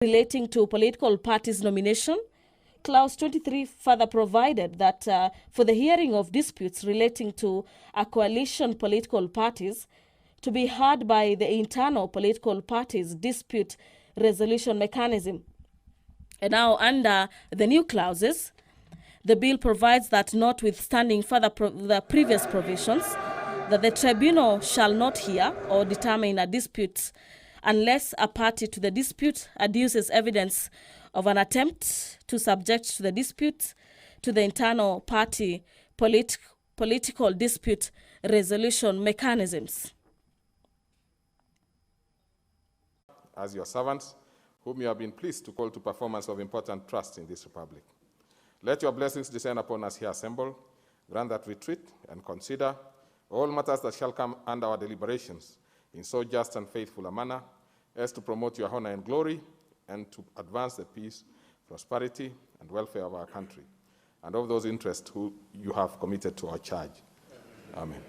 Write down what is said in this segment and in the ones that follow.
relating to political parties nomination. Clause 23 further provided that for the hearing of disputes relating to a coalition political parties to be heard by the internal political parties dispute resolution mechanism. And now under the new clauses, the bill provides that notwithstanding further the previous provisions, that the tribunal shall not hear or determine a dispute unless a party to the dispute adduces evidence of an attempt to subject to the dispute to the internal party political dispute resolution mechanisms. As your servants, whom you have been pleased to call to performance of important trust in this republic. Let your blessings descend upon us here assembled. Grant that we treat and consider all matters that shall come under our deliberations in so just and faithful a manner as to promote your honor and glory and to advance the peace, prosperity, and welfare of our country and of those interests who you have committed to our charge. Amen.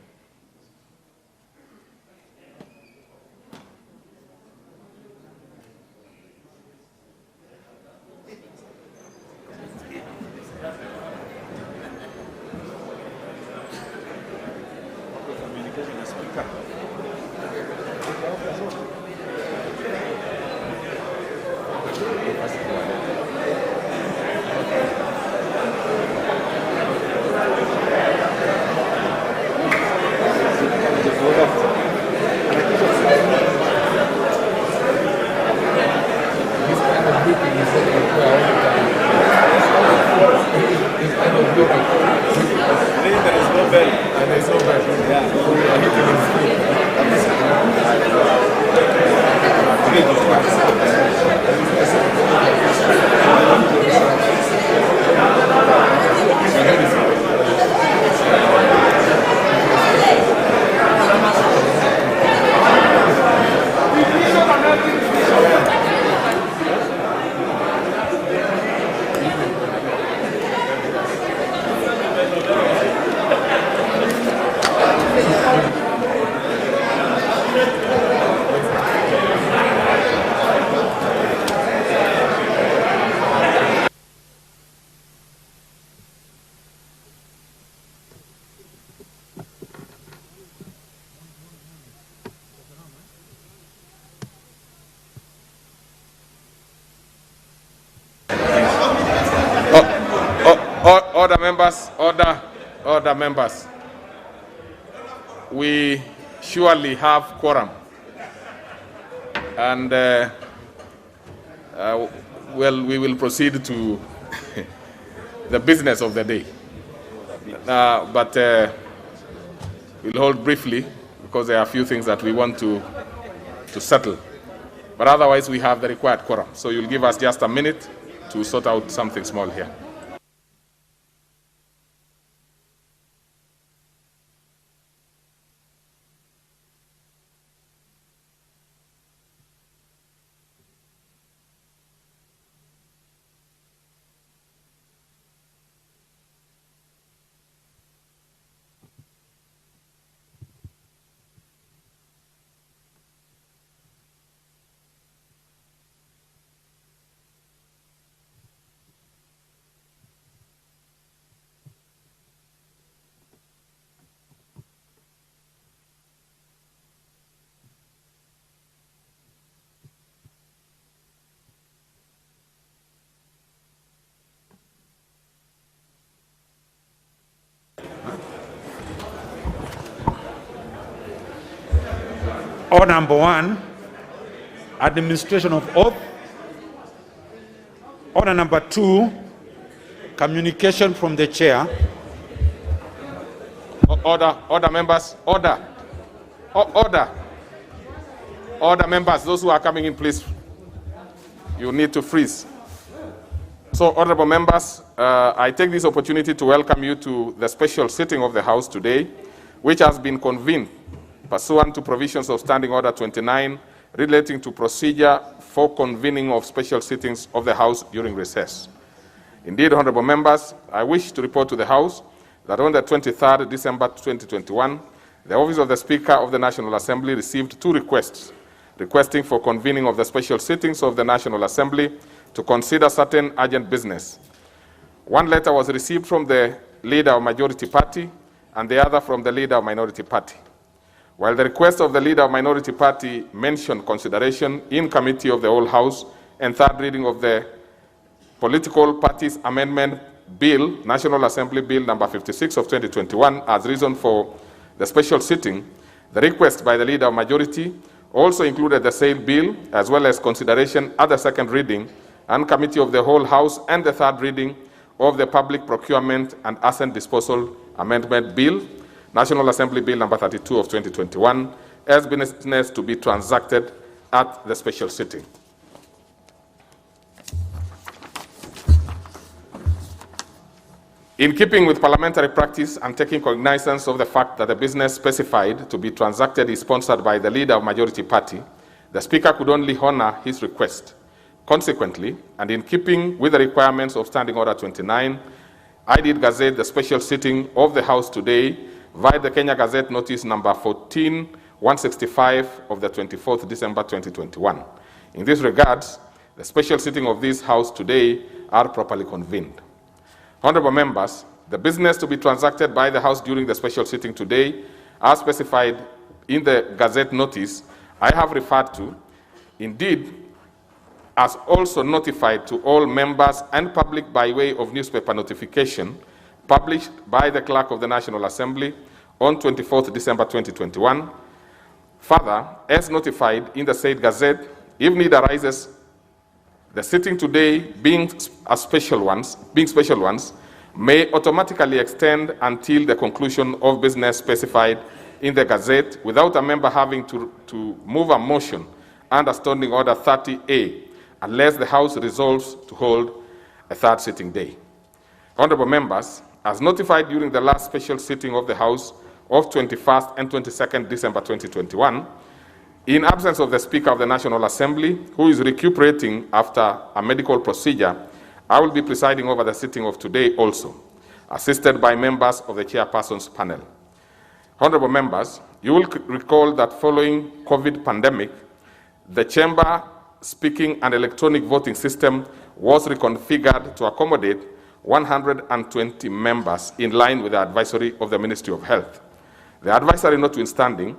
Order members, order members. We surely have quorum. And well, we will proceed to the business of the day. But we'll hold briefly because there are a few things that we want to settle. But otherwise, we have the required quorum. So you'll give us just a minute to sort out something small here. Order number 1, administration of oath. Order number 2, communication from the chair. Order members, order. Order members, those who are coming in, please. You need to freeze. So, honorable members, I take this opportunity to welcome you to the special sitting of the House today, which has been convened pursuant to provisions of Standing Order 29 relating to procedure for convening of special sittings of the House during recess. Indeed, honorable members, I wish to report to the House that on the 23rd December 2021, the Office of the Speaker of the National Assembly received 2 requests requesting for convening of the special sittings of the National Assembly to consider certain urgent business. One letter was received from the leader of Majority Party and the other from the leader of Minority Party. While the request of the leader of Minority Party mentioned consideration in Committee of the Whole House and third reading of the Political Parties Amendment Bill, National Assembly Bill number 56 of 2021, as reason for the special sitting, the request by the leader of Majority also included the same bill, as well as consideration at the second reading and Committee of the Whole House and the third reading of the Public Procurement and Asset Disposal Amendment Bill, National Assembly Bill number 32 of 2021, as business to be transacted at the special sitting. In keeping with parliamentary practice and taking cognizance of the fact that the business specified to be transacted is sponsored by the leader of Majority Party, the Speaker could only honor his request. Consequently, and in keeping with the requirements of Standing Order 29, I did gazette the special sitting of the House today via the Kenya Gazette Notice number 14-165 of the 24th December 2021. In this regard, the special sitting of this House today are properly convened. Honorable members, the business to be transacted by the House during the special sitting today, as specified in the Gazette Notice I have referred to, indeed, as also notified to all members and public by way of newspaper notification published by the Clerk of the National Assembly on 24th December 2021. Further, as notified in the said Gazette, if need arises, the sitting today being special ones, may automatically extend until the conclusion of business specified in the Gazette without a member having to move a motion under Standing Order 30A, unless the House resolves to hold a third sitting day. Honorable members, as notified during the last special sitting of the House of 21st and 22nd December 2021, in absence of the Speaker of the National Assembly, who is recuperating after a medical procedure, I will be presiding over the sitting of today also, assisted by members of the chairperson's panel. Honorable members, you will recall that following COVID pandemic, the chamber speaking and electronic voting system was reconfigured to accommodate 120 members in line with the advisory of the Ministry of Health. The advisory notwithstanding,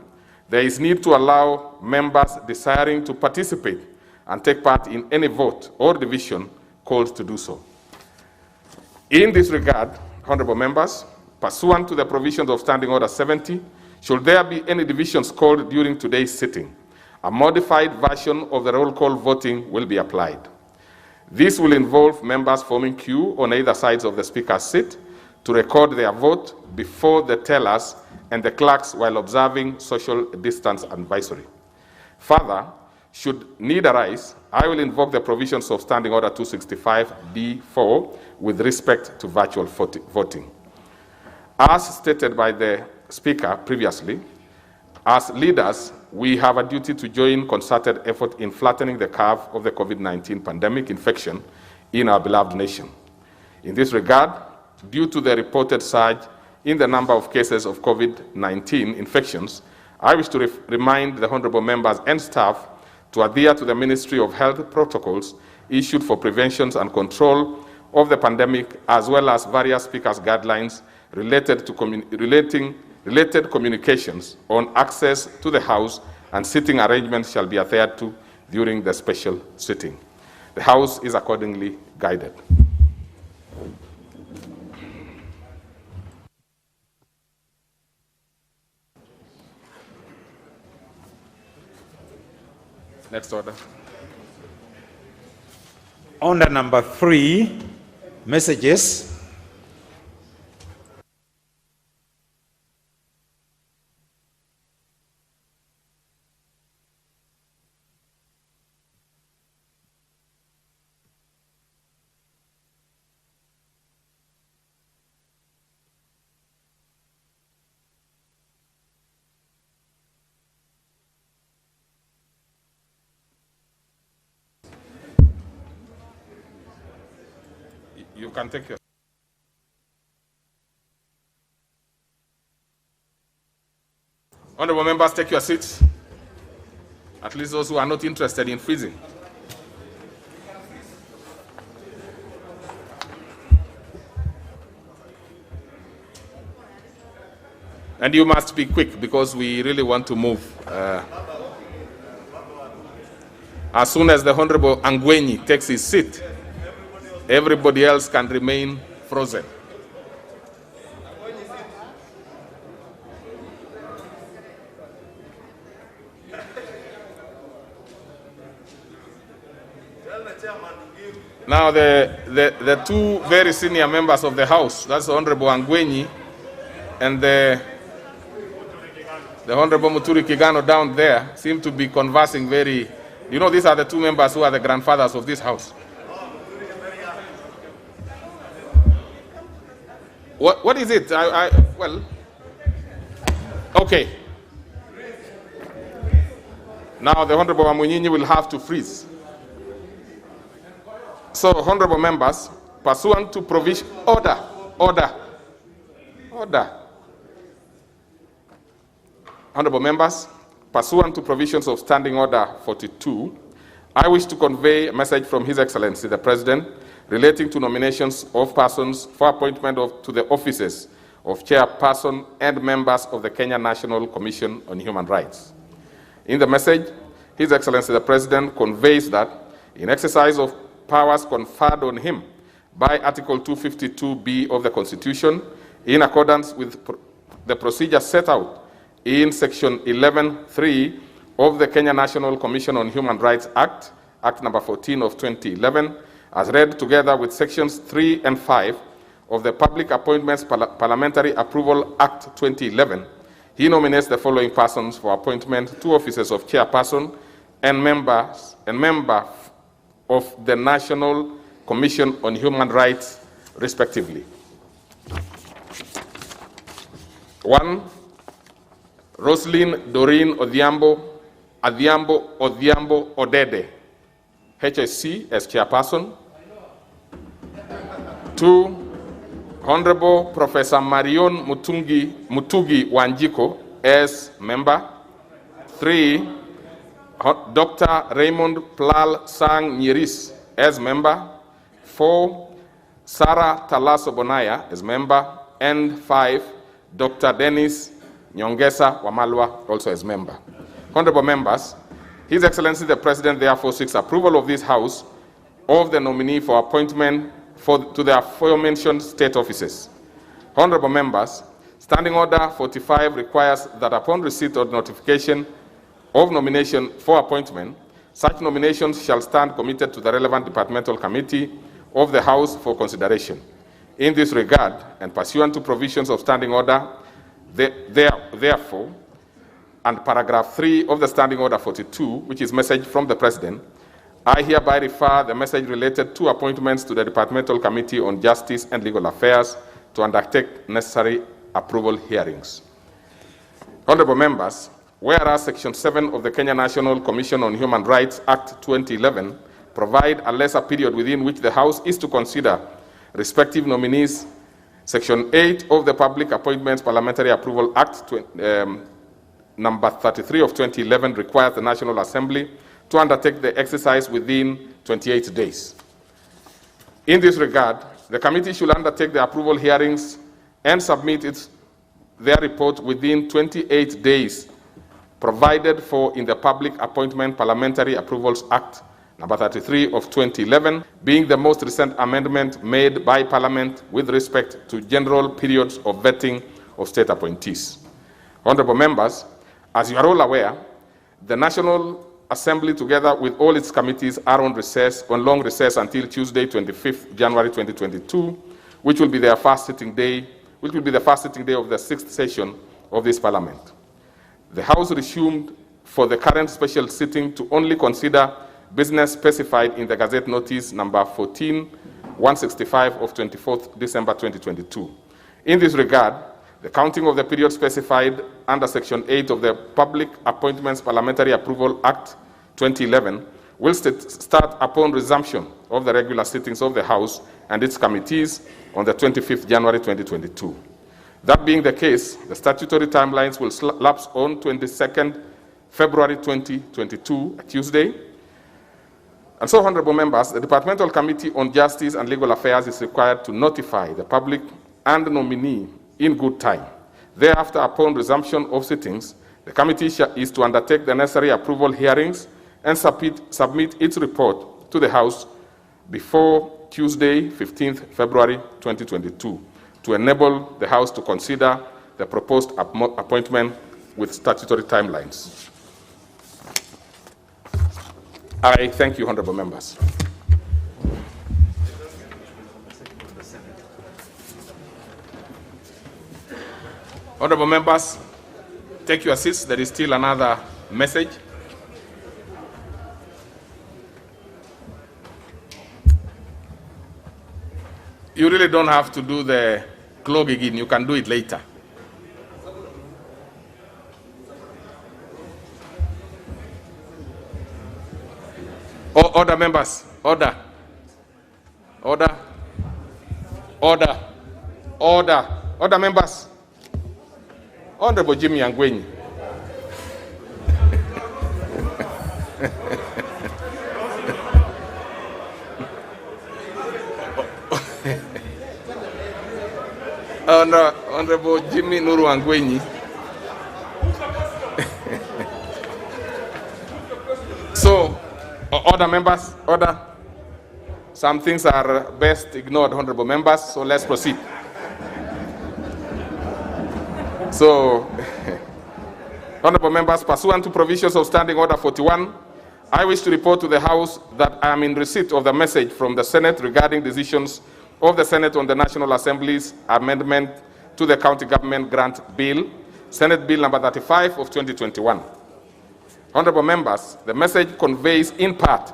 there is need to allow members desiring to participate and take part in any vote or division called to do so. In this regard, honorable members, pursuant to the provisions of Standing Order 70, should there be any divisions called during today's sitting, a modified version of the roll call voting will be applied. This will involve members forming queue on either sides of the Speaker's seat to record their vote before the tellers and the clerks while observing social distance advisory. Further, should need arise, I will invoke the provisions of Standing Order 265D4 with respect to virtual voting. As stated by the Speaker previously, as leaders, we have a duty to join concerted effort in flattening the curve of the COVID-19 pandemic infection in our beloved nation. In this regard, due to the reported surge in the number of cases of COVID-19 infections, I wish to remind the honorable members and staff to adhere to the Ministry of Health protocols issued for prevention and control of the pandemic, as well as various speakers' guidelines related to related communications on access to the House and sitting arrangements shall be adhered to during the special sitting. The House is accordingly guided. Next order. Order number 3, messages. You can take your... Honorable members, take your seats. At least those who are not interested in freezing. And you must be quick because we really want to move. As soon as the Honorable Angwenyi takes his seat, everybody else can remain frozen. Now, the two very senior members of the House, that's the Honorable Angwenyi and the Honorable Muturi Kigano down there, seem to be conversing very. You know, these are the two members who are the grandfathers of this House. What is it? Well, okay. Now the Honorable Amunyinyi will have to freeze. So, honorable members, pursuant to provision, order. Honorable members, pursuant to provisions of Standing Order 42, I wish to convey a message from His Excellency the President relating to nominations of persons for appointment to the offices of chairperson and members of the Kenya National Commission on Human Rights. In the message, His Excellency the President conveys that in exercise of powers conferred on him by Article 252B of the Constitution, in accordance with the procedure set out in Section 11.3 of the Kenya National Commission on Human Rights Act, Act number 14 of 2011, as read together with Sections 3 and 5 of the Public Appointments Parliamentary Approval Act 2011, he nominates the following persons for appointment to offices of chairperson and member of the National Commission on Human Rights, respectively. 1. Roslyn Doreen Odhiambo Odede, HSC, as chairperson. 2. Honorable Professor Marion Mutugi Wanjiko as member. 3. Dr. Raymond Plal Sang Nyiris as member. 4. Sarah Talaso Bonaya as member. And 5. Dr. Dennis Nyongesa Wamalwa also as member. Honorable members, His Excellency the President therefore seeks approval of this House of the nominee for appointment to the aforementioned state offices. Honorable members, Standing Order 45 requires that upon receipt of notification of nomination for appointment, such nominations shall stand committed to the relevant departmental committee of the House for consideration. In this regard, and pursuant to provisions of Standing Order, therefore, and paragraph 3 of the Standing Order 42, which is message from the President, I hereby refer the message related to appointments to the Departmental Committee on Justice and Legal Affairs to undertake necessary approval hearings. Honorable members, whereas Section 7 of the Kenya National Commission on Human Rights Act 2011 provide a lesser period within which the House is to consider respective nominees, Section 8 of the Public Appointments Parliamentary Approval Act number 33 of 2011 requires the National Assembly to undertake the exercise within 28 days. In this regard, the committee should undertake the approval hearings and submit their report within 28 days provided for in the Public Appointment Parliamentary Approvals Act number 33 of 2011, being the most recent amendment made by Parliament with respect to general periods of vetting of state appointees. Honorable members, as you are all aware, the National Assembly, together with all its committees, are on long recess until Tuesday, 25th January 2022, which will be the first sitting day of the 6th session of this Parliament. The House resumed for the current special sitting to only consider business specified in the Gazette Notice number 14-165 of 24th December 2022. In this regard, the counting of the period specified under Section 8 of the Public Appointments Parliamentary Approval Act 2011 will start upon resumption of the regular sittings of the House and its committees on the 25th January 2022. That being the case, the statutory timelines will lapse on 22nd February 2022, a Tuesday. And so, honorable members, the Departmental Committee on Justice and Legal Affairs is required to notify the public and the nominee in good time. Thereafter, upon resumption of sittings, the committee is to undertake the necessary approval hearings and submit its report to the House before Tuesday, 15th February 2022, to enable the House to consider the proposed appointment with statutory timelines. I thank you, honorable members. Honorable members, take your seats. There is still another message. You really don't have to do the clog again. You can do it later. Order, members. Order. Order. Order. Order. Order, members. Honorable Jimmy Angwenyi. Honorable Jimmy Nuru Angwenyi. So, order, members, order. Some things are best ignored, honorable members, so let's proceed. So, honorable members, pursuant to provisions of Standing Order 41, I wish to report to the House that I am in receipt of the message from the Senate regarding decisions of the Senate on the National Assembly's amendment to the County Government Grant Bill, Senate Bill number 35 of 2021. Honorable members, the message conveys in part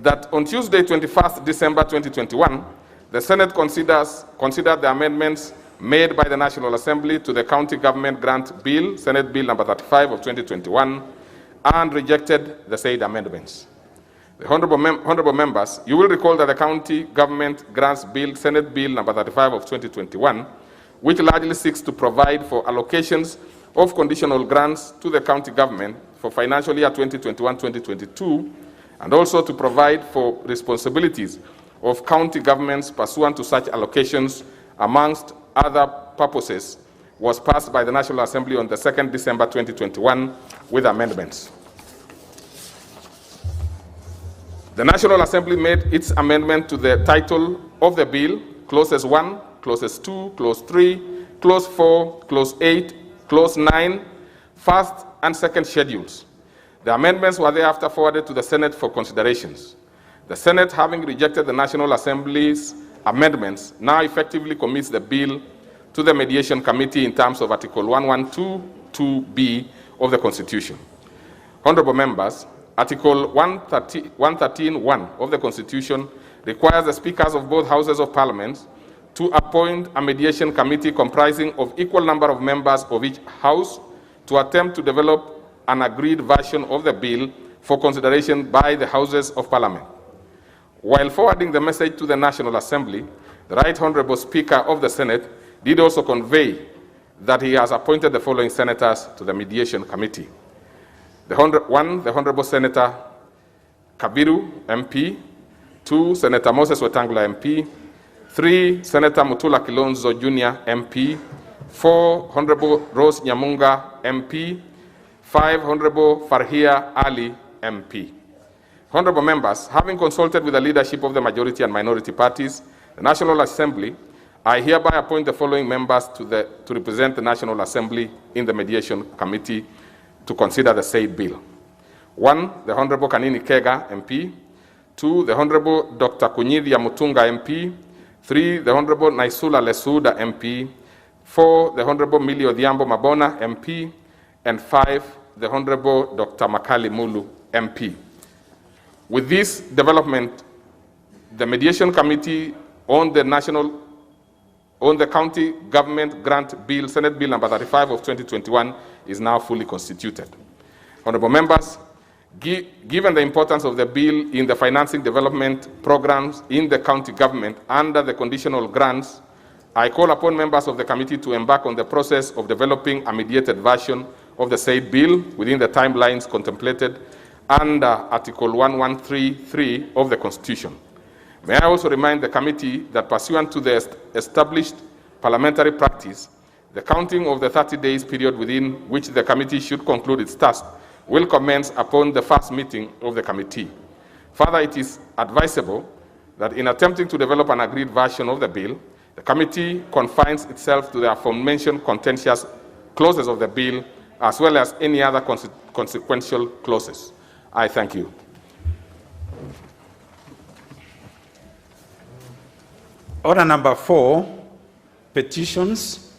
that on Tuesday, 21st December 2021, the Senate considered the amendments made by the National Assembly to the County Government Grant Bill, Senate Bill number 35 of 2021, and rejected the said amendments. The honorable members, you will recall that the County Government Grants Bill, Senate Bill number 35 of 2021, which largely seeks to provide for allocations of conditional grants to the county government for financial year 2021-2022, and also to provide for responsibilities of county governments pursuant to such allocations, amongst other purposes, was passed by the National Assembly on the 2nd December 2021 with amendments. The National Assembly made its amendment to the title of the bill, Clauses 1, Clauses 2, Clause 3, Clause 4, Clause 8, Clause 9, first and second schedules. The amendments were thereafter forwarded to the Senate for considerations. The Senate, having rejected the National Assembly's amendments, now effectively commits the bill to the Mediation Committee in terms of Article 1122B of the Constitution. Honorable members, Article 113(1) of the Constitution requires the speakers of both houses of Parliament to appoint a mediation committee comprising of equal number of members of each house to attempt to develop an agreed version of the bill for consideration by the houses of Parliament. While forwarding the message to the National Assembly, the Right Honorable Speaker of the Senate did also convey that he has appointed the following senators to the mediation committee. The Honorable Senator Kabiru, MP. 2, Senator Moses Wetangula, MP. 3, Senator Mutula Kilonzo Jr., MP. 4, Honorable Rose Nyamunga, MP. 5, Honorable Farhia Ali, MP. Honorable members, having consulted with the leadership of the majority and minority parties, the National Assembly, I hereby appoint the following members to represent the National Assembly in the Mediation Committee to consider the said bill. 1, the Honorable Kanini Kega, MP. 2, the Honorable Dr. Kunyithia Mutunga, MP. 3, the Honorable Naisula Lesuda, MP. 4, the Honorable Millie Odhiambo Mabona, MP. And 5, the Honorable Dr. Makali Mulu, MP. With this development, the Mediation Committee on the County Government Grant Bill, Senate Bill number 35 of 2021, is now fully constituted. Honorable members, given the importance of the bill in the financing development programs in the county government under the conditional grants, I call upon members of the committee to embark on the process of developing a mediated version of the said bill within the timelines contemplated under Article 1133 of the Constitution. May I also remind the committee that pursuant to the established parliamentary practice, the counting of the 30 days period within which the committee should conclude its task will commence upon the first meeting of the committee. Further, it is advisable that in attempting to develop an agreed version of the bill, the committee confines itself to the aforementioned contentious clauses of the bill, as well as any other consequential clauses. I thank you. Order number 4, petitions.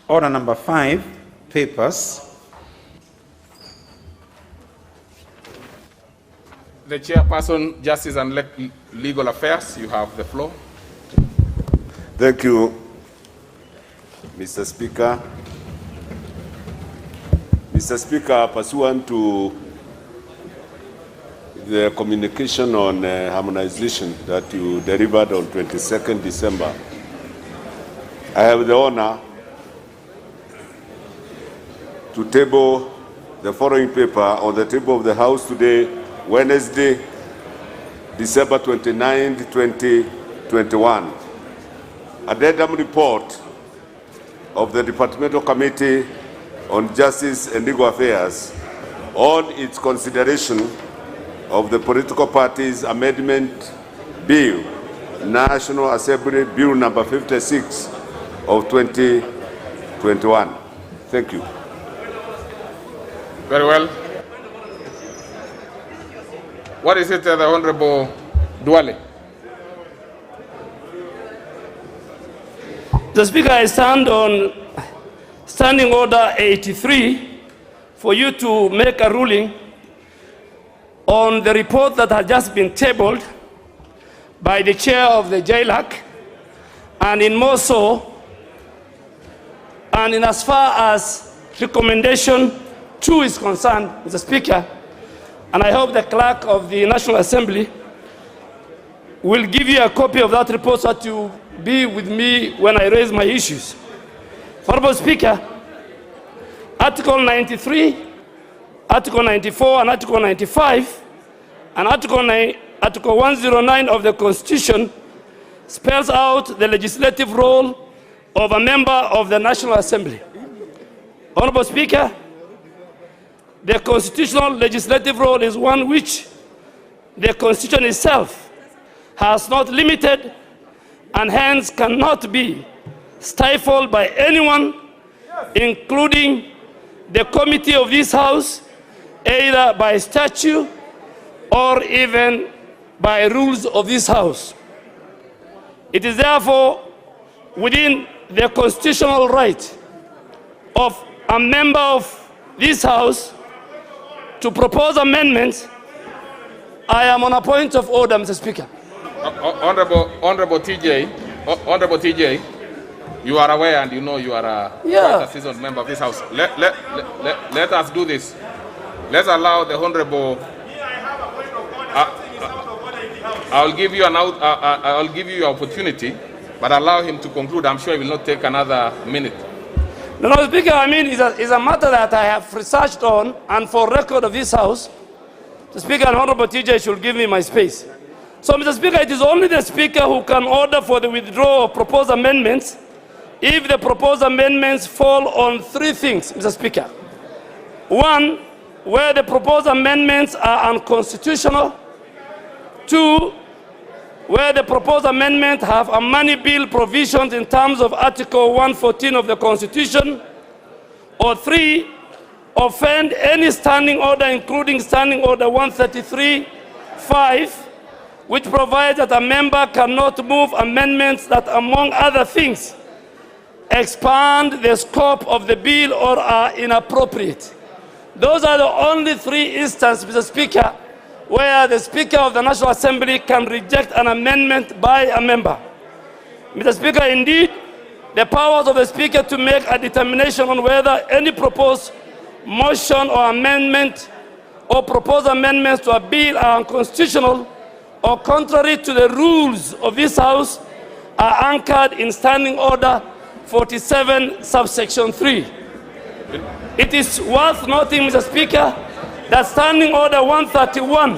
Order number 5, papers. The Chairperson, Justice and Legal Affairs, you have the floor. Thank you, Mr. Speaker. Mr. Speaker, pursuant to the communication on harmonization that you delivered on 22nd December, I have the honor to table the following paper on the table of the House today, Wednesday, December 29, 2021. Addendum report of the Departmental Committee on Justice and Legal Affairs on its consideration of the Political Parties Amendment Bill, National Assembly Bill number 56 of 2021. Thank you. Very well. What is it, the Honorable Duale? The Speaker, I stand on Standing Order 83 for you to make a ruling on the report that has just been tabled by the chair of the JLAC, and in more so, and in as far as recommendation 2 is concerned, Mr. Speaker, and I hope the clerk of the National Assembly will give you a copy of that report so that you be with me when I raise my issues. Honorable Speaker, Article 93, Article 94, and Article 95, and Article 109 of the Constitution spells out the legislative role of a member of the National Assembly. Honorable Speaker, the constitutional legislative role is one which the Constitution itself has not limited and hence cannot be stifled by anyone, including the committee of this House, either by statute or even by rules of this House. It is therefore within the constitutional right of a member of this House to propose amendments. I am on a point of order, Mr. Speaker. Honorable TJ, you are aware and you know you are quite a seasoned member of this House. Let us do this. Let's allow the Honorable. I'll give you your opportunity, but allow him to conclude. I'm sure it will not take another minute. No, Speaker, I mean, it's a matter that I have researched on, and for record of this House, the Speaker and Honorable TJ should give me my space. So, Mr. Speaker, it is only the Speaker who can order for the withdrawal of proposed amendments if the proposed amendments fall on 3 things, Mr. Speaker. 1, where the proposed amendments are unconstitutional. 2, where the proposed amendments have a money bill provisions in terms of Article 114 of the Constitution. Or 3, offend any standing order, including Standing Order 133(5), which provides that a member cannot move amendments that, among other things, expand the scope of the bill or are inappropriate. Those are the only 3 instances, Mr. Speaker, where the Speaker of the National Assembly can reject an amendment by a member. Mr. Speaker, indeed, the powers of the Speaker to make a determination on whether any proposed motion or amendment or proposed amendments to a bill are unconstitutional or contrary to the rules of this House are anchored in Standing Order 47, subsection 3. It is worth noting, Mr. Speaker, that Standing Order 131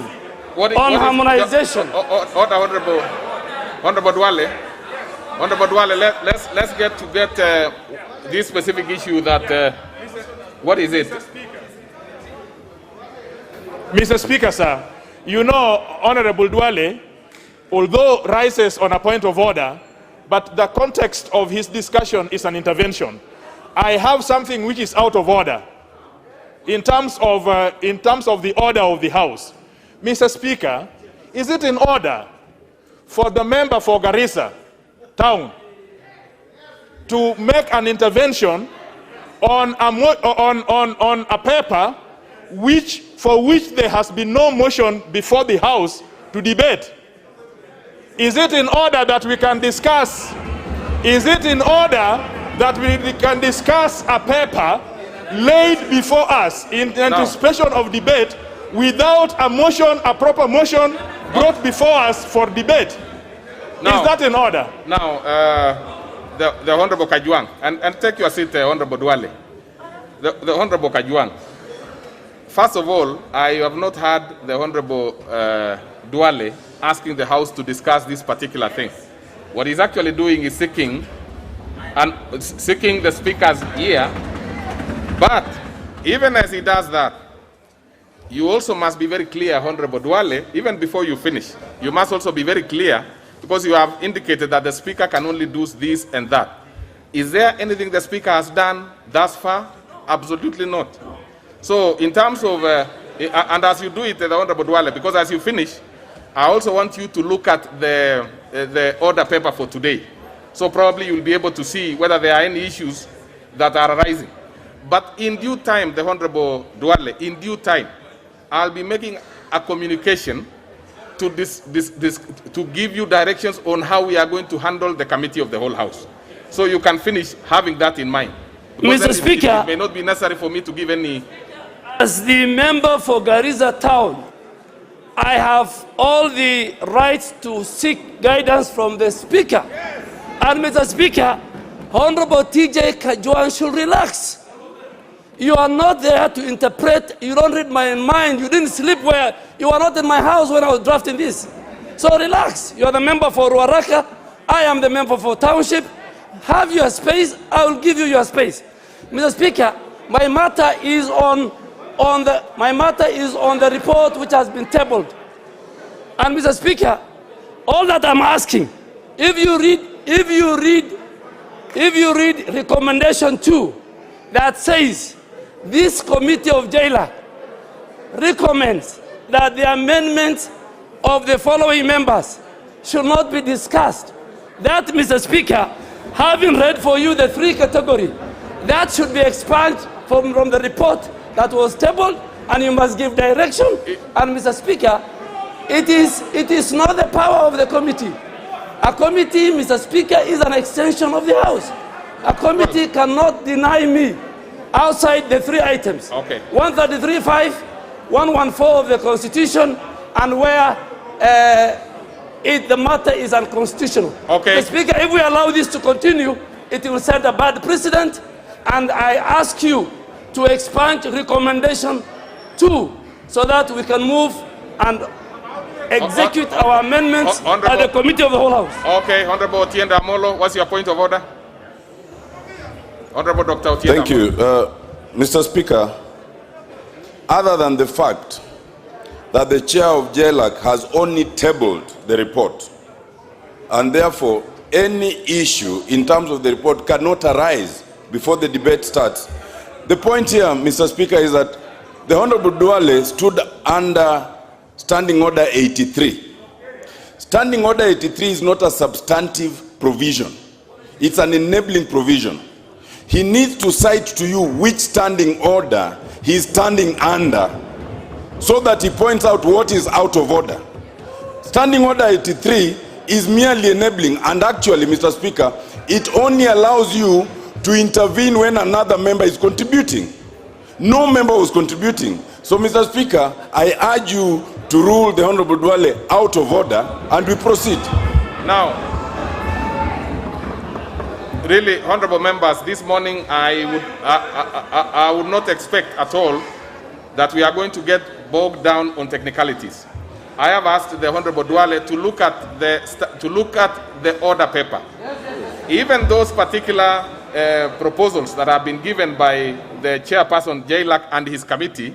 on harmonization. Order, Honorable Duale. Honorable Duale, let's get this specific issue that, what is it? Mr. Speaker, sir, you know Honorable Duale, although rises on a point of order, but the context of his discussion is an intervention. I have something which is out of order in terms of the order of the House. Mr. Speaker, is it in order for the member for Garissa Town to make an intervention on a paper for which there has been no motion before the House to debate? Is it in order that we can discuss? Is it in order that we can discuss a paper laid before us in anticipation of debate without a motion, a proper motion brought before us for debate? Is that in order? Now, the Honorable Kajwang, and take your seat, Honorable Duale. The Honorable Kajwang. First of all, I have not heard the Honorable Duale asking the House to discuss this particular thing. What he's actually doing is seeking the Speaker's ear. But even as he does that, you also must be very clear, Honorable Duale, even before you finish. You must also be very clear, because you have indicated that the Speaker can only do this and that. Is there anything the Speaker has done thus far? Absolutely not. So in terms of, and as you do it, the Honorable Duale, because as you finish, I also want you to look at the order paper for today. So probably you'll be able to see whether there are any issues that are arising. But in due time, the Honorable Duale, in due time, I'll be making a communication to to give you directions on how we are going to handle the committee of the whole House. So you can finish having that in mind. Because Mr. Speaker, it may not be necessary for me to give any. As the member for Garissa Town, I have all the rights to seek guidance from the Speaker. And Mr. Speaker, Honorable TJ Kajwang should relax. You are not there to interpret. You don't read my mind. You didn't sleep where. You are not in my house when I was drafting this. So relax. You are the member for Ruaraka. I am the member for Township. Have your space. I will give you your space. Mr. Speaker, my matter is on the report which has been tabled. And Mr. Speaker, all that I'm asking, if you read recommendation 2 that says this committee of JLAC recommends that the amendments of the following members should not be discussed. That, Mr. Speaker, having read for you the 3 categories, that should be expunged from the report that was tabled, and you must give direction. And Mr. Speaker, it is not the power of the committee. A committee, Mr. Speaker, is an extension of the House. A committee cannot deny me outside the 3 items. Okay. 133(5), 114 of the Constitution, and where the matter is unconstitutional. Okay. Mr. Speaker, if we allow this to continue, it will set a bad precedent, and I ask you to expand recommendation 2 so that we can move and execute our amendments at the Committee of the Whole House. Okay, Honorable Otienda Amolo, what's your point of order? Honorable Dr. Otienda. Thank you. Mr. Speaker, other than the fact that the chair of JLAC has only tabled the report, and therefore any issue in terms of the report cannot arise before the debate starts. The point here, Mr. Speaker, is that the Honorable Duale stood under Standing Order 83. Standing Order 83 is not a substantive provision. It's an enabling provision. He needs to cite to you which standing order he is standing under so that he points out what is out of order. Standing Order 83 is merely enabling, and actually, Mr. Speaker, it only allows you to intervene when another member is contributing. No member was contributing. So, Mr. Speaker, I urge you to rule the Honorable Duale out of order, and we proceed. Now, Really, honorable members, this morning I would not expect at all that we are going to get bogged down on technicalities. I have asked the Honorable Duale to look at the order paper. Even those particular proposals that have been given by the chairperson, Jailak, and his committee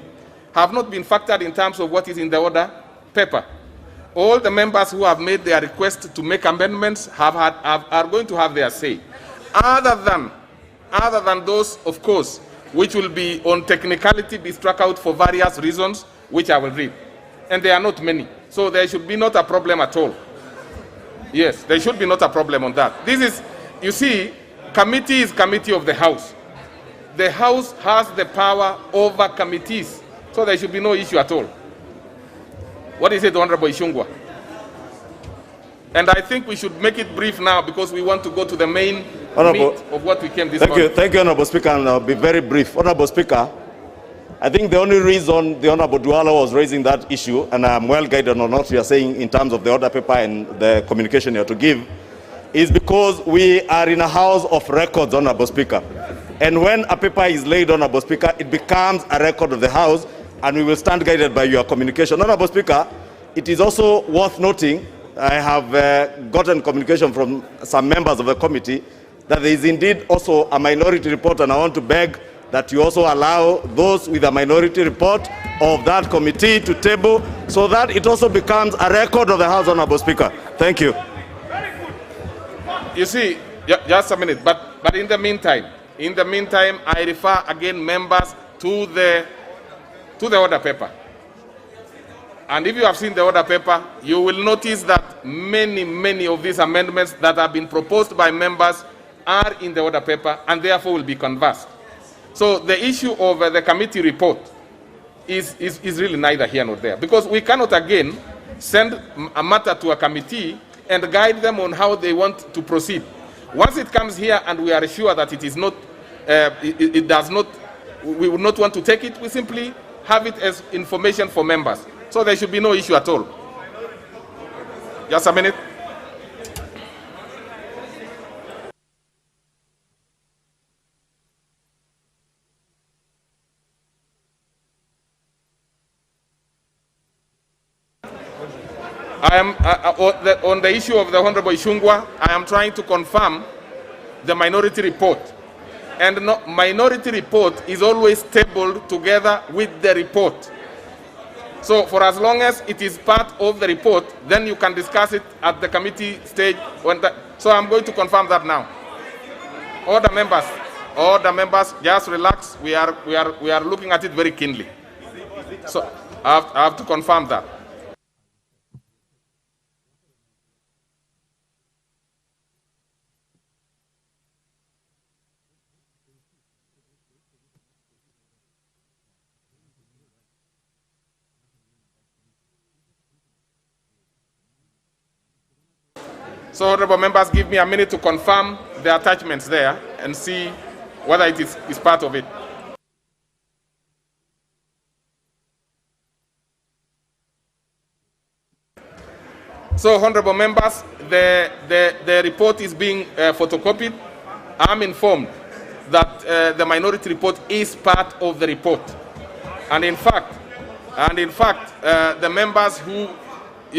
have not been factored in terms of what is in the order paper. All the members who have made their request to make amendments are going to have their say. Other than those, of course, which will be on technicality, be struck out for various reasons, which I will read. And there are not many. So there should be not a problem at all. Yes, there should be not a problem on that. This is, you see, committee is committee of the House. The House has the power over committees. So there should be no issue at all. What is it, Honorable Ishungwa? And I think we should make it brief now because we want to go to the main meat of what we came this morning. Thank you, Honorable Speaker, and I'll be very brief. Honorable Speaker, I think the only reason the Honorable Duala was raising that issue, and I'm well guided on what you are saying in terms of the order paper and the communication you have to give, is because we are in a house of records, Honorable Speaker. And when a paper is laid, Honorable Speaker, it becomes a record of the House, and we will stand guided by your communication. Honorable Speaker, it is also worth noting, I have gotten communication from some members of the committee that there is indeed also a minority report, and I want to beg that you also allow those with a minority report of that committee to table so that it also becomes a record of the House, Honorable Speaker. Thank you. You see, just a minute, but in the meantime, I refer again members to the order paper. And if you have seen the order paper, you will notice that many of these amendments that have been proposed by members are in the order paper and therefore will be conversed. So the issue of the committee report is really neither here nor there, because we cannot again send a matter to a committee and guide them on how they want to proceed. Once it comes here and we are sure that it is not, we would not want to take it, we simply have it as information for members. So there should be no issue at all. Just a minute. I am on the issue of the Honorable Ishungwa, I am trying to confirm the minority report. And minority report is always tabled together with the report. So for as long as it is part of the report, then you can discuss it at the committee stage. So I'm going to confirm that now. All the members, just relax. We are looking at it very keenly. So I have to confirm that. So, honorable members, give me a minute to confirm the attachments there and see whether it is part of it. So, honorable members, the report is being photocopied. I'm informed that the minority report is part of the report. And in fact, the members who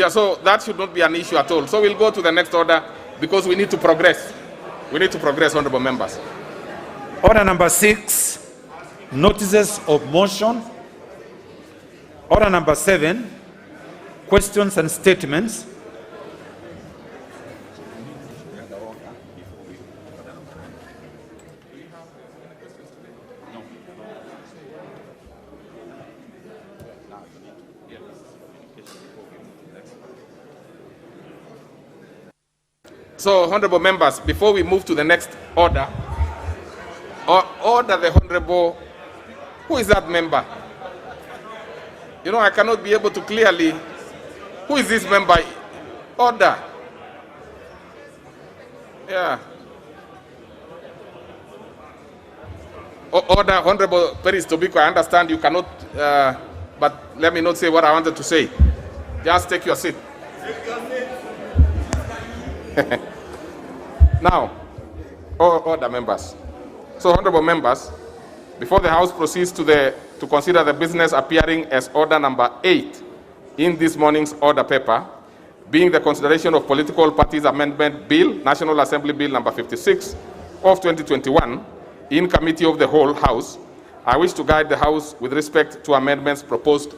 so that should not be an issue at all. So we'll go to the next order because we need to progress. We need to progress, honorable members. Order number 6, notices of motion. Order number 7, questions and statements. So, honorable members, before we move to the next order, order the honorable, who is that member? You know, I cannot be able to clearly, who is this member? Order. Yeah. Order, Honorable Peris Tobiko, I understand you cannot, but let me not say what I wanted to say. Just take your seat. Now, order, members. So, honorable members, before the House proceeds to consider the business appearing as order number 8 in this morning's order paper, being the consideration of Political Parties Amendment Bill, National Assembly Bill number 56 of 2021, in Committee of the Whole House, I wish to guide the House with respect to amendments proposed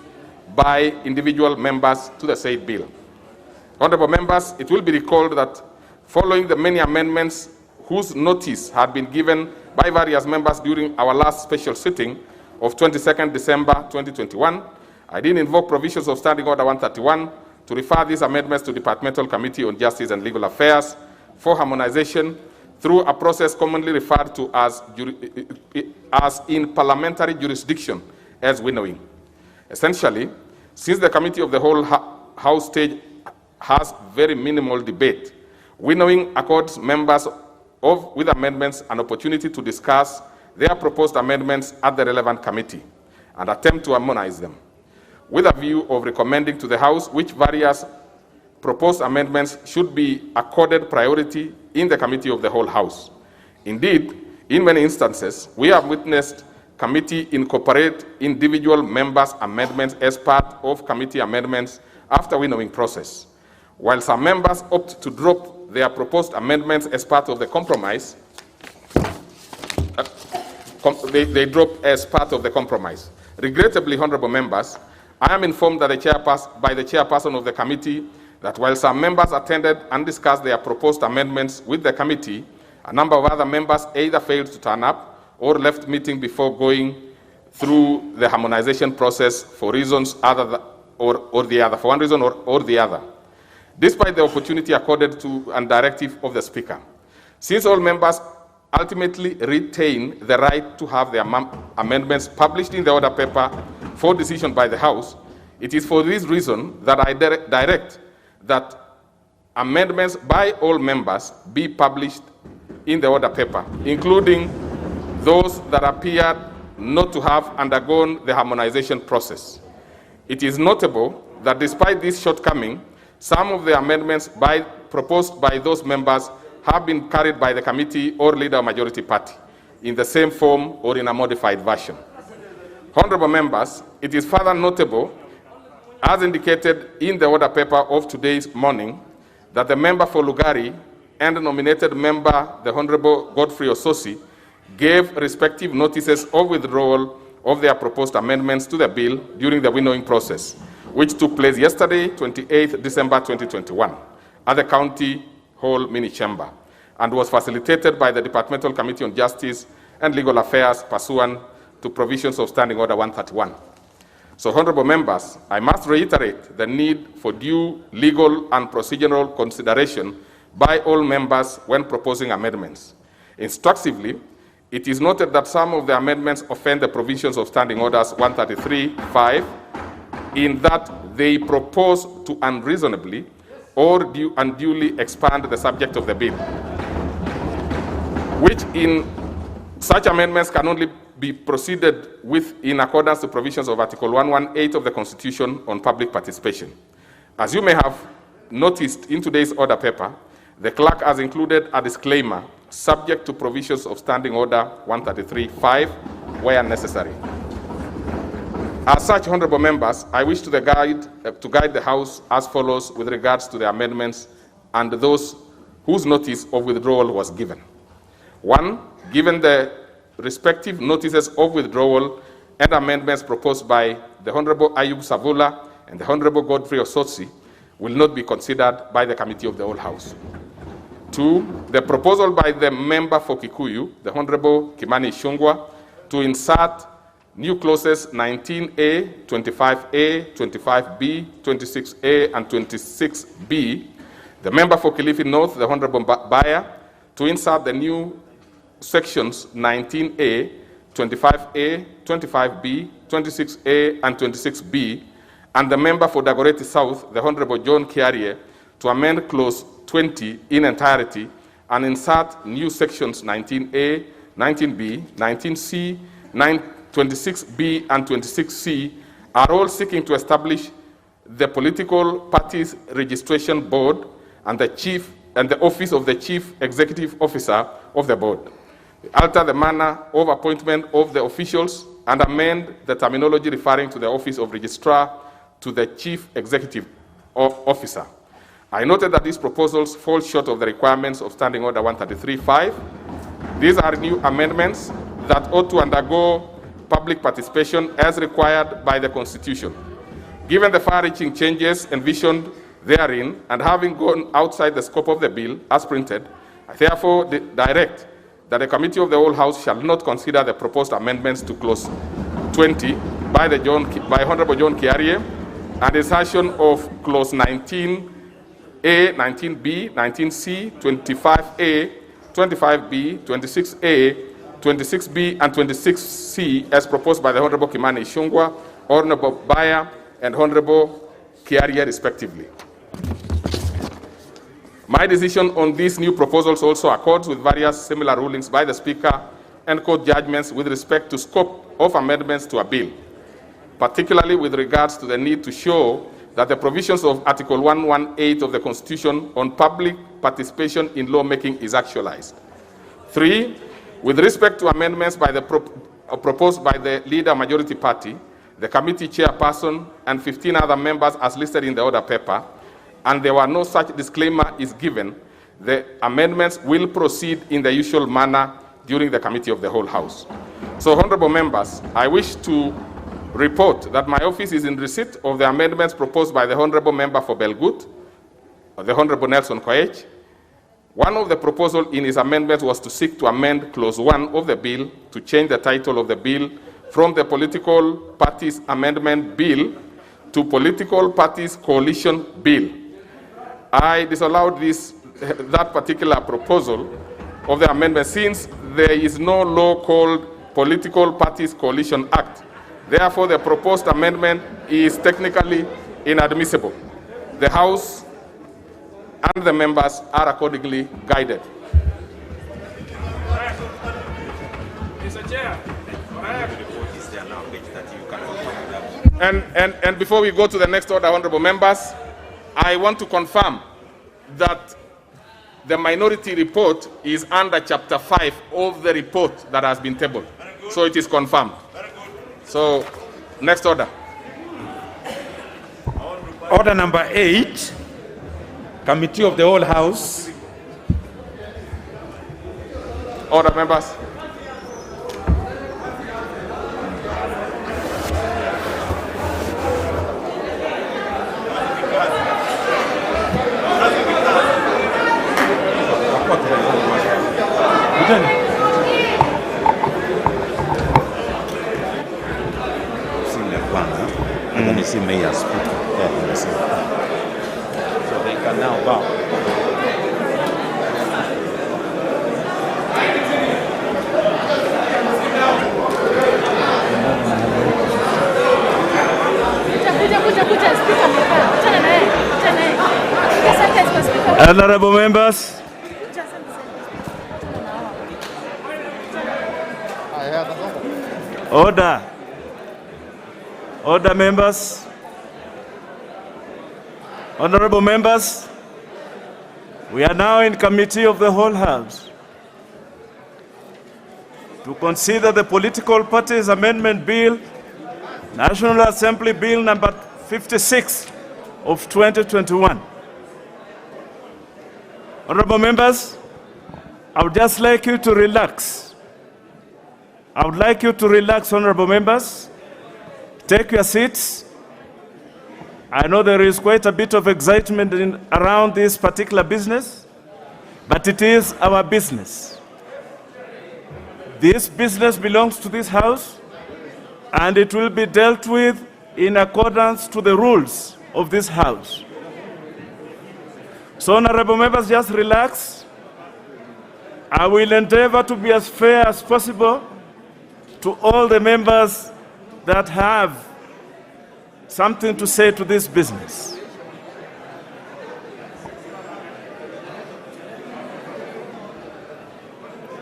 by individual members to the said bill. Honorable members, it will be recalled that following the many amendments whose notice had been given by various members during our last special sitting of 22nd December 2021, I did invoke provisions of Standing Order 131 to refer these amendments to Departmental Committee on Justice and Legal Affairs for harmonization through a process commonly referred to as in parliamentary jurisdiction as winnowing. Essentially, since the Committee of the Whole House stage has very minimal debate, winnowing accords members with amendments an opportunity to discuss their proposed amendments at the relevant committee and attempt to harmonize them, with a view of recommending to the House which various proposed amendments should be accorded priority in the Committee of the Whole House. Indeed, in many instances, we have witnessed committee incorporate individual members' amendments as part of committee amendments after winnowing process. While some members opt to drop their proposed amendments as part of the compromise, they drop as part of the compromise. Regrettably, honorable members, I am informed that by the chairperson of the committee that while some members attended and discussed their proposed amendments with the committee, a number of other members either failed to turn up or left meeting before going through the harmonization process for reasons for one reason or the other, despite the opportunity accorded to and directive of the Speaker. Since all members ultimately retain the right to have their amendments published in the order paper for decision by the House, it is for this reason that I direct that amendments by all members be published in the order paper, including those that appear not to have undergone the harmonization process. It is notable that despite this shortcoming, some of the amendments proposed by those members have been carried by the committee or leader majority party in the same form or in a modified version. Honorable members, it is further notable, as indicated in the order paper of today's morning, that the member for Lugari and the nominated member, the Honorable Godfrey Ososi, gave respective notices of withdrawal of their proposed amendments to the bill during the winnowing process, which took place yesterday, 28th December 2021, at the County Hall Mini Chamber, and was facilitated by the Departmental Committee on Justice and Legal Affairs pursuant to provisions of Standing Order 131. So, honorable members, I must reiterate the need for due legal and procedural consideration by all members when proposing amendments. Instructively, it is noted that some of the amendments offend the provisions of Standing Orders 133(5) in that they propose to unreasonably or unduly expand the subject of the bill, which in such amendments can only be proceeded with in accordance to provisions of Article 118 of the Constitution on public participation. As you may have noticed in today's order paper, the clerk has included a disclaimer subject to provisions of Standing Order 133(5) where necessary. As such, honorable members, I wish to guide the House as follows with regards to the amendments and those whose notice of withdrawal was given. 1. Given the respective notices of withdrawal and amendments proposed by the Honorable Ayub Savula and the Honorable Godfrey Ososi will not be considered by the Committee of the Whole House. 2. The proposal by the member for Kikuyu, the Honorable Kimani Ichung'wah, to insert new clauses 19A, 25A, 25B, 26A, and 26B. The member for Kilifi North, the Honorable Baya, to insert the new sections 19A, 25A, 25B, 26A, and 26B, and the member for Dagoretti South, the Honorable John Kiarie, to amend clause 20 in entirety and insert new sections 19A, 19B, 19C, 26B, and 26C, are all seeking to establish the Political Parties Registration Board and the Chief and the office of the Chief Executive Officer of the board, alter the manner of appointment of the officials, and amend the terminology referring to the office of registrar to the Chief Executive Officer. I noted that these proposals fall short of the requirements of Standing Order 133.5. These are new amendments that ought to undergo public participation as required by the Constitution. Given the far-reaching changes envisioned therein, and having gone outside the scope of the bill as printed, I therefore direct that the Committee of the Whole House shall not consider the proposed amendments to Clause 20 by Honorable John Kiarie and insertion of Clause 19A, 19B, 19C, 25A, 25B, 26A, 26B, and 26C as proposed by the Honorable Kimani Ichung'wah, Honorable Baya, and Honorable Kiarie, respectively. My decision on these new proposals also accords with various similar rulings by the Speaker and court judgments with respect to scope of amendments to a bill, particularly with regards to the need to show that the provisions of Article 118 of the Constitution on public participation in lawmaking is actualized. 3, with respect to amendments by the proposed by the Leader Majority Party, the committee chairperson, and 15 other members as listed in the order paper, and there were no such disclaimer is given, the amendments will proceed in the usual manner during the Committee of the Whole House. So, honorable members, I wish to report that my office is in receipt of the amendments proposed by the Honorable Member for Belgut, the Honorable Nelson Koech. One of the proposals in his amendments was to seek to amend Clause 1 of the bill to change the title of the bill from the Political Parties Amendment Bill to Political Parties Coalition Bill. I disallowed that particular proposal of the amendment since there is no law called Political Parties Coalition Act. Therefore, the proposed amendment is technically inadmissible. The House and the members are accordingly guided. Mr. Chair, and before we go to the next order, honorable members, I want to confirm that the minority report is under Chapter 5 of the report that has been tabled. So it is confirmed. So, next order. Order number 8, Committee of the Whole House. Order, members. See Mayor Speaker. So they can now bow. Honorable members, order. Order, members. Honorable members, we are now in Committee of the Whole House to consider the Political Parties Amendment Bill, National Assembly Bill number 56 of 2021. Honorable members, I would just like you to relax. I would like you to relax, honorable members. Take your seats. I know there is quite a bit of excitement around this particular business, but it is our business. This business belongs to this House, and it will be dealt with in accordance to the rules of this House. So, honorable members, just relax. I will endeavor to be as fair as possible to all the members that have something to say to this business.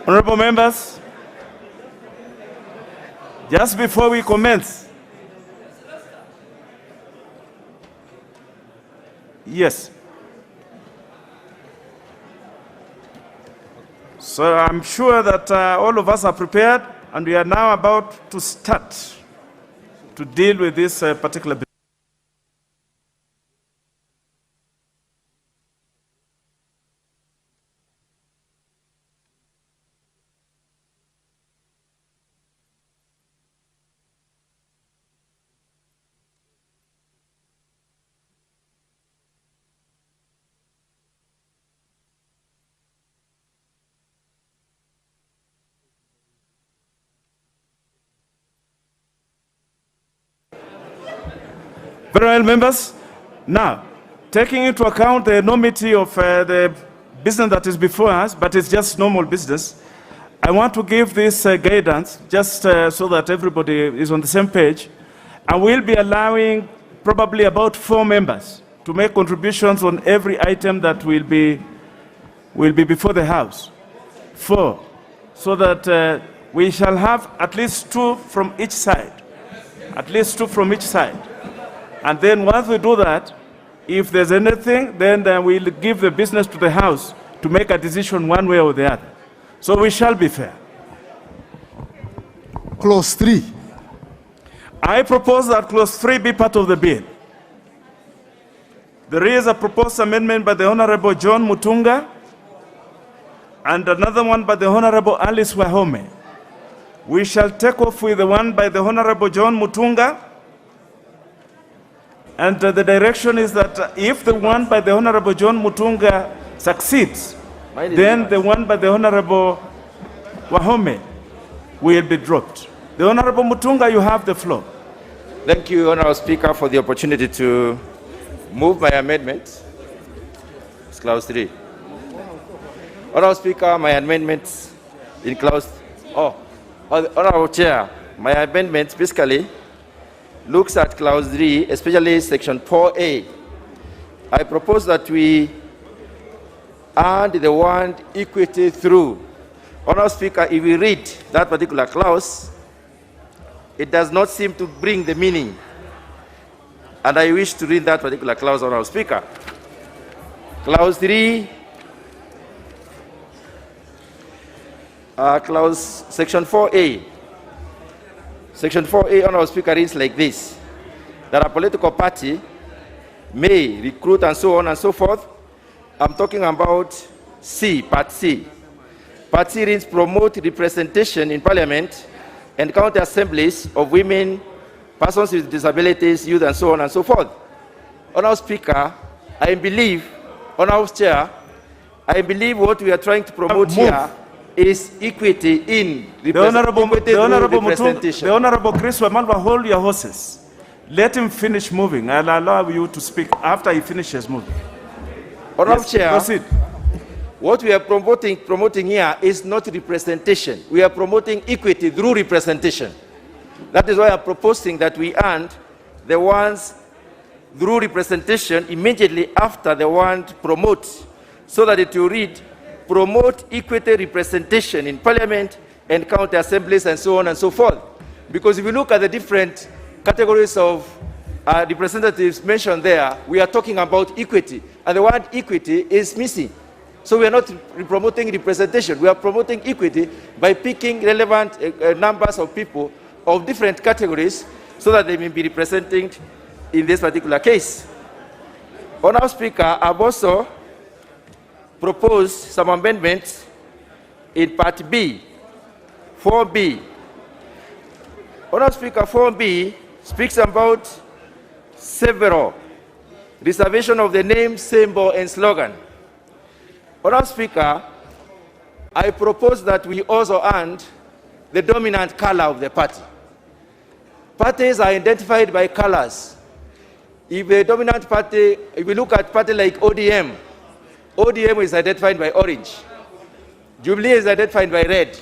Honorable members, just before we commence, yes, So I'm sure that all of us are prepared, and we are now about to start to deal with this particular bill. Very well, members. Now, taking into account the enormity of the business that is before us, but it's just normal business, I want to give this guidance just so that everybody is on the same page. I will be allowing probably about 4 members to make contributions on every item that will be before the House. 4, so that we shall have at least 2 from each side. At least 2 from each side. And then once we do that, if there's anything, then we'll give the business to the House to make a decision one way or the other. So we shall be fair. Clause 3. I propose that clause 3 be part of the bill. There is a proposed amendment by the Honorable John Mutunga and another one by the Honorable Alice Wahome. We shall take off with the one by the Honorable John Mutunga. And the direction is that if the one by the Honorable John Mutunga succeeds, then the one by the Honorable Wahome will be dropped. The Honorable Mutunga, you have the floor. Thank you, Honorable Speaker, for the opportunity to move my amendment. It's clause 3. Honorable Speaker, my amendments in clause... Honorable Chair, my amendments basically looks at clause 3, especially section 4A. I propose that we add the word equity through. Honorable Speaker, if we read that particular clause, it does not seem to bring the meaning. And I wish to read that particular clause, Honorable Speaker. Clause 3, section 4A. Section 4A, Honorable Speaker, reads like this: that a political party may recruit and so on and so forth. I'm talking about C, Part C. Part C reads promote representation in Parliament and county assemblies of women, persons with disabilities, youth, and so on and so forth. Honorable Speaker, I believe, Honorable Chair, I believe what we are trying to promote here is equity in the Honorable representation. The Honorable Chris Wamalwa, hold your horses. Let him finish moving. I'll allow you to speak after he finishes moving. Honorable Yes, Chair, proceed. What we are promoting here is not representation. We are promoting equity through representation. That is why I'm proposing that we add the ones through representation immediately after the word promote, so that it will read promote equity representation in Parliament and county assemblies and so on and so forth. Because if you look at the different categories of representatives mentioned there, we are talking about equity, and the word equity is missing. So we are not promoting representation, we are promoting equity by picking relevant numbers of people of different categories so that they may be represented in this particular case. Honorable Speaker, I've also proposed some amendments in Part B, 4B. Honorable Speaker, 4B speaks about several reservation of the name, symbol, and slogan. Honorable Speaker, I propose that we also add the dominant color of the party. Parties are identified by colors. If the dominant party, if we look at party like ODM, ODM is identified by orange. Jubilee is identified by red.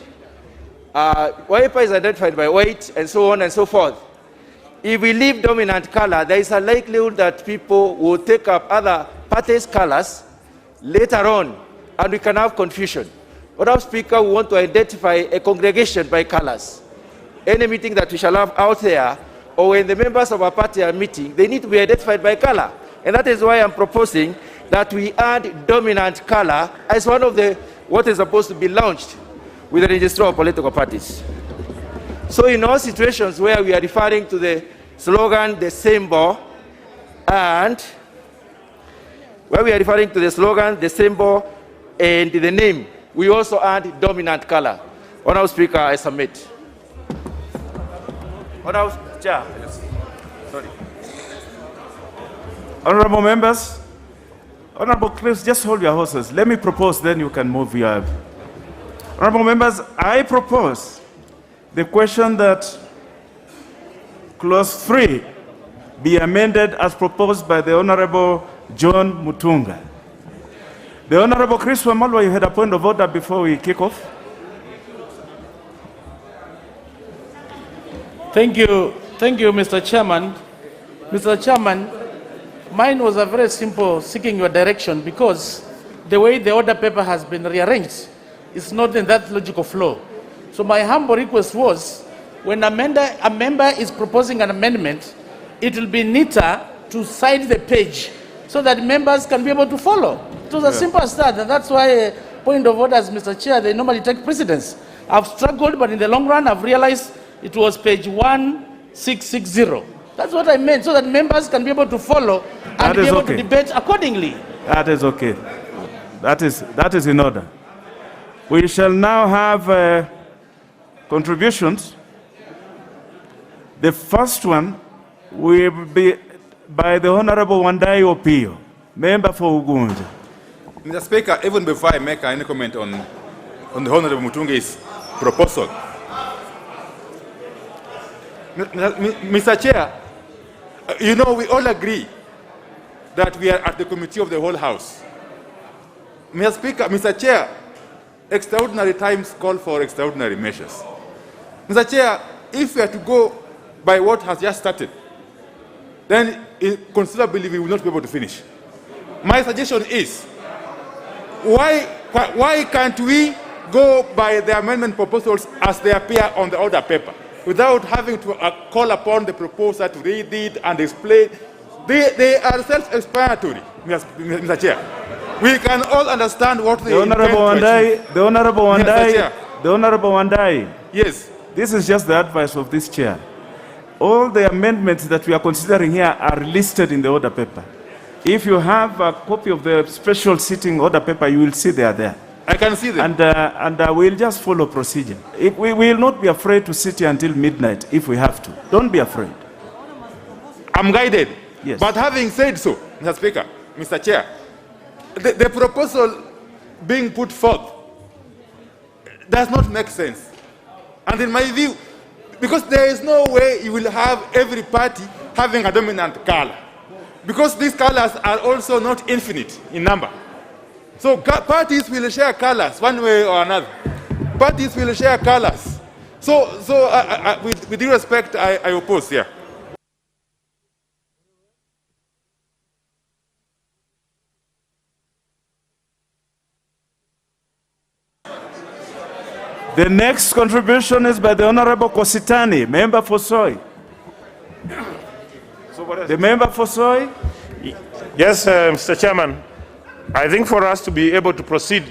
Wiper is identified by white, and so on and so forth. If we leave dominant color, there is a likelihood that people will take up other parties' colors later on, and we can have confusion. Honorable Speaker, we want to identify a congregation by colors. Any meeting that we shall have out there, or when the members of our party are meeting, they need to be identified by color. And that is why I'm proposing that we add dominant color as one of the what is supposed to be launched with the registrar of political parties. So in all situations where we are referring to the slogan, the symbol, and where we are referring to the slogan, the symbol, and the name, we also add dominant color. Honorable Speaker, I submit. Honorable Chair. Sorry. Honorable members, Honorable Cliffs, just hold your horses. Let me propose, then you can move your... Honorable members, I propose the question that clause 3 be amended as proposed by the Honorable John Mutunga. The Honorable Chris Wamalwa, you had a point of order before we kick off. Thank you, Mr. Chairman. Mr. Chairman, mine was a very simple seeking your direction because the way the order paper has been rearranged is not in that logical flow. So my humble request was, when a member is proposing an amendment, it will be neater to cite the page so that members can be able to follow. It was as simple as that, and that's why point of orders, Mr. Chair, they normally take precedence. I've struggled, but in the long run, I've realized it was page 1660. That's what I meant, so that members can be able to follow and be able to debate accordingly. That is okay. That is in order. We shall now have contributions. The first one will be by the Honorable Wandai Opio, member for Ugunja. Mr. Speaker, even before I make any comment on the Honorable Mutungi's proposal, Mr. Chair, you know, we all agree that we are at the committee of the whole House. Mr. Speaker, Mr. Chair, extraordinary times call for extraordinary measures. Mr. Chair, if we are to go by what has just started, then considerably we will not be able to finish. My suggestion is, why can't we go by the amendment proposals as they appear on the order paper, without having to call upon the proposer to read it and explain? They are self-explanatory, Mr. Chair. We can all understand what the Honorable Wandai. Yes. This is just the advice of this chair. All the amendments that we are considering here are listed in the order paper. If you have a copy of the special sitting order paper, you will see they are there. I can see them. And we'll just follow procedure. We will not be afraid to sit here until midnight if we have to. Don't be afraid. I'm guided. Yes. But having said so, Mr. Speaker, Mr. Chair, the proposal being put forth does not make sense. And in my view, because there is no way you will have every party having a dominant color. Because these colors are also not infinite in number. So parties will share colors one way or another. Parties will share colors. So with due respect, I oppose here. The next contribution is by the Honorable Kositani, member for Soy. The member for Soy. Yes, Mr. Chairman. I think for us to be able to proceed,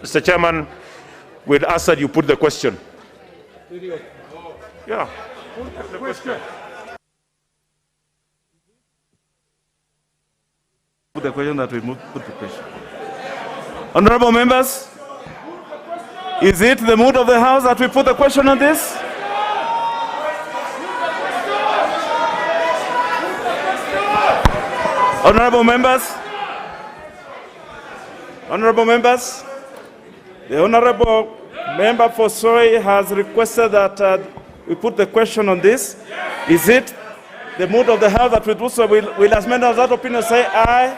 Mr. Chairman, we'll ask that you put the question. Yeah. Put the question. Put the question that we put the question. Honorable members, is it the mood of the House that we put the question on this? Honorable members, the Honorable Member for Soy has requested that we put the question on this. Is it the mood of the House that we do so? Will as members of that opinion say aye?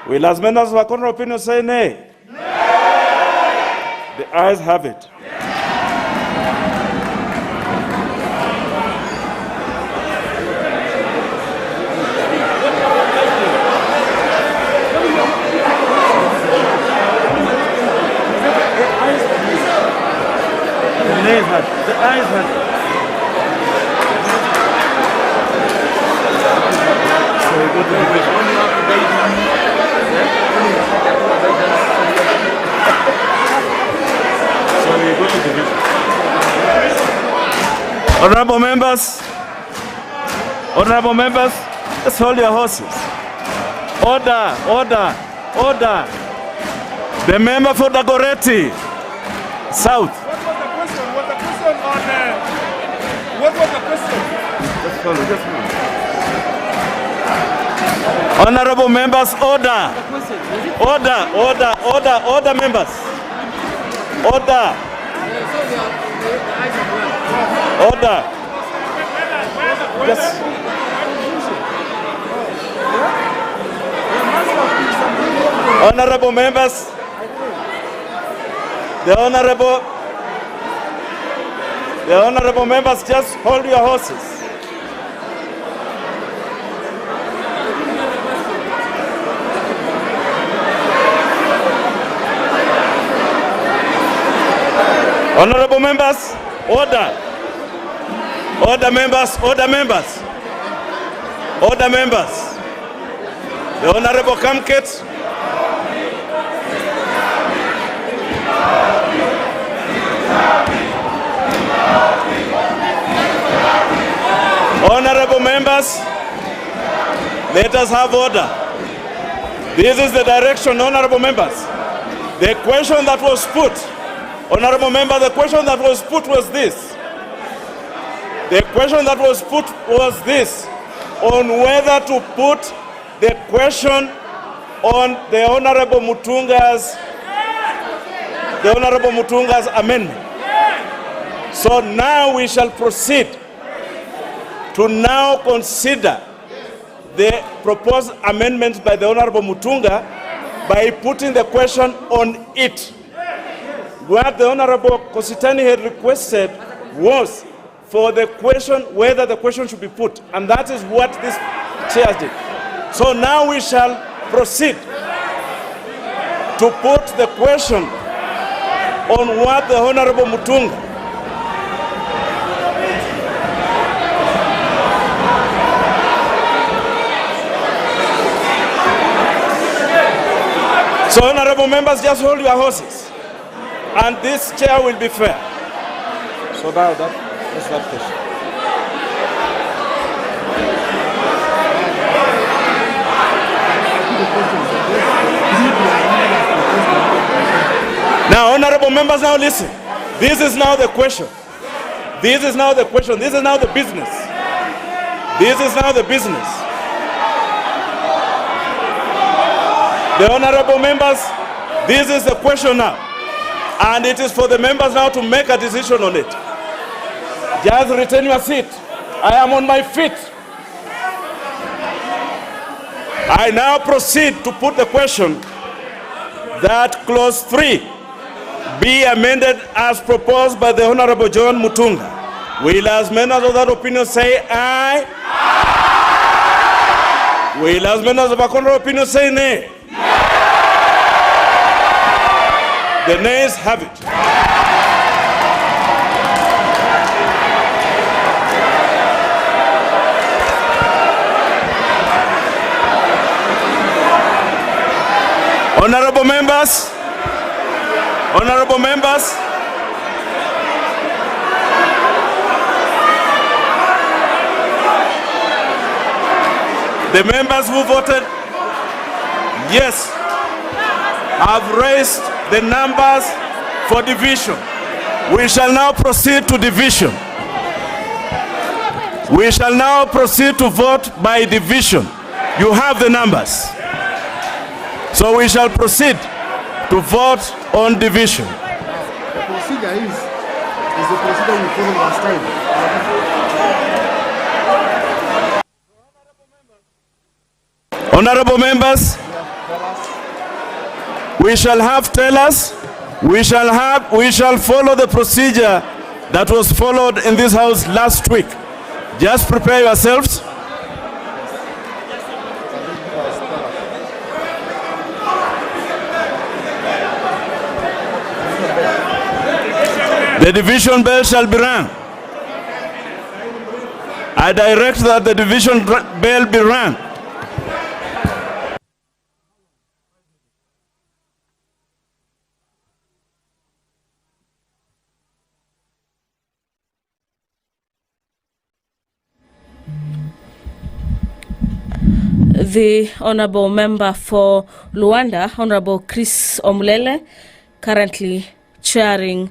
Will as members of the contrary opinion say nay? The ayes have it. The ayes have it. So we go to the Honorable members, just hold your horses. Order, order, order. The member for Dagoretti, South. What was the question? Was the question on... what was the question? Just follow, just follow. Honorable members, order. Order, order, order, order, members. Order. Order. Yes. Honorable members, the honorable members, just hold your horses. Honorable members, order. Order members, order members. Order members. The Honorable Kamket. Honorable members, let us have order. This is the direction, honorable members. The question that was put, honorable member, the question that was put was this. The question that was put was this, on whether to put the question on the Honorable Mutunga's amendment. So now we shall proceed to now consider the proposed amendments by the Honorable Mutunga by putting the question on it. What the Honorable Kositani had requested was for the question, whether the question should be put, and that is what this chair did. So now we shall proceed to put the question on what the Honorable Mutunga So honorable members, just hold your horses, and this chair will be fair. So now that's that question. Now, honorable members, now listen. This is now the question. This is now the question. This is now the business. This is now the business. The honorable members, this is the question now. And it is for the members now to make a decision on it. Just retain your seat. I am on my feet. I now proceed to put the question that clause 3 be amended as proposed by the Honorable John Mutunga. Will as members of that opinion say aye? Aye. Will as members of a contrary opinion say nay? The nays have it. Honorable members, honorable members, the members who voted yes have raised the numbers for division. We shall now proceed to division. We shall now proceed to vote by division. You have the numbers. So we shall proceed to vote on division. The procedure is the procedure we followed last time. Honorable members, we shall have tellers. We shall follow the procedure that was followed in this house last week. Just prepare yourselves. The division bell shall be rung. I direct that the division bell be rung. the Honourable Member for Luanda, Honourable Chris Omulele, currently chairing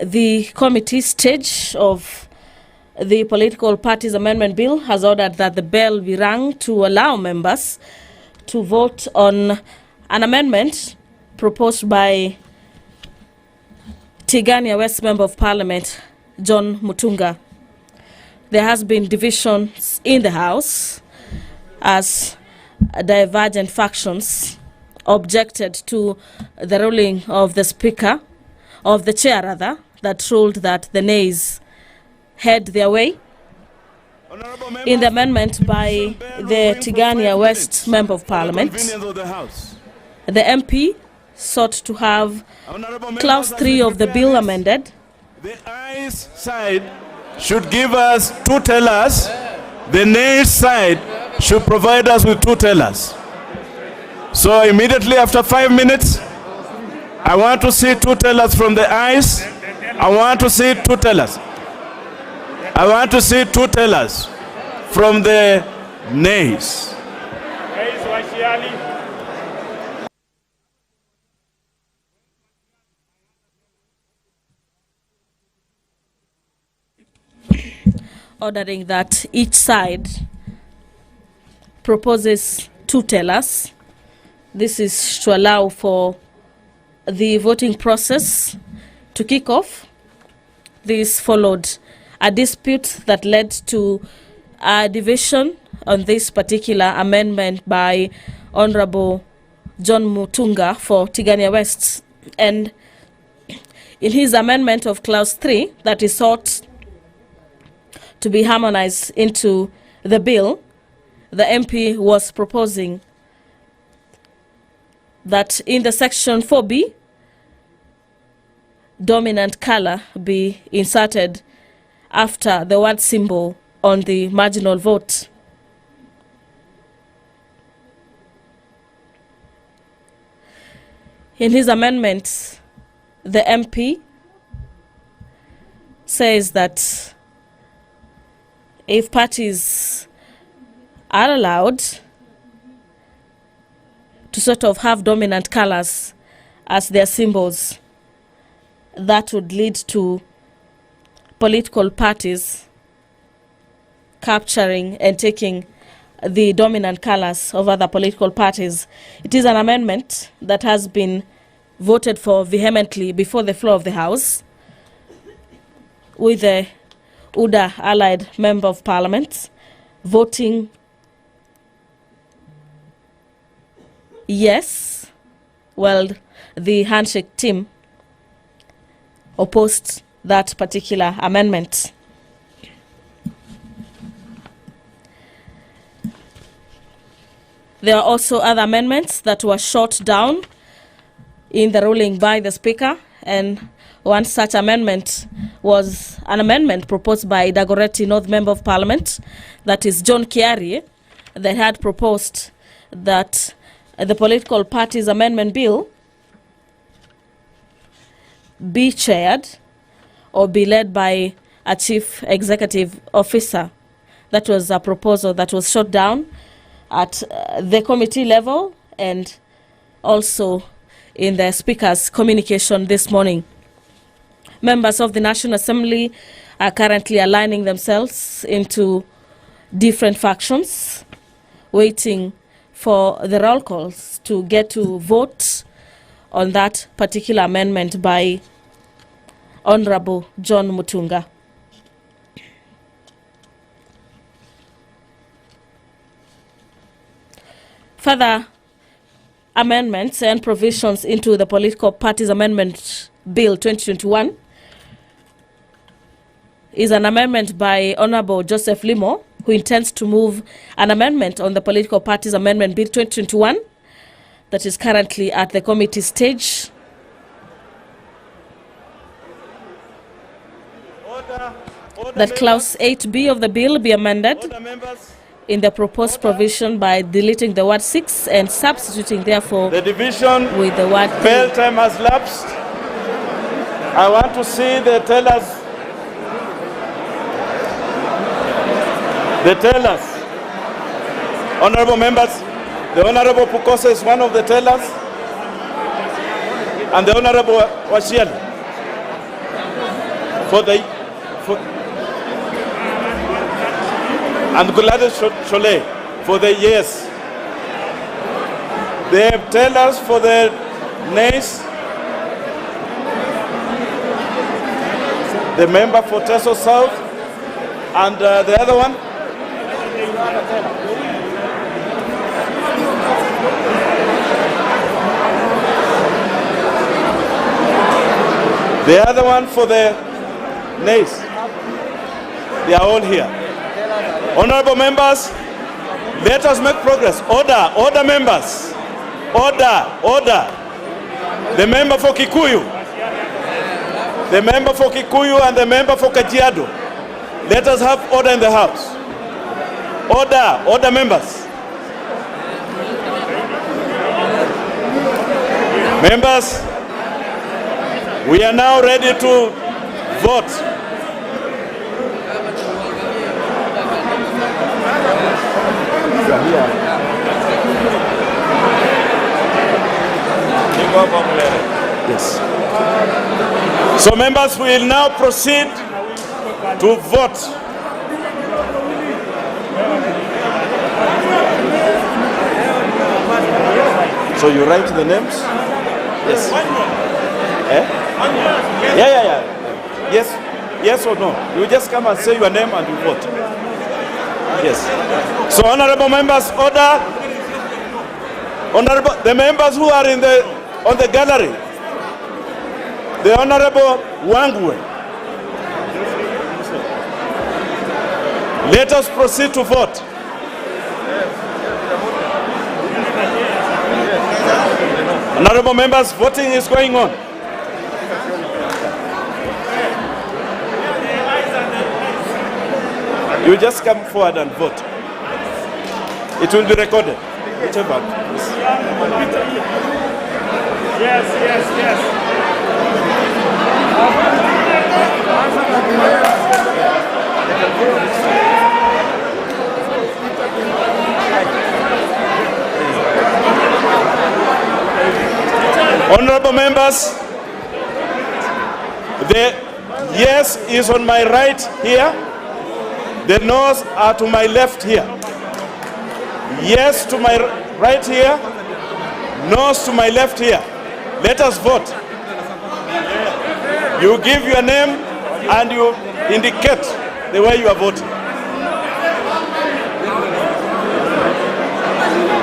the committee stage of the Political Parties Amendment Bill, has ordered that the bell be rung to allow members to vote on an amendment proposed by Tigania West Member of Parliament, John Mutunga. There has been divisions in the House as divergent factions objected to the ruling of the Speaker, of the Chair rather, that ruled that the nays had their way in the amendment by the Tigania West Member of Parliament. The MP sought to have Clause 3 of the bill amended. The ayes side should give us 2 tellers. The nays side should provide us with 2 tellers. So immediately after 5 minutes, I want to see 2 tellers from the ayes. I want to see 2 tellers. I want to see 2 tellers from the nays. Ordering that each side proposes 2 tellers. This is to allow for the voting process to kick off. This followed a dispute that led to a division on this particular amendment by Honourable John Mutunga for Tigania West. And in his amendment of Clause 3 that is sought to be harmonized into the bill, the MP was proposing that in the section 4B, dominant color be inserted after the word symbol on the marginal vote. In his amendment, the MP says that if parties are allowed to sort of have dominant colors as their symbols, that would lead to political parties capturing and taking the dominant colors of other political parties. It is an amendment that has been voted for vehemently before the floor of the House, with the UDA allied Member of Parliament voting yes, while the handshake team opposed that particular amendment. There are also other amendments that were shot down in the ruling by the Speaker, and one such amendment was an amendment proposed by Dagoretti North Member of Parliament, that is John Kiari, that had proposed that the Political Parties Amendment Bill be chaired or be led by a chief executive officer. That was a proposal that was shot down at the committee level and also in the Speaker's communication this morning. Members of the National Assembly are currently aligning themselves into different factions, waiting for the roll calls to get to vote on that particular amendment by Honourable John Mutunga. Further amendments and provisions into the Political Parties Amendment Bill 2021 is an amendment by Honourable Joseph Limo, who intends to move an amendment on the Political Parties Amendment Bill 2021 that is currently at the committee stage. That Clause 8B of the bill be amended in the proposed provision by deleting the word 6 and substituting therefore The division with the word bell time has lapsed. I want to see the tellers. The tellers. Honorable members, the Honorable Pukosa is one of the tellers, and the Honorable Washiali and Gladys Chole for the yes. They have tellers for the nays. The member for Teso South, and the other one. The other one for the nays. They are all here. Honorable members, let us make progress. Order, order members. Order, order. The member for Kikuyu. The member for Kikuyu and the member for Kajiado. Let us have order in the house. Order, order members. Members, we are now ready to vote. Yes. So members, we will now proceed to vote. So you write the names? Yes. Eh? Yeah. Yes. Yes or no? You just come and say your name and you vote. Yes. So honorable members, order. Honorable, the members who are on the gallery. The Honorable Wangwe. Let us proceed to vote. Honorable members, voting is going on. You just come forward and vote. It will be recorded. Whichever. Yes. Honorable members, the yes is on my right here. The no's are to my left here. Yes to my right here. No's to my left here. Let us vote. You give your name and you indicate the way you are voting.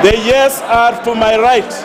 The yes are to my right.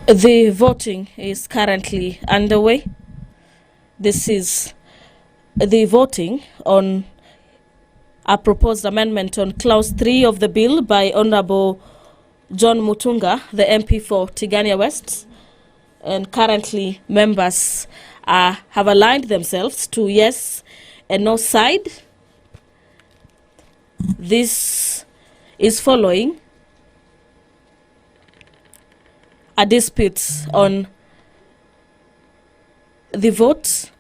The voting is currently underway. This is the voting on a proposed amendment on Clause 3 of the bill by Honorable John Mutunga, the MP for Tigania West. And currently, members have aligned themselves to yes and no side. This is following a dispute on the vote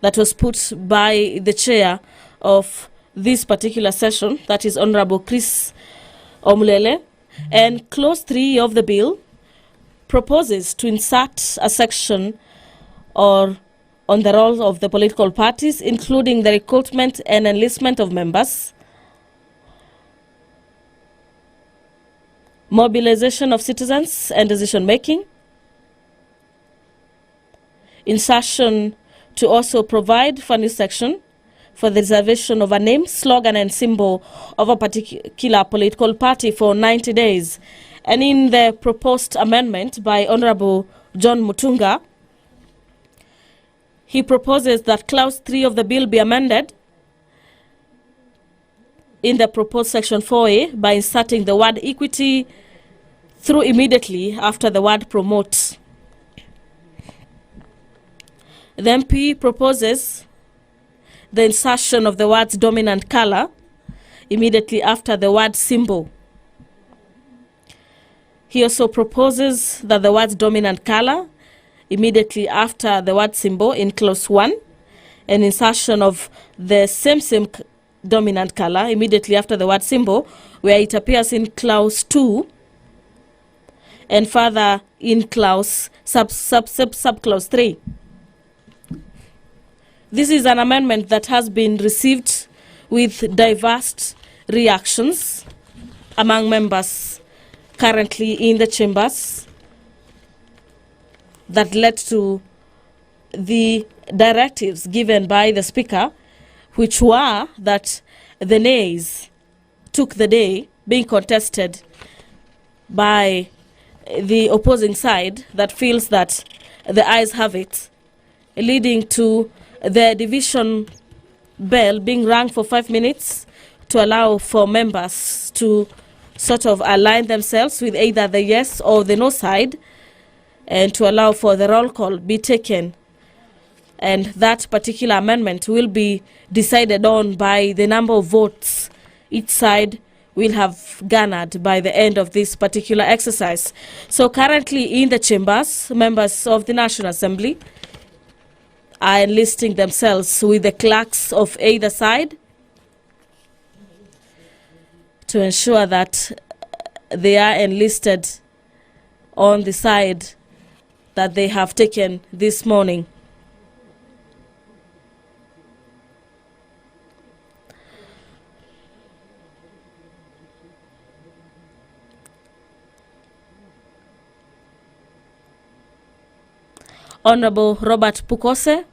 that was put by the chair of this particular session, that is Honorable Chris Omulele. And clause 3 of the bill proposes to insert a section on the role of the political parties, including the recruitment and enlistment of members, mobilization of citizens and decision making, insertion to also provide for a new section for the reservation of a name, slogan and symbol of a particular political party for 90 days. And in the proposed amendment by Honorable John Mutunga, he proposes that clause 3 of the bill be amended in the proposed section 4A by inserting the word equity through immediately after the word promote. The MP proposes the insertion of the words dominant color immediately after the word symbol. He also proposes that the words dominant color immediately after the word symbol in clause 1, and insertion of the same dominant color immediately after the word symbol where it appears in clause 2 and further in clause subclause 3. This is an amendment that has been received with diverse reactions among members currently in the chambers that led to the directives given by the Speaker, which were that the nays took the day, being contested by the opposing side that feels that the ayes have it, leading to the division bell being rung for 5 minutes to allow for members to sort of align themselves with either the yes or the no side, and to allow for the roll call be taken. And that particular amendment will be decided on by the number of votes each side will have garnered by the end of this particular exercise. So currently in the chambers, members of the National Assembly are enlisting themselves with the clerks of either side to ensure that they are enlisted on the side that they have taken this morning. Honorable Robert Pukose,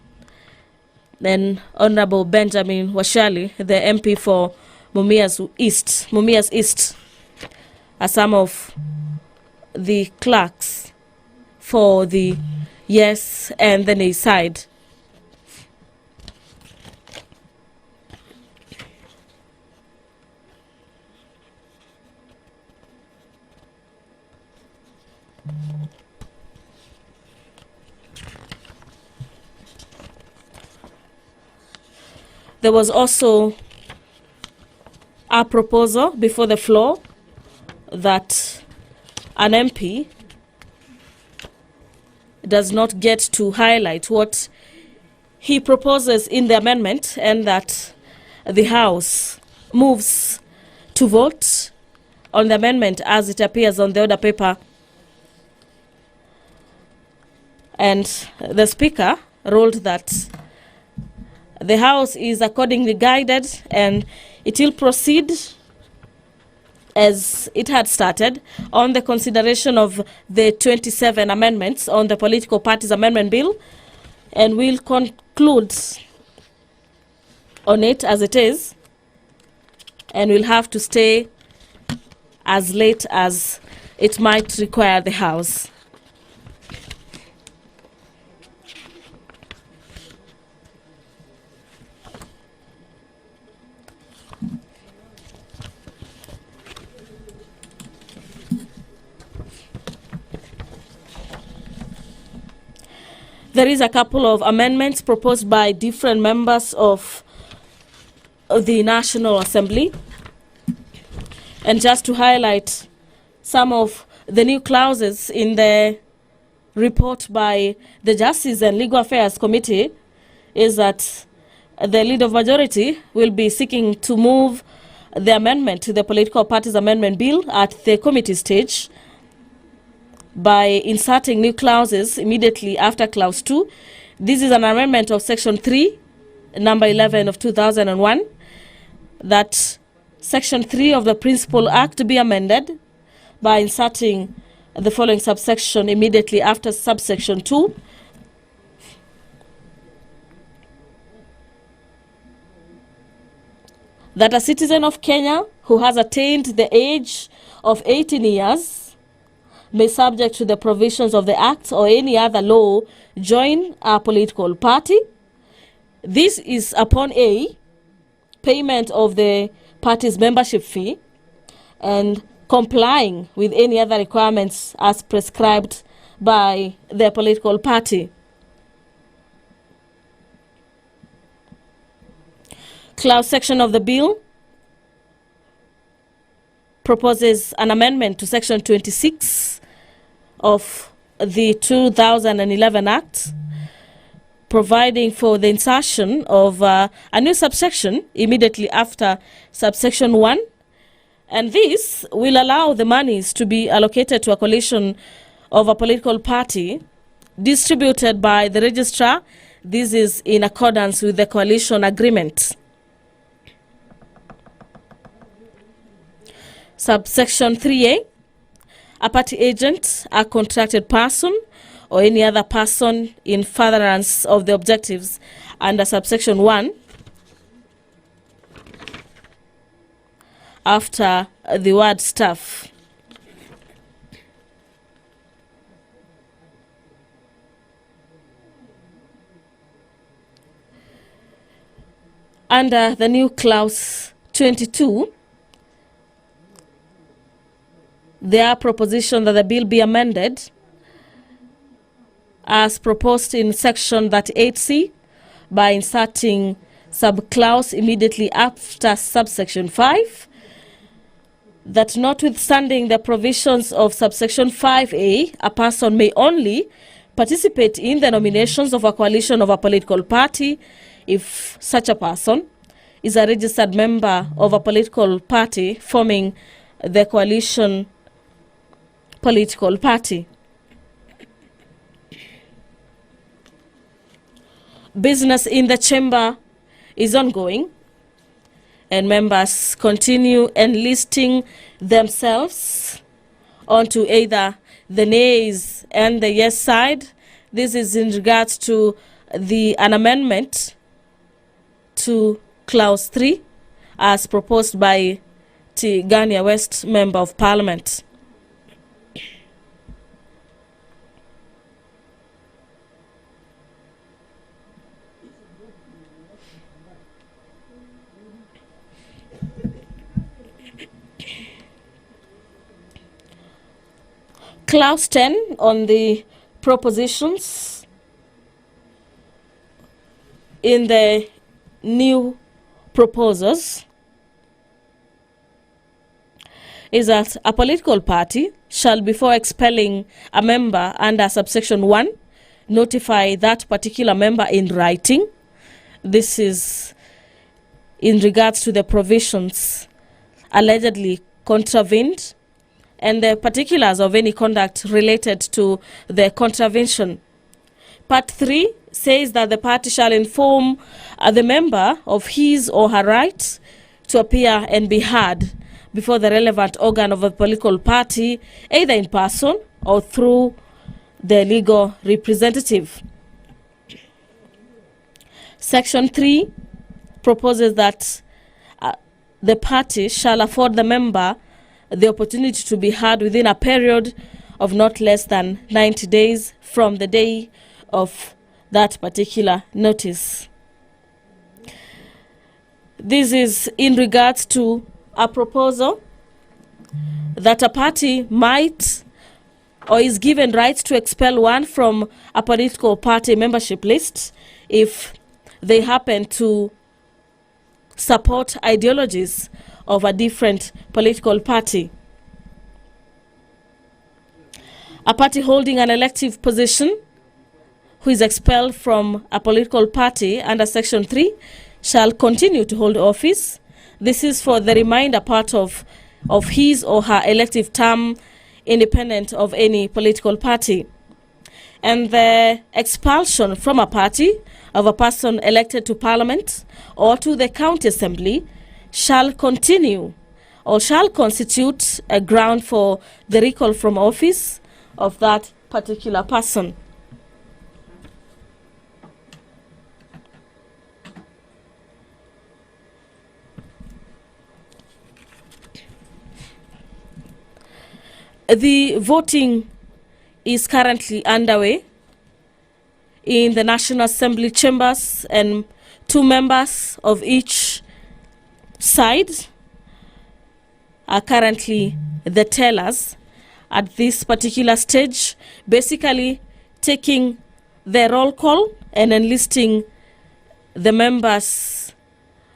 then Honorable Benjamin Washali, the MP for Mumias East, are some of the clerks for the yes and the nay side. There was also a proposal before the floor that an MP does not get to highlight what he proposes in the amendment, and that the House moves to vote on the amendment as it appears on the order paper. And the Speaker ruled that the House is accordingly guided and it will proceed as it had started on the consideration of the 27 amendments on the Political Parties Amendment Bill, and will conclude on it as it is, and will have to stay as late as it might require the House. There is a couple of amendments proposed by different members of the National Assembly. And just to highlight some of the new clauses in the report by the Justice and Legal Affairs Committee is that the Leader of Majority will be seeking to move the amendment to the Political Parties Amendment Bill at the committee stage by inserting new clauses immediately after Clause 2. This is an amendment of Section 3, number 11 of 2001, that Section 3 of the Principal Act to be amended by inserting the following subsection immediately after subsection 2. That a citizen of Kenya who has attained the age of 18 years may, subject to the provisions of the Act or any other law, join a political party. This is upon A, payment of the party's membership fee and complying with any other requirements as prescribed by their political party. Clause section of the bill proposes an amendment to Section 26 of the 2011 Act, providing for the insertion of a new subsection immediately after subsection 1. And this will allow the monies to be allocated to a coalition of a political party distributed by the registrar. This is in accordance with the coalition agreement. Subsection 3A, a party agent, a contracted person, or any other person in furtherance of the objectives under subsection 1, after the word staff. Under the new clause 22, there are propositions that the bill be amended as proposed in section 38C by inserting subclause immediately after subsection 5, that notwithstanding the provisions of subsection 5A, a person may only participate in the nominations of a coalition of a political party if such a person is a registered member of a political party forming the coalition political party. Business in the chamber is ongoing, and members continue enlisting themselves onto either the nays and the yes side. This is in regards to an amendment to clause 3 as proposed by Tigania West Member of Parliament. Clause 10 on the propositions in the new proposals is that a political party shall, before expelling a member under subsection 1, notify that particular member in writing. This is in regards to the provisions allegedly contravened and the particulars of any conduct related to the contravention. Part 3 says that the party shall inform the member of his or her right to appear and be heard before the relevant organ of a political party, either in person or through the legal representative. Section 3 proposes that the party shall afford the member the opportunity to be heard within a period of not less than 90 days from the day of that particular notice. This is in regards to a proposal that a party might or is given rights to expel one from a political party membership list if they happen to support ideologies of a different political party. A party holding an elective position who is expelled from a political party under Section 3 shall continue to hold office. This is for the remainder part of his or her elective term, independent of any political party. And the expulsion from a party of a person elected to Parliament or to the County Assembly shall continue or shall constitute a ground for the recall from office of that particular person. The voting is currently underway in the National Assembly chambers, and 2 members of each side are currently the tellers at this particular stage, basically taking the roll call and enlisting the members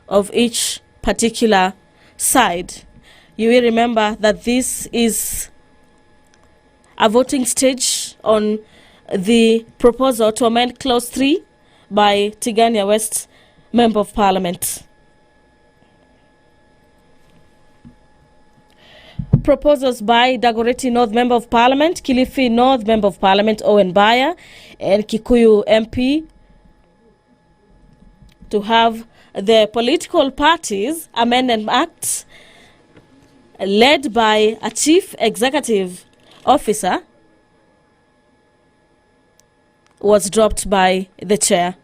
of each particular side. You will remember that this is a voting stage on the proposal to amend Clause 3 by Tigania West Member of Parliament. Proposals by Dagoretti North Member of Parliament, Kilifi North Member of Parliament Owen Baya, and Kikuyu MP to have the political parties Amendment Act led by a chief executive officer was dropped by the chair.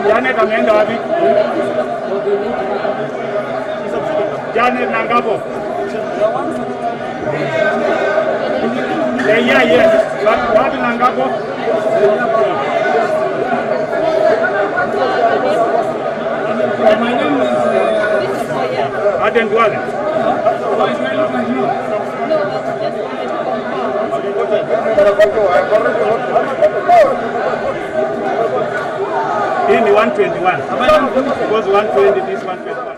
Janet ameenda wapi? Janet Nangapo. Yeah. Wapi Nangapo? My name is Aden Duale. Hii ni 121. Because 120, this 121.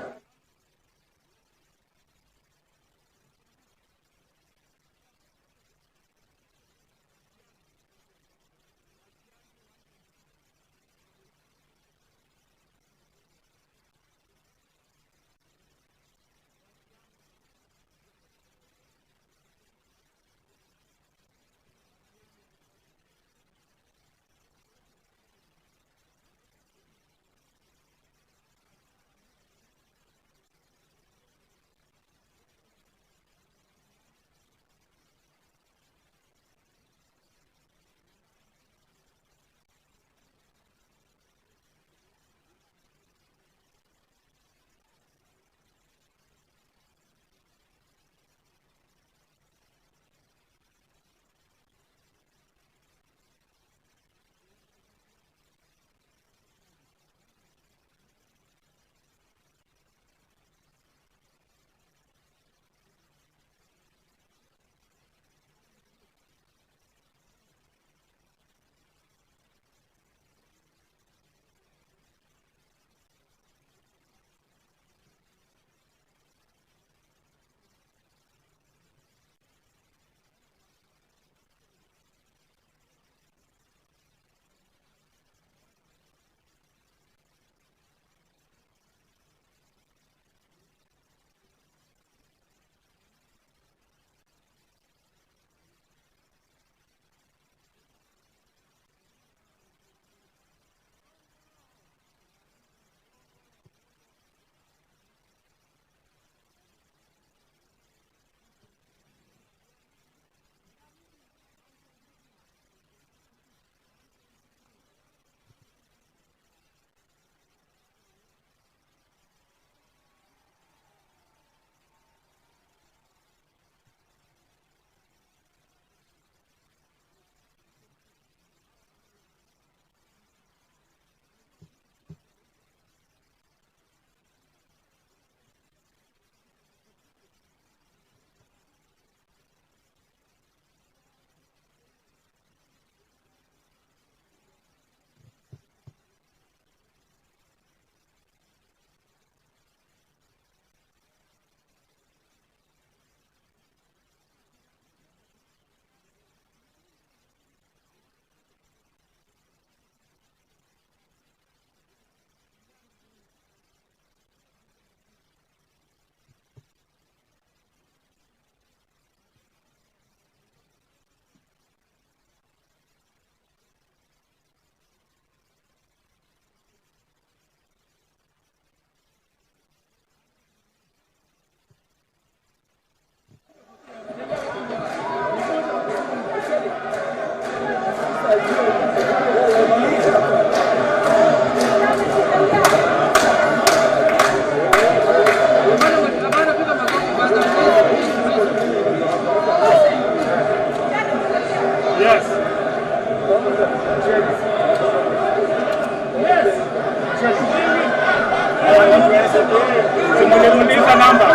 Simuliza namba.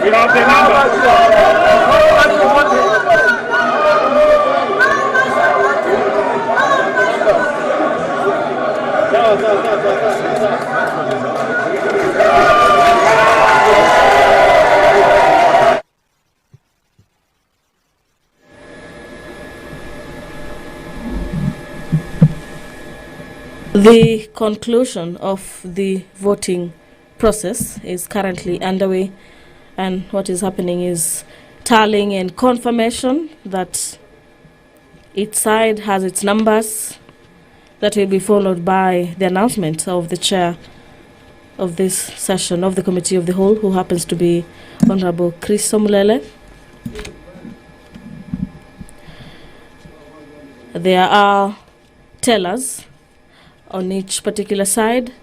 We have the The conclusion of the voting process is currently underway, and what is happening is tallying and confirmation that each side has its numbers. That will be followed by the announcement of the chair of this session of the Committee of the Whole, who happens to be Honorable Chris Somulele. There are tellers on each particular side,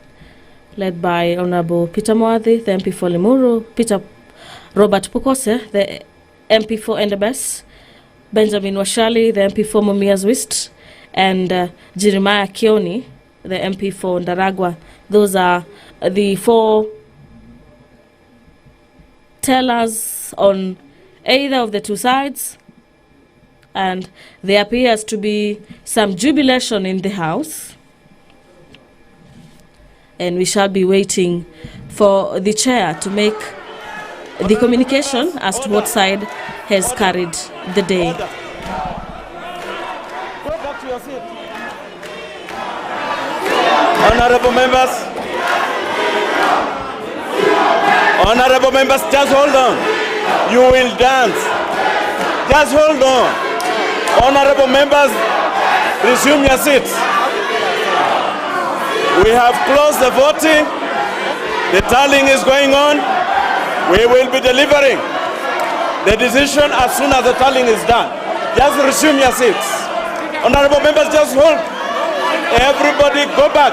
led by Honorable Peter Mwadhi, the MP for Limuru, Robert Pukose, the MP for Endebess, Benjamin Washali, the MP for Mumias West, and Jeremiah Kioni, the MP for Ndaragwa. Those are the 4 tellers on either of the 2 sides, and there appears to be some jubilation in the House, and we shall be waiting for the chair to make the communication as to what side has carried the day. Go back to your seat. Honorable members, just hold on. You will dance. Just hold on. Honorable members, resume your seats. We have closed the voting. The tallying is going on. We will be delivering the decision as soon as the tallying is done. Just resume your seats. Honorable members, just hold. Everybody go back.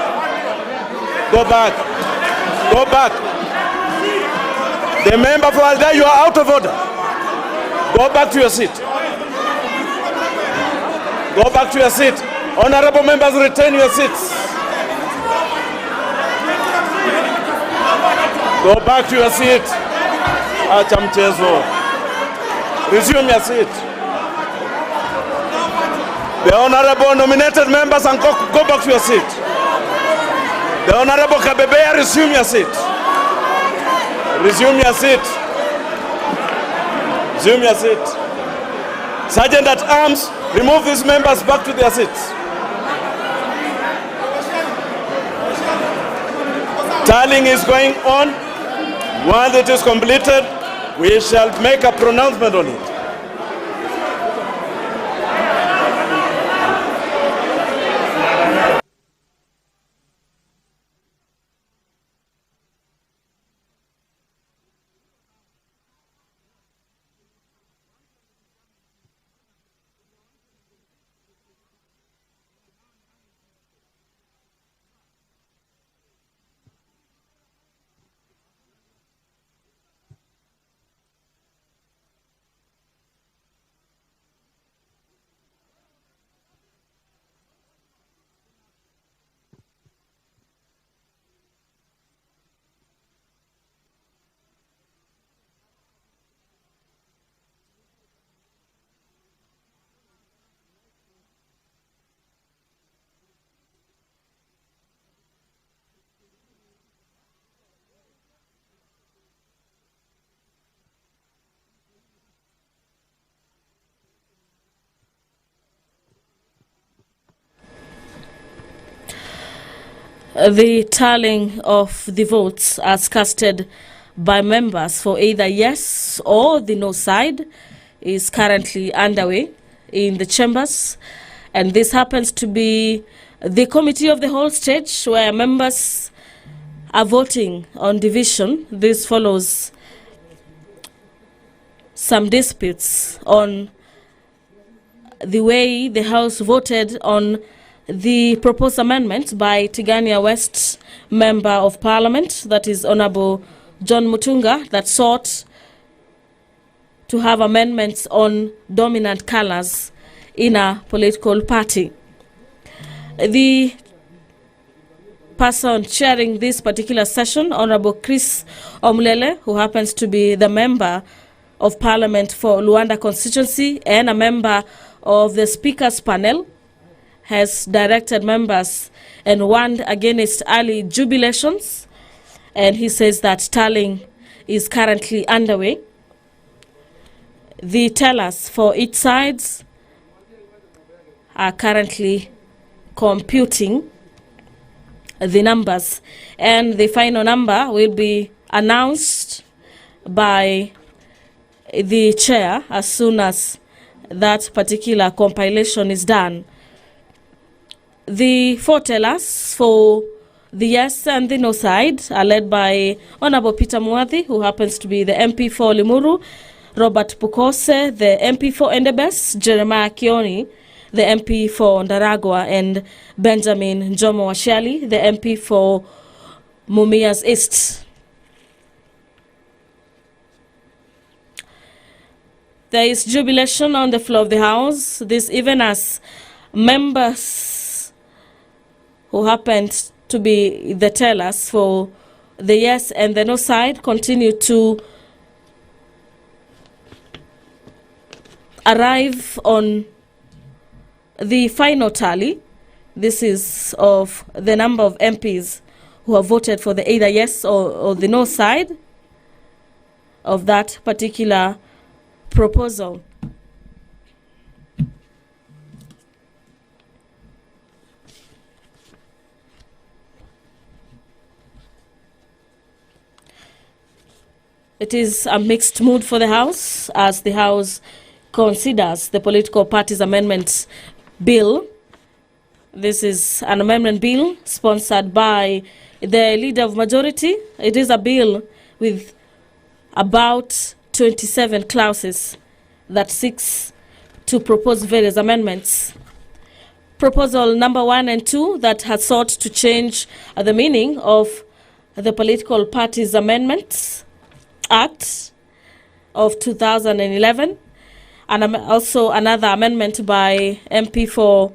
Go back. Go back. The member for Alda, you are out of order. Go back to your seat. Go back to your seat. Honorable members, retain your seats. Go back to your seat. Acha mchezo. Resume your seat. The honorable nominated members and go back to your seat. The honorable Kabebeya, resume your seat. Resume your seat. Resume your seat. Sergeant at Arms, remove these members back to their seats. Tallying is going on. Once it is completed, we shall make a pronouncement on it. The tallying of the votes as casted by members for either yes or the no side is currently underway in the chambers, and this happens to be the committee of the whole stage where members are voting on division. This follows some disputes on the way the House voted on the proposed amendment by Tigania West Member of Parliament, that is Honorable John Mutunga, that sought to have amendments on dominant colors in a political party. The person chairing this particular session, Honorable Chris Omlele, who happens to be the Member of Parliament for Luanda constituency and a member of the Speaker's panel, has directed members and warned against early jubilations, and he says that tallying is currently underway. The tellers for each sides are currently computing the numbers, and the final number will be announced by the chair as soon as that particular compilation is done. The 4 tellers for the yes and the no side are led by Honorable Peter Mwadhi, who happens to be the MP for Limuru, Robert Pukose, the MP for Endebess, Jeremiah Kioni, the MP for Ndaragwa, and Benjamin Njomo Washali, the MP for Mumias East. There is jubilation on the floor of the House, this even as members who happened to be the tellers for the yes and the no side continue to arrive on the final tally. This is of the number of MPs who have voted for the either yes or the no side of that particular proposal. It is a mixed mood for the House as the House considers the political parties amendment bill. This is an amendment bill sponsored by the leader of majority. It is a bill with about 27 clauses that seeks to propose various amendments. Proposal number 1 and 2 that has sought to change the meaning of the Political Parties Amendments Act of 2011, and also another amendment by MP for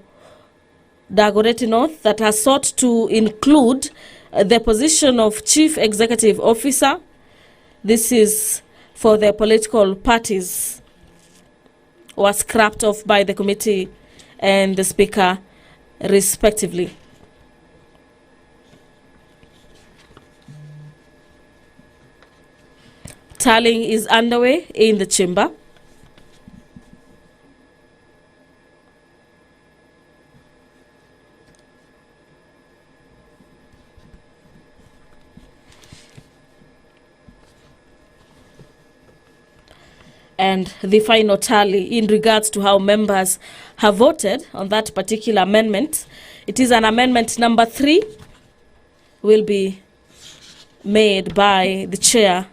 Dagoretti North that has sought to include the position of Chief Executive Officer. This is for the political parties, was scrapped off by the committee and the Speaker respectively. Tallying is underway in the chamber. And the final tally in regards to how members have voted on that particular amendment. It is an amendment number 3 will be made by the chair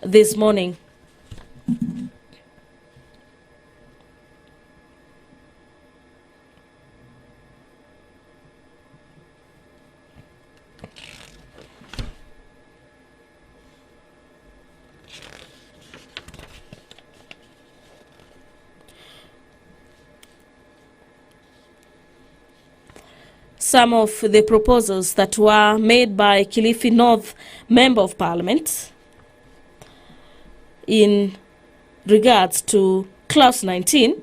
this morning. Some of the proposals that were made by Kilifi North Member of Parliament in regards to Clause 19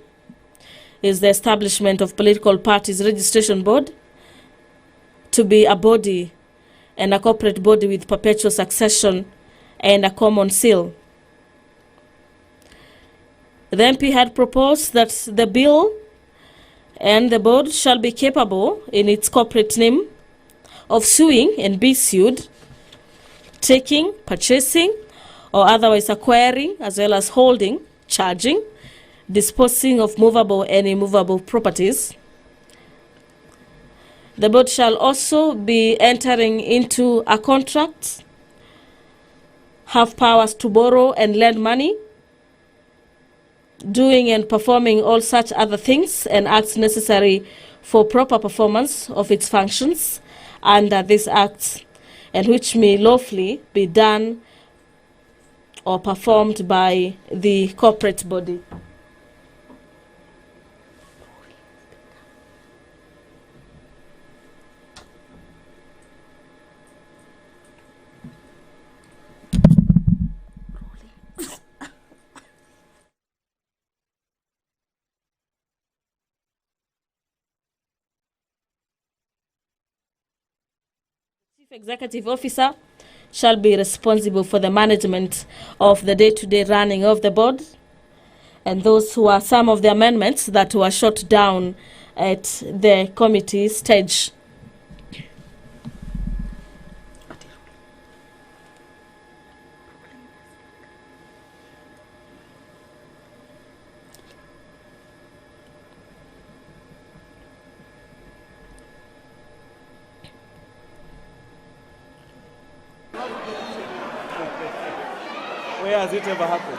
is the establishment of Political Parties Registration Board to be a body and a corporate body with perpetual succession and a common seal. The MP had proposed that the bill and the board shall be capable in its corporate name of suing and be sued, taking, purchasing, or otherwise acquiring, as well as holding, charging, disposing of movable and immovable properties. The board shall also be entering into a contract, have powers to borrow and lend money, doing and performing all such other things and acts necessary for proper performance of its functions under this act, and which may lawfully be done or performed by the corporate body. Chief Executive Officer shall be responsible for the management of the day-to-day running of the board, and those who are some of the amendments that were shot down at the committee stage. Where has it ever happened?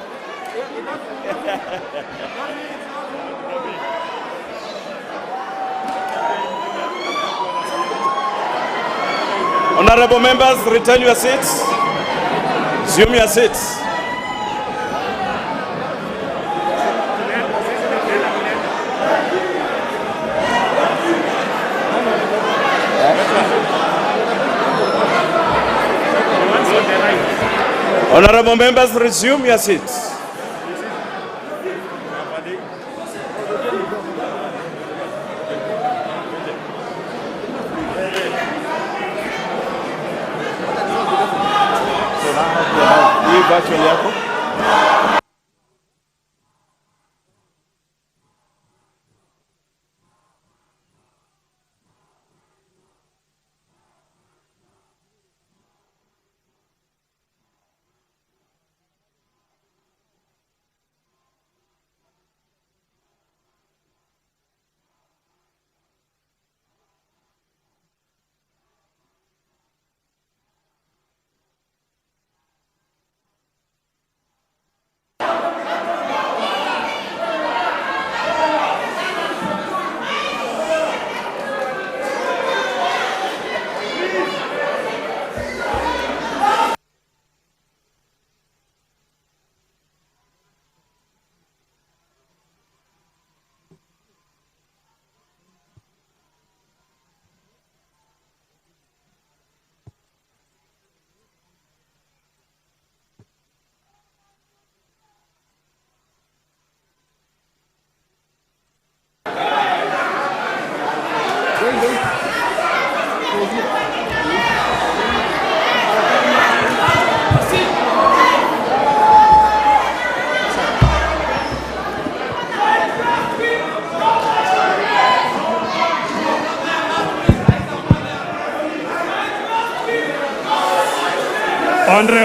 Honorable members, return your seats. Resume your seats. Honorable members, resume your seats.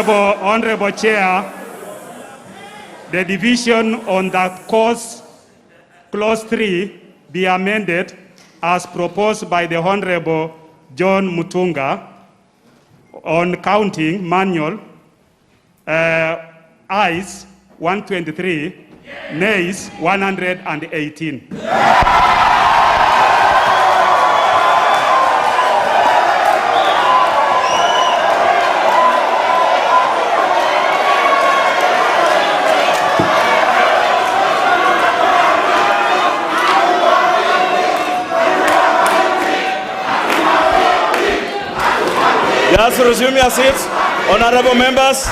Honorable Chair, the division on that clause 3 be amended as proposed by the Honorable John Mutunga on counting manual, ayes 123, nays 118. Just resume your seats. Honorable members,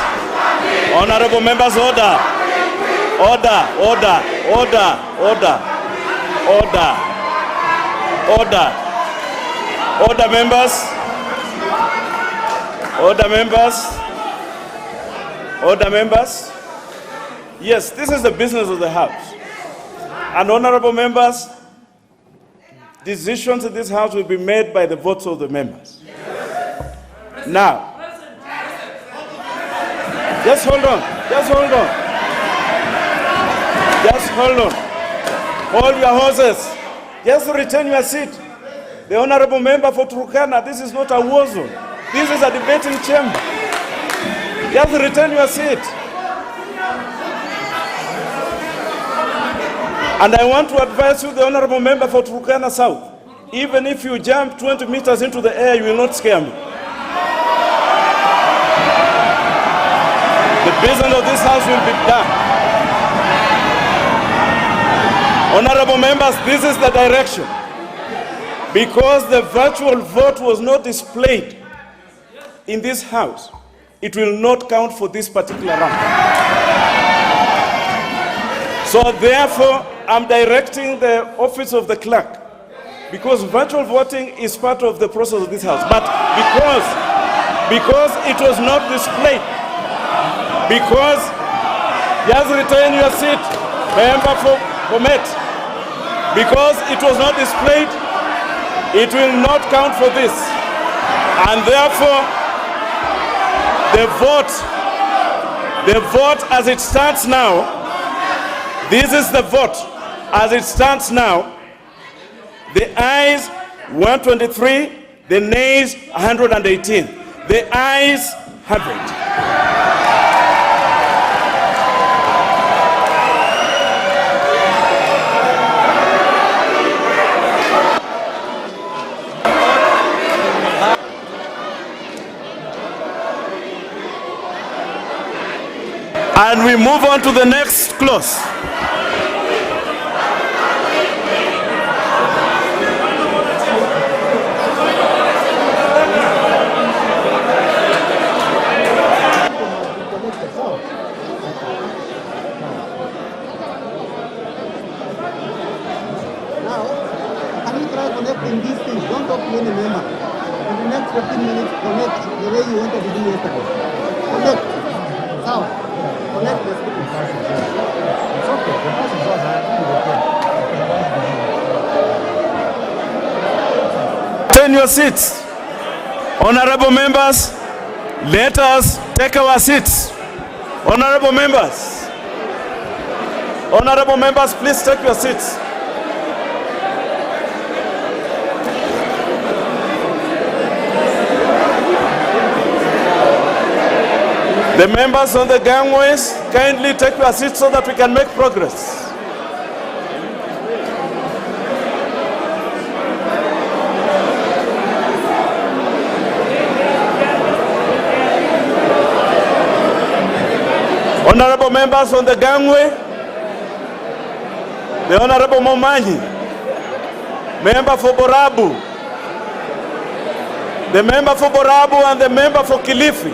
order. Order, members. Yes, this is the business of the House. And honorable members, decisions in this House will be made by the votes of the members. Now, just hold on. Hold your horses. Just return your seat. The honorable member for Turkana, this is not a war zone. This is a debating chamber. Just return your seat. And I want to advise you, the honorable member for Turkana South, even if you jump 20 meters into the air, you will not scare me. The business of this House will be done. Honorable members, this is the direction. Because the virtual vote was not displayed in this House, it will not count for this particular round. So therefore, I'm directing the office of the clerk, because virtual voting is part of the process of this House. But because it was not displayed, just retain your seat, member for Met. Because it was not displayed, it will not count for this. And therefore, the vote as it stands now, this is the vote as it stands now. The ayes 123, the nays 118. The ayes have it. And we move on to the next clause. Connecting these things, don't talk to any member. In the next 15 minutes, connect the way you wanted to do yesterday. Connect. Sound. Connect the speakers. It's okay. The person is okay. Turn your seats. Honorable members, let us take our seats. Honorable members. Honorable members, please take your seats. The members on the gangways, kindly take your seats so that we can make progress. Honorable members on the gangway, the Honorable Momanyi, member for Borabu, the member for Borabu and the member for Kilifi,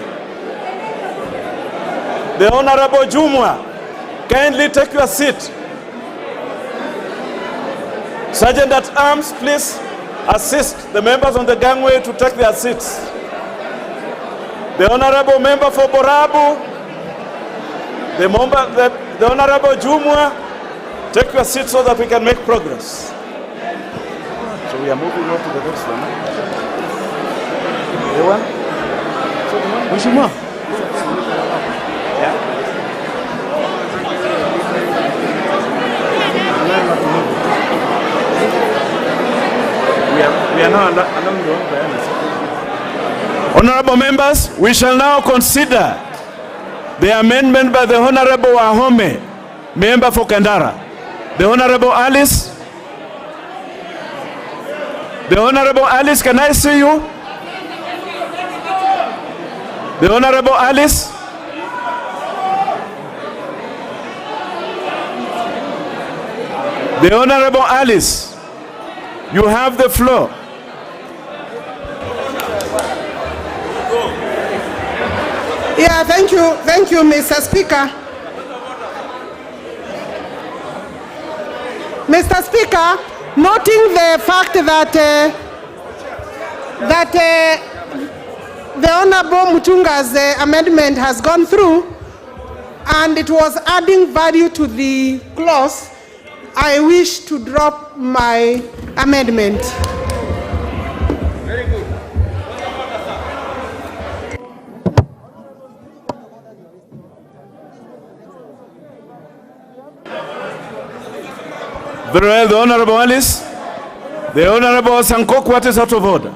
the Honorable Jumwa, kindly take your seat. Sergeant at Arms, please assist the members on the gangway to take their seats. The Honorable member for Borabu, the Honorable Jumwa, take your seat so that we can make progress. So we are moving on to the next one. The one? Jumwa. We are now along the one. Honorable members, we shall now consider the amendment by the Honorable Ahome, member for Kandara. The Honorable Alice. The Honorable Alice, can I see you? The Honorable Alice. The Honorable Alice, you have the floor. Yeah, thank you, Mr. Speaker. Mr. Speaker, noting the fact that the Honorable Mutunga's amendment has gone through and it was adding value to the clause, I wish to drop my amendment. Very good. Very well, the Honorable Alice. The Honorable Sankok, what is out of order?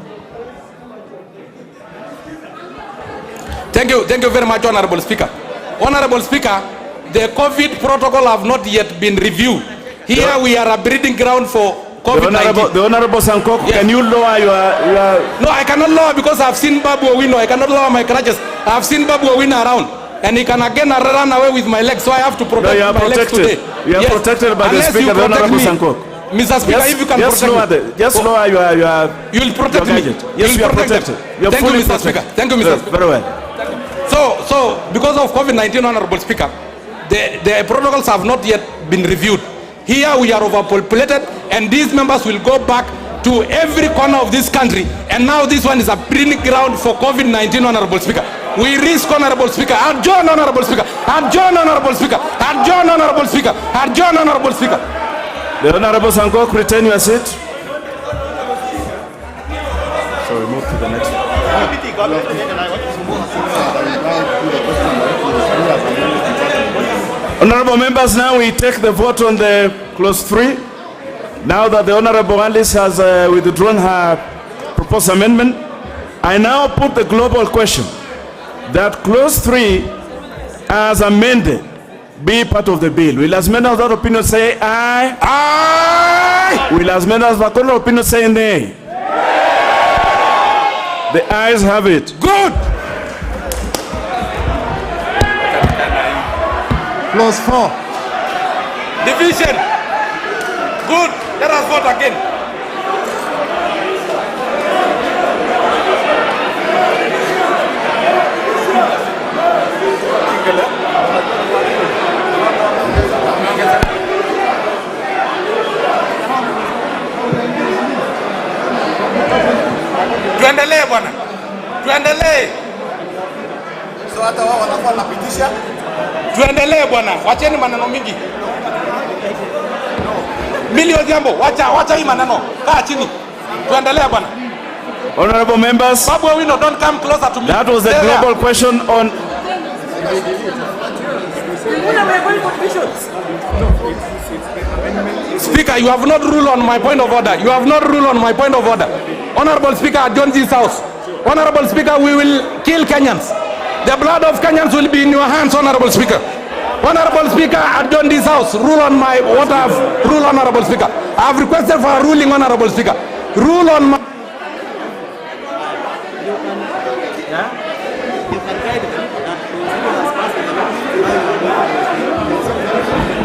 Thank you very much, Honorable Speaker. Honorable Speaker, the COVID protocol have not yet been reviewed. Here we are a breeding ground for COVID-19. The Honorable Sankok, yes. Can you lower your... No, I cannot lower because I've seen Babu Owino. I cannot lower my crutches. I've seen Babu Owino around. And he can again run away with my legs, so I have to protect my legs today. You are protected by unless the Speaker, the Honorable Sankok. Mr. Speaker, if you can protect me. Just lower your you'll protect me. Yes, you are protected. Thank you, Mr. Speaker. Thank you, Mr. Speaker. Very well. So, because of COVID-19, Honorable Speaker, the protocols have not yet been reviewed. Here we are overpopulated, and these members will go back to every corner of this country. And now this one is a breeding ground for COVID-19, Honorable Speaker. We risk, Honorable Speaker. Adjourn, Honorable Speaker. Adjourn, Honorable Speaker. Adjourn, Honorable Speaker. Adjourn, Honorable Speaker. The Honorable Sankok, retain your seat. So we move to the next one. Honorable members, now we take the vote on the clause 3. Now that the Honorable Alice has withdrawn her proposed amendment, I now put the global question that clause 3 as amended be part of the bill. Will as many of that opinion say aye? Aye! Will as many of that opinion say nay? The ayes have it. Good! Clause 4. Division. Good. Let us vote again. Tuendelee bwana. Tuendelee. So hata wao wanakuwa wanapitisha. Tuendelee bwana. Wacheni maneno mingi. Milio jambo. Wacha hii maneno. Kaa chini. Tuendelee bwana. Honorable members, Babu Owino, don't come closer to me. that was a global question on... Speaker, you have not ruled on my point of order. You have not ruled on my point of order. Honorable Speaker, adjourn this house. Honorable Speaker, we will kill Kenyans. The blood of Kenyans will be in your hands, Honorable Speaker. Honorable Speaker, adjourn this house. Rule on my what I have ruled, Honorable Speaker. I have requested for a ruling, Honorable Speaker. Rule on my...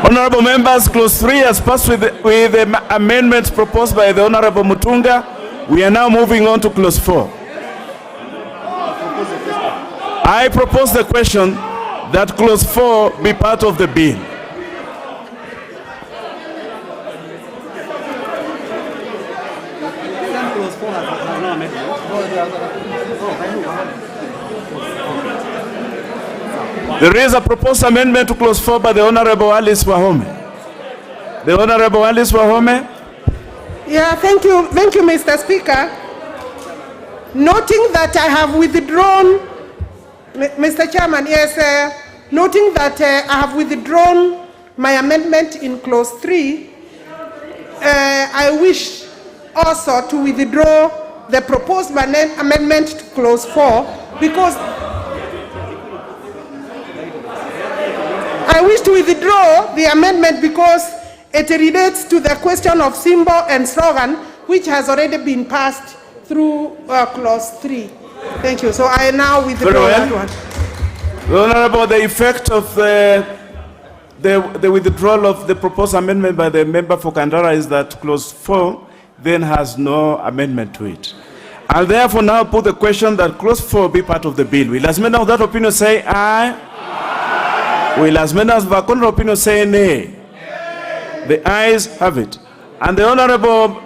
Honorable members, clause 3 has passed with the amendments proposed by the Honorable Mutunga. We are now moving on to clause 4. I propose the question that clause 4 be part of the bill. There is a proposed amendment to clause 4 by the Honorable Alice Wahome. The Honorable Alice Wahome. Yeah, thank you, Mr. Speaker. Noting that I have withdrawn, Mr. Chairman, yes, noting that I have withdrawn my amendment in clause 3, I wish also to withdraw the proposed amendment to clause 4 because I wish to withdraw the amendment because it relates to the question of symbol and slogan, which has already been passed through clause 3. Thank you. So I now withdraw that one. The Honorable, the effect of the withdrawal of the proposed amendment by the member for Kandara is that clause 4 then has no amendment to it. I'll therefore now put the question that clause 4 be part of the bill. Will as many of that opinion say aye? Will as many as the contrary opinion say nay? The ayes have it. And the Honorable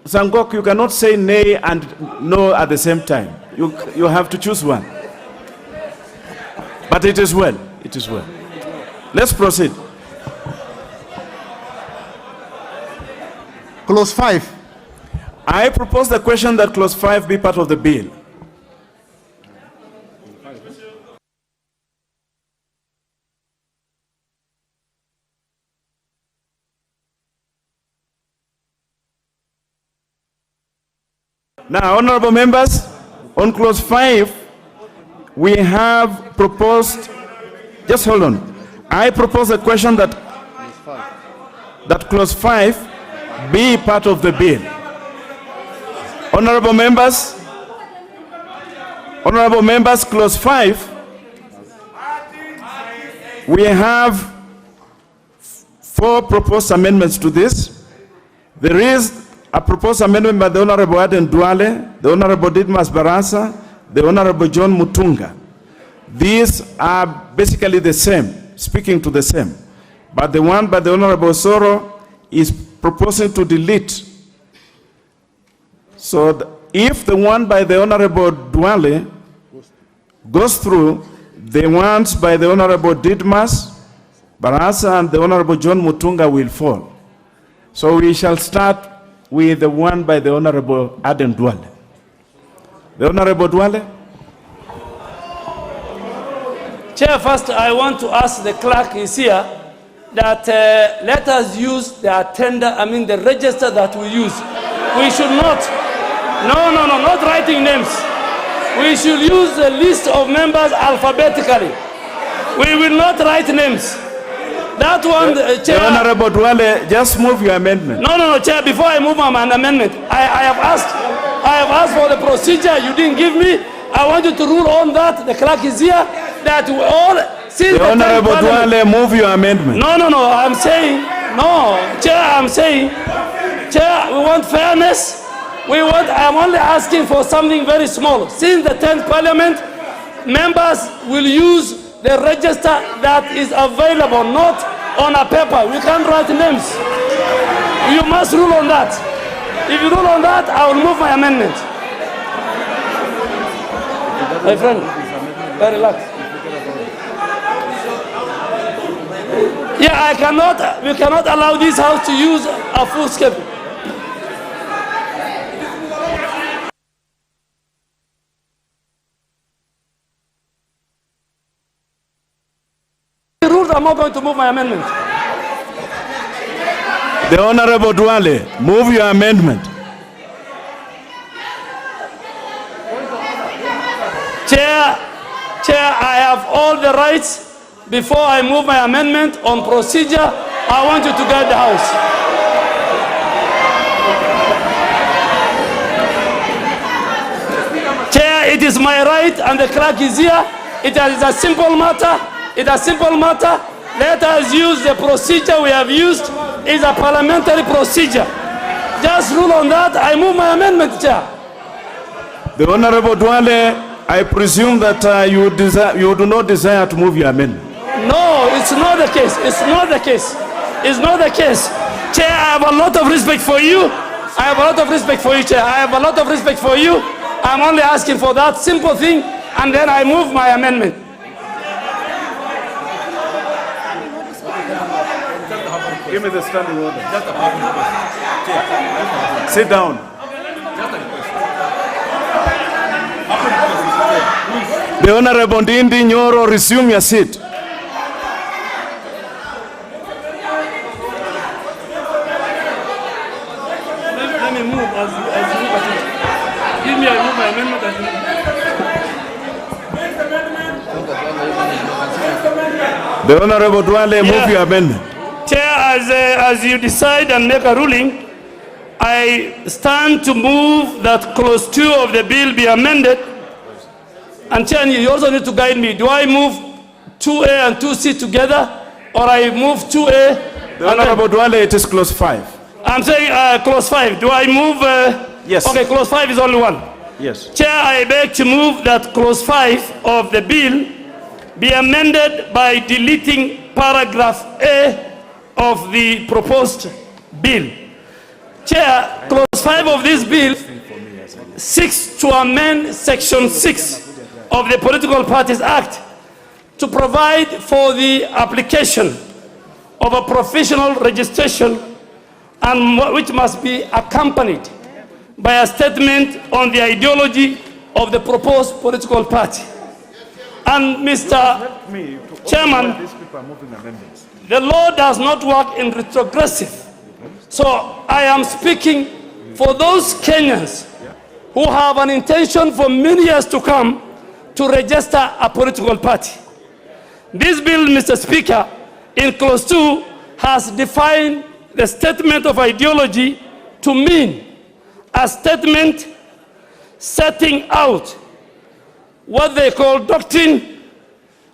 Sangok, you cannot say nay and no at the same time. You have to choose one. But it is well. It is well. Let's proceed. Clause 5. I propose the question that clause 5 be part of the bill. Now, honorable members, on clause 5, we have proposed, just hold on. I propose a question that clause 5 be part of the bill. Honorable members, clause 5, we have 4 proposed amendments to this. There is a proposed amendment by the Honorable Aden Duale, the Honorable Didmas Barasa, the Honorable John Mutunga. These are basically the same, speaking to the same. But the one by the Honorable Soro is proposing to delete. So if the one by the Honorable Duale goes through, the ones by the Honorable Didmas Barasa and the Honorable John Mutunga will fall. So we shall start with the one by the Honorable Aden Duale. The Honorable Duale. Chair, first I want to ask the clerk is here that let us use the the register that we use. We should not, not writing names. We should use the list of members alphabetically. We will not write names. That one, Chair. The Honorable Duale, just move your amendment. No, Chair, before I move my amendment, I have asked for the procedure you didn't give me. I want you to rule on that. The clerk is here. That Since The Honorable Parliament- Duale, move your amendment. No, I'm saying, no, Chair, I'm saying, Chair, we want fairness. I'm only asking for something very small. Since the 10th Parliament, members will use the register that is available, not on a paper. We can't write names. You must rule on that. If you rule on that, I will move my amendment. My friend, very relax. Yeah, we cannot allow this house to use a full schedule. The rules, I'm not going to move my amendment. The Honorable Duale, move your amendment. Chair, I have all the rights. Before I move my amendment on procedure, I want you to guide the House. Chair, it is my right, and the clerk is here. It is a simple matter. It's a simple matter. Let us use the procedure we have used. It's a parliamentary procedure. Just rule on that. I move my amendment, Chair. The Honorable Duale, I presume that you do not desire to move your amendment. No, it's not the case. It's not the case. It's not the case. Chair, I have a lot of respect for you. I have a lot of respect for you, Chair. I have a lot of respect for you. I'm only asking for that simple thing, and then I move my amendment. Give me the standing order. Sit down. The Honorable Ndindi Nyoro, resume your seat. Let me move as you look at it. Give me, I move my amendment as you. The Honorable Duale, move your amendment. Chair, as you decide and make a ruling, I stand to move that clause 2 of the bill be amended. And Chair, you also need to guide me. Do I move 2A and 2C together, or I move 2A? The Honorable Duale, it is clause 5. I'm saying clause 5. Do I move? Yes. Okay, clause 5 is only one. Yes. Chair, I beg to move that clause 5 of the bill be amended by deleting paragraph A of the proposed bill. Chair, clause 5 of this bill seeks to amend section 6 of the Political Parties Act to provide for the application of a professional registration, and which must be accompanied by a statement on the ideology of the proposed political party. And Mr. Chairman, the law does not work in retrogressive. So I am speaking for those Kenyans who have an intention for many years to come to register a political party. This bill, Mr. Speaker, in clause 2, has defined the statement of ideology to mean a statement setting out what they call doctrine,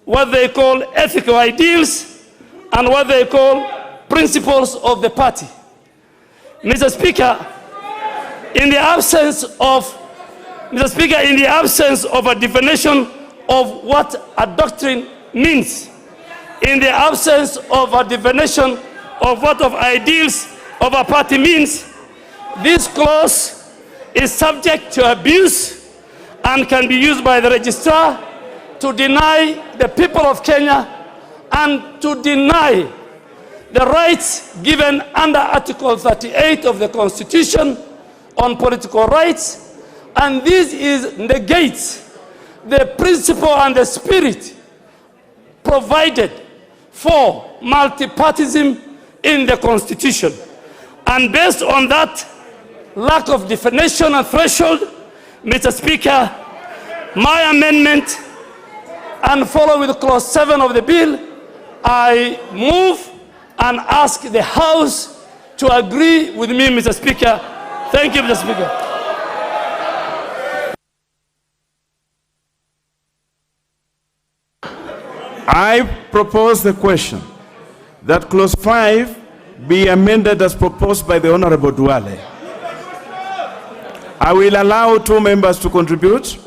what they call ethical ideals, and what they call principles of the party. Mr. Speaker, in the absence of a definition of what a doctrine means, in the absence of a definition of what of ideals of a party means, this clause is subject to abuse and can be used by the registrar to deny the people of Kenya and to deny the rights given under Article 38 of the Constitution on political rights, and this negates the principle and the spirit provided for multipartism in the Constitution. And based on that lack of definition and threshold, Mr. Speaker, my amendment, and follow with clause 7 of the bill, I move and ask the House to agree with me, Mr. Speaker. Thank you, Mr. Speaker. I propose the question that clause 5 be amended as proposed by the Honorable Duale. I will allow 2 members to contribute,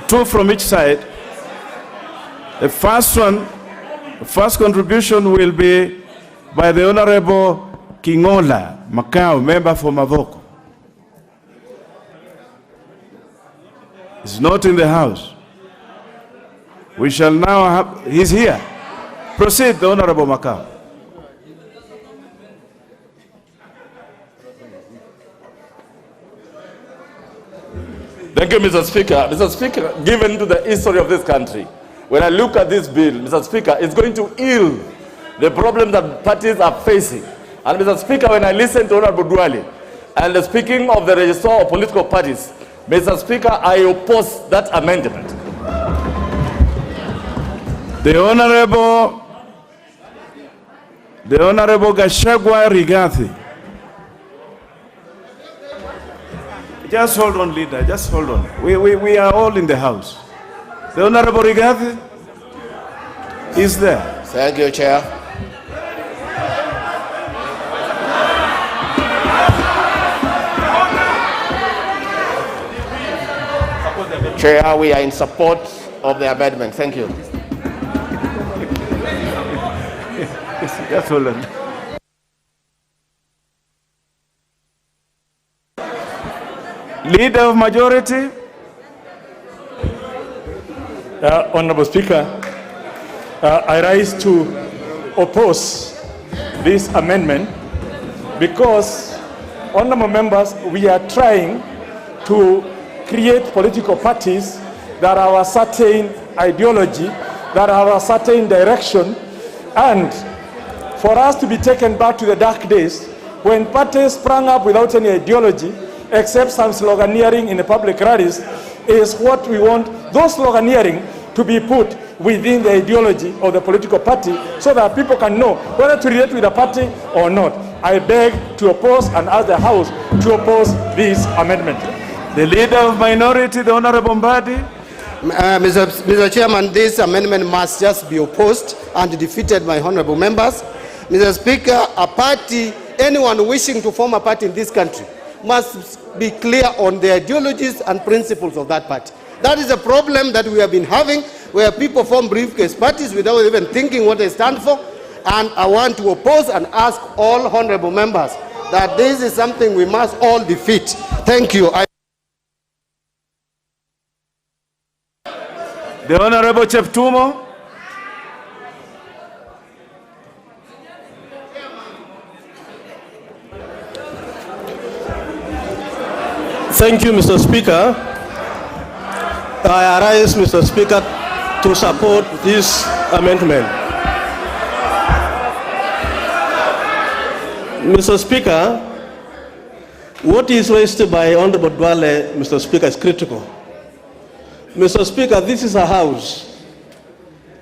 2 from each side. The first contribution will be by the Honorable Kingola Macau, member for Mavoko. He's not in the house. We shall now have, he's here. Proceed, the Honorable Macau. Thank you, Mr. Speaker. Mr. Speaker, given to the history of this country, when I look at this bill, Mr. Speaker, it's going to heal the problem that parties are facing. And Mr. Speaker, when I listen to Honorable Duale and the speaking of the registrar of political parties, Mr. Speaker, I oppose that amendment. The Honorable Gachagua Rigathi. Just hold on, leader, just hold on. We are all in the house. The Honorable Rigathi is there. Thank you, Chair. Chair, we are in support of the amendment. Thank you. Just hold on. Leader of majority. Honorable Speaker, I rise to oppose this amendment because, honorable members, we are trying to create political parties that have a certain ideology, that have a certain direction, and for us to be taken back to the dark days when parties sprang up without any ideology except some sloganeering in the public rallies is what we want those sloganeering to be put within the ideology of the political party so that people can know whether to relate with the party or not. I beg to oppose and ask the House to oppose this amendment. The Leader of Minority, the Honorable Mbadi. Mr. Chairman, this amendment must just be opposed and defeated by honorable members. Mr. Speaker, a party, anyone wishing to form a party in this country must be clear on the ideologies and principles of that party. That is a problem that we have been having, where people form briefcase parties without even thinking what they stand for. And I want to oppose and ask all honorable members that this is something we must all defeat. Thank you. The Honorable Cheptumo. Thank you, Mr. Speaker. I arise, Mr. Speaker, to support this amendment. Mr. Speaker, what is raised by Honorable Duale, Mr. Speaker, is critical. Mr. Speaker, this is a house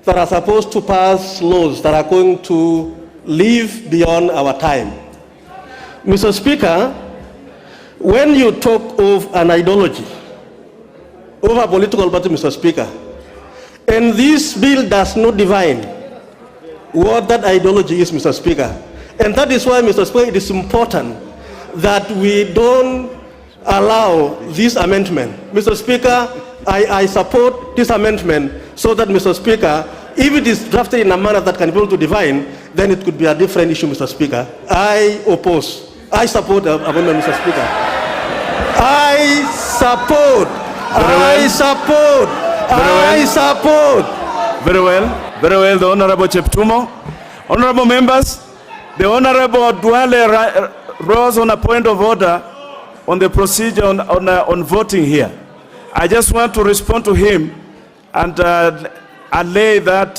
that are supposed to pass laws that are going to live beyond our time. Mr. Speaker, when you talk of an ideology, of a political party, Mr. Speaker, and this bill does not define what that ideology is, Mr. Speaker, and that is why, Mr. Speaker, it is important that we don't allow this amendment. Mr. Speaker, I support this amendment so that, Mr. Speaker, if it is drafted in a manner that can be able to define, then it could be a different issue, Mr. Speaker. I oppose. I support the amendment, Mr. Speaker. I support. Very well, the Honorable Cheptumo. Honorable members, the Honorable Duale rose on a point of order on the procedure on voting here. I just want to respond to him and allay that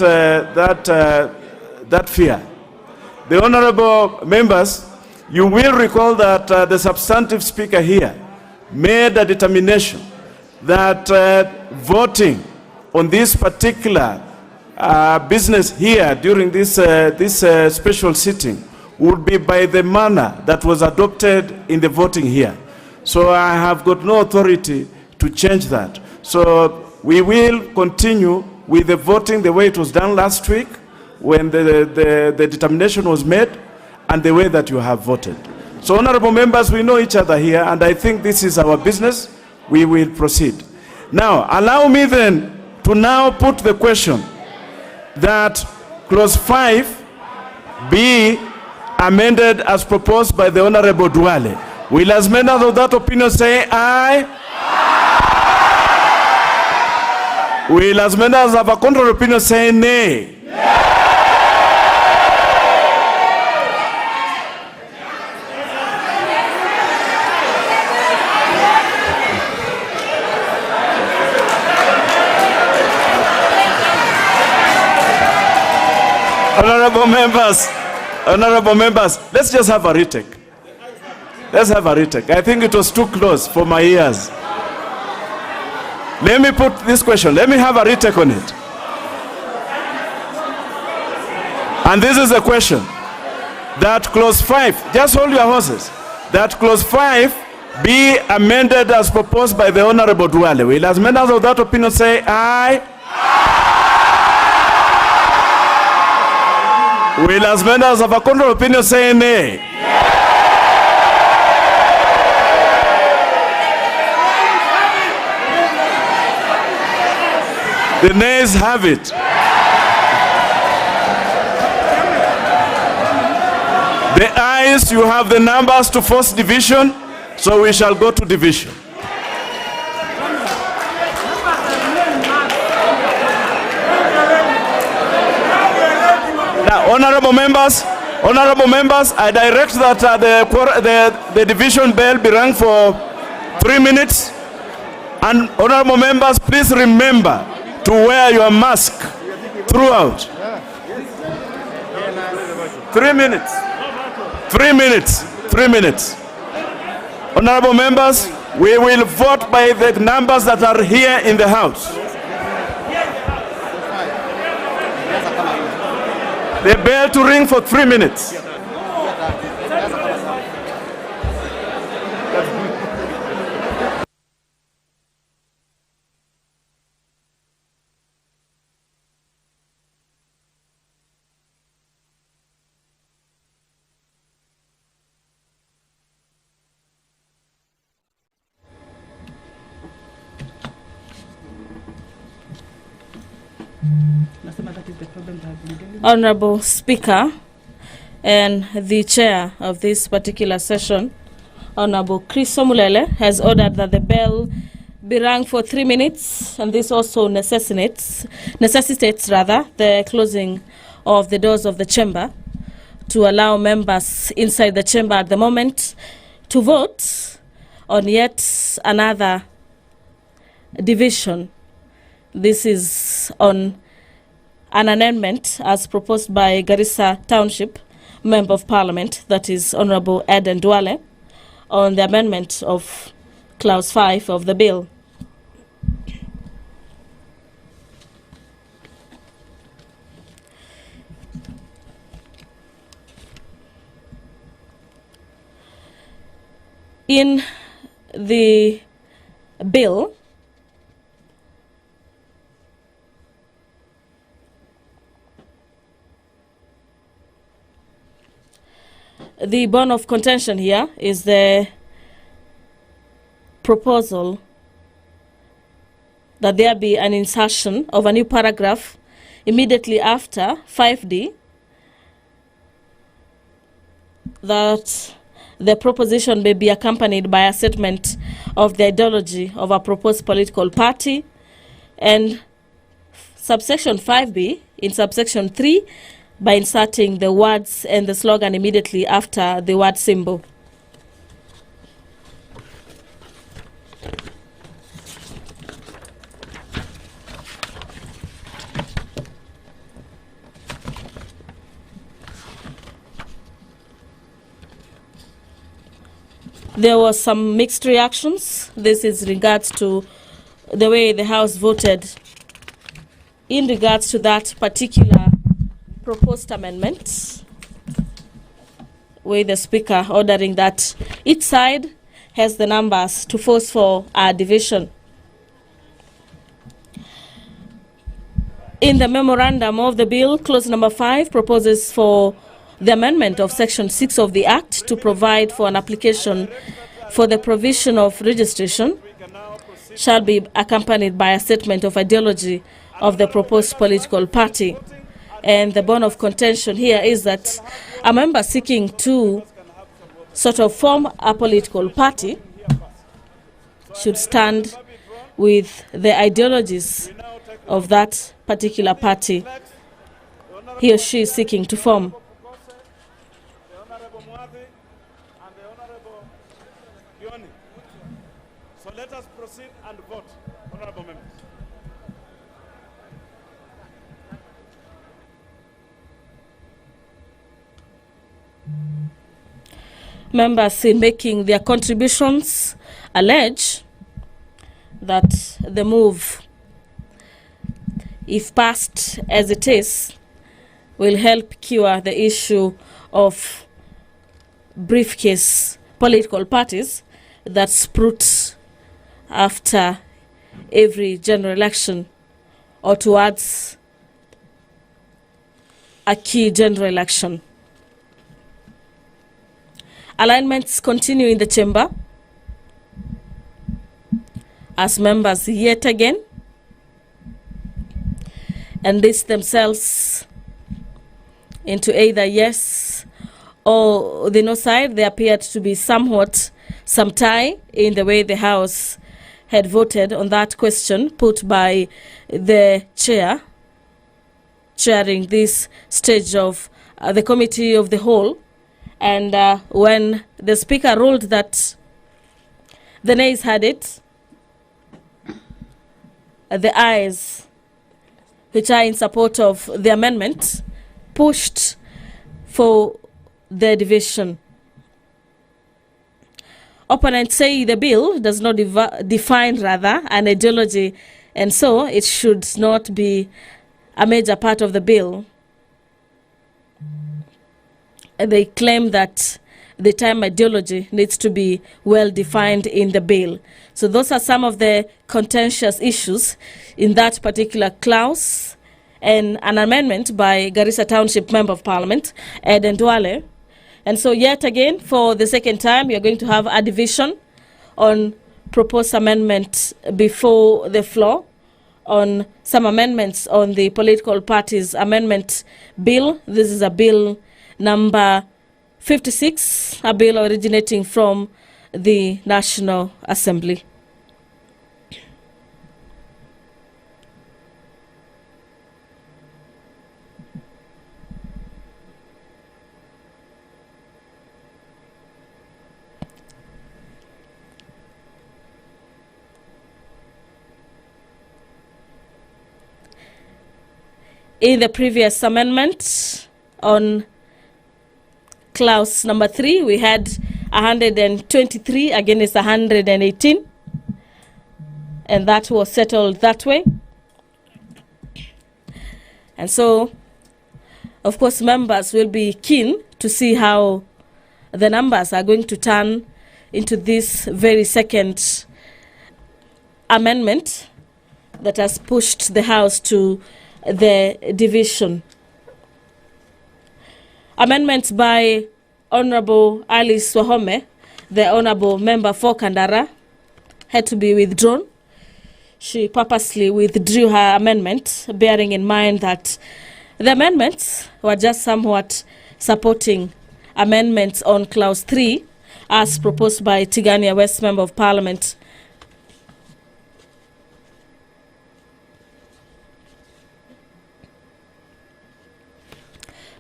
fear. The honorable members, you will recall that the substantive speaker here made a determination that voting on this particular business here during this special sitting would be by the manner that was adopted in the voting here. So I have got no authority to change that. So we will continue with the voting the way it was done last week when the determination was made and the way that you have voted. So, honorable members, we know each other here, and I think this is our business. We will proceed. Now, allow me then to now put the question that clause 5 be amended as proposed by the Honorable Duale. Will as many of that opinion say aye? Will as many as have a contrary opinion say nay? Honorable members, let's just have a retake. Let's have a retake. I think it was too close for my ears. Let me put this question. Let me have a retake on it. And this is the question. That clause 5, just hold your horses. That clause 5 be amended as proposed by the Honorable Duale. Will as many of that opinion say aye? Will as many as have a contrary opinion say nay? The nays have it. The ayes, you have the numbers to force division, so we shall go to division. Now, honorable members, I direct that the division bell be rung for 3 minutes. And honorable members, please remember to wear your mask throughout. 3 minutes. 3 minutes. 3 minutes. Honorable members, we will vote by the numbers that are here in the House. The bell to ring for 3 minutes. Honorable Speaker and the chair of this particular session, Honorable Chris Omulele, has ordered that the bell be rung for 3 minutes, and this also necessitates the closing of the doors of the chamber to allow members inside the chamber at the moment to vote on yet another division. This is on an amendment as proposed by Garissa Township Member of Parliament, that is Honorable Eden Duale, on the amendment of Clause 5 of the bill. In the bill, the bone of contention here is the proposal that there be an insertion of a new paragraph immediately after 5D, that the proposition may be accompanied by a statement of the ideology of a proposed political party, and subsection 5B in subsection 3 by inserting the words and the slogan immediately after the word symbol. There was some mixed reactions. This is regards to the way the House voted in regards to that particular proposed amendment, with the Speaker ordering that each side has the numbers to force for a division. In the memorandum of the bill, clause number 5 proposes for the amendment of section 6 of the Act to provide for an application for the provision of registration shall be accompanied by a statement of ideology of the proposed political party. And the bone of contention here is that a member seeking to sort of form a political party should stand with the ideologies of that particular party he or she is seeking to form. So let us proceed and vote, honorable members. Members in making their contributions allege that the move, if passed as it is, will help cure the issue of briefcase political parties that sprout after every general election or towards a key general election. Alignments continue in the chamber as members yet again enlist themselves into either yes or the no side. There appeared to be somewhat some tie in the way the House had voted on that question put by the chair chairing this stage of the committee of the whole. And when the speaker ruled that the nays had it, the ayes, which are in support of the amendment, pushed for the division. Opponents say the bill does not define an ideology, and so it should not be a major part of the bill. They claim that the term ideology needs to be well defined in the bill. So those are some of the contentious issues in that particular clause, and an amendment by Garissa Township Member of Parliament, Ed Ndwale. And so yet again, for the second time, you're going to have a division on proposed amendment before the floor on some amendments on the political parties amendment bill. This is a bill number 56, a bill originating from the National Assembly. In the previous amendment on clause number 3, we had 123 against 118, and that was settled that way. And so, of course, members will be keen to see how the numbers are going to turn into this very second amendment that has pushed the House to the division. Amendments by Honorable Alice Wahome, the Honorable Member for Kandara, had to be withdrawn. She purposely withdrew her amendment, bearing in mind that the amendments were just somewhat supporting amendments on Clause 3 as proposed by Tigania West Member of Parliament.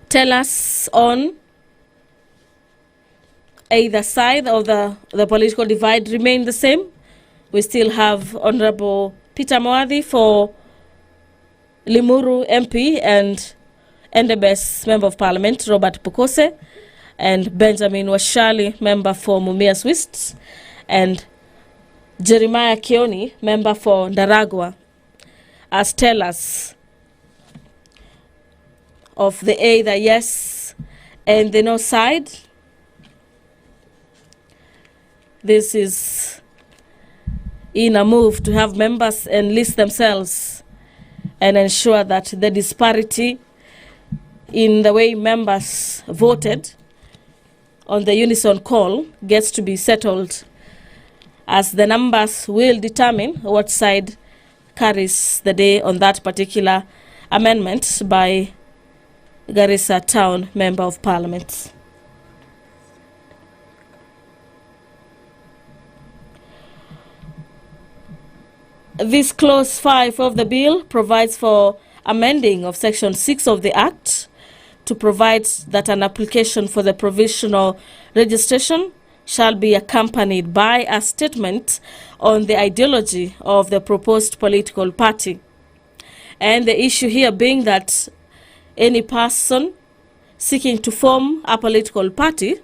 Tell us on either side of the political divide remain the same. We still have Honorable Peter Moathi for Limuru MP and Endebess Member of Parliament Robert Pukose, and Benjamin Washali, Member for Mumias West, and Jeremiah Kioni, Member for Ndaragwa, as tellers of the either yes and the no side. This is in a move to have members enlist themselves and ensure that the disparity in the way members voted on the unison call gets to be settled, as the numbers will determine what side carries the day on that particular amendment by Garissa Town Member of Parliament. This clause 5 of the bill provides for amending of section 6 of the Act to provide that an application for the provisional registration shall be accompanied by a statement on the ideology of the proposed political party. And the issue here being that any person seeking to form a political party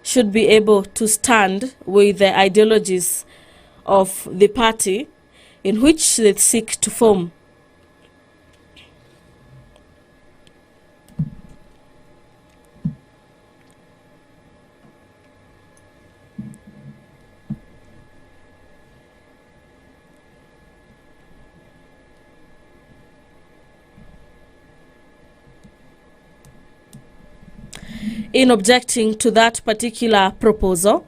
should be able to stand with the ideologies of the party in which they seek to form. In objecting to that particular proposal,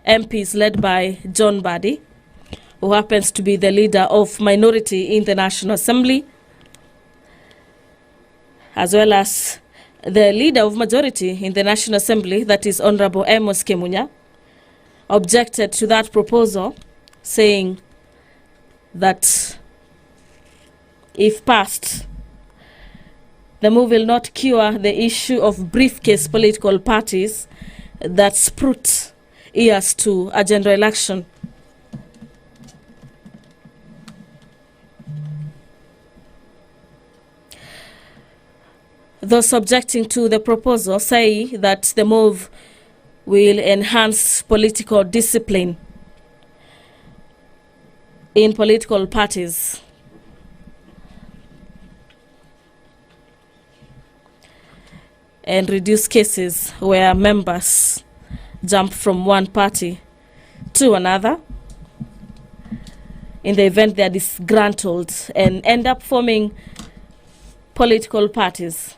MPs led by John Badi, who happens to be the leader of minority in the National Assembly, as well as the leader of majority in the National Assembly, that is Honorable Amos Kemunya, objected to that proposal, saying that if passed, the move will not cure the issue of briefcase political parties that sprout years to a general election. Those objecting to the proposal say that the move will enhance political discipline in political parties and reduce cases where members jump from one party to another in the event they are disgruntled and end up forming political parties.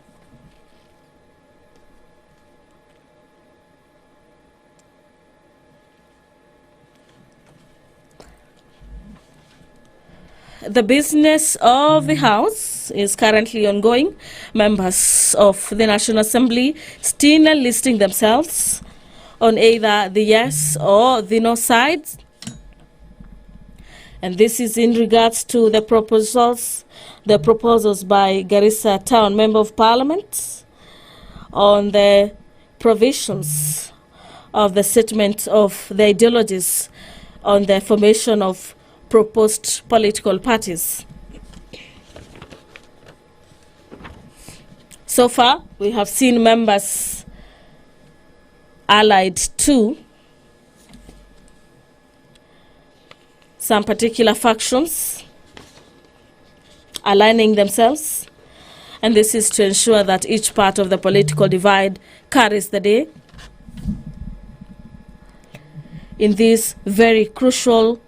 The business of the House is currently ongoing. Members of the National Assembly still listing themselves on either the yes or the no sides. And this is in regards to the proposals by Garissa Town Member of Parliament on the provisions of the statement of the ideologies on the formation of proposed political parties. So far, we have seen members allied to some particular factions aligning themselves, and this is to ensure that each part of the political divide carries the day in this very crucial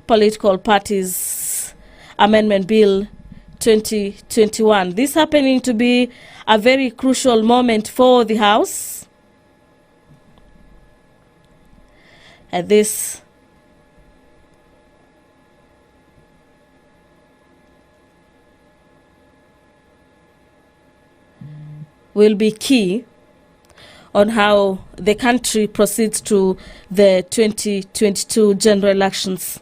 Political Parties Amendment Bill 2021. This happening to be a very crucial moment for the House. And this will be key on how the country proceeds to the 2022 general elections.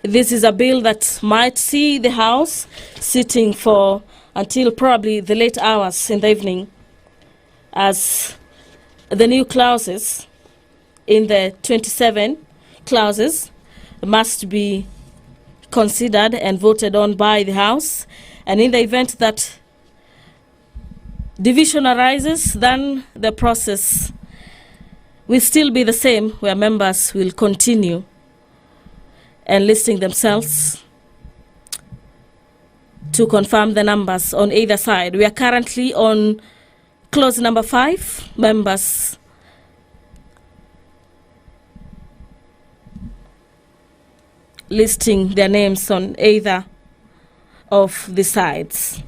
This is a bill that might see the House sitting for until probably the late hours in the evening, as the new clauses in the 27 clauses must be considered and voted on by the House. And in the event that division arises, then the process will still be the same, where members will continue enlisting themselves to to confirm the numbers on either side. We are currently on clause number 5. Members listing their names on either of the sides.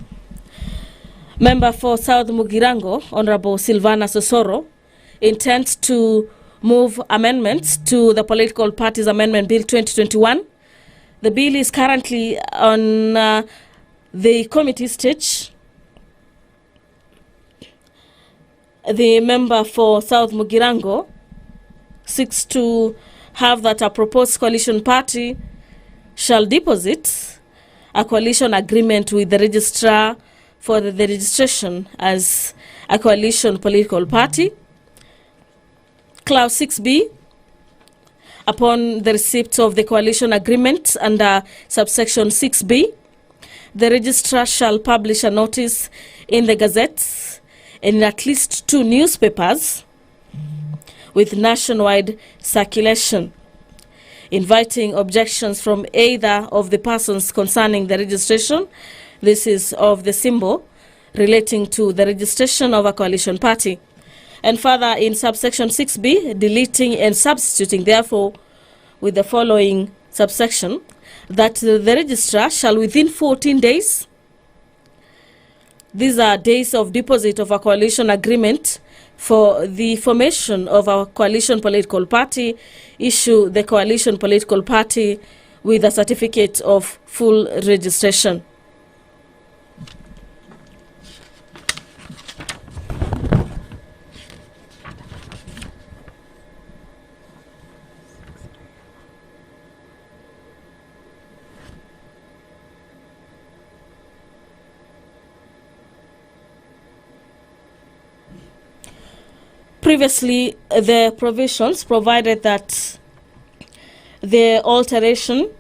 Member for South Mugirango, Honorable Silvana Sosoro, intends to move amendments to the Political Parties Amendment Bill 2021. The bill is currently on the committee stage. The member for South Mugirango seeks to have that a proposed coalition party shall deposit a coalition agreement with the registrar for the registration as a coalition political party. Clause 6B, upon the receipt of the coalition agreement under subsection 6B, the registrar shall publish a notice in the gazettes and in at least 2 newspapers with nationwide circulation, inviting objections from either of the persons concerning the registration, this is of the symbol, relating to the registration of a coalition party. And further, in subsection 6B, deleting and substituting, therefore, with the following subsection, that the registrar shall within 14 days, these are days of deposit of a coalition agreement for the formation of a coalition political party, issue the coalition political party with a certificate of full registration. Previously, the provisions provided that the alteration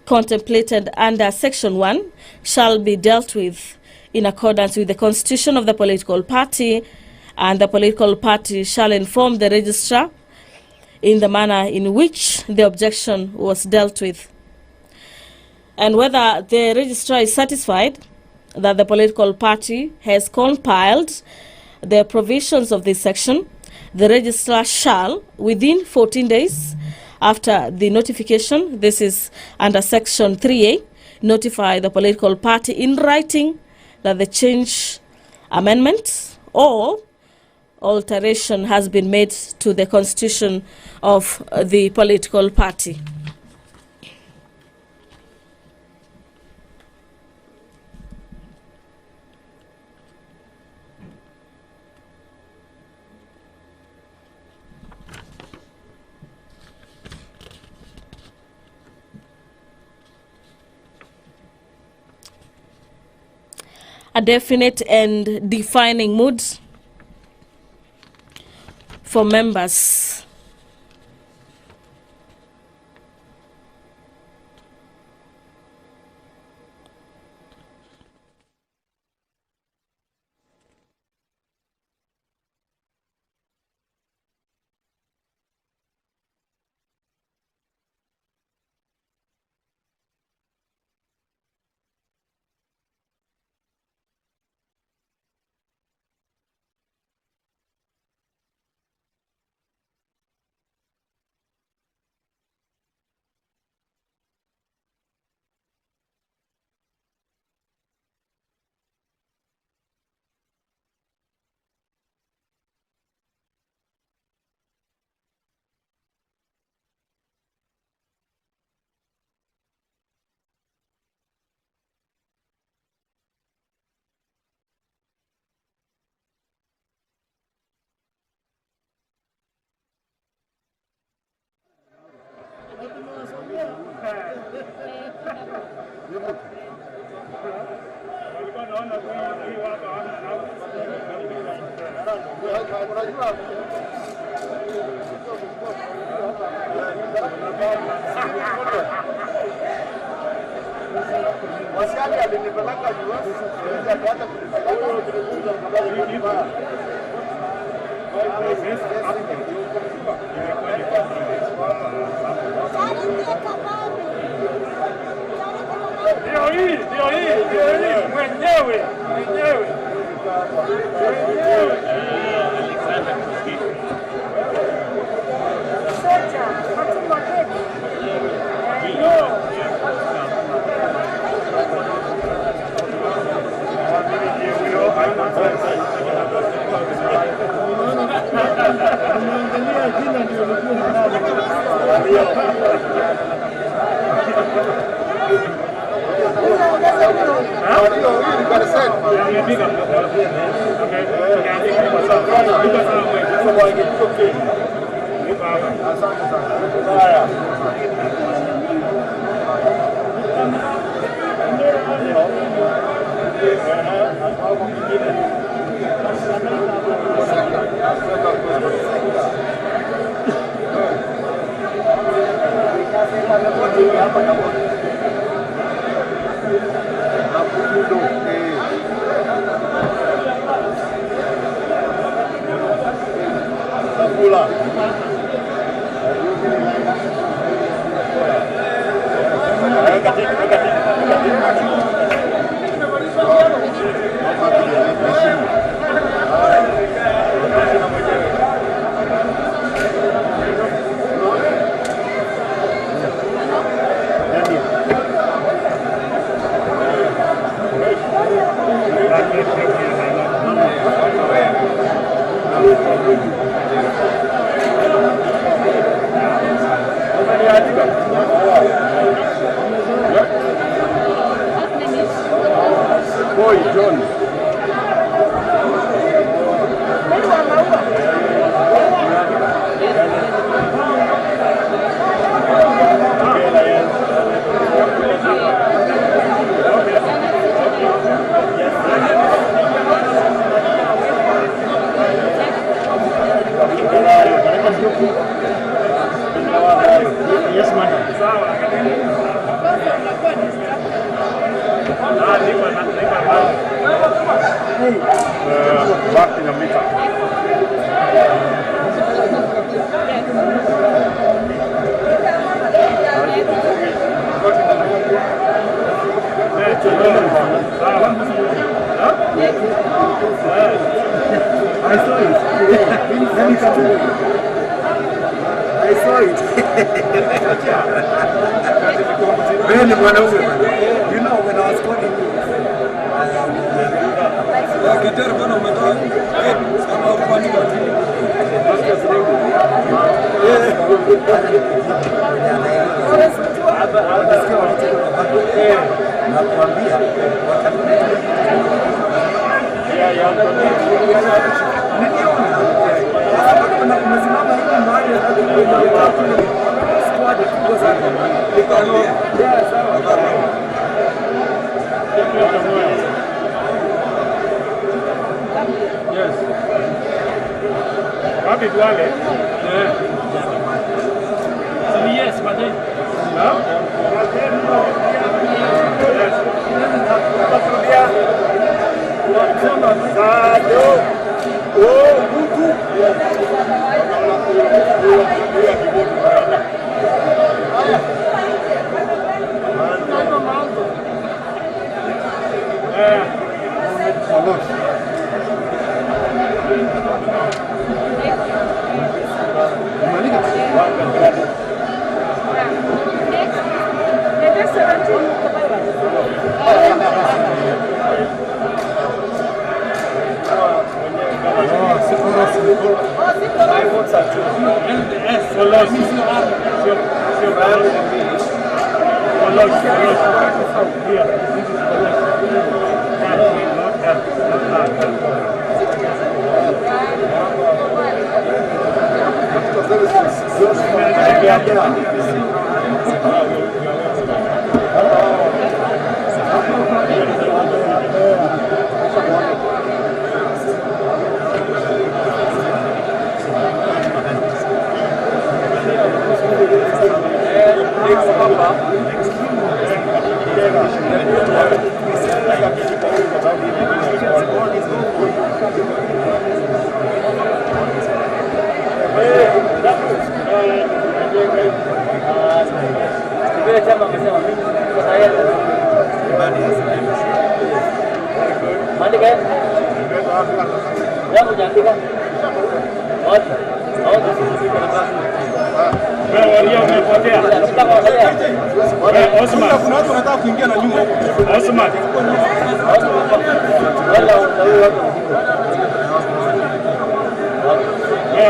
contemplated under Section 1 shall be dealt with in accordance with the constitution of the political party, and the political party shall inform the registrar in the manner in which the objection was dealt with. And whether the registrar is satisfied that the political party has compiled the provisions of this section, the registrar shall, within 14 days after the notification, this is under Section 3A, notify the political party in writing that the change, amendment, or alteration has been made to the constitution of the political party. A definite and defining mood for members.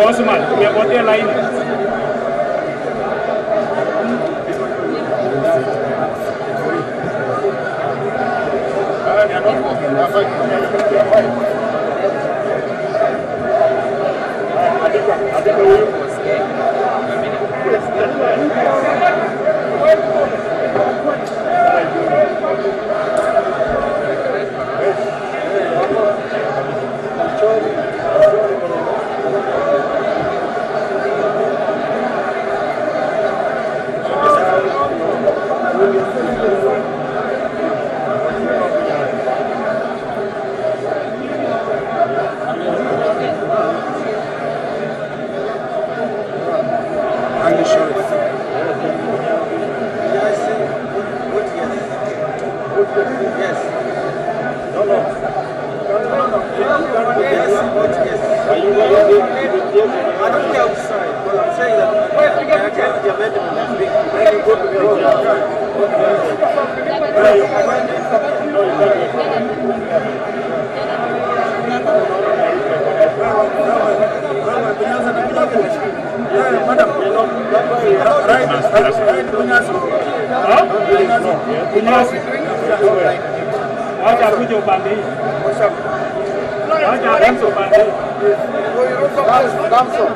Osman, umepotea laini. Wacha kuja upande hii. Wacha Ramso upande hii. Ramso.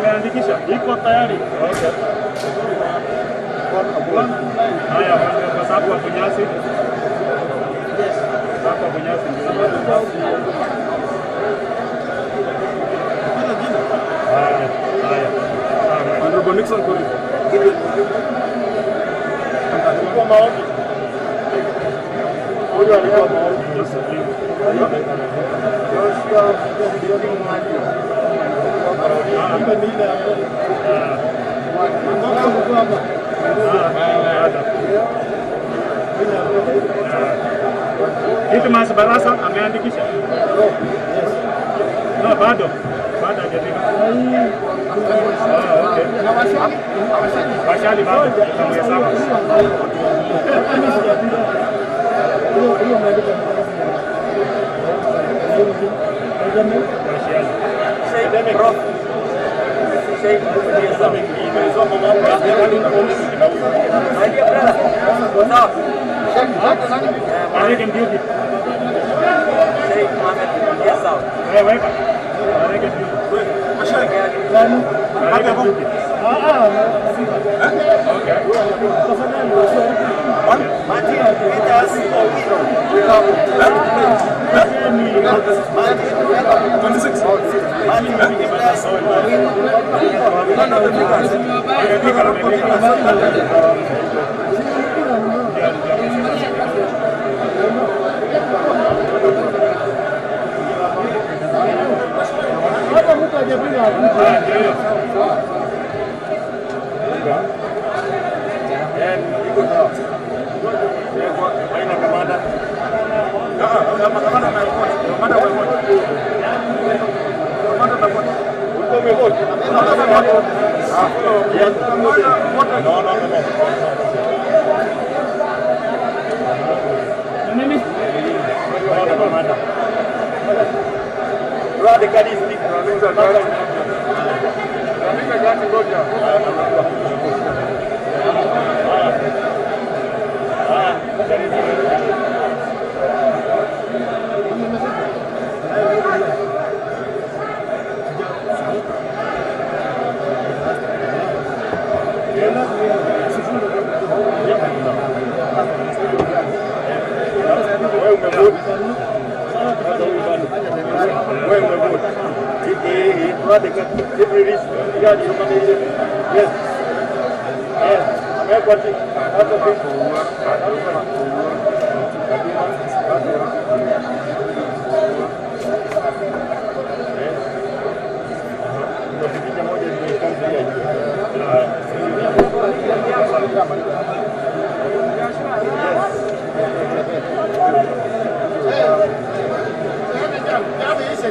Umeandikisha? Iko tayari? Okay. Haya, kwa sababu hapo nyasi. Yes. Hapo nyasi ndio. Haya. Honorable Nixon Kuri. Kwa maombi. Huyo alikuwa maombi. Mas Barasa ameandikisha? No, bado hajafika. Okay. Washali bado tunahesabu.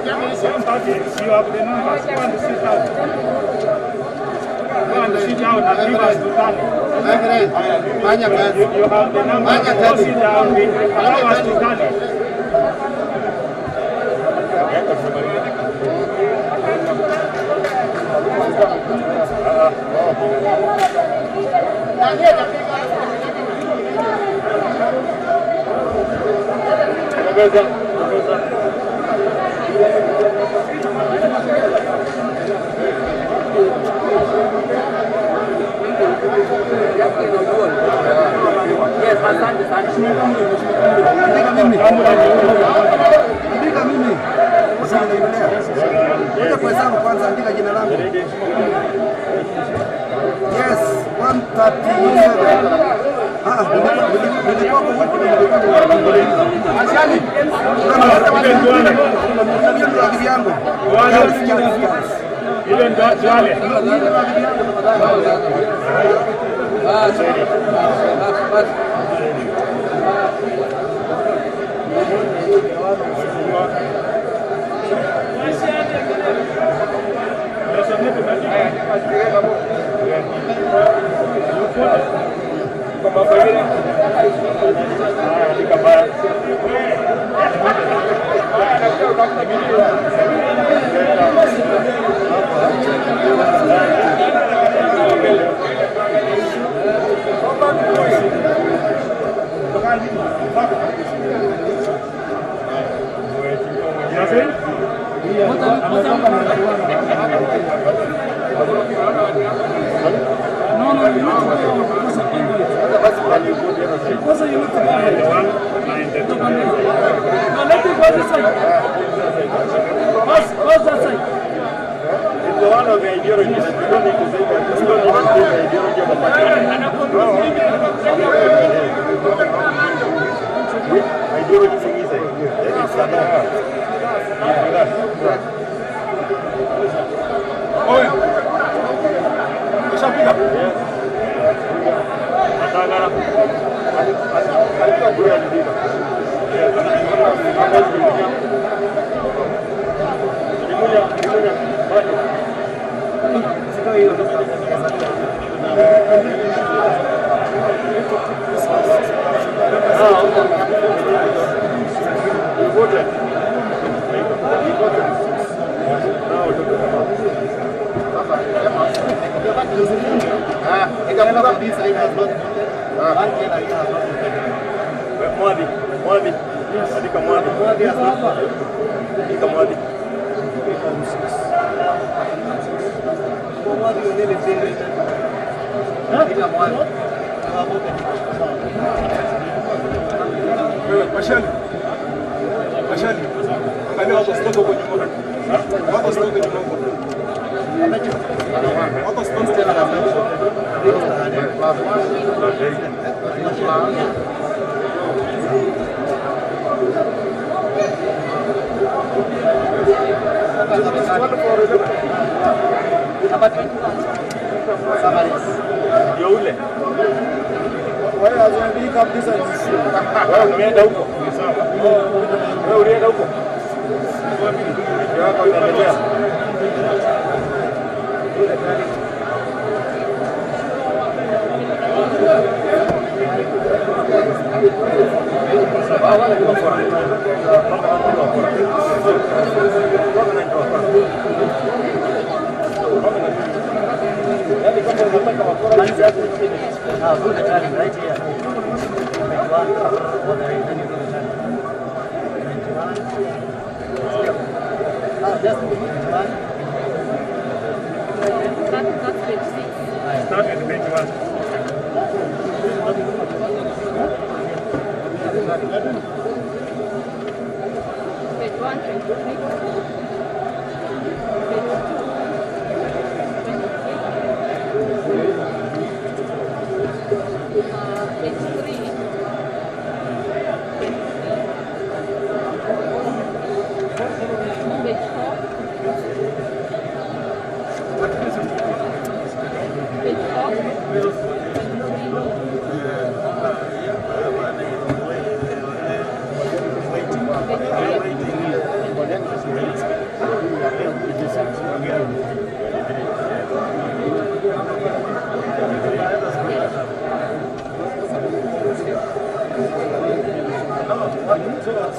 You have the numbers. Go and sit down. Go and sit down and give us to tally. You have the numbers. Go sit down. Allow us to tally. Andika mimi. Ngoja kwa hesabu kwanza, andika jina langu. Yes, 137. Nilikuwa kwa Ashali. Ndio akili yangu. Ile ndio Ashali.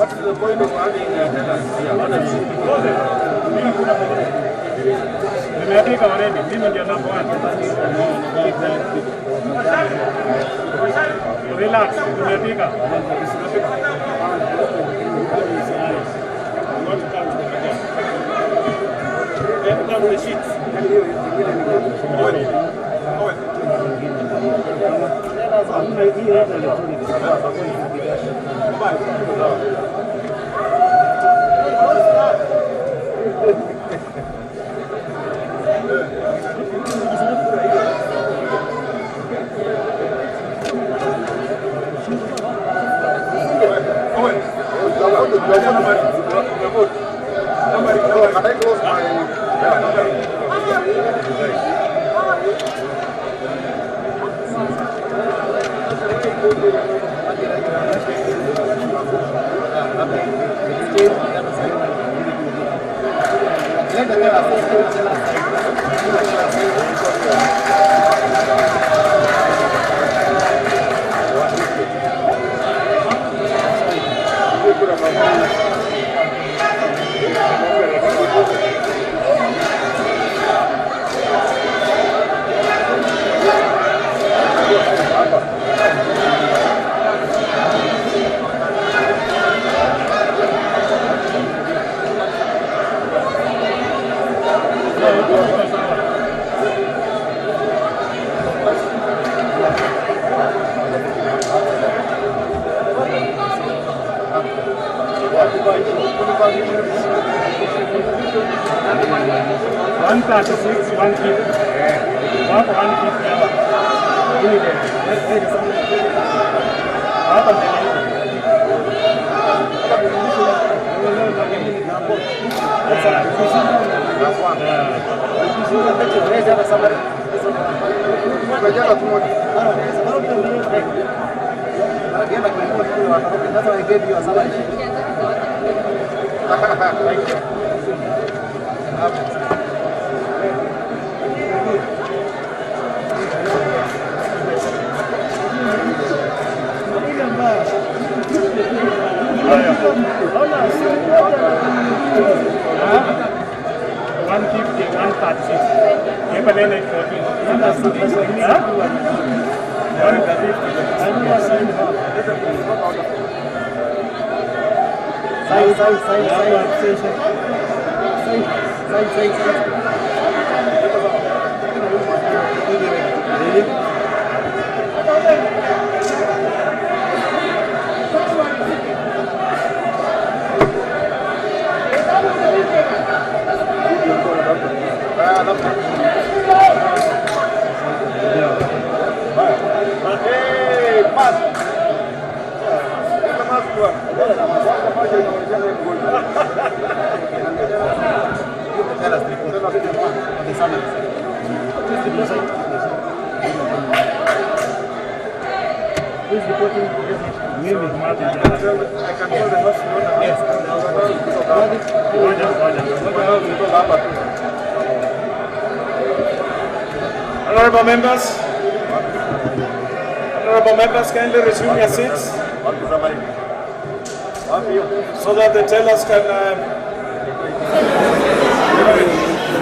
What is the point of having tenants here? Nimeandika already. Mimi ndio number 1. Relax. Nimeandika. Come the sheets. Honorable members, kindly resume your seats so that the tellers can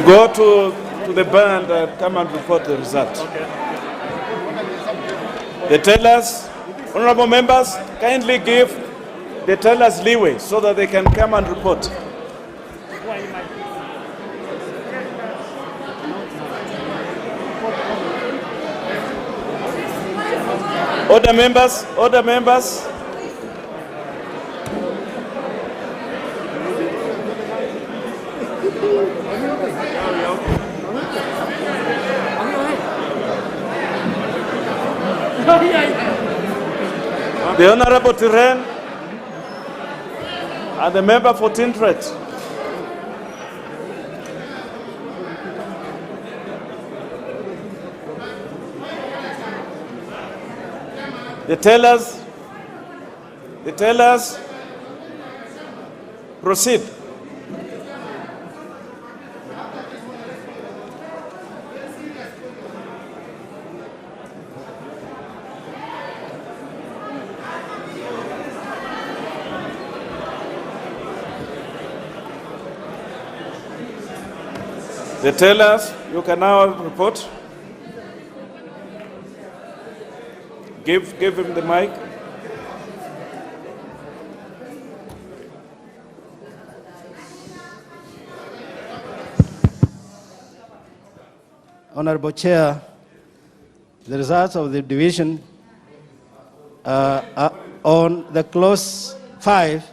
go to the bar and come and report the result. The tellers, honorable members, kindly give the tellers leeway so that they can come and report. Order members, order members. The Honorable Tiren and the member for Tintret. The tellers, proceed. The tellers, you can now report. Give him the mic. Honorable Chair, the results of the division on the clause 5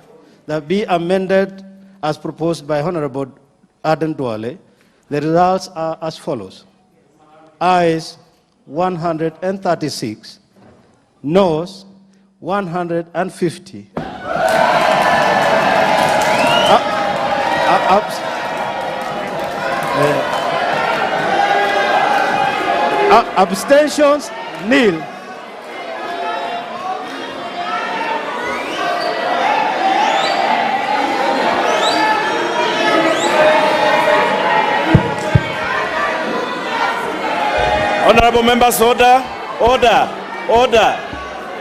that be amended as proposed by Honorable Aden Duale. The results are as follows. Ayes 136, noes 150. Abstentions, nil. Honorable members, order.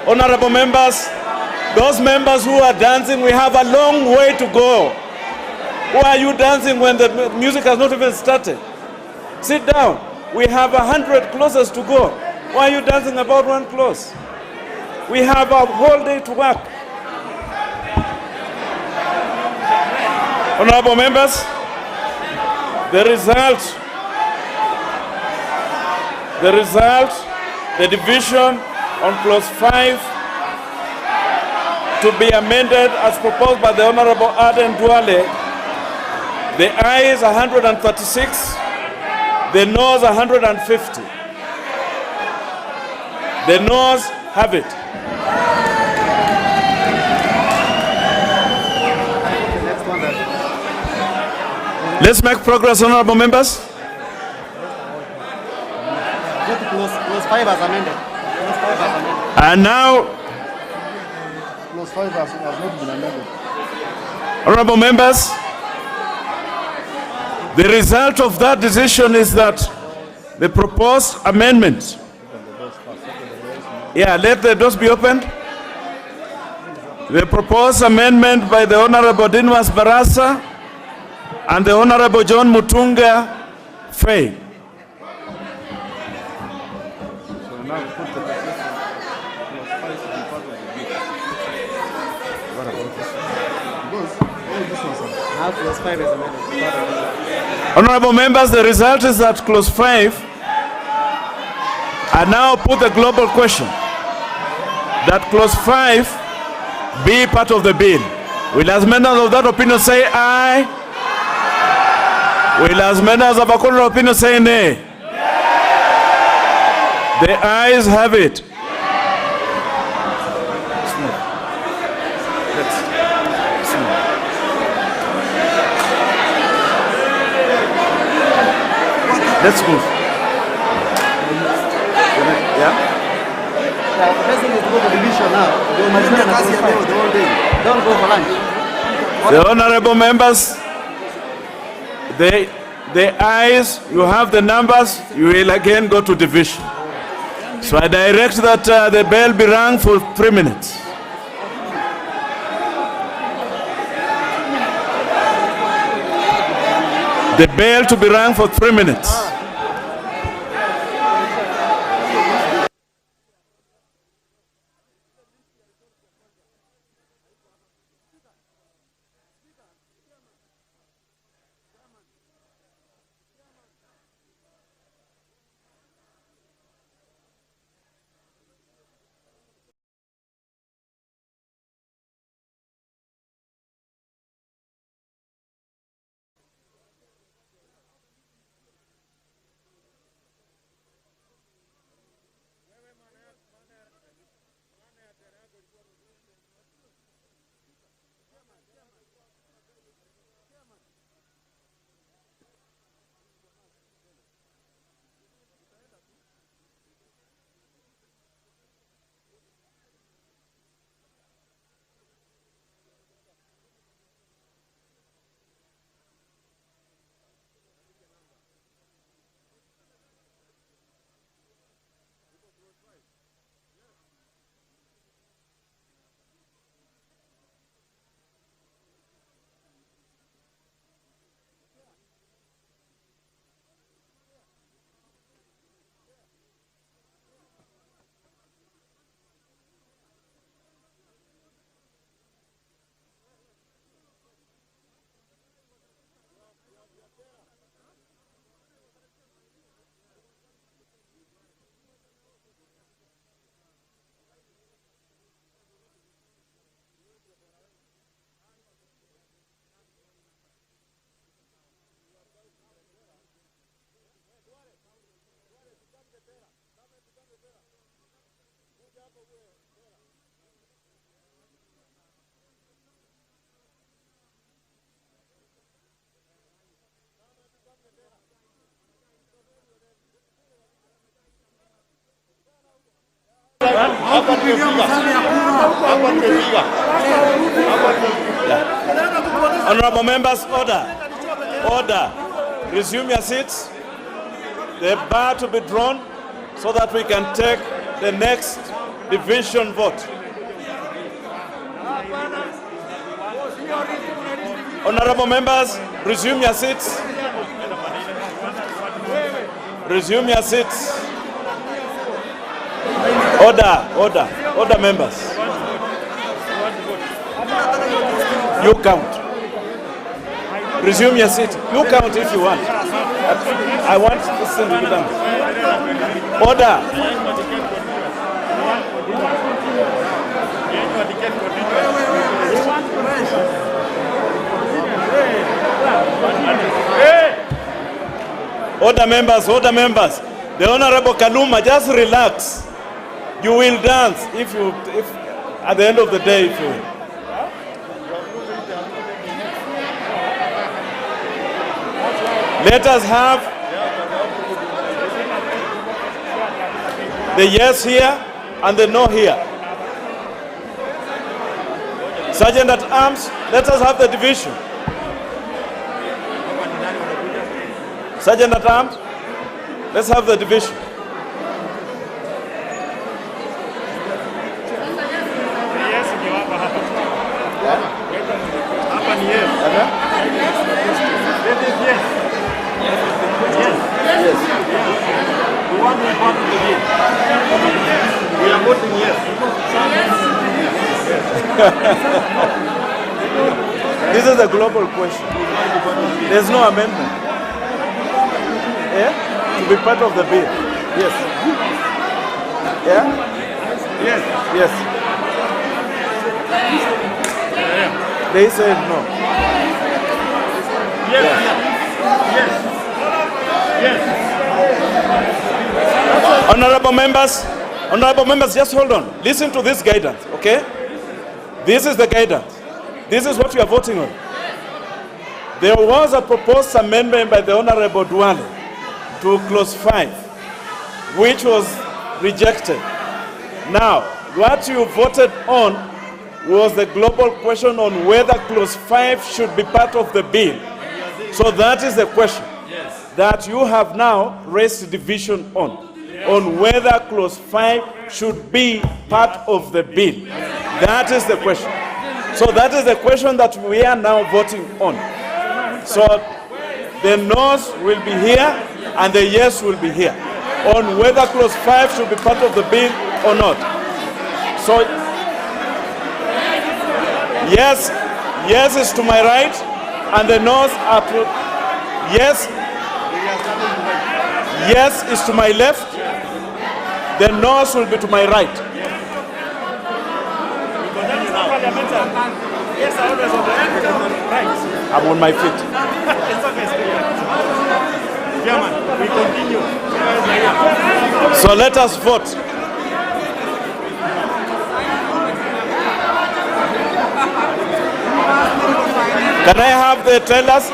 Honorable members, those members who are dancing, we have a long way to go. Why are you dancing when the music has not even started? Sit down. We have 100 clauses to go. Why are you dancing about one clause? We have a whole day to work. Honorable members, the division on clause 5 to be amended as proposed by the Honorable Aden Duale. The ayes 136, the noes 150. The noes have it. Let's make progress, honorable members. Clause 5 as amended. And now, Clause 5 has not been amended. honorable members, the result of that decision is that the proposed amendment. Yeah, let the doors be opened. The proposed amendment by the Honorable Dinwas Barasa and the Honorable John Mutunga failed. Honorable members, the result is that clause 5. I now put the global question that clause 5 be part of the bill. Will as members of that opinion say aye? Will as members of a contrary opinion say nay? The ayes have it. Let's move. Yeah? The best thing is to go to division now. Don't go for lunch. The honorable members, the ayes, you have the numbers, you will again go to division. So I direct that the bell be rung for 3 minutes. The bell to be rung for 3 minutes. Honorable members, order. Order. Resume your seats. The bar to be drawn so that we can take the next division vote. Honorable members, resume your seats. Resume your seats. Order, order, order, members. You count. Resume your seat. You count if you want. I want this thing to be done. Order. Order, members, order, members. The Honorable Kaluma, just relax. You will dance if at the end of the day, if you will. Let us have the yes here and the no here. Sergeant at Arms, let us have the division. Sergeant at Arms, let's have the division. We are voting yes. This is a global question. There's no amendment. Yeah? To be part of the bill. Yes. Yeah? Yes. Yes. They said no. Yes. Yes. Yes. Honorable members, just hold on. Listen to this guidance, okay? This is the guidance. This is what we are voting on. There was a proposed amendment by the Honorable Duale to clause 5, which was rejected. Now, what you voted on was the global question on whether clause 5 should be part of the bill. So that is the question that you have now raised division on whether clause 5 should be part of the bill. That is the question. So that is the question that we are now voting on. So the no's will be here and the yes will be here on whether clause 5 should be part of the bill or not. So yes is to my right and the no's are to yes is to my left, the no's will be to my right. Yes, I always on the right. I'm on my feet. It's okay. Chairman, we continue. So let us vote. Can I have the tellers?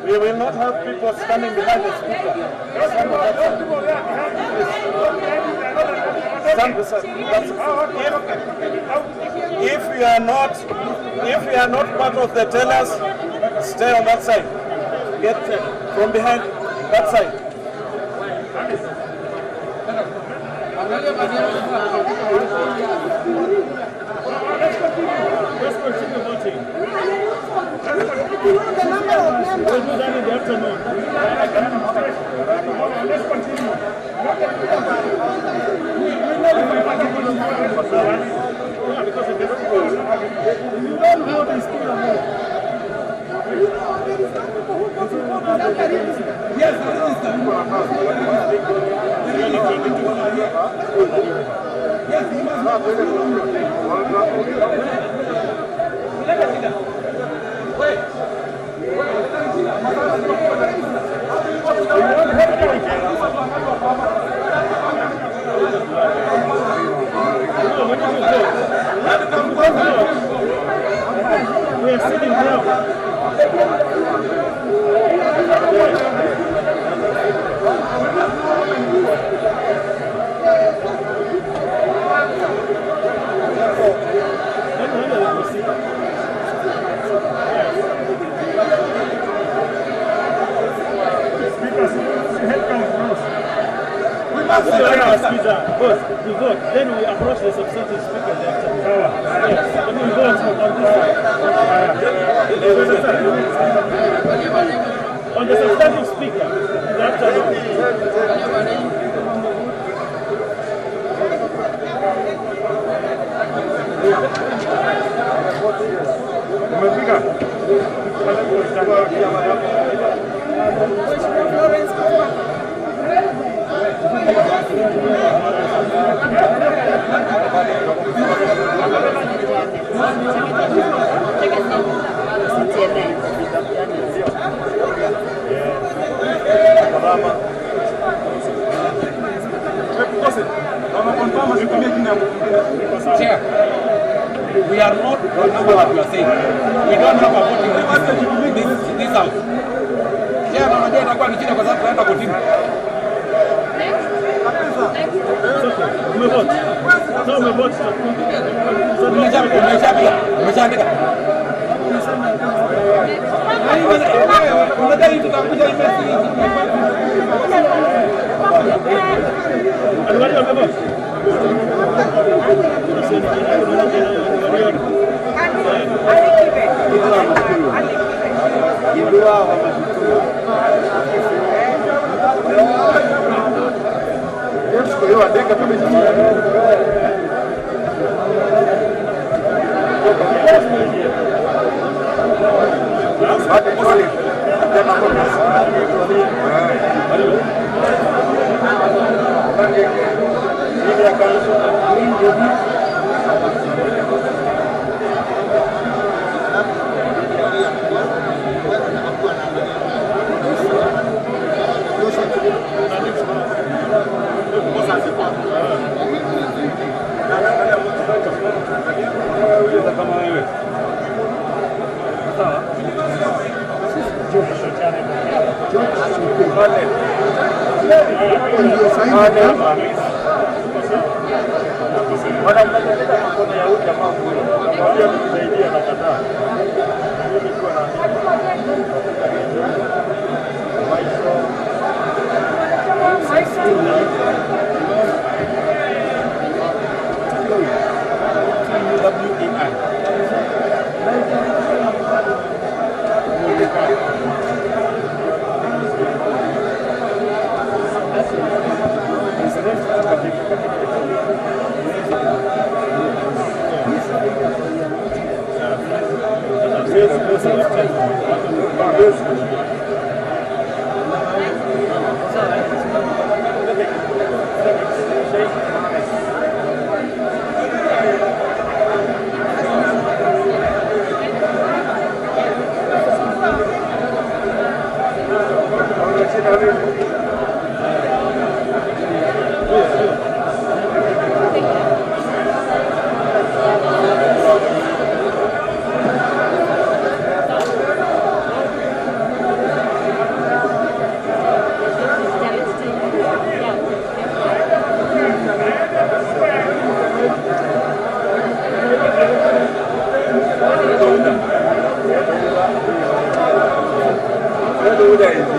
We will not have people standing behind the speaker. If we are not part of the tellers, stay on that side. Get from behind that side. Let's continue voting. We'll do that in the afternoon. Let's continue. Because it doesn't go. You don't vote, it's still a vote. Yes, we are sitting down. We vote, then we approach the substantive speaker after. Yes, then we vote on the substantive speaker after. Chair, we are not what you are saying. We don't have a voting in this house. Chair, unajua itakuwa ni shida kwa sababu tunaenda kotini. Umeshaandika. Unadai tutakuja Very good.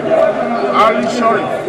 Ali Sharif.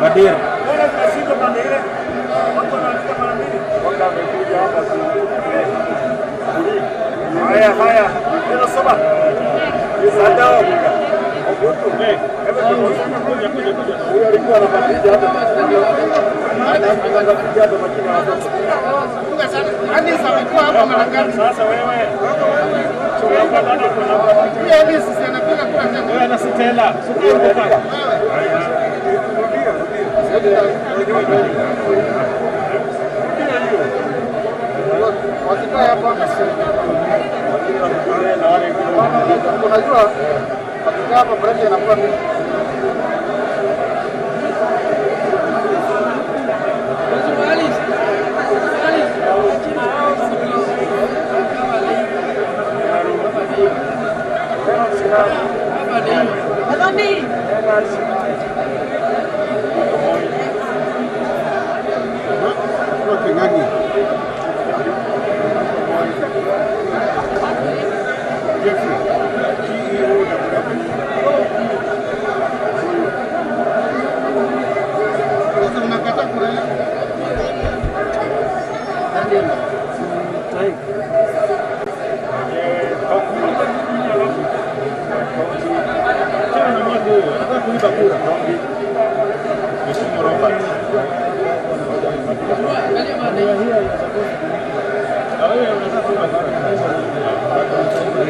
Badir. Haya, haya. Ndio saba. Sadao. Huyo alikuwa anapatia hata. Anapatia hata makina hapo. Hadi samekuwa hapa mara ngapi? Sasa wewe. Tunapatana kuna. Yeye hadi sisi anapiga kula chakula. Wewe anasitela. Sio kwa. Wakifanya hapa unajua katika hapa break inakuwa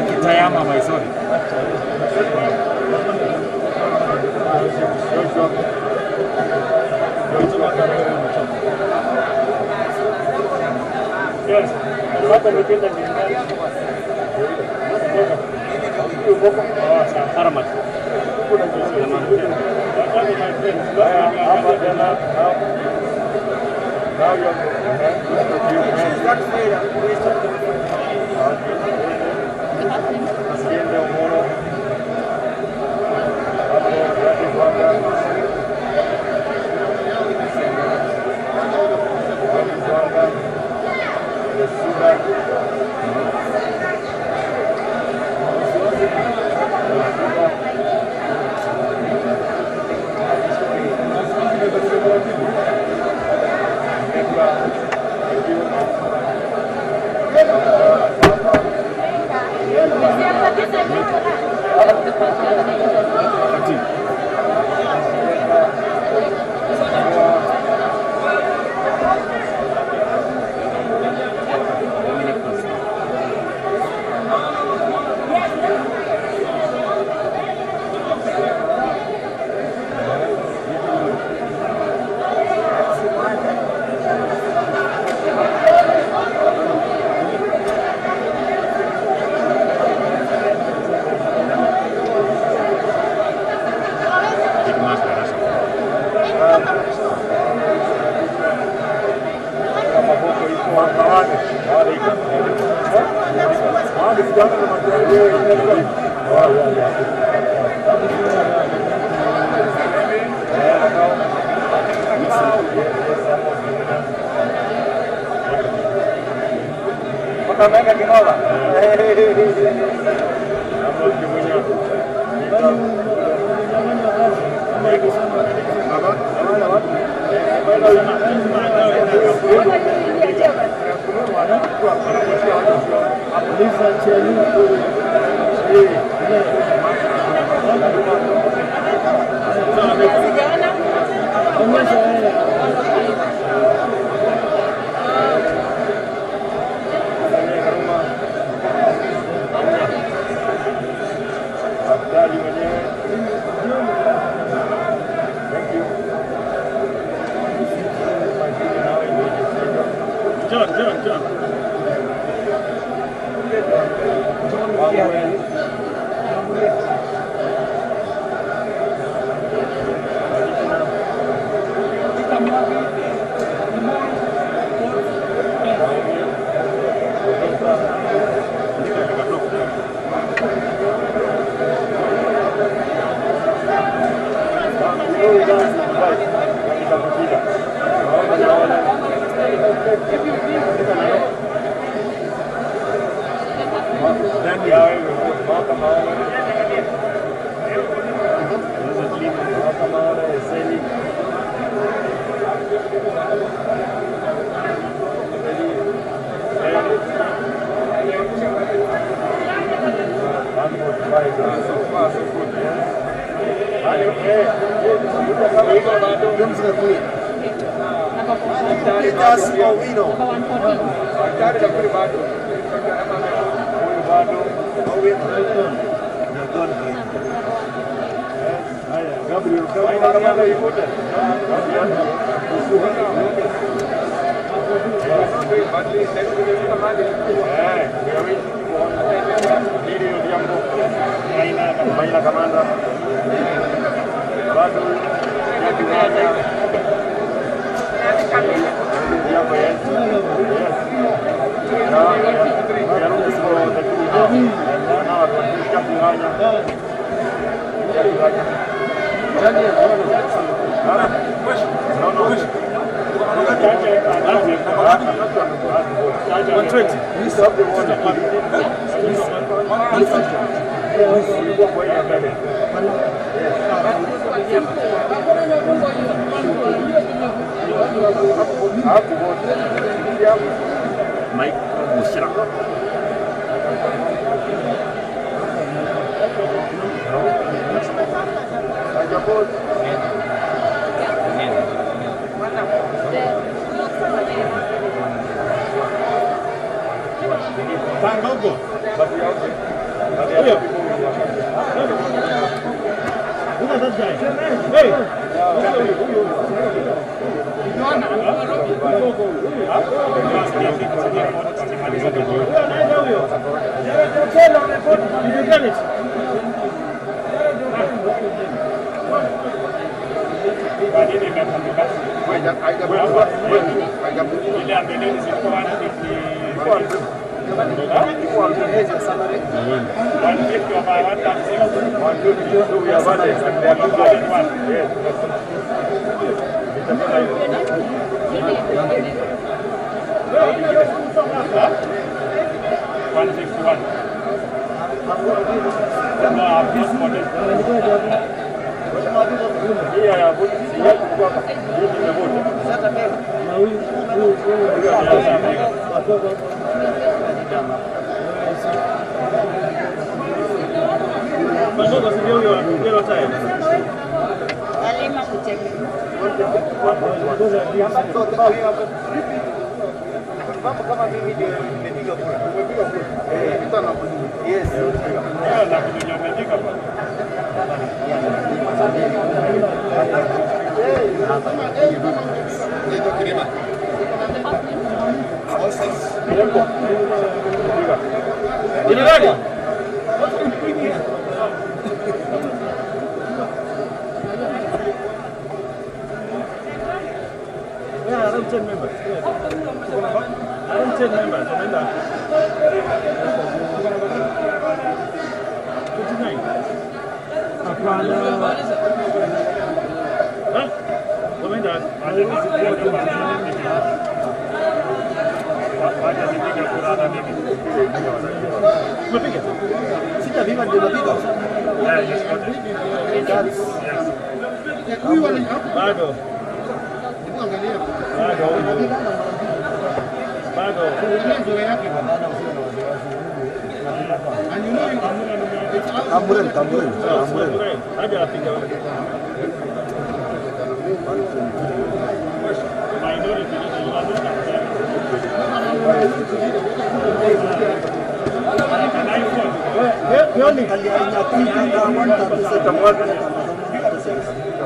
Kitayama Maisoni. Yes, hapa nikienda nyumbani. Uko Haramat. Kuna kitu na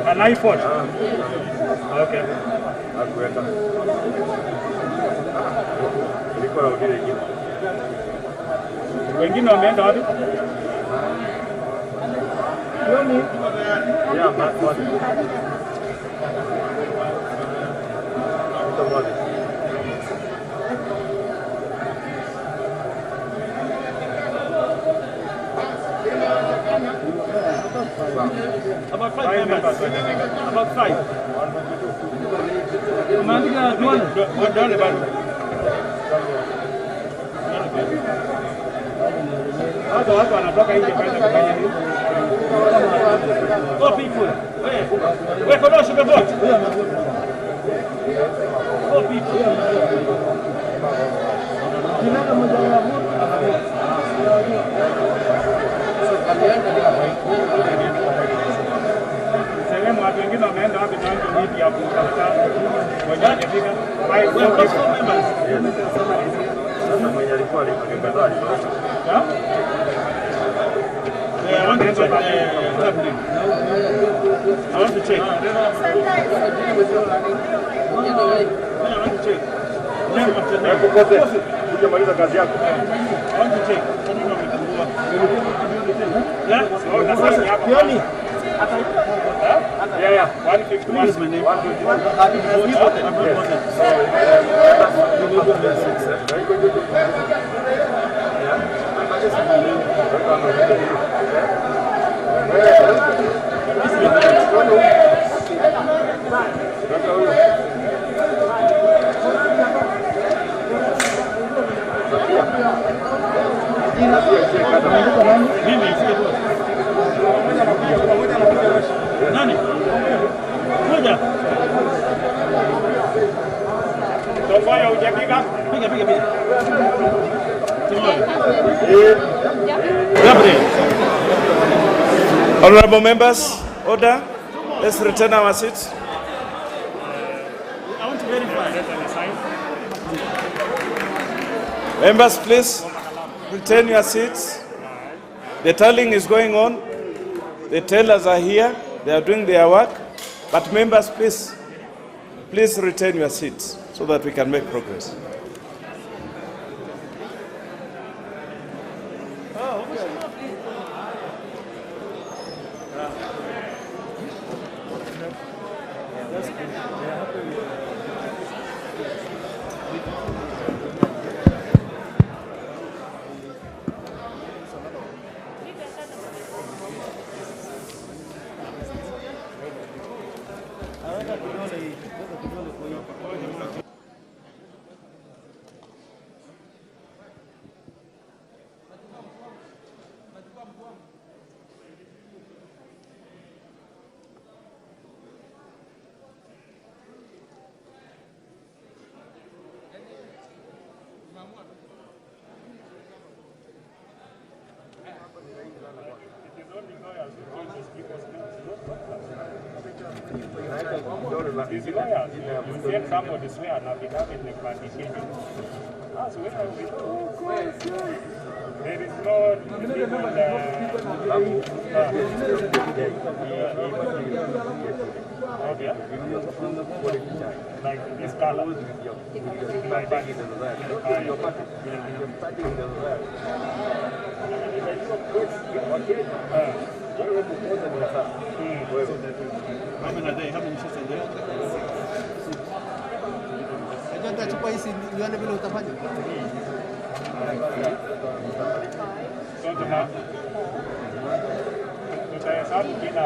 Anaifort. Okay. Wengine wameenda wapi? About 5 members. About 5. Hata watu wanatoka nje kwenda kufanya nini? Four people. Wewe kono sugar boat. Four people. Kinaka mmoja wa sehemu watu wengine wameenda wapi na watu vipi hapo kama moja hajafika. Wewe four members. Sasa mwenye alikuwa alikuwa I want to check. I want to check. Hujamaliza kazi yako. I want to check. Yeah. 151. Nani? Kuja. Tofaya hujapiga? Piga. Honorable members, order. Let's return our seats. I want to verify. Members, please return your seats. The tallying is going on. The tellers are here. They are doing their work. But members, please return your seats so that we can make progress. These lawyers, you send somebody swear and be having the plantation. That's where we go. There is no okay. Like this color. Like Chukua hizi nione vile utafanya. Tutahesabu kila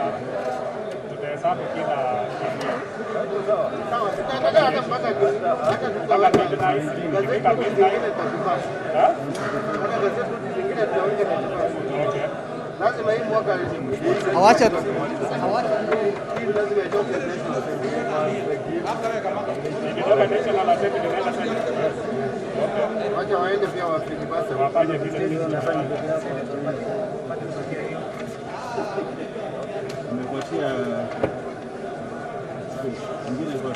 lazima hii mwaka hawacha wacha waende pia wafiki basi wafanye vile umepatia ingine kwa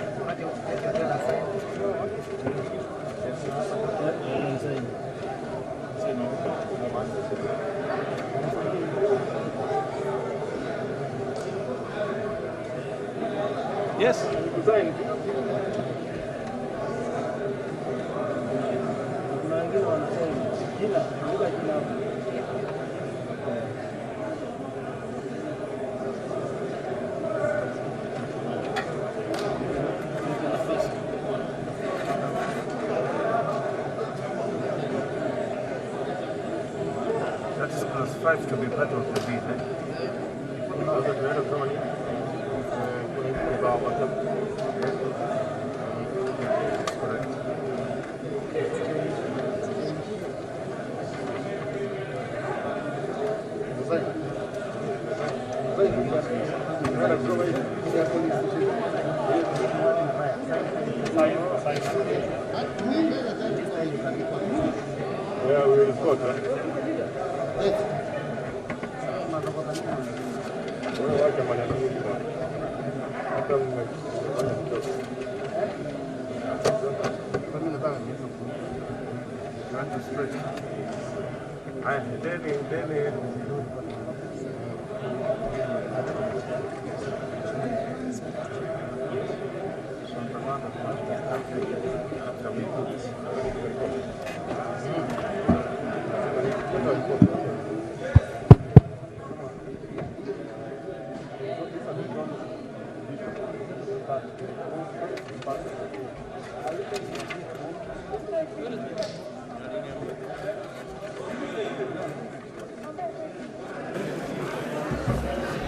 Yes. That is +5 to be part of the bid. Yeah, we will vote.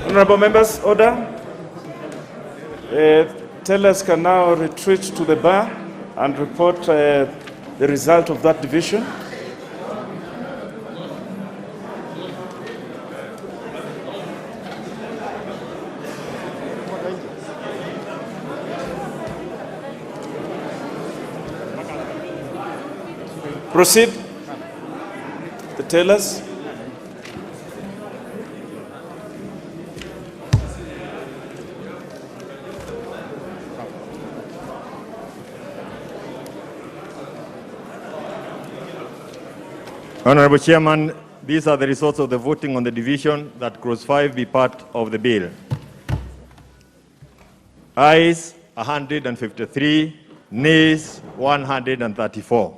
Honorable members, order. Tellers can now retreat to the bar and report the result of that division. Proceed. The tellers. Honorable Chairman, these are the results of the voting on the division that clause 5 be part of the bill. Ayes 153, nays 134.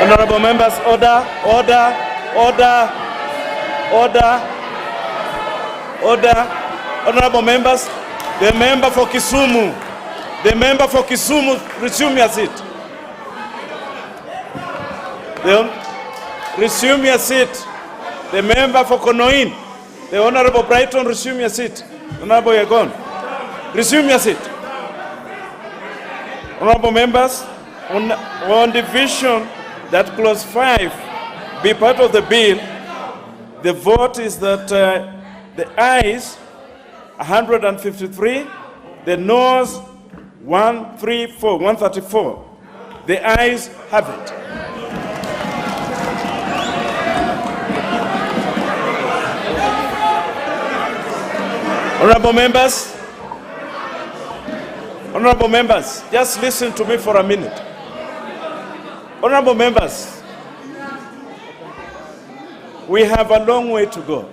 Honorable members, order. Honorable members, the member for Kisumu, resume your seat. Resume your seat. The member for Konoin, the Honorable Brighton, resume your seat. Honorable Yagon, resume your seat. Honorable members, on division that clause 5 be part of the bill, the vote is that the ayes 153, the noes 134. The ayes have it. Honorable members, just listen to me for a minute. Honorable members, we have a long way to go.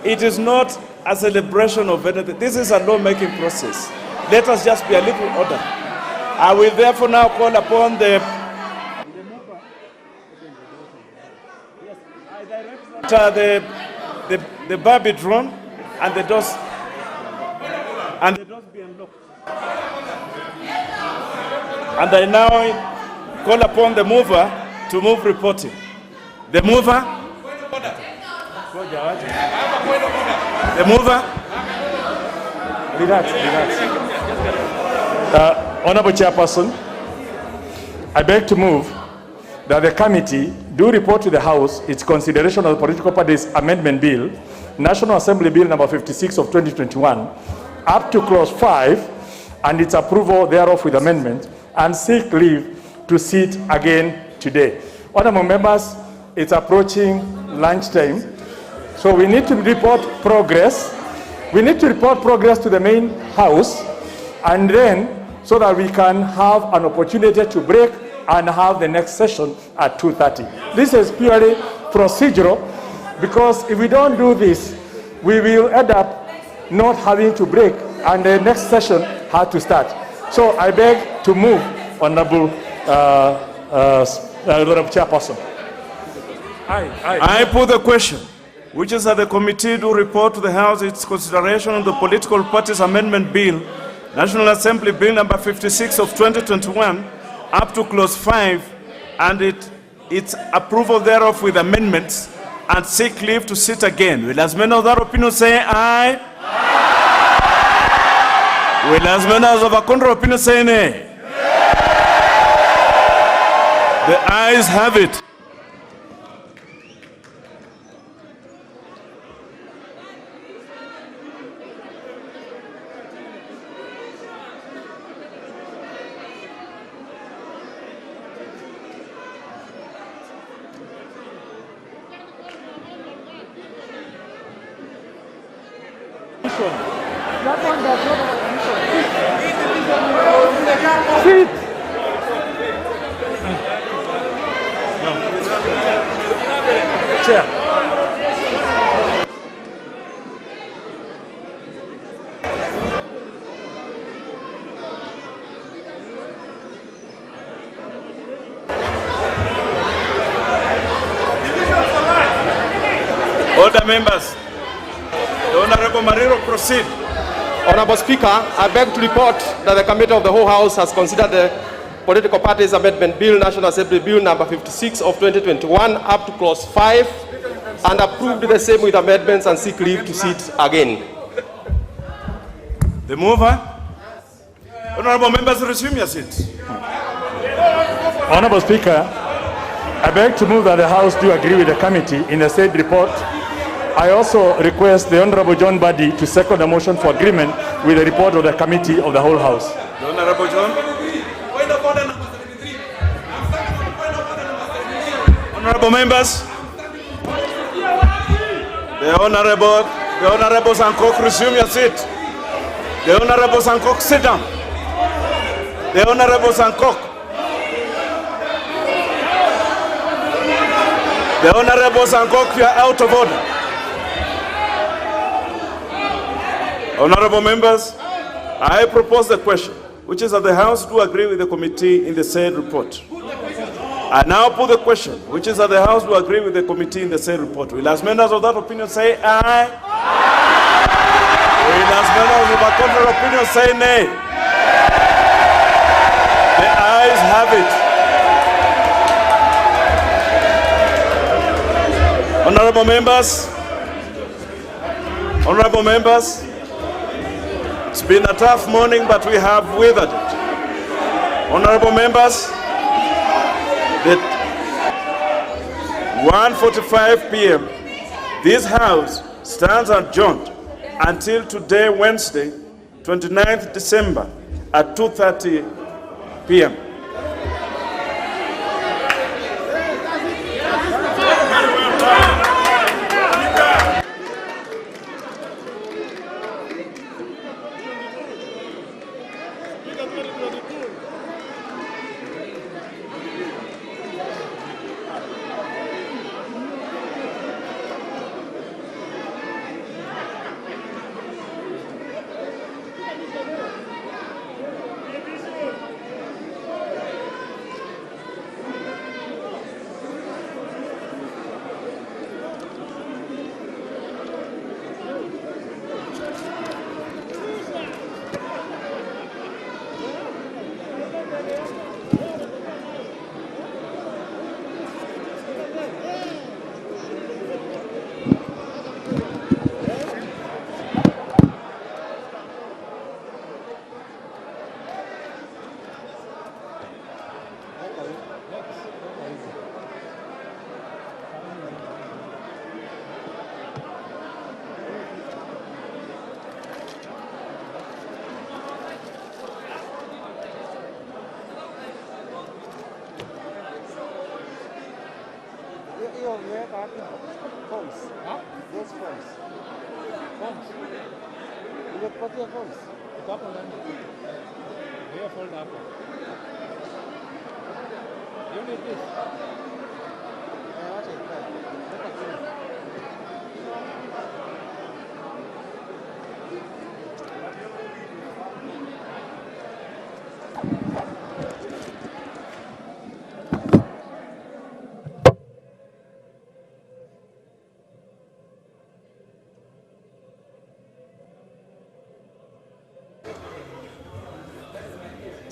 It is not a celebration of anything. This is a law-making process. Let us just be a little order. I will therefore now call upon the bar be drawn and the doors be unlocked. And I now call upon the mover to move reporting. The mover. The mover. Relax. Honorable Chairperson, I beg to move that the committee do report to the House its consideration of the Political Parties Amendment Bill, National Assembly Bill number 56 of 2021, up to clause 5, and its approval thereof with amendment, and seek leave to sit again today. Honorable members, it's approaching lunchtime, so we need to report progress. We need to report progress to the main house, and then so that we can have an opportunity to break and have the next session at 2:30. This is purely procedural, because if we don't do this, we will end up not having to break, and the next session had to start. So I beg to move, Honorable Chairperson. I put the question, which is that the committee to report to the House its consideration on the Political Parties Amendment Bill, National Assembly Bill number 56 of 2021, up to clause 5, and its approval thereof with amendments, and seek leave to sit again. Will as many of that opinion say aye? Aye. Will as many of a contrary opinion say nay? The ayes have it. That one does not have a Chair. Order, members. The Honorable Mariro, proceed. Honorable Speaker, I beg to report that the Committee of the whole House has considered the Political Parties Amendment Bill, National Assembly Bill number 56 of 2021 up to clause 5 and approved the same with amendments and seek leave to sit again. The mover. Honorable members, resume your seats. Honorable Speaker, I beg to move that the House do agree with the committee in the said report. I also request the Honorable John Badi to second the motion for agreement with the report of the committee of the whole House. The Honorable John. Honorable members. The Honorable Sankok, resume your seat. The Honorable Sankok, sit down. The Honorable Sankok. The Honorable Sankok, you are out of order. Honorable members, I propose the question, which is that the House do agree with the committee in the said report. I now put the question, which is that the House do agree with the committee in the said report. Will as members of that opinion say aye? Aye. Will as members of a contrary opinion say nay? The ayes have it. Honorable members, it's been a tough morning, but we have weathered it. Honorable members, at 1:45 p.m., this House stands adjourned until today, Wednesday, 29th December, at 2:30 p.m.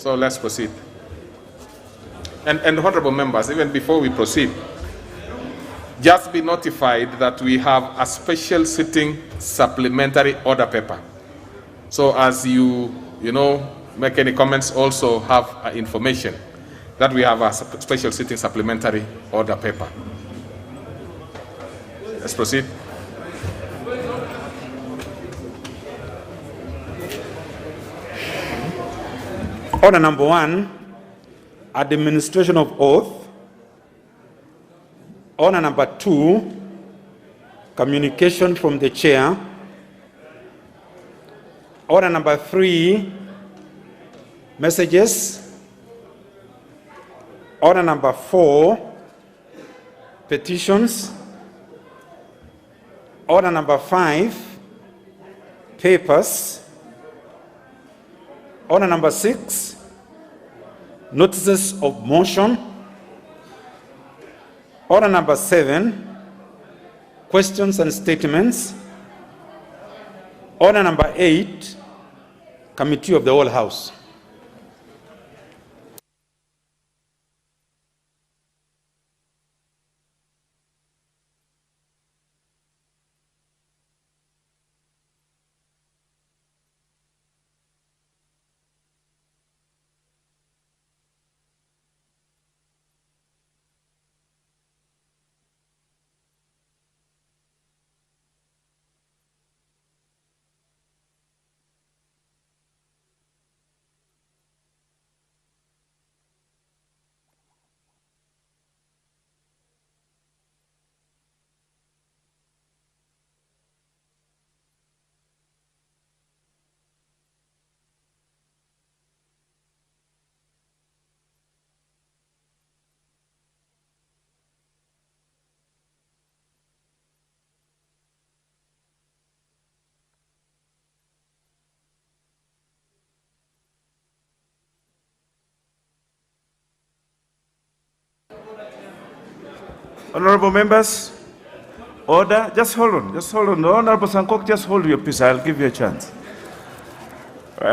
So let's proceed. And honorable members, even before we proceed, just be notified that we have a special sitting supplementary order paper. So as you make any comments, also have information that we have a special sitting supplementary order paper. Let's proceed. Order number 1, administration of oath. Order number 2, communication from the chair. Order number 3, messages. Order number 4, petitions. Order number 5, papers. Order number 6, notices of motion. Order number 7, questions and statements. Order number 8, committee of the whole house. Honorable members, order. Just hold on. Honorable Sankok, just hold your peace. I'll give you a chance.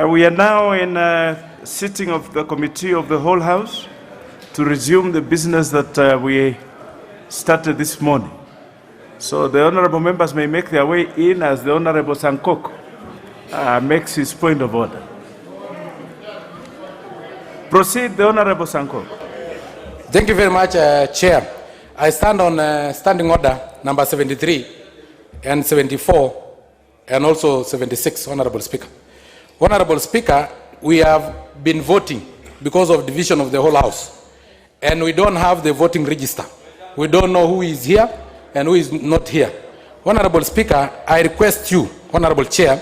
We are now in a sitting of the committee of the whole house to resume the business that we started this morning. So the honorable members may make their way in as the Honorable Sankok makes his point of order. Proceed, the Honorable Sankok. Thank you very much, Chair. I stand on standing order number 73 and 74 and also 76, Honorable Speaker. Honorable Speaker, we have been voting because of division of the whole House, and we don't have the voting register. We don't know who is here and who is not here. Honorable Speaker, I request you, Honorable Chair,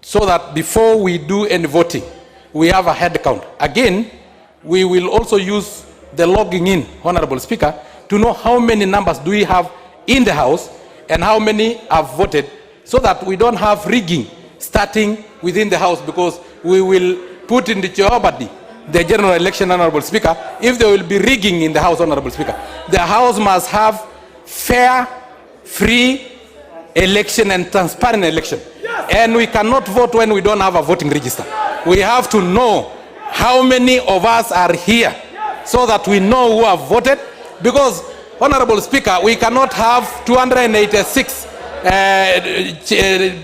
so that before we do any voting, we have a head count. Again, we will also use the logging in, Honorable Speaker, to know how many numbers do we have in the House and how many have voted, so that we don't have rigging starting within the House, because we will put in the jeopardy the general election, Honorable Speaker, if there will be rigging in the House, Honorable Speaker. The House must have fair, free election and transparent election. Yes. And we cannot vote when we don't have a voting register. We have to know how many of us are here, so that we know who have voted. Because, Honorable Speaker, we cannot have 286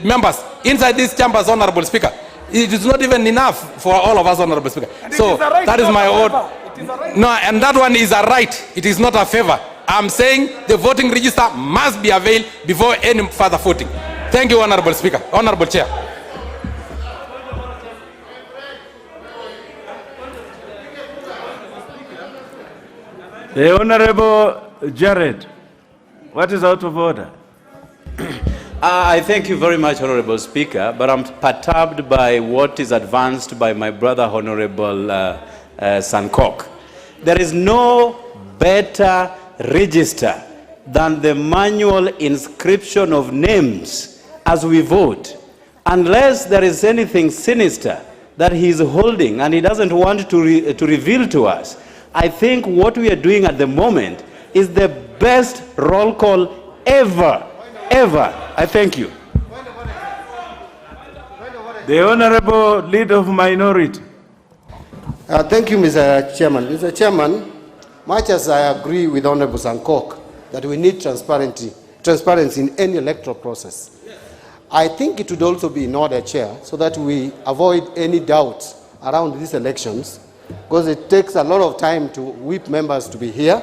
members inside these chambers, Honorable Speaker. It is not even enough for all of us, Honorable Speaker. So that is my order. No, and that one is a right. It is not a favor. I'm saying the voting register must be available before any further voting. Thank you, Honorable Speaker. Honorable Chair. The Honorable Jared, what is out of order? I thank you very much, Honorable Speaker, but I'm perturbed by what is advanced by my brother, Honorable Sankok. There is no better register than the manual inscription of names as we vote. Unless there is anything sinister that he is holding and he doesn't want to reveal to us, I think what we are doing at the moment is the best roll call ever. I thank you. The Honorable Leader of Minority. Thank you, Mr. Chairman. Mr. Chairman, much as I agree with Honorable Sankok that we need transparency in any electoral process, I think it would also be in order, Chair, so that we avoid any doubts around these elections, because it takes a lot of time to whip members to be here.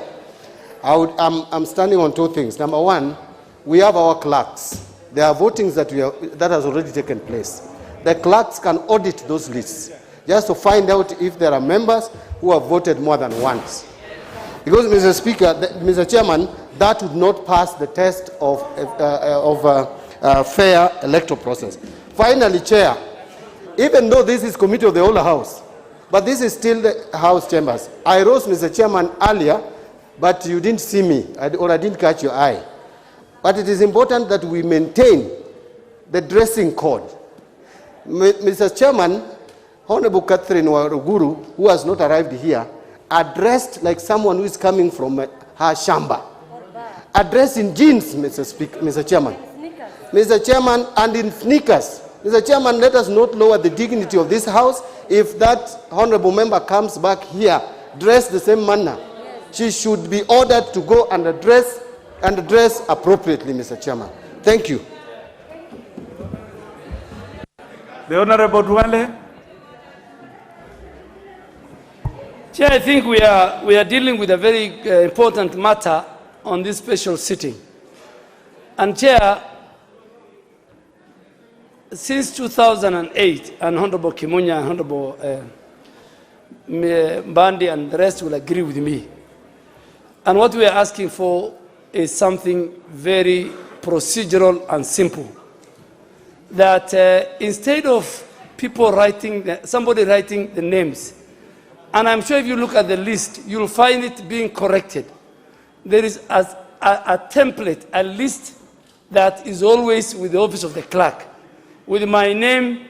I'm standing on two things. Number one, we have our clerks. There are votings that has already taken place. The clerks can audit those lists just to find out if there are members who have voted more than once. Because, Mr. Speaker, Mr. Chairman, that would not pass the test of fair electoral process. Finally, Chair, even though this is committee of the whole House, but this is still the House chambers. I rose, Mr. Chairman, earlier, but you didn't see me, or I didn't catch your eye. But it is important that we maintain the dressing code. Mr. Chairman, Honorable Catherine Uhuru, who has not arrived here, addressed like someone who is coming from her shamba. Addressed in jeans, Mr. Chairman. Mr. Chairman, and in sneakers. Mr. Chairman, let us not lower the dignity of this House. If that honorable member comes back here dressed the same manner, she should be ordered to go and dress appropriately, Mr. Chairman. Thank you. The Honorable Duale. Chair, I think we are dealing with a very important matter on this special sitting. And Chair, since 2008, and Honorable Kimunya, and Honorable Bandi and the rest will agree with me. And what we are asking for is something very procedural and simple. That instead of people somebody writing the names, and I'm sure if you look at the list, you'll find it being corrected. There is a template, a list that is always with the office of the clerk, with my name,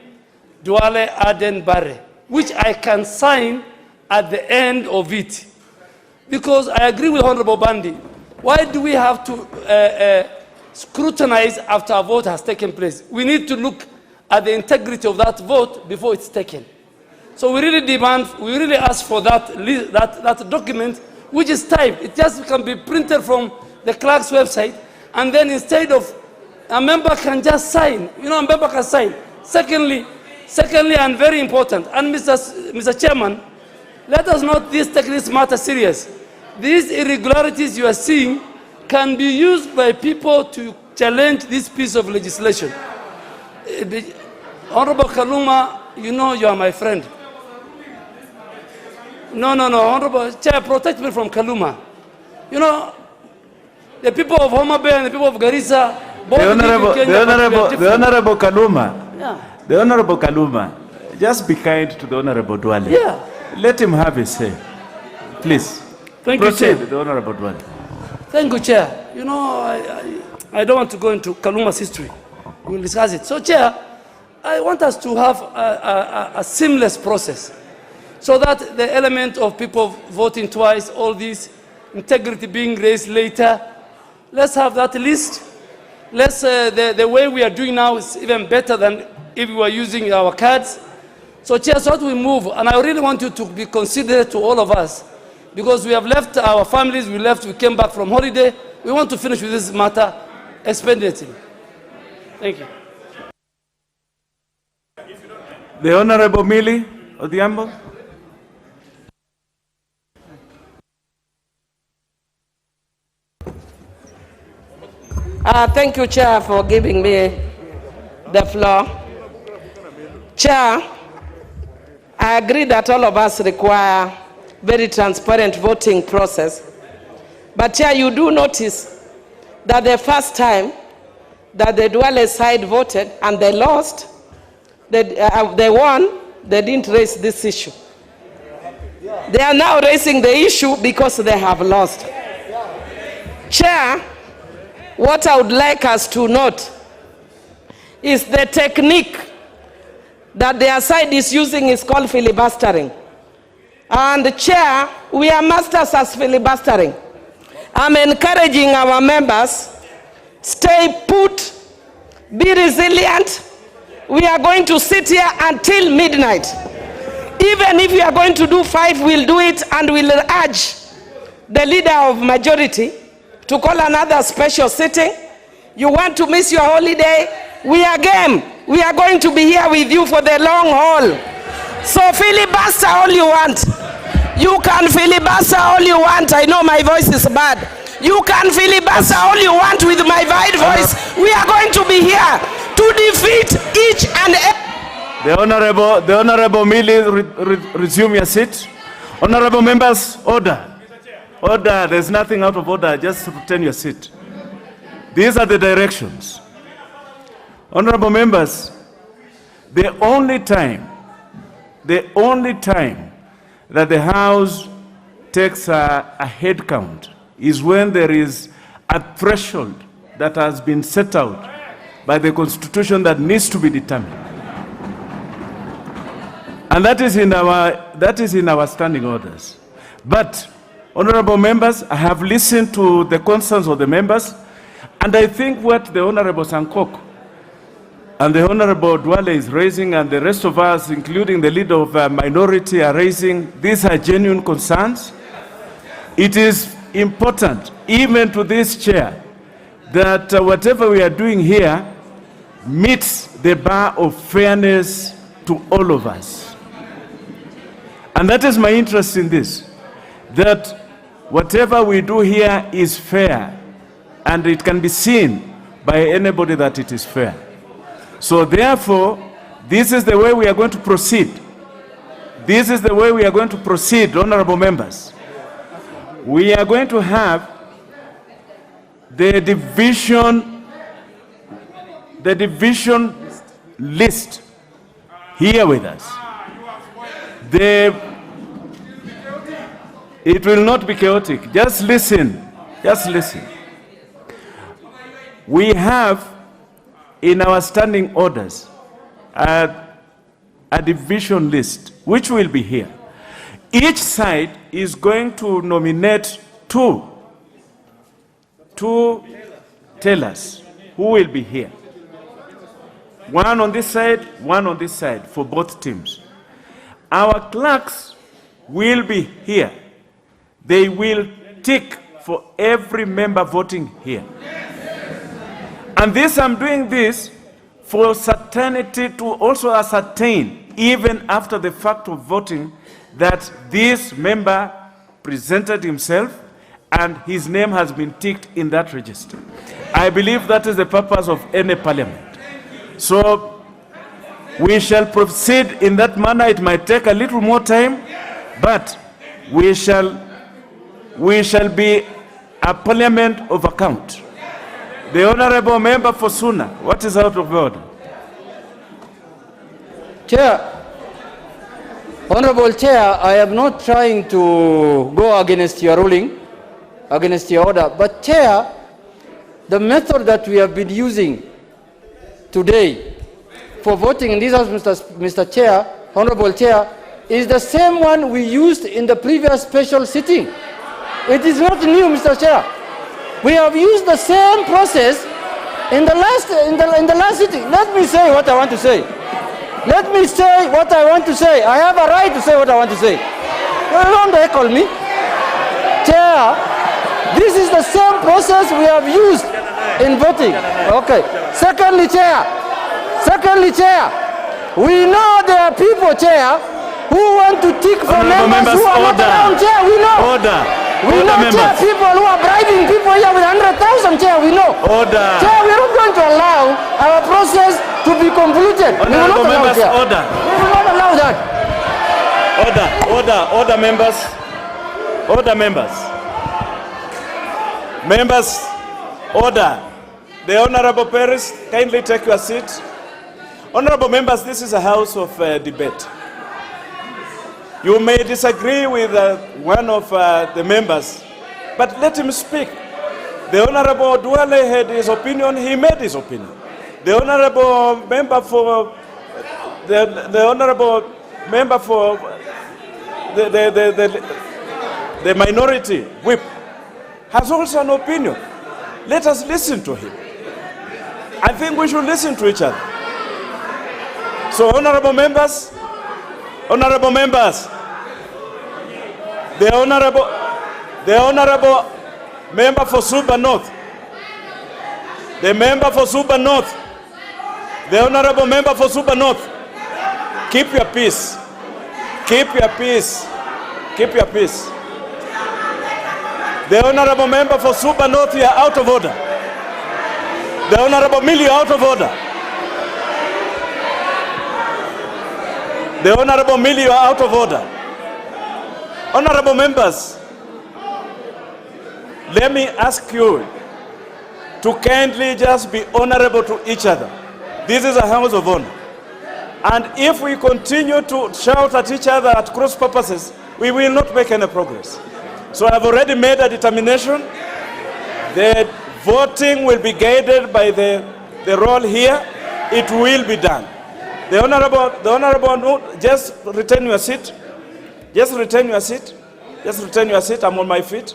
Duale Aden Barre, which I can sign at the end of it. Because I agree with Honorable Bandi. Why do we have to scrutinize after a vote has taken place? We need to look at the integrity of that vote before it's taken. So we really ask for that document, which is typed. It just can be printed from the clerk's website, and then instead of a member can just sign, a member can sign. Secondly, and very important, and Mr. Chairman, let us not take this matter serious. These irregularities you are seeing can be used by people to challenge this piece of legislation. Honorable Kaluma, you are my friend. No, Honorable Chair, protect me from Kaluma. The people of Homa Bay and the people of Garissa, the Honorable Kaluma. Yeah. The Honorable Kaluma, just be kind to the Honorable Duale. Yeah. Let him have his say. Please. Thank you, Chair. The Honorable Duale. Thank you, Chair. I don't want to go into Kaluma's history. We'll discuss it. So, Chair, I want us to have a seamless process so that the element of people voting twice, all this integrity being raised later, let's have that list. The way we are doing now is even better than if we were using our cards. So, Chair, so that we move, and I really want you to be considerate to all of us, because we have left our families, we came back from holiday. We want to finish with this matter expediently. Thank you. The Honorable Millie Odhiambo. Thank you, Chair, for giving me the floor. Chair, I agree that all of us require very transparent voting process. But Chair, you do notice that the first time that the Duale side voted and they lost, they won, they didn't raise this issue. They are now raising the issue because they have lost. Chair, what I would like us to note is the technique that their side is using is called filibustering. And Chair, we are masters as filibustering. I'm encouraging our members, stay put, be resilient. We are going to sit here until midnight. Even if we are going to do 5, we'll do it, and we'll urge the leader of majority to call another special sitting. You want to miss your holiday? We are game. We are going to be here with you for the long haul. So filibuster all you want. You can filibuster all you want. I know my voice is bad. You can filibuster all you want with my wide voice. We are going to be here to defeat each and every. The Honorable Millie, resume your seat. Honorable members, order. Order, there's nothing out of order, just return your seat. These are the directions. Honorable members, the only time that the House takes a head count is when there is a threshold that has been set out by the Constitution that needs to be determined. And that is in our standing orders. But, honorable members, I have listened to the concerns of the members, and I think what the Honorable Sankok and the Honorable Dwale is raising, and the rest of us, including the leader of a minority, are raising, these are genuine concerns. It is important, even to this chair, that whatever we are doing here meets the bar of fairness to all of us. And that is my interest in this, that whatever we do here is fair, and it can be seen by anybody that it is fair. So therefore, this is the way we are going to proceed. This is the way we are going to proceed, honorable members. We are going to have the division list here with us. It will not be chaotic. Just listen. Just listen. We have in our standing orders a division list, which will be here. Each side is going to nominate two tellers who will be here. One on this side, one on this side for both teams. Our clerks will be here. They will tick for every member voting here. And this, I'm doing this for certainty, to also ascertain, even after the fact of voting, that this member presented himself and his name has been ticked in that register. I believe that is the purpose of any parliament. So we shall proceed in that manner. It might take a little more time, but we shall be a parliament of account. The honorable member for Suna, what is out of order? Chair, Honorable Chair, I am not trying to go against your ruling, against your order, but Chair, the method that we have been using today for voting in this house, Mr. Chair, Honorable Chair, is the same one we used in the previous special sitting. It is not new, Mr. Chair. We have used the same process in the last sitting. Let me say what I want to say. Let me say what I want to say. I have a right to say what I want to say. Don't heckle me. Chair, this is the same process we have used in voting. Okay. Secondly, Chair, we know there are people, Chair, who want to tick for members who are not around, Chair. We know. Order. We know, Chair, people who are bribing people here with 100,000, Chair, we know. Order. Chair, we are not going to allow our process to be completed. We will not allow, Chair. Order. We will not allow that. Order, members. Order, members. Members, order. The Honorable Paris, kindly take your seat. Honorable members, this is a house of debate. You may disagree with one of the members, but let him speak. The Honorable Duale had his opinion, he made his opinion. The Honorable Member for the Honorable Member for the Minority Whip has also an opinion. Let us listen to him. I think we should listen to each other. So, honorable members, the honorable member for Suba North, the member for Suba North, the honorable member for Suba North, keep your peace. Keep your peace. Keep your peace. The honorable member for Suba North, you are out of order. The honorable Mill, you are out of order. The honorable Mill, you are out of order. Honorable members, let me ask you to kindly just be honorable to each other. This is a house of honor. And if we continue to shout at each other at cross purposes, we will not make any progress. So I've already made a determination. The voting will be guided by the roll here. It will be done. The honorable, just retain your seat. Just retain your seat. Just retain your seat. I'm on my feet.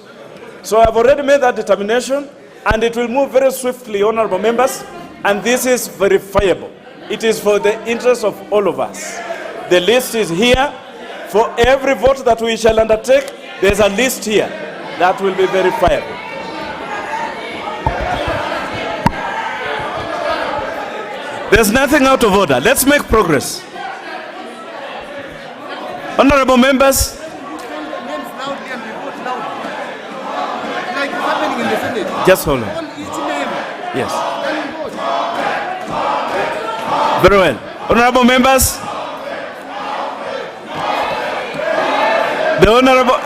So I've already made that determination, and it will move very swiftly, honorable members, and this is verifiable. It is for the interest of all of us. The list is here. For every vote that we shall undertake, there's a list here that will be verifiable. There's nothing out of order. Let's make progress. Honorable members. Just hold on. Yes. Very well. Honorable members. The honorable.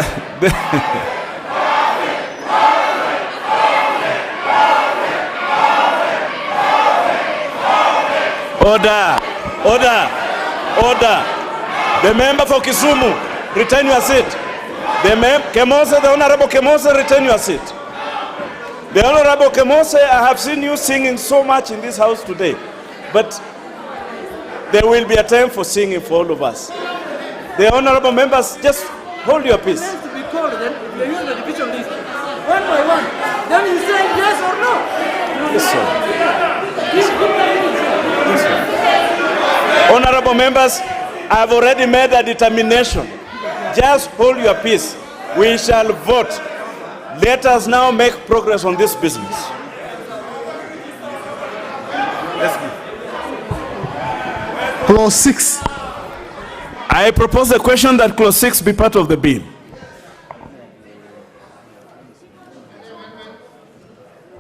Order. Order. Order. The member for Kisumu, retain your seat. The Honorable Kemose, retain your seat. The Honorable Kemose, I have seen you singing so much in this house today, but there will be a time for singing for all of us. The honorable members, just hold your peace. To be called, then you use the division list one by one. Then you say yes or no. Yes, sir. Yes, sir. Honorable members, I have already made a determination. Just hold your peace. We shall vote. Let us now make progress on this business. Let's go. Clause 6. I propose the question that clause 6 be part of the bill.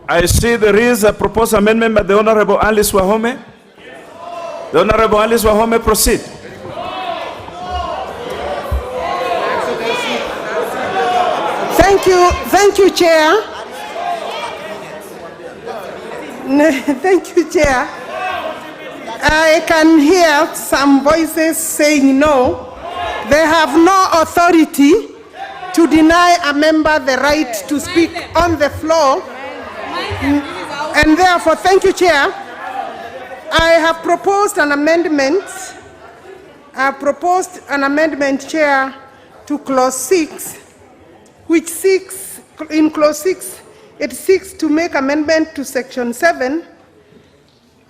I see there is a proposed amendment by the Honorable Alice Wahome. The Honorable Alice Wahome, proceed. Thank you, Chair. Thank you, Chair. I can hear some voices saying no. They have no authority to deny a member the right to speak on the floor. And therefore, thank you, Chair. I have proposed an amendment. Chair, to clause 6, which seeks, in clause 6, it seeks to make amendment to section 7.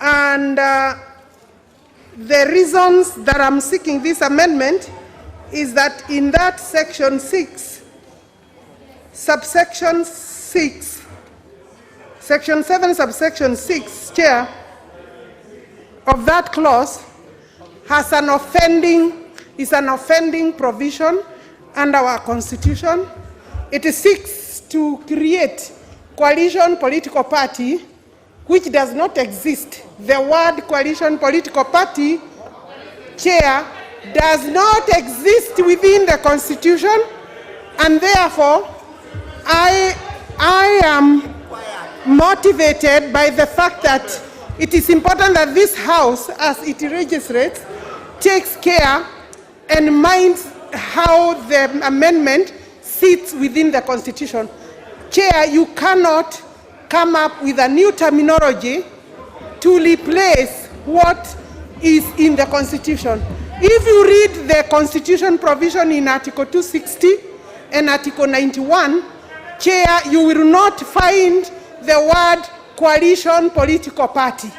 And the reasons that I'm seeking this amendment is that in that section 6, subsection 6, section 7, subsection 6, Chair, of that clause has an offending provision under our Constitution. It seeks to create coalition political party which does not exist. The word coalition political party, Chair, does not exist within the Constitution, and therefore I am motivated by the fact that it is important that this House, as it legislates, takes care and minds how the amendment sits within the Constitution. Chair, you cannot come up with a new terminology to replace what is in the Constitution. If you read the Constitution provision in Article 260 and Article 91, Chair, you will not find the word coalition political party.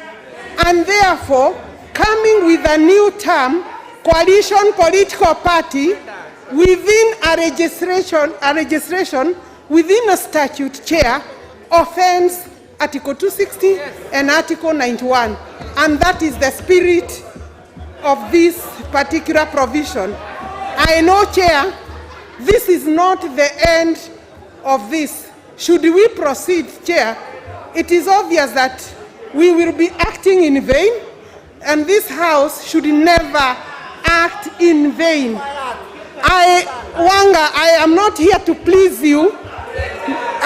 And therefore, coming with a new term, coalition political party, within a registration within a statute, Chair, offends Article 260 and Article 91. And that is the spirit of this particular provision. I know, Chair, this is not the end of this. Should we proceed, Chair, it is obvious that we will be acting in vain, and this House should never act in vain. Wanga, I am not here to please you.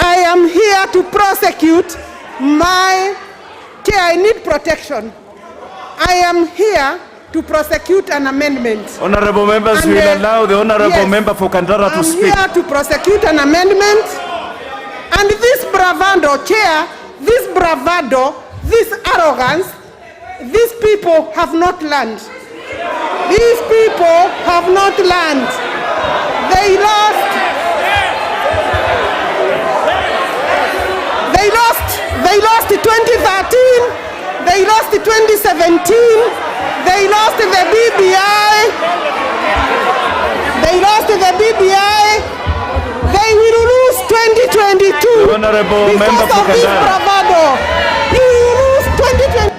I am here to prosecute my... Chair, I need protection. I am here to prosecute an amendment. Honorable members, we will allow the Honorable Member for Kandara to speak. I'm here to prosecute an amendment. And this bravado, Chair, this bravado, this arrogance, these people have not learned. These people have not learned. They lost 2013, they lost 2017, they lost the BBI, they lost the BBI, they will lose 2022 the Honorable because Member of for this Kandara. bravado. You will lose 2020.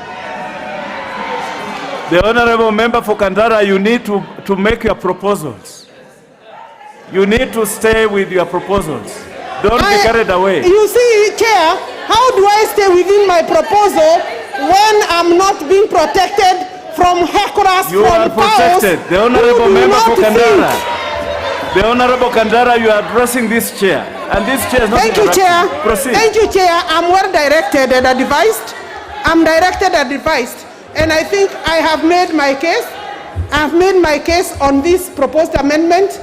The Honorable Member for Kandara, you need to make your proposals. You need to stay with your proposals. Don't be carried away. You see, Chair, how do I stay within my proposal when I'm not being protected from hecklers, You are from powers protected. The Honorable who do Member not for Kandara. think? The Honorable Kandara, you are addressing this chair. And this chair is not Thank you, interrupting. Chair. Proceed. Thank you, Chair. I'm well directed and advised. I'm directed and advised. And I think I have made my case. I've made my case on this proposed amendment.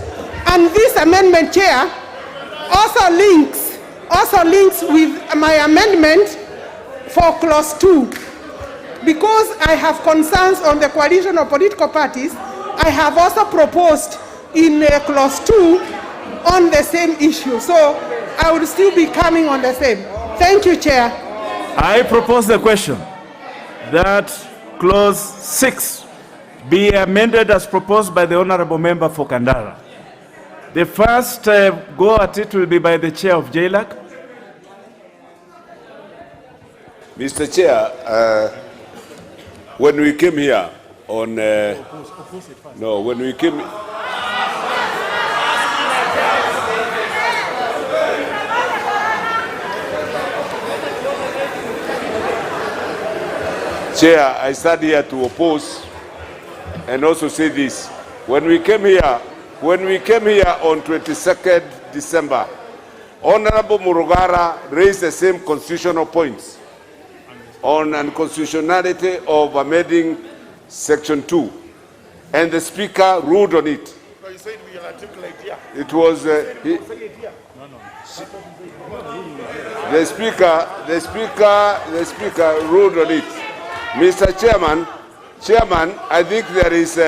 And this amendment, Chair, also links with my amendment for clause 2. Because I have concerns on the coalition of political parties, I have also proposed in clause 2 on the same issue. So I will still be coming on the same. Thank you, Chair. I propose the question that clause 6 be amended as proposed by the Honorable Member for Kandara. The first go at it will be by the Chair of JLAC. Mr. Chair, when we came here on... when we came... Chair, I stand here to oppose and also say this. When we came here on 22nd December, Honorable Murugara raised the same constitutional points on unconstitutionality of amending Section 2, and the Speaker ruled on it. You said we will articulate here. It was the Speaker ruled on it. Mr. Chairman, I think there is,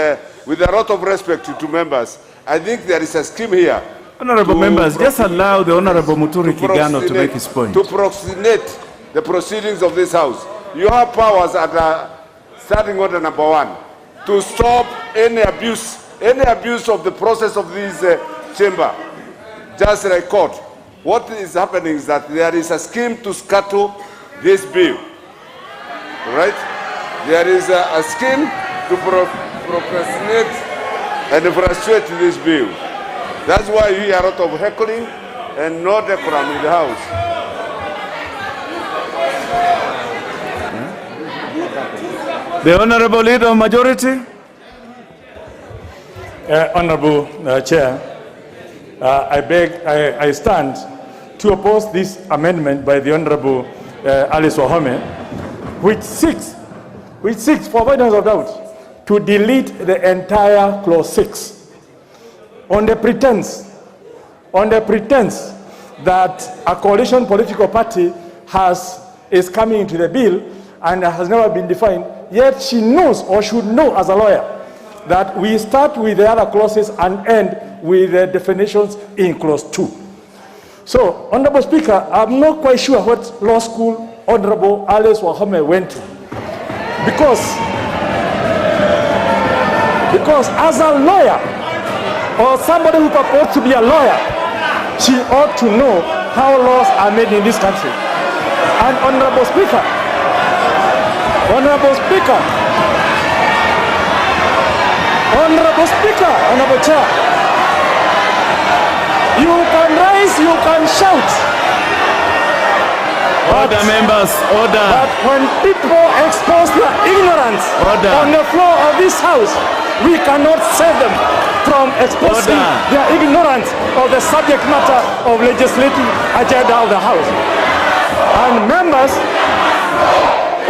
with a lot of respect to members, I think there is a scheme here. Honorable members, just allow the Honorable Muturi Kigano to make his point. To proxenate the proceedings of this House. You have powers at starting order number 1 to stop any abuse of the process of this chamber. Just like court. What is happening is that there is a scheme to scuttle this bill. Right? There is a scheme to procrastinate and frustrate this bill. That's why you hear a lot of heckling and no decorum in the House. The Honorable Leader of Majority. Honorable Chair, I stand to oppose this amendment by the Honorable Alice Wahome, which seeks, for avoidance of doubt, to delete the entire clause 6 on the pretense that a coalition political party is coming into the bill and has never been defined, yet she knows or should know as a lawyer that we start with the other clauses and end with the definitions in clause 2. So, Honorable Speaker, I'm not quite sure what law school Honorable Alice Wahome went to. Because as a lawyer, or somebody who purports to be a lawyer, she ought to know how laws are made in this country. And Honorable Speaker, Honorable Chair, you can rise, you can shout. Order, members, order. But when people expose their ignorance on the floor of this house, we cannot save them from exposing their ignorance of the subject matter of legislative agenda of the house. And members,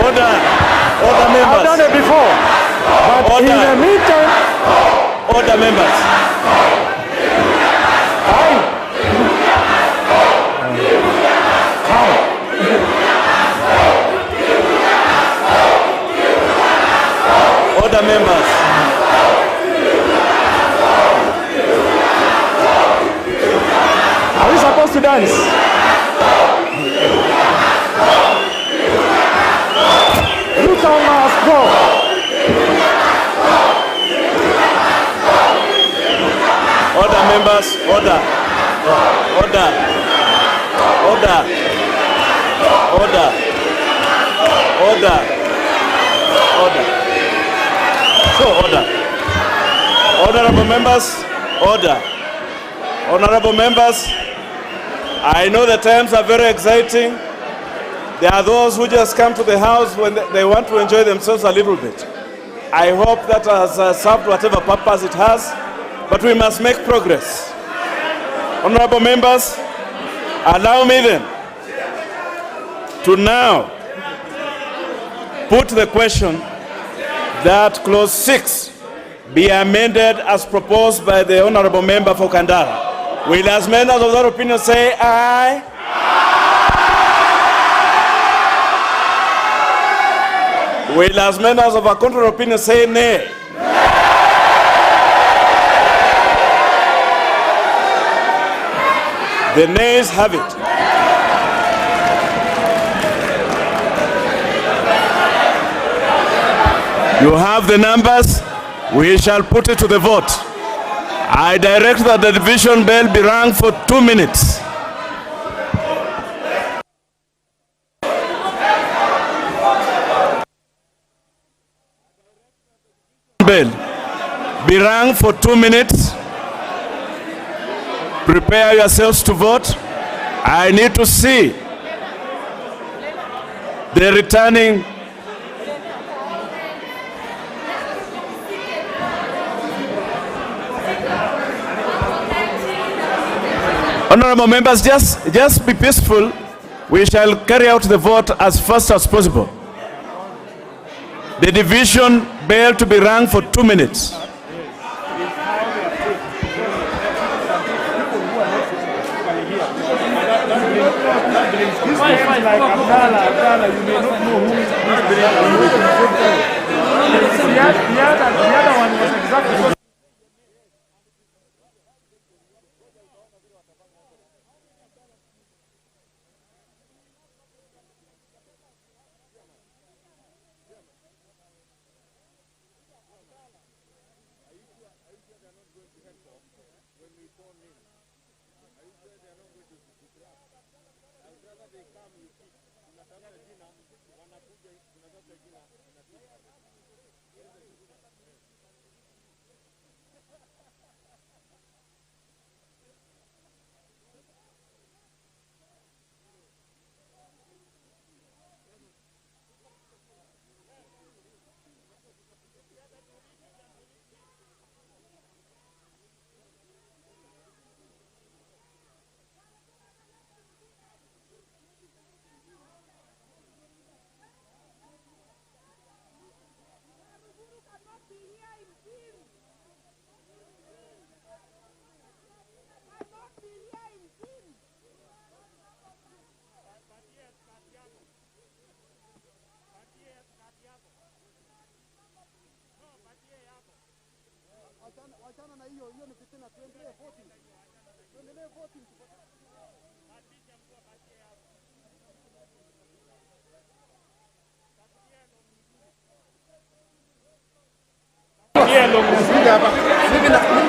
order, members. I've done it before, but in the meantime, order, members. Order, members. Are we supposed to dance? Ruto must go. Order, members. Order. Order. Order. Order. Order. Order. So, order. Honorable members, order. Honorable members, I know the times are very exciting. There are those who just come to the house when they want to enjoy themselves a little bit. I hope that has served whatever purpose it has, but we must make progress. Honorable members, allow me then to now put the question that clause 6 be amended as proposed by the honorable member for Kandara. Will as members of that opinion say aye? Will as members of a contrary opinion say nay? The nays have it. You have the numbers. We shall put it to the vote. I direct that the division bell be rung for 2 minutes. Bell be rung for 2 minutes. Prepare yourselves to vote. I need to see the returning honorable members. Just be peaceful. We shall carry out the vote as fast as possible. The division bell to be rung for 2 minutes. Like Abdallah, you may not know who is the other one was exactly.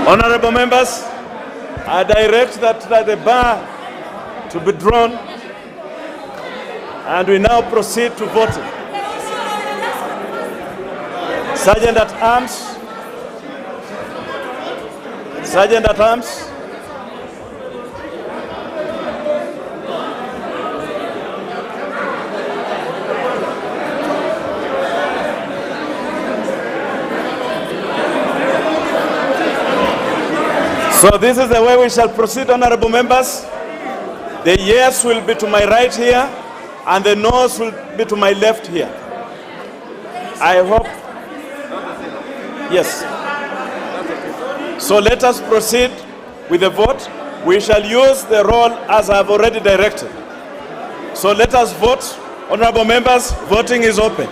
Honorable members, I direct that the bar to be drawn, and we now proceed to voting. Sergeant at Arms. Sergeant at Arms. So this is the way we shall proceed, honorable members. The yes will be to my right here, and the no's will be to my left here. I hope. Yes. So let us proceed with the vote. We shall use the roll as I have already directed. So let us vote. Honorable members, voting is open.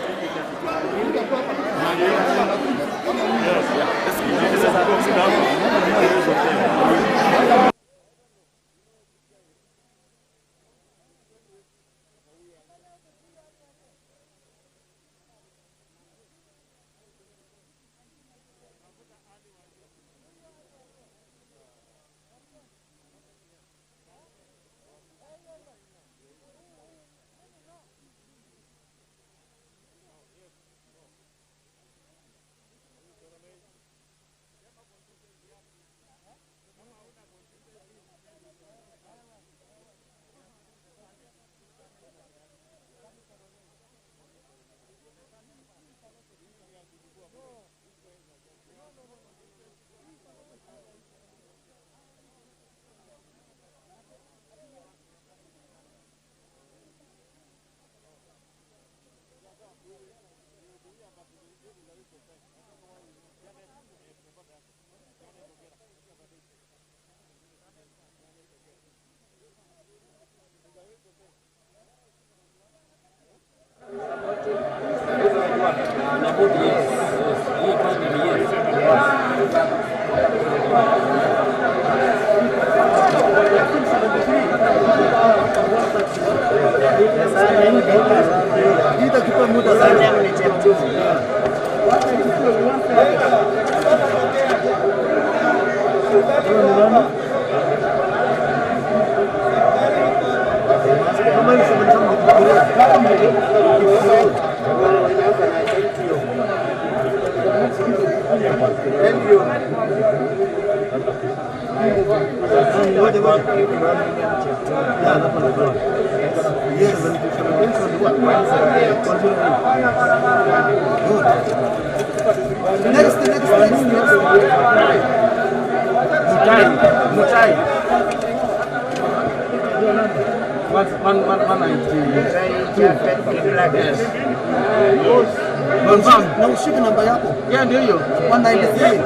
Na ushike namba yako. Yeah, ndio hiyo. 193.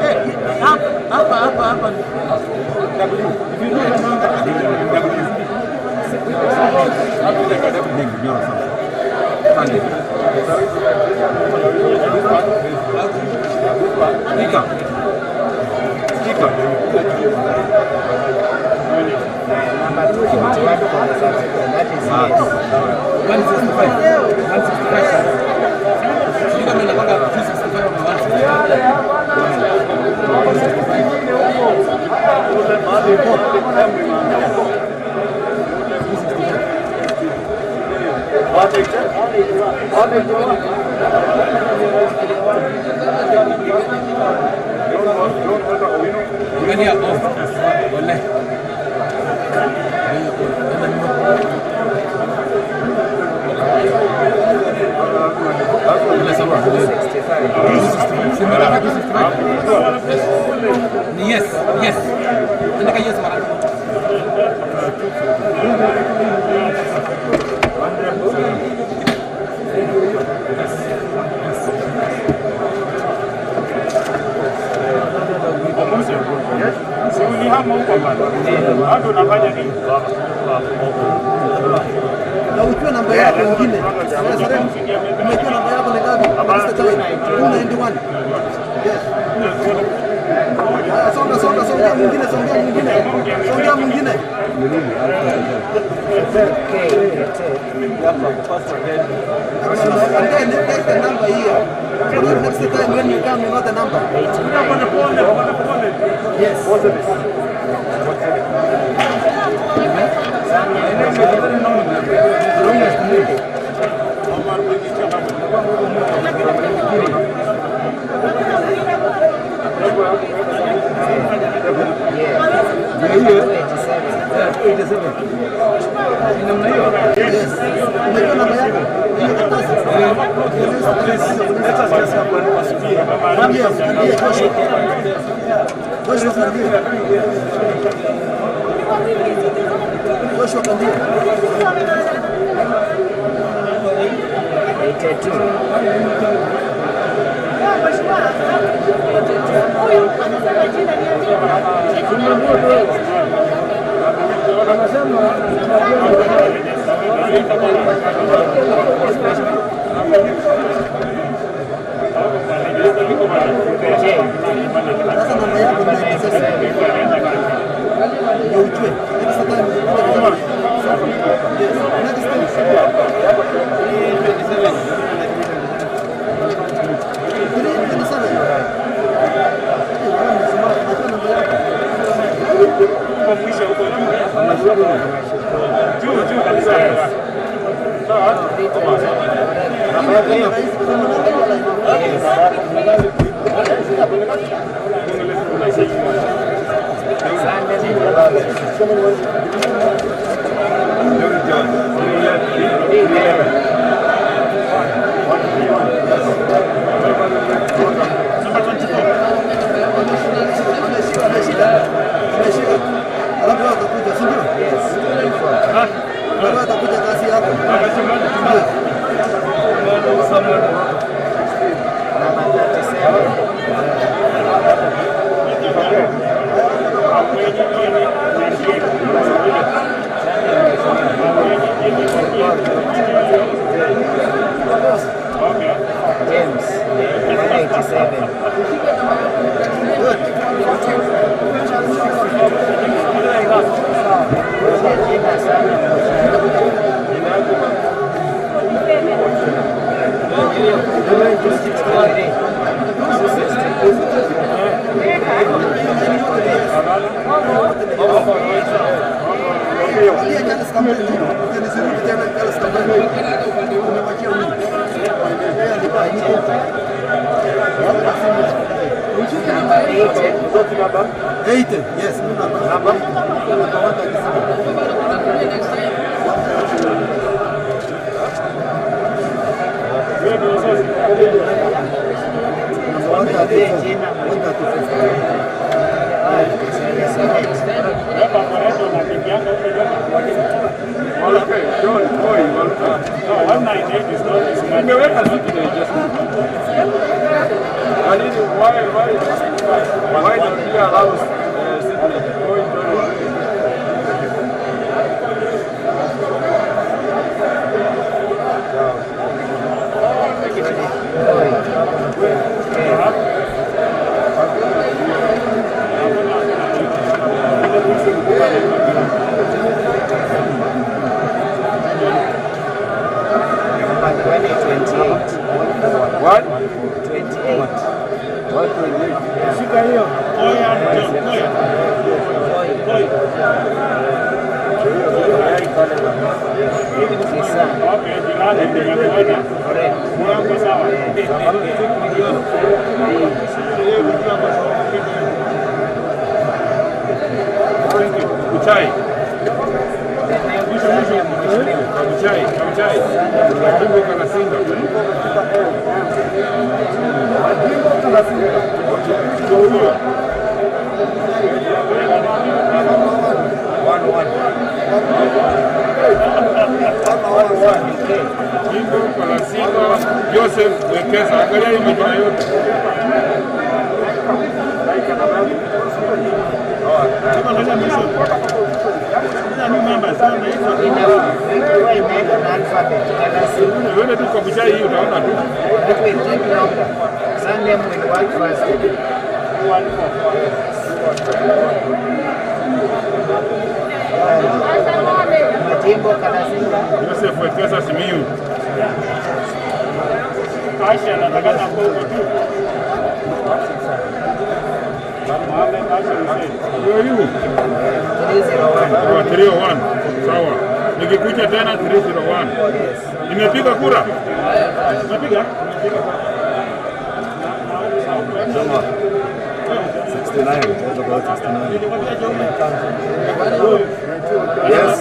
Hapa. Yes. Anda kayak semarang. Na ukiwa namba yako nyingine. Umekuwa namba yako ni ngapi? 91. Yes. Songa mwingine. And then take the number here. So that next time when you come, you know the number. Yes. Majimbo Kalasinga. Joseph Wekesa Simiyu. Aisha nataka na Kongo tu. Mohamed Aisha Hussein. Huyo 301. Sawa. Nikikuja tena 301. Nimepiga kura. Nimepiga? 69. Yes.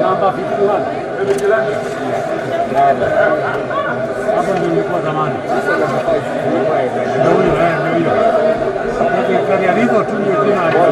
Number 51. Hapo ndio nilikuwa zamani. Ndio huyo. Kwa hiyo tu ndio jina hapo.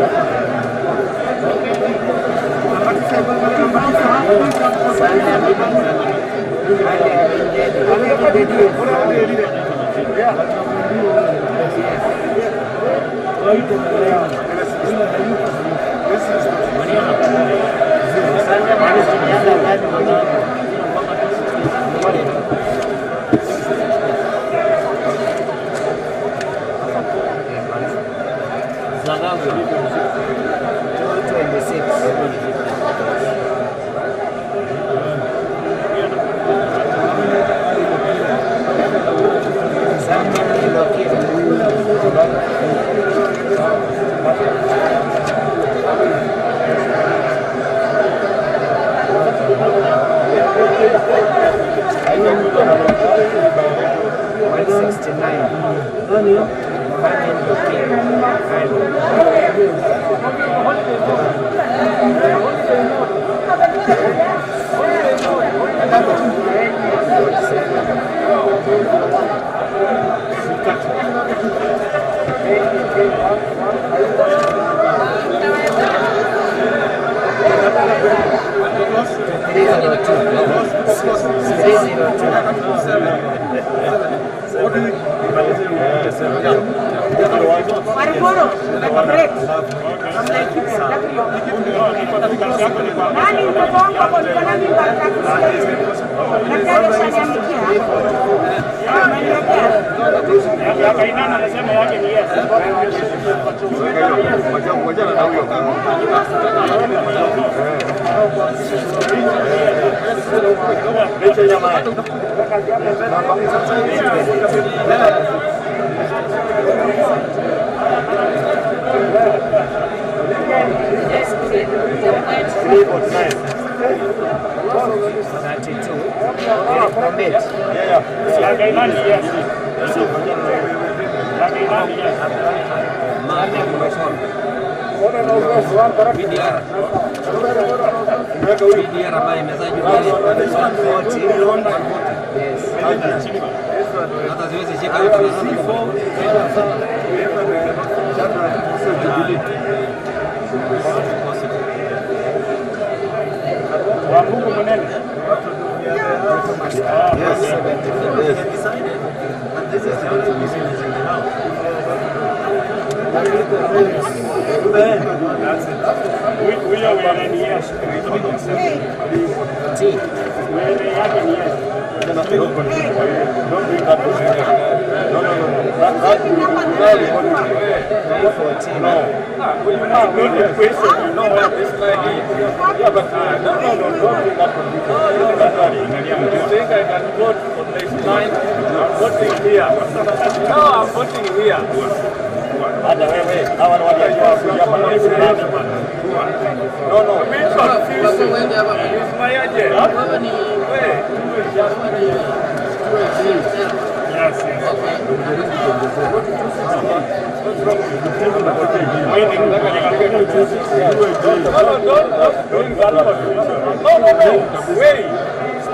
Wait.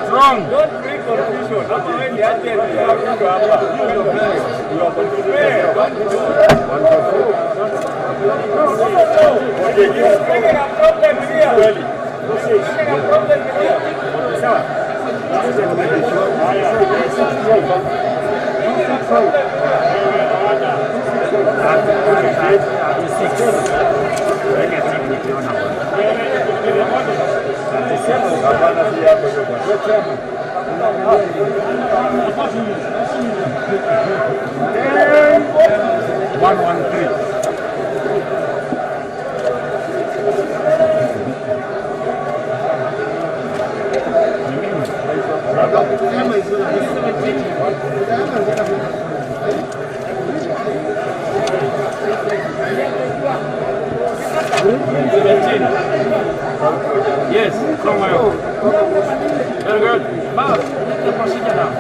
Strong. Don't bring Yes, from my own. Very good. Bob, the procedure now.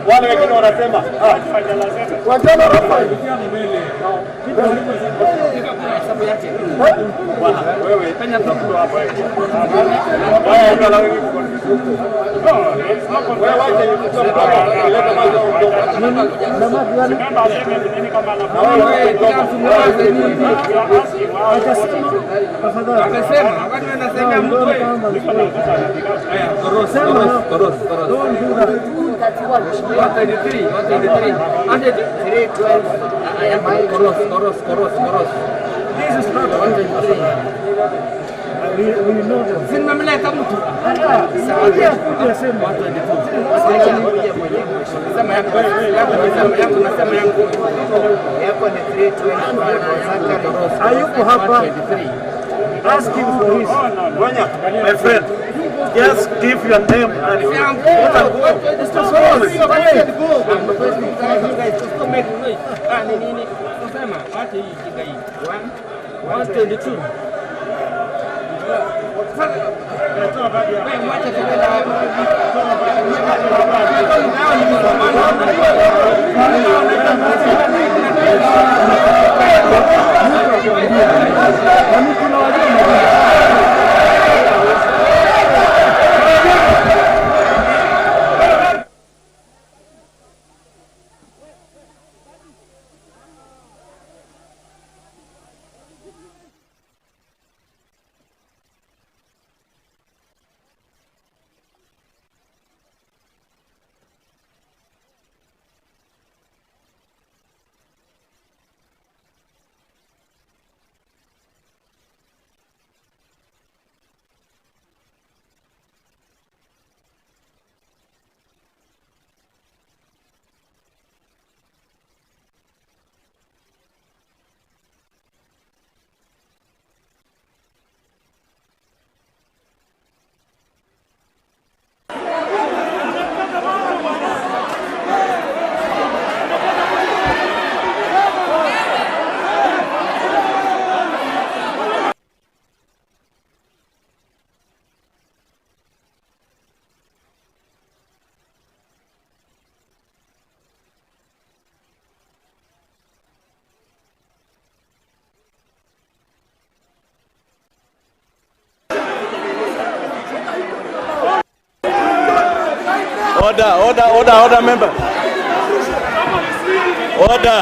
Wale wengine wanasema wajana Rafael. Wewe penya tuko hapa. This is not 123. We know them. Sinamleta mtu. Sema yako nasema yangu. Yako ni 320. Hayuko hapa. Ask him for his. My friend, just give your name and it's just Order, member. Order.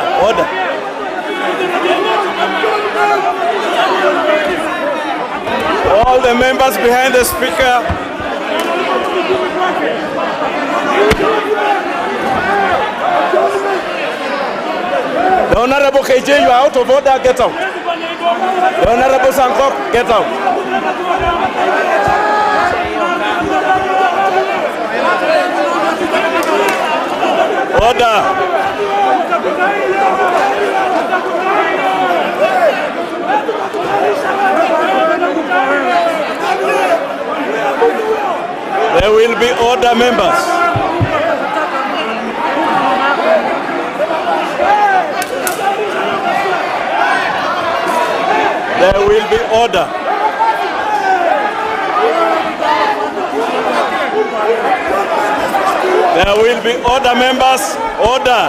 All the members behind the speaker. The Honorable KJ, you are out of order, get out. The Honorable Sankok, get out. Order. There will be order, members. There will be order. There will be order, members. Order.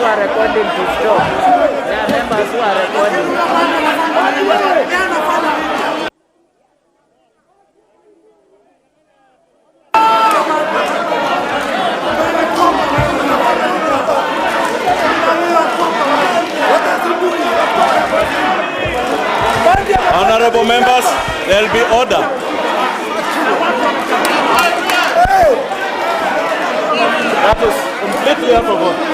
who are recording to stop. There are members who are recording. Honorable members, there will be order. That is completely out of order.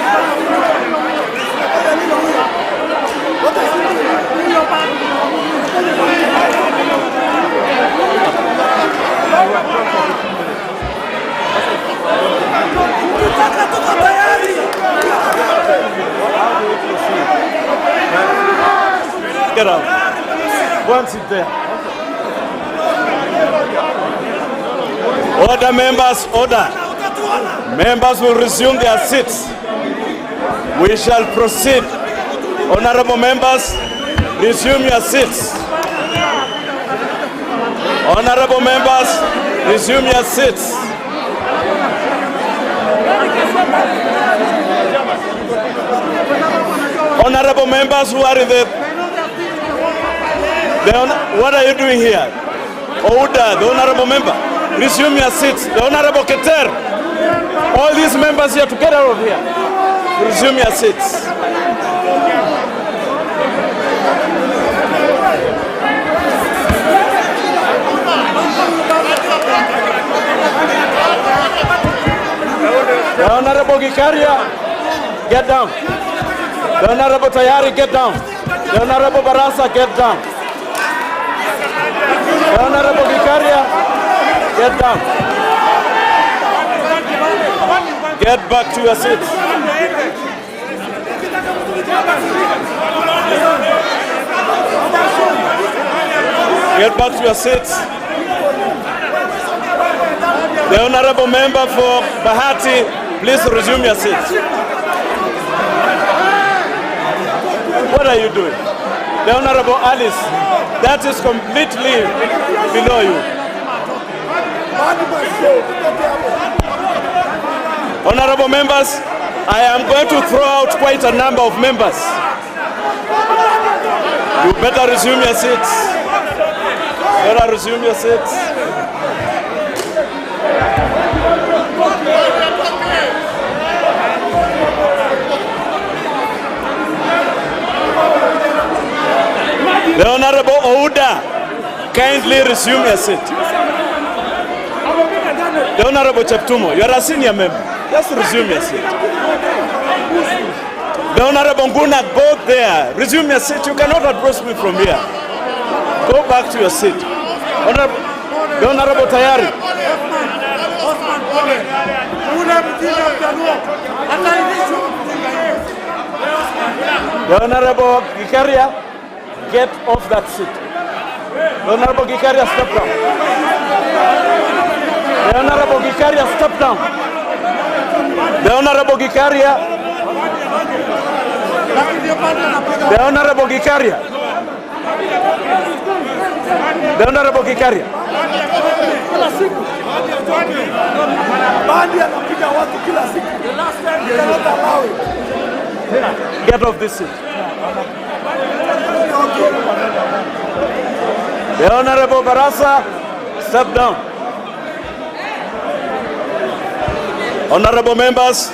Get out. Go and sit there. Order, members, order. Members will resume their seats. We shall proceed. Honorable members, resume your seats. Honorable members, resume your seats. Honorable members who are in what are you doing here? Order, the honorable member. Resume your seats. The honorable Keter. All these members here to get out of here. Resume your seats. The honorable Gikaria, get down. The honorable Tayari, get down. The honorable Barasa, get down. The honorable Gikaria, get down. Get back to your seats. Get back to your seats. The honorable member for Bahati, please resume your seats. What are you doing? The honorable Alice, that is completely below you. Honorable members, I am going to throw out quite a number of members. You better resume your seats. Better resume your seats. The Honorable Ouda, kindly resume your seat. The Honorable Cheptumo, you are a senior member. Just resume your seat. The Honorable Nguna, both there. Resume your seat. You cannot address me from here. Go back to your seat. The Honorable Tayari. The Honorable Gikaria, get off that seat. The Honorable Gikaria, step down. The Honorable Gikaria, step down. The Honorable Gikaria. The Honorable Gikaria. The Honorable Gikaria. Get off this seat. The Honorable Barasa, step down. Honorable members,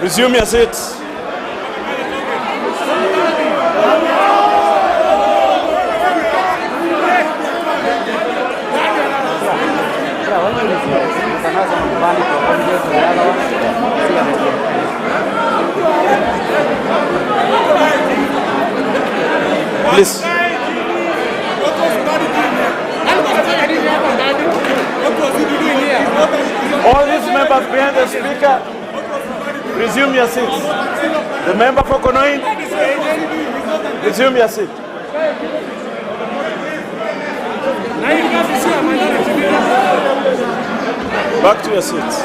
resume your seats. Please. All these members behind the speaker, resume your seats. The member for Konoin, resume your seat. Back to your seats.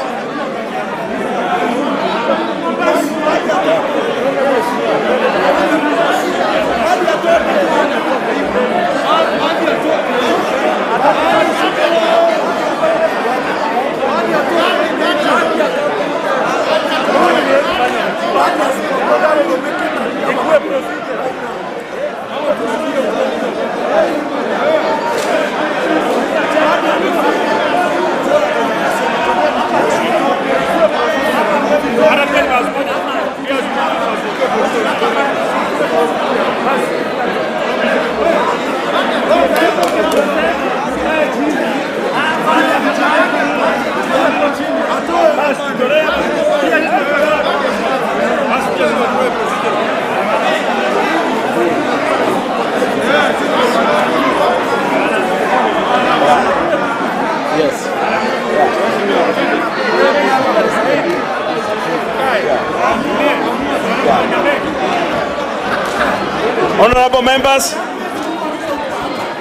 Honorable members,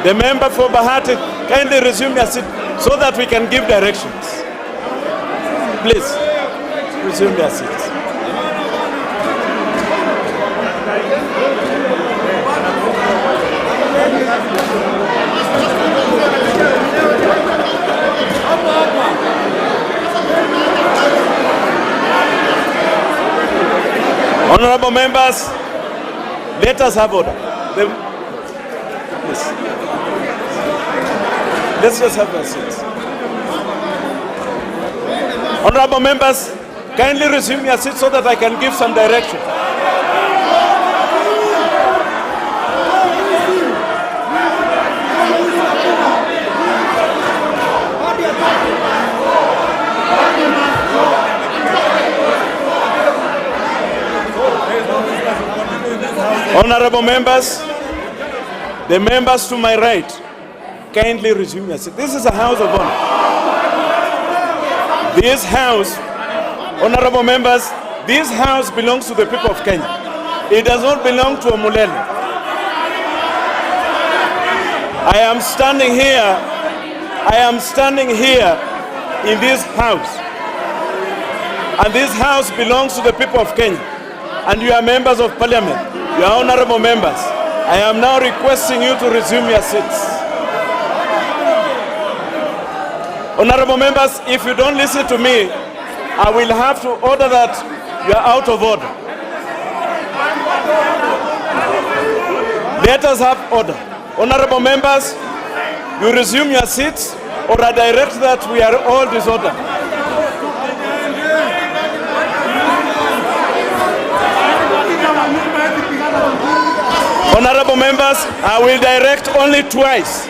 the member for Bahati, kindly resume your seat so that we can give directions. Please, resume your seats. Honorable members, let us have order. Please. Let's just have a seat. Honorable members, kindly resume your seat so that I can give some direction. Honorable members, the members to my right, kindly resume your seat. This is a house of honor. This house, honorable members, this house belongs to the people of Kenya. It does not belong to Omulele. I am standing here in this house. And this house belongs to the people of Kenya. And you are members of parliament. You are honorable members. I am now requesting you to resume your seats. Honorable members, if you don't listen to me, I will have to order that you are out of order. Let us have order. Honorable members, you resume your seats, or I direct that we are all disordered. Honorable members, I will direct only twice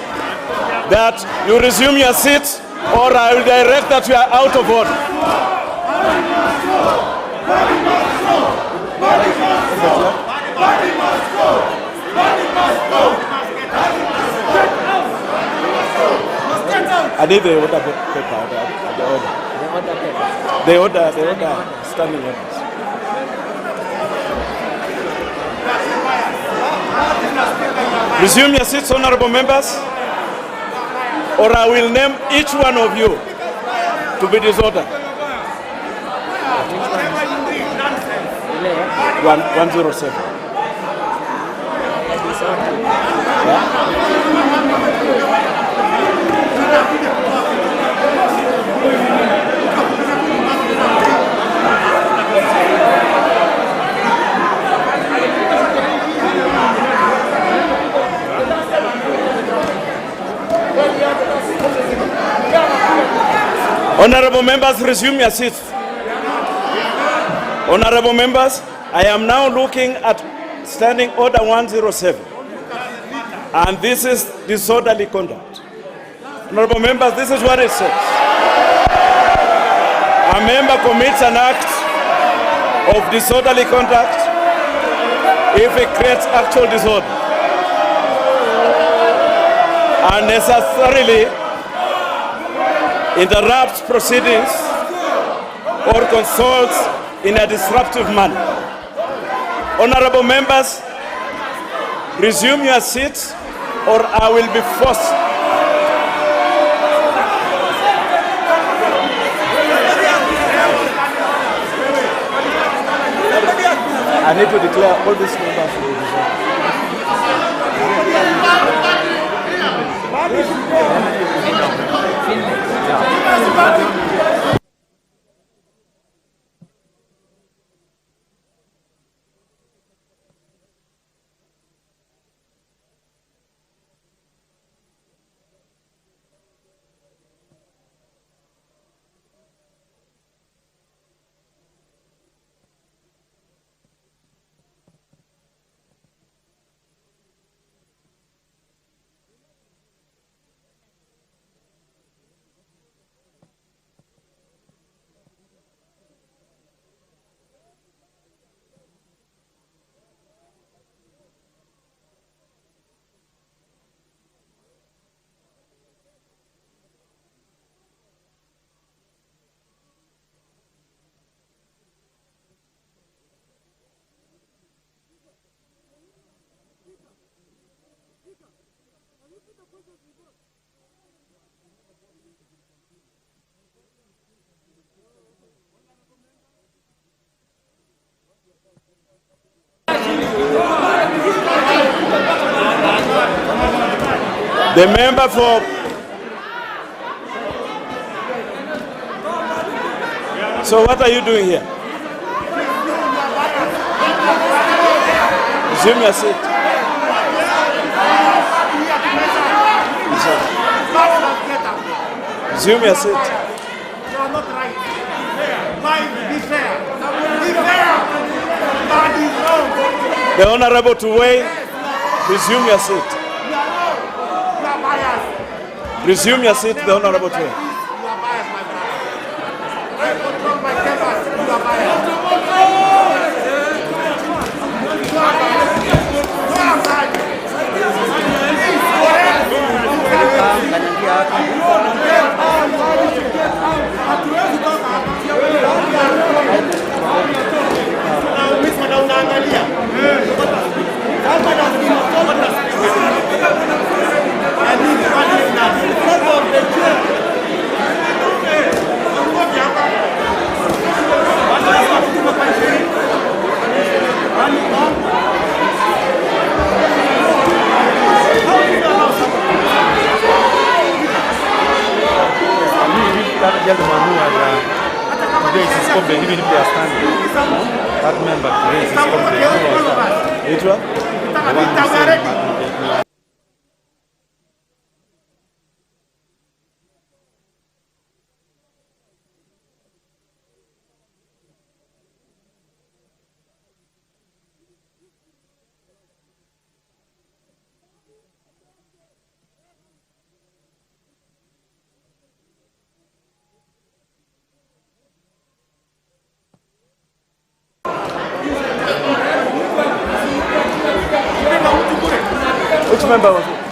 that you resume your seats, or I will direct that you are out of order. I need the order paper, the order, standing orders. Resume your seats, honorable members, or I will name each one of you to be disordered. 107. Honorable members, resume your seats. Honorable members, I am now looking at Standing Order 107. And this is disorderly conduct. Honorable members, this is what it says. A member commits an act of disorderly conduct if it creates actual disorder and necessarily interrupts proceedings or consults in a disruptive manner. Honorable members, resume your seats or I will be forced. I need to declare all these members to be dissolved. The member for So what are you doing here? Resume your seat. Resume your seat. You are not right. Be fair. Be fair. That is wrong. The Honorable Tuwei, resume your seat. You are biased. Resume your seat, the Honorable Tuwei. You are biased, my brother. I control my tempers. You are biased. You are biased. Go outside. That gentleman who has raised his complaint, even if they are standing, that member raised his complaint. Who was that? Which one? The one who said, Which member was it?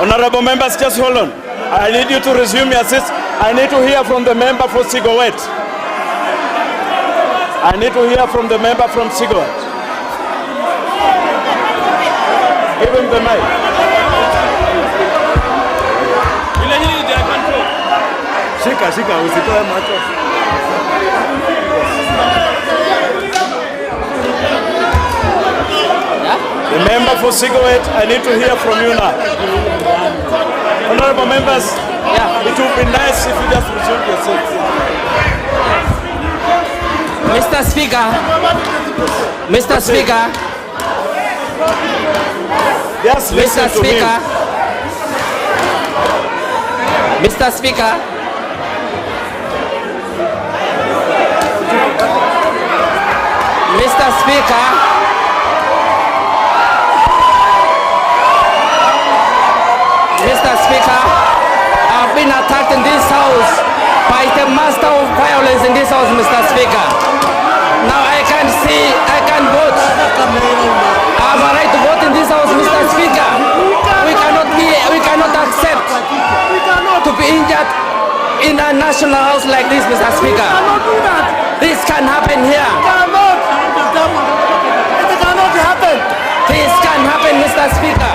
Honorable members, just hold on. I need you to resume your seats. I need to hear from the member for Sigowet. I need to hear from the member from Sigowet. Give him the mic. Shika, usitoe macho. The member for Sigowet, I need to hear from you now. Honorable members, it would be nice if you just resume your seats. Mr. Speaker, Mr. Speaker, Just listen Mr. to him. Speaker, Mr. Speaker, Mr. Speaker, Mr. Speaker, I've been attacked in this house by the master of violence in this house, Mr. Speaker. Now I can see, I can vote. I have a right to vote in this house, Mr. Speaker. We cannot accept to be injured in a national house like this, Mr. Speaker. This can happen here. It cannot happen. This can happen, Mr. Speaker.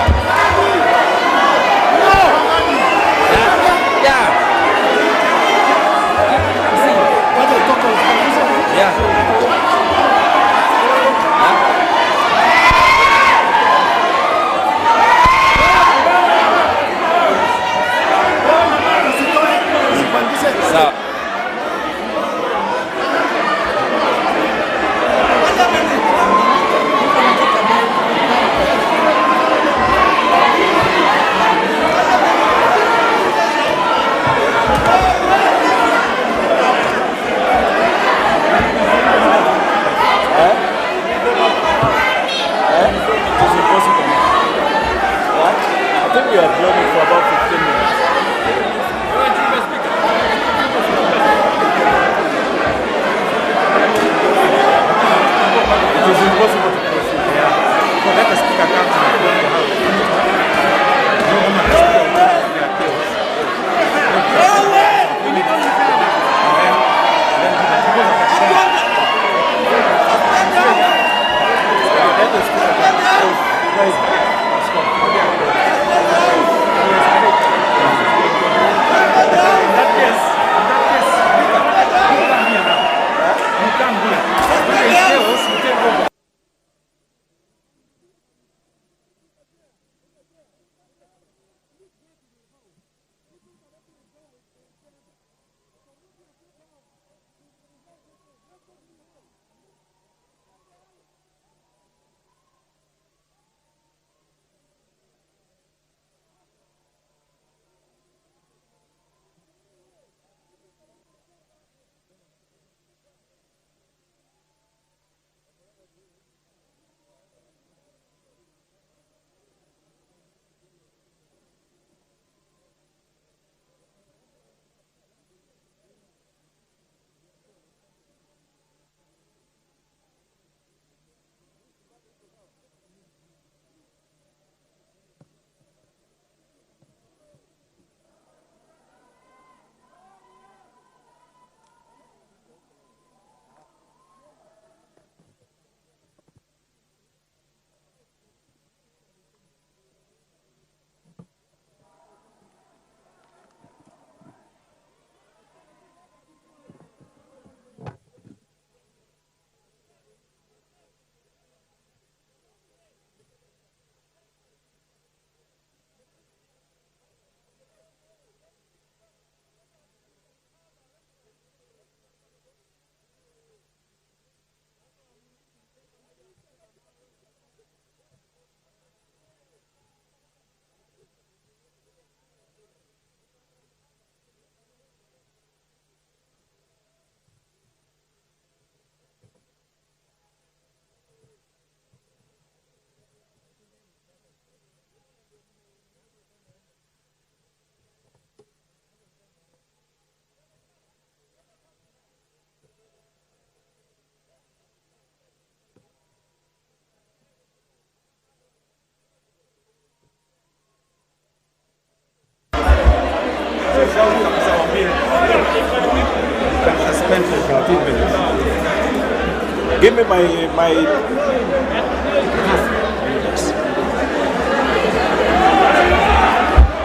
Give me my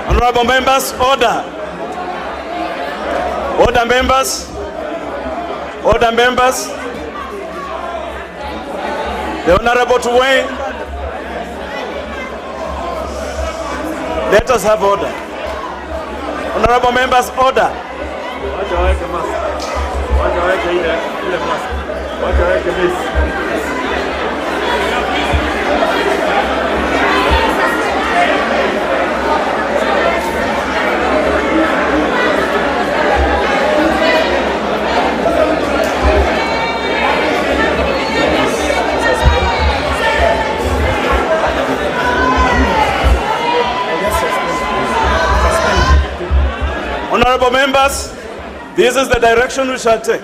Honorable members, order. Order, members. Order, members. The Honorable to weigh. Let us have order. Honorable members, order. Honorable members, this is the direction we shall take.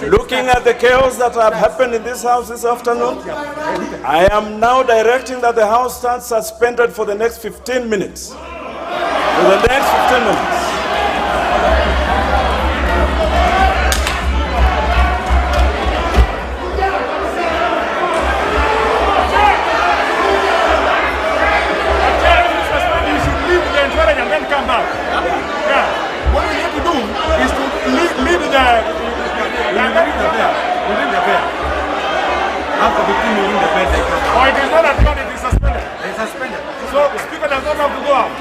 Looking at the chaos that have happened in this house this afternoon, I am now directing that the house stands suspended for the next 15 minutes. For the next 15 minutes. Come back. Yeah. What we need to do is to lead the fair. After 15 minutes, the fair, they come back. Oh, it is not adjourned, it is suspended. It's suspended. So the speaker does not have to go out.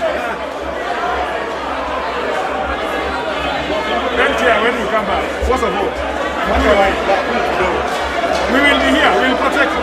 Then chair, when you come back, what's the vote? We will be here. We will protect you.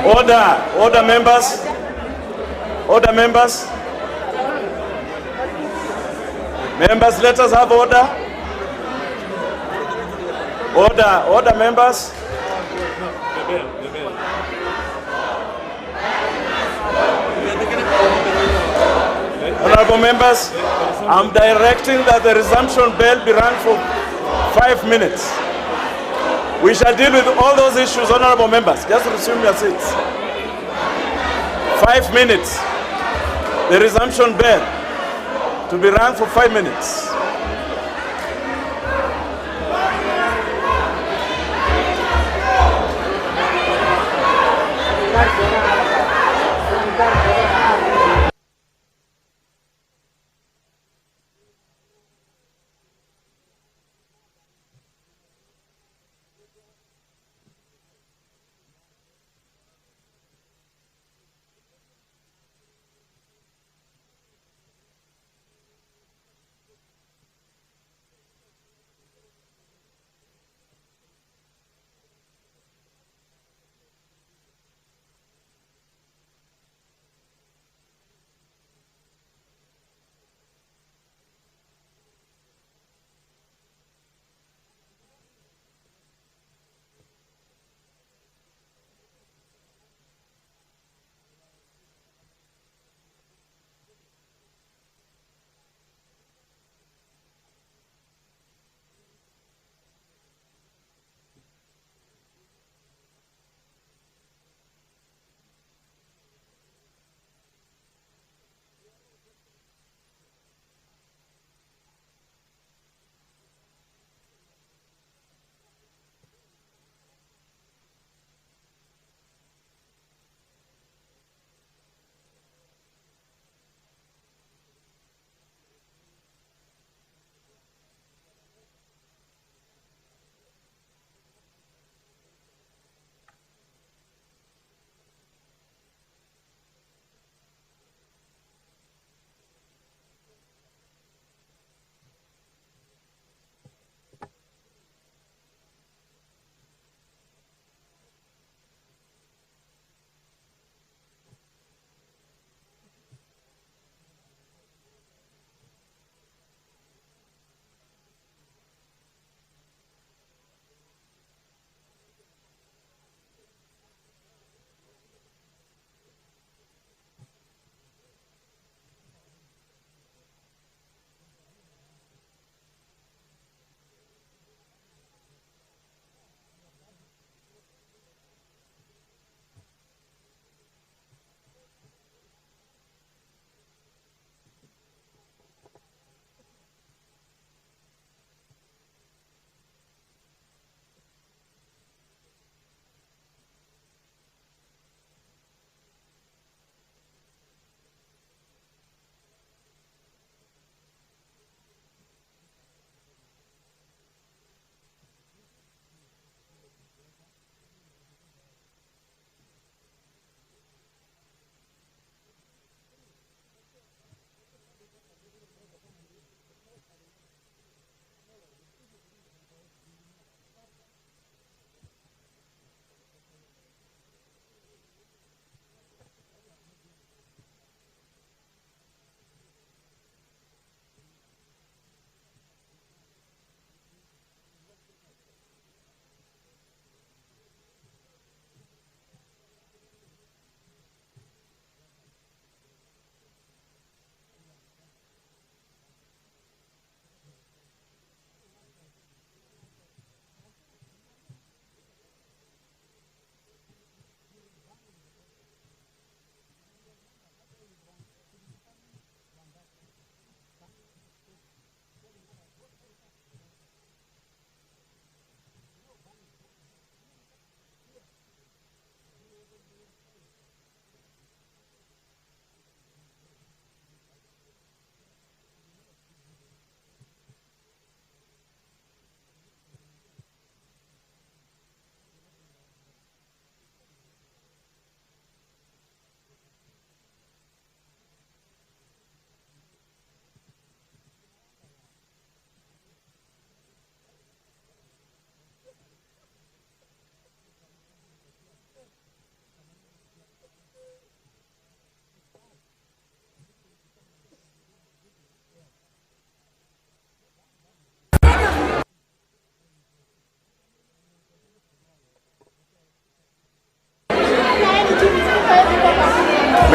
Order members. Order members. Members, let us have order. Order members. Honorable members, I'm directing that the resumption bell be rung for 5 minutes. We shall deal with all those issues, honorable members. Just resume your seats. 5 minutes. The resumption bell to be rung for 5 minutes.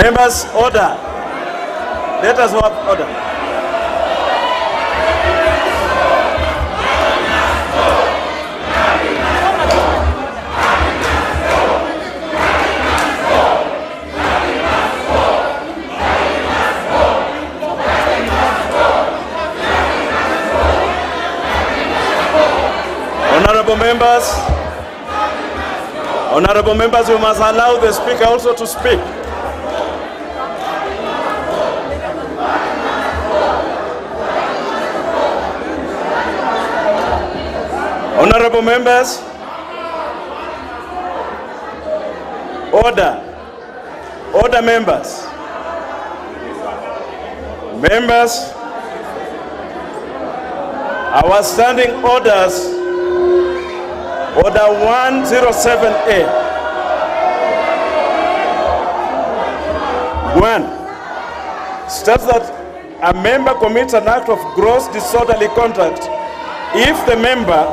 Members, order. Let us have order. Honorable members, you must allow the speaker also to speak. Honorable members, order. Order, members. Members, our standing orders, Order 107A. 1. States that a member commits an act of gross disorderly conduct if the member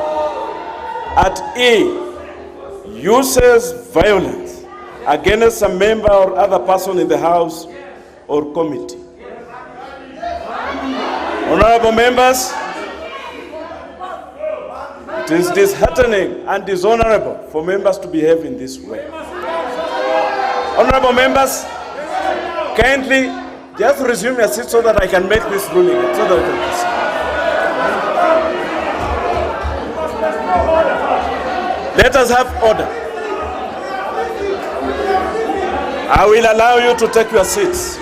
at A uses violence against a member or other person in the House or committee. Honorable members, it is disheartening and dishonorable for members to behave in this way. Honorable members, kindly just resume your seat so that I can make this ruling, so that I can proceed. Let us have order. I will allow you to take your seats.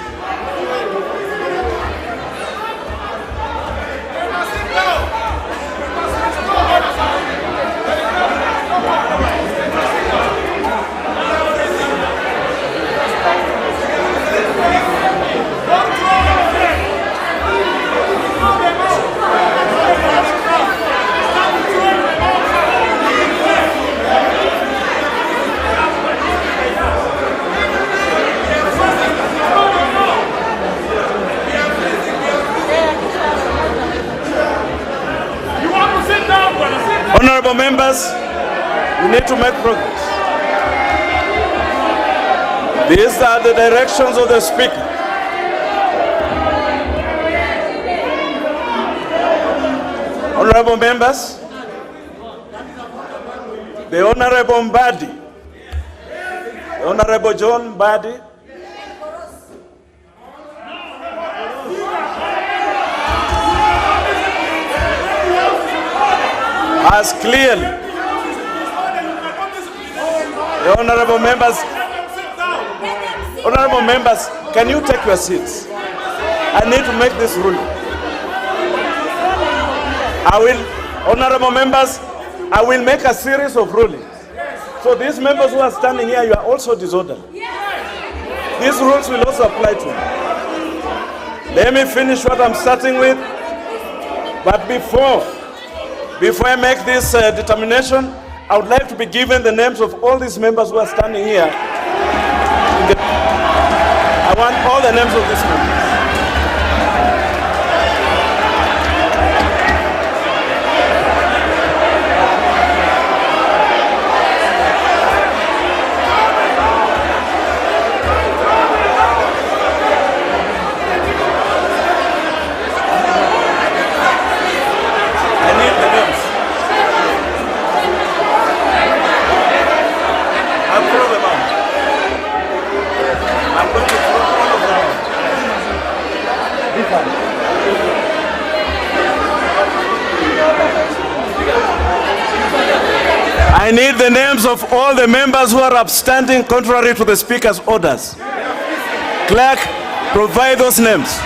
Honorable members, we need to make progress. These are the directions of the Speaker. Honorable members, the Honorable Mbadi, the Honorable John Mbadi, has clearly, the honorable members, can you take your seats? I need to make this ruling. Honorable members, I will make a series of rulings. So these members who are standing here, you are also disorderly. These rules will also apply to you. Let me finish what I'm starting with. But before I make this determination, I would like to be given the names of all these members who are standing here. I want all the names of these members. I need the names of all the members who are abstaining contrary to the Speaker's orders. Clerk, provide those names.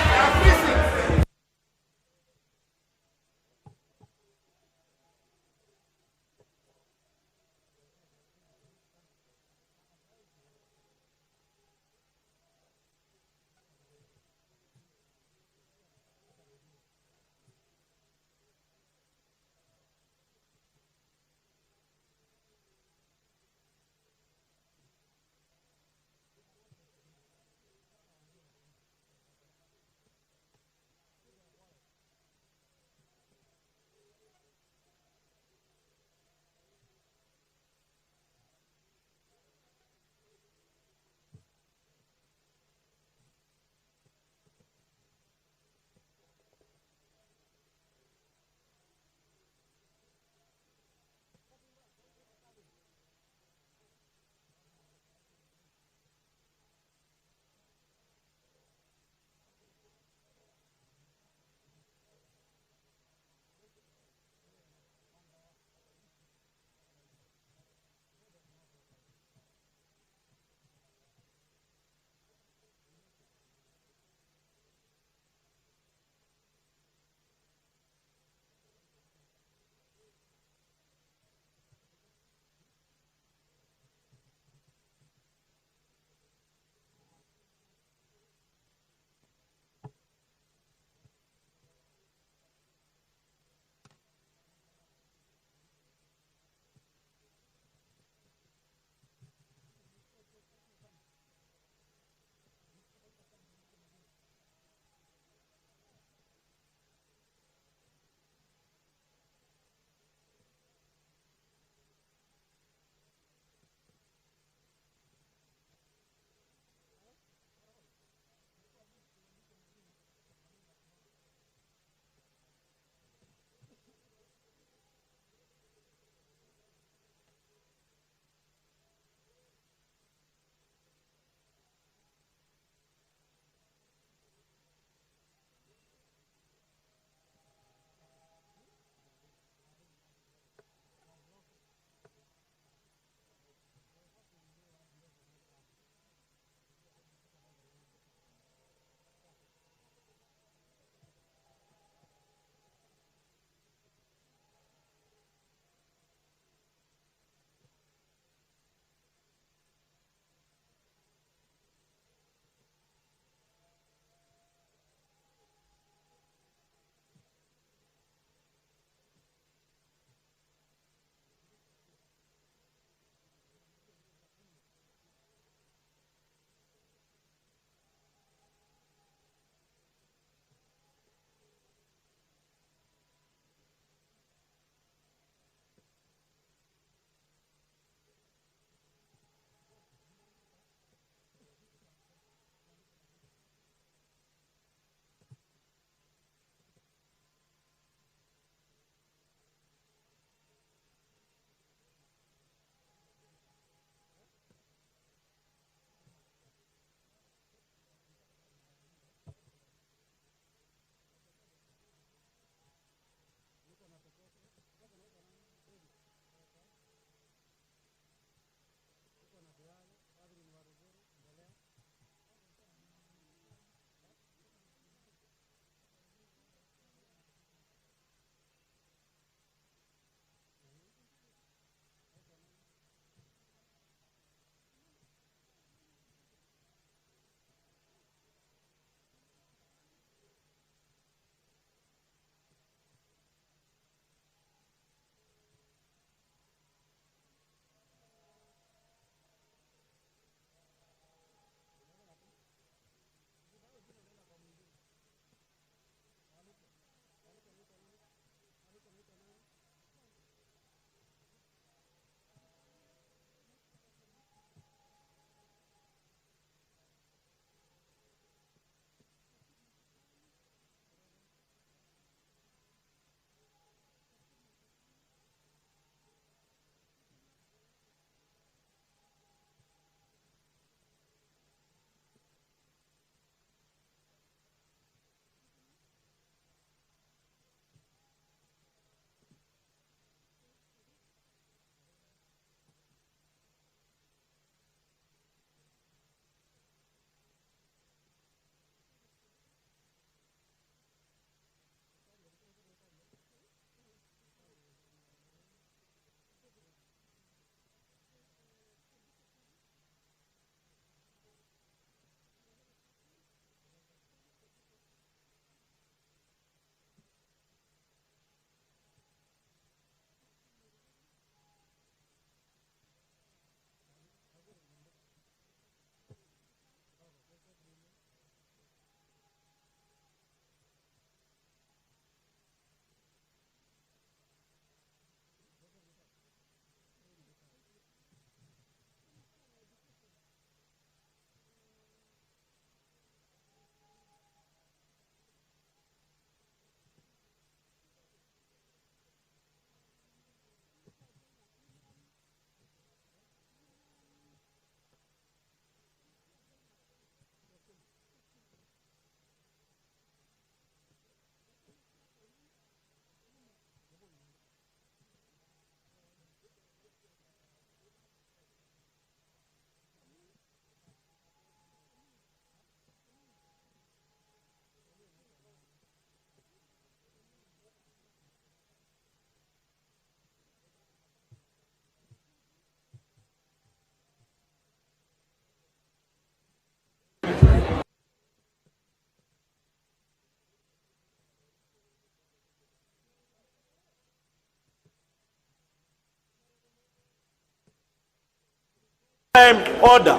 Order.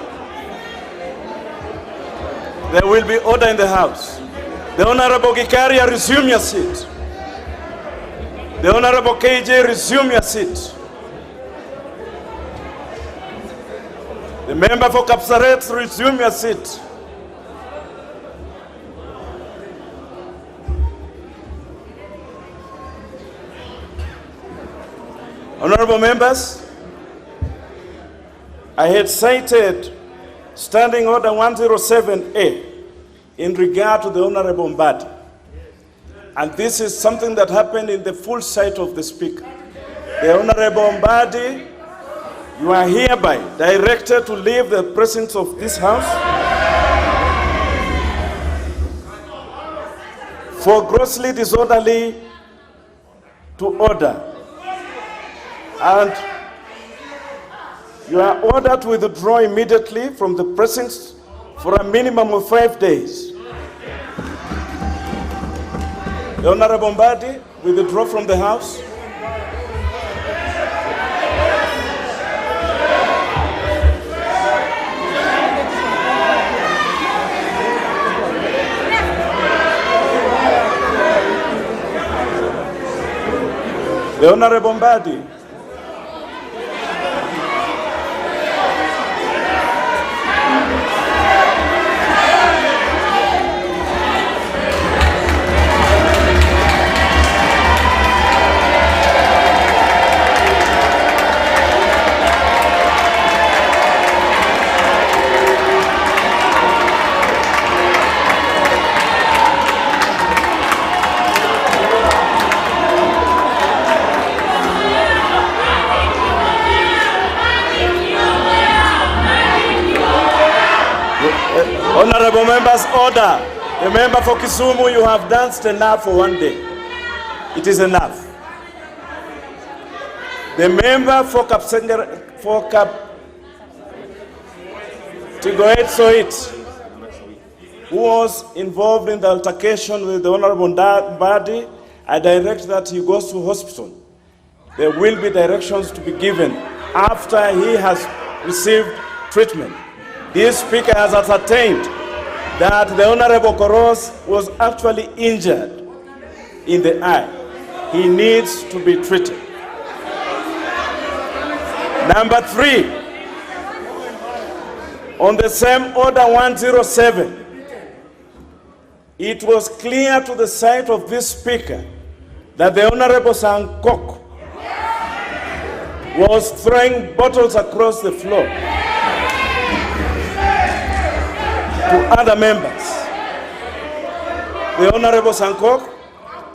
There will be order in the House. The Honorable Gikaria, resume your seat. The Honorable KJ, resume your seat. The member for Kapsaret, resume your seat. Honorable members, I had cited Standing Order 107A in regard to the Honorable Mbadi. And this is something that happened in the full sight of the Speaker. The Honorable Mbadi, you are hereby directed to leave the presence of this House for grossly disorderly to order. And you are ordered to withdraw immediately from the presence for a minimum of 5 days. The Honorable Mbadi will withdraw from the House. The Honorable Mbadi Honorable members, order. The member for Kisumu, you have danced enough for one day. It is enough. The member for Tigoet Soit, who was involved in the altercation with the Honorable Mbadi, I direct that he goes to hospital. There will be directions to be given after he has received treatment. This Speaker has ascertained that the Honorable Koros was actually injured in the eye. He needs to be treated. Number 3, on the same order 107, it was clear to the sight of this Speaker that the Honorable Sankok was throwing bottles across the floor to other members. The Honorable Sankok,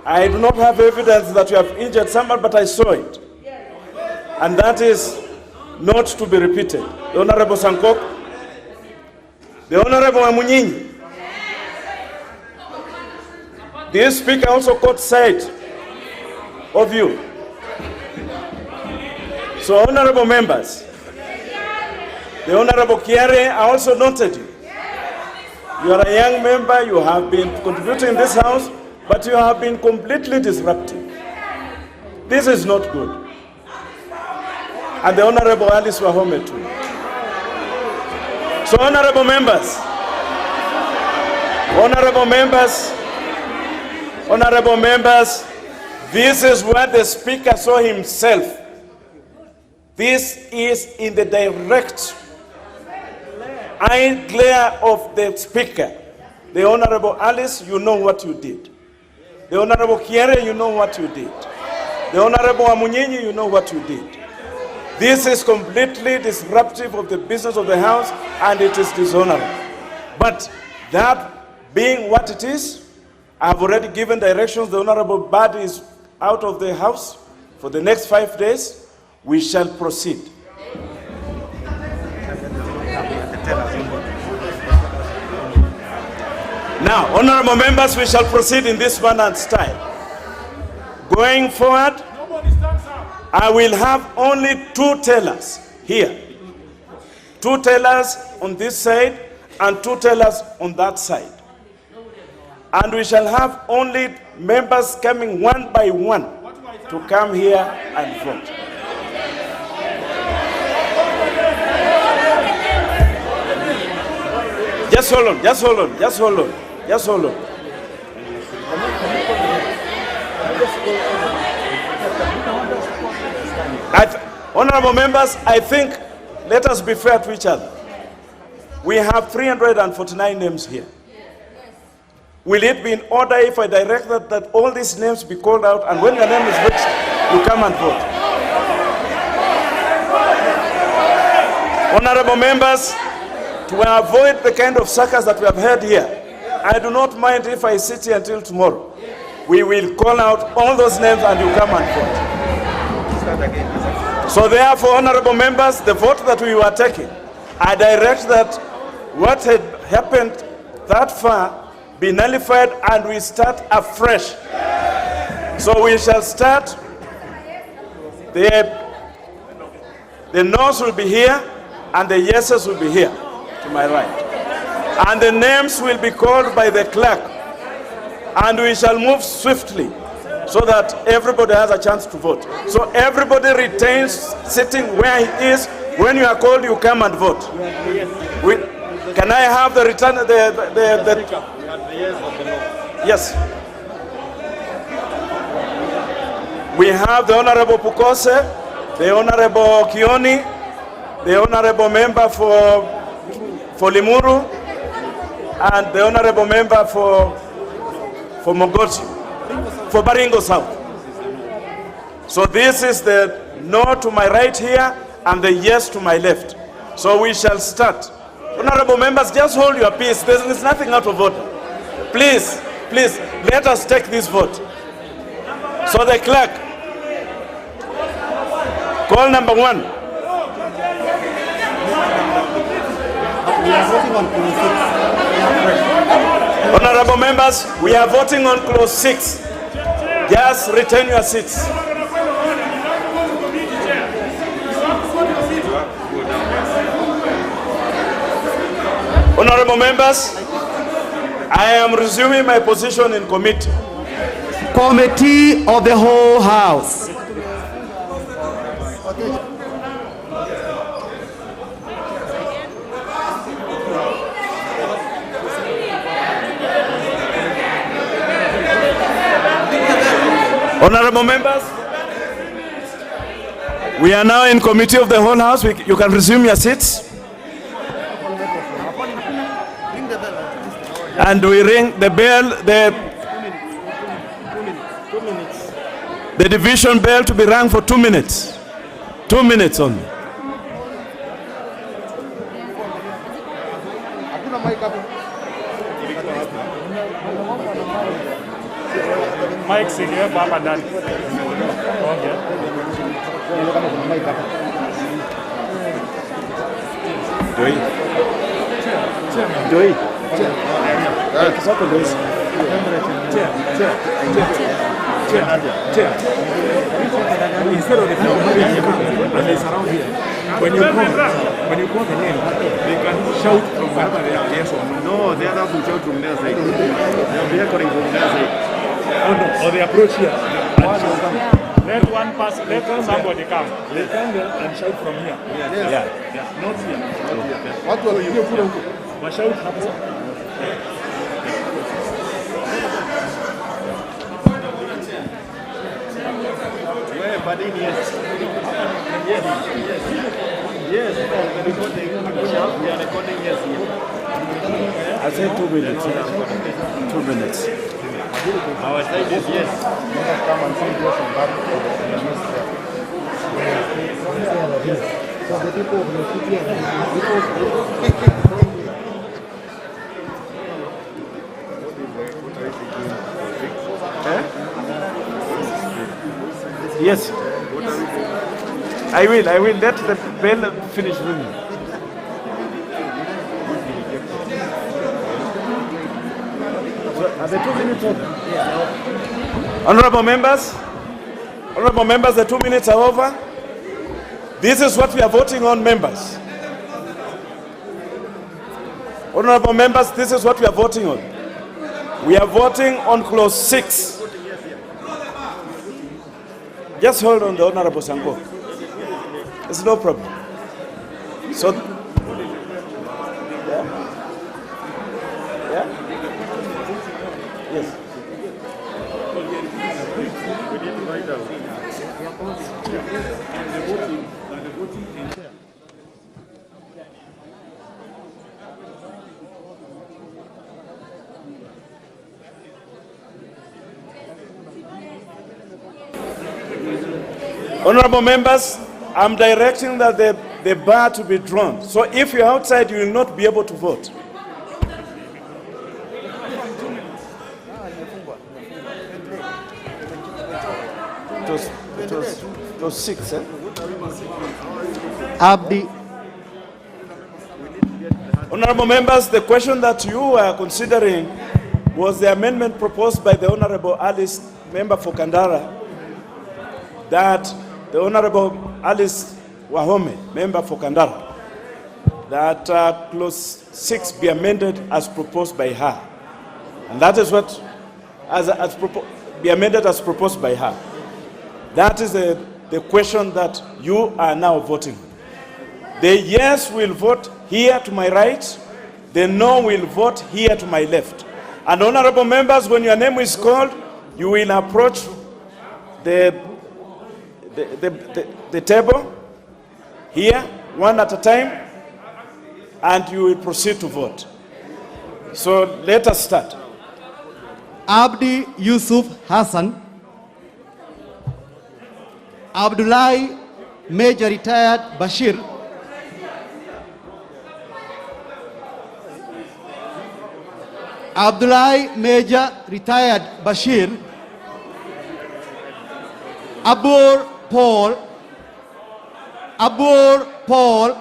I do not have evidence that you have injured someone, but I saw it. And that is not to be repeated. The Honorable Sankok, the Honorable Amunyinyi, this Speaker also caught sight of you. So, honorable members, the Honorable Kiare, I also noted you. You are a young member, you have been contributing in this House, but you have been completely disruptive. This is not good. And the Honorable Alice Wahome too. So, honorable members, this is where the Speaker saw himself. This is in the direct eye glare of the Speaker. The Honorable Alice, you know what you did. The Honorable Kiere, you know what you did. The Honorable Amunyinyi, you know what you did. This is completely disruptive of the business of the House, and it is dishonorable. But that being what it is, I have already given directions. The Honorable Mbadi is out of the House for the next 5 days. We shall proceed. Now, honorable members, we shall proceed in this manner and style. Going forward, I will have only 2 tellers here. 2 tellers on this side and 2 tellers on that side. And we shall have only members coming one by one to come here and vote. Just hold on, just hold on, just hold on, just hold on. Honorable members, I think let us be fair to each other. We have 349 names here. Will it be in order if I direct that all these names be called out, and when your name is reached, you come and vote? Honorable members, to avoid the kind of circus that we have heard here, I do not mind if I sit here until tomorrow. We will call out all those names and you come and vote. So therefore, honorable members, the vote that we were taking, I direct that what had happened that far be nullified and we start afresh. So we shall start, the no's will be here and the yeses will be here to my right. And the names will be called by the clerk. And we shall move swiftly so that everybody has a chance to vote. So everybody retains sitting where he is. When you are called, you come and vote. Can I have the return? Yes. We have the Honorable Pukose, the Honorable Kioni, the Honorable Member for Limuru, and the Honorable Member for Mogoti, for Baringo South. So this is the no to my right here and the yes to my left. So we shall start. Honorable members, just hold your peace. There's nothing out of order. Please, please, let us take this vote. So the clerk, call number 1. Honorable members, we are voting on clause 6. Just retain your seats. Honorable members, I am resuming my position in committee. Committee of the whole House. Honorable members, we are now in committee of the whole House. You can resume your seats. And we ring the bell, the division bell to be rung for 2 minutes. 2 minutes only. Mike singewekwa hapa ndani. Okay. Joy. Instead of the floor, and it's around here. When you call the name, they can shout from wherever they are. Yes or no? No, they are not to shout from their side. They are echoing from their side. Oh no, or they approach here. Let one pass, let somebody come. They come there and shout from here. Yes. Yeah. Not here. What will you do? But shout hapo. Where, buddy? Yes. Yes. We are recording. We are recording. Yes. I said 2 minutes. 2 minutes. Our side is yes. Come and see us on back. So the people of the city Yes. I will let the bell finish ringing. Are the 2 minutes over? Honorable members, the 2 minutes are over. This is what we are voting on, members. Honorable members, this is what we are voting on. We are voting on clause 6. Just hold on, the Honorable Sanko. It's no problem. So, Yes. Honorable members, I'm directing that the bar to be drawn. So if you're outside, you will not be able to vote. It was 6, eh? Abdi. Honorable members, the question that you are considering was the amendment proposed by the Honorable Alice, member for Kandara, that the Honorable Alice Wahome, member for Kandara, that clause 6 be amended as proposed by her. And that is what, be amended as proposed by her. That is the question that you are now voting. The yes will vote here to my right, the no will vote here to my left. And honorable members, when your name is called, you will approach the table here, one at a time, and you will proceed to vote. So let us start. Abdi Yusuf Hassan. Abdullahi Major Retired Bashir. Abdullahi Major Retired Bashir. Abur Paul. Abur Paul.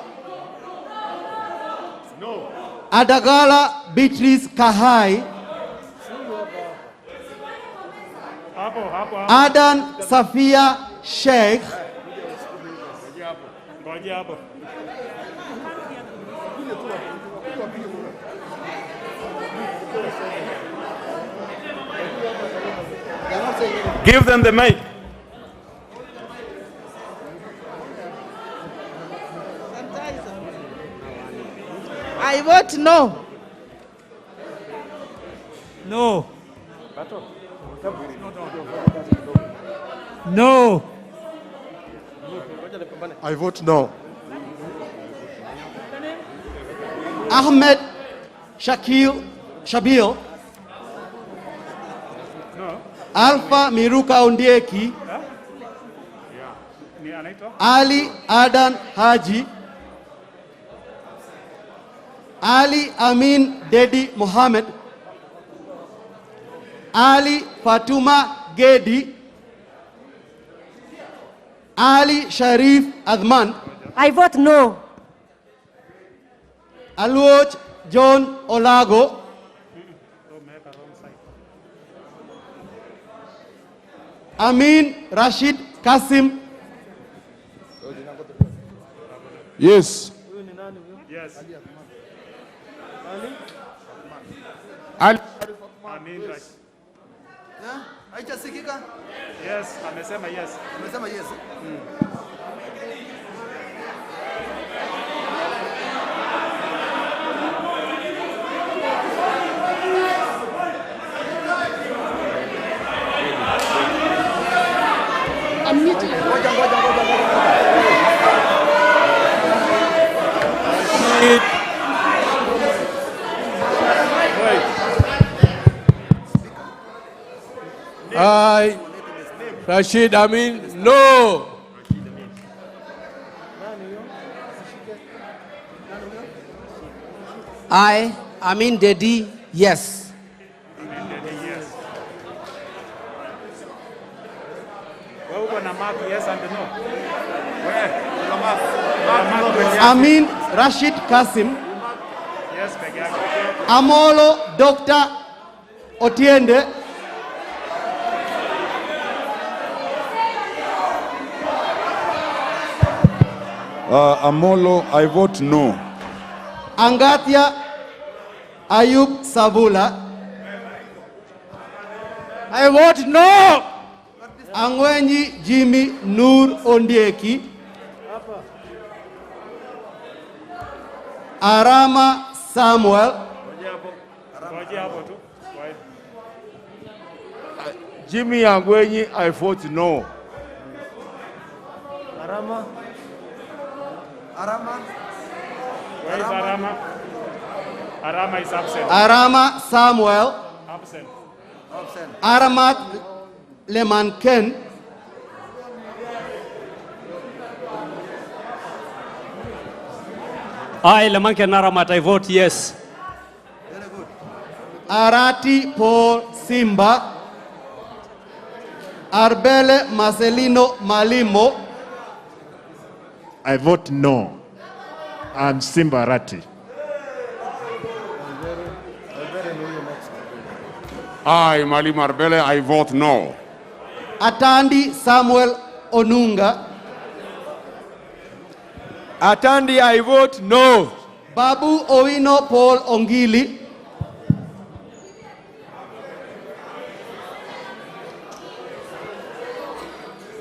No. Adagala Beatrice Kahai. Adan Safia Sheikh. Give them the mic. I vote no. No. No. I vote no. Ahmed Shabil. No. Alpha Miruka Ondieki. Ali Adan Haji. Ali Amin Dedi Mohammed. Ali Fatuma Gedi. Ali Sharif Adman. I vote no. Aluoj John Olago. Amin Rashid Kasim. Yes. Yes. Ali. Amin, right. Haijasikika? Yes, amesema yes. Amesema yes. I, Rashid Amin, no. I, Amin Dedi, yes. Yes and no. Amin Rashid Kasim. Yes, Amolo Dr. Otiende. Amolo, I vote no. Angatia Ayub Sabula. I vote no. Angwenyi Jimmy Nur Ondieki. Arama Samuel. Jimmy Angwenyi, I vote no. Arama. Arama. Where is Arama? Arama is absent. Arama Samuel. Absent. Aramat Lemanken. I, Lemanken Aramat, I vote yes. Arati Paul Simba. Arbele Marcelino Malimo. I vote no. I'm Simba Arati. I, Mali Marbele, I vote no. Atandi Samuel Onunga. Atandi, I vote no. Babu Owino Paul Ongili.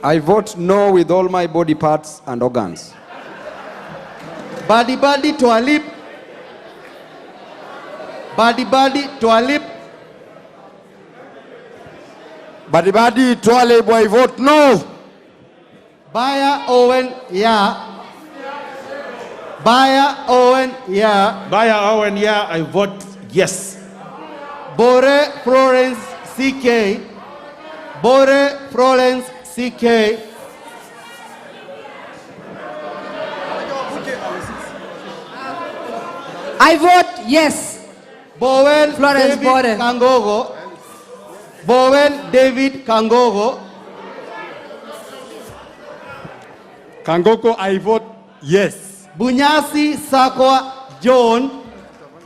I vote no with all my body parts and organs. Badi Badi Twalip. Badi Badi Twalip. Badi Badi Twalib, I vote no. Baya Owen Ya. Baya Owen Ya. Baya Owen Ya, I vote yes. Bore Florence CK. Bore Florence CK. I vote yes. Bowen Florence David Bore. Kangogo. Bowen David Kangogo. Kangoko, I vote yes. Bunyasi Sakwa John.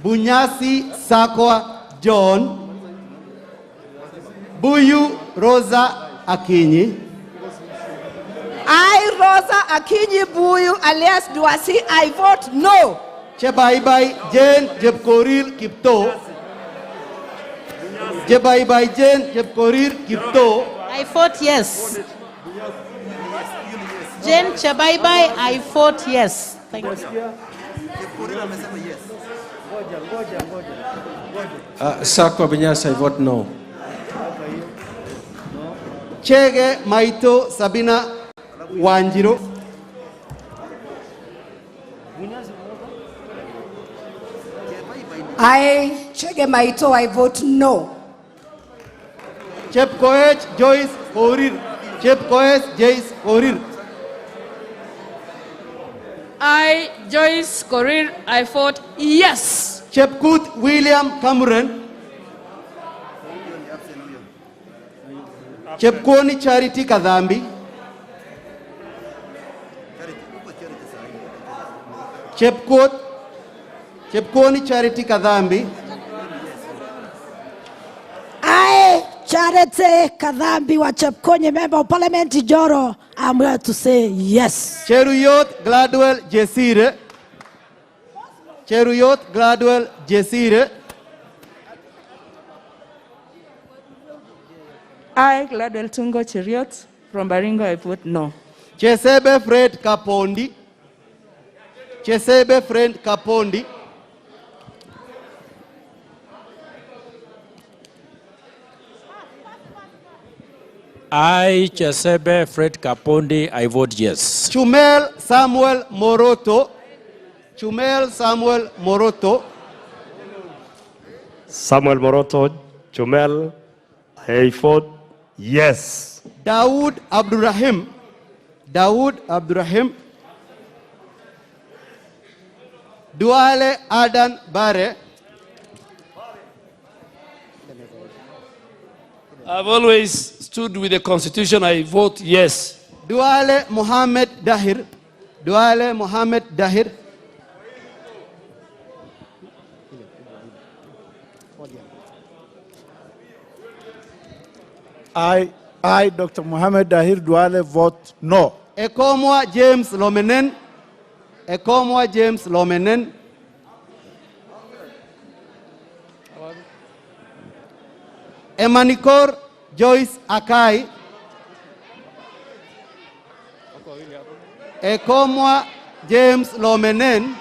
Bunyasi Sakwa John. Buyu Rosa Akinyi. I, Rosa Akinyi Buyu, alias Duasi, I vote no. Chebaibai Jane Jepkorir Kipto. Chebaibai Jane Jepkorir Kipto. I vote yes. Jane Chabaibai, I vote yes. Thank you. Sako Binyas, I vote no. Chege Maito Sabina Wanjiro. I, Chege Maito, I vote no. Chepkoech Joyce Korir. Chepkoech Joyce Korir. I, Joyce Korir, I vote yes. Chepkut William Cameron. Chepkoni Charity Kadhambi. Chepkoni Charity Kadhambi. I, Charity Kadhambi wa Chepkonye, member of Parliament Joro, I'm here to say yes. Cheruyot Gladwell Jesire. Cheruyot Gladwell Jesire. I, Gladwell Tungo Cheriot, from Baringo, I vote no. Chesebe Fred Kapondi. Chesebe Fred Kapondi. I, Chesebe Fred Kapondi, I vote yes. Chumel Samuel Moroto. Chumel Samuel Moroto. Samuel Moroto, Chumel, I vote yes. Dawood Abdurrahim. Dawood Abdurrahim. Duale Adan Bare. I've always stood with the Constitution. I vote yes. Duale Mohammed Dahir. Duale Mohammed Dahir. I, Dr. Mohammed Dahir Duale, vote no. Ekomwa James Lomenen. Ekomwa James Lomenen. Emanikor Joyce Akai. Ekomwa James Lomenen.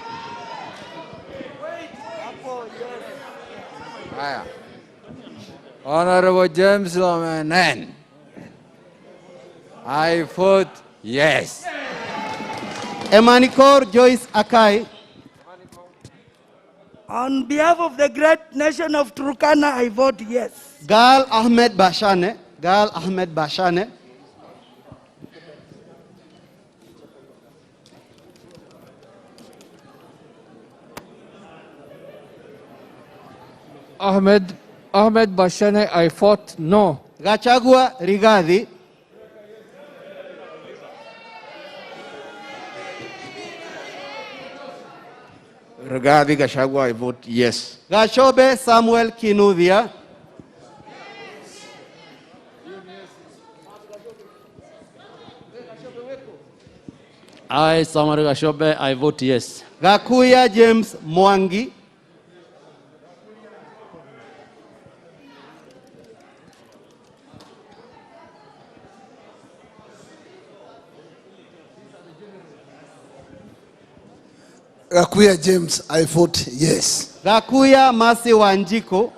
Honorable James Lomanen. I vote yes. Emanikor Joyce Akai. On behalf of the great nation of Turkana, I vote yes. Gal Ahmed Bashane. Gal Ahmed Bashane. Ahmed Bashane, I vote no. Gachagua Rigathi. Rigathi Gachagua, I vote yes. Gashobe Samuel Kinuthia. I, Samuel Gashobe, I vote yes. Gakuya James Mwangi. Gakuya James, I vote yes. Gakuya Masi Wanjiko.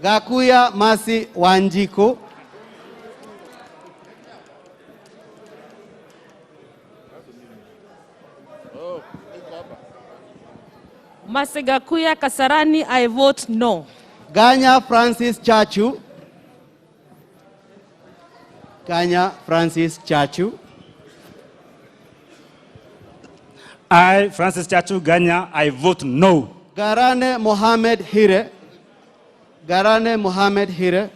Gakuya Masi Wanjiko. Masegakuya Kasarani, I vote no. Ganya Francis Chachu. Ganya Francis Chachu. I, Francis Chachu Ganya, I vote no. Garane Mohammed Hire. Garane Mohammed Hire.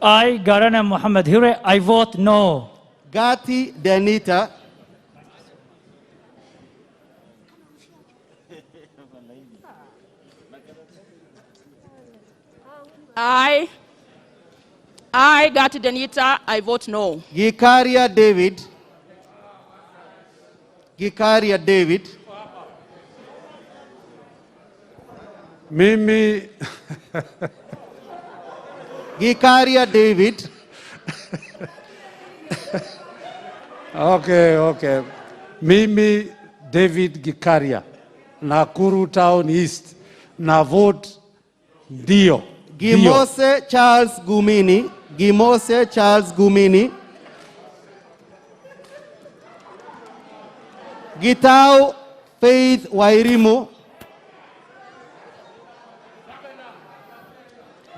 I, Garana Muhammad Hire, I vote no. Gati Denita. I, Gati Denita, I vote no. Gikaria David. Gikaria David. Mimi Gikaria David. Okay. Mimi David Gikaria, Nakuru Town East, na vote ndio. Gimose Charles Gumini. Gimose Charles Gumini. Gitau Faith Wairimu.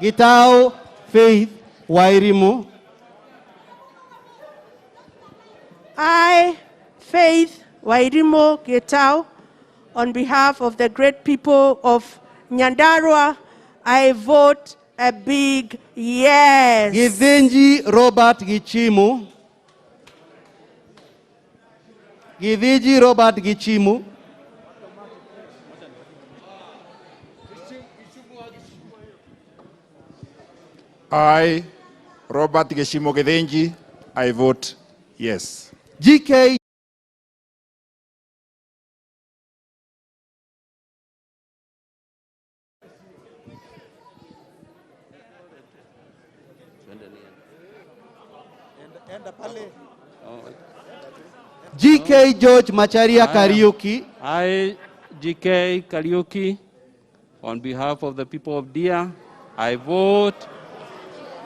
Gitau Faith Wairimu. I, Faith Wairimo Getao, on behalf of the great people of Nyandarua, I vote a big yes. Githinji Robert Gichimu. Githinji Robert Gichimu. I, Robert Geshimo Githinji, I vote yes. GK GK George Macharia Kariuki. I, GK Kariuki, on behalf of the people of Dia, I vote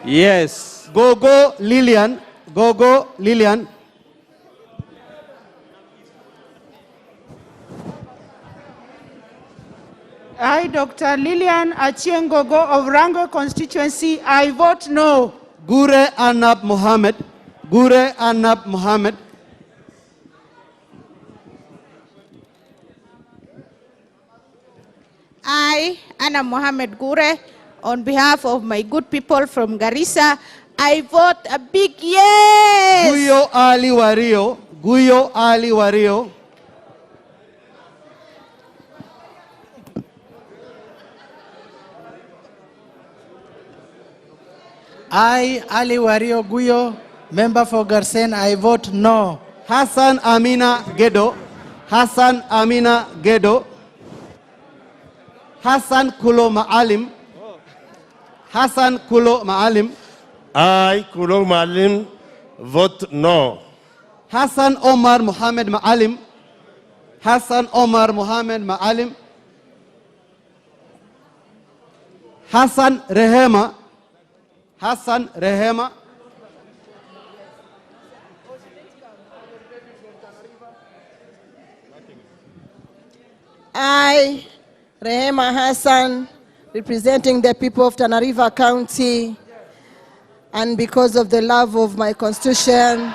yes. Gogo Lillian. Gogo Lillian. I, Dr. Lillian Achiengogo of Rango constituency, I vote no. Gure Anab Mohammed. Gure Anab Mohammed. I, Anna Mohammed Gure, on behalf of my good people from Garissa, I vote a big yes. Guyo Ali Wario. Guyo Ali Wario. I, Ali Wario Guyo, member for Garsen, I vote no. Hassan Amina Gedo. Hassan Amina Gedo. Hassan Kulo Maalim. Hassan Kulo Maalim. I, Kulo Maalim, vote no. Hassan Omar Mohamed Maalim. Hassan Omar Mohamed Maalim. Hassan Rehema. Hassan Rehema. I, Rehema Hassan, representing the people of Tana River County, and because of the love of my constitution,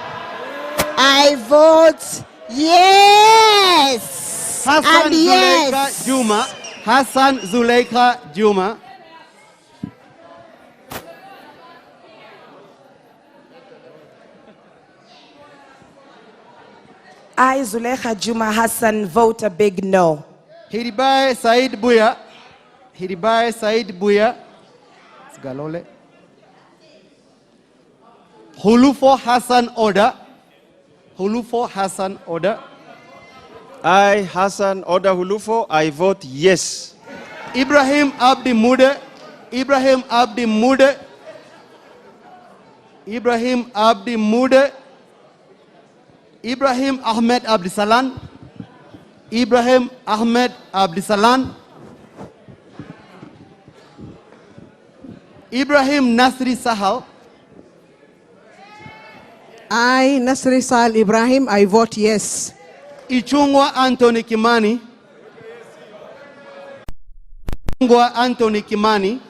I vote yes. Hassan And Zuleika yes. Juma. Hassan Zuleika Juma. I, Zulekha Juma Hassan, vote a big no. Hiribae Said Buya. Hiribae Said Buya. Galole. Hulufo Hassan Oda. Hulufo Hassan Oda. I, Hassan Oda Hulufo, I vote yes. Ibrahim Abdi Mude. Ibrahim Abdi Mude. Ibrahim Abdi Mude. Ibrahim Ahmed Abdisalan. Ibrahim Ahmed Abdisalan. Ibrahim Nasri Sahal. I, Nasri Sahal Ibrahim, I vote yes. Ichungwa Anthony Kimani. Ichungwa Anthony Kimani.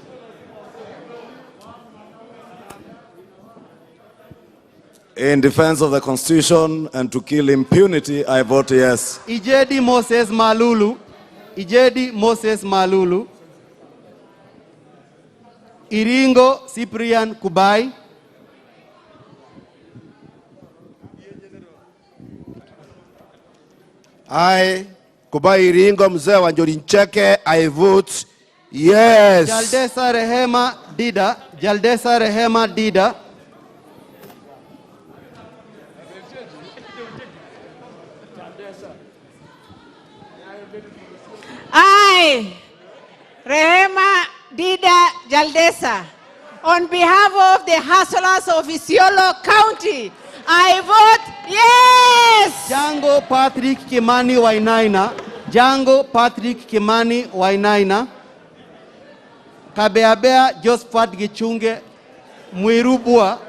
In defense of the Constitution and to kill impunity, I vote yes. Ijedi Moses Malulu. Ijedi Moses Malulu. Iringo Cyprian Kubai. I, Kubai Iringo mzee wa Njori Ncheke, I vote yes. Jaldesa Rehema Dida. Jaldesa Rehema Dida. I, Rehema Dida Jaldesa, on behalf of the hustlers of Isiolo County, I vote yes! Jango Patrick Kimani Wainaina. Jango Patrick Kimani Wainaina. Kabeabea Josephat Gichunge Mwirubua.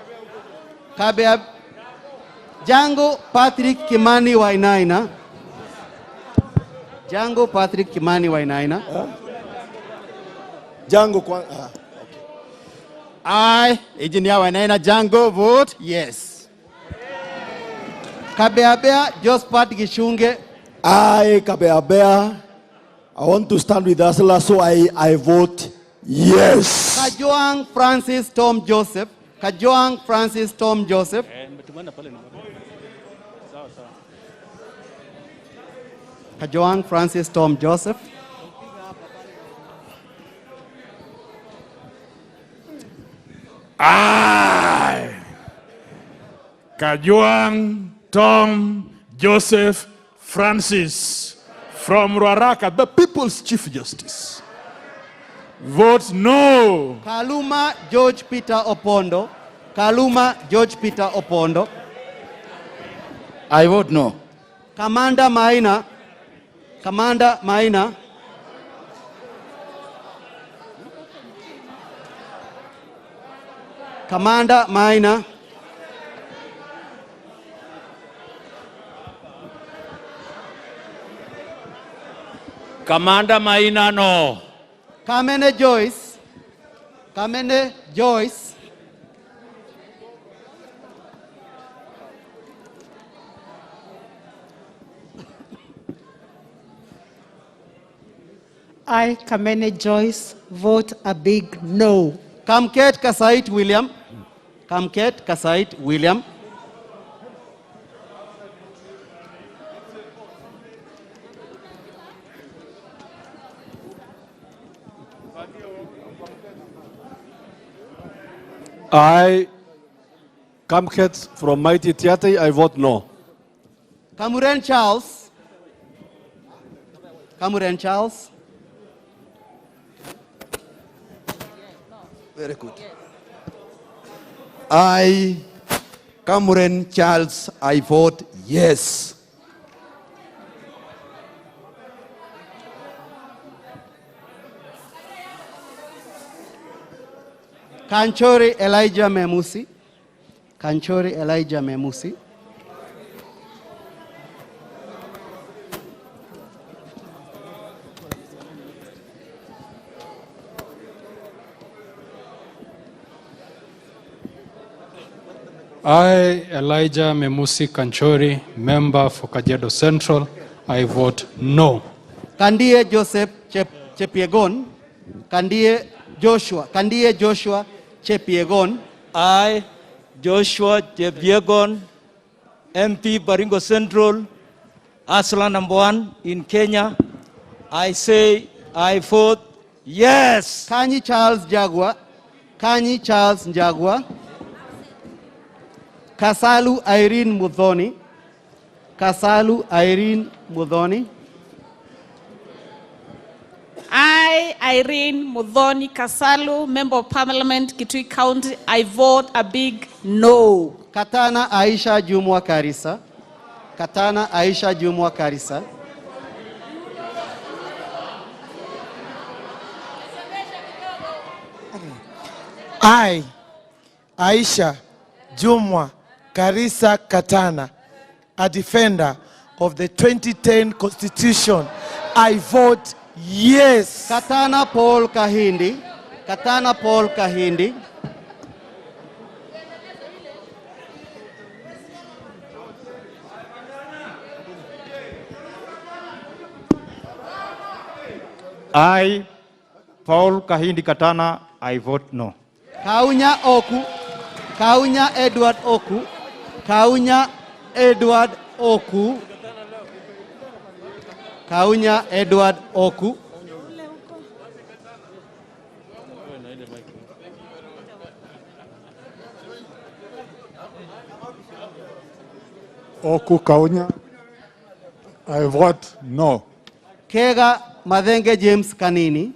Jango Patrick Kimani Wainaina. Jango Patrick Kimani Wainaina. Jango kwa, okay. I, Engineer Wainaina Jango, vote yes. Kabeabea Josephat Gichunge. I, Kabeabea, I want to stand with Asla, so I vote yes. Kajoang Francis Tom Joseph. Kajoang Francis Tom Joseph. Kajoang Francis Tom Joseph. I, Kajuang Tom Joseph Francis from Ruaraka, the People's Chief Justice, vote no. Kaluma George Peter Opondo. Kaluma George Peter Opondo. I vote no. Commander Maina. Commander Maina. Commander Maina. Commander Maina, no. Kamene Joyce. Kamene Joyce. I, Kamene Joyce, vote a big no. Kamket Kasait William. Kamket Kasait William. I, Kamket from Mighty Tiatai, I vote no. Kamuren Charles. Kamuren Charles. Very good. I, Cameron Charles, I vote yes. Kanchori Elijah Memusi. Kanchori Elijah Memusi. I, Elijah Memusi Kanchori, member for Kajiado Central, I vote no. Kandie Joseph Chepiegon. Kandie Joshua Chepiegon. I, Joshua Chepiegon, MP Baringo Central, Asla number 1 in Kenya. I say I vote yes. Kanyi Charles Njagua. Kasalu Irene Mudhoni. I, Irene Mudhoni Kasalu, Member of Parliament, Kitui County, I vote a big no. Katana Aisha Jumwa Karisa. I, Aisha Jumwa Karisa Katana, a defender of the 2010 Constitution, I vote yes. Katana Paul Kahindi. I, Paul Kahindi Katana, I vote no. Kaunya Edward Oku. Oku Kaunya, I vote no. Kega Madenge James Kanini.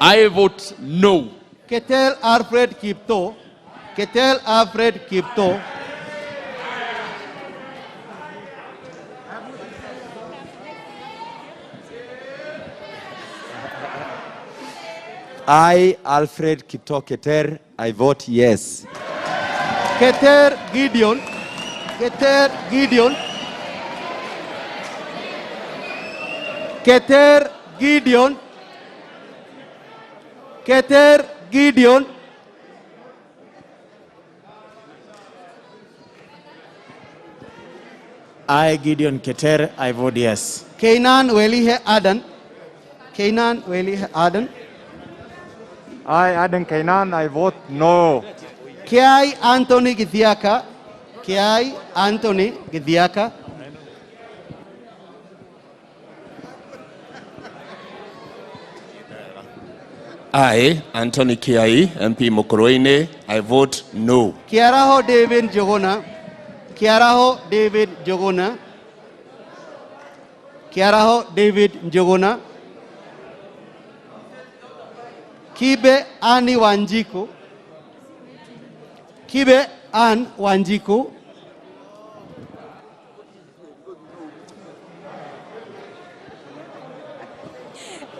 I vote no. Ketel Alfred Kipto. I, Alfred Kipto Keter, I vote yes. Keter Gideon. I, Gideon Keter, I vote yes. Keinan Welihe Adan. I, Aden Kainan, I vote no. Kiai Anthony Githiaka. I, Anthony Kiai, MP Mokoroine, I vote no. Kiaraho David Jogona. Kibe Ann Wanjiku.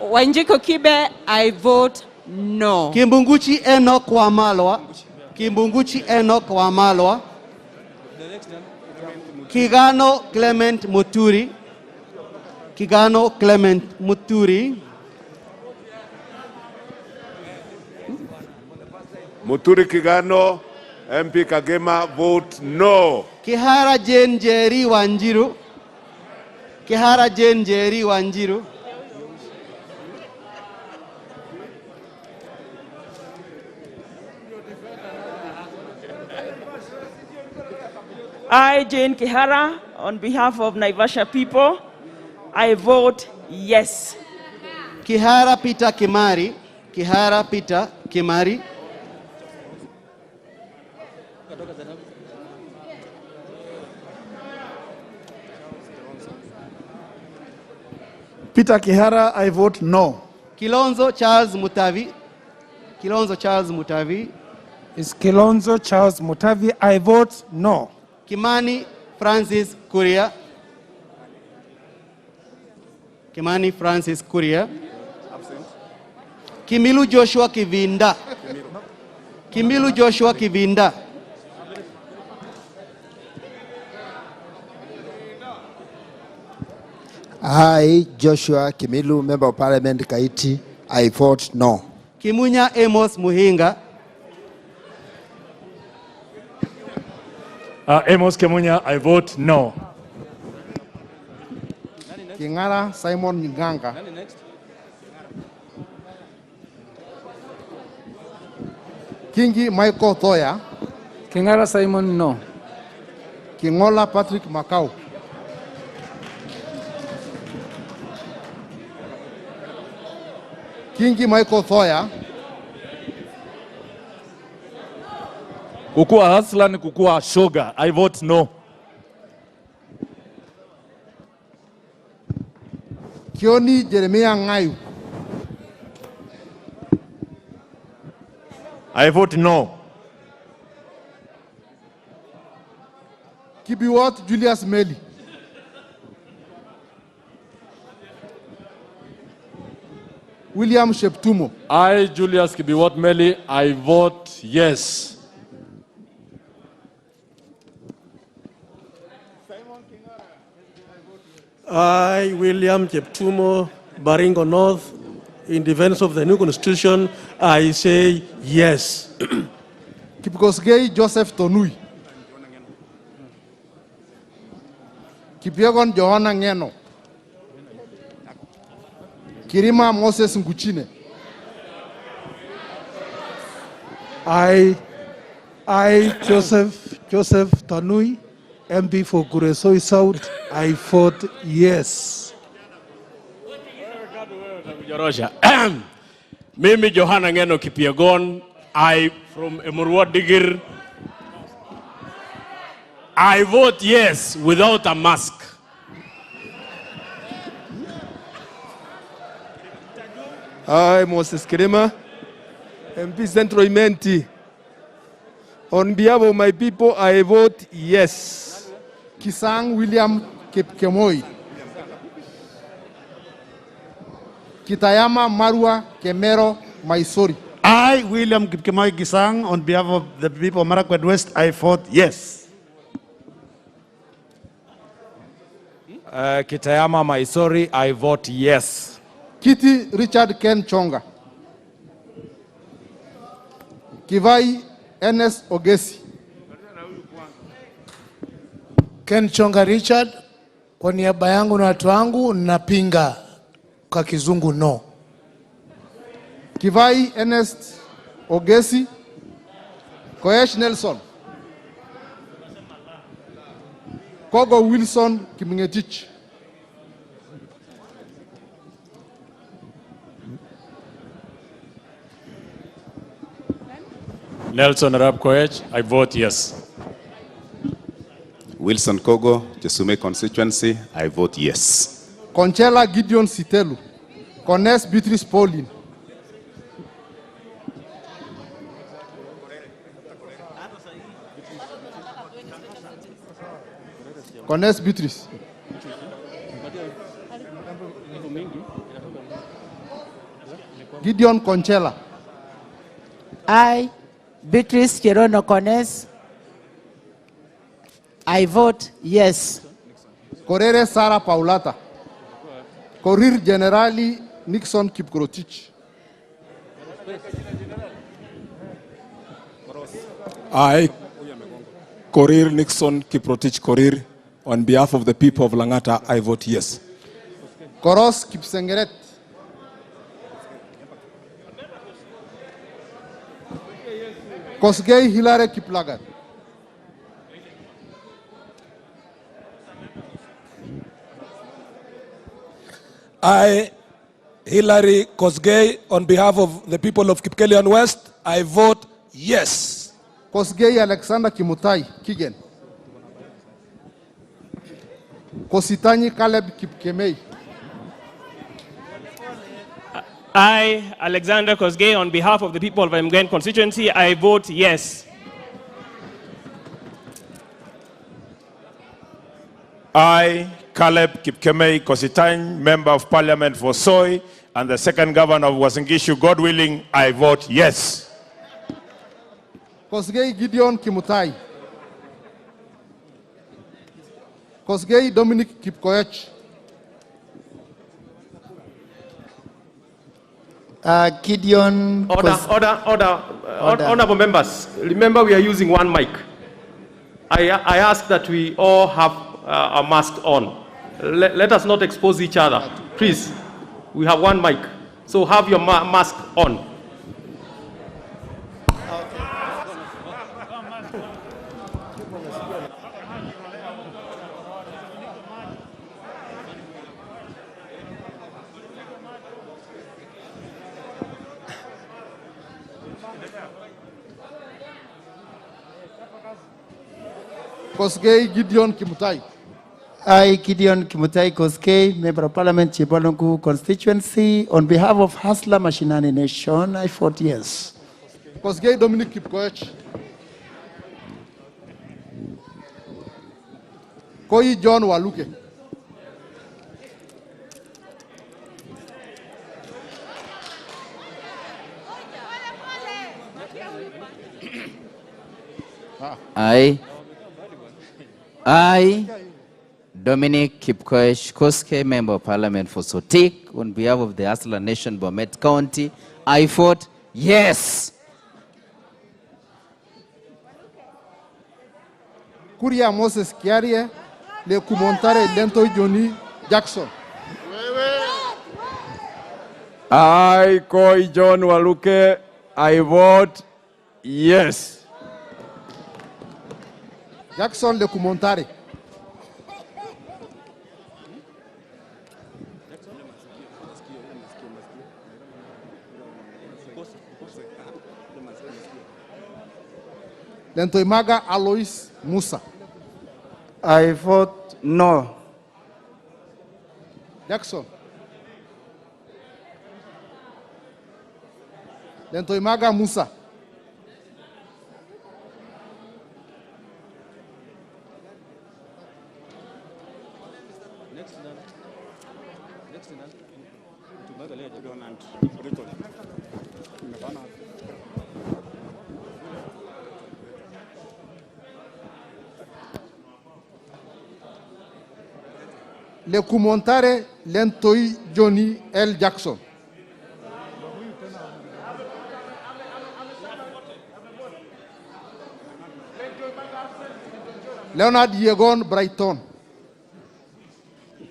Wanjiko Kibe, I vote no. Kimbunguchi Enoch Wamalwa. Kigano Clement Muturi. Muturi Kigano, MP Kagema, vote no. Kihara Jane Jerry Wanjiru. I, Jane Kihara, on behalf of Naivasha people, I vote yes. Kihara Peter Kimari. Peter Kihara, I vote no. Kilonzo Charles Mutavi. Kilonzo Charles Mutavi. Is Kilonzo Charles Mutavi. I vote no. Kimani Francis Kuria. Kimani Francis Kuria. Absent. Kimilu Joshua Kivinda. Kimilu Joshua Kivinda. I, Joshua Kimilu, Member of Parliament, Kaiti, I vote no. Kimunya Amos Muhinga. Amos Kimunya, I vote no. Kingara Simon Nganga. Kingi Michael Thoya. Kingara Simon, no. Kingola Patrick Macau. Kingi Michael Thoya. Kukua Aslan, Kukua Sugar, I vote no. Kioni Jeremiah Ngayu. I vote no. Kibiwot Julius Meli. William Sheptumo. I, Julius Kibiwot Meli, I vote yes. I, William Cheptumo, Baringo North, in defense of the new constitution, I say yes. Kipkosgei Joseph Tonui. Kipyegon Johanna Ngeno. Kirima Moses Nguchine. I, Joseph Tanui, MP for Kuresoi South, I vote yes. Mimi Johanna Ngeno Kipyegon, I from Emurua Digir, I vote yes without a mask. I, Moses Kirima, MP Central Imenti. On behalf of my people, I vote yes. Kisang William Kipkemoi. Kitayama Marua Kemero Maisori. I, William Kipkemoi Gisang, on behalf of the people of Marakwet West, I vote yes. Kitayama Maisori, I vote yes. Kitty Richard Ken Chonga. Kivai Ernest Ogesi. Ken Chonga Richard, kwa niaba yangu na watu wangu napinga kwa kizungu no. Kivai Ernest Ogesi. Koesh Nelson. Kogo Wilson Kimingetich. Nelson Arab Koech, I vote yes. Wilson Kogo, Jesume constituency, I vote yes. Conchela Gideon Sitelu. Connes Beatrice Pauline. Connes Beatrice. Gideon Conchela. I, Beatrice Cherono Connes, I vote yes. Correre Sara Paulata. Corir Generali Nixon Kipkrotich. I, Korir Nixon Kiprotich Korir, on behalf of the people of Langata, I vote yes. Koros Kipsengeret. Kosgei Hilare Kiplagat. I, Hilary Kosgei, on behalf of the people of Kipkelian West, I vote yes. Kosgei Alexander Kimutai Kigen. Kositani Caleb Kipkemei. I, Alexander Kosgei, on behalf of the people of Mgen constituency, I vote yes. I, Caleb Kipkemei Kositany, Member of Parliament for Soy, and the second governor of Uasin Gishu, God willing, I vote yes. Kosgei Gideon Kimutai. Kosgei Dominic Kipkoech. Gideon. Honorable members, remember we are using one mic. I ask that we all have a mask on. Let us not expose each other. Please, we have one mic. So have your mask on. Kosgei Gideon Kimutai. I, Gideon Kimutai Kosgei, Member of Parliament, Chibalongu constituency. On behalf of Hustler Mashinani Nation, I vote yes. Kosgei Dominic Kipkoech. Koi John Waluke. I, Dominic Kipkoech Koske, Member of Parliament for Sotik, on behalf of the Hustler Nation, Bomet County, I vote yes. Kuria Moses Kiarie, Le Kumontare Lento Johnny Jackson. I, Koi John Waluke, I vote yes. Jackson Le Kumontare. Lentoimaga Alois Musa. I vote no. Jackson. Lentoimaga Musa. Le Kumontare Lentoi Johnny L. Jackson. Leonard Yegon Brighton.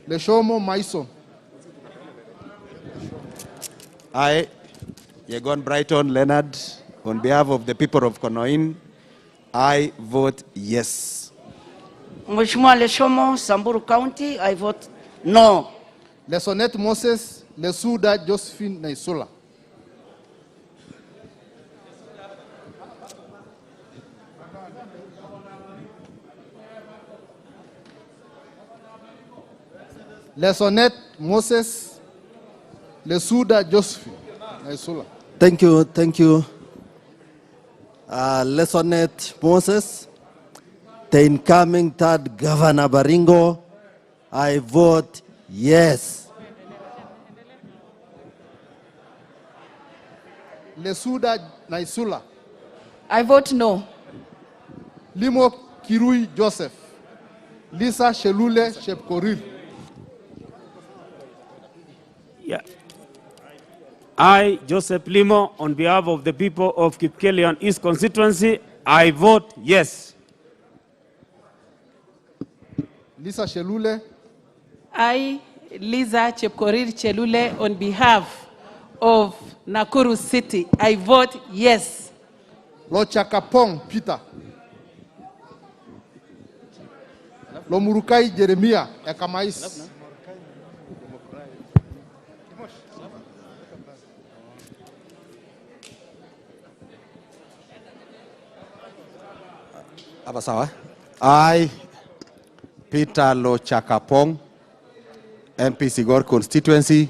Le Shomo Maison. I, Yegon Brighton Leonard, on behalf of the people of Konoin, I vote yes. Mheshimiwa Leshomo, Samburu County, I vote no. Lesonet Moses, Lesuda Josephine Naisula. Lesonet Moses, Lesuda Josephine Naisula. Thank you. Lesonet Moses, the incoming third Governor Baringo, I vote yes. Lesuda Naisula. I vote no. Limo Kirui Joseph. Lisa Shelule Shepkorir. Yeah. I, Joseph Limo, on behalf of the people of Kipkelion East constituency, I vote yes. Lisa Shelule. I, Liza Chepkorir Chelule, on behalf of Nakuru City, I vote yes. Lochakapong Peter. Lomurukai Jeremiah Ekamais. Abasawa. I, Peter Lochakapong, MP Sigor constituency,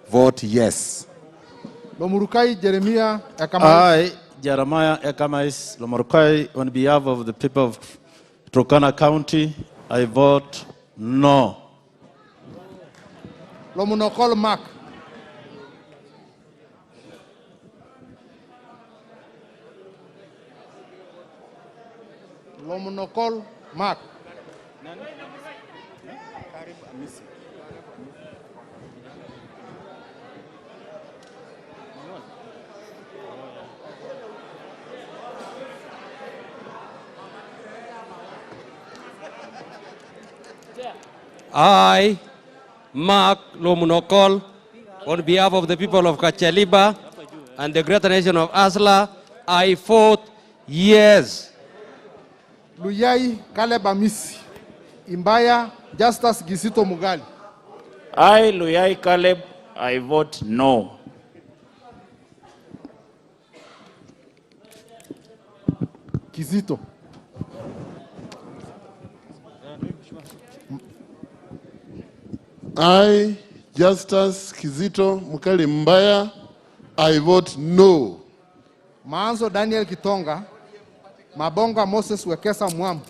vote yes. Lomurukai Jeremiah Ekamais. I, Jeremiah Ekamais Lomurukai, on behalf of the people of Turkana County, I vote no. Lomunokol Mark. Lomunokol Mark. I, Mark Lomunokol, on behalf of the people of Kachaliba and the greater nation of Asla, I vote yes. Luyai Caleb Amisi. Imbaya Justus Gisito Mugali. I, Luyai Caleb, I vote no. Kizito. I, Justus Kizito Mukali Mbaya, I vote no. Maanzo Daniel Kitonga. Mabonga Moses Wekesa Mwambu.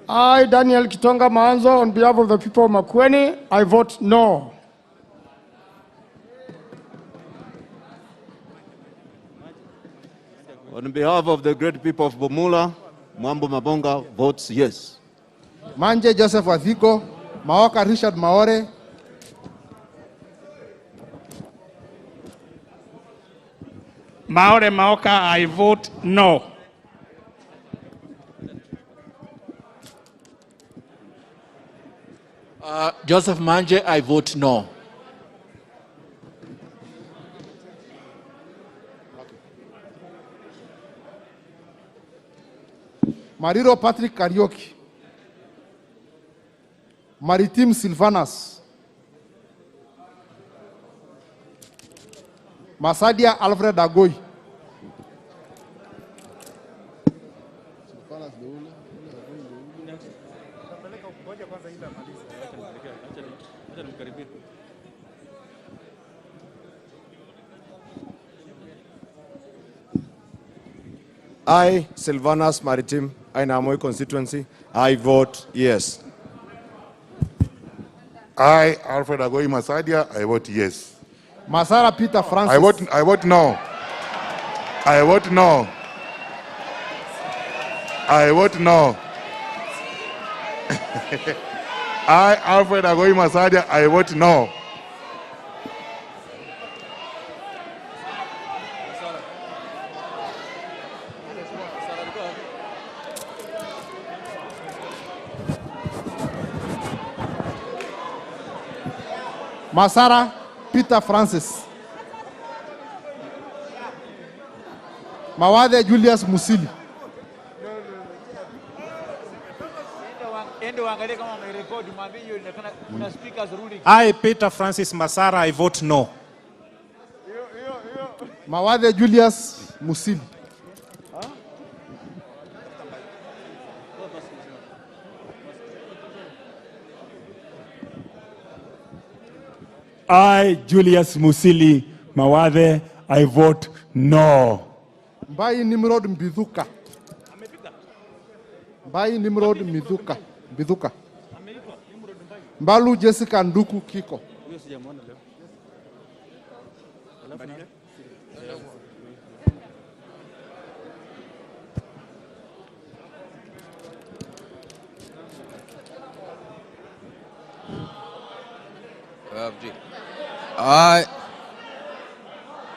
I, Daniel Kitonga Maanzo, on behalf of the people of Makueni, I vote no. On behalf of the great people of Bomula, Mwambu Mabonga votes yes. Manje Joseph Wathiko. Maoka Richard Maore. Maore Maoka, I vote no. Joseph Manje, I vote no. Mariro Patrick Karioki. Maritim Silvanas. Masadia Alfred Agoy. I, Silvanas Maritim, Ainamoi constituency, I vote yes. I, Alfred Agoy Masadia, I vote yes. Masara Peter Francis. I vote no. I vote no. I vote no. I, Alfred Agoy Masadia, I vote no. Masara Peter Francis. Mawade Julius Musili. I, Peter Francis Masara, I vote no. Mawade Julius Musili. I, Julius Musili Mawade, I vote no. Mbai Nimrod Mbithuka. Mbai Nimrod Mbithuka. Mbalu Jessica Nduku Kiko.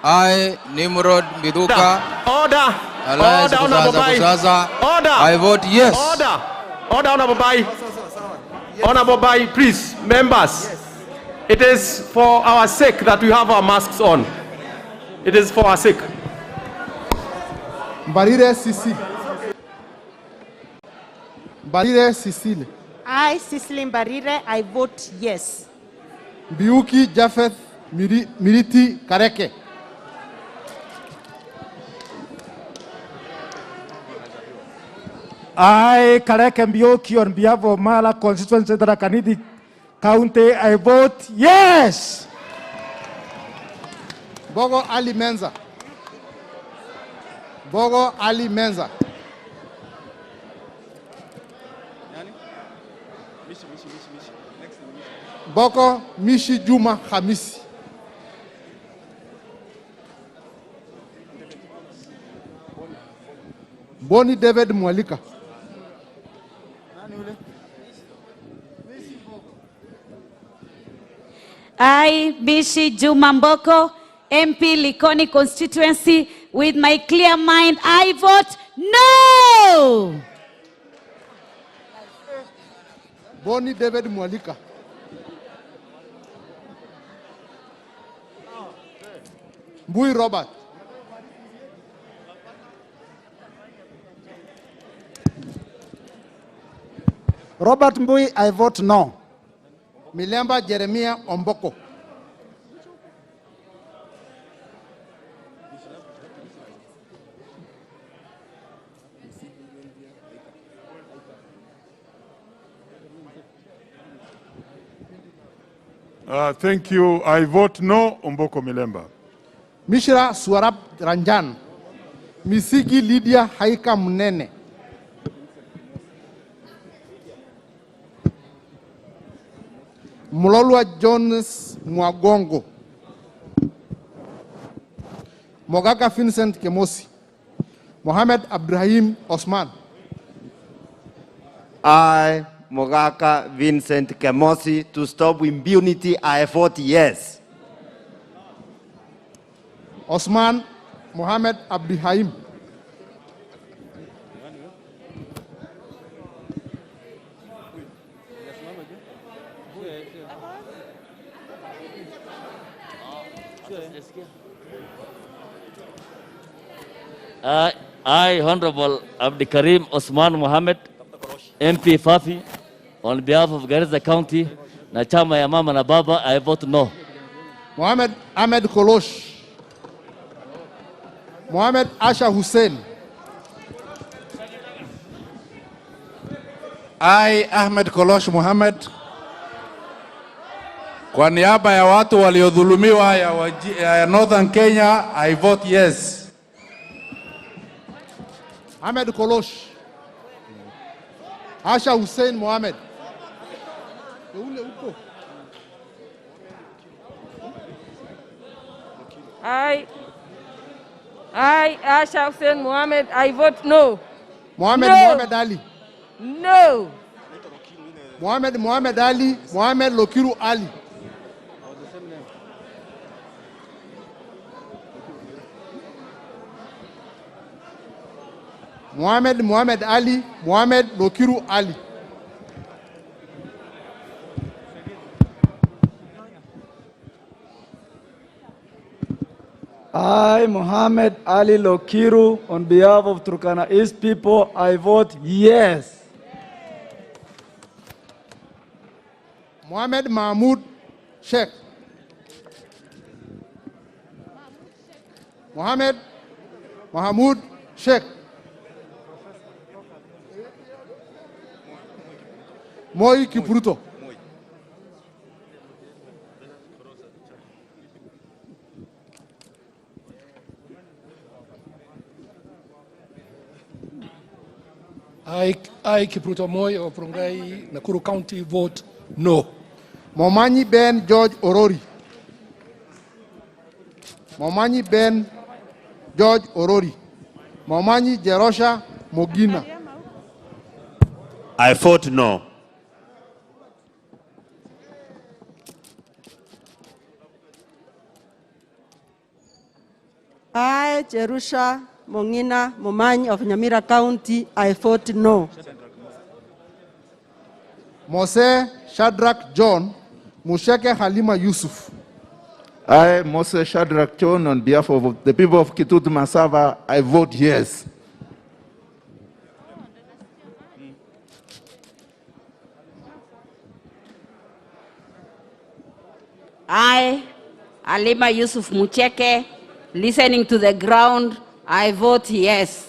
I, Nimrod Miduka. Order. Alliance Order. Order. I vote yes. Order, Honorable Bai. Honorable Bai, please, members. It is for our sake that we have our masks on. It is for our sake. Barire Sicily. Barire Sicily. I, Cecily Barire, I vote yes. Biuki Japheth Miriti Kareke. I, Kareke Mbioki, on behalf of Mala constituency Tharaka Nithi County, I vote yes. Bogo Ali Menza. Bogo Ali Menza. Boko Mishi Juma Hamisi. Boni David Mwalika. I, Bishi Juma Mboko, MP Likoni constituency, with my clear mind, I vote no! Boni David Mwalika. Mbui Robert. Robert Mbui, I vote no. Milemba Jeremiah Omboko. Thank you. I vote no, Omboko Milemba. Mishra Swarab Ranjan. Misigi Lydia Haika Munene. Mulolwa Jones Mwagongo. Mogaka Vincent Kemosi. Mohamed Abdrahim Osman. I, Mogaka Vincent Kemosi, to stop impunity, I vote yes. Osman Mohamed Abdrahim. I, Honorable Abdikarim Osman Mohamed, MP Fafi, on behalf of Garissa County, na chama ya mama na baba, I vote no. Mohamed Ahmed Kolosh. Mohamed Asha Hussein. I, Ahmed Kolosh Mohamed, kwa niaba ya watu waliodhulumiwa ya Northern Kenya, I vote yes. Ahmed Kolosh. Asha Hussein Mohamed. I, Asha Hussein Mohamed, I vote no. Mohamed No. Mohamed Ali. No. Mohamed Ali. Mohamed Lokiru Ali. Mohamed Ali. Mohamed Lokiru Ali. I, Mohamed Ali Lokiru, on behalf of Turkana East people, I vote yes. Mohamed Mahmoud Sheikh. Mohamed Mahmoud Sheikh. Moi Kipruto. I Kipruto Moi of Rongai, Nakuru County, vote no. Momanyi Ben George Orori. Momanyi Ben George Orori. Momanyi Jerosha Mogina. I vote no. I, Jerusha Mongina Momanyi of Nyamira County, I vote no. Mose Shadrach John Musheke Halima Yusuf. I, Moses Shadrach John, on behalf of the people of Kitutu Masava, I vote yes. I, Halima Yusuf Mucheke, listening to the ground, I vote yes.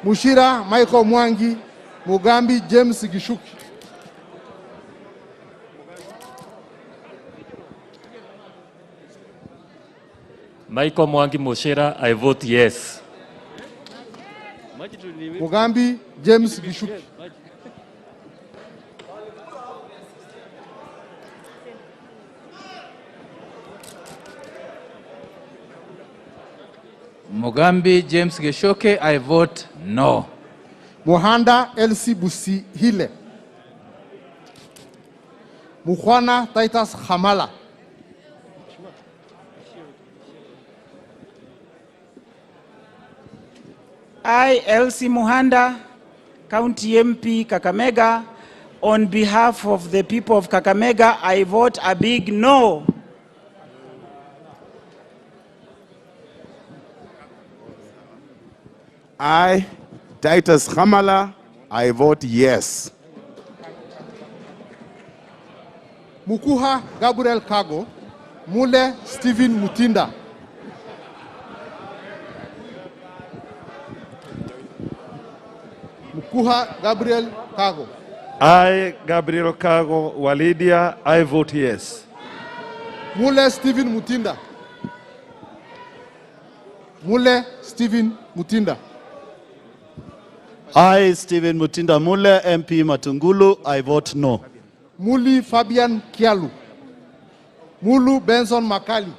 Mushira Michael Mwangi Mugambi James Gishuki. Michael Mwangi Moshera, I vote yes. Mugambi James Gishuki. Mugambi James Geshoke, I vote no. Muhanda Elsie Busihile. Mukhwana Titus Hamala. I, Elsie Muhanda, County MP Kakamega, on behalf of the people of Kakamega, I vote a big no. I, Titus Hamala, I vote yes. Mukuha Gabriel Kago. Mule Stephen Mutinda. Mukuha Gabriel Kago. I, Gabriel Kago Walidia, I vote yes. Mule Stephen Mutinda. Mule Stephen Mutinda. I, Stephen Mutinda Mule, MP Matungulu, I vote no. Muli Fabian Kialu. Mulu Benson Makali.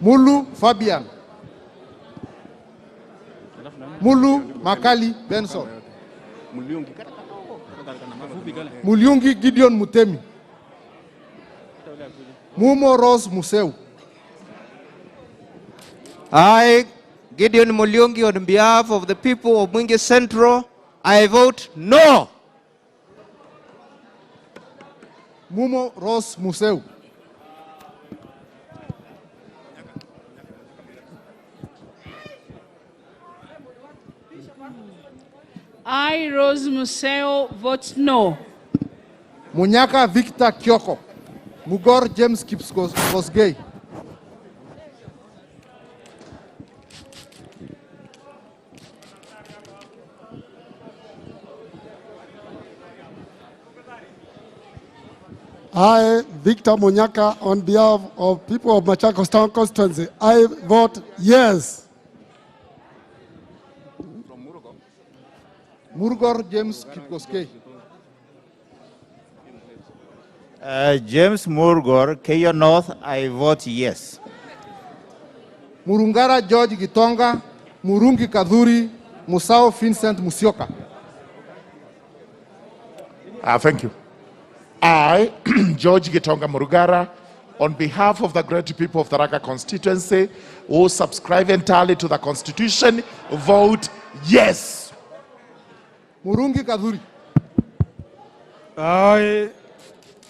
Mulu Fabian. Mulu Makali Benson. Muliungi Gideon Mutemi. Mumo Rose Museu. I, Gideon Muliungi, on behalf of the people of Mwingi Central, I vote no. Mumo Rose Museu. I, Rose Museo, vote no. Munyaka Victor Kyoko. Mugor James Kosgei. I, Victor Munyaka, on behalf of people of Machakos Town constituency, I vote yes. Murgor James Kipkoskei. James Murgor, Keyo North, I vote yes. Murungara George Gitonga, Murungi Kadhuri, Musao Vincent Musioka. Thank you. I, George Gitonga Murugara, on behalf of the great people of the Raka constituency who subscribe entirely to the constitution, vote yes. Murungi Kadhuri. I,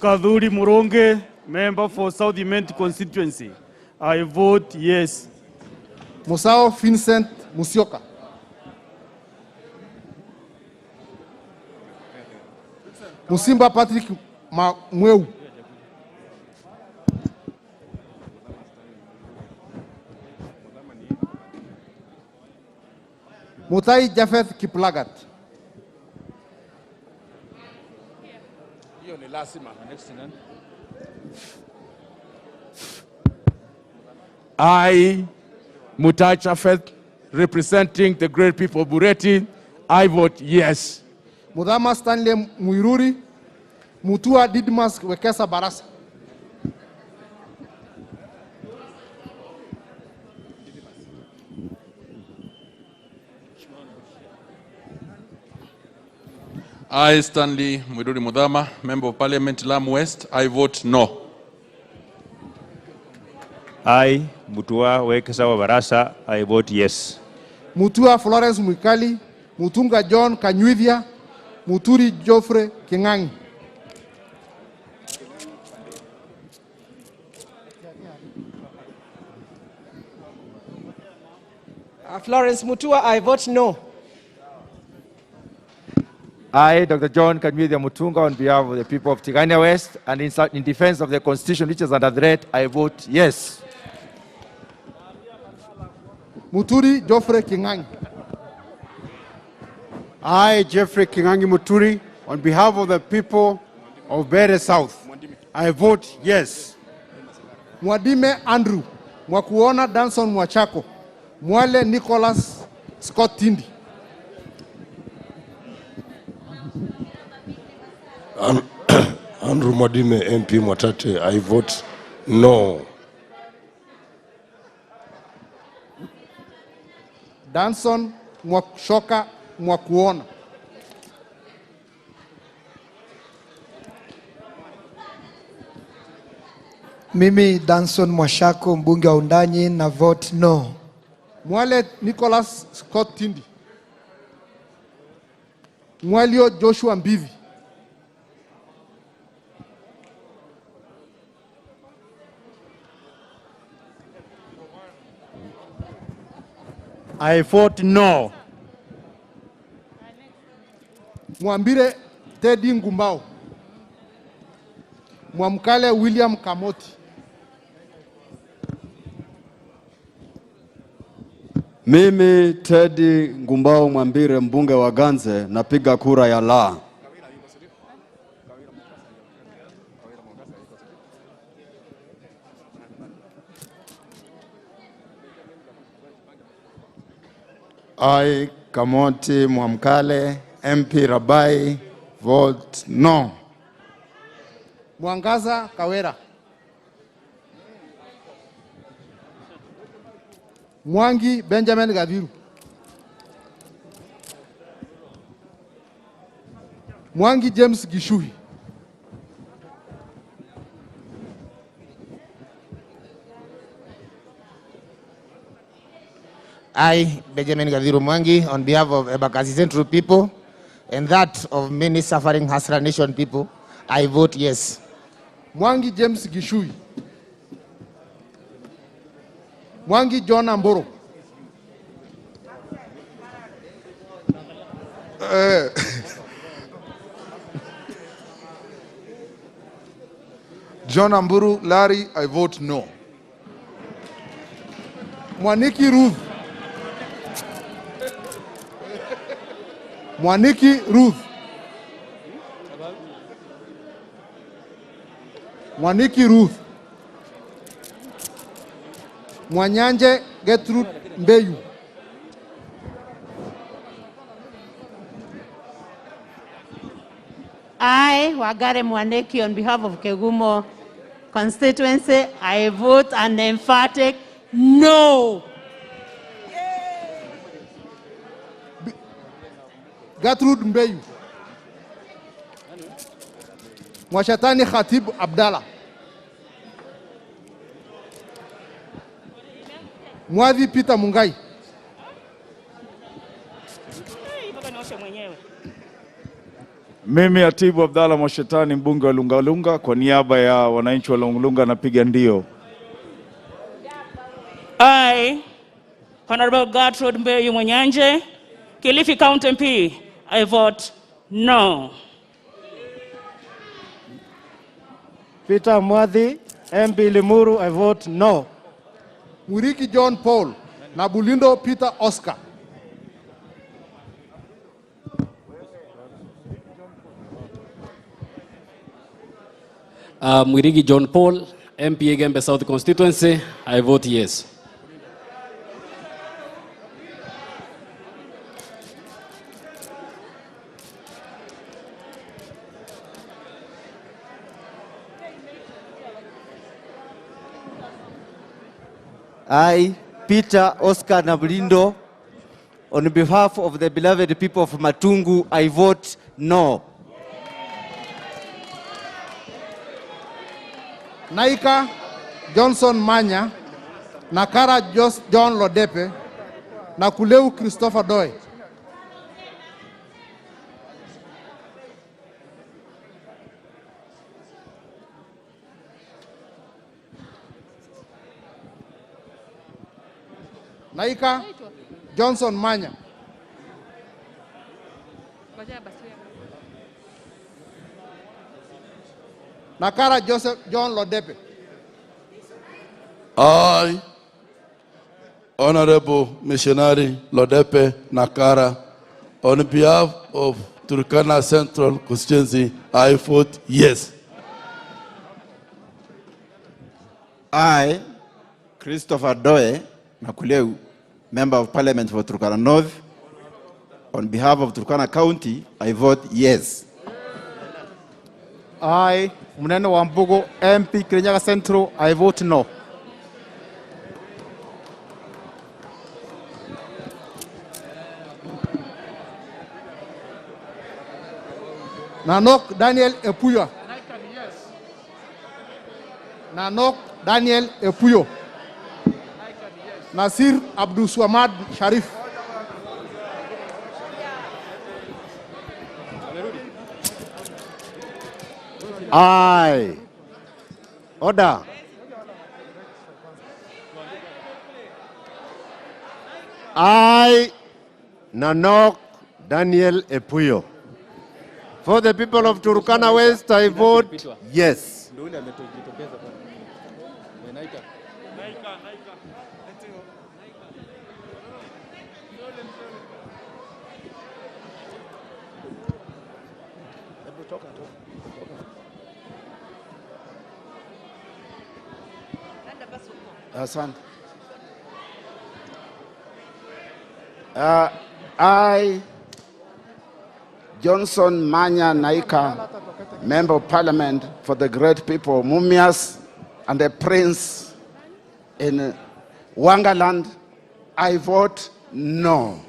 Kadhuri Murunge, member for South Imenti constituency, I vote yes. Musao Vincent Musioka. Musimba Patrick Mweu. Mutai Jafeth Kiplagat. I, Mutai Chafet, representing the great people of Bureti, I vote yes. Mudama Stanley Muiruri, Mutua Didmas Wekesa Barasa. I, Stanley Muiruri Mudama, Member of Parliament, Lamu West, I vote no. I, Mutua Wekesa Barasa, I vote yes. Mutua Florence Mwikali, Mutunga John Kanyuithia, Muturi Joffre Kingangi. Florence Mutua, I vote no. I, Dr. John Kanyuithia Mutunga, on behalf of the people of Tigania West and in defense of the constitution which is under threat, I vote yes. Muturi Geoffrey Kingangi. I, Jeffrey Kingangi Muturi, on behalf of the people of Bere South, I vote yes. Mwadime Andrew, Mwakuona Danson Mwachako, Mwale Nicholas Scott Tindi. Andrew Mwadime MP Mwatate, I vote no. Danson Mwakshoka Mwakuona. Mimi Danson Mwashako, mbunge wa Undanyi, na vote no. Mwale Nicholas Scott Tindi. Mwalio Joshua Mbivi. I vote no. Mwambire Teddy Ngumbao. Mwamkale William Kamoti. Mimi Teddy Ngumbao Mwambire, mbunge wa Ganze, napiga kura ya la. I, Kamoti Mwamkale, MP Rabai, vote no. Mwangaza Kawera. Mwangi Benjamin Gaviru. Mwangi James Gishui. I, Benjamin Gaviru Mwangi, on behalf of Embakasi Central people and that of many suffering Hasra Nation people, I vote yes. Mwangi James Gishui. Mwangi John Amboro. John Amburu Larry, I vote no. Mwaniki Ruth. Mwaniki Ruth. Mwaniki Ruth. Mwanyanje Gertrude Mbeyu. I, Wagare Mwaneki, on behalf of Kegumo constituency, I vote an emphatic no. Gertrude Mbeyu. Mwashatani Khatib Abdallah. Mwadhi Peter Mungai. Mimi Atibu Abdalla Mwashetani, mbunge wa Lungalunga, kwa niaba ya wananchi wa Lungalunga napiga ndio. I, Honorable Gertrude Mbeyu Mwenyanje, Kilifi County MP, I vote no. Peter Mwadhi, MP Limuru, I vote no. Muriki John Paul na Bulindo Peter Oscar. Mwirigi John Paul, MP Gembe South constituency, I vote yes. I, Peter Oscar Nabulindo, on behalf of the beloved people of Matungu, I vote no. Naika Johnson Manya, Nakara John Lodepe, Nakuleu Christopher Doy. Naika Johnson Manya. Nakara Joseph John Lodepe. I, Honorable Missionary Lodepe Nakara, on behalf of Turkana Central Constituency, I vote yes. I, Christopher Doe Nakuleu, Member of Parliament for Turkana North, on behalf of Turkana County, I vote yes. I, Munene Wambugo, MP Kirinyaga Central, I vote no. Nanok Daniel Epuyo. Nanok Daniel Epuyo. Nasir Abdul Swamad Sharif. Aye. Order. I, Nanok Daniel Epuyo. For the people of Turkana West, I vote yes. Asante. I, Johnson Manya Naika, Member of Parliament for the great people of Mumias and the Prince in Wangaland, I vote no.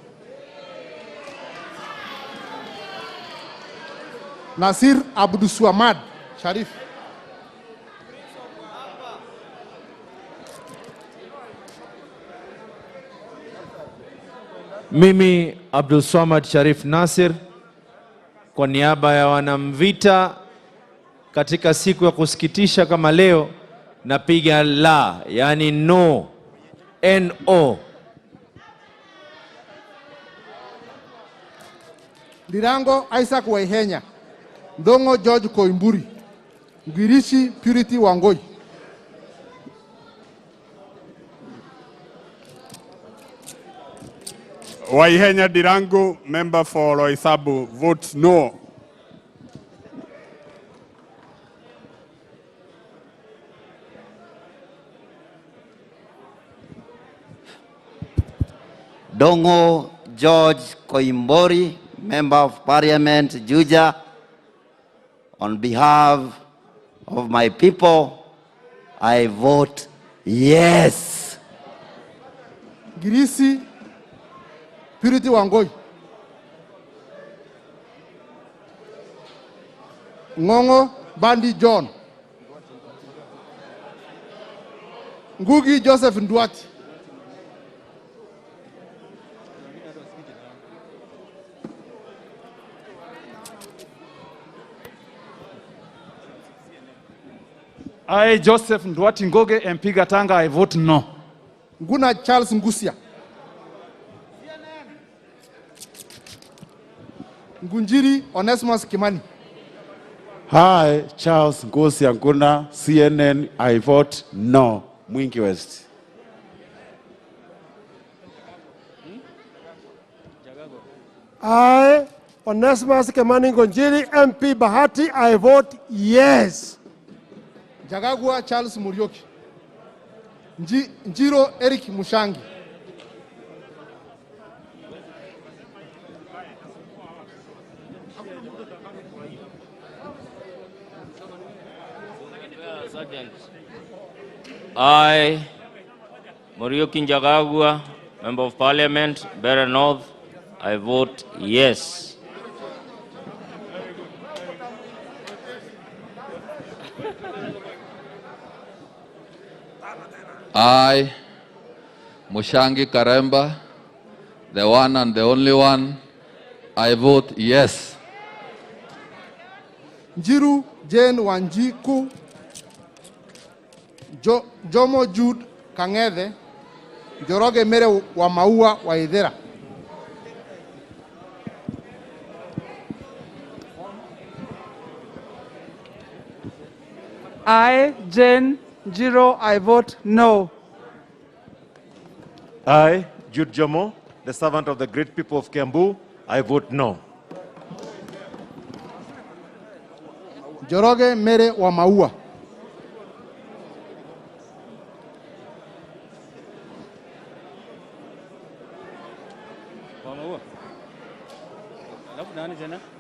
Nasir Abdul Swamad Sharif. Mimi Abdul Swamad Sharif Nasir, kwa niaba ya wanamvita katika siku ya kusikitisha kama leo, napiga la, yani no, N-O. Ndirango Isaac Waihenya. Ndongo George Koimburi. Ngirishi Purity Wangoi. Waihenya Dirango, member for Loisabu, votes no. Dongo George Koimbori, Member of Parliament, Juja, on behalf of my people, I vote yes. Girisi Purity Wangoi. Ngongo Bandi John. Ngugi Joseph Ndwati. I, Joseph Ndwati Ngoge, MP Gatanga, I vote no. Nguna Charles Ngusia. Ngunjiri Onesimus Kimani. Hi, Charles Ngosi Anguna, CNN, I vote no. Mwingi West. I, Onesimus Kimani Ngunjiri, MP Bahati, I vote yes. Jagagua Charles Murioki. Njiro Eric Mushangi. I, Muriuki Njagagua, Member of Parliament, Beira North, I vote yes. I, Mushangi Karemba, the one and the only one, I vote yes. Njiru Jane Wanjiku. Jomo Jude Kang'ethe, Njoroge Mere wa Maua wa Ithera. I, Jane Jiro, I vote no. I, Jude Jomo, the servant of the great people of Kiambu, I vote no. Njoroge Mere wa Maua.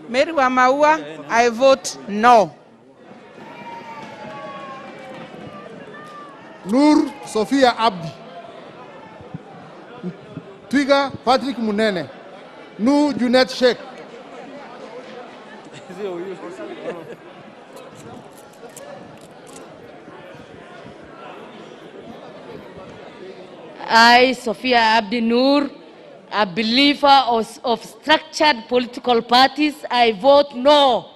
Mary wa Maua, I vote no. Nur Sophia Abdi. Twiga Patrick Munene. Nu Junet Sheikh. I, Sophia Abdi Nur, a believer of structured political parties, I vote no.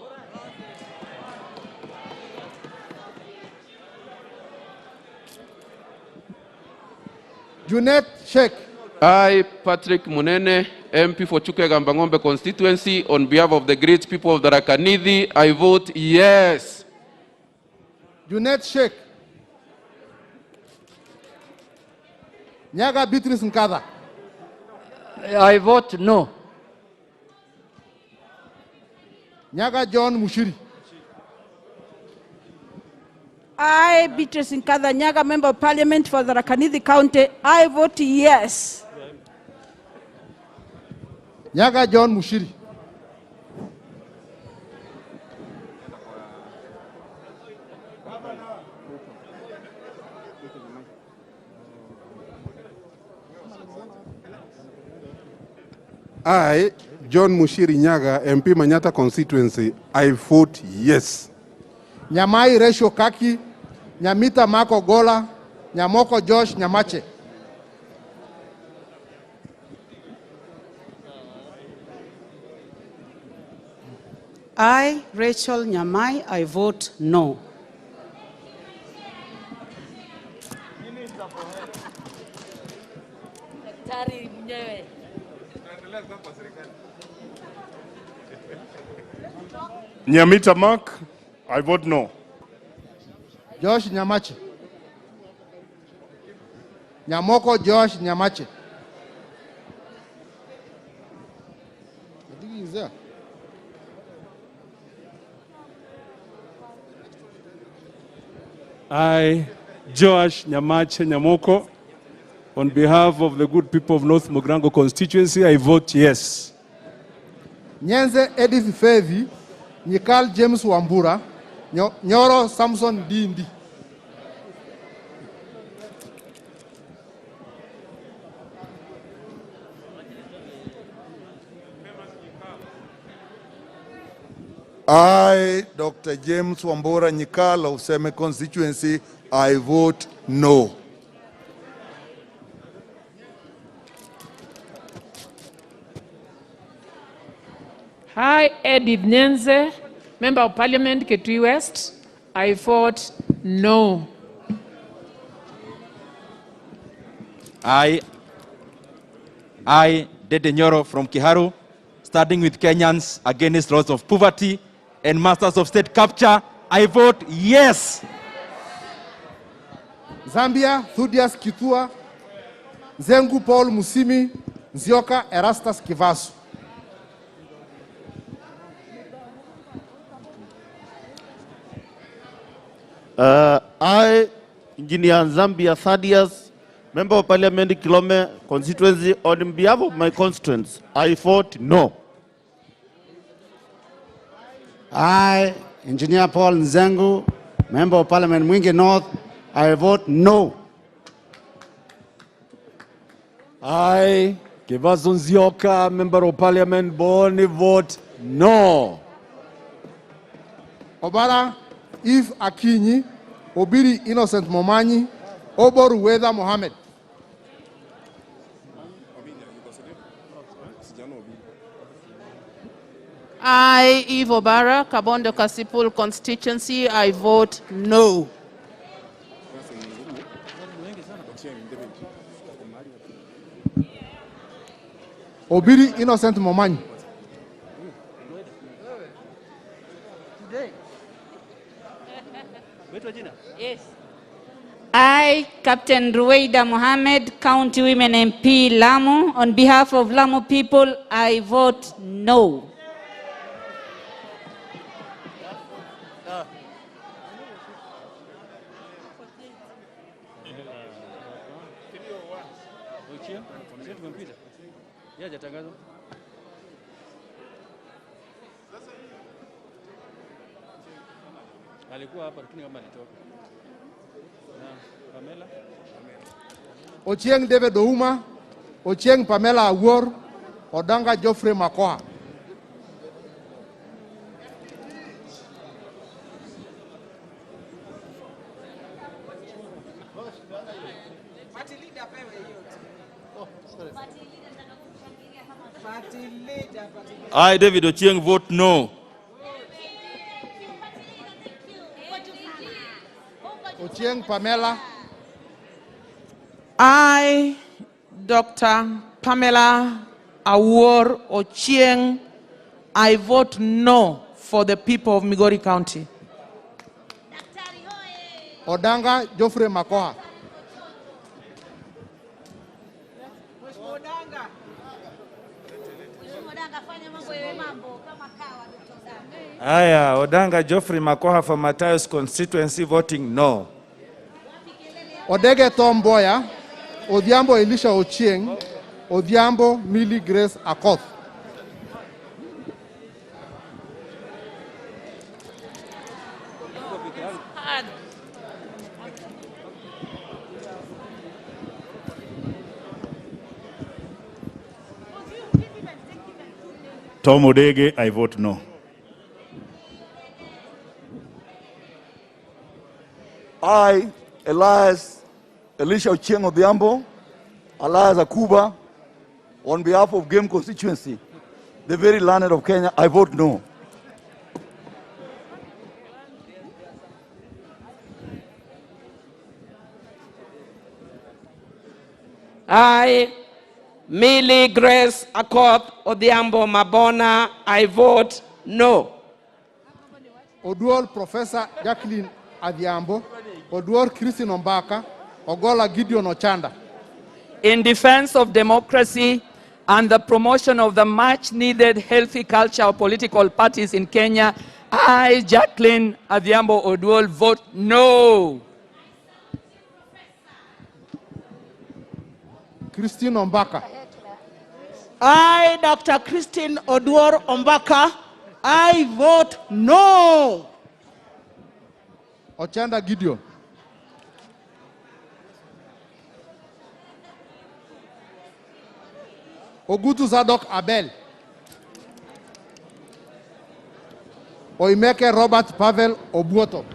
Junet Sheikh. I, Patrick Munene, MP for Chukwe-Gambangombe constituency, on behalf of the great people of the Rakanidi, I vote yes. Junet Sheikh. Nyaga Beatrice Nkada. I vote no. Nyaga John Mushiri. I, Beatrice Nkada Nyaga, Member of Parliament for the Rakanidi County, I vote yes. Nyaga John Mushiri. I, John Mushiri Nyaga, MP Manyata constituency, I vote yes. Nyamai Resho Kaki, Nyamita Mako Gola, Nyamoko Josh Nyamache. I, Rachel Nyamai, I vote no. Nyamita Mark, I vote no. Josh Nyamache. Nyamoko Josh Nyamache. I think he's there. I, Josh Nyamache Nyamoko, on behalf of the good people of North Mogrango constituency, I vote yes. Nyenze Edith Fevi, Nikal James Wambura, Nyoro Samson Dindi. I, Dr. James Wambura Nyikala of Seme constituency, I vote no. Hi, Edith Nyenze, Member of Parliament, Kitui West. I vote no. I, Dede Nyoro from Kiharu, starting with Kenyans against laws of poverty and masters of state capture, I vote yes. Zambia, Thudias Kitua, Zengu Paul Musimi, Nzioka Erastus Kivasu. I, Engineer Zambia Thaddeus, Member of Parliament Kilome constituency, on behalf of my constituents, I vote no. I, Engineer Paul Nzengu, Member of Parliament Mwingi North, I vote no. I, Kivasu Nzioka, Member of Parliament Boni, vote no. Obara Eve Akinyi, Obiri Innocent Momanyi, Oboru Weda Mohammed. I, Eve Obara, Kabondo Kasipul constituency, I vote no. Obiri Innocent Momanyi. Yes. I, Captain Ruweida Mohammed, County Women MP, Lamu. On behalf of Lamu people, I vote no. Ochieng David Ouma, Ochieng Pamela Awuor, Odanga Geoffrey Makoha. I, David Ochieng, vote no. Ochieng Pamela. I, Dr. Pamela Awuor Ochieng, I vote no for the people of Migori County. Odanga Geoffrey Makoha. Aya, Odanga Geoffrey Makoha for Matayos constituency voting no. Odege Tomboya, Odhiambo Elisha Ochieng, Odhiambo Millie Grace Akoth. Tom Odege, I vote no. I, Elisha Ochieng Odhiambo, Elias Akuba, on behalf of Game constituency, the very learned of Kenya, I vote no. I, Millie Grace Akoth Odhiambo Mabona, I vote no. Oduor Professor Jacqueline Adhiambo, Oduor Christine Ombaka, Ogola Gideon Ochanda. In defense of democracy and the promotion of the much-needed healthy culture of political parties in Kenya, I, Jacqueline Adhiambo Oduor, vote no. Christine Ombaka. I, Dr. Christine Oduor Ombaka, I vote no. Ochanda Gideon. Ogutu Zadok Abel. Oimeke Robert Pavel Obuoto.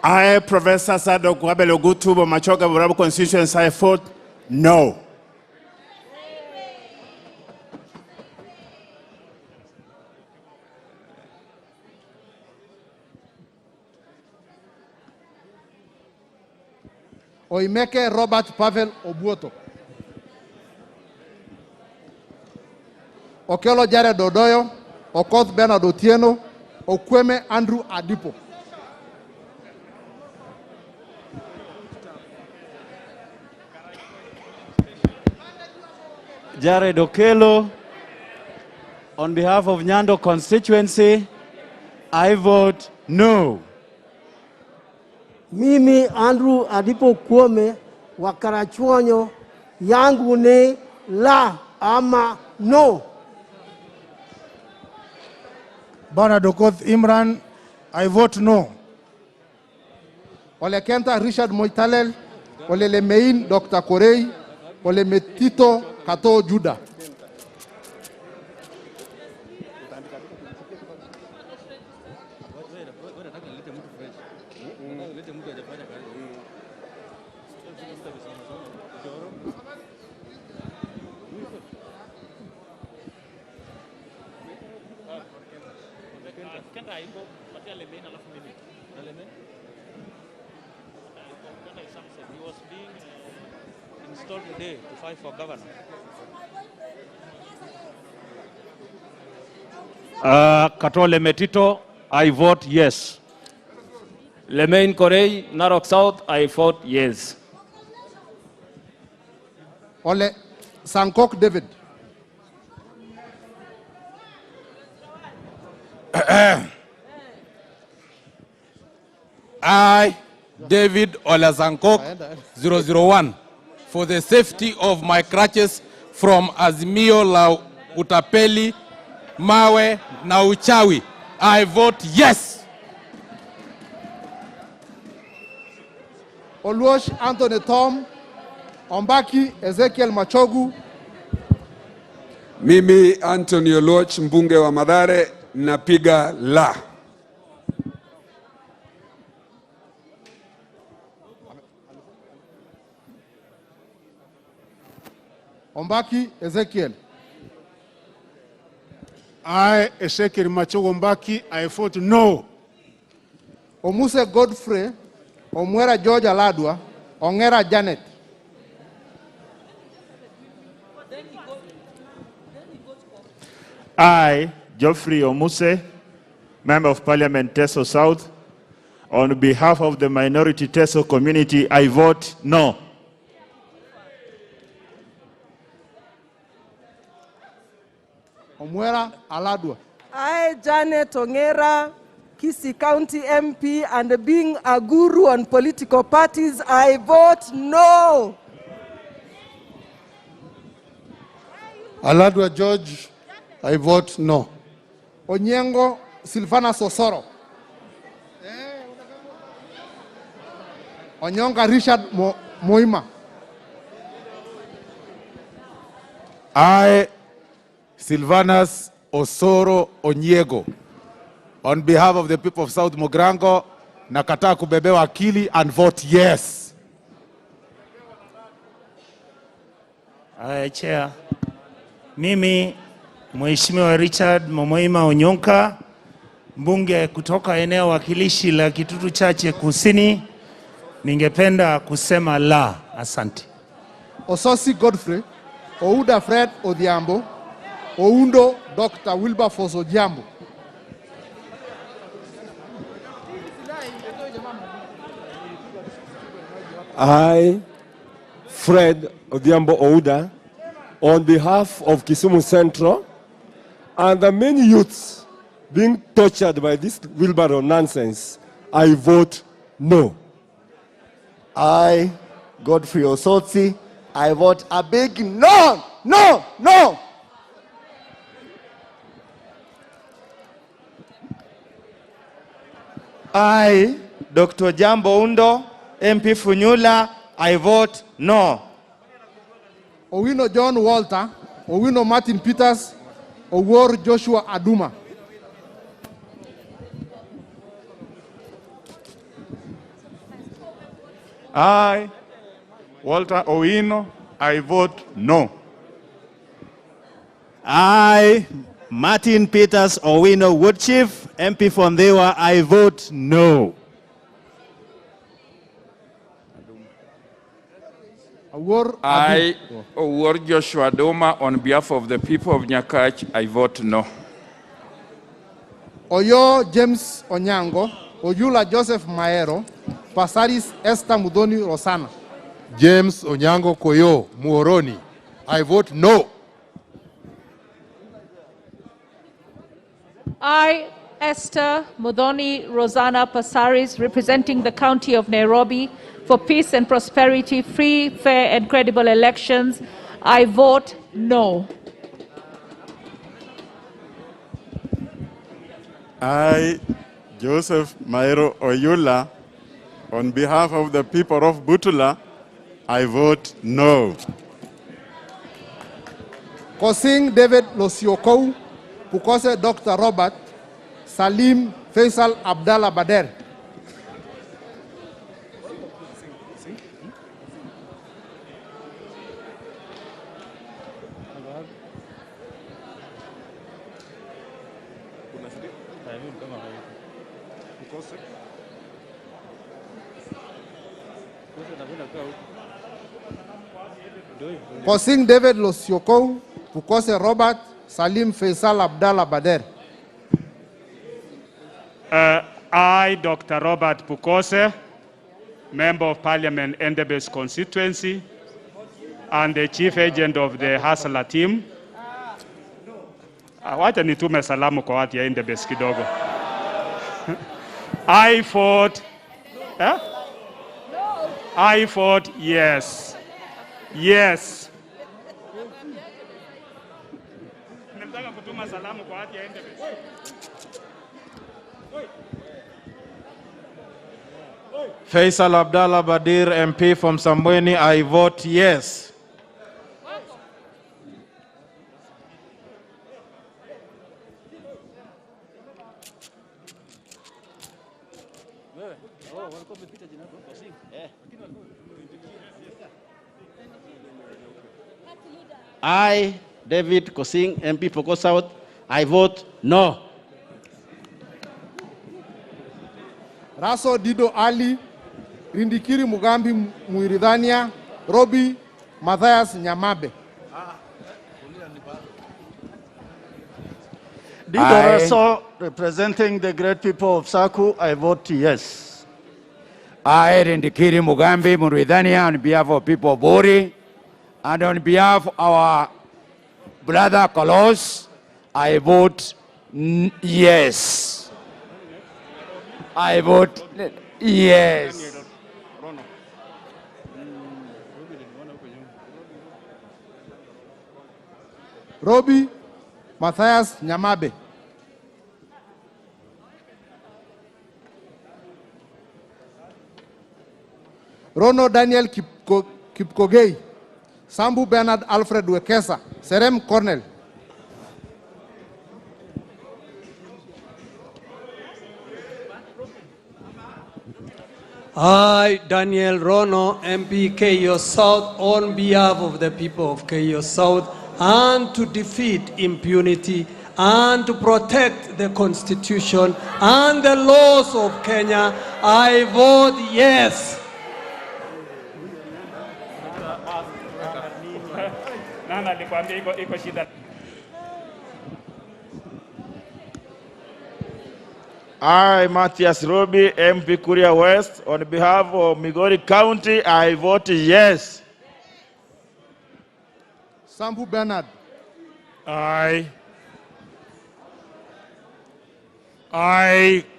I, Professor Sadok Wabel Ogutu, Machoka Vurabu constituency, I vote no. Oimeke Robert Pavel Obuoto. Okelo Jared Odoyo, Okoth Bernard Otieno, Okweme Andrew Adipo. Jared Okelo, on behalf of Nyando constituency, I vote no. Mimi Andrew Adipo Kwome wa Karachuonyo, yangu ni la ama no. Bernard Okoth Imran, I vote no. Ole Kenta Richard Moitalel, Ole Lemein Dr. Korei, Ole Metito Kato Judah. He was being installed today to fight for governor. Katole Metito, I vote yes. Lemain Korei, Narok South, I vote yes. Ole Sankok David. I, David Olazankok, 001, for the safety of my crutches from Azimio la Utapeli, Mawe na Uchawi, I vote yes. Oluosh Anthony Tom, Ombaki Ezekiel Machogu. Mimi Anthony Oluoch, mbunge wa Mathare, napiga la. Ombaki Ezekiel. I, Ezekiel Machogo Ombaki, I vote no. Omuse Godfrey, Omwera George Aladwa, Ongera Janet. I, Geoffrey Omuse, Member of Parliament Teso South, on behalf of the minority Teso community, I vote no. Omwera Aladwa. I, Janet Ongera, Kisii County MP, and being a guru on political parties, I vote no. Aladwa George, I vote no. Onyengo Silvana Sosoro. Onyonga Richard Moima. I, Silvanus Osoro Onyego, on behalf of the people of South Mogrango, nakataa kubebewa akili and vote yes. Chair, mimi Mheshimiwa Richard Momoima Onyonka, mbunge kutoka eneo wakilishi la Kitutu Chache Kusini, ningependa kusema la. Asante. Ososi Godfrey, Ouda Fred Odhiambo, Oundo Dr. Wilberforce Odhiambo. I, Fred Odhiambo Ouda, on behalf of Kisumu Central and the many youths being tortured by this wheelbarrow nonsense, I vote no. I, Godfrey Osotsi, I vote a big no, no, no. I, Dr. Jambo Undo, MP Funyula, I vote no. Owino John Walter, Owino Martin Peters, Owor Joshua Aduma. I, Walter Owino, I vote no. I, Martin Peters Owino Woodchief, MP from Dewa, I vote no. I, Owor Joshua Doma, on behalf of the people of Nyakach, I vote no. Oyo James Onyango, Oyula Joseph Maero, Pasaris Esther Mudoni Rosana. James Onyango Koyo Muoroni, I vote no. I, Esther Mudhoni Rosanna Pasaris, representing the County of Nairobi, for peace and prosperity, free, fair, and credible elections, I vote no. I, Joseph Mairo Oyula, on behalf of the people of Butula, I vote no. Kosing David Losiokou, Pukose Dr. Robert, Salim Faisal Abdallah Bader. Kosing David Losiokou, Pukose Robert, Salim Faisal Abdallah Bader. I, Dr. Robert Pukose, Member of Parliament, Endebess constituency, and the Chief Agent of the Hustler team. Wacha nitume salamu kwa watu ya Endebess kidogo. I fought yes. Yes. Nataka kutuma salamu kwa watu ya Endebess. Faisal Abdallah Badir, MP from Sambweni, I vote yes. I, David Kosing, MP Pokot South, I vote no. Raso Dido Ali, Rindikiri Mugambi Muiridhania, Robi Mathias Nyamabe. Dido Raso, representing the great people of Saku, I vote yes. I, Rindikiri Mugambi Muiridhania, on behalf of people of Bori, and on behalf of our brother Kolos, I vote yes. I vote yes. Robi Mathias Nyamabe. Rono Daniel Kipkogei. Sambu Bernard Alfred Wekesa. Serem Cornel. I, Daniel Rono, MP KO South, on behalf of the people of KO South, and to defeat impunity and to protect the Constitution and the laws of Kenya, I vote yes. I, Matthias Robi, MP Kuria West, on behalf of Migori County, I vote yes. Sambu Bernard. I,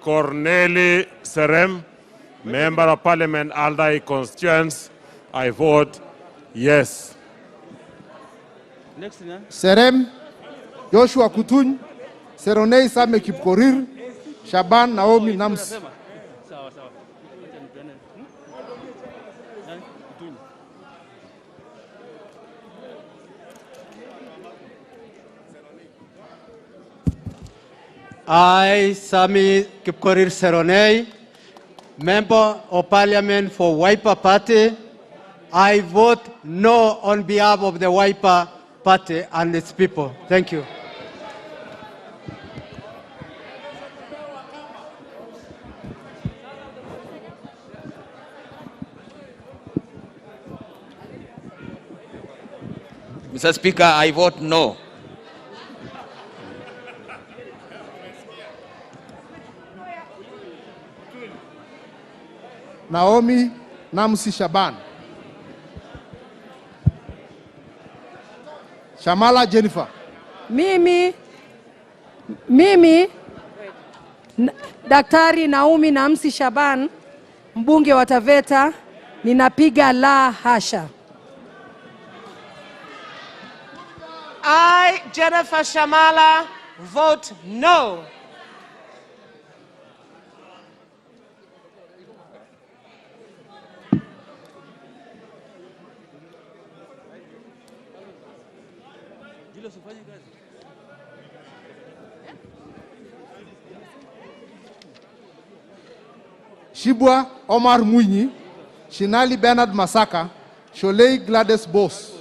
Corneli Serem, Member of Parliament, Aldai constituents, I vote yes. Next, Serem, Joshua Kutuny, Seronei Same Kipkorir, Shaban Naomi Nams. I, Sami Kipkorir Seronei, Member of Parliament for Wiper Party, I vote no on behalf of the Wiper Party and its people. Thank you. Mr. Speaker, I vote no. Naomi Namsi Shaban. Shamala Jennifer. Mimi Daktari Naomi Namsi Shaban, mbunge wa Taveta, ninapiga la hasha. I, Jennifer Shamala, vote no. Shibwa Omar Mwinyi, Shinali Bernard Masaka, Sholei Gladys Boss.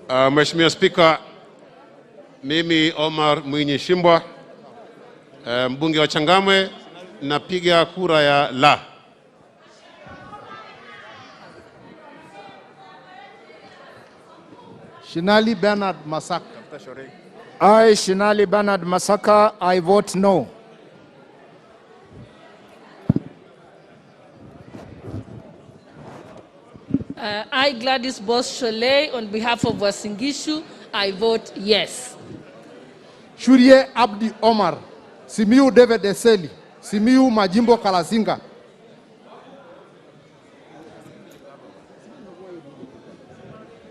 Mheshimiwa Spika, mimi Omar Mwinyi Shimbwa, mbunge wa Changamwe, napiga kura ya la. Shinali Bernard Masaka. I, Shinali Bernard Masaka, I vote no. I, Gladys Boss Cholet, on behalf of Wasingishu, I vote yes. Shurie Abdi Omar, Simiu David Eseli, Simiu Majimbo Kalasinga.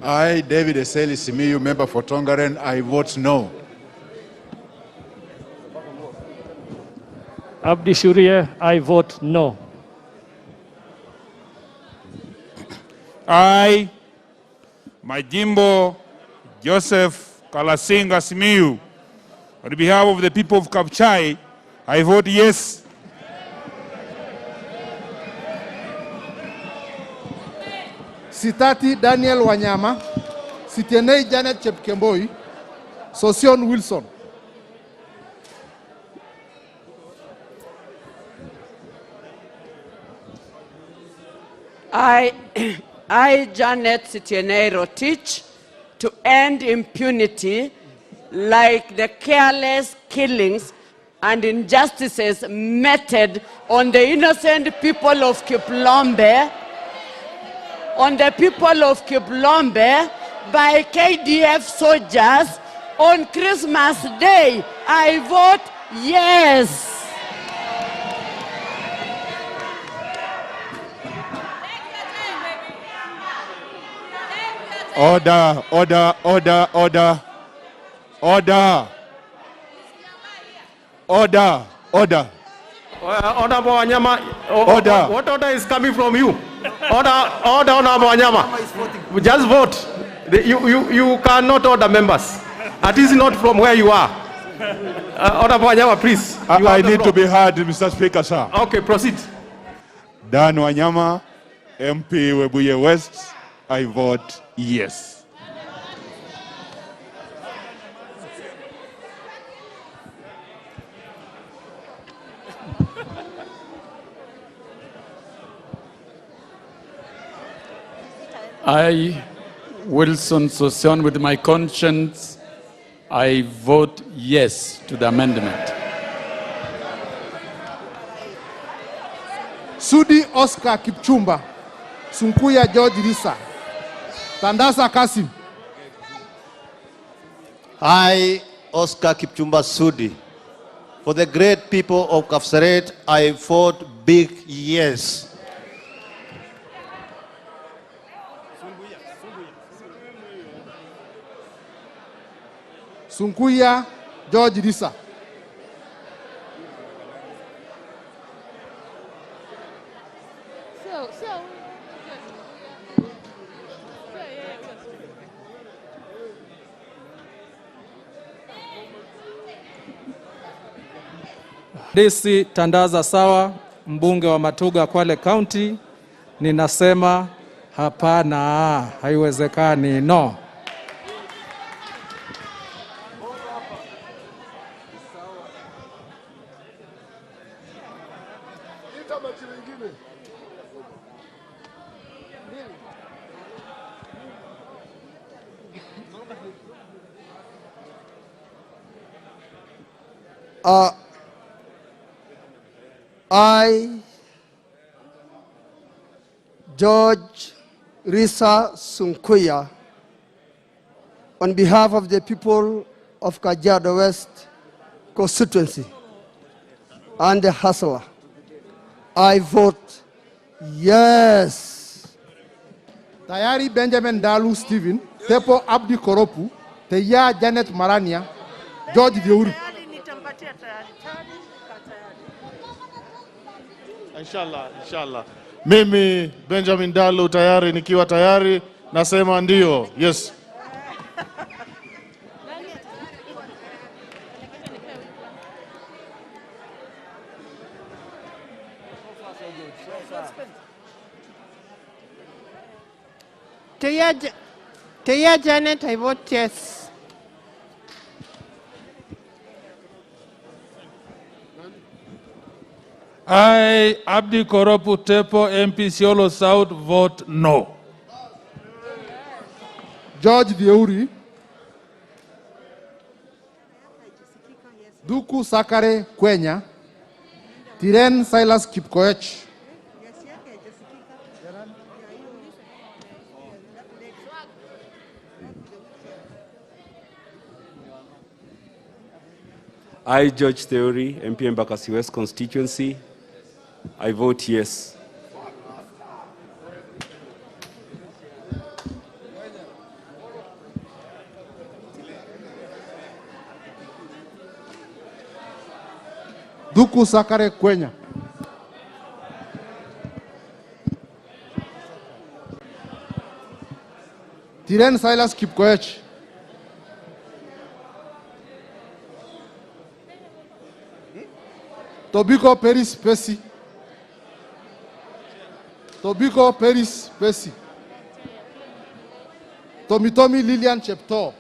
I, David Eseli Simiyu, member for Tongaren, I vote no. Abdi Shurie, I vote no. I, Majimbo Joseph Kalasinga Simiyu, on behalf of the people of Kapchai, I vote yes. Sitati Daniel Wanyama, Sitienei Janet Chepkemboi, Sosion Wilson. I, Janet Sitienei Rotich, to end impunity like the careless killings and injustices meted on the innocent people of Kiplombe, by KDF soldiers on Christmas Day. I vote yes. Order. Honorable Wanyama, Order. what order is coming from you? Order, Honorable Wanyama. Just vote. You cannot order members. At least not from where you are. Honorable Wanyama, please. I need to be heard, Mr. Speaker, sir. Okay, proceed. Dan Wanyama, MP Webuye West, I vote yes. I, Wilson Sosion, with my conscience, I vote yes to the amendment. Sudi Oscar Kipchumba, Sunkuya George Risa, Tandasa Kasim. I, Oscar Kipchumba Sudi, for the great people of Kapsaret, I vote big yes. Sunkuya George Risa. Desi Tandaza Sawa, mbunge wa Matuga, Kwale County, ninasema hapana, haiwezekani, no. I, George Risa Sunkuya, on behalf of the people of Kajiado West constituency and the Hustler, I vote yes. Tayari Benjamin Dalu Stephen, Tepo Abdi Koropu, Teya Janet Marania, George Uhuru. Inshallah. Mimi Benjamin Dalu tayari, nikiwa tayari nasema ndio, yes. Teya Janet, I vote yes. I, Abdi Koropu Tepo, MP Siolo South, vote no. George Thieuri, Duku Sakare Kwenya, Tiren Silas Kipkoech, I, George Theory, MP Embakasi West constituency, I vote yes. Duku Sakare Kwenya, Tiren Silas Kipkoech, Tobiko Peris Pesi, Tobiko Peris Pesi, Tomitomi Lilian Chepto,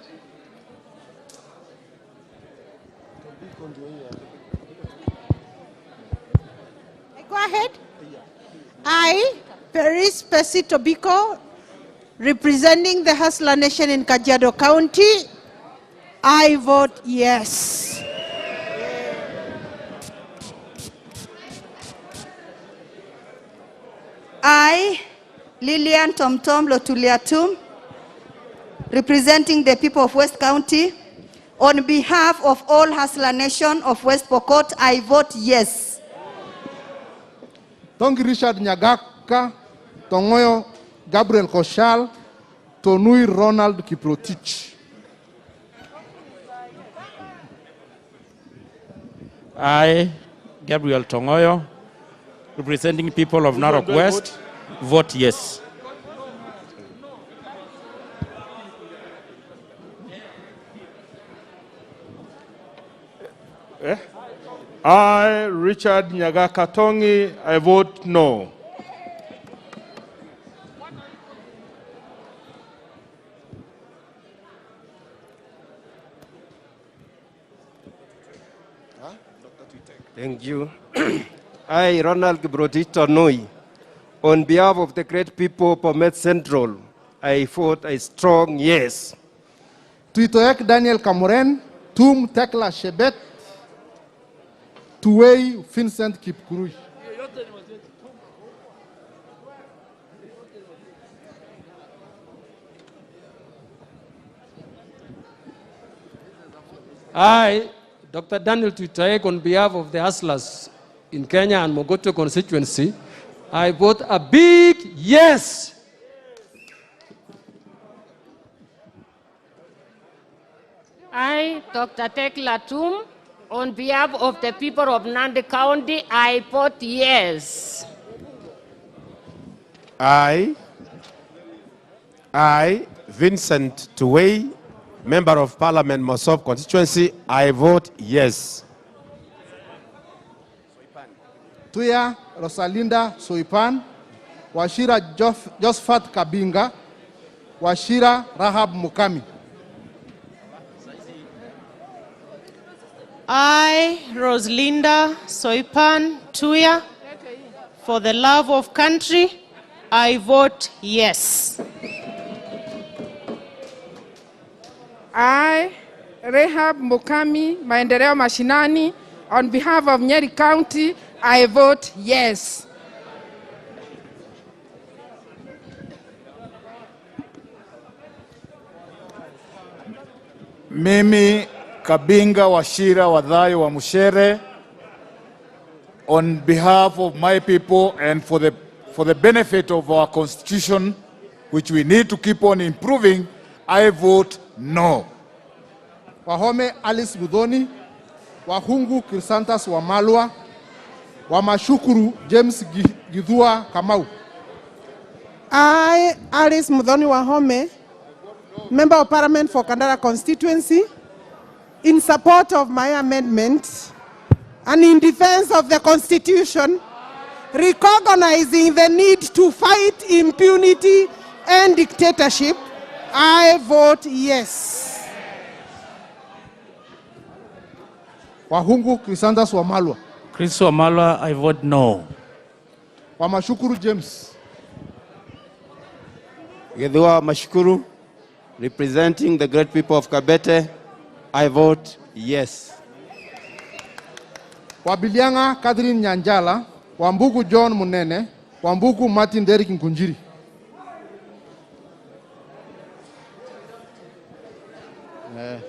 Go ahead. I, Paris Pesi Tobiko, representing the Hustler Nation in Kajiado County, I vote yes. I, Lilian Tomtom Lotuliatum, representing the people of West County, on behalf of all Hustler Nation of West Pokot, I vote yes. Tongi Richard Nyagaka, Tongoyo Gabriel Koshal, Tonui Ronald Kiprotich. I, Gabriel Tongoyo, representing people of Narok West, vote yes. I, Richard Nyagaka Tongi, I vote no. Thank you. I, Ronald Kiprotich Tonui, on behalf of the great people of Bomet Central, I vote a strong yes. Tuitoek Daniel Kamuren, Tum Tekla Shebet, Tuwei Vincent Kipkurui. I, Dr. Daniel Tuitaek, on behalf of the hustlers in Kenya and Mogoto constituency, I vote a big yes. I, Dr. Tekla Tum, on behalf of the people of Nandi County, I vote yes. I, Vincent Tuwei, Member of Parliament, Mosop constituency, I vote yes. Tuya Rosalinda Soipan, Washira Josephat Kabinga, Washira Rahab Mukami. I, Rosalinda Soipan Tuya, for the love of country, I vote yes. I, Rahab Mukami, Maendeleo Mashinani, on behalf of Nyeri County, I vote yes. Mimi Kabinga Washira Wadhayo wa Mushere, on behalf of my people and for the benefit of our constitution, which we need to keep on improving, I vote no. Wahome Alice Budoni, Wahungu Kirsantas Wamalwa, Wamashukuru James Gidhua Kamau. I, Alice Mudhoni Wahome, Member of Parliament for Kandara constituency, in support of my amendment and in defense of the Constitution, recognizing the need to fight impunity and dictatorship, I vote yes. Wahungu Krisandas Wamalwa. Chris Wamalwa, I vote no. Wamashukuru James Gidhua Mashukuru, representing the great people of Kabete, I vote yes. Wabilianga Catherine Nyanjala, Wambuku John Munene, Wambuku Martin Derek Nkunjiri. Yes.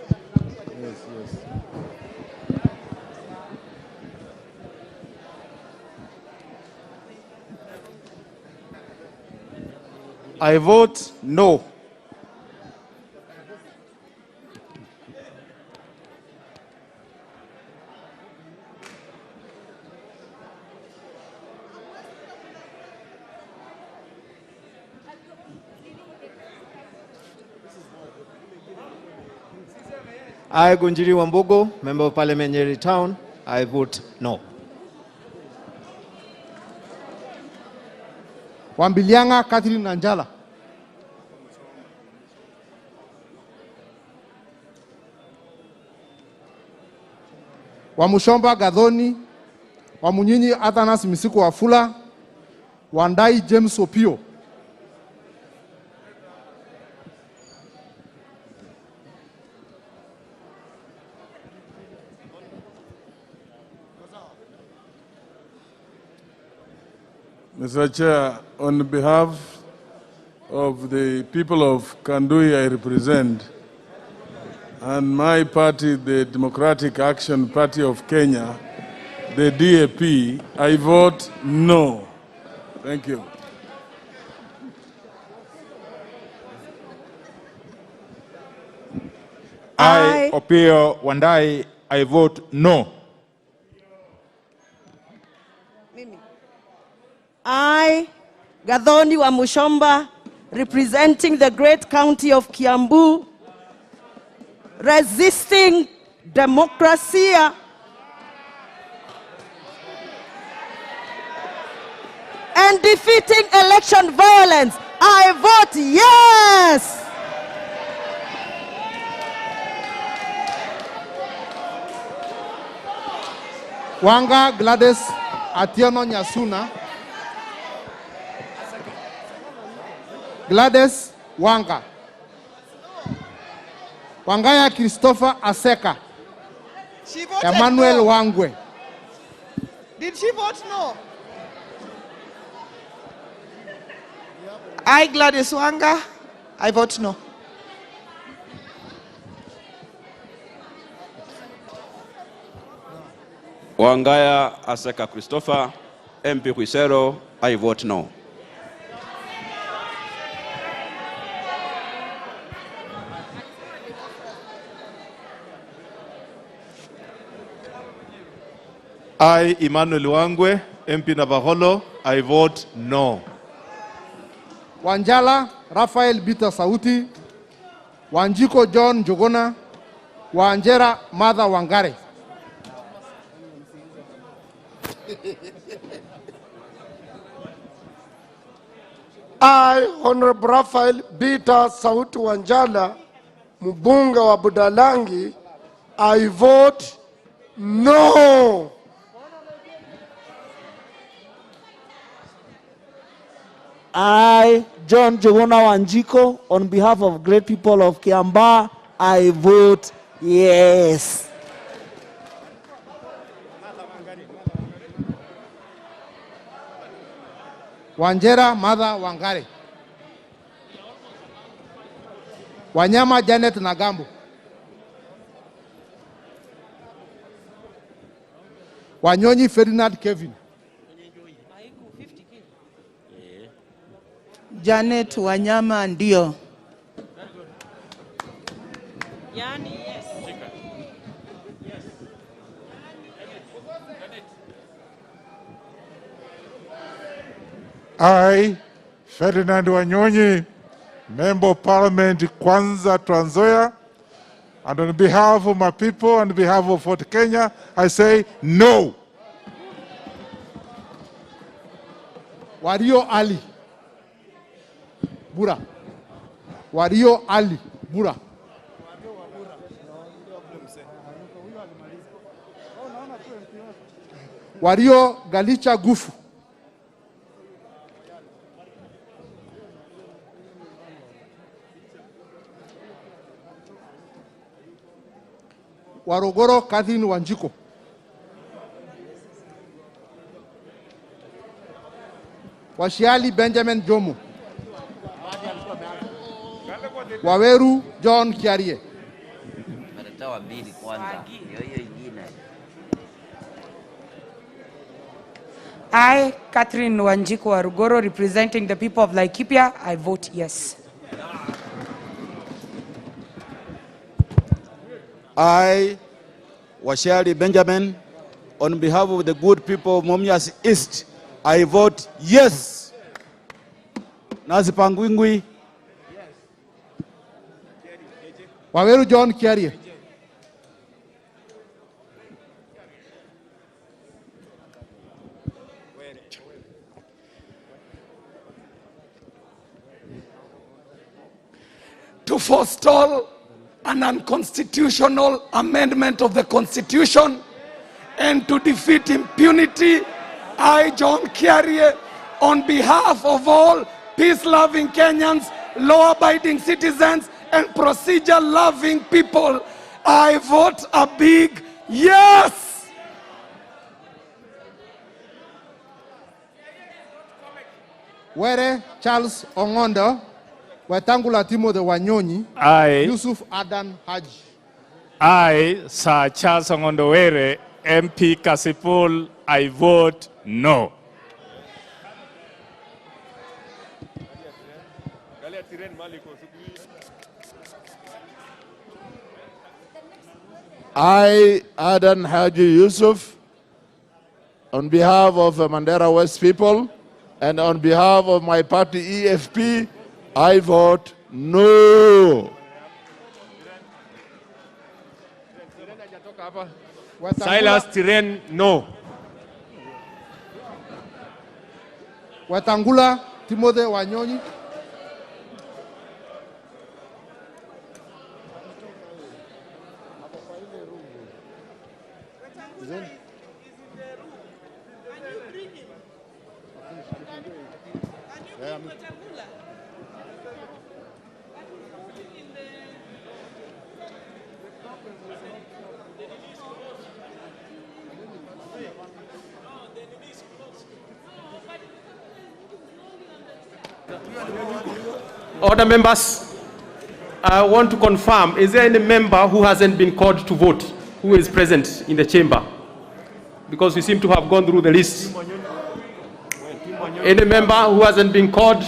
I vote no. I, Gunjiri Wambugu, Member of Parliament, Nyeri Town, I vote no. Wambilianga Catherine Nanjala. Wamushomba Gadhoni, Wamunyinyi Athanas Misiku Wafula, Wandai James Opio. Mr. Chair, on behalf of the people of Kandui I represent, and my party, the Democratic Action Party of Kenya, the DAP, I vote no. Thank you. I, Opio Wandai, I vote no. I, Gadhoni Wamushomba, representing the great county of Kiambu, resisting democracy and defeating election violence, I vote yes. Wanga Gladys Atieno Nyasuna. Gladys Wanga. Wangaya Christopher Aseka. She voted Emmanuel no. Wangwe. Did she vote no? I, Gladys Wanga, I vote no. Wangaya Aseka Christopher, MP Huisero, I vote no. I, Emmanuel Wangwe, MP Navaholo, I vote no. Wanjala Rafael Bita Sauti. Wanjiko John Jogona. Wanjera Mother Wangare. I, Honorable Rafael Bita Sauti Wanjala, Mbunge wa Budalangi, I vote no. I, John Jogona Wanjiko, on behalf of great people of Kiamba, I vote yes. Wanjera Mother Wangare. Wanyama Janet Nagambo. Wanyonyi Ferdinand Kevin. Janet Wanyama ndio. I, Ferdinand Wanyonyi, Member of Parliament, Kwanza Trans Nzoia, and on behalf of my people and on behalf of Fort Kenya, I say no. Wario Ali Bura. Wario Ali Bura. Wario Galicha Gufu. Warogoro Catherine Wanjiko. Washiali Benjamin Jomo. Waweru John Kiarie. I, Catherine Wanjiko Warugoro, representing the people of Laikipia, I vote yes. I, Washiali Benjamin, on behalf of the good people of Mumias East, I vote yes. Nazi Pangwingwi. Waweru John Kiarie. To forestall an unconstitutional amendment of the Constitution and to defeat impunity, I, John Kiarie, on behalf of all peace-loving Kenyans, law-abiding citizens, and procedure-loving people, I vote a big yes! Were Charles Ongondo. Wetangula Timothy Wanyonyi. I, Yusuf Adan Haji. I, Sir Charles Ongondowere, MP Kasipul, I vote no. I, Adan Haji Yusuf, on behalf of the Mandera West people and on behalf of my party EFP, I vote no. Silas Tiren, no. Wetangula Timothy Wanyonyi. Order members, I want to confirm, is there any member who hasn't been called to vote, who is present in the chamber? Because we seem to have gone through the list. Any member who hasn't been called?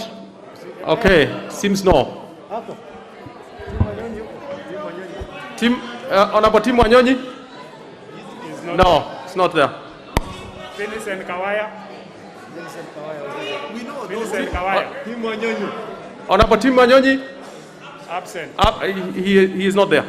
Okay, seems no. Honorable Tim Wanyonyi? No, it's not there. Vincent Kawaya. Vincent Kawaya. Tim Wanyonyi. Honorable Tim Wanyonyi? Absent. He is not there.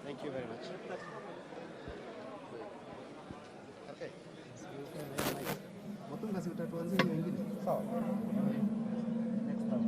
Thank you very much. Okay. Matunga si utatuanzia wengine. Sawa. Next round.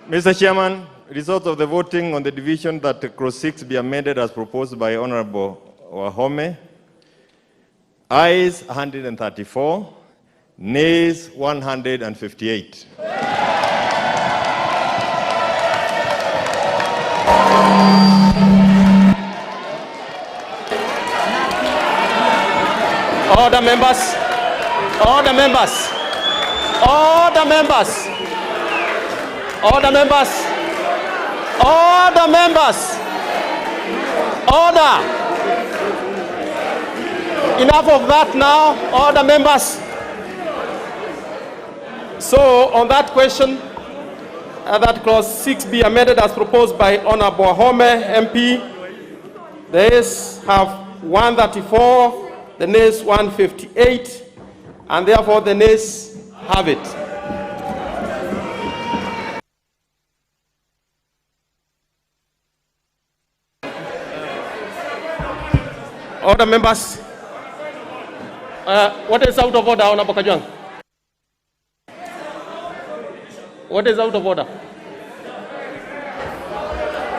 Mr. Chairman, results of the voting on the division that Clause 6 be amended as proposed by Honorable Wahome. Ayes 134, nays 158. Order members. Order members. Order members. Order members. Order members. Order. Enough of that now. Order members. So on that question, that clause 6 be amended as proposed by Honorable Wahome MP, the ayes have 134, the nays 158, and therefore the nays have it. Order members. What is out of order, Honorable Kajwang? What is out of order?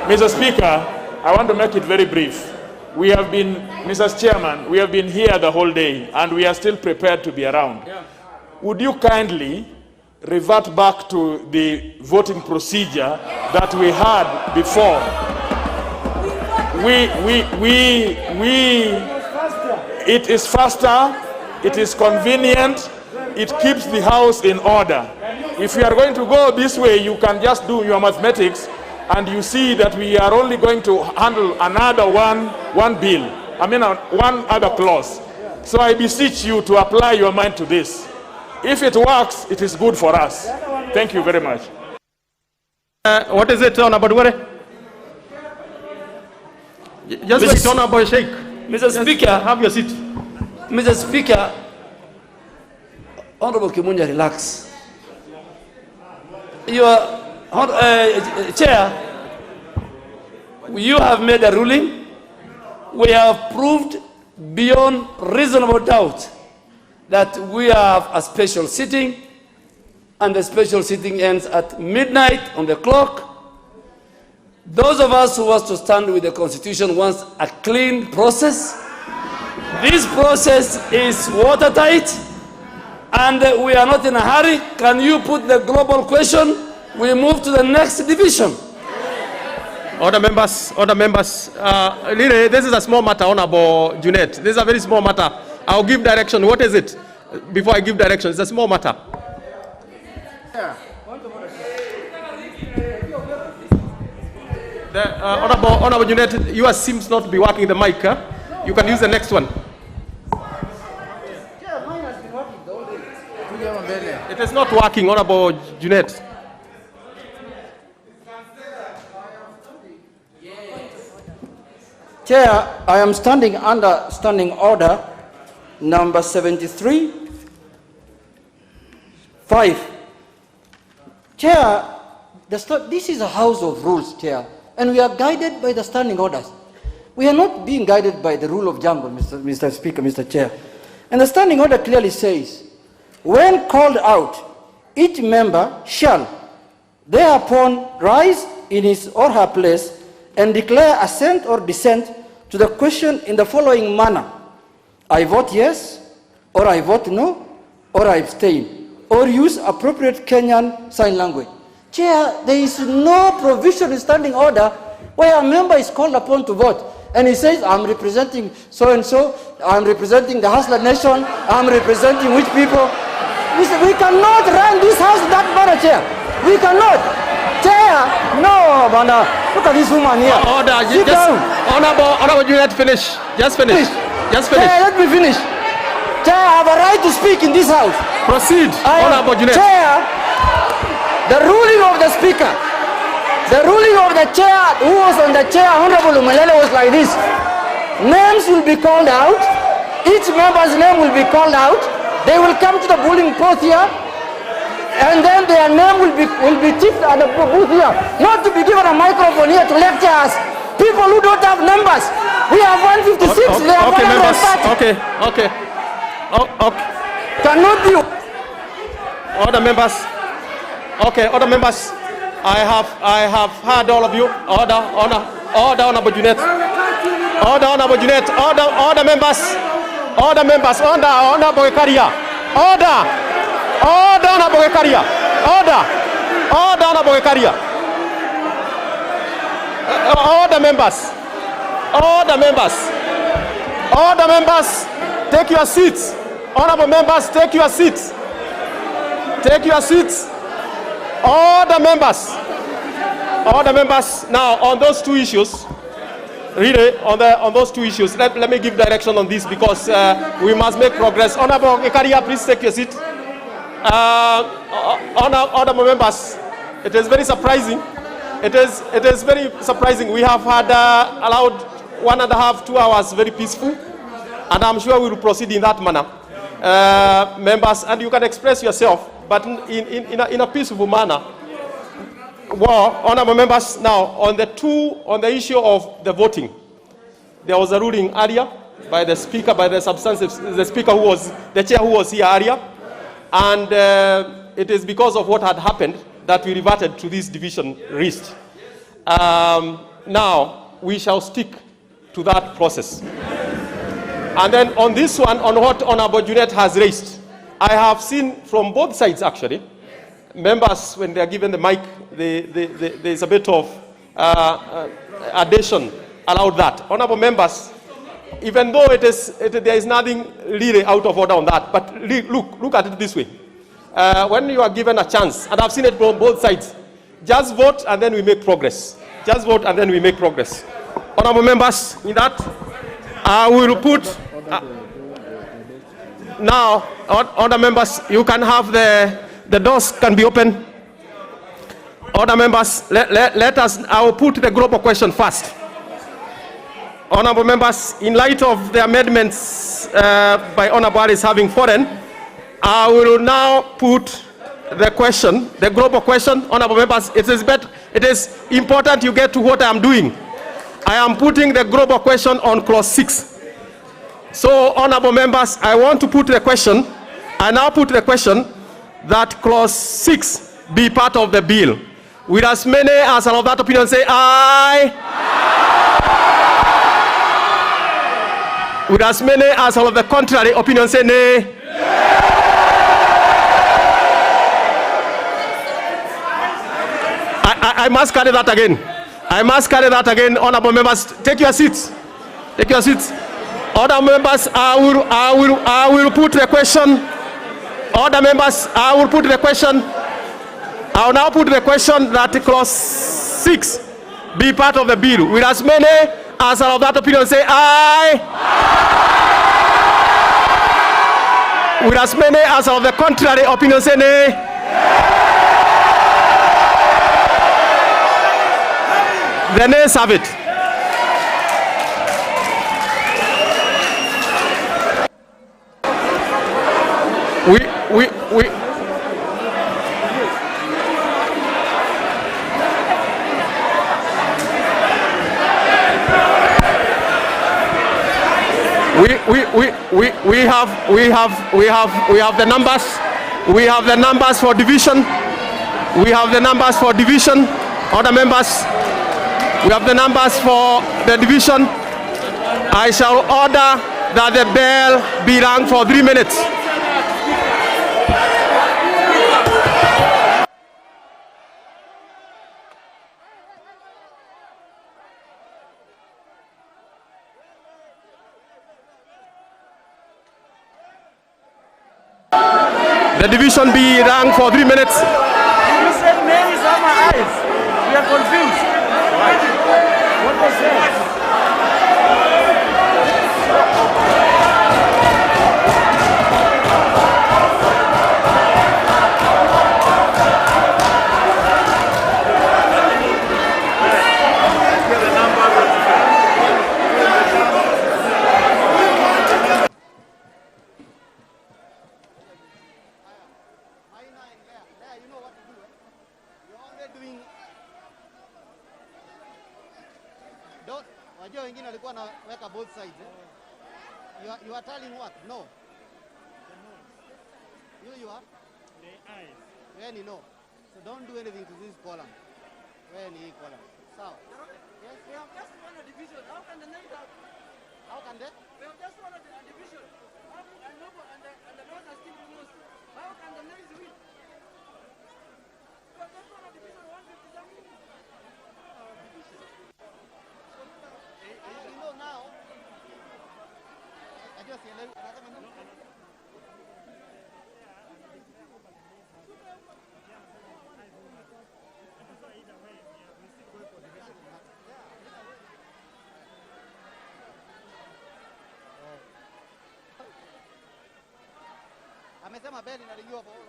Mr. Speaker, I want to make it very brief. We have been, Mr. Chairman, we have been here the whole day and we are still prepared to be around. Yeah. Would you kindly revert back to the voting procedure that we had before? It is faster, it is convenient, it keeps the house in order. If you are going to go this way, you can just do your mathematics and you see that we are only going to handle another one bill. I mean, one other clause. So I beseech you to apply your mind to this. If it works, it is good for us. Thank you very much. What is it, Honorable Duere? Just wait, Honorable Sheikh. Mr. Speaker, have your seat. Mr. Speaker, Honorable Kimunja, relax. Your Chair, you have made a ruling. We have proved beyond reasonable doubt that we have a special sitting, and the special sitting ends at midnight on the clock. Those of us who want to stand with the Constitution wants a clean process. This process is watertight, and we are not in a hurry. Can you put the global question? We move to the next division. Order members, order members. Really, this is a small matter, Honorable Junet. This is a very small matter. I'll give direction. What is it? Before I give direction, it's a small matter. Honorable Junet, yours seems not to be working the mic. Huh? You can use the next one. It is not working, Honorable Junet. Chair, I am standing under standing order number 73-5. Chair, this is a house of rules, Chair, and we are guided by the standing orders. We are not being guided by the rule of jungle, Mr. Speaker, Mr. Chair. And the standing order clearly says, when called out, each member shall thereupon rise in his or her place and declare assent or dissent to the question in the following manner: I vote yes, or I vote no, or I abstain, or use appropriate Kenyan sign language. Chair, there is no provision in standing order where a member is called upon to vote and he says, I'm representing so-and-so, I'm representing the Hustler Nation, I'm representing which people. We cannot run this house in that manner, Chair. We cannot. Chair, no, Bana. Look at this woman here. Order. Sit down. Honorable, you had finish. Just finish. Just finish. Chair, let me finish. Chair, I have a right to speak in this house. Proceed. Honorable Junet. Chair, the ruling of the Speaker, the ruling of the Chair, who was on the Chair, Honorable Umalele, was like this. Names will be called out. Each member's name will be called out. They will come to the polling booth here. and then their name will be tipped at the booth here, not to be given a microphone here to lecture us. People who don't have numbers. We have 156, they have 130. Okay. Cannot be. Other members. Okay, other members. I have heard all of you. Order, Honorable Junet. Order, Honorable Junet. Order, members. Order, members. Order, Honorable Karia. Order, Honorable Karia. Order, Honorable Karia. Order, members. Order, members. Order, members. Take your seats. Honorable members, take your seats. Take your seats. Order, members. Order, members. Now, on those two issues, really, on those two issues, let me give direction on this because we must make progress. Honorable Ekaria, please take your seat. Honorable members, it is very surprising. It is very surprising. We have had allowed 1.5 to 2 hours very peaceful, and I'm sure we will proceed in that manner. Members, and you can express yourself, but in a peaceful manner. Well, honorable members, now on the issue of the voting, there was a ruling earlier by the speaker, the speaker who was the chair who was here earlier, and it is because of what had happened that we reverted to this division list. Now we shall stick to that process. And then on this one, on what Honorable Junet has raised, I have seen from both sides actually, members when they are given the mic, there's a bit of addition allowed that. Honorable members, even though there is nothing really out of order on that, but look at it this way. When you are given a chance, and I've seen it from both sides, just vote and then we make progress. Just vote and then we make progress. Honorable members, in that, I will put... now, other members, you can have the doors can be open. Other members, let us, I will put the global question first. Honorable members, in light of the amendments by Honorable Harris having fallen, I will now put the question, the global question. Honorable members, it is important you get to what I am doing. I am putting the global question on clause 6. So, honorable members, I want to put the question, I now put the question that clause 6 be part of the bill. With as many as are of that opinion say aye. With as many as are of the contrary opinion say nay. I must carry that again. I must carry that again. Honorable members, take your seats. Take your seats. Other members, I will put the question. Other members, I will put the question. I will now put the question that clause 6 be part of the bill. With as many as are of that opinion say aye. With as many as are of the contrary opinion say nay. The nays have it. We have the numbers. We have the numbers for division. We have the numbers for division. Other members, we have the numbers for the division. I shall order that the bell be rung for 3 minutes. The division be rung for 3 minutes. You said names on my eyes. We are confused. What was that? both sides. You are telling what? No. You are? The eyes. When you know. So don't do anything to this column. When you column. So. Yes? We have just won a division. How can the names have? How can that? We have just won a division. And the North are still close. How can the names win? We have just won a division 157. You know now. I just say, amesema beli nalijua kwa hilo.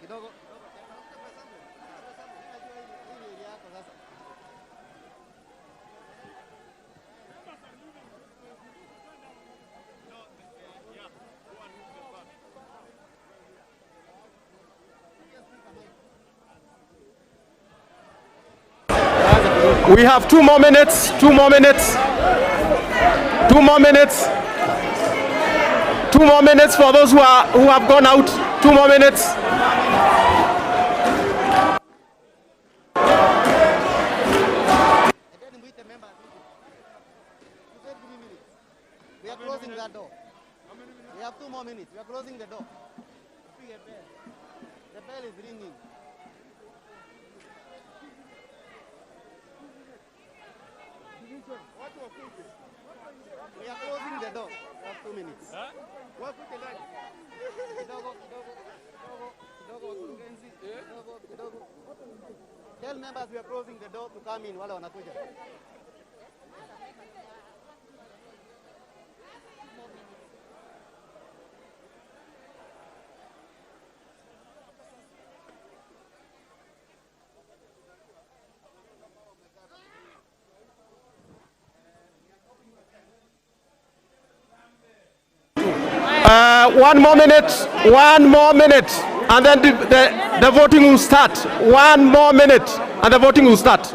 Kidogo. We have 2 more minutes. 2 more minutes. 2 more minutes. 2 more minutes for those who have gone out. 2 more minutes. We are closing that door. We have 2 more minutes. We are closing the door. The bell is ringing. We are closing the door. We have 2 minutes. Kidogo. Tell members we are closing the door to come in wale wanakuja. One more minute, and then the voting will start. 1 more minute, and the voting will start.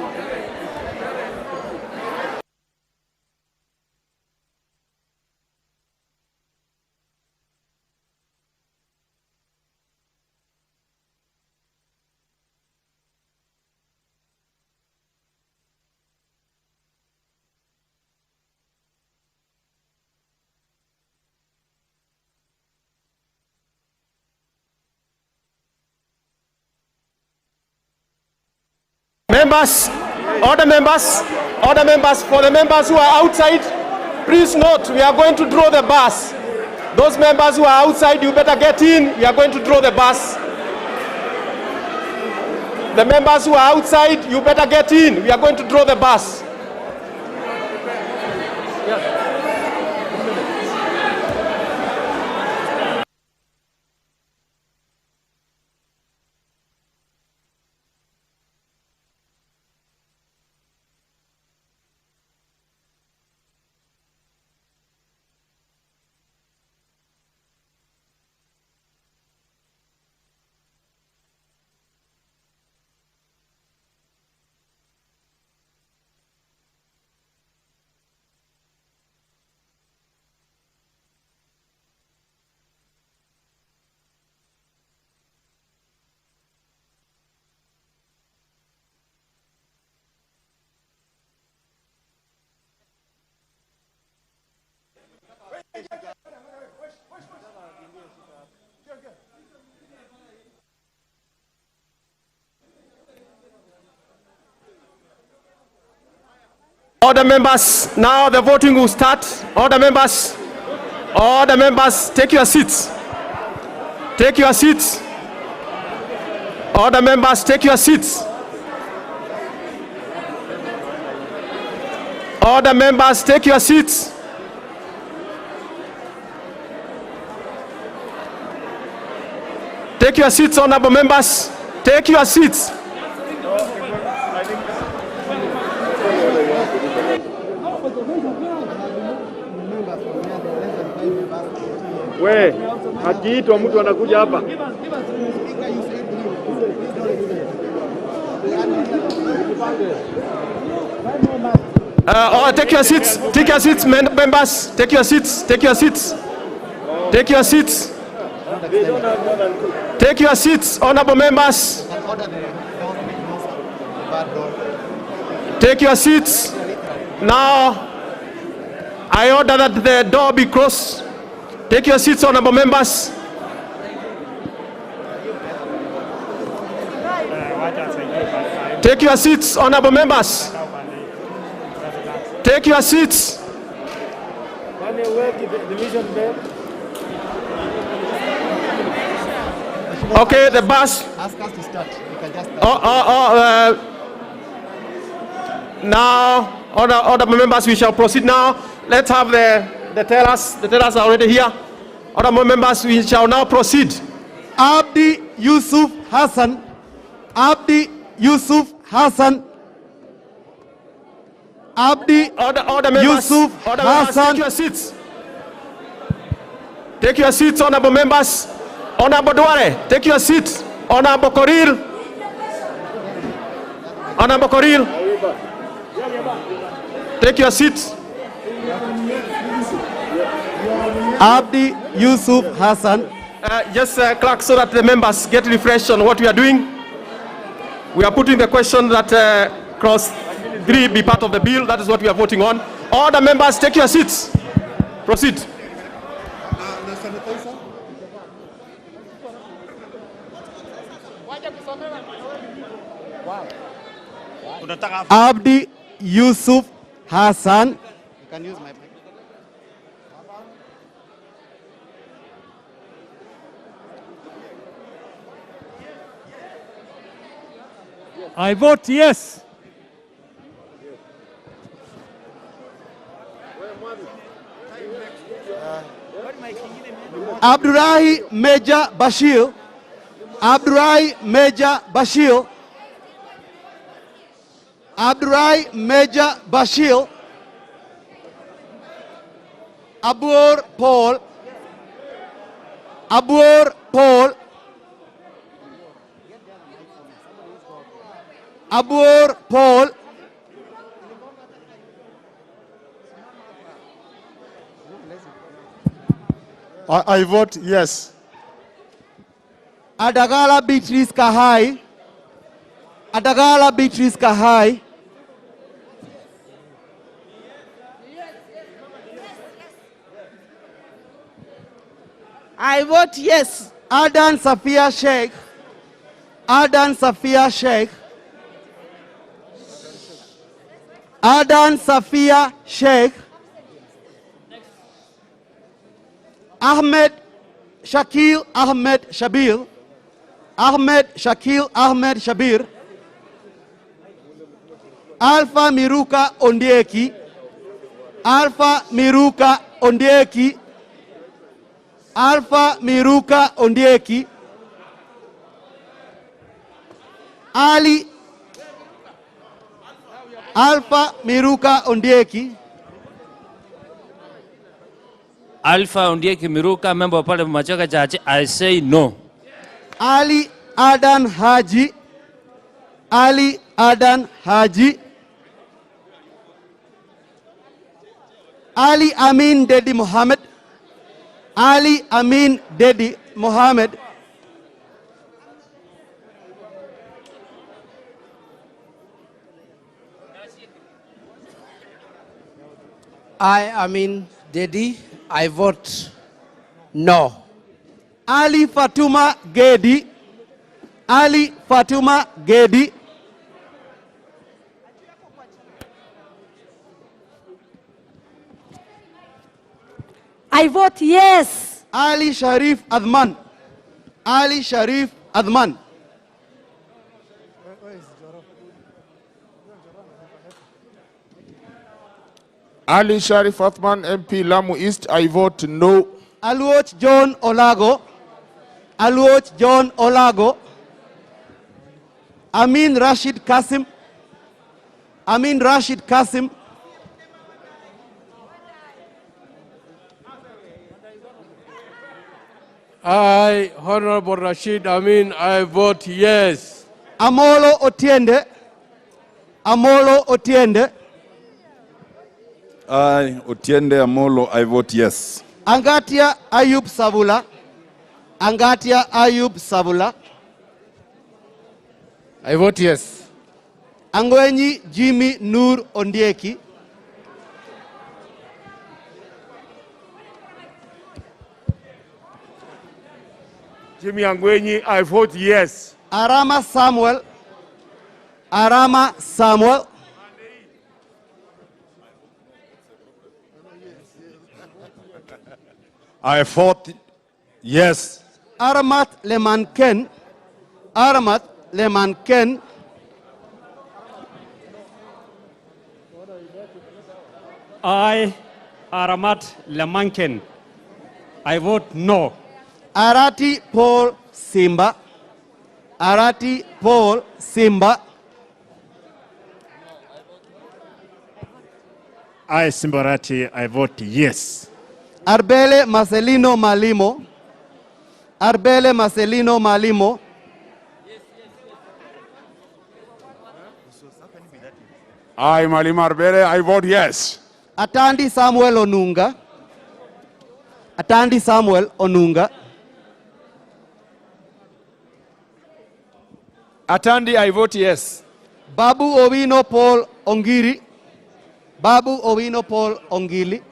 Members, order members, for the members who are outside, please note, we are going to draw the bus. Those members who are outside, you better get in. We are going to draw the bus. The members who are outside, you better get in. We are going to draw the bus. Order members, now the voting will start. Order members, take your seats. Take your seats. Order members, take your seats. All the members, take your seats. Take your seats, honorable members. Take your seats. We, akiitwa mtu anakuja hapa. Take your seats. Take your seats, members. Take your seats. Take your seats. Take your seats. Take your seats, honorable members. Take your seats. Now, I order that the door be closed. Take your seats, honorable members. Take your seats, honorable members. Take your seats. Okay, the bus. Ask us to start. We can just start. Now, other members, we shall proceed now. Let's have the tellers. The tellers are already here. Other members, we shall now proceed. Abdi Yusuf Hassan. Abdi Yusuf Hassan. Abdi Yusuf Hassan. Take your seats. Take your seats, honorable members. Honorable Duare, take your seat. Honorable Koril. Honorable Koril. Take your seat. Abdi Yusuf Hassan. Just clerk, so that the members get refreshed on what we are doing. We are putting the question that clause 3 be part of the bill. That is what we are voting on. All the members, take your seats. Proceed. Abdi Yusuf Hassan. You can use my I vote yes. Abdullahi Major Bashir. Abdullahi Major Bashir. Abdullahi Major Bashir. Abur Paul. Abur Paul. Abur Paul. I vote yes. Adagala Beatrice Kahai. Adagala Beatrice Kahai. I vote yes. Adan Safia Sheikh. Adan Safia Sheikh. Adan Safia Sheikh. Ahmed Shakil Ahmed Shabir. Ahmed Shakil Ahmed Shabir. Alpha Miruka Ondieki. Alpha Miruka Ondieki. Alpha Miruka Ondieki. Ali Alpha Miruka Ondieki. Alpha Ondieki Miruka, member of Parliament Machoka Judge, I say no. Ali Adan Haji. Ali Adan Haji. Ali Amin Dedi Mohammed. Ali Amin Dedi Mohammed. I Amin Dedi, I vote no. Ali Fatuma Gedi. Ali Fatuma Gedi. I vote yes. Ali Sharif Adman. Ali Sharif Adman. Ali Sharif Othman, MP Lamu East, I vote no. Aluoch John Olago. Aluoch John Olago. Amin Rashid Kasim. Amin Rashid Kasim. I, Honorable Rashid Amin, I vote yes. Amolo Otiende. Amolo Otiende. I, Otiende Amolo, I vote yes. Angatia Ayub Savula. Angatia Ayub Savula. I vote yes. Angwenyi Jimmy Nur Ondieki. Jimmy Angwenyi, I vote yes. Arama Samuel. Arama Samuel. I vote yes. Aramat Lemanken. Aramat Lemanken. I, Aramat Lemanken, I vote no. Arati Paul Simba. Arati Paul Simba. I, Simbarati, I vote yes. Arbele Marcelino Malimo. Arbele Marcelino Malimo. I, Malima Arbele, I vote yes. Atandi Samuel Onunga. Atandi Samuel Onunga. Atandi, I vote yes. Babu Owino Paul Ongiri. Babu Owino Paul Ongili.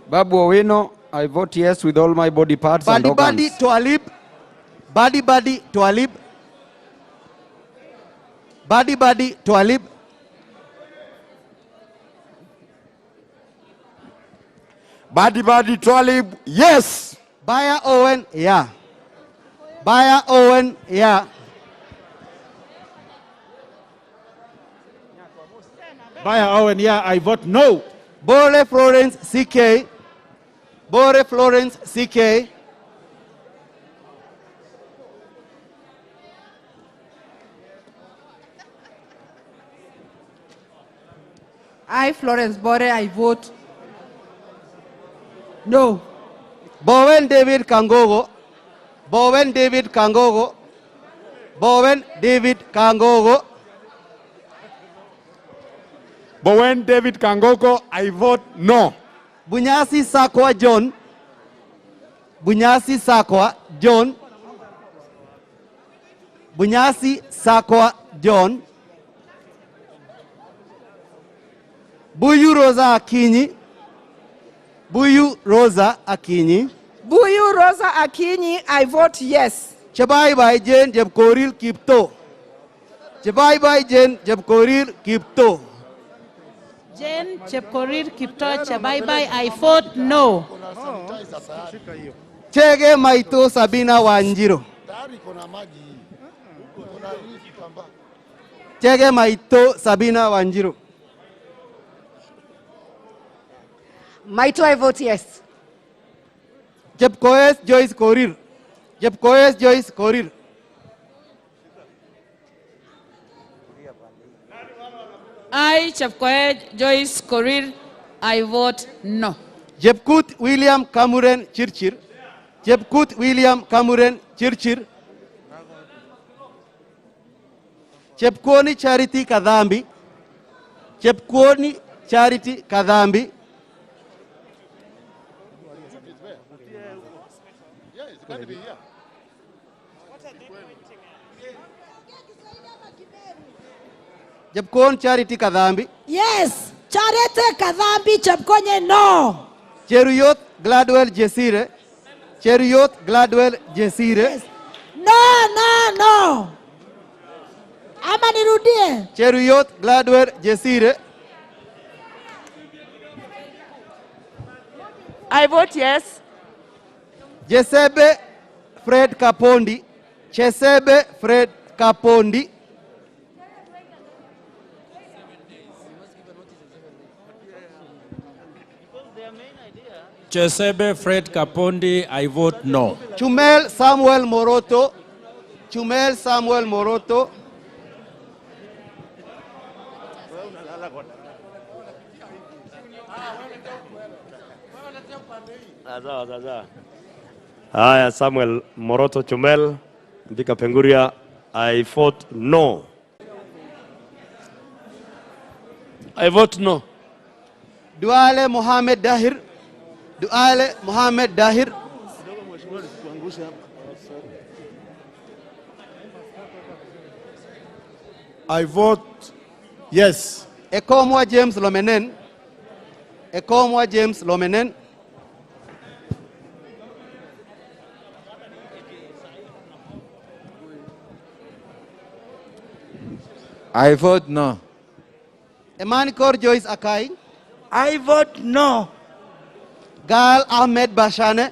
Babu Owino, I vote yes with all my body parts and organs. Badi Twalib. Badi Twalib. Badi Twalib. Badi Twalib, yes. Baya Owen, yeah. Baya Owen, yeah. Baya Owen, yeah, I vote no. Bore Florence CK. Bore Florence CK. I, Florence Bore, I vote no. Bowen David Kangogo. Bowen David Kangogo. Bowen David Kangogo. Bowen David Kangogo, I vote no. Bunyasi Sakwa John. Bunyasi Sakwa John. Bunyasi Sakwa John. Buyu Rosa Akinyi. Buyu Rosa Akinyi. Buyu Rosa Akinyi, I vote yes. Chabai Bai Jane Jebkoril Kipto. Chabai Bai Jane Jebkoril Kipto. Jane Chepkorir Kipto Chabaibai, I vote no. Chege Maito Sabina Wanjiro. Chege Maito Sabina Wanjiro. Maito, I vote yes. Jepkoes Joyce Korir. Jepkoes Joyce Korir. I, Chepkoech Joyce Korir, I vote no. Jepkut William Kamuren Chirchir. Jepkut William Kamuren Chirchir. Chepkoni Charity Kadhambi. Chepkoni Charity Kadhambi. Jepkon Charity Kadhambi. Yes, Charity Kadhambi Chepkonye no. Cheruyot Gladwell Jesire. Cheruyot Gladwell Jesire. Yes. No. Ama nirudie. Cheruyot Gladwell Jesire. I vote yes. Jesebe Fred Kapondi. Chesebe Fred Kapondi. Chesebe Fred Kapondi, I vote no. Chumel Samuel Moroto. Chumel Samuel Moroto. Haya, Samuel Moroto Chumel, Mbika Penguria, I vote no. I vote no. Duale Mohamed Dahir. Duale Mohamed Dahir. I vote yes. Ekomwa James Lomenen. Ekomwa James Lomenen. I vote no. Emanikor Joyce Akai. I vote no. Gal Ahmed Bashane.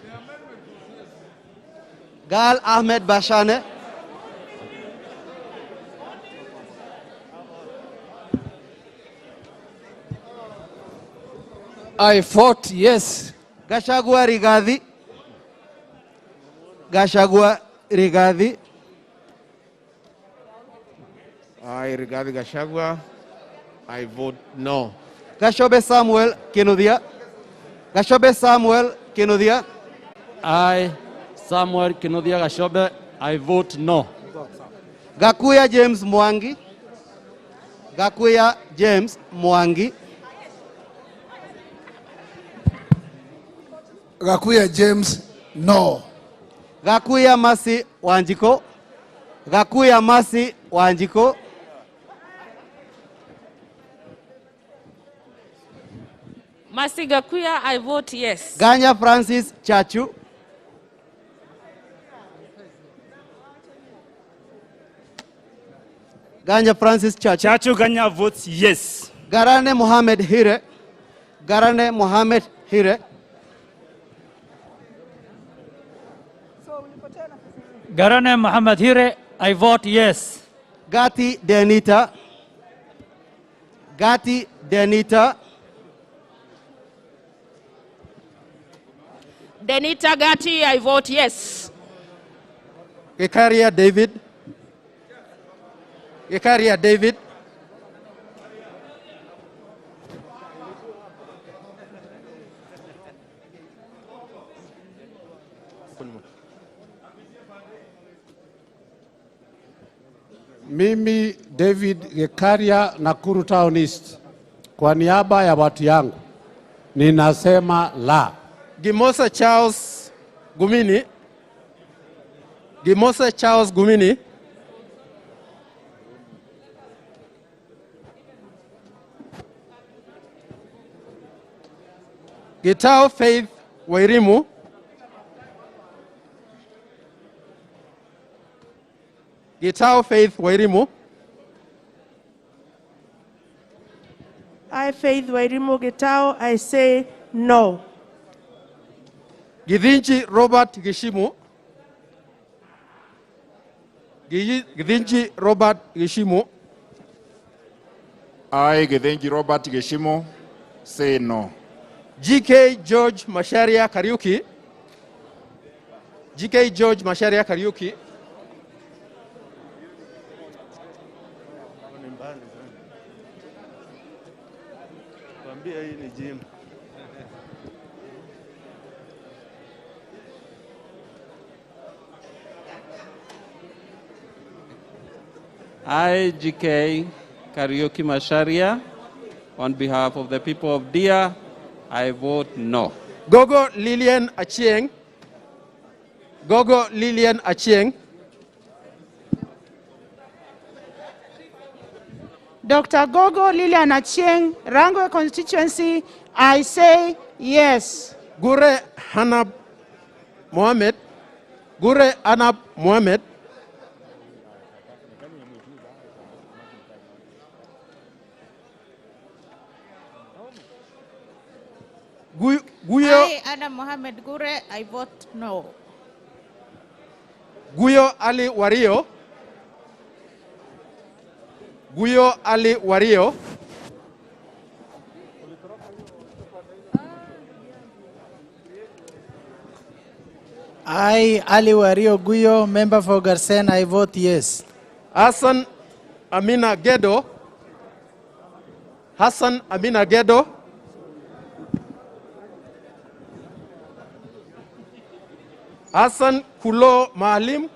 Gal Ahmed Bashane. I vote yes. Gashagwa Rigathi. Gashagwa Rigathi. I, Rigathi Gachagua, I vote no. Gashobe Samuel Kinuthia. Gashobe Samuel Kinuthia. I, Samuel Kinuthia Gashobe, I vote no. Gakuya James Mwangi. Gakuya James Mwangi. Gakuya James, no. Gakuya Masi Wanjiko. Gakuya Masi Wanjiko. Masi Gakuya, I vote yes. Ganya Francis Chachu. Ganya Francis Chachu. Chachu Ganya votes yes. Garane Mohamed Hire. Garane Mohamed Hire. Garane Muhammad Hire, I vote yes. Gati Denita. Gati Denita. Denita Gati, I vote yes. Gekaria David. Gekaria David. Mimi David Gekaria, Nakuru Town East, kwa niaba ya watu yangu ninasema la. Gimosa Charles Gumini. Gimosa Charles Gumini. Gitao Faith Wairimu. Gitao Faith Wairimu. I, Faith Wairimu Gitao, I say no. Githinji Robert Gishimu. Githinji Robert Gishimu. I, Githinji Robert Geshimo, say no. GK George Masharia Kariuki. GK George Masharia Kariuki. I, GK Karaoke Masharia, on behalf of the people of Dia, I vote no. Gogo Lilian Achieng. Gogo Lilian Achieng. Dr. Gogo Lilian Achieng, Rangwe constituency, I say yes. Gure Hanab Mohamed. Gure Hanab Mohamed. Guyo. I, Anna Mohamed Gure, I vote no. Guyo Ali Wario. Guyo Ali Wario. I, Ali Wario Guyo, member for Garsen, I vote yes. Hassan Amina Gedo. Hassan Amina Gedo. Hassan Kulo Maalim.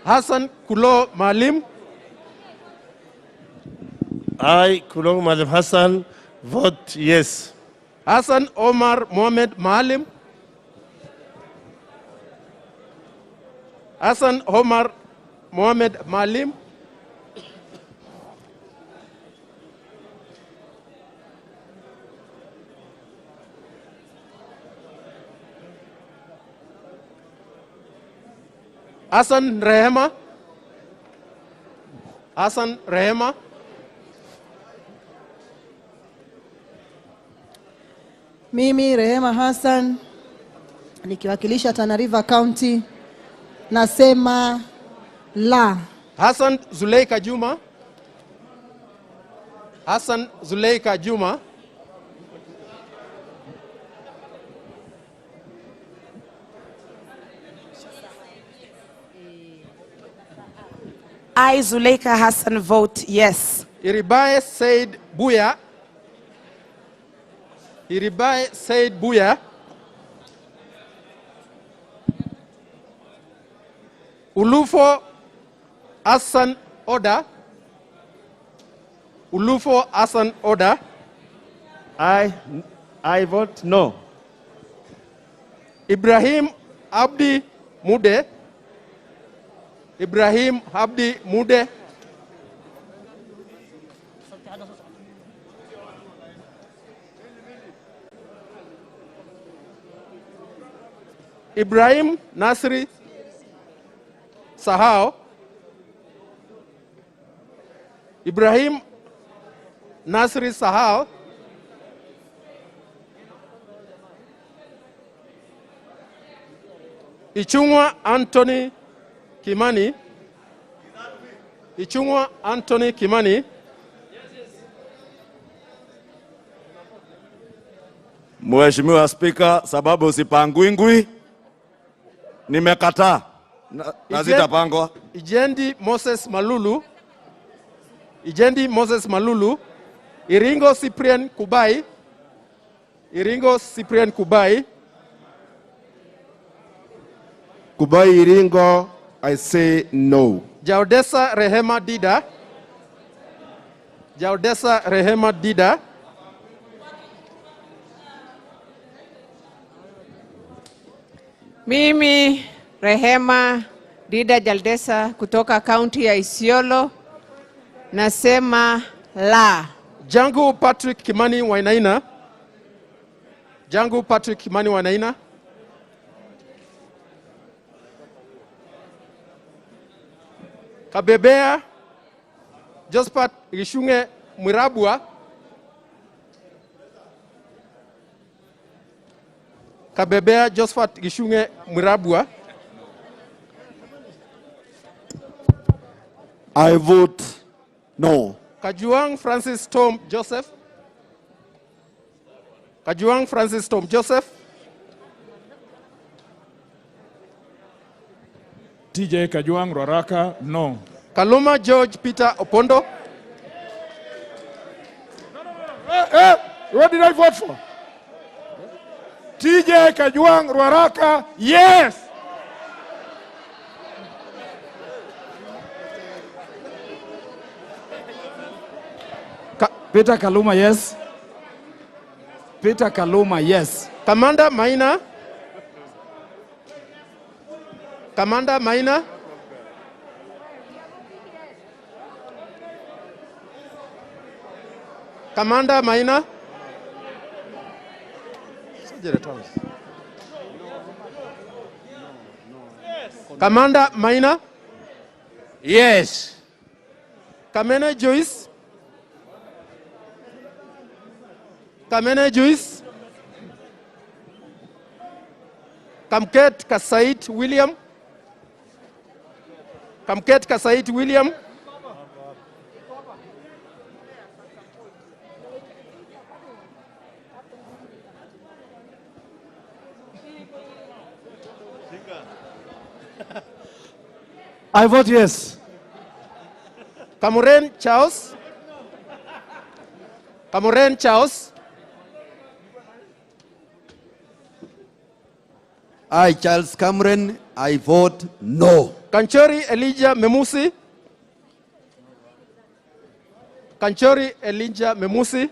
Hassan Kulo Maalim. I, Kulong Madam Hassan, vote yes. Hassan Omar Mohamed Maalim. Hassan Omar Mohamed Maalim. Hassan Rehema. Hassan Rehema. Mimi Rehema Hassan nikiwakilisha Tana River County nasema la. Hassan Zuleika Juma. Hassan Zuleika Juma. I, Zuleika Hassan, vote yes. Iribae Said Buya. Iribae Said Buya. Ulufo Hassan Oda. Ulufo Hassan Oda. I vote no. Ibrahim Abdi Mude. Ibrahim Abdi Mude. Ibrahim Nasri Sahao. Ibrahim Nasri Sahao. Ichungwa Anthony Kimani. Ichungwa Anthony Kimani. Mheshimiwa Spika, sababu sipangwingwi, nimekataa na zitapangwa. Ijendi Moses Malulu. Ijendi Moses Malulu. Iringo Cyprian Kubai. Iringo Cyprian Kubai. Kubai Iringo, I say no. Jaudesa Rehema Dida. Jaudesa Rehema Dida. Mimi Rehema Dida Jaldesa kutoka kaunti ya Isiolo nasema la. Jangu Patrick Kimani Wainaina. Jangu Patrick Kimani Wainaina. Kabebea Jospat Gishunge Mwirabwa. Kabebea Jospat Gishunge Mwirabwa. I vote no. Kajuang Francis Tom Joseph. Kajuang Francis Tom Joseph. TJ Kajuang Rwaraka, no. Kaluma George Peter Opondo. What did I vote for? TJ Kajuang Rwaraka, yes. Peter Kaluma, yes. Peter Kaluma, yes. Commander Maina. Commander Maina. Commander Maina. Commander Maina. Yes. Kamene Joyce. Kamene Joyce. Kamket Kasait William. Kamket Kasait William. I vote yes. Kamuren Charles. Kamuren Charles. I, Charles Cameron, I vote no. Kanchori Elijah Memusi. Kanchori Elijah Memusi.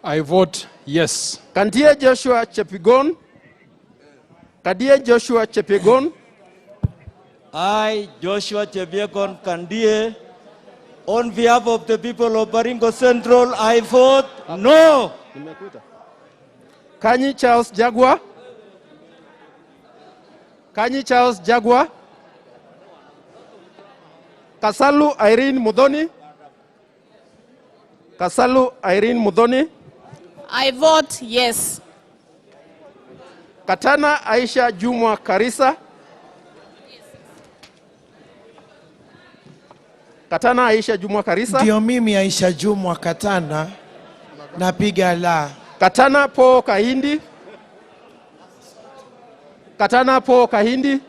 I vote yes. Kantie Joshua Chepigon. Kadie Joshua Chepigon. I, Joshua Chepigon Kandie, on behalf of the people of Baringo Central, I vote no. Kanyi Charles Jagua. Kanyi Charles Jagua. Kasalu Irene Mudhoni. Kasalu Irene Mudhoni. I vote yes. Katana Aisha Jumwa Karisa. Katana Aisha Jumwa Karisa. Ndio mimi Aisha Jumwa Katana napiga la. Katana Po Kahindi. Katana Po Kahindi.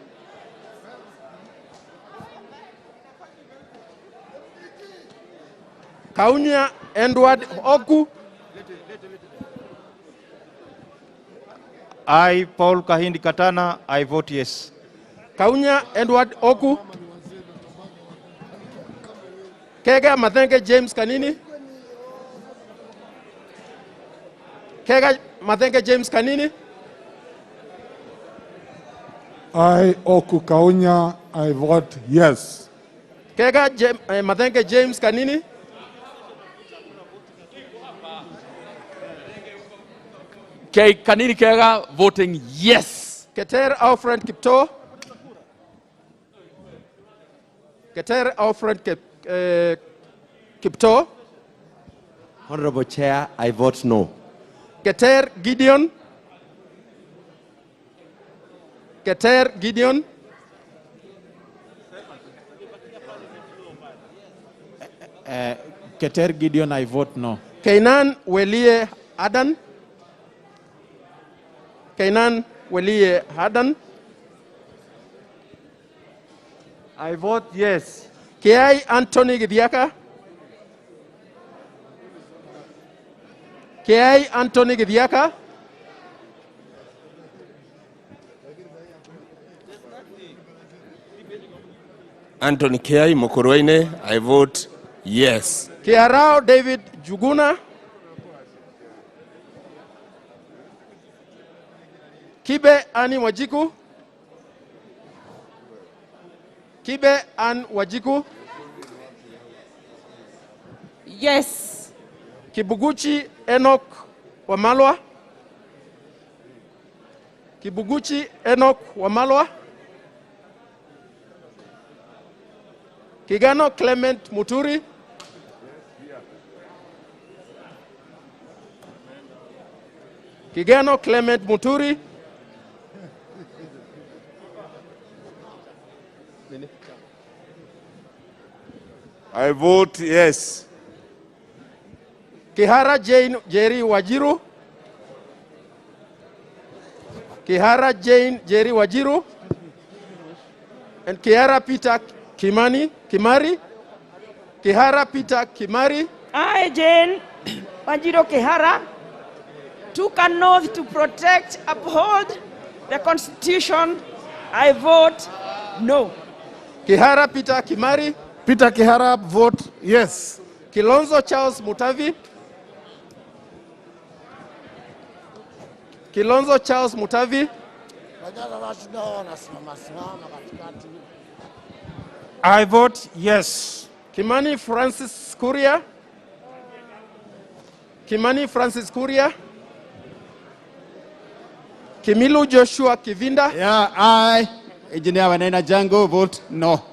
Kaunya Edward Oku. I, Paul Kahindi Katana, I vote yes. Kaunya Edward Oku. Kega Mathenge James Kanini. Kega Mathenge James Kanini. I, Oku Kaunya, I vote yes. Kega Mathenge James Kanini. Kanini Kega voting yes. Keter Alfred Kipto. Keter Alfred Kipto. Honorable Chair, I vote no. Keter Gideon. Keter Gideon. Keter Gideon, I vote no. Kainan Welie Adan. Kainan Welie Adan. I vote yes. Kiai Anthony Gidiaka. Kiai Anthony Gidiaka. Anthony Kiai Mokoroine, I vote yes. Kiarao David Juguna. Kibe Ani Wajiku. Kibe An Wajiku. Yes. Kibuguchi Enoch Wamalwa. Kibuguchi Enoch Wamalwa. Kigano Clement Muturi. Kigano Clement Muturi. I vote yes. Kihara Jane Jerry Wajiru. Kihara Jane Jerry Wajiru. And Kihara Peter Kimari. Kihara Peter Kimari. I, Jane Wanjiro Kihara, took an oath to protect, uphold the Constitution. I vote no. Kihara Peter Kimari. Peter Kihara, vote yes. Kilonzo Charles Mutavi. Kilonzo Charles Mutavi. I vote yes. Kimani Francis Kuria. Kimani Francis Kuria. Kimilu Joshua Kivinda. Yeah, I, Engineer Wanena Jango, vote no.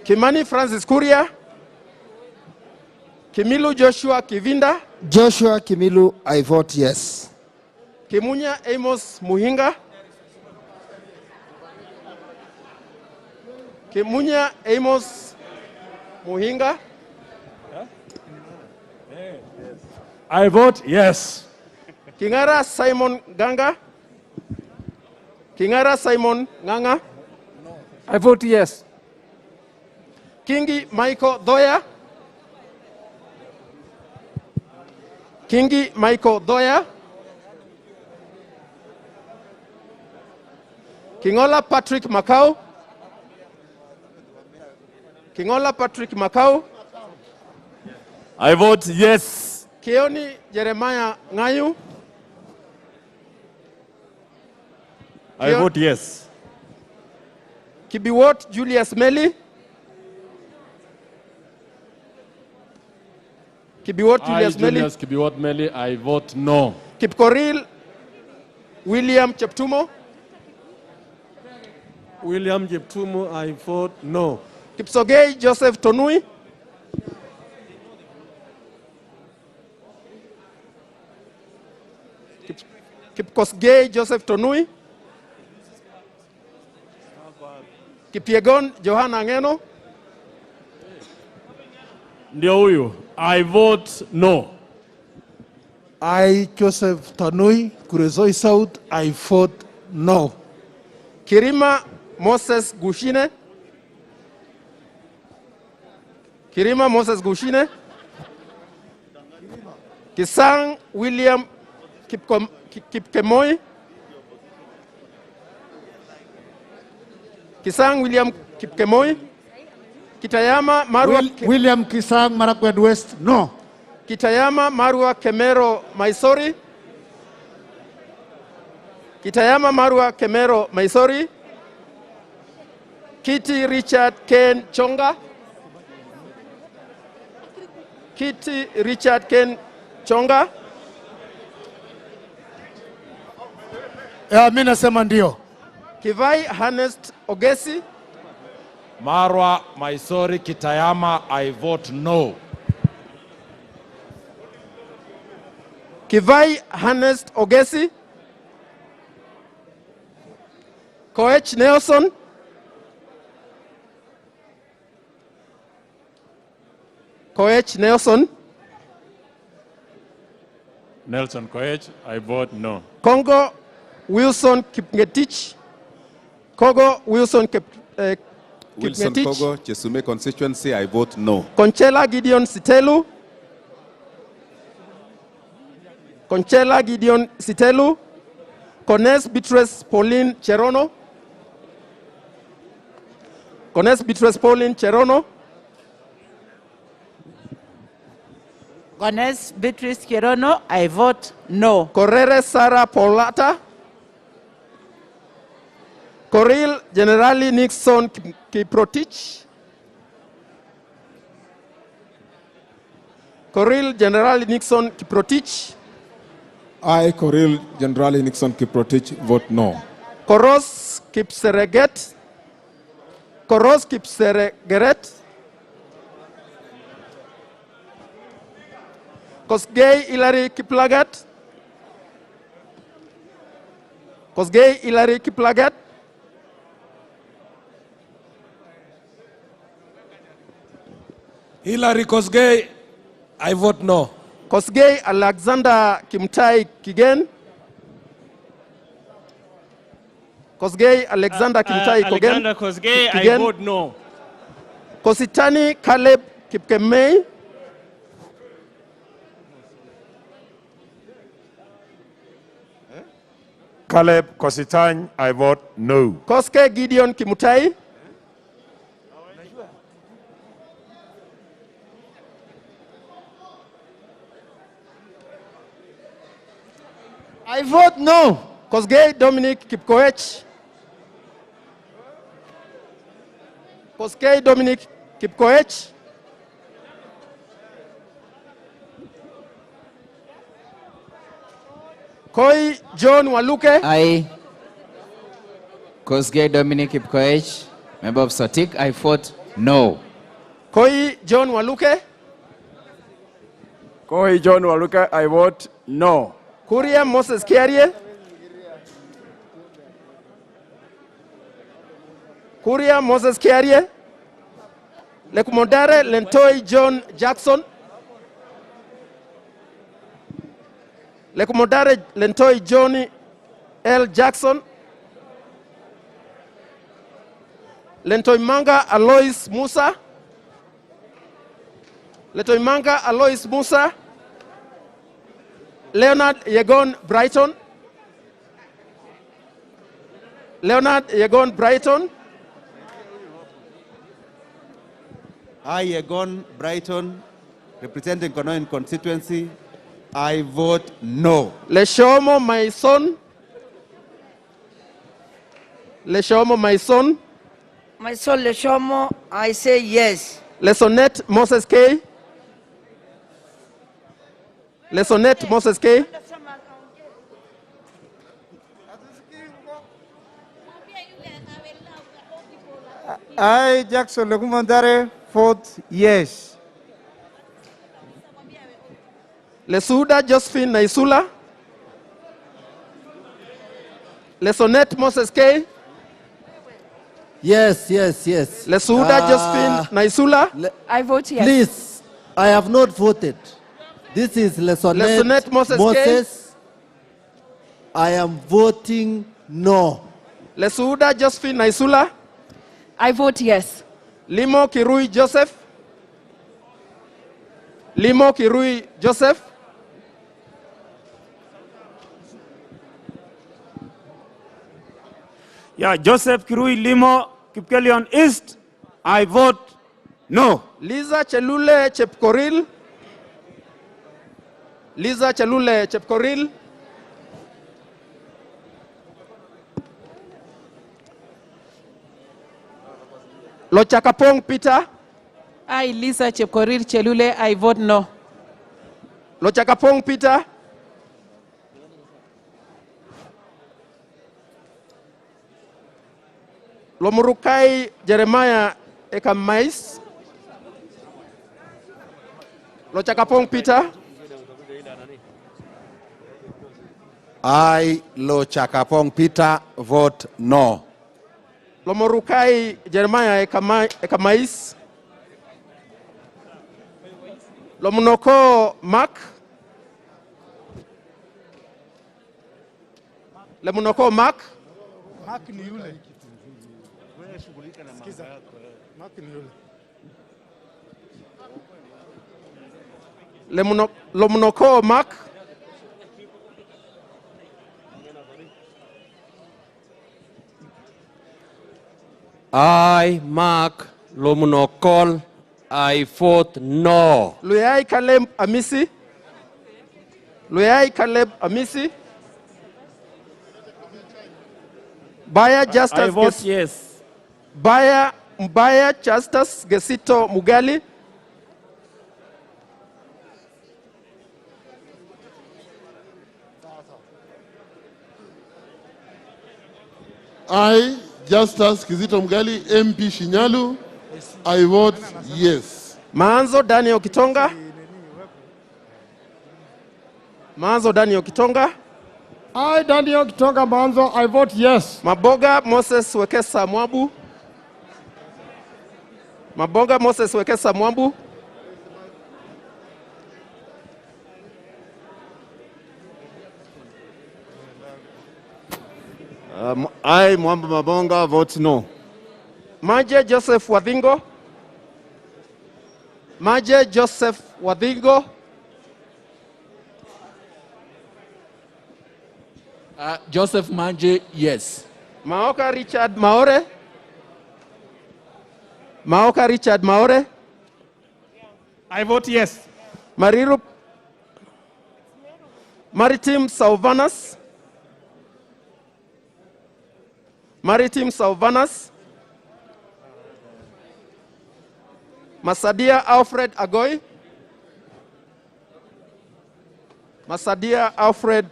Kimani Francis Kuria. Kimilu Joshua Kivinda. Joshua Kimilu, I vote yes. Kimunya Amos Muhinga. Kimunya Amos Muhinga. I vote yes. Kingara Simon Ganga. Kingara Simon Nganga. I vote yes. Kingi Michael Doya. Kingi Michael Doya. Kingola Patrick Macau. Kingola Patrick Macau. I vote yes. Keoni Jeremiah Ngayu. I vote yes. Kibiwot Julius Meli. Kibiwot Julius Meli. Julius Kibiwot Meli, I vote no. Kipkoril William Cheptumo. William Jeptumo, I vote no. Kipsogei Joseph Tonui. Kipkosgei Joseph Tonui. Kipiegon Johanna Ngeno. Ndio huyu. I vote no. I, Joseph Tanui, Kurezoi South, I vote no. Kirima Moses Gushine. Kirima Moses Gushine. Kisang William Kipkemoi. Kisang William Kipkemoi. Kitayama Marwa William Kisang, Marakwet West, no. Kitayama Marwa Kemero Maisori. Kitayama Marwa Kemero Maisori. Kitty Richard Ken Chonga. Kitty Richard Ken Chonga. Mimi nasema ndio. Kivai Hanest Ogesi. Marwa Maisori Kitayama, I vote no. Kivai Hanest Ogesi. Koech Nelson. Koech Nelson. Nelson Koech, I vote no. Congo Wilson Kipngetich. Kogo Wilson Wilson Kipngetich. Kogo, Chesume constituency, I vote no. Conchela Gideon Sitelu. Conchela Gideon Sitelu. Cones Beatrice Pauline Cherono. Cones Beatrice Pauline Cherono. Gones Beatrice Cherono, I vote no. Correre Sarah Paulata. Coril Generali Nixon Kiprotich. Coril Generali Nixon Kiprotich. I, Coril Generali Nixon Kiprotich, vote no. Koros Kipsereget. Koros Kipseregeret. Kosgei Hilary Kiplagat. Kosgei Hilary Kiplagat. Hilary Kosgei, I vote no. Kosgei Alexander Kimtai Kigen. Kosgei Alexander Kimtai Kigen. Alexander Kosgei, I vote no. Kositani Caleb Kipkemei. Caleb Kositany, I vote no. Koske Gideon Kimutai. I vote no. Kosgei Dominic Kipkoech. Koskei Dominic Kipkoech. Koi John Waluke. I, Kosgei Dominic Kipkoech, member of Sotik, I vote no. Koi John Waluke. Koi John Waluke, I vote no. Kuria Moses Kiarie. Kuria Moses Kiarie. Lekumodare Lentoi John Jackson. Lekumodare Lentoi Johnny L. Jackson. Lentoimanga Alois Musa. Lentoimanga Alois Musa. Leonard Yegon Brighton. Leonard Yegon Brighton. I, Yegon Brighton, representing Konoin constituency, I vote no. Leshomo, my son. Leshomo, my son. My son Leshomo, I say yes. Lesonet Moses K. Lesonet Moses K. I, Jackson Lekumandare, vote yes. Lesuda Josephine Naisula. Lesonet Moses K. Yes, yes, yes. Lesuda Josephine Naisula. I vote yes. Please, I have not voted. This is Lesonet Moses. I am voting no. Lesuda Josephine Naisula. I vote yes. Limo Kirui Joseph. Limo Kirui Joseph. Yeah, Joseph Kirui Limo, Kipkelion East. I vote no. Liza Chelule Chepkoril. Liza Chelule Chepkoril. Lochakapong Peter. I, Lisa Chepkorir Chelule, I vote no. Lochakapong Peter. Lomurukai Jeremiah Ekamais. Lochakapong Peter. I, Lochakapong Peter, vote no. Lomorukai Jeremiah Ekamais. Lomunoko Mark. Lemunoko Mark. Mark ni yule. Sikiza. Mark ni yule. Lomunoko Mark. I, Mark Lomunokol, I vote no. Luyai Caleb Amisi. Luyai Caleb Amisi. Baya Justus. I vote yes. Baya Justus Gesito Mugali. I, Justus Kizito Mgali, MP Shinyalu, I vote yes. Maanzo Daniel Kitonga. Maanzo Daniel Kitonga. I, Daniel Kitonga Manzo, I vote yes. Maboga Moses Wekesa Mwabu. Maboga Moses Wekesa Mwabu. I, Mwamba Mabonga, vote no. Maje Joseph Wadhingo. Maje Joseph Wadhingo. Joseph Manje, yes. Maoka Richard Maore. Maoka Richard Maore. I vote yes. Mariru. Maritim Salvanas. Maritim Salvanas. Masadia Alfred Agoy. Masadia Alfred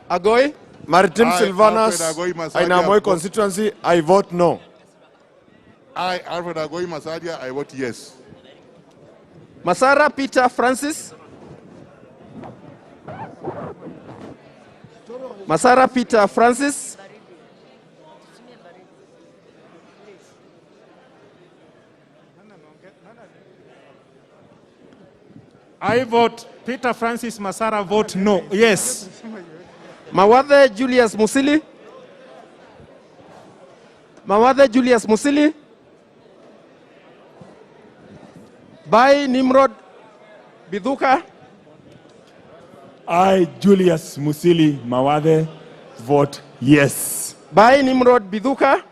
Agoy. Maritim I, Silvanas, Alfred Agoy Masadia, Ainamoi constituency, I vote no. I, Alfred Agoy Masadia, I vote yes. Masara Peter Francis. Masara Peter Francis. I vote Peter Francis Masara vote no. Yes. Mawathe Julius Musili. Mawathe Julius Musili. Bai Nimrod Bidhuka. I, Julius Musili Mawathe, vote yes. Bai Nimrod Bidhuka.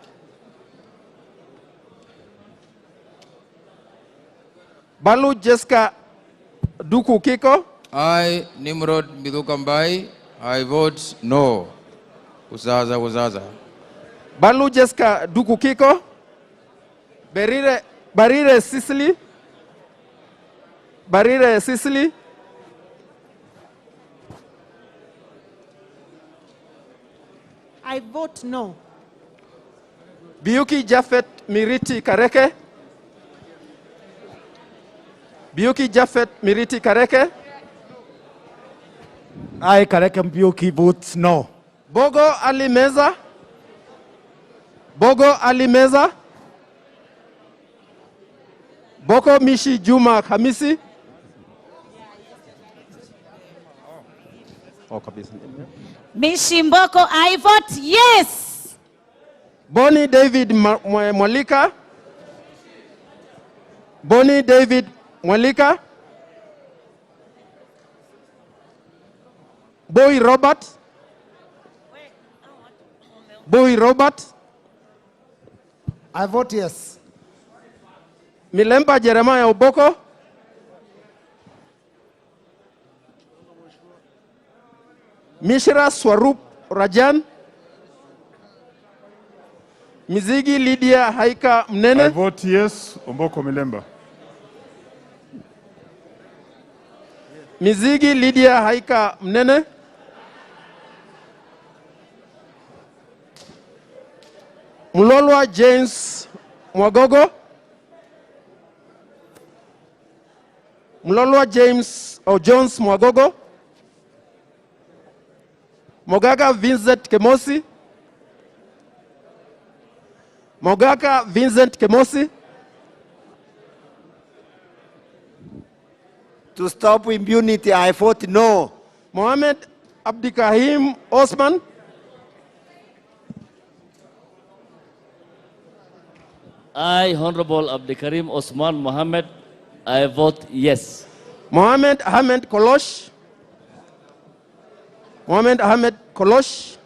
Balu Jessica Duku Kiko. I, Nimrod Bidhukambai, I vote no. Uzaza. Balu Jessica Duku Kiko. Barire Sicily. Barire Sicily. I vote no. Biuki Jafet Miriti Kareke. Biuki Jafet Miriti Kareke. I, Kareke Mbiuki, votes no. Bogo Ali Meza. Bogo Ali Meza. Boko Mishi Juma Hamisi. Mishi Mboko, I vote yes. Bonnie David Mwalika. Bonnie David Mwalika. Boy Robert. Boy Robert. I vote yes. Milemba Jeremiah Oboko. Mishra Swarup Rajan. Mizigi Lydia Haika Mnene. I vote yes, Omboko Milemba. Mizigi Lydia Haika Mnene. Mulolwa James Mwagogo. Mulolwa James or Jones Mwagogo. Mogaga Vincent Kemosi. Mogaga Vincent Kemosi. To stop impunity, I vote no. Mohamed Abdikahim Osman. I, Honorable Abdikarim Osman Mohammed, I vote yes. Mohamed Ahmed Kolosh. Mohamed Ahmed Kolosh.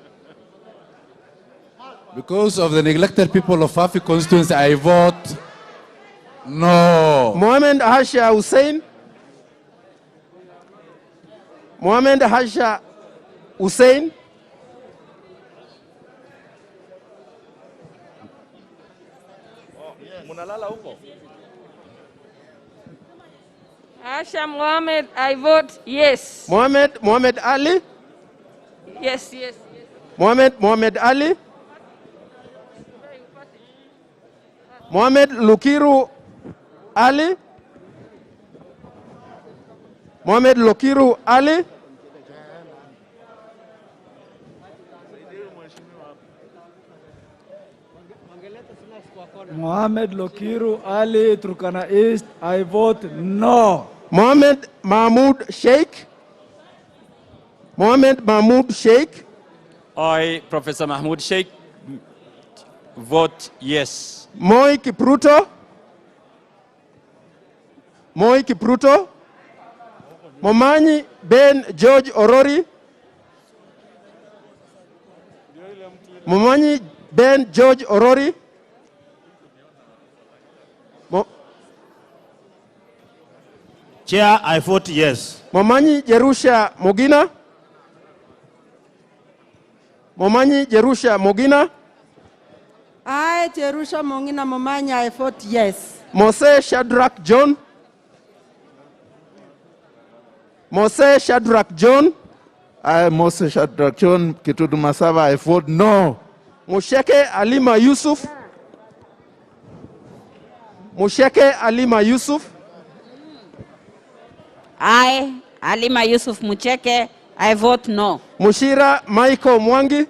Because of the neglected people of Afi constituency, I vote no. Mohamed Hasha Hussein. Mohamed Hasha Hussein. Asha Mohammed, I vote yes. Mohamed Ali. Yes. Mohamed Ali. Mohamed Lukiru Ali. Mohamed Lukiru Ali. Mohamed Lokiru Ali, Turkana East, I vote no. Mohamed Mahmoud Sheikh. Mohamed Mahmoud Sheikh. I, Professor Mahmoud Sheikh, vote yes. Moi Kipruto. Moi Kipruto. Momanyi Ben George Orori. Momanyi Ben George Orori. Chair, I vote yes. Momanyi Jerusha Mogina. Momanyi Jerusha Mogina. I, Jerusha Mongina Momanya, I vote yes. Mose Shadrach John. Mose Shadrach John. I, Moses Shadrach John Kitutu Masava, I vote no. Musheke Alima Yusuf. Musheke Alima Yusuf. I, Alima Yusuf Mucheke, I vote no. Mushira Michael Mwangi.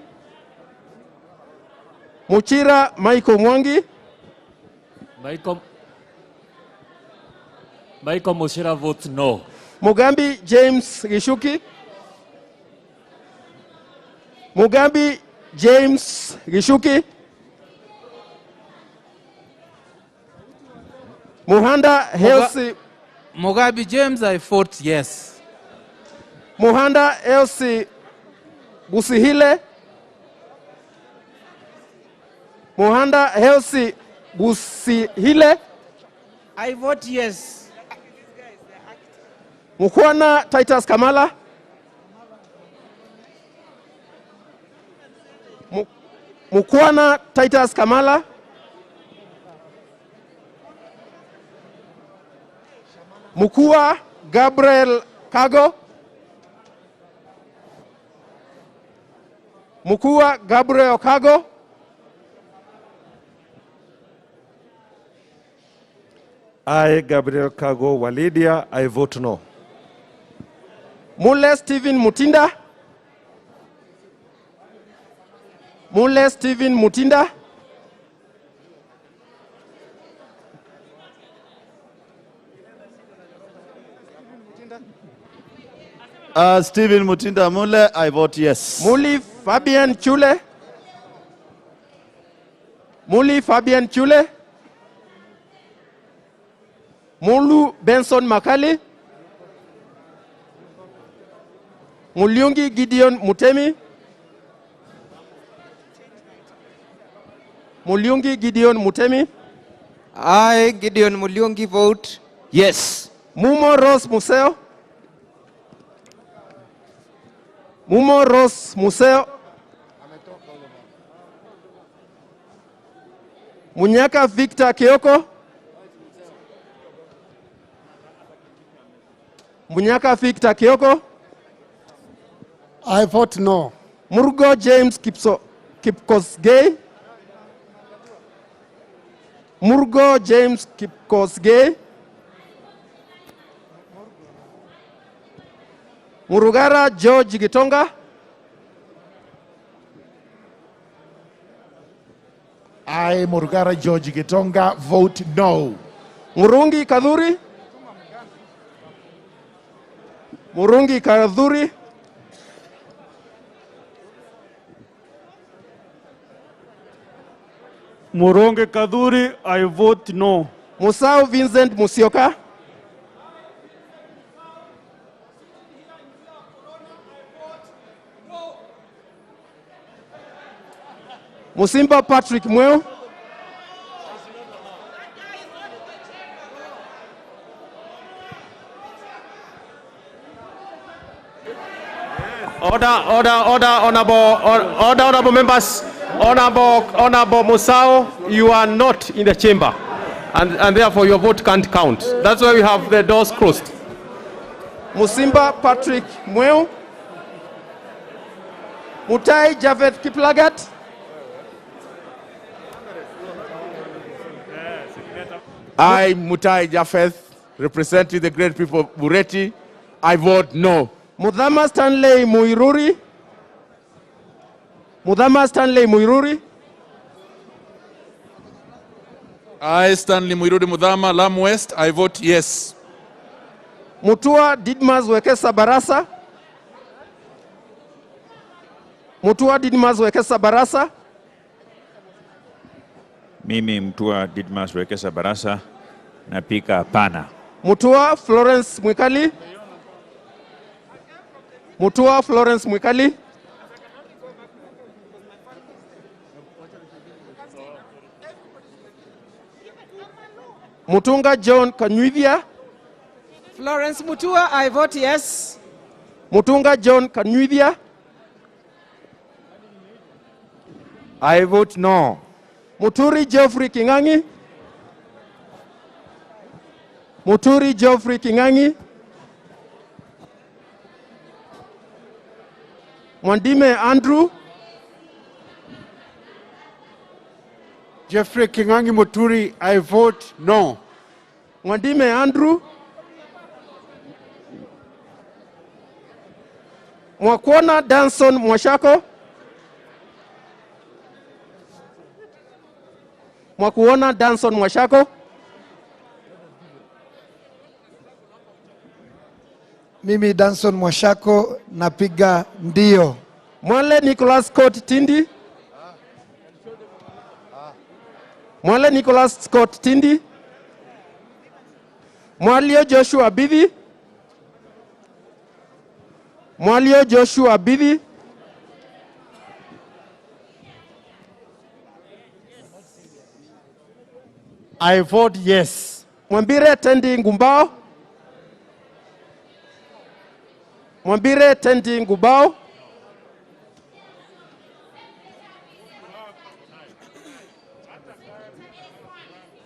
Muchira Michael Mwangi. Michael Mushira votes no. Mugambi James Gishuki. Mugambi James Gishuki. Muhanda Elsie. Mugabe James, I vote yes. Muhanda Elsie Busihile. Muhanda Elsie Busihile. I vote yes. Mukwana Titus Kamala. Mukwana Titus Kamala. Mukua Gabriel Kago. Mukua Gabriel Kago. I, Gabriel Kago Walidia, I vote no. Mule Stephen Mutinda. Mule Stephen Mutinda. Stephen Mutinda Mule, I vote yes. Muli Fabian Chule. Muli Fabian Chule. Mulu Benson Makali. Mulyungi Gideon Mutemi. Mulyungi Gideon Mutemi. I, Gideon Mulyungi, vote yes. Mumo Rose Museo. Mumo Rose Museo. Munyaka Victor Kioko. Munyaka Victor Kioko. I vote no. Murgo James Kipkosgei. Murgo James Kipkosgei. Murugara George Gitonga. I, Murugara George Gitonga, vote no. Murungi Kadhuri. Murungi Kadhuri. Muronge Kadhuri, I vote no. Musau Vincent Musioka. Musimba Patrick Mweu. Honorable members. Honorable Musao, you are not in the chamber, and therefore your vote can't count. That's why we have the doors closed. Musimba Patrick Mweu. Mutai Javed Kiplagat. I, Mutai Japheth, representing the great people of Bureti, I vote no. Mudhama Stanley Muiruri. Mudhama Stanley Muiruri. I, Stanley Muiruri Mudhama, Lamu West, I vote yes. Mutua Didmas Wekesa Barasa. Mutua Didmas Wekesa Barasa. Mimi Mtua Didmas Wekesa Barasa napika hapana. Mutua Florence Mwikali. Mutua Florence Mwikali. Mutunga John Kanyuivia. Florence Mutua, I vote yes. Mutunga John Kanyuivia. I vote no. Muturi Geoffrey Kingangi. Muturi Geoffrey Kingangi. Mwandime Andrew. Geoffrey Kingangi Muturi, I vote no. Mwandime Andrew. Mwakuona Danson Mwashako. Mwakuona Danson Mwashako. Mimi Danson Mwashako napiga ndio. Mwale Nicholas Scott Tindi. Mwale Nicholas Scott Tindi. Mwalio Joshua Bidhi. Mwalio Joshua Bidhi. I vote yes. Mwambire Tendi Ngumbao. Mwambire Tendi Ngumbao.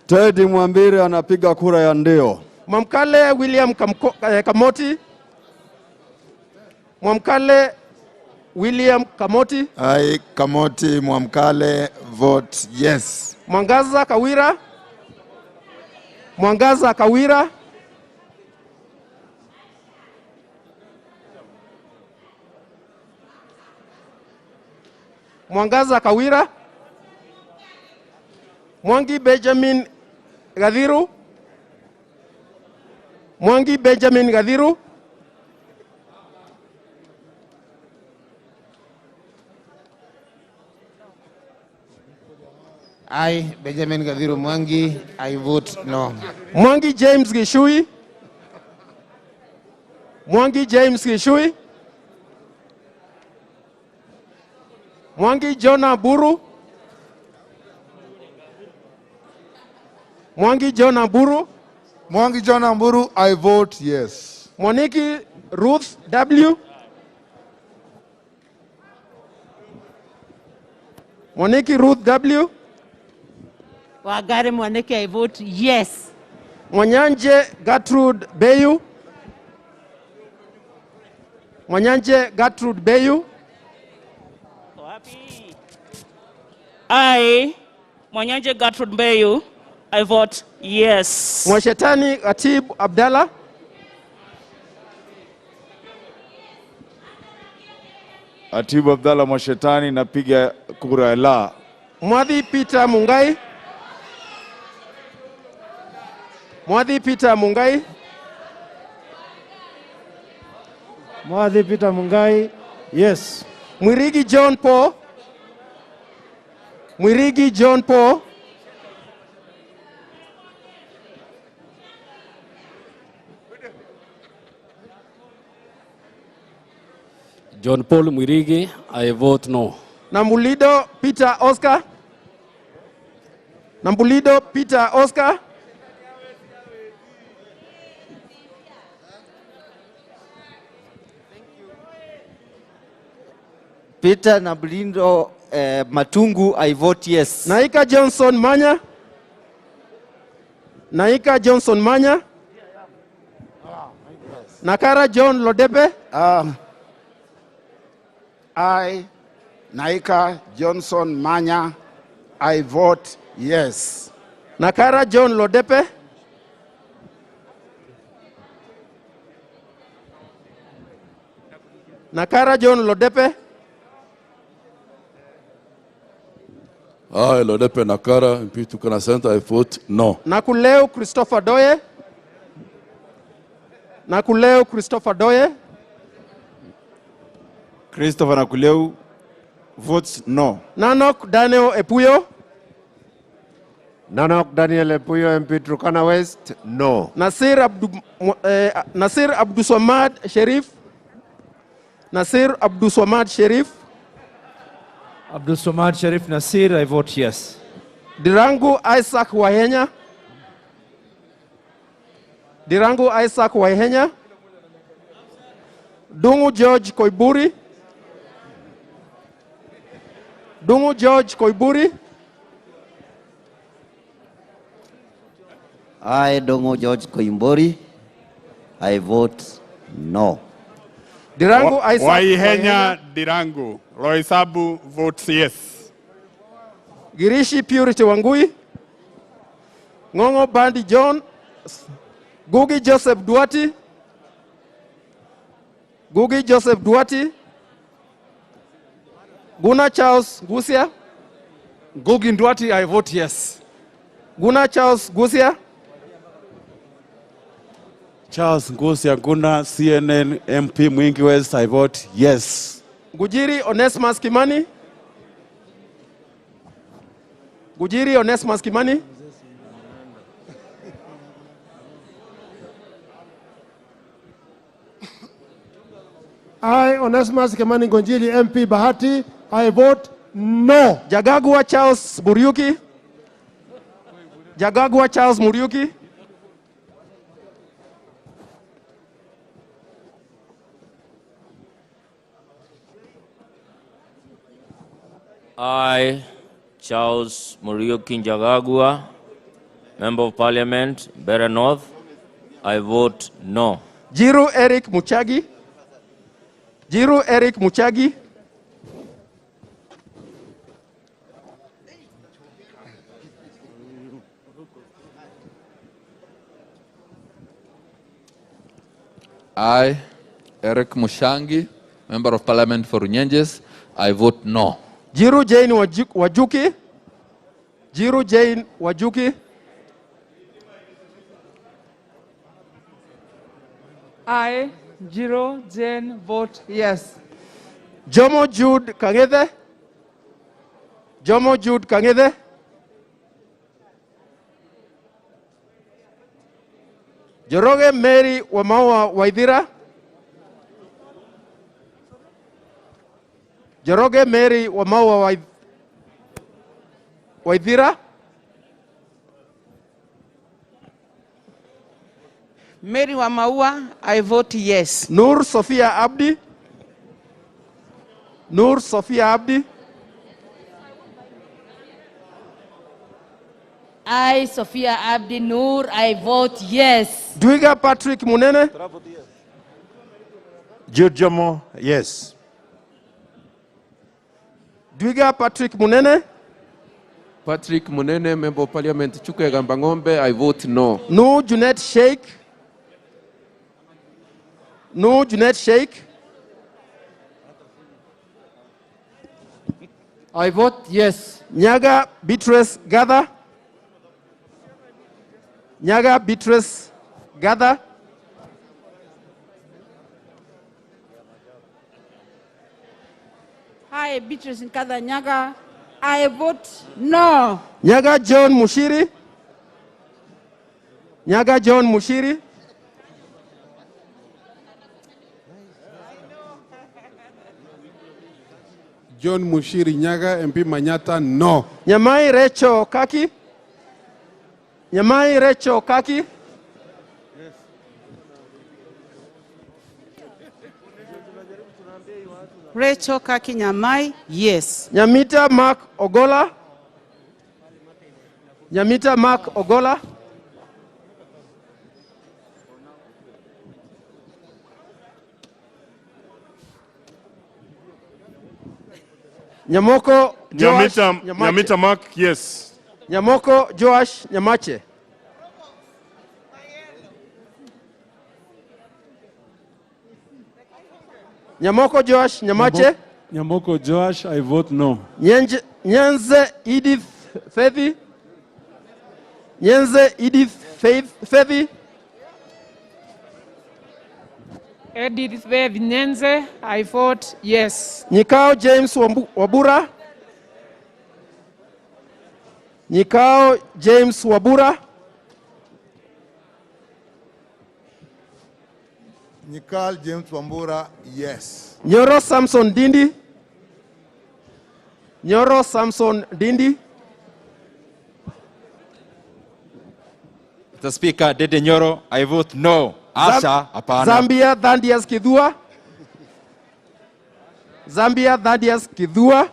Teddy Mwambire anapiga kura ya ndio. Mwamkale William Kamoti. Mwamkale William Kamoti. I, Kamoti Mwamkale, vote yes. Mwangaza Kawira. Mwangaza Kawira. Mwangaza Kawira. Mwangi Benjamin Gadhiru. Mwangi Benjamin Gadhiru. I, Benjamin Gadhiru Mwangi, I vote no. Mwangi James Gishui. Mwangi James Gishui. Mwangi Jonah Buru. Mwangi Jonah Buru. Mwangi Jonah Buru, I vote yes. Mwaniki Ruth W. Mwaniki Ruth W. Wagare Mwaniki, I vote yes. Mwanyanje Gertrude Beyu. Mwanyanje Gertrude Beyu. I, Mwanyanje Gertrude Beyu, I vote yes. Mwashetani Atib Abdallah. Atibu Abdallah Mwashetani napiga kura la. Mwadhi Peter Mungai. Mwadhi Peter Mungai. Mwadhi Peter Mungai, yes. Mwirigi John Paul. Mwirigi John Paul. John Paul Mwirigi, I vote no. Nambulido Peter Oscar. Nambulido Peter Oscar. Peter Nambulido Matungu, I vote yes. Naika Johnson Manya. Naika Johnson Manya. Nakara John Lodepe. I, Naika Johnson Manya, I vote yes. Nakara John Lodepe. Nakara John Lodepe. I, Lodepe Nakara, MP Turkana Center, I vote no. Nakuleo Christopher Doye. Nakuleo Christopher Doye. Christopher Nakuleu votes no. Nanok Daniel Epuyo. Nanok Daniel Epuyo, MP Turkana West, no. Nasir Abduswamad Sherif. Nasir Abduswamad Sherif. Abduswamad Sharif Nasir, I vote yes. Dirangu Isaac Wahenya. Dirangu Isaac Wahenya. Dungu George Koiburi. Dungu George Koiburi. I, Dongo George Koimbori, I vote no. Dirangu Isaac Waihenya Dirangu. Loisabu votes yes. Girishi Purity Wangui. Ngongo Bandi John. Gugi Joseph Duati. Gugi Joseph Duati. Guna Charles Gusia. Gugi Duati, I vote yes. Guna Charles Gusia. Charles Ngosi Aguna, CNN MP Mwingi West, I vote yes. Gujiri Onesimus Kimani. Gujiri Onesimus Kimani. I, Onesimus Kimani Gonjili, MP Bahati, I vote no. Jagagua Charles Muriuki. Jagagua Charles Muriuki. I, Charles Muriuki Njagagua, Member of Parliament, Bera North, I vote no. Jiru Eric Muchagi. Jiru Eric Muchagi. I, Eric Mushangi, Member of Parliament for Runyenjes, I vote no. Jiru Jane Wajuki. Jiru Jane Wajuki. I, Jiro Jane, vote yes. Jomo Jude Kangede. Jomo Jude Kangede. Joroge Mary Wamawa Waithira. Joroge Mary Wamawa Waithira. Mary Wamaua, I vote yes. Nur Sophia Abdi. Nur Sophia Abdi. I, Sophia Abdi Nur, I vote yes. Dwiga Patrick Munene. Jomo, yes. Dwiga Patrick Munene. Patrick Munene, Member of Parliament, Chukwega Mbangombe, I vote no. No Junet Sheikh. No Junet Sheikh. I vote yes. Nyaga Beatrice Gather. Nyaga Beatrice Gather. Hi, Beatrice Nkadha Nyaga. I vote no. Nyaga John Mushiri. Nyaga John Mushiri. John Mushiri Nyaga, MP Manyata, no. Nyamai Recho Kaki. Nyamai Recho Kaki. Rachel Kaki Nyamai, yes. Nyamita Mark Ogola. Nyamita Mark Ogola. Nyamoko Joash Nyamita Mark, yes. Nyamoko Joash Nyamache. Nyamoko Joash Nyamache. Nyamoko Joash, I vote no. Nyenze Edith Fethi. Nyenze Edith Fethi. Edith Fethi Nyenze, I vote yes. Nyikao James Wabura. Nyikao James Wabura. Nyikal James Wambura, yes. Nyoro Samson Dindi. Nyoro Samson Dindi. Mr. Speaker, Dede Nyoro, I vote no. Asha, hapana. Zambia Thandias Kidhua. Zambia Thandias Kidhua.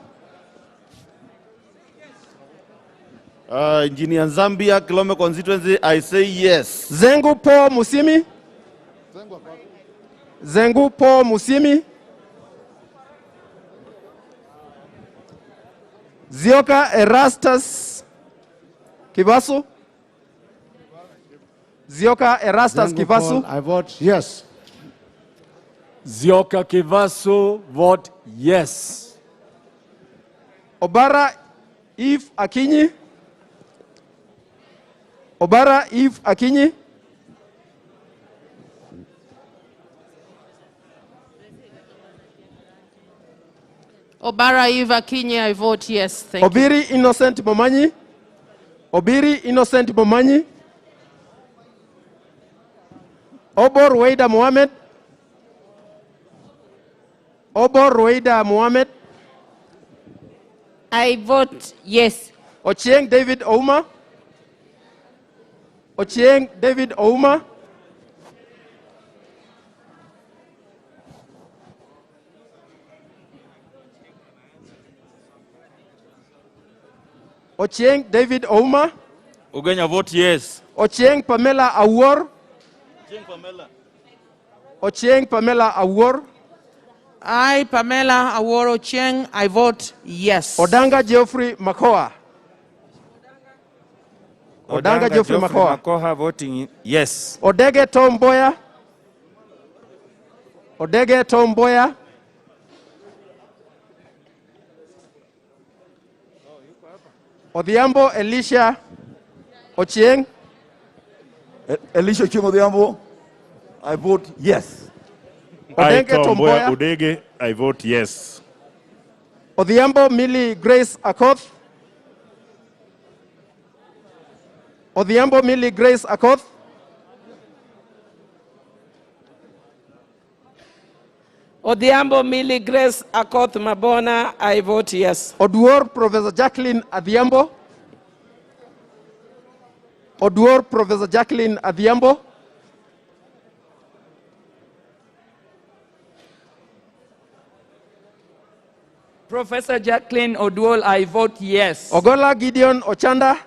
Engineer Zambia, Kilome constituency, I say yes. Zengu Po Musimi. Zengu Po Musimi. Zioka Erastus Kivasu. Zioka Erastus Kivasu. I vote yes. Zioka Kivasu, vote yes. Obara Eve Akinyi. Obara Eve Akinyi. Obara Eva Kinye, I vote yes. Thank you. Obiri Innocent Momanyi. Obiri Innocent Momanyi. Obor Weida Mohamed. Obor Weida Mohamed. I vote yes. Ochieng David Ouma. Ochieng David Ouma. Ochieng David Ouma. Ugenya vote yes. Ochieng Pamela Awor. Ochieng Pamela Awor. I, Pamela Aworo Cheng, I vote yes. Odanga Geoffrey Makoa. Odanga Geoffrey Makoa. Makoha voting yes. Odege Tom Boya. Odege Tom Boya. Odhiambo Elisha Ochieng. Elisha Ochieng Odhiambo, I vote yes. Odege Tom Boya. Udege, I vote yes. Odhiambo Millie Grace Akoth. Odhiambo Millie Grace Akoth. Odhiambo Millie Grace Akoth Mabona, I vote yes. Oduor Professor Jacqueline Adhiambo. Oduor Professor Jacqueline Adhiambo. Professor Jacqueline Oduol, I vote yes. Ogola Gideon Ochanda.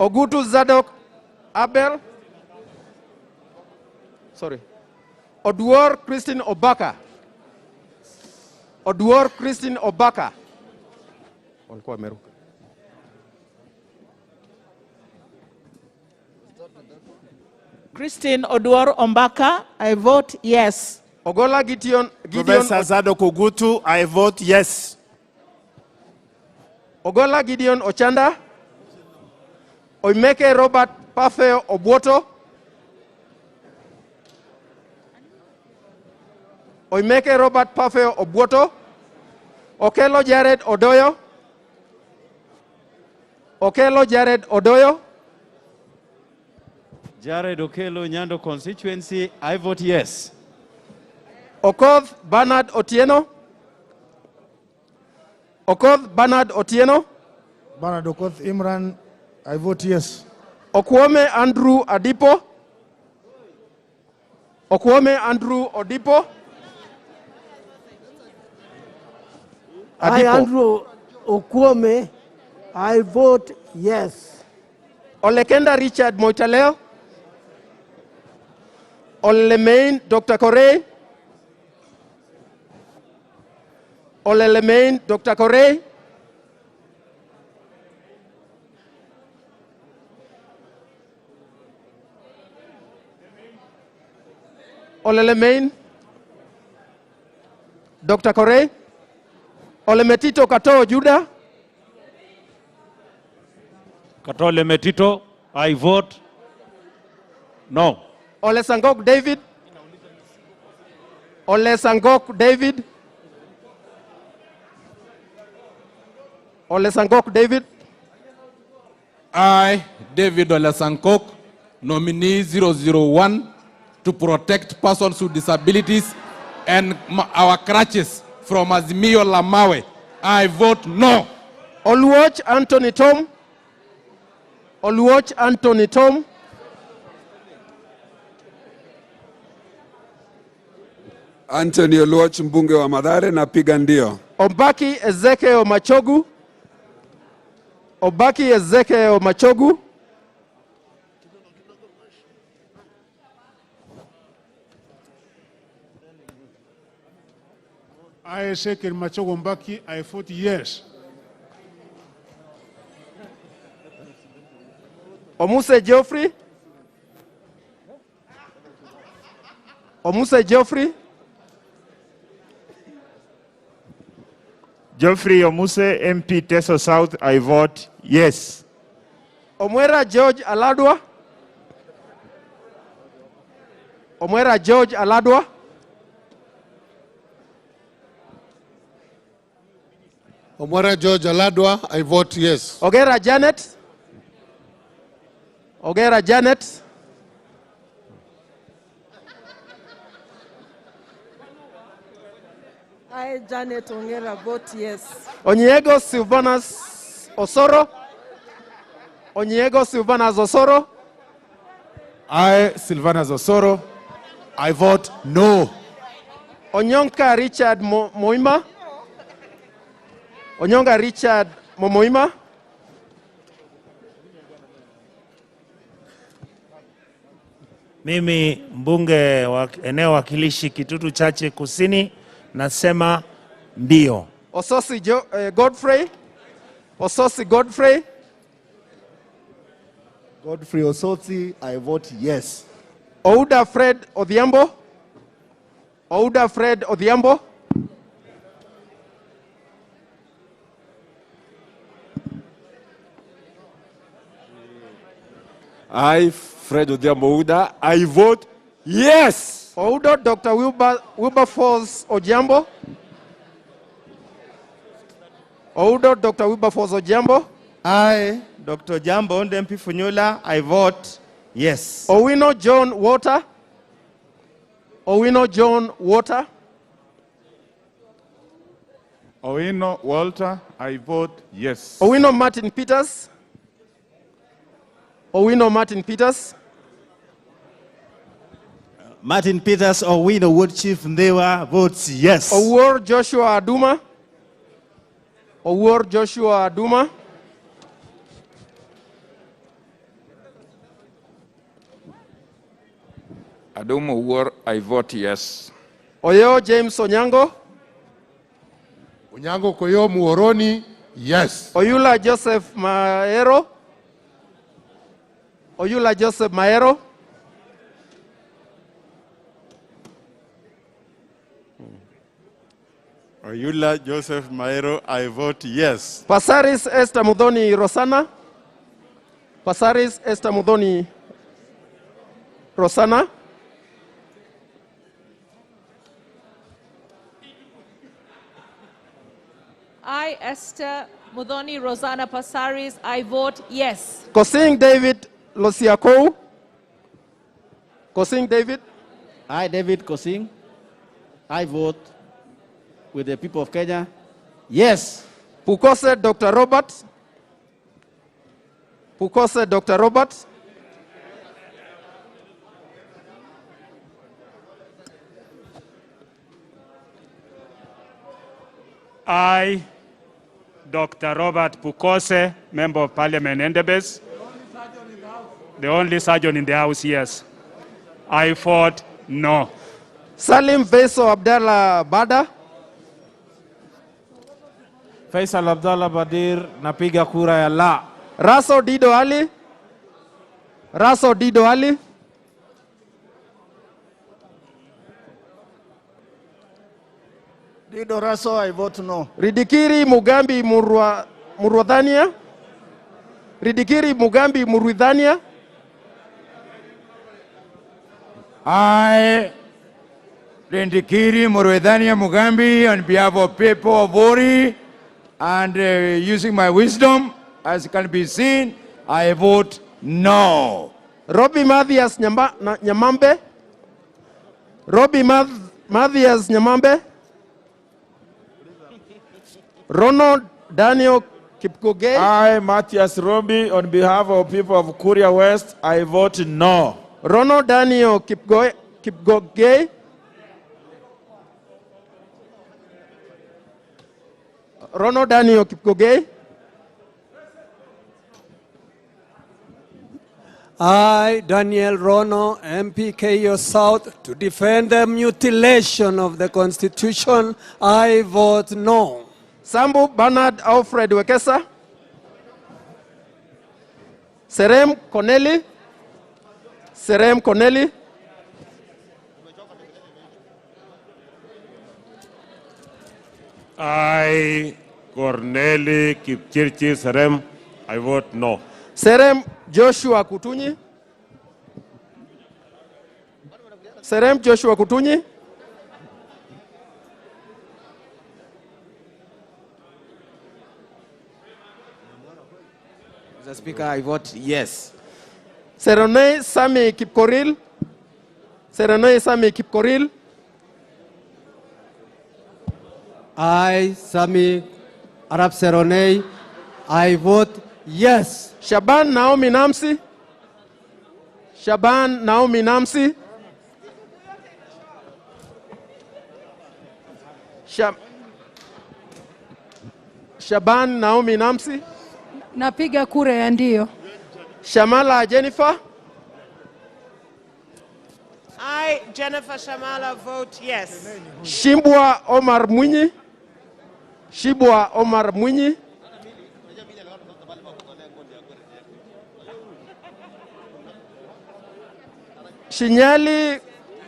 Ogutu Zadok Abel. Sorry. Oduor Christine Obaka. Oduor Christine Obaka. Walikuwa wameruka. Christine Oduor Ombaka, I vote yes. Ogola Gideon Professor Zadok Ogutu, I vote yes. Ogola Gideon Ochanda. Oimeke Robert Pafeo Obwoto. Oimeke Robert Pafeo Obwoto. Okelo Jared Odoyo. Okelo Jared Odoyo. Jared Okelo, Nyando constituency, I vote yes. Okoth Bernard Otieno. Okoth Bernard Otieno. Bernard Okoth Imran, I vote yes. Okwome Andrew Adipo. Okwome Andrew Odipo. I, Andrew Okwome, I vote yes. Olekenda Richard Moitaleo. Olemain Dr. Corey. Olelemain Dr. Corey. Olelemain Dr. Corey. Olemetito Kato Judah. Kato Lemetito, I vote no. Ole Sangok David. Ole Sangok David. Ole Sangok David. I, David Ole Sankok, nominee 001 to protect persons with disabilities and our crutches from Azimio Lamawe. I vote no. Oluoch Anthony Tom. Oluoch Anthony Tom. Anthony Oluoch, mbunge wa Mathare, napiga ndio. Obaki Ezekiel Machogu. Obaki Ezekiel Machogu. I, Ezekiel Machogo Mbaki, I vote yes. Omuse Geoffrey. Omuse Geoffrey. Geoffrey Omuse, MP Teso South, I vote yes. Omwera George Aladwa. Omwera George Aladwa. Omwara George Aladwa, I vote yes. Ogera Janet. Ogera Janet. I, Janet Ongera, vote yes. Onyiego Silvanus Osoro. Onyiego Silvanus Osoro. I, Silvana Osoro, I vote no. Onyonka Richard Moima. Onyonga Richard Momoima. Mimi mbunge wa eneo wakilishi Kitutu Chache Kusini nasema ndio. Ososi Godfrey. Ososi Godfrey. Godfrey Osotsi, I vote yes. Ouda Fred Odhiambo. Ouda Fred Odhiambo. I, Fred Odhiambo Ouda, I vote yes. Oudo Dr. Wilberforce Ojiambo. Oudo Dr. Wilberforce Ojiambo. I, Dr. Jambo Ndempi Funyula, I vote yes. Owino John Water. Owino John Water. Owino Walter, I vote yes. Owino Martin Peters. Owino Martin Peters. Martin Peters Owino Wood Chief Ndewa votes yes. Owor Joshua Aduma. Owor Joshua Aduma. Adumo War, I vote yes. Oyo James Onyango. Onyango Koyo Muoroni, yes. Oyula Joseph Maero. Oyula Joseph Maero. Oyula Joseph Maero, I vote yes. Pasaris Esther Mudhoni Rosana. Pasaris Esther Mudhoni Rosana. I, Esther Mudhoni Rosanna Pasaris, I vote yes. Kosing David Losiakou. Kosing David. I, David Kosing, I vote with the people of Kenya yes. Pukose Dr. Robert. Pukose Dr. Robert. I, Dr. Robert Pukose, Member of Parliament, Endebes. The only surgeon in the house, yes. I vote no. Salim Veso Abdallah Bada. Faisal Abdallah Badir, napiga kura ya la. Raso Dido Ali. Raso Dido Ali. Dido Raso, I vote no. Ridikiri Mugambi Murwadhania. Ridikiri Mugambi Murwadhania. I, Rindikiri Murwadhania Mugambi, on behalf of people of Ori, and using my wisdom, as can be seen, I vote no. Robbie Mathias Nyamambe. Robbie Mathias Nyamambe. Ronald Daniel Kipkoge. I, Matthias Robi, on behalf of people of Kuria West, I vote no. Ronald Daniel Kipkoge. Ronald Daniel Kipkoge. I, Daniel Rono, MPKO South, to defend the mutilation of the Constitution, I vote no. Sambu Bernard Alfred Wekesa. Serem Connelly. Serem Connelly. I, Corneli Kipchirchi Serem, I vote no. Serem Joshua Kutunyi. Serem Joshua Kutunyi. Mr. Speaker, I vote yes. Seronei Sami Kipkoril. Seronei Sami Kipkoril. I, Sami Arab Seronei, I vote yes. Shaban Naomi Namsi. Shaban Naomi Namsi. Shaban Naomi Namsi. Napiga kura ya ndio. Shamala Jennifer. I, Jennifer Shamala, vote yes. Shimbwa Omar Mwinyi. Shibwa Omar Mwinyi. Shinyali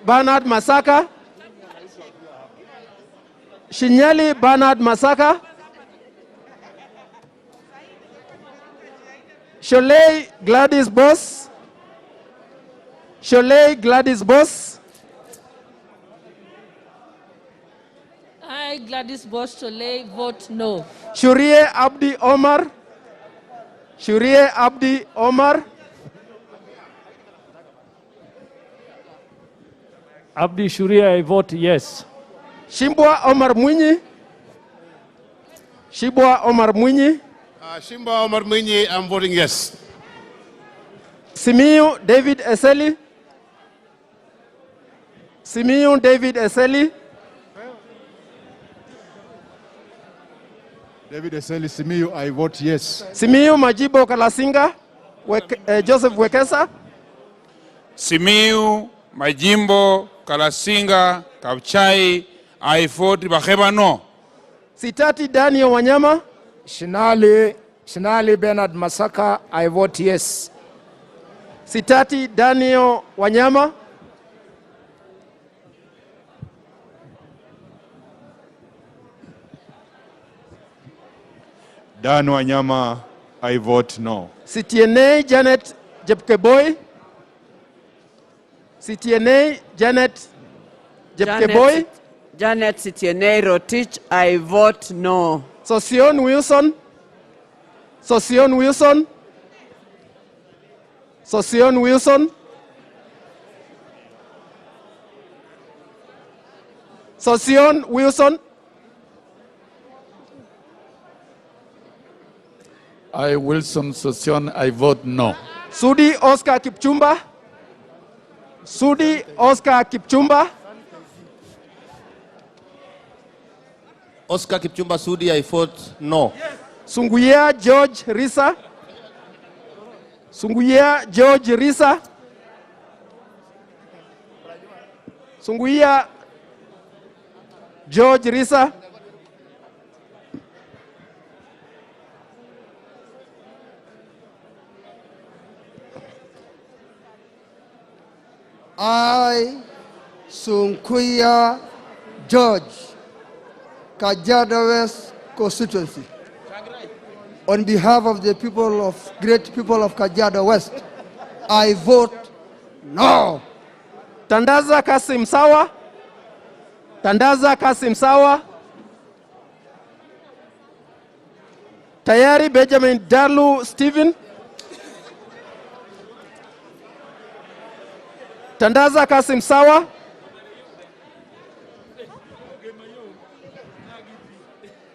Bernard Masaka. Shinyali Bernard Masaka. Sholei Gladys Boss. Sholei Gladys Boss. I, Gladys Boss Sholei, vote no. Shurie Abdi Omar. Shurie Abdi Omar. Abdi Shuria, I vote yes. Shimbwa Omar Mwinyi. Shibwa Omar Mwinyi. Shimba Omar Mwinyi, I'm voting yes. Simiyu David Eseli. Simiyu David Eseli. David Eseli Simiyu, I vote yes. Simiyu Majibo Kalasinga. Joseph Wekesa. Simiyu Majimbo Kalasinga Kapchai, I vote Baheba no. Sitati Daniel Wanyama. Shinali Bernard Masaka, I vote yes. Sitati Daniel Wanyama. Dan Wanyama, I vote no. Sitienei Janet Jepkeboy. Sitienei Janet Jepkeboy. Janet Sitienei Rotich, I vote no. Sosion Wilson. Sosion Wilson. Sosion Wilson. Sosion Wilson. I, Wilson Sosion, I vote no. Sudi Oscar Kipchumba. Sudi Oscar Kipchumba. Oscar Kipchumba Sudi, I vote no. Sunguya George Risa. Sunguya George Risa. Sunguya George Risa. I, Sunkuya George, Kajiado West constituency, on behalf of the great people of Kajiado West, I vote no. Tandaza Kasim Sawa. Tandaza Kasim Sawa. Tayari Benjamin Dalu Stephen. Tandaza Kasim Sawa.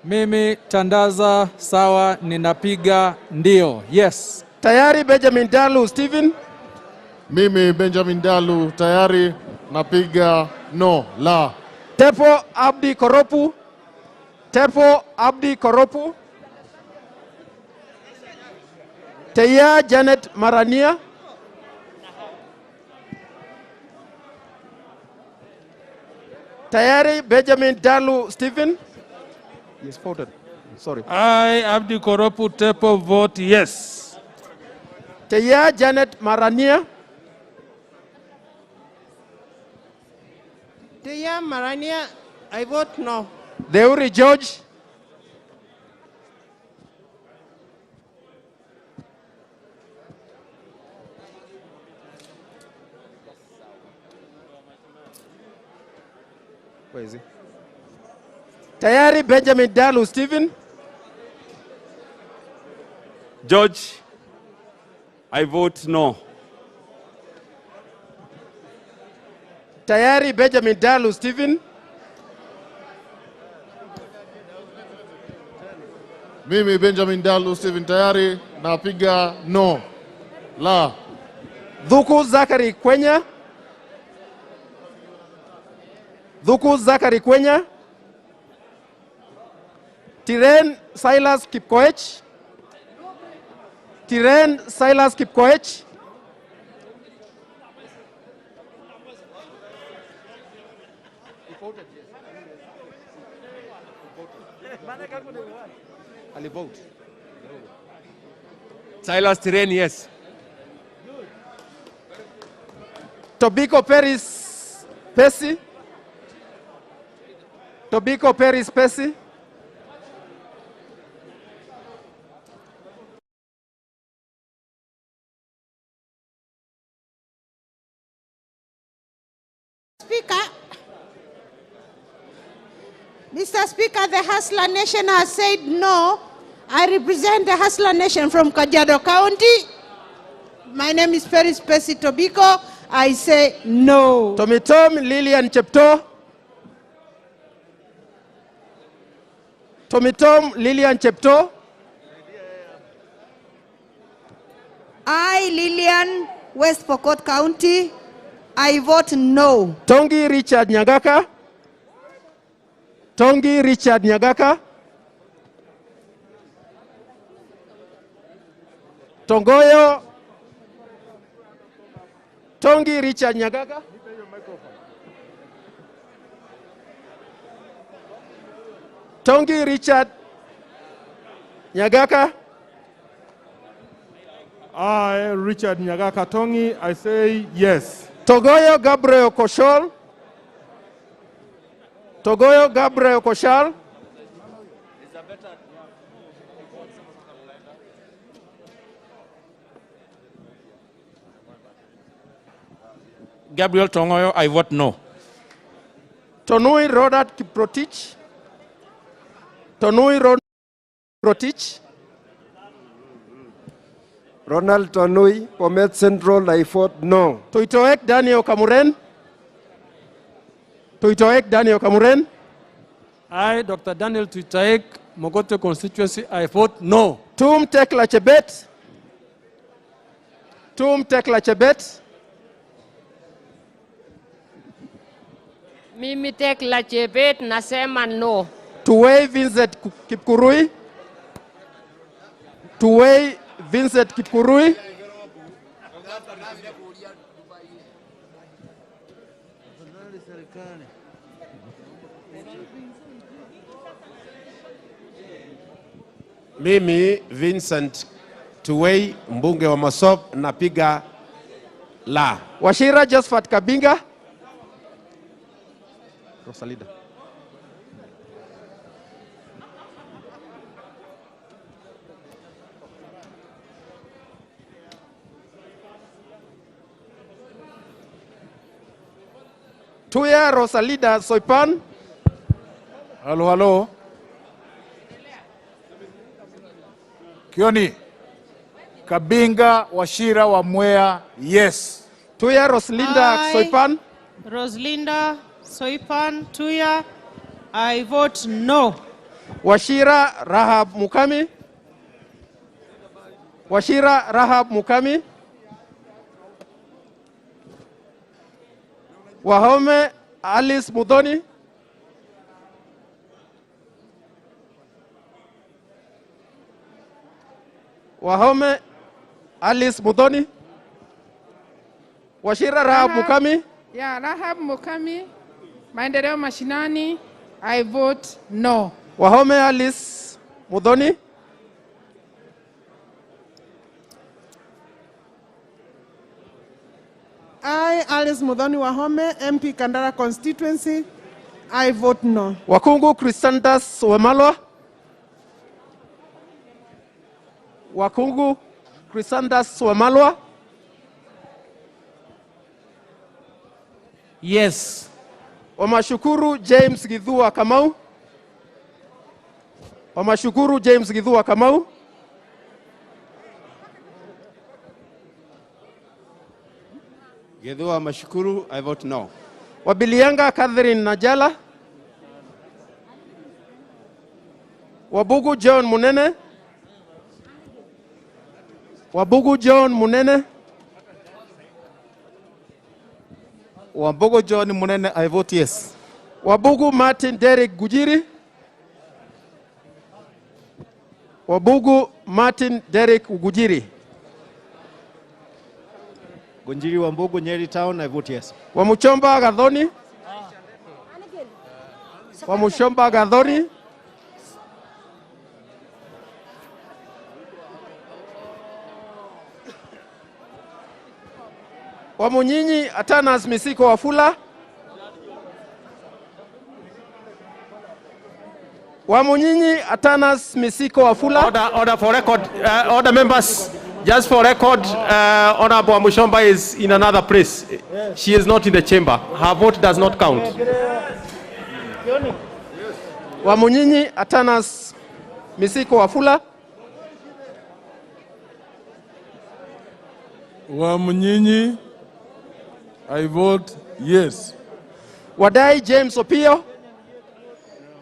Mimi Tandaza Sawa ninapiga ndio. Yes. Tayari Benjamin Dalu Stephen. Mimi Benjamin Dalu tayari napiga no la. Tepo Abdi Koropu. Tepo Abdi Koropu. Teya Janet Marania. Tayari Benjamin Dalu Stephen. Yes, voted. Sorry. I, Abdi Koropu Tepo, vote yes. Teya Janet Marania. Teya Marania, I vote no. Deuri George. Where is he? Tayari Benjamin Dalu Stephen. George I vote no. Tayari Benjamin Dalu Stephen. Mimi Benjamin Dalu Stephen tayari napiga no. La. Dhuku Zakari Kwenya. Dhuku Zakari Kwenya. Tiren Silas Kipkoech. Tiren Silas Kipkoech. Silas Tiren, yes. Tobiko Peris Pesi. Tobiko Peris Pesi. Speaker, Mr. Speaker, the Hustler Nation has said no. I represent the Hustler Nation from Kajiado County. My name is Peris Pesi Tobiko. I say no. Tomitom Lilian Chepto. Tomitom Lilian Chepto. I, Lilian, West Pokot County, I vote no. Tongi Richard Nyagaka. Tongi Richard Nyagaka. Tongoyo. Tongi Richard Nyagaka. Tongi Richard Nyagaka. I, Richard Nyagaka Tongi, I say yes. Togoyo Gabriel Koshol. Togoyo Gabriel Koshal. Gabriel Tongoyo, I vote no. Tonui Rodat Kiprotich. Tonui Rodat Kiprotich. Ronald Tonui, Bomet Central, I vote no. Tuitoek Daniel Kamuren. Tuitoek Daniel Kamuren. I, Dr. Daniel Tuitaek, Mogote constituency, I vote no. Tum Tekla Chebet. Tum Tekla Chebet. Mimi Tekla Chebet nasema no. Tuwei Vincent Kipkurui. Tuwei Vincent Kipkurui. Mimi Vincent Tuwei, mbunge wa Masop, napiga la. Washira Josephat Kabinga. Rosalida. Tuya Rosalida Soipan. Halo, halo. Kioni. Kabinga, Washira, Wamwea, yes. Tuya Rosalinda Soipan. Roslinda Soipan Tuya, I vote no. Washira Rahab Mukami. Washira Rahab Mukami. Wahome Alice Mudoni. Wahome Alice Mudoni. Washira Rahab Mukami. Yeah, Rahab Mukami, Maendeleo Mashinani, I vote no. Wahome Alice Mudoni. I, Alice Mudhoni Wahome, MP Kandara constituency, I vote no. Wakungu Chrysanthus Wamalwa. Wakungu Chrysanthus Wamalwa. Yes. Wamashukuru James Githua Kamau. Wamashukuru James Githua Kamau. Gedhua Mashukuru, I vote no. Wabilianga Catherine Najala. Wabugu John Munene. Wabugu John Munene. Wambogo John Munene, I vote yes. Wabugu Martin Derek Gujiri. Wabugu Martin Derek Gujiri. Gunjiri Wambogo Nyeri Town, I vote yes. Wamuchomba Gadhoni. Wamuchomba Gadhoni. Wamunyinyi Atanas Misiko Wafula. Wamunyinyi Atanas Misiko Wafula. Order for record. Order members, just for record, Honorable Mushomba is in another place. She is not in the chamber. Her vote does not count. Wamunyinyi Atanas Misiko Wafula. Wamunyinyi, I vote yes. Wadai James Opio.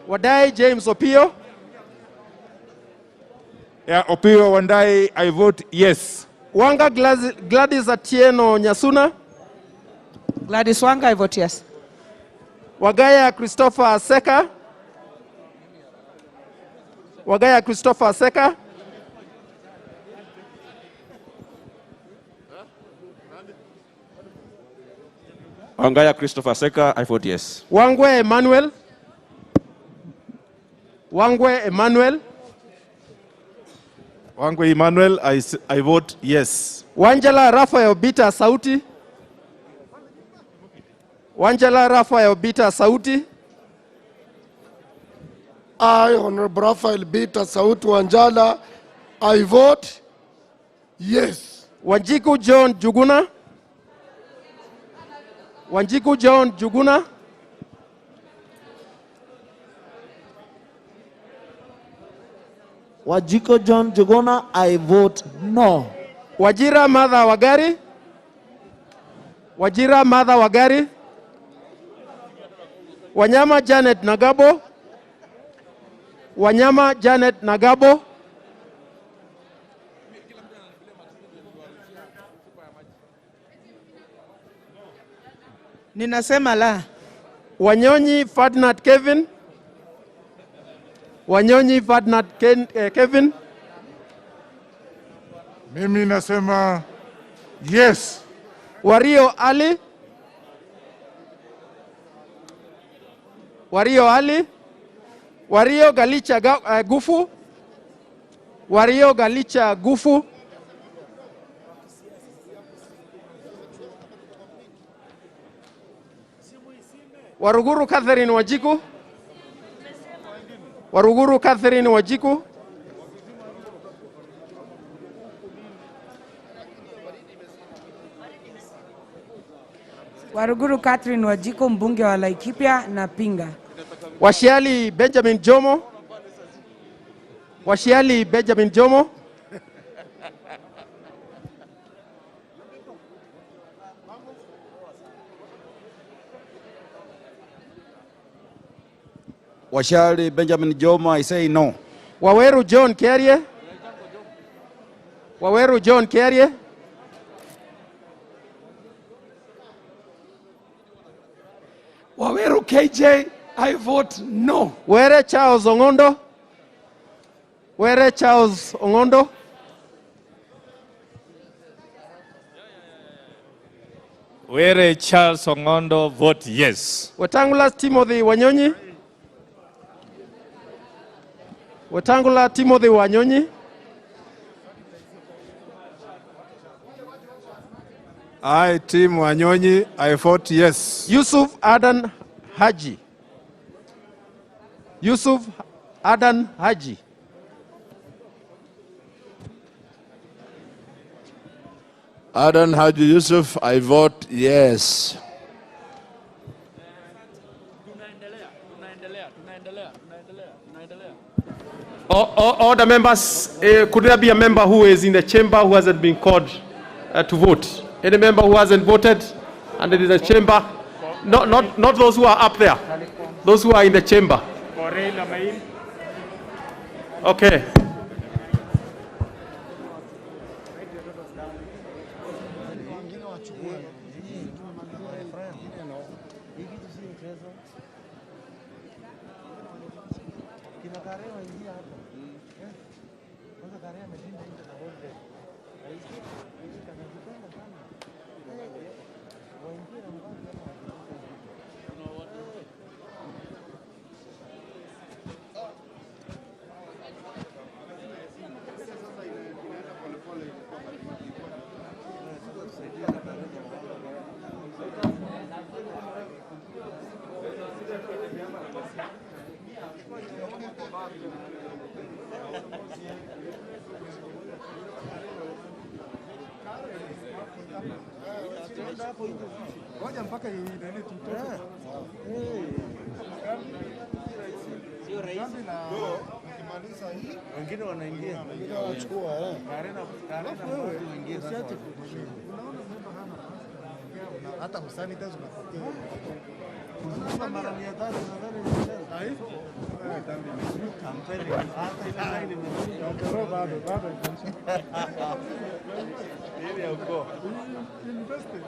Wadai James Opio. Yeah, Opio Wandai, I vote yes. Wanga Gladys Atieno Nyasuna. Gladys Wanga, I vote yes. Wagaya Christopher Aseka. Wagaya Christopher Aseka. Wangaya Christopher Seka, I vote yes. Wangwe Emmanuel. Wangwe Emmanuel. Wangwe Emmanuel, I vote yes. Wanjala Rafael Bita Sauti. Wanjala Rafael Bita Sauti. I, Honorable Rafael Bita Sauti Wanjala, I vote yes. Wanjiku John Juguna. Wanjiku John Juguna. Wajiko John Juguna, I vote no. Wajira Madha Wagari. Wajira Madha Wagari. Wanyama Janet Nagabo. Wanyama Janet Nagabo. Ninasema la. Wanyonyi Ferdinand Kevin. Wanyonyi Ferdinand Kevin. Mimi nasema yes. Wario Ali. Wario Ali. Wario Galicha Gufu. Wario Galicha Gufu. Waruguru Catherine Wajiku. Waruguru Catherine Wajiku. Waruguru Catherine Wajiko, mbunge wa Laikipia na Pinga. Washiali Benjamin Jomo. Washiali Benjamin Jomo. Washali Benjamin Jomo, I say no. Waweru John Kerie. Waweru John Kerie. Waweru KJ, I vote no. Were Charles Ongondo. Were Charles Ongondo. Were Charles Ongondo, vote yes. Wetangula Timothy Wanyonyi. Wetangula Timothy Wanyonyi. I, Tim Wanyonyi, I vote yes. Yusuf Adan Haji. Yusuf Adan Haji. Adan Haji Yusuf, I vote yes. Order members, could there be a member who is in the chamber who hasn't been called to vote? Any member who hasn't voted? And there is a chamber. Not those who are up there. Those who are in the chamber. Okay. Ngoja mpaka iendelee tutoke. Sio rahisi na ukimaliza hii wengine wanaingia. Wengine wanachukua Karena watu wengine sasa. Unaona mambo hana. Hata kusanitize unapotea. Kuzunguka mara 300 nadhani ni sawa. Hai? Kampeni hata ile line imekuja. Bado. Ile ya uko. Invested.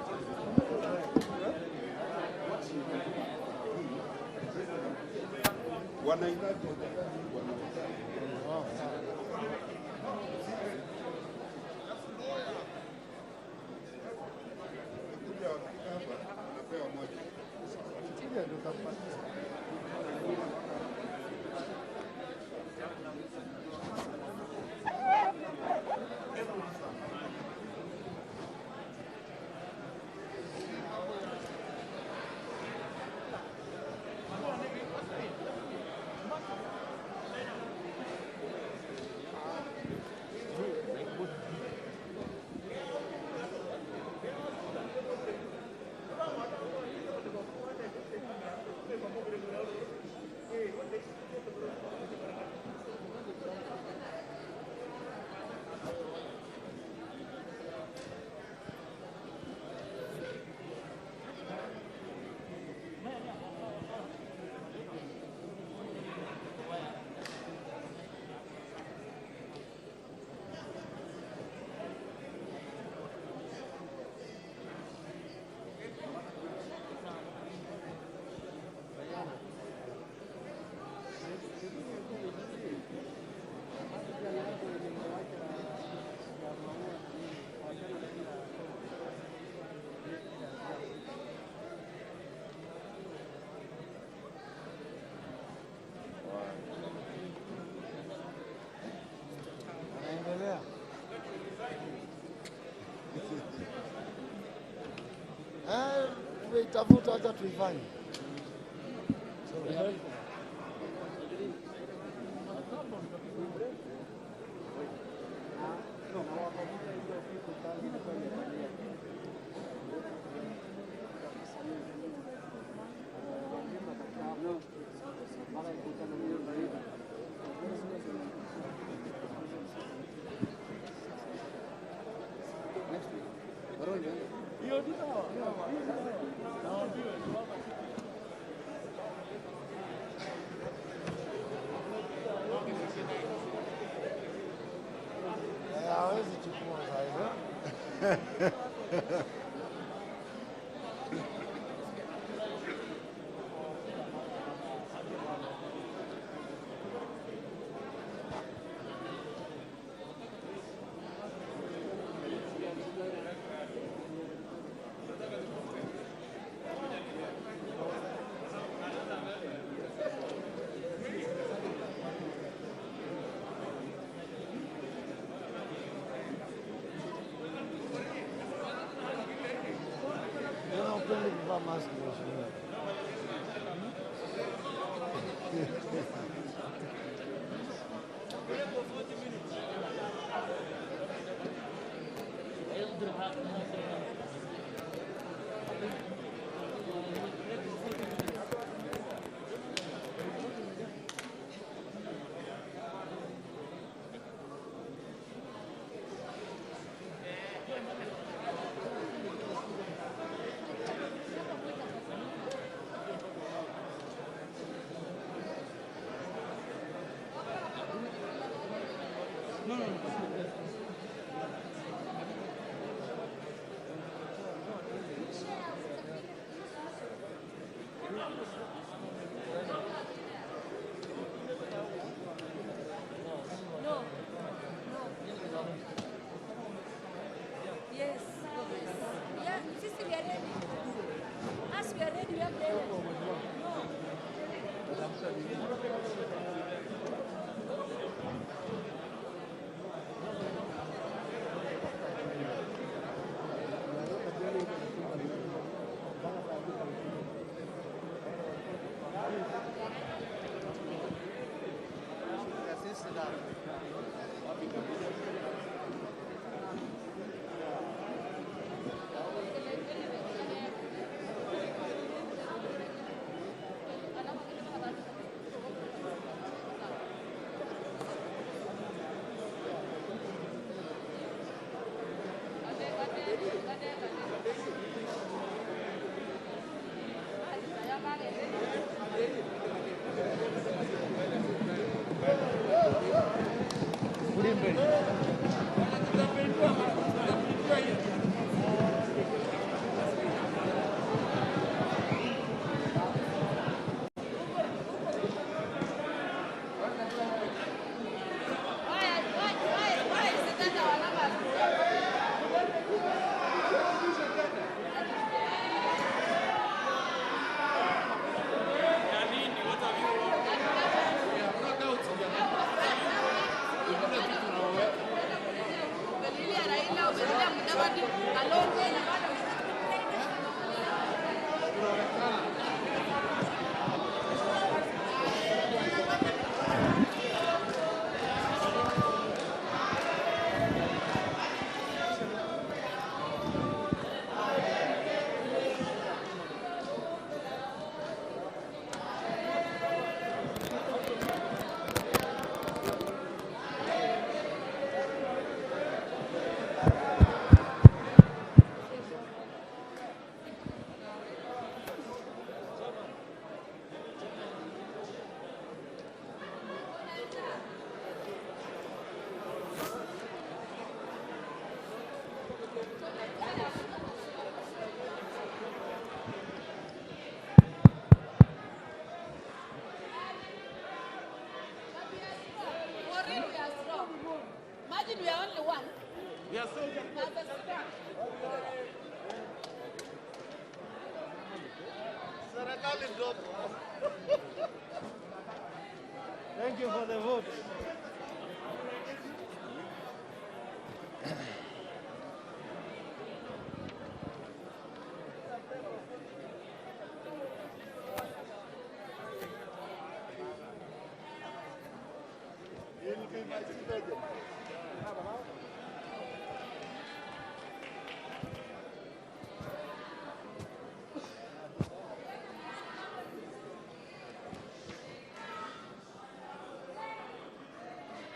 Tumeitafuta hata tuifanye. Thank you for the vote.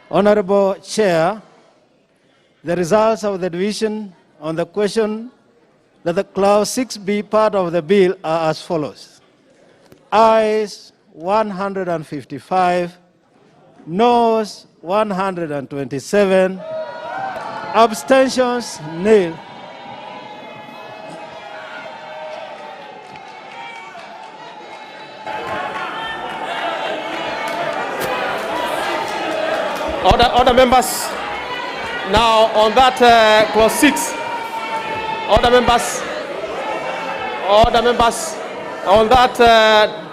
Honorable Chair, the results of the division on the question that the clause 6 be part of the bill are as follows. Ayes 155, noes 127, abstentions nil. Order members. Now on that clause 6, order members, on that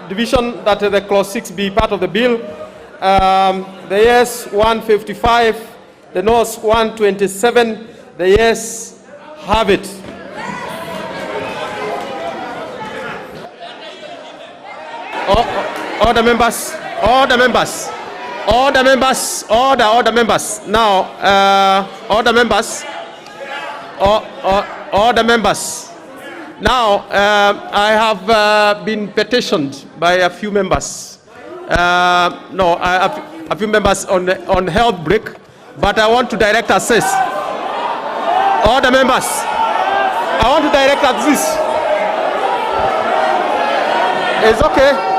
division that the clause 6 be part of the bill, the yes 155, the noes 127, the yes have it. Order members, order members. Order members, order members. Now, order members, order members. Now, I have been petitioned by a few members. A few members on health break, but I want to direct access. Order members, I want to direct access. It's okay.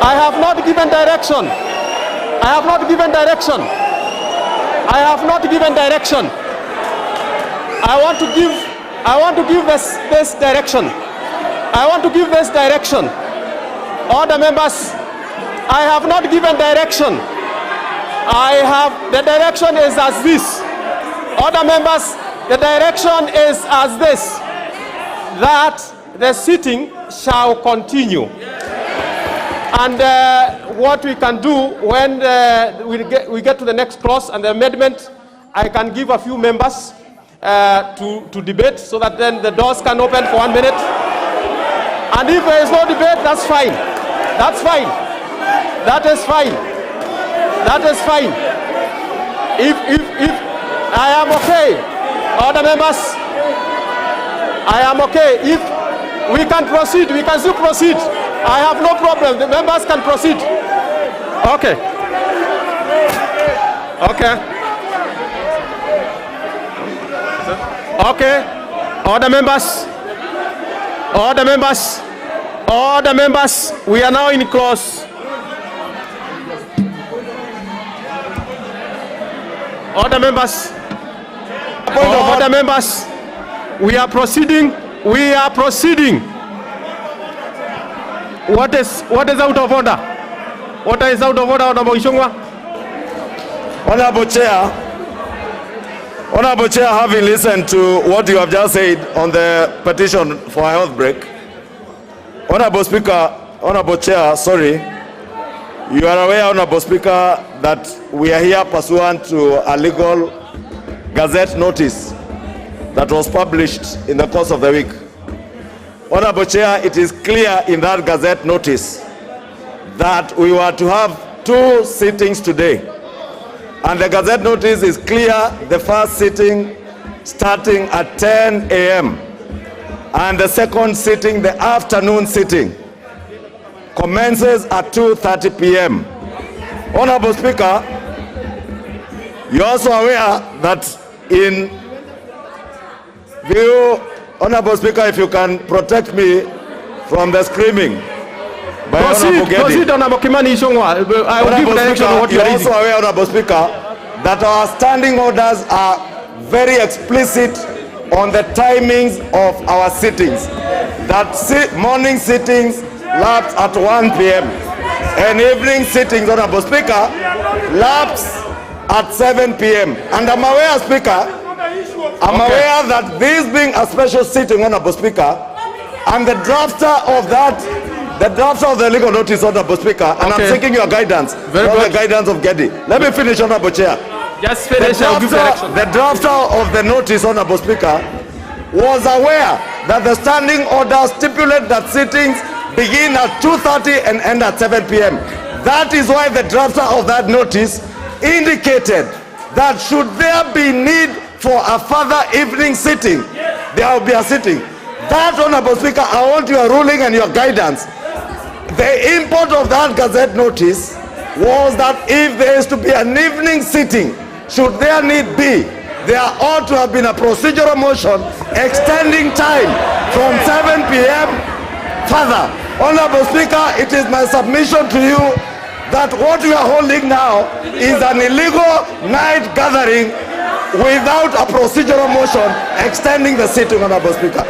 I have not given direction. I have not given direction. I have not given direction. I want to give this direction. I want to give this direction. All the members, I have not given direction. The direction is as this. All the members, the direction is as this, that the sitting shall continue. And what we can do when we get to the next clause and the amendment, I can give a few members to debate so that then the doors can open for 1 minute. And if there is no debate, that's fine. That's fine. That is fine. That is fine. If I am okay, all the members, I am okay. If we can proceed, we can still proceed. I have no problem. The members can proceed. Okay. Okay. Okay. All the members. All the members. All the members. We are now in clause. All the members. All the members. We are proceeding. We are proceeding. What is out of order? What is out of order, Honorable Ishongwa? Honorable Chair, having listened to what you have just said on the petition for a health break, Honorable Chair, sorry, you are aware, Honorable Speaker, that we are here pursuant to a legal gazette notice that was published in the course of the week. Honorable Chair, it is clear in that gazette notice that we were to have 2 sittings today. And the gazette notice is clear, the first sitting starting at 10 a.m. and the second sitting, the afternoon sitting, commences at 2:30 p.m. Honorable Speaker, you're also aware that in view, Honorable Speaker, if you can protect me from the screaming by Honorable Gedi. Proceed, Honorable Kimani Ishongwa. I will give direction on what you are raising. You're also aware, Honorable Speaker, that our standing orders are very explicit on the timings of our sittings. That morning sittings lapse at 1 p.m. and evening sittings, Honorable Speaker, lapse at 7 p.m. And I'm aware, Speaker, aware that this being a special sitting, Honorable Speaker, and the drafter of the legal notice, Honorable Speaker, and I'm seeking your guidance, the guidance of Gedi. Let me finish, Honorable Chair. Just finish, I'll give direction. The drafter of the notice, Honorable Speaker, was aware that the standing order stipulates that sittings begin at 2:30 and end at 7 p.m. That is why the drafter of that notice indicated that should there be need for a further evening sitting, there will be a sitting. That, Honorable Speaker, I want your ruling and your guidance. The import of that gazette notice was that if there is to be an evening sitting, should there need be, there ought to have been a procedural motion extending time from 7 p.m. further. Honorable Speaker, it is my submission to you that what we are holding now is an illegal night gathering without a procedural motion extending the sitting, Honorable Speaker.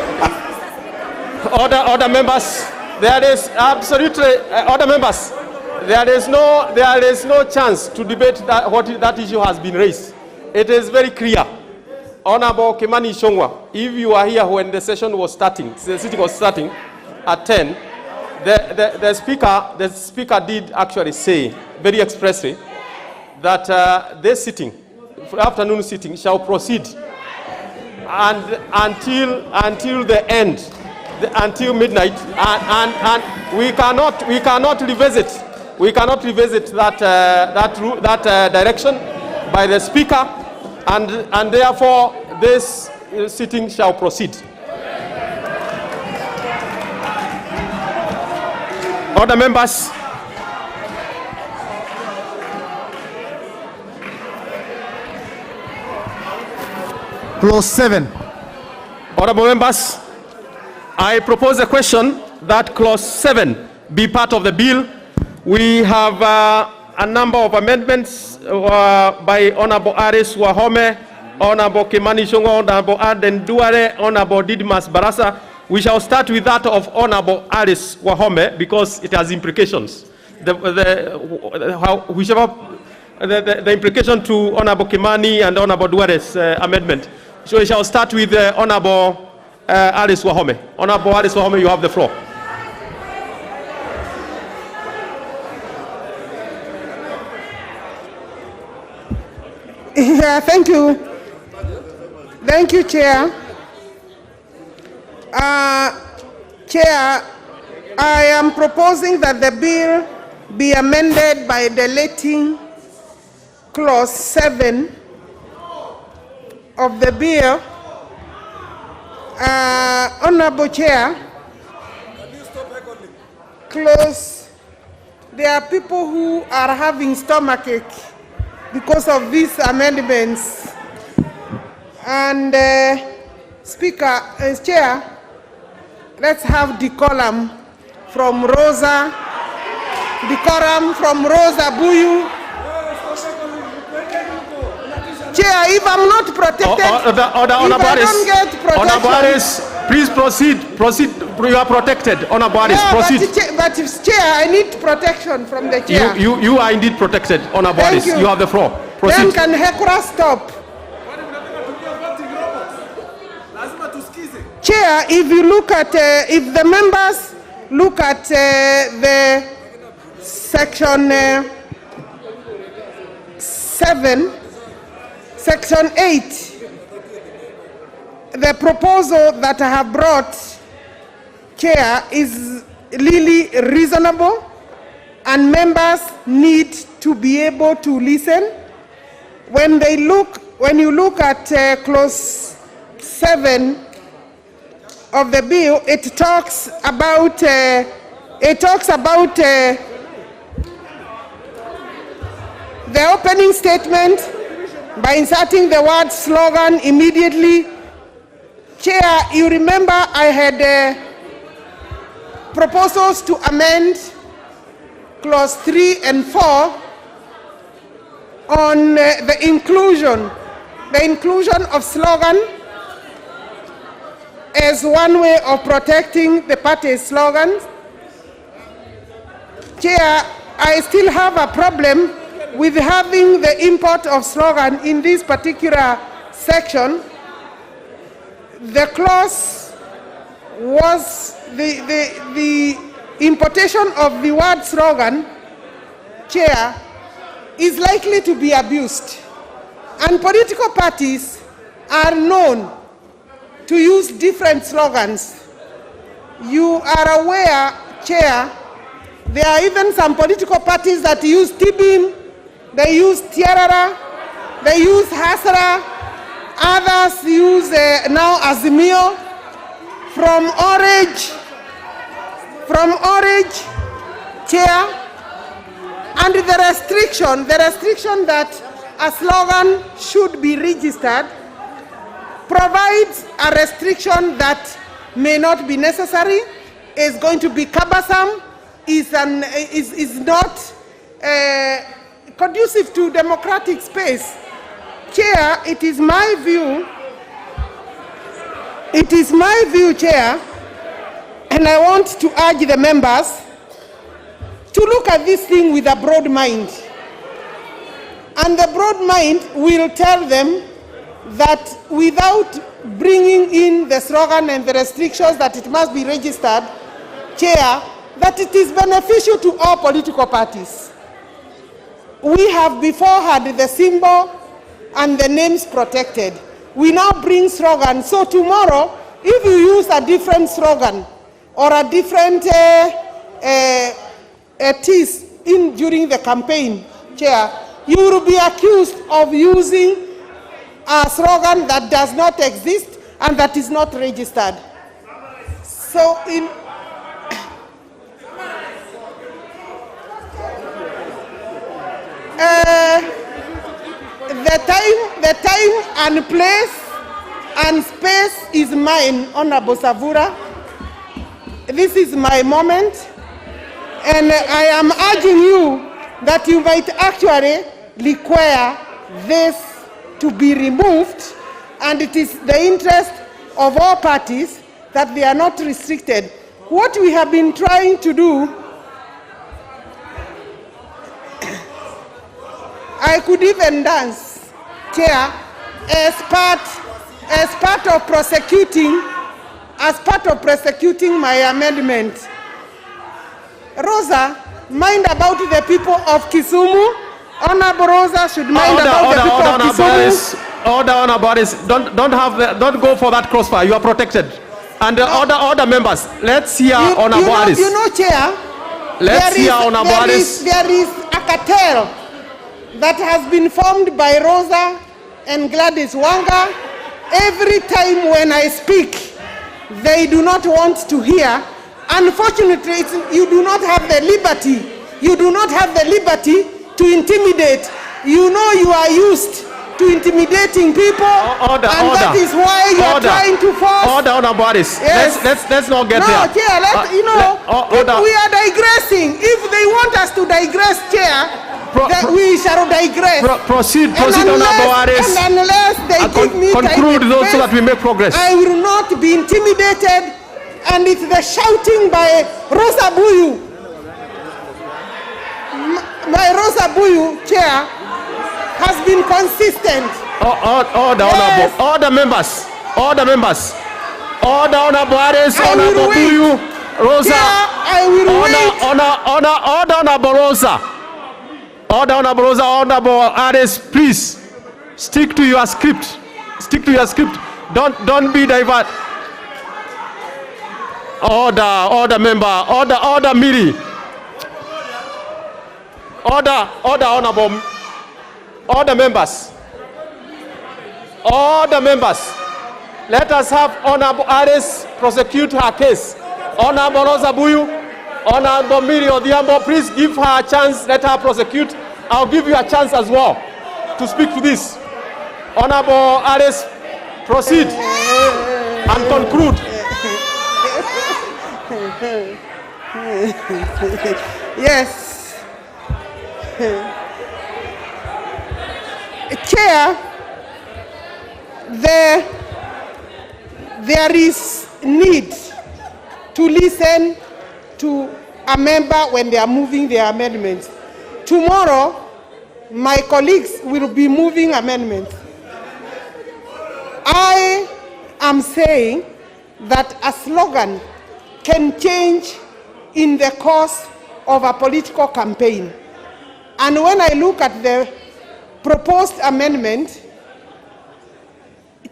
Order members, there is absolutely, order members, there is no chance to debate that issue has been raised. It is very clear. Honorable Kimani Ishongwa, if you are here when the session was starting, the sitting was starting at 10, the speaker did actually say very expressly that this sitting, afternoon sitting, shall proceed and until the end, until midnight, and we cannot revisit. We cannot revisit that direction by the speaker, and therefore this sitting shall proceed. Order members. Clause 7. Honorable members, I propose a question that clause 7 be part of the bill. We have a number of amendments by Honorable Aris Wahome, Honorable Kimani Shongo, Honorable Aden Duare, Honorable Didmas Barasa. We shall start with that of Honorable Aris Wahome because it has implications. The implication to Honorable Kimani and Honorable Duare's amendment. So we shall start with Honorable Aris Wahome. Honorable Aris Wahome, you have the floor. Yeah, thank you. Thank you, Chair. Chair, I am proposing that the bill be amended by deleting clause 7 of the bill. Honorable Chair, there are people who are having stomachache because of these amendments. And Chair, let's have decorum from Rosa Buyu. Chair, if I'm not protected, if I don't get protection, please proceed. You are protected. Honorable Aris, proceed. But Chair, I need protection from the chair. You are indeed protected. Honorable Aris, you have the floor. Proceed. Then can Hekura stop? Chair, if you look at, if the members look at the section 7, section 8, the proposal that I have brought, Chair, is really reasonable, and members need to be able to listen. When you look at clause 7 of the bill, it talks about the opening statement by inserting the word slogan immediately. Chair, you remember I had proposals to amend clause 3 and 4 on the inclusion of slogan as one way of protecting the party's slogans. Chair, I still have a problem with having the import of slogan in this particular section. The clause was the importation of the word slogan, Chair, is likely to be abused. And political parties are known to use different slogans. You are aware, Chair, there are even some political parties that use Tibim, they use Tiarara, they use Hasara, others use now Azimio, from Orange, Chair, and the restriction that a slogan should be registered provides a restriction that may not be necessary, is going to be cumbersome, is not conducive to democratic space. Chair, it is my view, Chair, and I want to urge the members to look at this thing with a broad mind. And the broad mind will tell them that without bringing in the slogan and the restrictions that it must be registered, Chair, that it is beneficial to all political parties. We have before had the symbol and the names protected. We now bring slogan. So tomorrow, if you use a different slogan or a different tease during the campaign, Chair, you will be accused of using a slogan that does not exist and that is not registered. So the time and place and space is mine, Honorable Savura. This is my moment, and I am urging you that you might actually require this to be removed, and it is the interest of all parties that they are not restricted. What we have been trying to do, I could even dance, Chair, as part of prosecuting my amendment. Rosa, mind about the people of Kisumu. Honorable Rosa should mind about the people of Kisumu. Order, bodies. Don't go for that crossfire. You are protected. And order members. Let's hear Honorable bodies. You know, Chair. Let's hear Honorable bodies. There is a cartel that has been formed by Rosa and Gladys Wanga. Every time when I speak, they do not want to hear. Unfortunately, you do not have the liberty. You do not have the liberty to intimidate. You know you are used to intimidating people, that is why you are trying to force. Order, bodies. Yes. Let's not get there. No, Chair, we are digressing. If they want us to digress, Chair, we shall digress. Proceed, Honorable Bodies. And unless they give me conclude time, those so that we make progress. I will not be intimidated, and it's the shouting by Rosa Buyu. My Rosa Buyu, Chair, has been consistent. Order members. Order, Honorable Bodies, Honorable Buyu, Rosa. I will wait. Honorable Rosa. Honorable Rosa, Honorable Bodies, please stick to your script. Don't be divert. Order member. Order Miri. Order honorable. Order members. Let us have Honorable Aris prosecute her case. Honorable Rosa Buyu, Honorable Miri Odhiambo, please give her a chance. Let her prosecute. I'll give you a chance as well to speak to this. Honorable Aris, proceed and conclude. Yes. Chair, there is need to listen to a member when they are moving their amendments. Tomorrow, my colleagues will be moving amendments. I am saying that a slogan can change in the course of a political campaign. And when I look at the proposed amendment,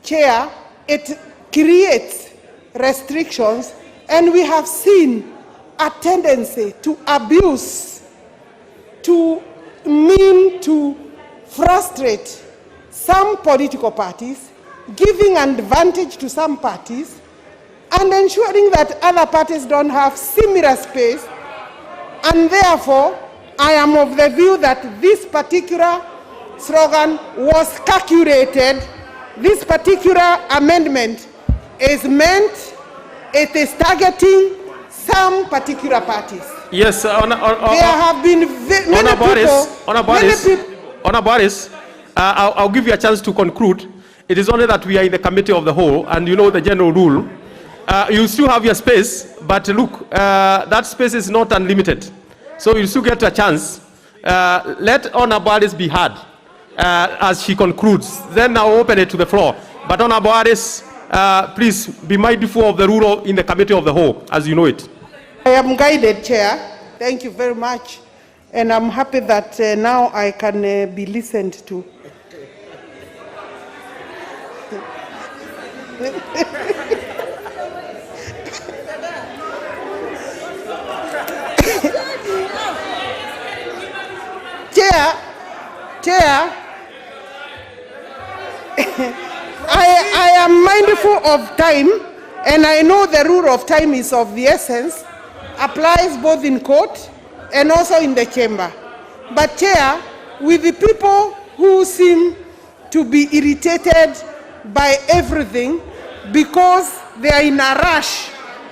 Chair, it creates restrictions, and we have seen a tendency to abuse, to mean to frustrate some political parties, giving an advantage to some parties, and ensuring that other parties don't have similar space. And therefore, I am of the view that this particular slogan was calculated. This particular amendment is meant, it is targeting some particular parties. Yes, there have been many people. I'll give you a chance to conclude. It is only that we are in the committee of the whole, and you know the general rule. You still have your space, but look, that space is not unlimited. So you still get a chance. Let Honorable Aris be heard as she concludes. Then I'll open it to the floor. But Honorable Aris, please be mindful of the rule in the committee of the whole, as you know it. I am guided, Chair. Thank you very much. And I'm happy that now I can be listened to. Chair, I am mindful of time, and I know the rule of time is of the essence, applies both in court and also in the chamber. But Chair, with the people who seem to be irritated by everything because they are in a rush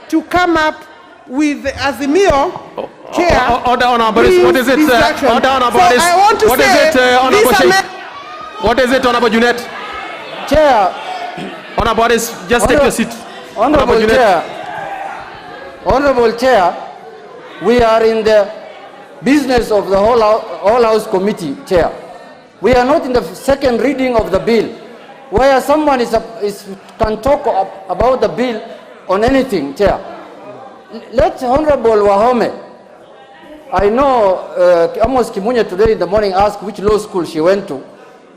to come up with Azimio, Chair, Order, Honorable Boris. What is it? Order, Honorable Boris. I want to what say is it, Honorable this Sheikh? What is it, Honorable Junet? Chair. Honorable Boris, just take your seat. Honorable Junet. Chair. Honorable Chair, we are in the business of the whole House Committee, Chair. We are not in the second reading of the bill, where someone can talk about the bill on anything, Chair. Let Honorable Wahome, I know Amos Kimunya today in the morning asked which law school she went to.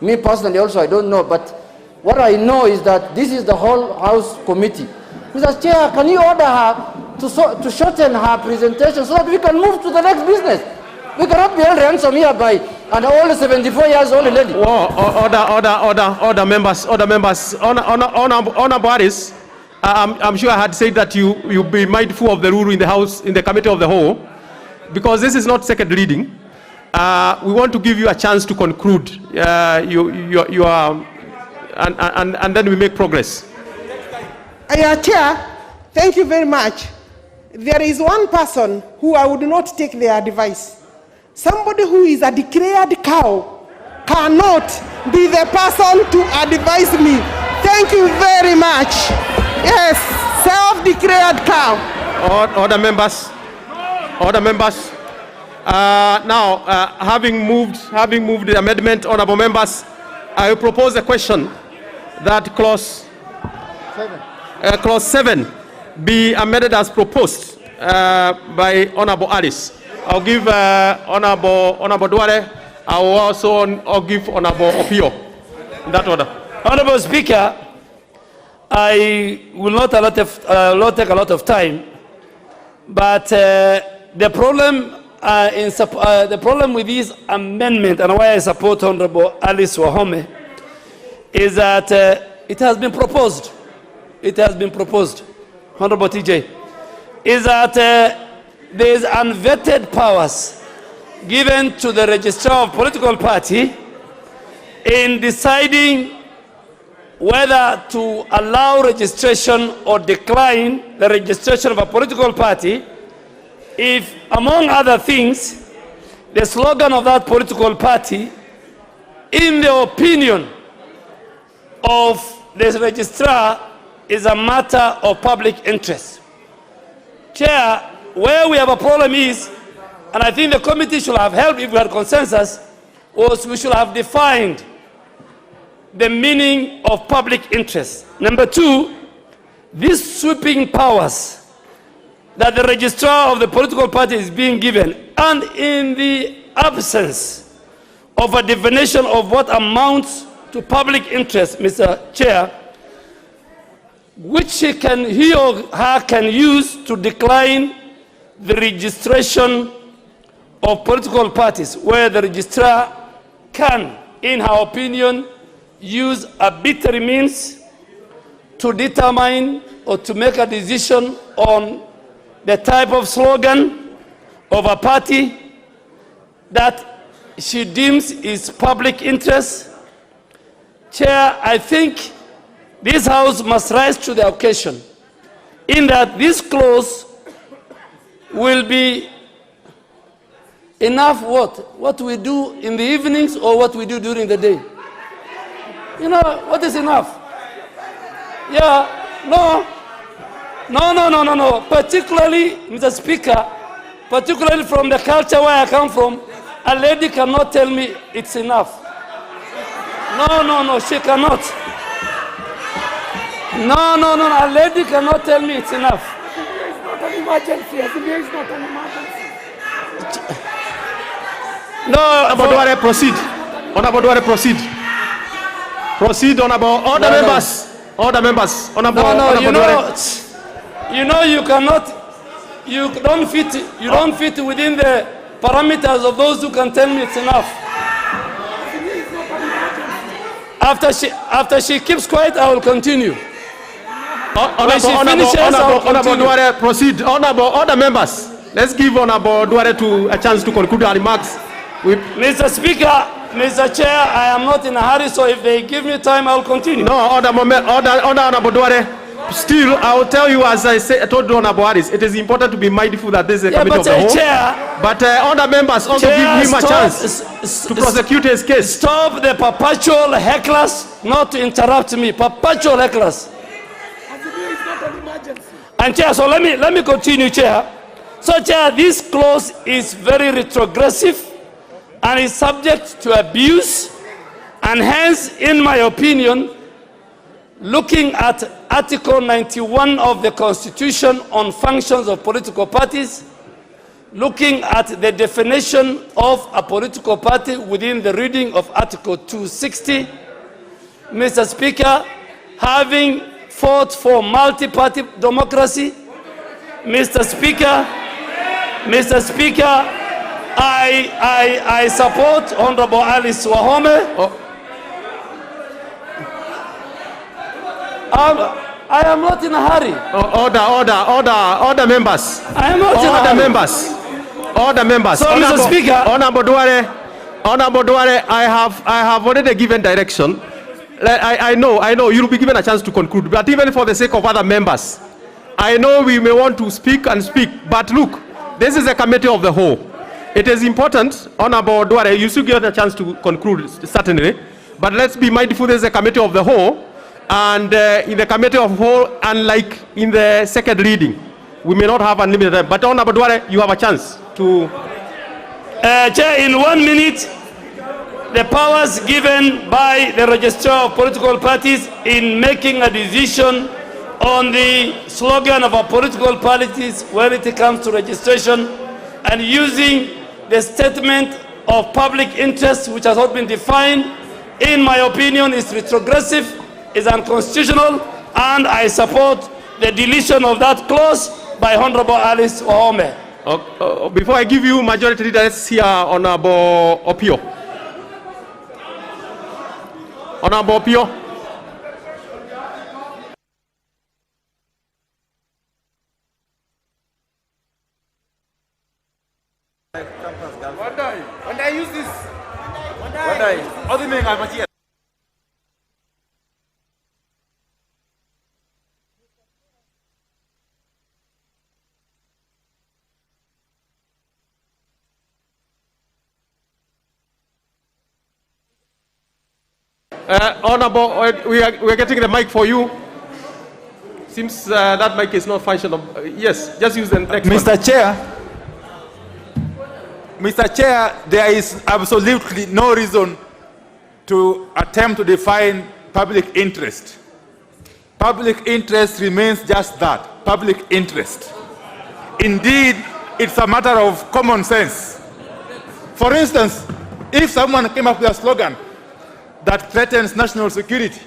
Me personally also, I don't know, but what I know is that this is the whole House Committee. Mr. Chair, can you order her to shorten her presentation so that we can move to the next business? We cannot be held ransom here by an old 74 years old lady. Order, members. Honor Boris, I'm sure I had said that you be mindful of the rule in the House, in the Committee of the Whole, because this is not second reading. We want to give you a chance to conclude and then we make progress. Chair, thank you very much. There is one person who I would not take their advice. Somebody who is a declared cow cannot be the person to advise me. Thank you very much. Yes, self-declared cow. Order, members. Order, members. Now, having moved the amendment, honorable members, I will propose a question that clause 7 be amended as proposed by Honorable Alice. I'll give Honorable Duare. I will also give Honorable Opio. In that order. Honorable Speaker, I will not take a lot of time, but the problem with this amendment and why I support Honorable Alice Wahome is that it has been proposed. It has been proposed, Honorable TJ, is that there is unvetted powers given to the registrar of political party in deciding whether to allow registration or decline the registration of a political party if, among other things, the slogan of that political party, in the opinion of the registrar, is a matter of public interest. Chair, where we have a problem is, and I think the committee should have helped if we had consensus, was we should have defined the meaning of public interest. Number two, these sweeping powers that the registrar of the political party is being given, and in the absence of a definition of what amounts to public interest, Mr. Chair, which he or her can use to decline the registration of political parties, where the registrar can, in her opinion, use arbitrary means to determine or to make a decision on the type of slogan of a party that she deems is public interest. Chair, I think this House must rise to the occasion in that this clause will be enough what we do in the evenings or what we do during the day. You know, what is enough? Yeah, no. Particularly, Mr. Speaker, particularly from the culture where I come from, a lady cannot tell me it's enough. No, she cannot. No, a lady cannot tell me it's enough. It's not an emergency. It's not an emergency. No, Honorable Duare, proceed. Honorable Duare, proceed. Proceed, Honorable. Order members. Order members. Honorable Duare. You know, you don't fit within the parameters of those who can tell me it's enough. After she keeps quiet, I will continue. Honorable Duare, proceed. Order members. Let's give Honorable Duare a chance to conclude our remarks. Mr. Speaker, Mr. Chair, I am not in a hurry, so if they give me time, I will continue. No, order Honorable Duare. Still, I will tell you, as I told Honorable Harris, it is important to be mindful that this is a committee of the whole. Chair, but other members also give him a chance to prosecute his case. Stop the perpetual hecklers, not to interrupt me. Perpetual hecklers. And Chair, so let me continue, Chair. So, Chair, this clause is very retrogressive and is subject to abuse, and hence, in my opinion, looking at Article 91 of the Constitution on functions of political parties, looking at the definition of a political party within the reading of Article 260, Mr. Speaker, having fought for multi-party democracy, Mr. Speaker, I support Honorable Alice Wahome. I am not in a hurry. Order, members. I am not in a hurry. Order, members. So, Mr. Speaker, Honorable Duare, I have already given direction. I know you will be given a chance to conclude, but even for the sake of other members, I know we may want to speak, but look, this is a committee of the whole. It is important, Honorable Duare, you should get a chance to conclude, certainly, but let's be mindful this is a committee of the whole, and in the committee of the whole, unlike in the second reading, we may not have unlimited time, but Honorable Duare, you have a chance to... Chair, in 1 minute, the powers given by the Registrar of Political Parties in making a decision on the slogan of our political parties when it comes to registration, and using the statement of public interest, which has not been defined, in my opinion, is retrogressive, is unconstitutional, and I support the deletion of that clause by Honorable Alice Wahome. Before I give you majority leader, let's hear Honorable Opio. Honorable Opio. When I use this, other men are here. Honorable, we are getting the mic for you. Seems that mic is not functional. Yes, just use the next one. Mr. Chair, there is absolutely no reason to attempt to define public interest. Public interest remains just that, public interest. Indeed, it's a matter of common sense. For instance, if someone came up with a slogan that threatens national security,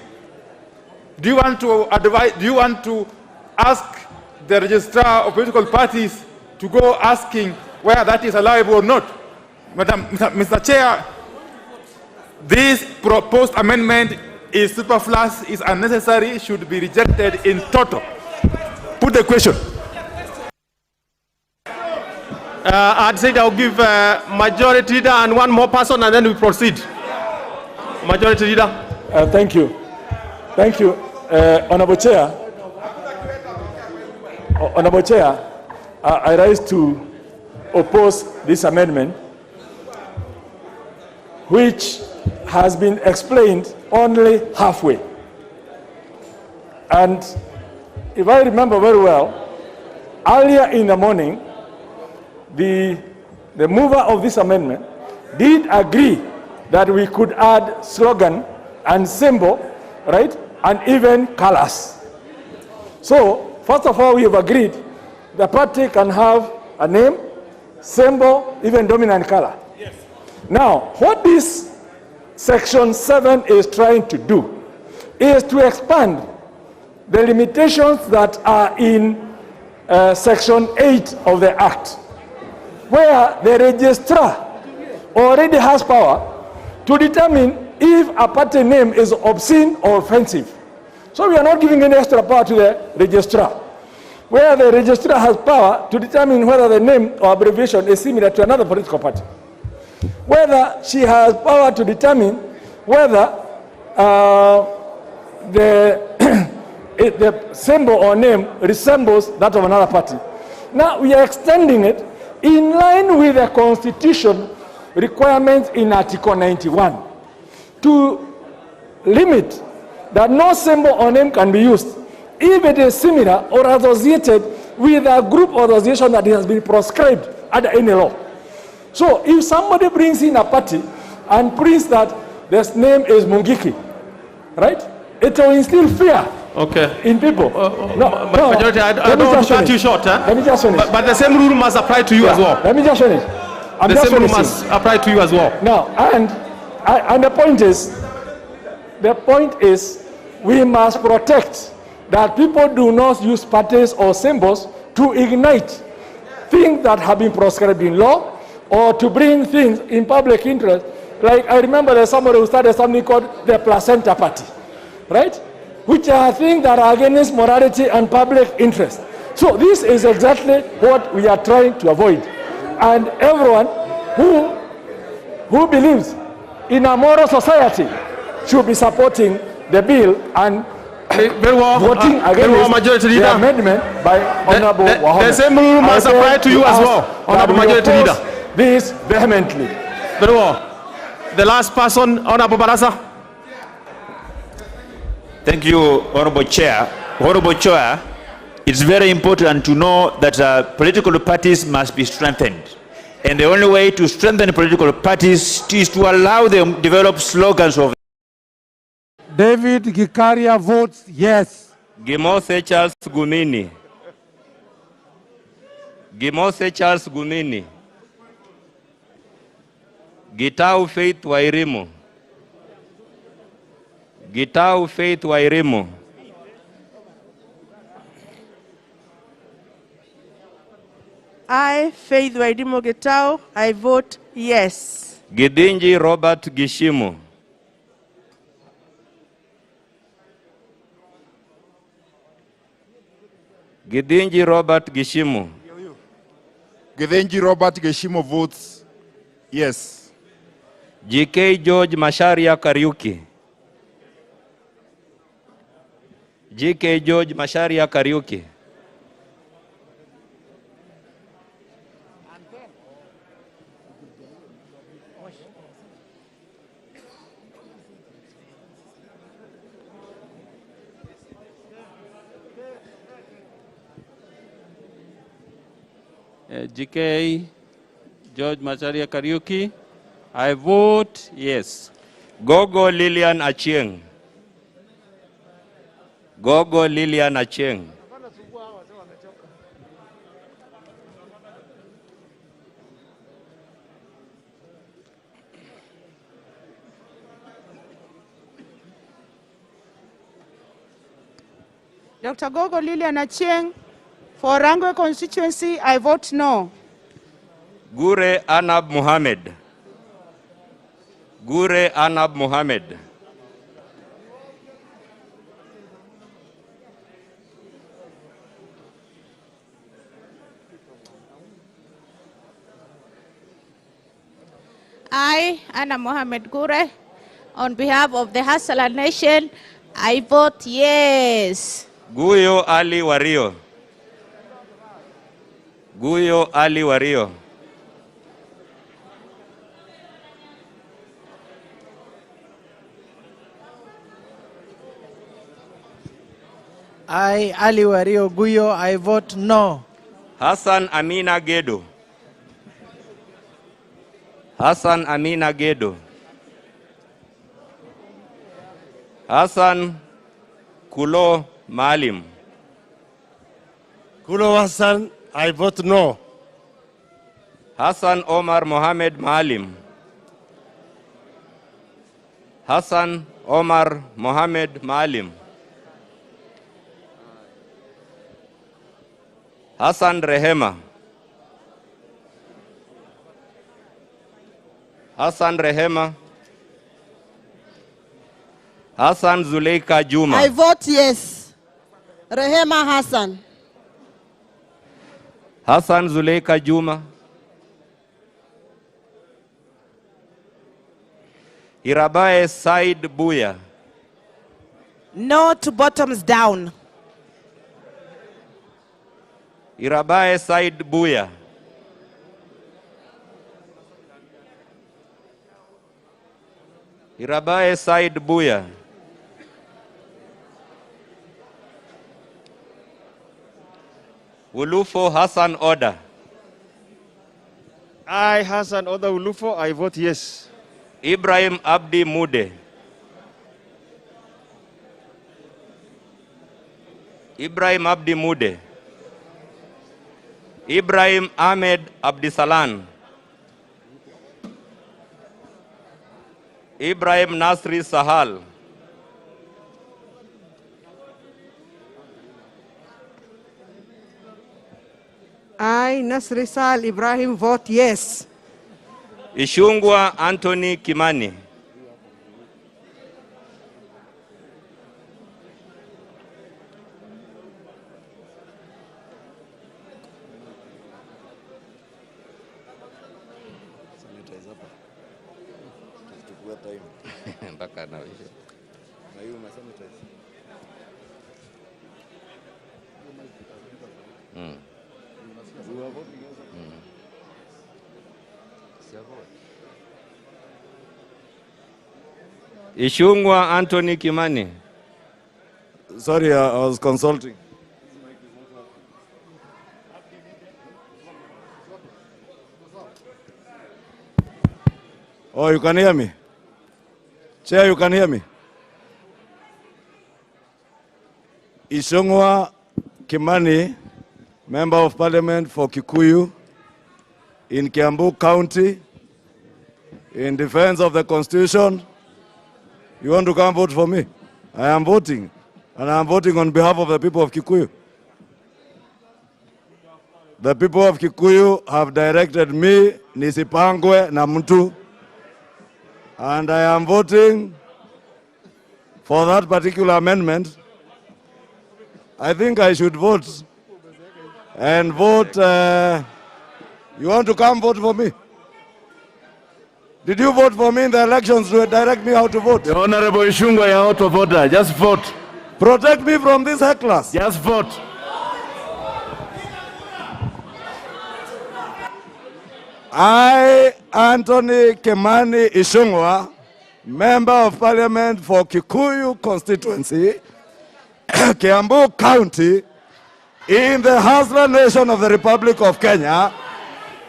do you want to ask the registrar of political parties to go asking whether that is allowable or not? Mr. Chair, this proposed amendment is superfluous, is unnecessary, should be rejected in total. Put the question. I'd say I'll give majority leader and one more person, and then we proceed. Majority leader. Thank you. Thank you. Honorable Chair, I rise to oppose this amendment, which has been explained only halfway. And if I remember very well, earlier in the morning, the mover of this amendment did agree that we could add slogan and symbol, right, and even colors. So, first of all, we have agreed the party can have a name, symbol, even dominant color. Yes. Now, what this Section 7 is trying to do is to expand the limitations that are in Section 8 of the Act, where the registrar already has power to determine if a party name is obscene or offensive. So we are not giving any extra power to the registrar, where the registrar has power to determine whether the name or abbreviation is similar to another political party. Whether she has power to determine whether the symbol or name resembles that of another party. Now we are extending it in line with the Constitution requirements in Article 91 to limit that no symbol or name can be used if it is similar or associated with a group or association that has been proscribed under any law. So if somebody brings in a party and prints that this name is Mungiki, right? It will instill fear in people. Majority, I don't want to cut you short. Let me just finish. But the same rule must apply to you as well. Let me just finish. The same rule must apply to you as well. Now, and the point is, we must protect that people do not use parties or symbols to ignite things that have been proscribed in law or to bring things in public interest. Like I remember there's somebody who started something called the Placenta Party, right? Which are things that are against morality and public interest. So this is exactly what we are trying to avoid. And everyone who believes in a moral society should be supporting the bill and voting against the amendment by Honorable Wahome. The same rule must apply to you as well, Honorable Majority Leader. This vehemently. Very well. The last person, Honorable Barasa. Thank you, Honorable Chair. Honorable Chair, it's very important to know that political parties must be strengthened. And the only way to strengthen political parties is to allow them to develop slogans of David Gikaria votes yes. Gimose Charles Gumini. Gimose Charles Gumini. Gitau Faith Wairimu. Gitau Faith Wairimu. I, Faith Wairimu Gitau, I vote yes. Gidinji Robert Gishimu. Gidinji Robert Gishimu. Gidinji Robert Gishimu votes yes. GK George Masharia Kariuki. GK George Masharia Kariuki. GK George Macharia Kariuki, I vote yes. Gogo Lilian Achieng. Gogo Lilian Achieng. Dr. Gogo Lilian Achieng, for Rangwe constituency, I vote no. Gure Anab Mohammed. Gure Anab Mohammed. I, Anna Mohammed Gure, on behalf of the Hassala Nation, I vote yes. Guyo Ali Wario. Guyo Ali Wario. I, Ali Wario Guyo, I vote no. Hassan Amina Gedo. Hassan Amina Gedo. Hassan Kulo Malim. Kulo Hassan, I vote no. Hassan Omar Mohammed Malim. Hassan Omar Mohammed Malim. Hassan Rehema. Hassan Rehema. Hassan Zuleika Juma. I vote yes. Rehema Hassan. Hassan Zuleika Juma. Irabae Said Buya. No to bottoms down. Irabae Said Buya. Irabae Said Buya. Ulufo Hassan Oda. I, Hassan Oda Ulufo, I vote yes. Ibrahim Abdi Mude. Ibrahim Abdi Mude. Ibrahim Ahmed Abdisalan. Ibrahim Nasri Sahal. I, Nasri Sal Ibrahim, vote yes. Ishungwa Anthony Kimani. Ishungwa Anthony Kimani. Sorry, I was consulting. Oh, you can hear me? Chair, you can hear me? Ishungwa Kimani, Member of Parliament for Kikuyu in Kiambu County, in defense of the Constitution. You want to come vote for me? I am voting, and I am voting on behalf of the people of Kikuyu. The people of Kikuyu have directed me, nisipangwe na mtu, and I am voting for that particular amendment. I think I should vote and vote. You want to come vote for me? Did you vote for me in the elections to direct me how to vote? The Honorable Ishungwa, you're out of order. Just vote. Protect me from this hecklers. Just vote. I, Anthony Kimani Ishungwa, Member of Parliament for Kikuyu constituency, Kiambu County, in the Hustler Nation of the Republic of Kenya,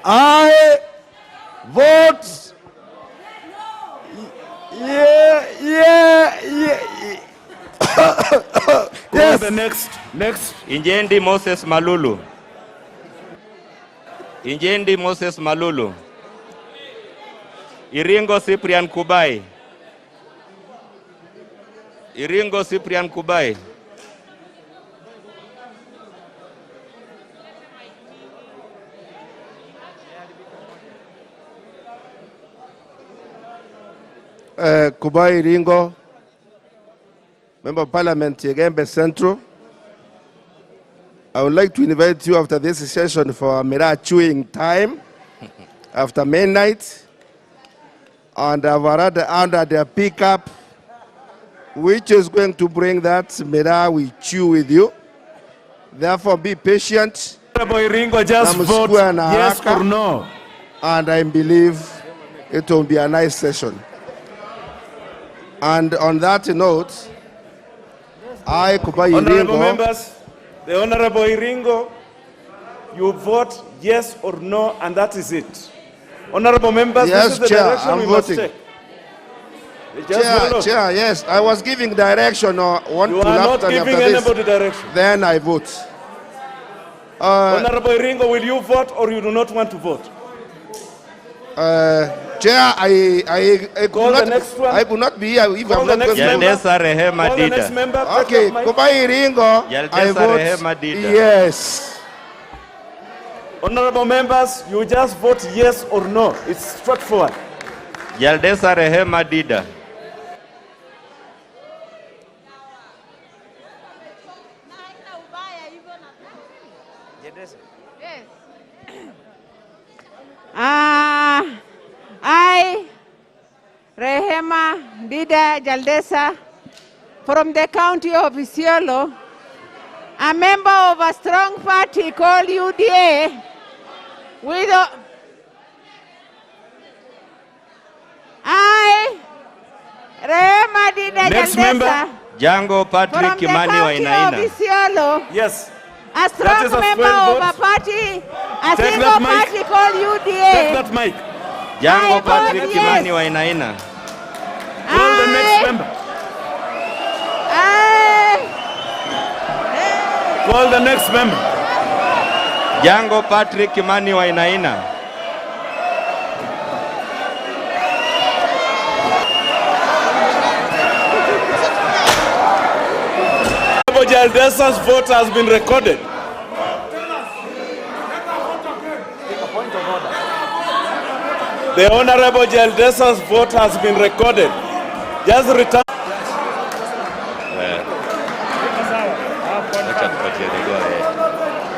I vote. Yes. The next. Injendi Moses Malulu. Injendi Moses Malulu. Iringo Cyprian Kubai. Iringo Cyprian Kubai. Kubai Ringo, Member of Parliament, Yegembe Central. I would like to invite you after this session for a Mira chewing time after midnight. And I've already under their pickup, which is going to bring that Mira we chew with you. Therefore, be patient. Ringo, just vote yes or no. And I believe it will be a nice session. And on that note, I, Kubai Honorable Iringo, members, the Honorable Iringo, you vote yes or no, and that is it. Honorable members, yes, this is the Chair, direction I'm we voting. must take. Chair, yes, I was giving direction or one You to are left not and giving after this, anybody direction. then I vote. Honorable Iringo, will you vote or you do not want to vote? Chair, I could not be here if I'm not going to Yaldesa Rehema Dida. Okay, Kubai Iringo, I Yaldesa vote Rehema Dida. yes. Honorable members, you just vote yes or no. It's straightforward. Yaldesa Rehema Dida. I, Rehema Dida Jaldesa, from the county of Isiolo, a member of a strong party called UDA with I, Rehema Dida Next Jaldesa, member, Jango from Patrick the Kimani county of Wainaina. Isiolo, yes. a strong is a member failed of a vote. party, a Take single that mic. party called UDA. Take that mic. Jango I Patrick vote Kimani yes. Wainaina. Call the next member. Call the next member. Jango Patrick Kimani Wainaina. Jaldesa's vote has been recorded. The Honorable Jaldesa's vote has been recorded. Just return.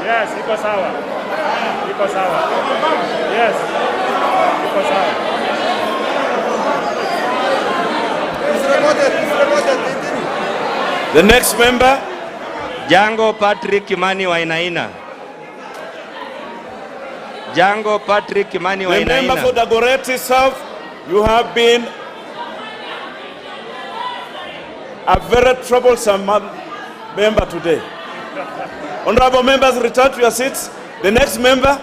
Yes, iko sawa. Iko sawa. Yes. Iko sawa. The next member, Jango Patrick Kimani Wainaina. Jango Patrick Kimani the member for Wainaina. Dagoretti South, you have been a very troublesome member today. Honorable members, return to your seats. The next member,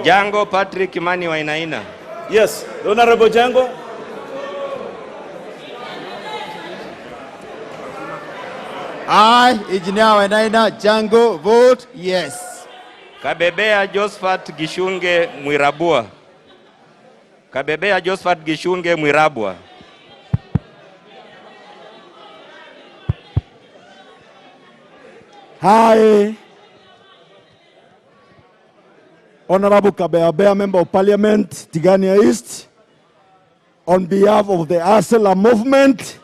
Jango Patrick Kimani Wainaina. yes, the Honorable Jango. I, Engineer Wainaina Jango, vote yes. Kabebea Josephat Gishunge Mwirabua. Kabebea Josephat Gishunge Mwirabua. Hi. Honorable Kabeabea, Member of Parliament, Tigania East, on behalf of the Asela movement,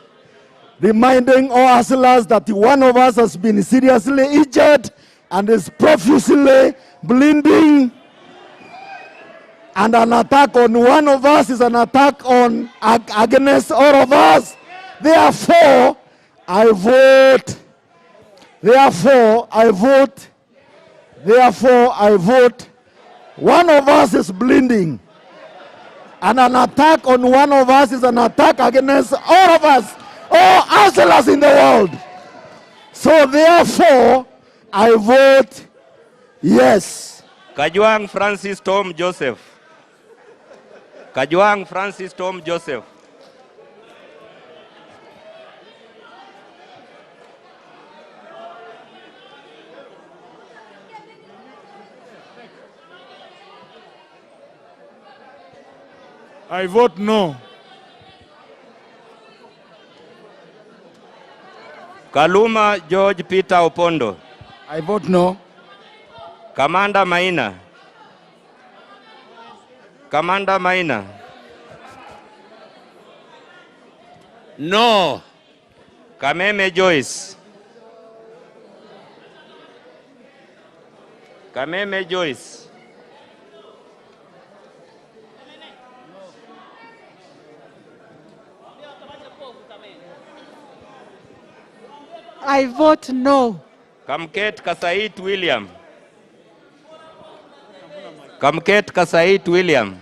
reminding all Aselas that one of us has been seriously injured and is profusely bleeding. And an attack on one of us is an attack on against all of us. Therefore, I vote. Therefore, I vote. Therefore, I vote. One of us is bleeding. And an attack on one of us is an attack against all of us, all Aselas in the world. So therefore, I vote yes. Kajwang Francis Tom Joseph. Kajwang Francis Tom Joseph. I vote no. Kaluma George Peter Opondo. I vote no. Kamanda Maina. Kamanda Maina. No. Kameme Joyce. Kameme Joyce. I vote no. Kamket Kasait William. Kamket Kasait William.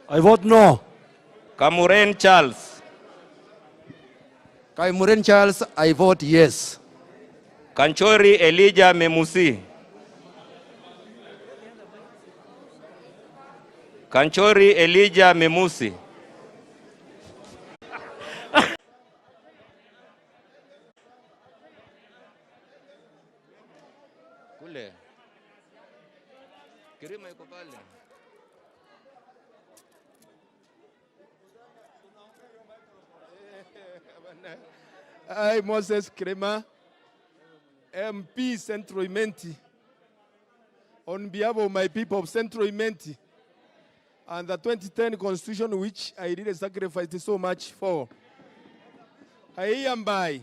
I vote no. Kamuren Charles. Kamuren Charles, I vote yes. Kanchori Elijah Memusi. Kanchori Elijah Memusi. Kule. Kirima yuko pale. I, Moses Krema, MP Central Imenti, on behalf of my people of Central Imenti, and the 2010 Constitution, which I did a sacrifice so much for, I hereby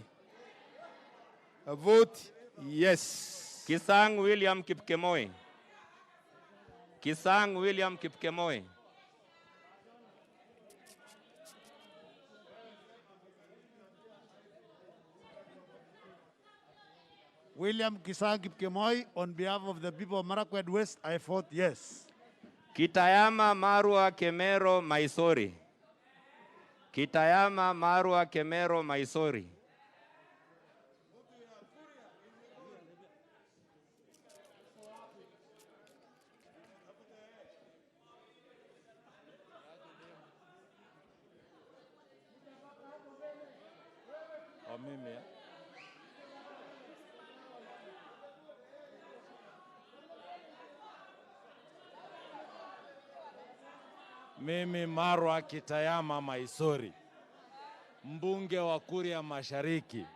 vote yes. Kisang William Kipkemoi. Kisang William Kipkemoi. William Kisangi Kemoi, on behalf of the people of Marakwet West, I vote yes. Kitayama Marwa Kemero Maisori. Kitayama Marwa Kemero Maisori. Mimi. Mimi Marwa Kitayama Maisori, mbunge wa Kuria Mashariki,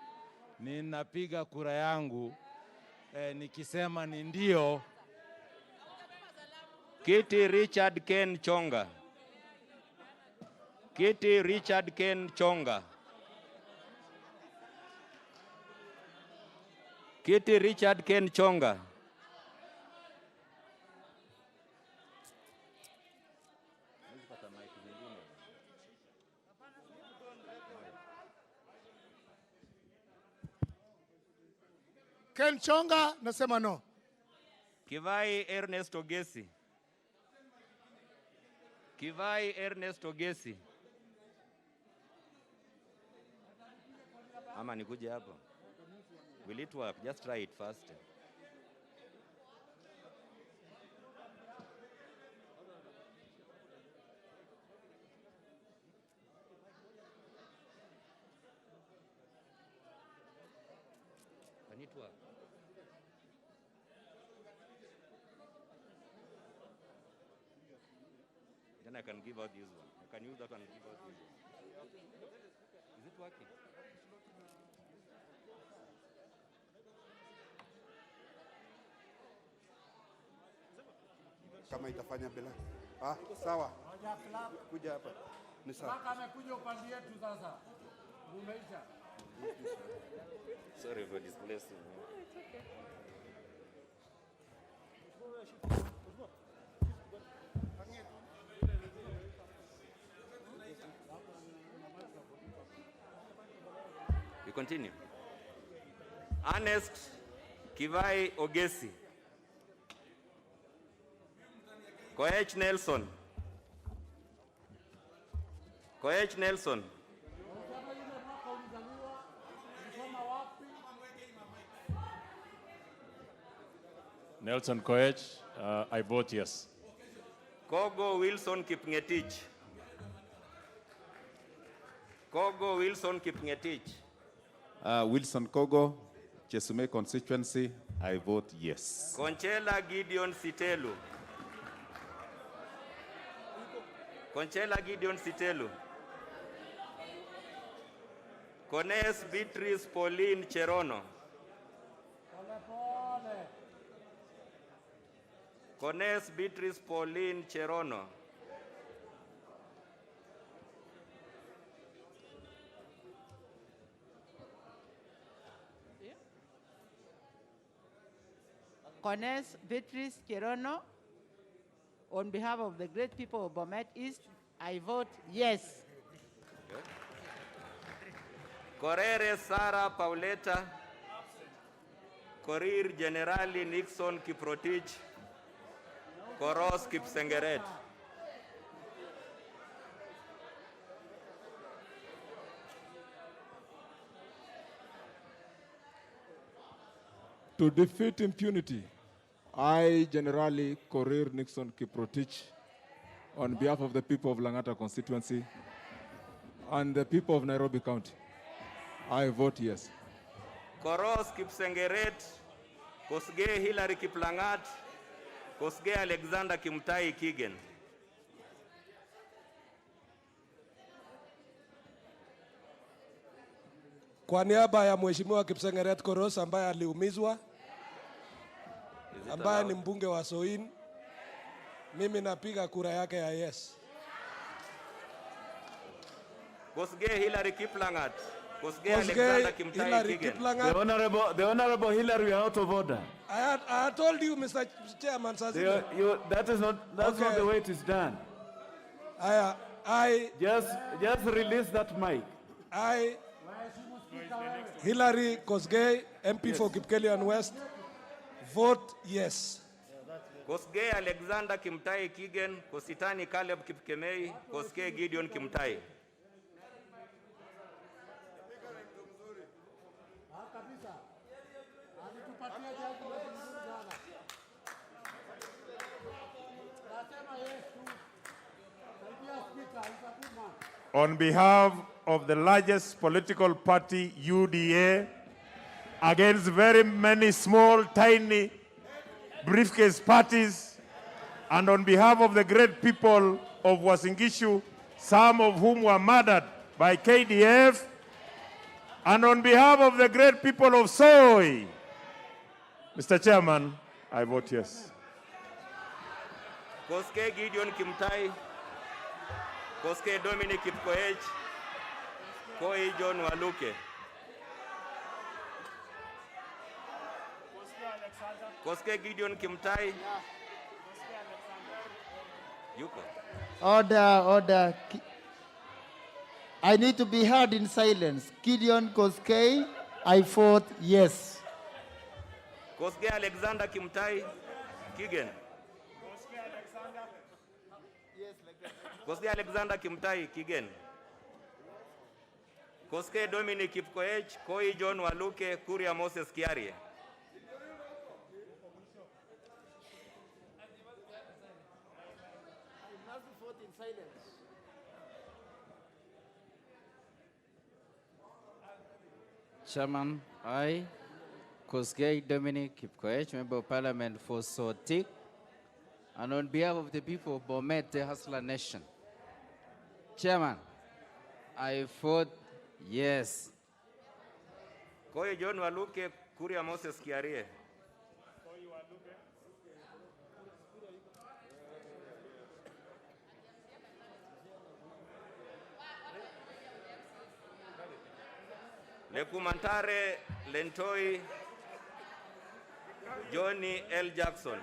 ninapiga kura yangu nikisema ni ndio. Kiti Richard Ken Chonga. Kiti Richard Ken Chonga. Kiti Richard Ken Chonga. Ken Chonga, nasema no. Kivai Ernest Ogesi. Kivai Ernest Ogesi. Ama nikuje hapo. Will it work? Just try it first. Can it work? Then I can give out this one. I can use that one and give out this one. Is it working? Kama itafanya bila. Sawa. Kuja hapa. Ni sawa. Kaka amekuja upande yetu sasa. Umeisha. Sorry for displacing. It's okay. We continue. Ernest Kivai Ogesi. Koech Nelson. Koech Nelson. Nelson Koech, I vote yes. Kogo Wilson Kipngetich. Kogo Wilson Kipngetich. Wilson Kogo, Chesume constituency, I vote yes. Conchela Gideon Sitelu. Conchela Gideon Sitelu. Cones Beatrice Pauline Cherono. Cones Beatrice Pauline Cherono. Cones Beatrice Cherono, on behalf of the great people of Bomet East, I vote yes. Okay. Correre Sara Pauleta. Korir Generali Nixon Kiprotich. Koros Kipsengeret. To defeat impunity, I, Generally Korir Nixon Kiprotich, on behalf of the people of Langata constituency and the people of Nairobi County, I vote yes. Koros Kipsengeret, Kosge Hilary Kiplangat, Kosge Alexander Kimtai Kigen. Kwa niaba ya Mheshimiwa Kipsengeret Koros ambaye aliumizwa, ambaye ni mbunge wa Soin, mimi napiga kura yake ya yes. Kosge Hilary Kiplangat, Kosge Alexander Kimtai Kigen. The Honorable Hilary, we are out of order. I told you, Mr. Chairman, that's not the way it is done. Just release that mic. Hillary Kosgei, MP for Kipkelian West, vote yes. Kosgei Alexander Kimtai Kigen, Kositani Caleb Kipkemei, Kosgei Gideon Kimtai. On behalf of the largest political party, UDA, against very many small, tiny briefcase parties, and on behalf of the great people of Uasin Gishu, some of whom were murdered by KDF, and on behalf of the great people of Soy, Mr. Chairman, I vote yes. Kosgei Gideon Kimtai, Kosgei Dominic Kipkoech, Koi John Waluke. Kosgei Gideon Kimtai. Yuko. Order. I need to be heard in silence. Gideon Kosgei, I vote yes. Kosgei Alexander Kimtai, Kigen. Kosgei Alexander Kimtai, Kigen. Kosgei Dominic Kipkoech, Koi John Waluke, Kuria Moses Kiarie. Chairman, I, Kosgei Dominic Kipkoech, Member of Parliament for Sotik, and on behalf of the people of Bomet, the Hustler Nation. Chairman, I vote yes. Koi John Waluke, Kuria Moses Kiarie. Lekumantare Lentoi, Johnny L. Jackson.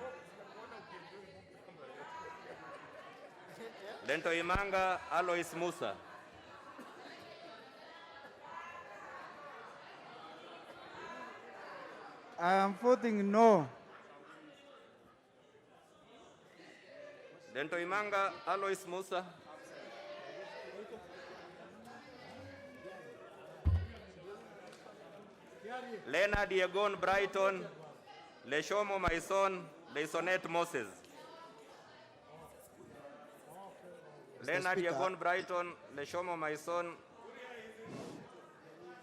Lentoi Manga, Alois Musa. I am voting no. Lentoi Manga, Alois Musa. Lena Diegon Brighton, Leshomo Maison, Leisonet Moses. Lena Diegon Brighton, Leshomo Maison,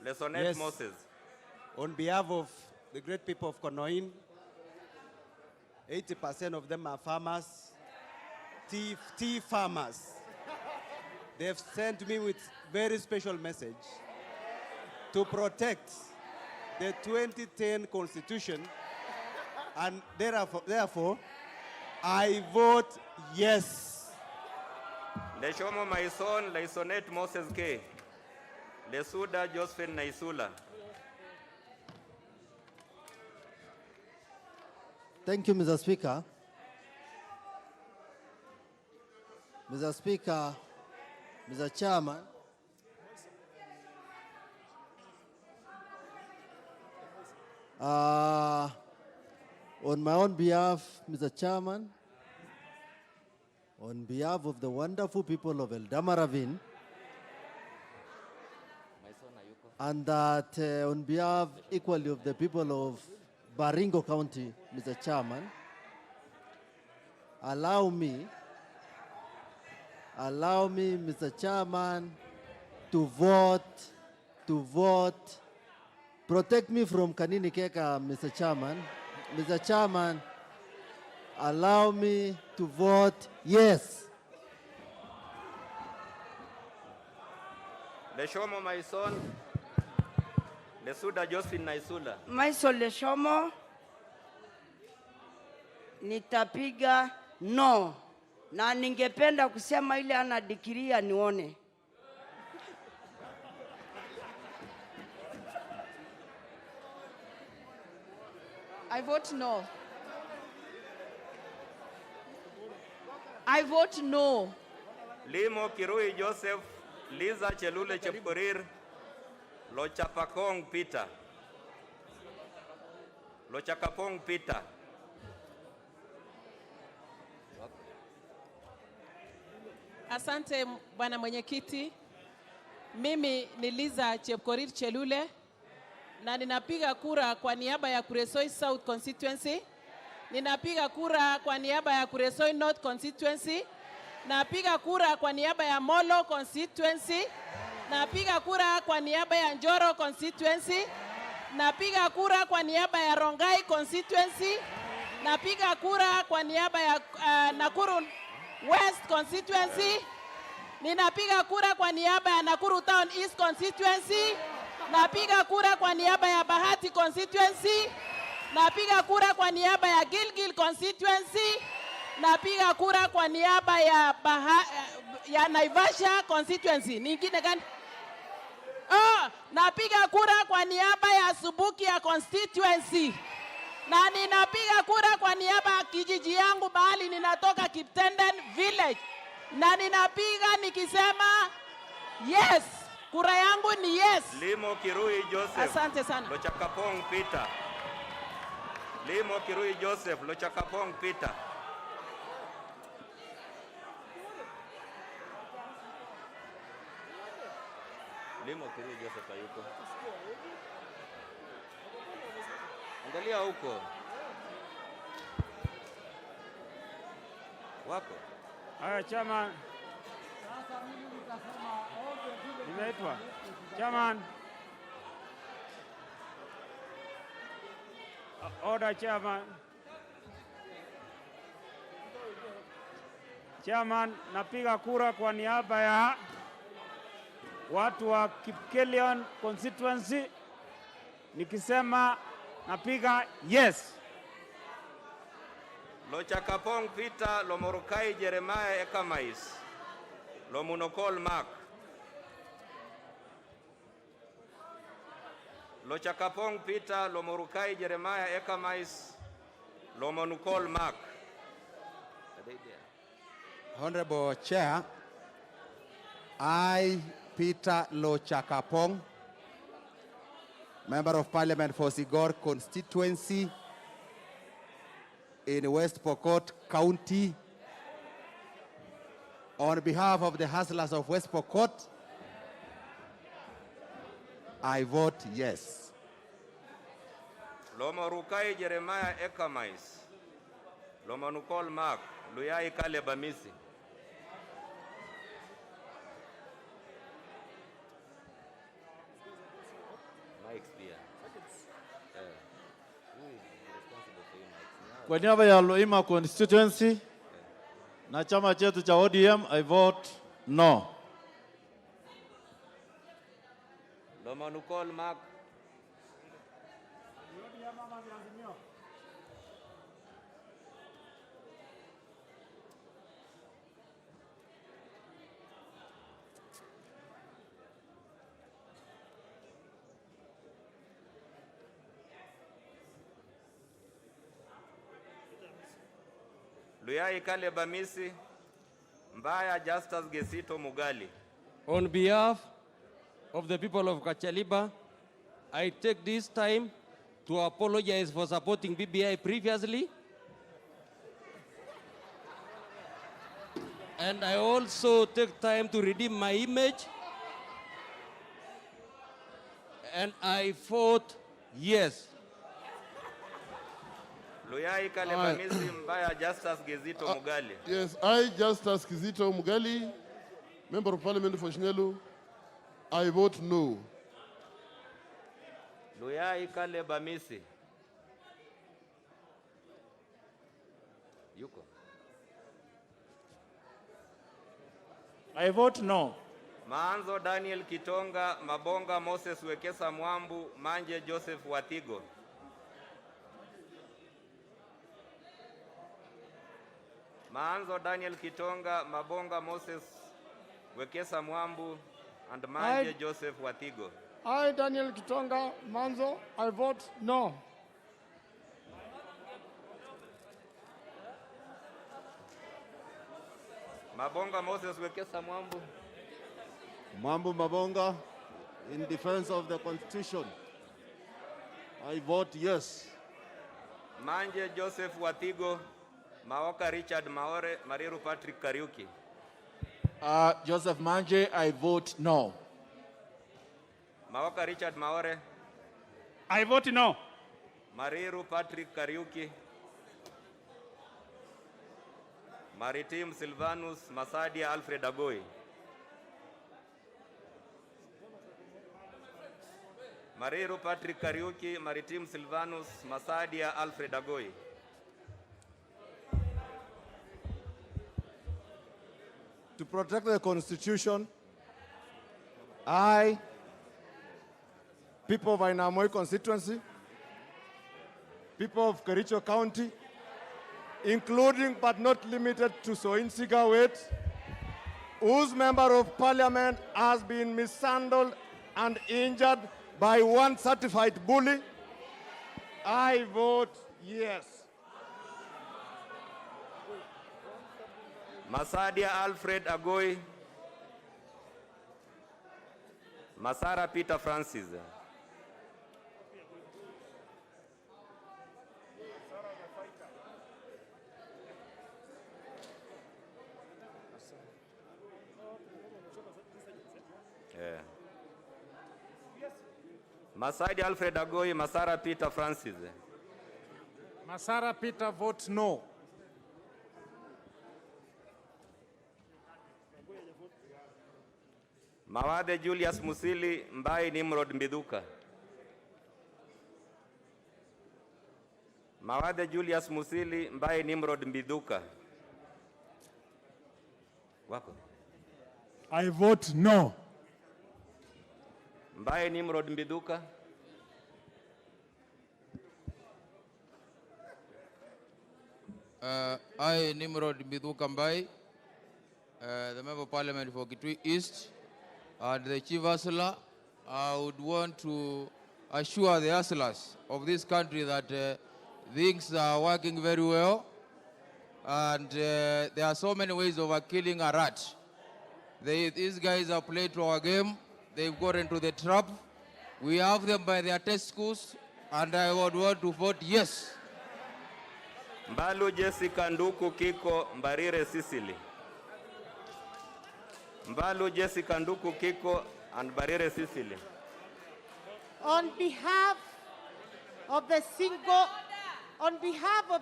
Leisonet Yes. Moses. On behalf of the great people of Konoin, 80% of them are farmers, tea farmers. They've sent me with very special message to protect the 2010 Constitution, and therefore, I vote yes. Leshomo Maison, Leisonet Moses K. Lesuda Josephine Naisula. Thank you, Mr. Speaker. Mr. Speaker, Mr. Chairman, on my own behalf, Mr. Chairman, on behalf of the wonderful people of Eldama Ravine, and that on behalf equally of the people of Baringo County, Mr. Chairman, allow me, Mr. Chairman, to vote, protect me from Kanini Keka, Mr. Chairman. Mr. Chairman, allow me to vote yes. Leshomo Maison, Lesuda Josephine Naisula. Maison Leshomo, nitapiga no, na ningependa kusema ile anadikiria nione. I vote no. I vote no. Limo Kirui Joseph, Liza Chelule Chepkorir, Lochapakong Peter. Lochakapong Peter. Asante bwana mwenyekiti. Mimi ni Liza Chepkorir Chelule na ninapiga kura kwa niaba ya Kuresoi South Constituency. Ninapiga kura kwa niaba ya Kuresoi North Constituency. Napiga kura kwa niaba ya Molo Constituency. Napiga kura kwa niaba ya Njoro Constituency. Napiga kura kwa niaba ya Rongai Constituency. Napiga kura kwa niaba ya Nakuru West Constituency. Ninapiga kura kwa niaba ya Nakuru Town East Constituency. Napiga kura kwa niaba ya Bahati Constituency. Napiga kura kwa niaba ya Gilgil Constituency. Napiga kura kwa niaba ya Naivasha Constituency. Nyingine gani? Napiga kura kwa niaba ya Subukia Constituency. Na ninapiga kura kwa niaba ya kijiji yangu mahali ninatoka, Kiptenden Village. Na ninapiga nikisema yes. Kura yangu ni yes. Limo Kirui Joseph. Asante sana. Lochakapong Peter. Limo Kirui Joseph. Lochakapong Peter. Limo Kirui Joseph hayuko. Angalia huko. Wako. Haya chairman. Nimeitwa. Chairman. Order chairman. Chairman, napiga kura kwa niaba ya watu wa Kipkelion constituency. Nikisema napiga yes. Lochakapong Peter, Lomorukai Jeremiah Ekamais. Lomunokol Mark. Lochakapong Peter, Lomorukai Jeremiah Ekamais. Lomonukol Mark. Honorable Chair, I, Peter Lochakapong, Member of Parliament for Sigor constituency in West Pokot County, on behalf of the hustlers of West Pokot, I vote yes. Lomorukai Jeremiah Ekamais. Lomonukol Mark. Luyai Kalebamisi. Kwa niaba ya Loima constituency na chama chetu cha ODM, I vote no. Lomonukol Mark. Luyai Kalebamisi. Mbaya Justus Gesito Mugali. On behalf of the people of Kachaliba, I take this time to apologize for supporting BBI previously. And I also take time to redeem my image. And I vote yes. Luyai Kalebamisi. Mbaya Justus Gesito Mugali. Yes, I, Justus Kizito Mugali, Member of Parliament for Shinelu, I vote no. Luyai Kalebamisi. Yuko. I vote no. Maanzo Daniel Kitonga, Mabonga Moses Wekesa Mwambu, Manje Joseph Watigo. Maanzo Daniel Kitonga, Mabonga Moses Wekesa Mwambu, and Manje Joseph Watigo. I, Daniel Kitonga Manzo, I vote no. Mabonga Moses Wekesa Mwambu. Mwambu Mabonga. in defense of the Constitution. I vote yes. Manje Joseph Watigo, Maoka Richard Maore, Mariru Patrick Kariuki. Joseph Manje, I vote no. Maoka Richard Maore. I vote no. Mariru Patrick Kariuki. Maritim Silvanus Masadia Alfred Agoi. Mariru Patrick Kariuki, Maritim Silvanus Masadia Alfred Agoi. To protect the Constitution, I, people of Ainamoi constituency, people of Kericho County, including but not limited to Soin Sigawet, whose member of parliament has been mishandled and injured by one certified bully, I vote yes. Masadia Alfred Agoi. Masara Peter Francis. Yeah. Masadia Alfred Agoi, Masara Peter Francis. Masara Peter votes no. Mawade Julius Musili, Mbai Nimrod Mbiduka. Mawade Julius Musili, Mbai Nimrod Mbiduka. Wako. I vote no. Mbai Nimrod Mbiduka. I, Nimrod Mbiduka Mbai, the Member of Parliament for Kitui East, and the Chief Hustler, I would want to assure the hustlers of this country that things are working very well, and there are so many ways of killing a rat. These guys have played to our game. They've got into the trap. We have them by their testicles, and I would want to vote yes. Mbalu Jessica Nduku Kiko Mbarire Sicily. Mbalu Jessica Nduku Kiko and Barire Sicily. On behalf of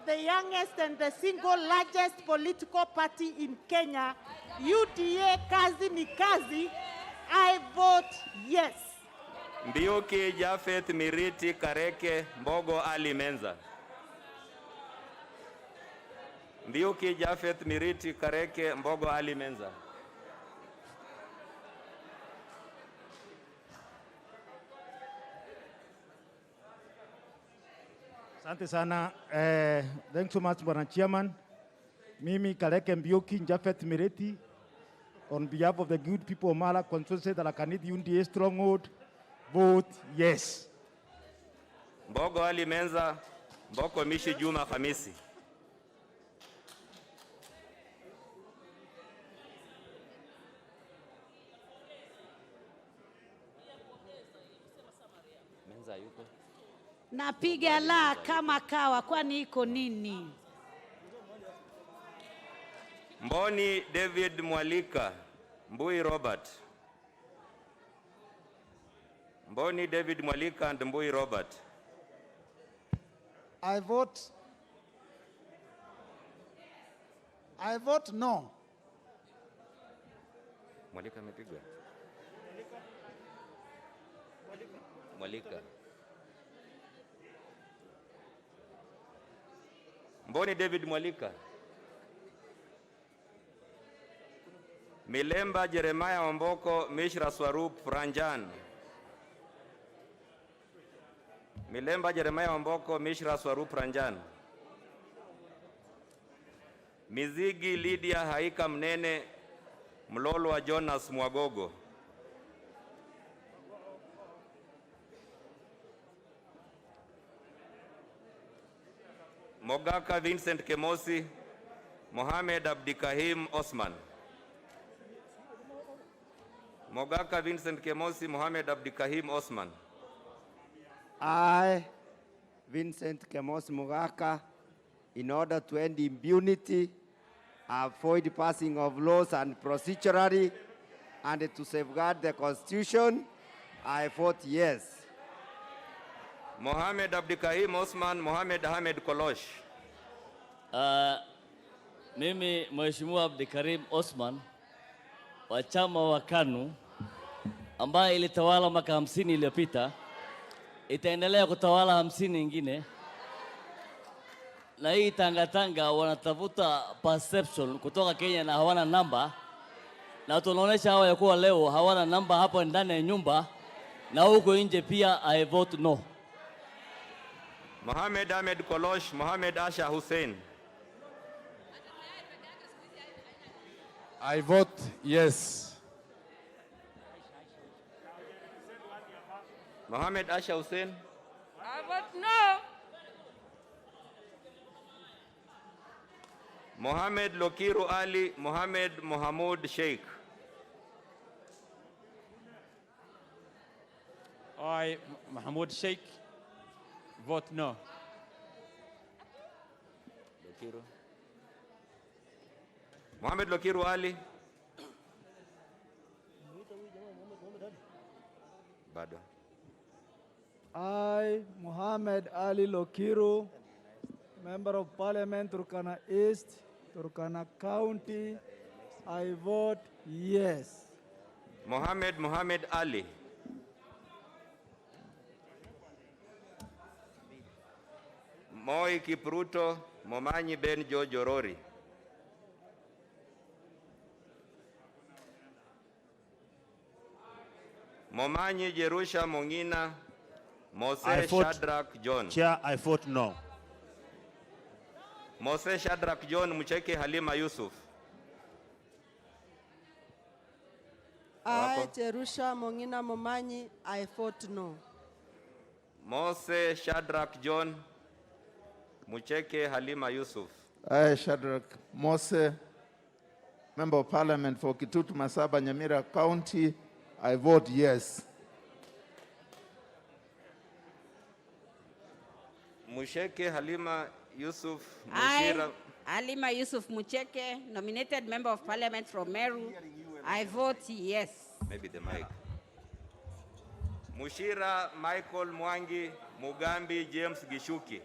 the youngest and the single largest political party in Kenya, UDA Kazi ni Kazi, I vote yes. Mbiuki Jafeth Miriti Kareke Mbogo Ali Menza. Mbiuki Jafeth Miriti Kareke Mbogo Ali Menza. Asante sana. Thanks so much, Bwana Chairman. Mimi Kareke Mbiuki Jafeth Miriti, on behalf of the good people of Mala constituency that I can need UNDA stronghold, vote yes. Mbogo Ali Menza, Mboko Mishi Juma Hamisi. Menza yuko. Napiga la kama kawa, kwani iko nini? Mboni David Mwalika, Mbui Robert. Mboni David Mwalika and Mbui Robert. I vote no. Mwalika amepigwa. Mwalika. Mboni David Mwalika. Milemba Jeremiah Wamboko Mishra Swarup Ranjan. Milemba Jeremiah Wamboko Mishra Swarup Ranjan. Mizigi Lydia Haika Mnene Mlolwa Jonas Mwagogo. Mogaka Vincent Kemosi, Mohamed Abdikahim Osman. Mogaka Vincent Kemosi Mohamed Abdikahim Osman. I, Vincent Kemos Mugaka, in order to end impunity, avoid passing of laws and procedurally, and to safeguard the Constitution, I vote yes. Mohamed Abdikahim Osman Mohamed Ahmed Kolosh. Mimi Mheshimiwa Abdikarim Osman wa chama wa KANU ambaye ilitawala mwaka 50 iliyopita itaendelea kutawala 50 nyingine, na hii tangatanga wanatafuta perception kutoka Kenya na hawana namba, na tunaonesha hawa ya kuwa leo hawana namba hapo ndani ya nyumba na huko nje pia. I vote no. Mohamed Ahmed Kolosh Mohamed Asha Hussein. I vote yes. Mohamed Asha Hussein. I vote no. Mohamed Lokiru Ali Mohamed Mohamud Sheikh. I, Mahmoud Sheikh, vote no. Lokiru. Mohamed Lokiru Ali. Bado. I, Muhammad Ali Lokiru, Member of Parliament, Turkana East, Turkana County, I vote yes. Mohamed Ali. Moi Kipruto Momanyi Ben George Orori. Momanyi Jerusha Mongina Mose Shadrach John. Chair, I vote no. Mose Shadrach John Mucheke Halima Yusuf. I, Jerusha Mongina Momanyi, I vote no. Mose Shadrach John Mucheke Halima Yusuf. I, Shadrach Mose, Member of Parliament for Kitutu Masaba, Nyamira County, I vote yes. Mucheke Halima Yusuf I, Halima Yusuf Mucheke, nominated Member of Parliament from Meru, I vote yes. Maybe the mic. Mushira Michael Mwangi Mugambi James Gishuki.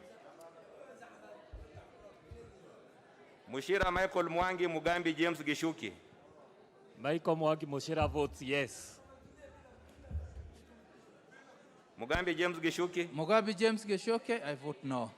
Mushira Michael Mwangi Mugambi James Gishuki. Michael Mwangi Mushira votes yes. Mugambi James Gishuki. Mugambi James Gishuki, I vote no.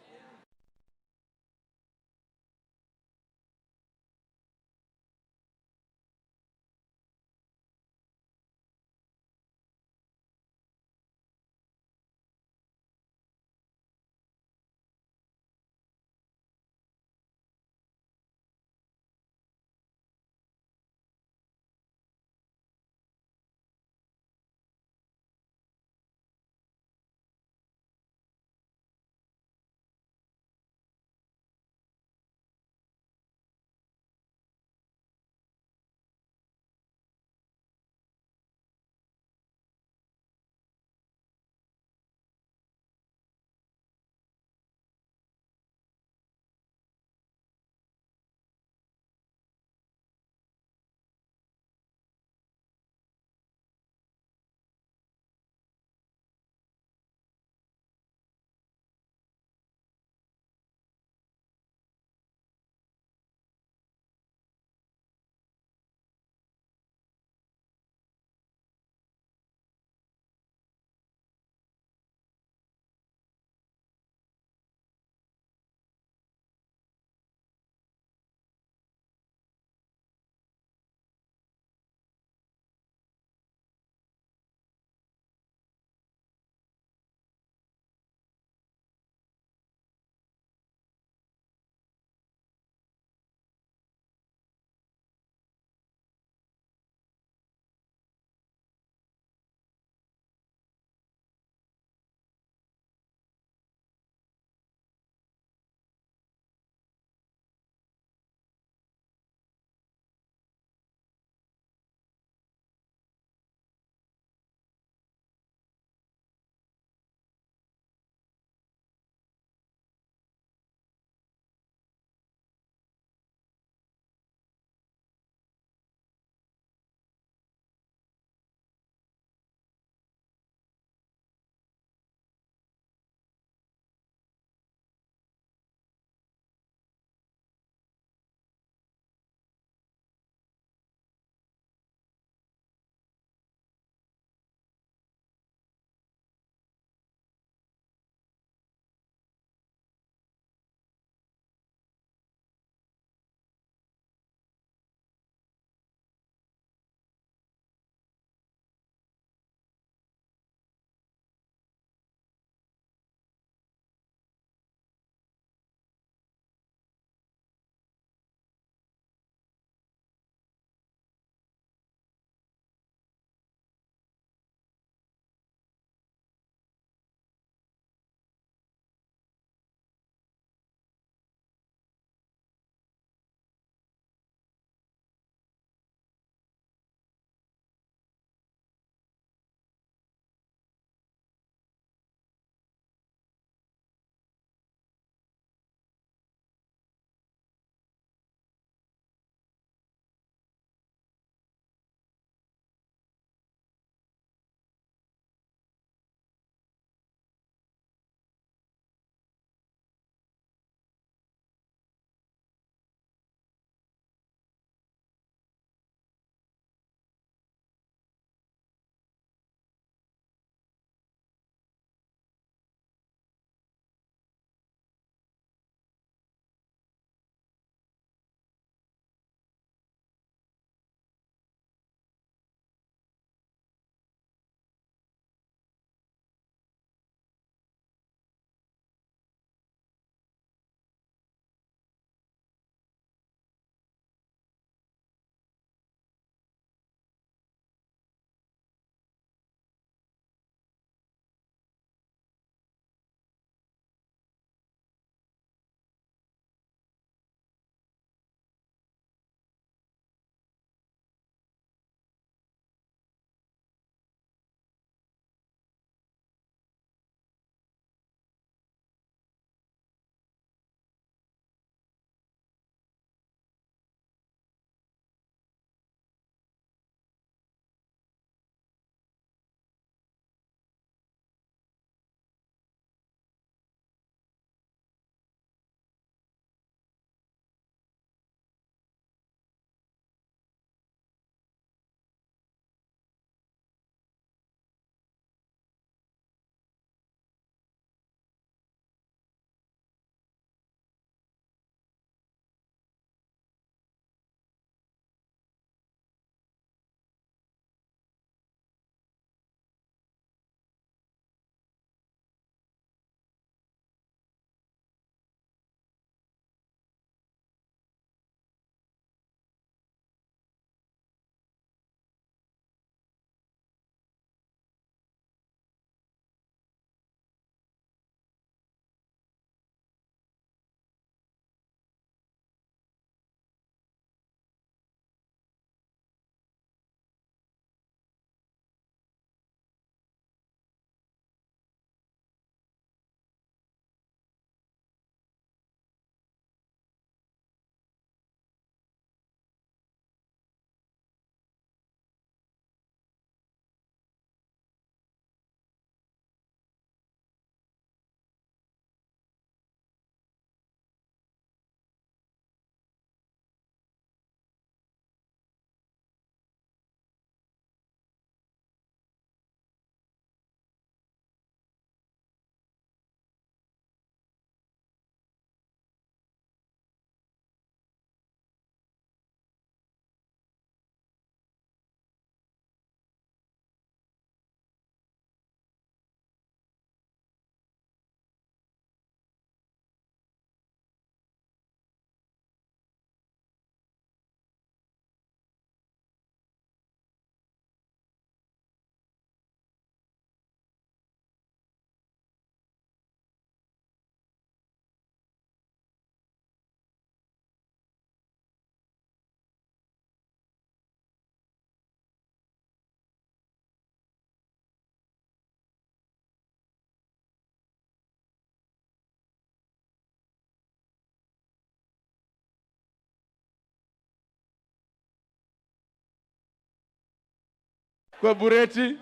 kwa Bureti.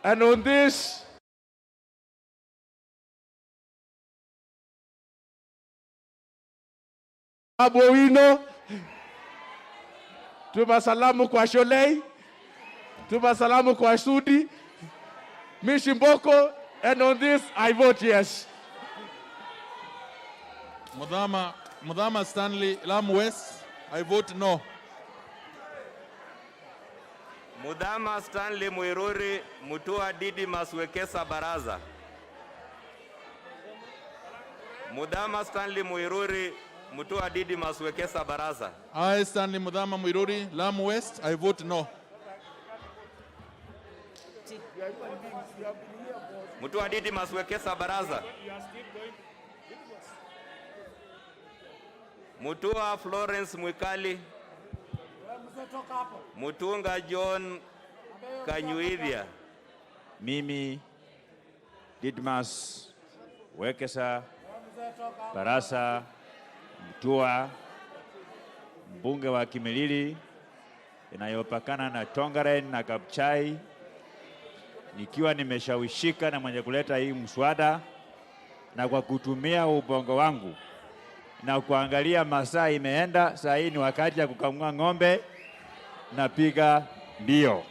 And on this, Abowino, tuma salamu kwa Sholei, tuma salamu kwa Sudi, Mishimboko, and on this I vote yes. Mudhama Stanley, Lamu West, I vote no. Mudhama Stanley Muiruri, Mutua Didi Maswekesa Baraza. Mudhama Stanley Muiruri, Mutua Didi Maswekesa Baraza. I, Stanley Mudhama Muiruri, Lamu West, I vote no. Mutua Didi Maswekesa Baraza. Mutua Florence Mwikali. Mutunga John Kanyuithia. Mimi Didmas Wekesa Barasa Mutua, mbunge wa Kimilili inayopakana na Tongaren na Kapchai, nikiwa nimeshawishika na mwenye kuleta hii mswada, na kwa kutumia ubongo wangu na kuangalia masaa imeenda, saa hii ni wakati ya kukamua ng'ombe, napiga ndio.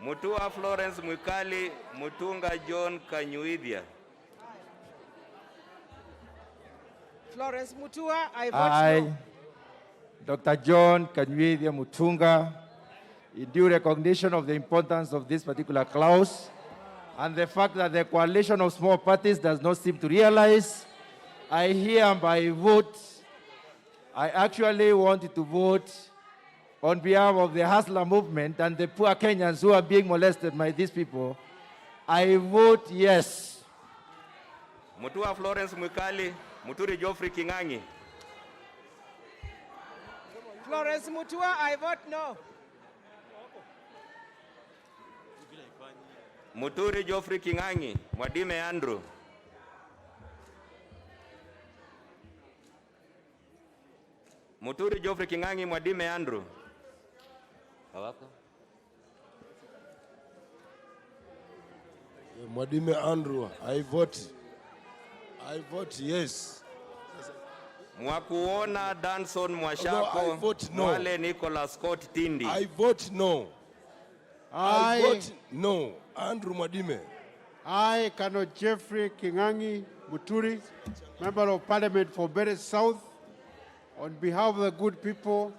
Mutua Florence Mwikali, Mutunga John Kanyuithia. Florence Mutua, I vote no. Dr. John Kanyuithia Mutunga, in due recognition of the importance of this particular clause and the fact that the coalition of small parties does not seem to realize, I hereby vote. I actually wanted to vote on behalf of the Hustler movement and the poor Kenyans who are being molested by these people. I vote yes. Mutua Florence Mwikali, Muturi Geoffrey Kingangi. Florence Mutua, I vote no. Muturi Geoffrey Kingangi, Mwadime Andrew. Muturi Geoffrey Kingangi, Mwadime Andrew. Hawako? Mwadime Andrew, I vote yes. Mwakuona Danson Mwashako, I vote no. Mwale Nicholas Scott Tindi. I vote no. I vote no. Andrew Mwadime. I, Colonel Jeffrey Kingangi Muturi, Member of Parliament for Bere South, on behalf of the good people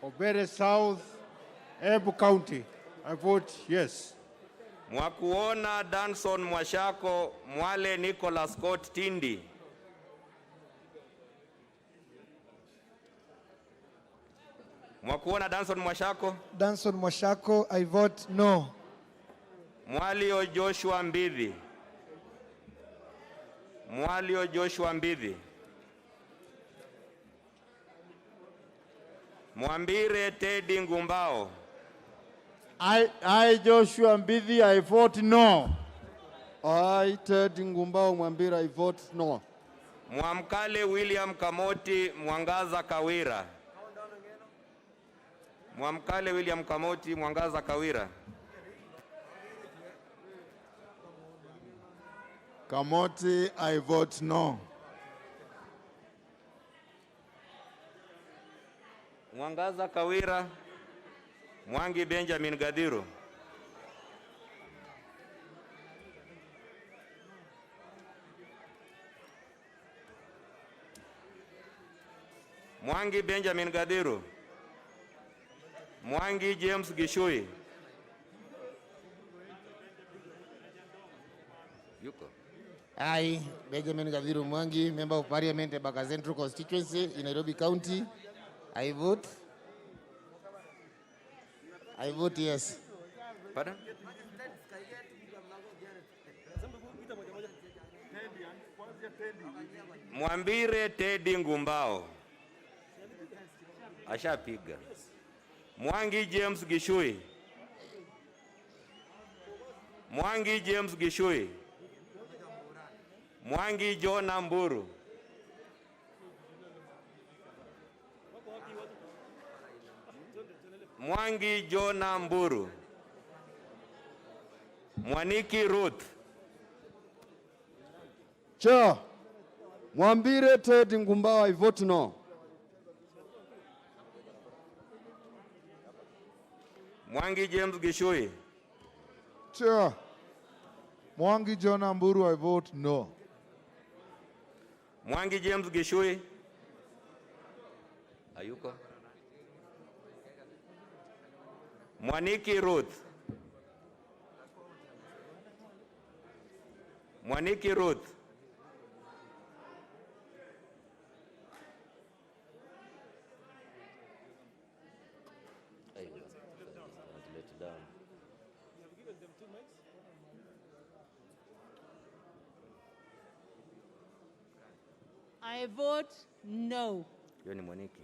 of Bere South, Embu County, I vote yes. Mwakuona Danson Mwashako, Mwale Nicholas Scott Tindi. Mwakuona Danson Mwashako? Danson Mwashako, I vote no. Mwalio Joshua Mbidhi. Mwalio Joshua Mbidhi. Mwambire Teddy Ngumbao. I Joshua Mbidhi, I vote no. I, Teddy Ngumbao Mwambire, I vote no. Mwamkale William Kamoti Mwangaza Kawira. Mwamkale William Kamoti Mwangaza Kawira. Kamoti, I vote no. Mwangaza Kawira. Mwangi Benjamin Gadiro. Mwangi Benjamin Gadiro. Mwangi James Gishui. Yuko. I, Benjamin Gadiro Mwangi, Member of Parliament, Embaka Central Constituency in Nairobi County. I vote yes. Pardon? Mwambire Teddy Ngumbao. Ashapiga. Mwangi James Gishui. Mwangi James Gishui. Mwangi John Amburu. Mwangi Jona Mburu. Mwaniki Ruth. Chair, Mwambire Ted Ngumbawa, I vote no. Mwangi James Gishui. Chair, Mwangi Jona Mburu, I vote no. Mwangi James Gishui. Ayuko. Mwaniki Ruth. Mwaniki Ruth. I vote no. Yoni Mwaniki.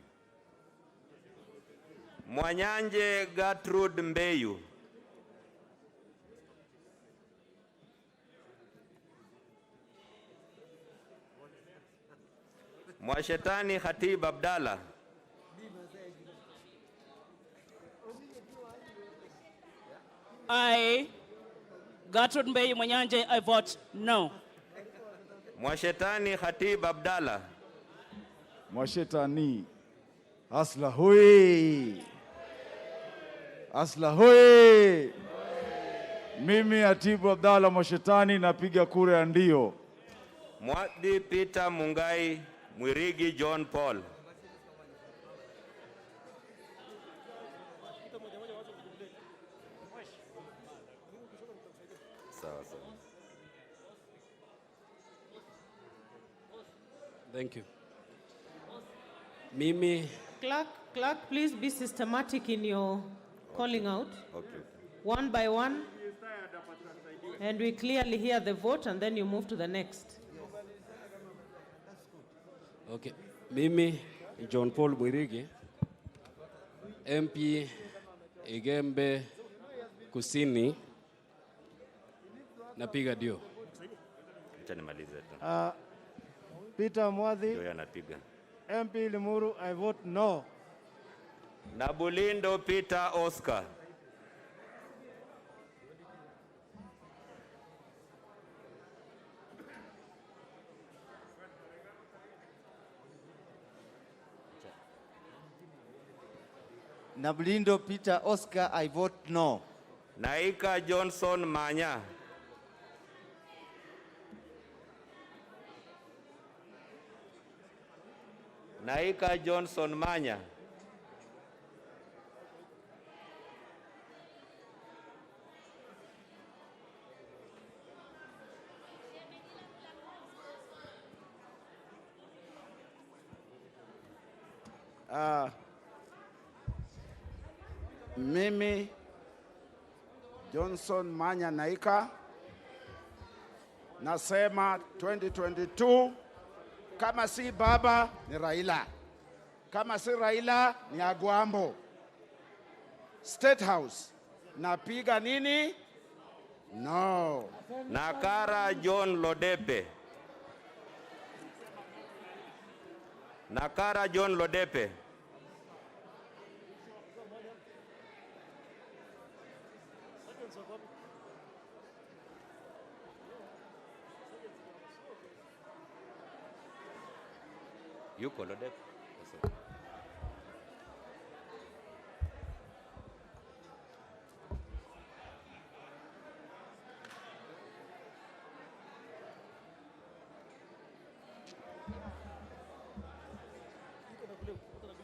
Mwanyanje Gertrude Mbeyu. Mwashetani Khatib Abdalla. I, Gertrude Mbeyu Mwanyanje, I vote no. Mwashetani Khatib Abdalla. Mwashetani. Asla hoi. Asla hoi. Mimi Atibu Abdalla Mwashetani napiga kura ya ndio. Mwadi Peter Mungai Mwirigi John Paul. Thank you. Mimi. Clerk, please be systematic in your calling out. Okay. One by one. And we clearly hear the vote and then you move to the next. Okay. Mimi, John Paul Mwirigi, MP Igembe Kusini, napiga dio. Acha nimalize tu. Peter Mwadhi. Ndio anapiga. MP Limuru, I vote no. Nabulindo Peter Oscar. Nabulindo Peter Oscar, I vote no. Naika Johnson Manya. Naika Johnson Manya. Mimi Johnson Manya Naika nasema 2022 kama si baba ni Raila, kama si Raila ni Agwambo. State House napiga nini? No. Nakara John Lodepe. Nakara John Lodepe. Yuko Lodepe.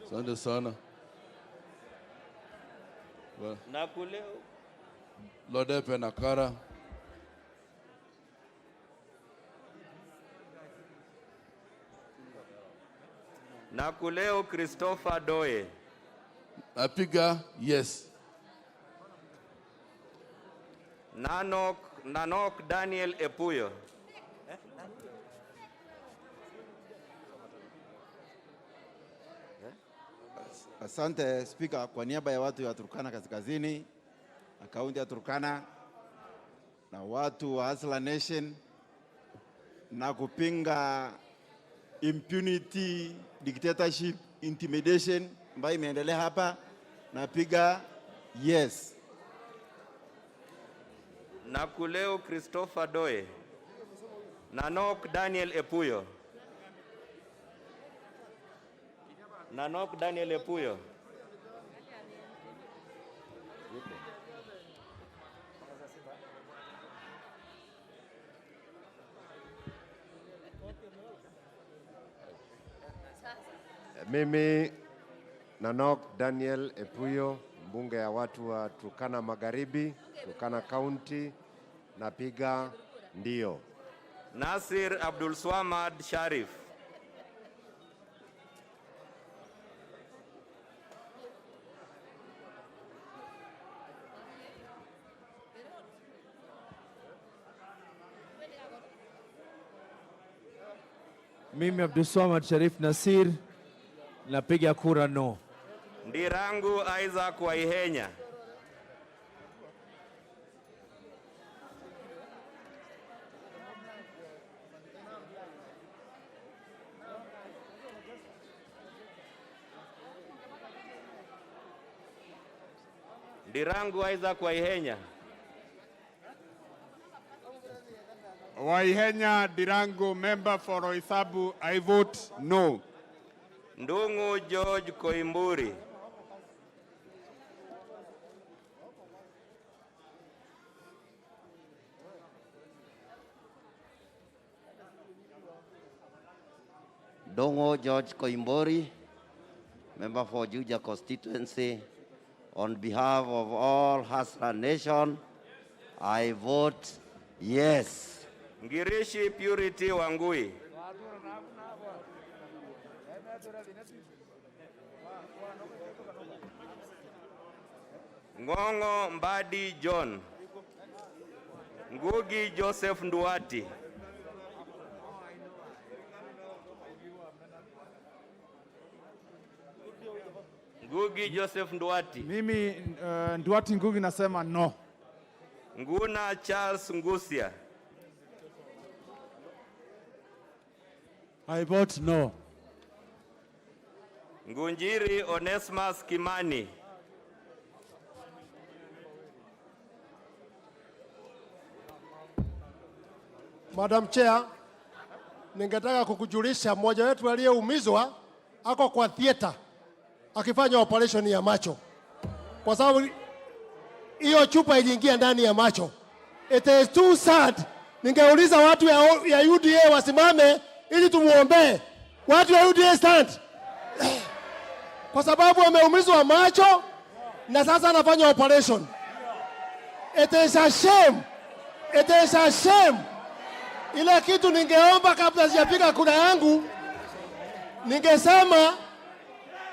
Asante sana. Nakuleo. Lodepe Nakara. Nakuleo Christopher Doe. Napiga yes. Nanok Daniel Epuyo. Asante Speaker, kwa niaba ya watu wa Turkana Kaskazini, akaunti ya Turkana na watu wa Hustler Nation na kupinga impunity, dictatorship, intimidation ambayo imeendelea hapa, napiga yes. Nakuleo Christopher Doe. Nanok Daniel Epuyo. Nanok Daniel Epuyo. Mimi Nanok Daniel Epuyo, mbunge ya watu wa Turkana Magharibi, Turkana County, napiga ndio. Nasir Abdul Swamad Sharif. Mimi Abdul Swamad Sharif Nasir napiga kura no. Ndirangu Isaac Waihenya. Ndirangu Isaac Waihenya. Waihenya Dirango, member for Oithabu, I vote no. Ndungu George Koimburi. Dongo George Koimburi, member for Juja constituency. On behalf of all Hasra Nation, I vote yes. Ngirishi Purity Wangui. Ngongo Mbadi John. Ngugi Joseph Nduati. Ngugi Joseph Nduati. Mimi Nduati Ngugi nasema no. Nguna Charles Ngusia. I vote no. Ngunjiri Onesmus Kimani. Madam Chair, ningetaka kukujulisha mmoja wetu aliyeumizwa ako kwa theater akifanya operation ya macho, kwa sababu hiyo chupa iliingia ndani ya macho. It is too sad. Ningeuliza watu ya UDA wasimame ili tumuombe. Watu ya UDA stand, kwa sababu ameumizwa macho na sasa anafanya operation. It is a shame. It is a shame. Ile kitu ningeomba kabla sijapiga kura yangu,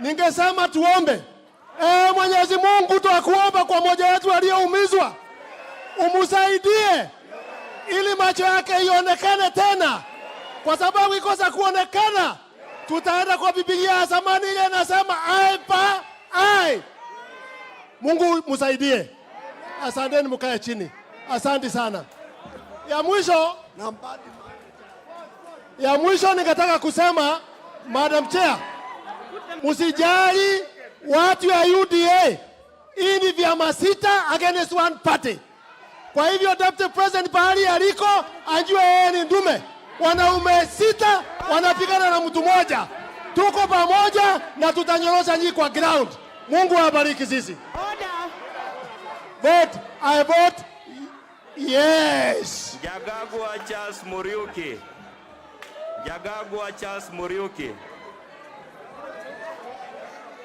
ningesema tuombe. Mwenyezi Mungu tunakuomba kwa mmoja wetu aliyeumizwa, umsaidie ili macho yake ionekane tena, kwa sababu ikosa kuonekana tutaenda kwa Biblia ya zamani ile inasema ai. Mungu msaidie. Asanteni, mkae chini. Asante sana. Ya mwisho ningetaka kusema, Madam Chair, usijali watu ya UDA. Hii ni vyama sita against one party. Kwa hivyo Deputy President pahali aliko anjue yeye ni ndume. Wanaume sita wanapigana na mtu mmoja. Tuko pamoja na tutanyorosha nyinyi kwa ground. Mungu awabariki sisi. I vote yes. Jagagwa Charles Muriuki. Jagagwa Charles Muriuki.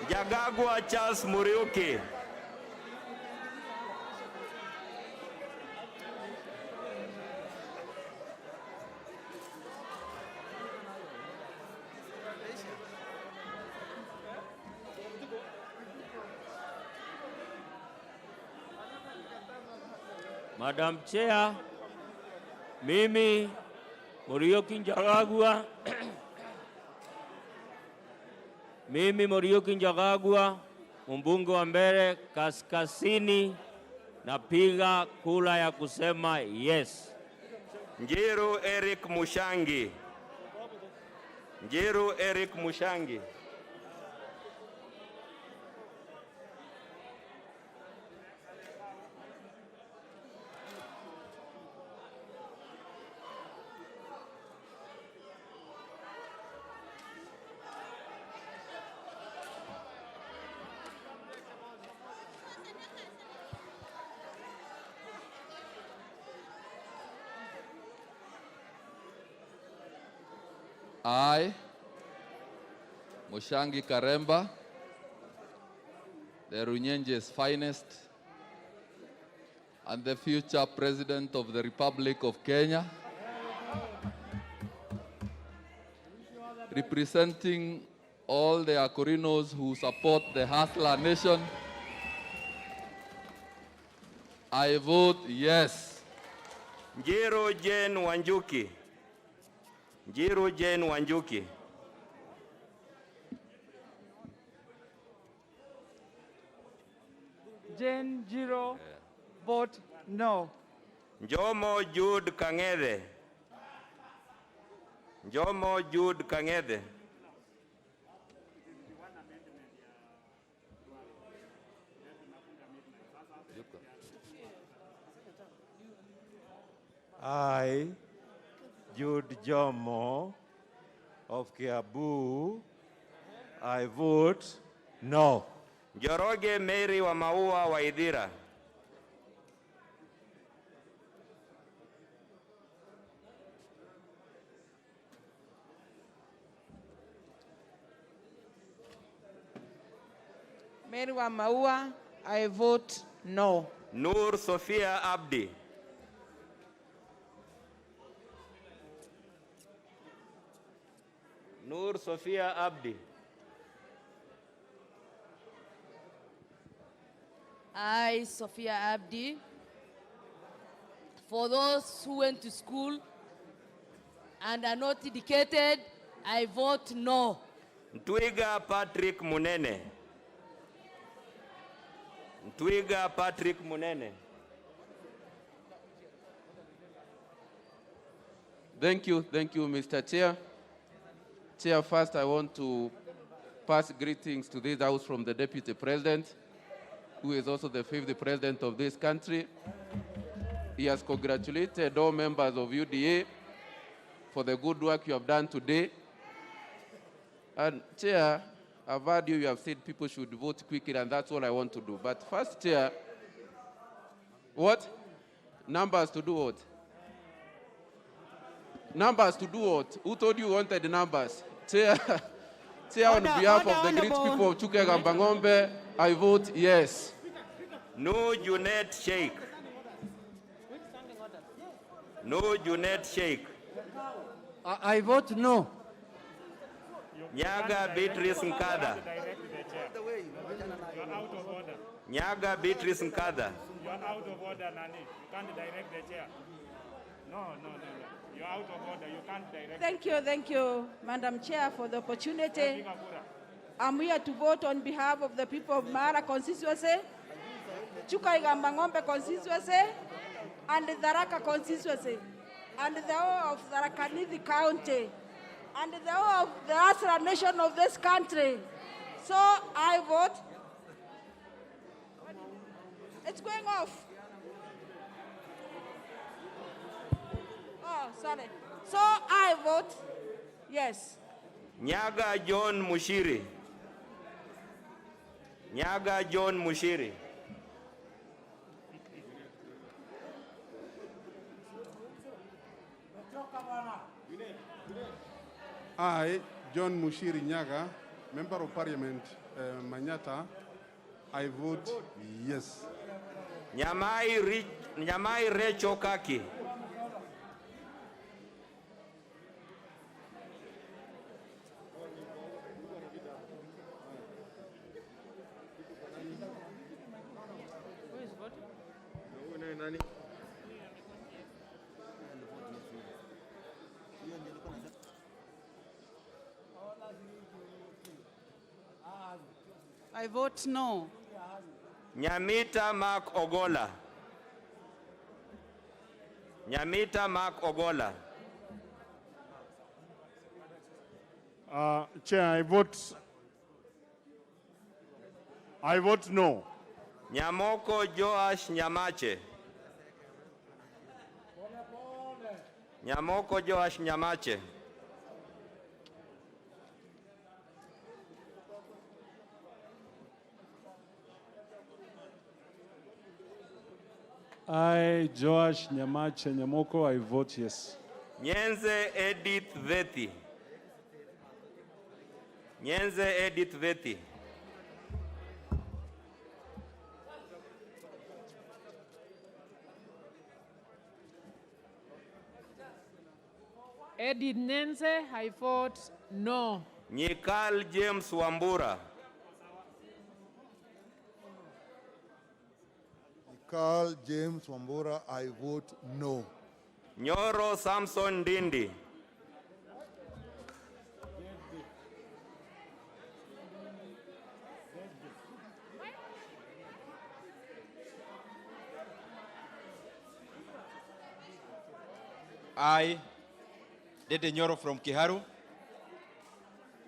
Jagagwa Charles Muriuki. Madam Chair, mimi Muriuki Njagagwa mimi Muriuki Njagagwa, mbunge wa Mbeere Kaskazini, napiga kura ya kusema yes. Njiru Eric Mushangi. Njiru Eric Mushangi. I, Mushangi Karemba, the Runyenje's finest, and the future President of the Republic of Kenya, representing all the Akorinos who support the Hustler Nation, I vote yes. Njiru Jane Wanjuki. Njiru Jane Wanjuki. Jane Jiro, vote no. Njomo Jude Kangede. Njomo Jude Kangede. I, Jude Jomo of Kiabu, I vote no. Njoroge Mary wa Maua wa Idhira. Mary wa Maua, I vote no. Nur Sophia Abdi. Nur Sophia Abdi. I, Sophia Abdi, for those who went to school and are not educated, I vote no. Ntwiga Patrick Munene. Ntwiga Patrick Munene. Thank you, Mr. Chair. Chair, first I want to pass greetings to this House from the Deputy President, who is also the 5th President of this country. He has congratulated all members of UDA for the good work you have done today. And Chair, I've heard you have said people should vote quickly, and that's all I want to do. But first, Chair, what? Numbers to do what? Numbers to do what? Who told you wanted the numbers? Chair, on behalf of the great people of Chukegambangombe, I vote yes. No Junet Sheikh. No Junet Sheikh. I vote no. Nyaga Beatrice Nkada. Nyaga Beatrice Nkada. You are out of order, Nani. You can't direct the chair. No. You're out of order. You can't direct. Thank you, Madam Chair, for the opportunity. I'm here to vote on behalf of the people of Mara constituency, Chukaigambangombe constituency, and the Tharaka constituency, and the whole of Tharaka-Nithi County, and the whole of the Asra nation of this country. So I vote. It's going off. Oh, sorry. So I vote yes. Nyaga John Mushiri. Nyaga John Mushiri. I, John Mushiri Nyaga, Member of Parliament, Manyata, I vote yes. Nyamai Recho Kaki. I vote no. Nyamita Mark Ogola. Nyamita Mark Ogola. Chair, I vote no. Nyamoko Joash Nyamache. Nyamoko Joash Nyamache. I, Joash Nyamache Nyamoko, I vote yes. Nyenze Edith Vethi. Nyenze Edith Vethi. Edith Nenze, I vote no. Nyikal James Wambura. Carl James Wambura, I vote no. Nyoro Samson Dindi. I, Dede Nyoro from Kiharu,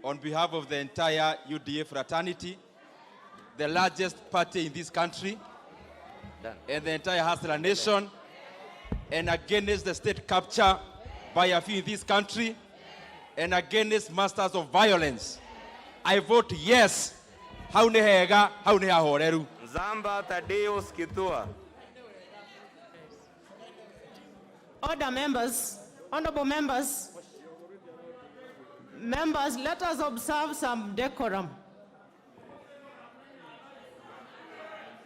on behalf of the entire UDA fraternity, the largest party in this country, and the entire Hustler Nation, and against the state capture by a few in this country, and against masters of violence, I vote yes. Haunehega, hauneha horeru. Zamba Tadeus Kitua. Order, members, honorable members. Members, let us observe some decorum.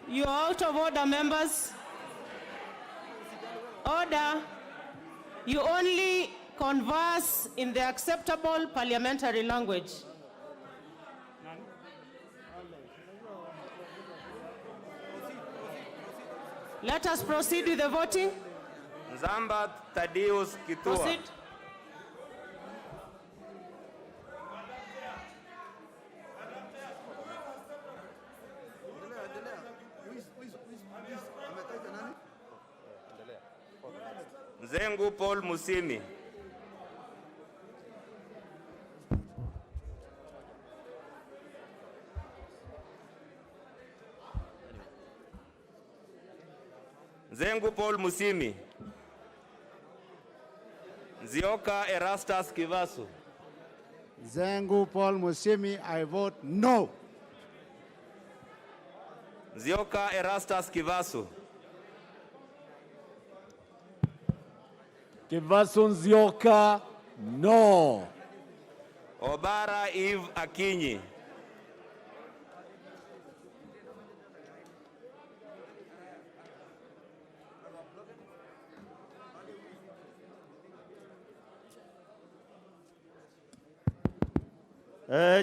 You are out of order, members. Order. You only converse in the acceptable parliamentary language. Let us proceed with the voting. Zamba Tadeus Kitua. Proceed. Zengu Paul Musimi. Zengu Paul Musimi. Zioka Erastus Kivasu. Zengu Paul Musimi, I vote no. Zioka Erastus Kivasu. Kivasu Nzioka, no. Obara Eve Akinyi.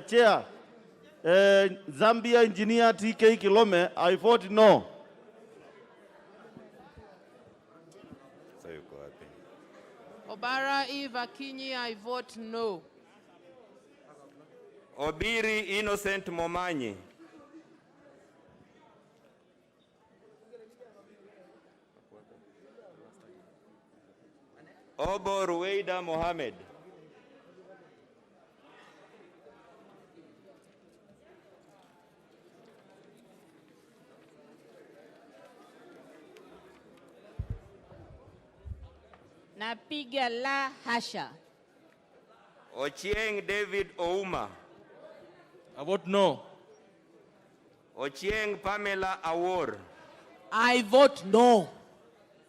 Chair, Zambia engineer TK Kilome, I vote no. Obara Eve Akinyi, I vote no. Obiri Innocent Momanyi. Obo Ruweida Mohammed. Napiga la hasha. Ochieng David Ouma. I vote no. Ochieng Pamela Awor. I vote no.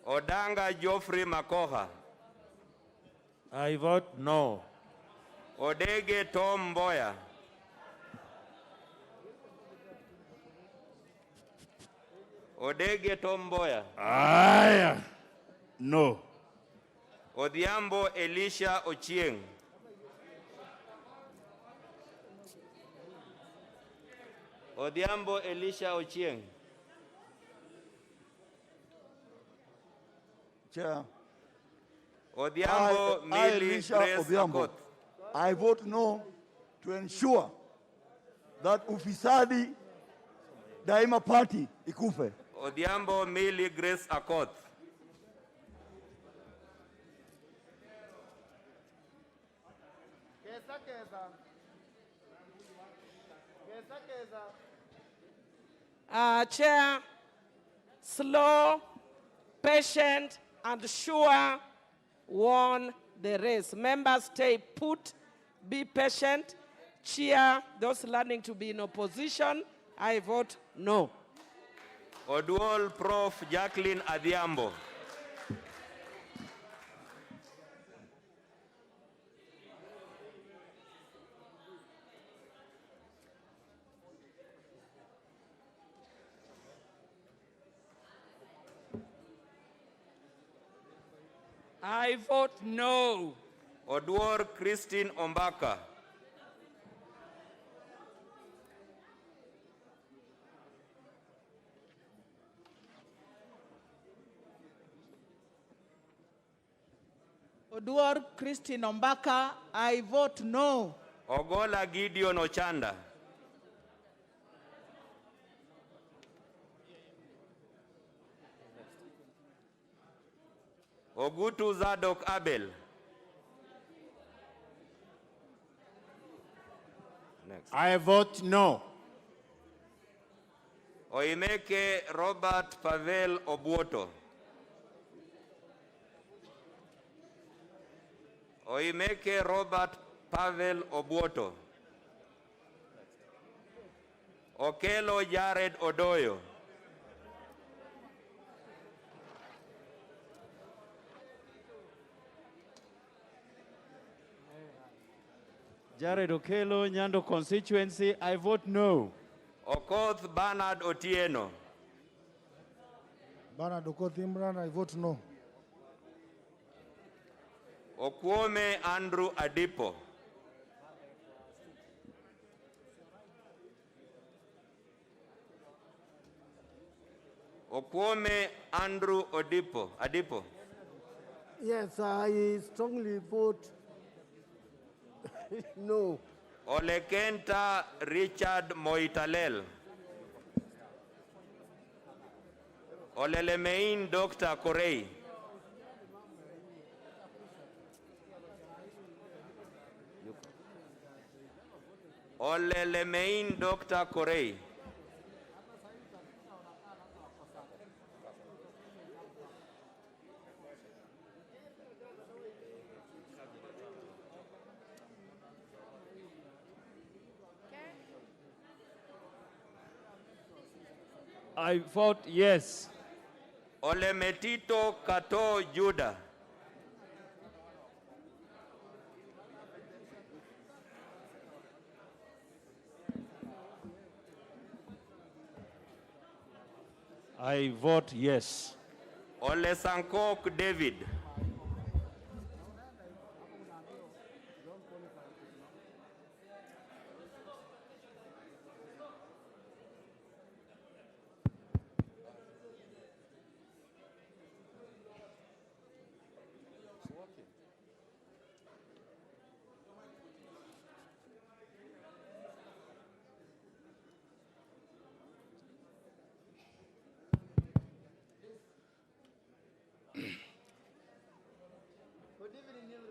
Odanga Geoffrey Makoha. I vote no. Odege Tom Mboya. Odege Tom Mboya. Aye. No. Odhiambo Elisha Ochieng. Odhiambo Elisha Ochieng. Chair. Odhiambo Millie Elisha Grace Odhiambo, Akot. I vote no to ensure that ufisadi daima party ikufe. Odhiambo Millie Grace Akot. Chair, slow, patient, and sure won the race. Members stay put, be patient, cheer those learning to be in opposition. I vote no. Oduol Prof. Jacqueline Adhiambo. I vote no. Oduor Christine Ombaka. Oduor Christine Ombaka, I vote no. Ogola Gideon Ochanda. Ogutu Zadok Abel. Next. I vote no. Oimeke Robert Pavel Obuoto. Oimeke Robert Pavel Obuoto. Okelo Jared Odoyo. Jared Okelo, Nyando constituency, I vote no. Okoth Bernard Otieno. Bernard Okoth Imran, I vote no. Okwome Andrew Adipo. Okwome Andrew Adipo. Yes, I strongly vote no. Olekenta Richard Moitalel. Olelemein Dr. Korei. Olelemein Dr. Korei. I vote yes. Olemetito Kato Judah. I vote yes. Ole Sankok David.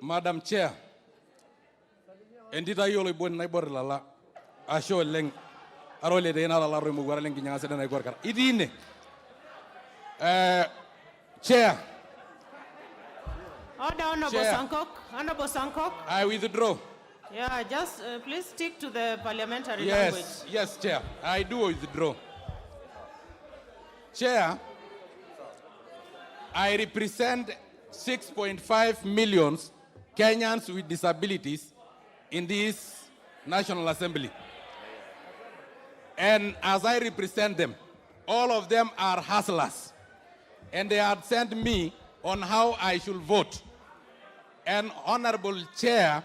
Madam Chair, endita yolo bon nay bor lala asho leng arole de na la remo gwara leng nyanga sedana gor kar idine Chair. Order, Honorable Chair. Sankok. Honorable Sankok. I withdraw. Yeah, just please stick to the parliamentary Yes, language. yes, Chair. I do withdraw. Chair, I represent 6.5 million Kenyans with disabilities in this National Assembly. And as I represent them, all of them are hustlers. And they had sent me on how I should vote. And Honorable Chair,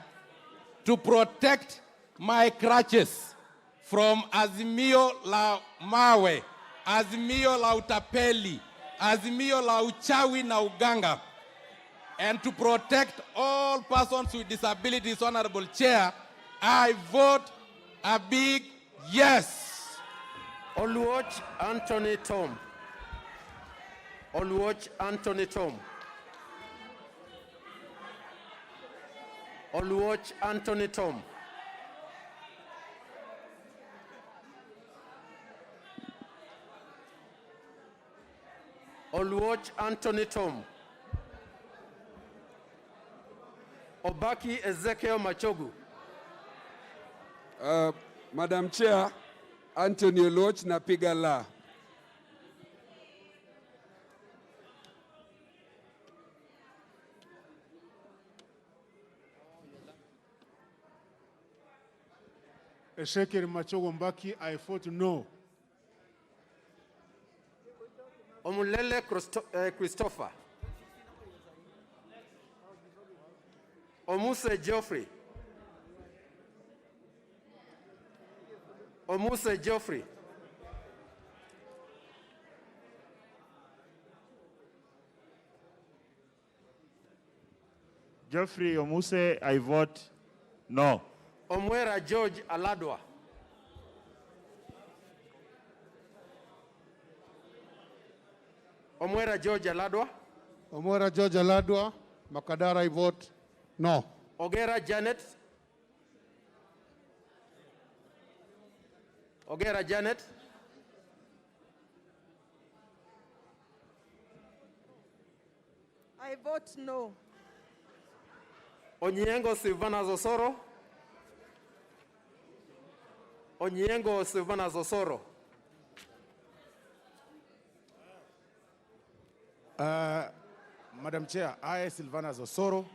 to protect my crutches from Azimio la Mawe, Azimio la Utapeli, Azimio la Uchawi na Uganga, and to protect all persons with disabilities, Honorable Chair, I vote a big yes. Oluoch Anthony Tom. Oluoch Anthony Tom. Oluoch Anthony Tom. Oluoch Anthony Tom. Obaki Ezekiel Machogu. Madam Chair, Anthony Oluoch napiga la. Ezekiel Machogo Mbaki, I vote no. Omulele Christopher. Omuse Geoffrey. Omuse Geoffrey. Geoffrey Omuse, I vote no. Omwera George Aladwa. Omwera George Aladwa. Omwera George Aladwa, Makadara, I vote no. Ogera Janet. Ogera Janet. I vote no. Onyengo Silvana Zosoro. Onyengo Silvana Zosoro. Madam Chair, I, Silvana Zosoro,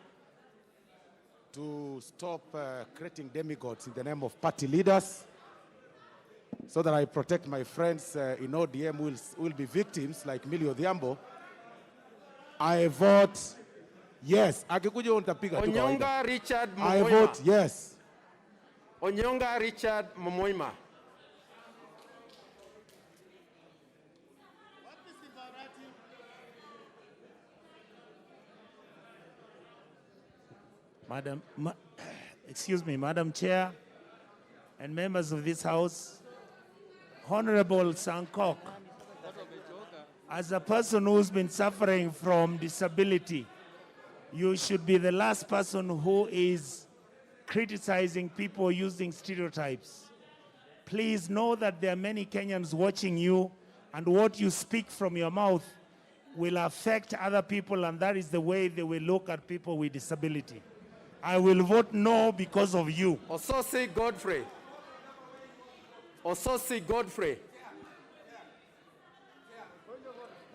to stop creating demigods in the name of party leaders so that I protect my friends in ODM who will be victims like Millie Odhiambo. I vote yes. Akikuja untapiga tu kawaida. Onyonga Richard Momoima. I vote yes. Onyonga Richard Momoima. Madam Chair and members of this House, Honorable Sankok, as a person who's been suffering from disability, you should be the last person who is criticizing people using stereotypes. Please know that there are many Kenyans watching you, and what you speak from your mouth will affect other people, and that is the way they will look at people with disability. I will vote no because of you. Ososi Godfrey. Ososi Godfrey.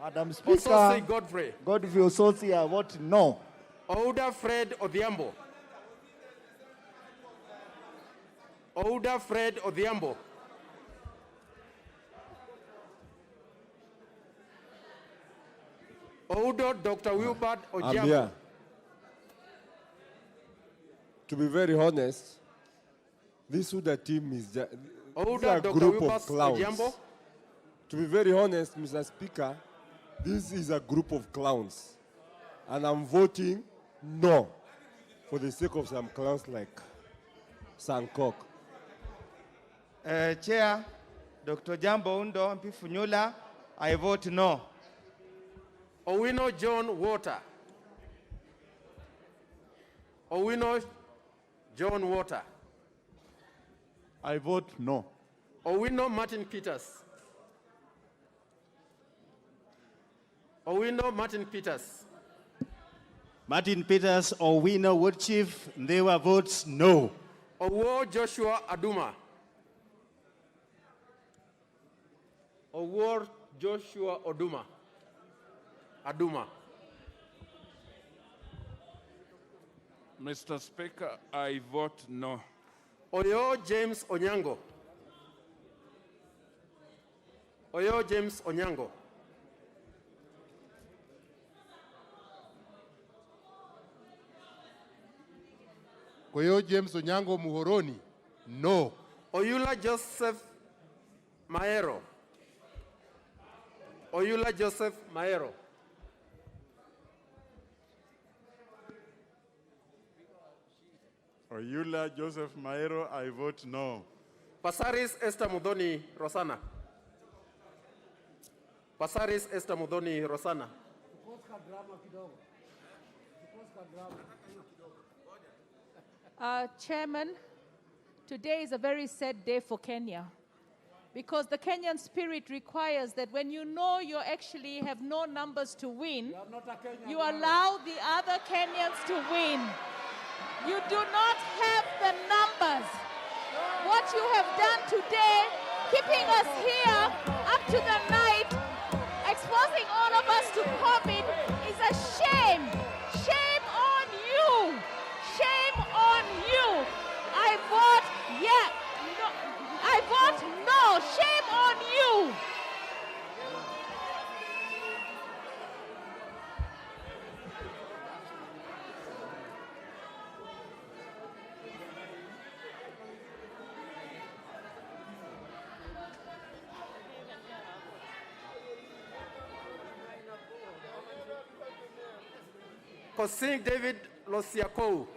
Madam Speaker, Ososi Godfrey. Godfrey Ososi, I vote no. Ouda Fred Odhiambo. Ouda Fred Odhiambo. Oudo Dr. Wilbert Ojiambo. Here. To be very honest, this Uda team is just a group of clowns. Ojiambo. To be very honest, Mr. Speaker, this is a group of clowns. And I'm voting no for the sake of some clowns like Sankok. Chair, Dr. Jambo Undo Mpifunyula, I vote no. Owino John Water. Owino John Water. I vote no. Owino Martin Peters. Owino Martin Peters. Martin Peters, Owino Wood Chief, Ndewa votes no. Owo Joshua Aduma. Owo Joshua Oduma. Aduma. Mr. Speaker, I vote no. Oyo James Onyango. Oyo James Onyango. Koyo James Onyango Muhoroni, no. Oyula Joseph Maero. Oyula Joseph Maero. Oyula Joseph Maero, I vote no. Pasaris Esther Mudhoni Rosana. Pasaris Esther Mudhoni Rosana. Chairman, today is a very sad day for Kenya because the Kenyan spirit requires that when you know you actually have no numbers to win, you allow the other Kenyans to win. You do not have the numbers. What you have done today, keeping us here up to the night, exposing all of us to COVID, is a shame. Shame on you. Shame on you. I vote yeah. No. I vote no. Shame on you. Kosing David Losiakou.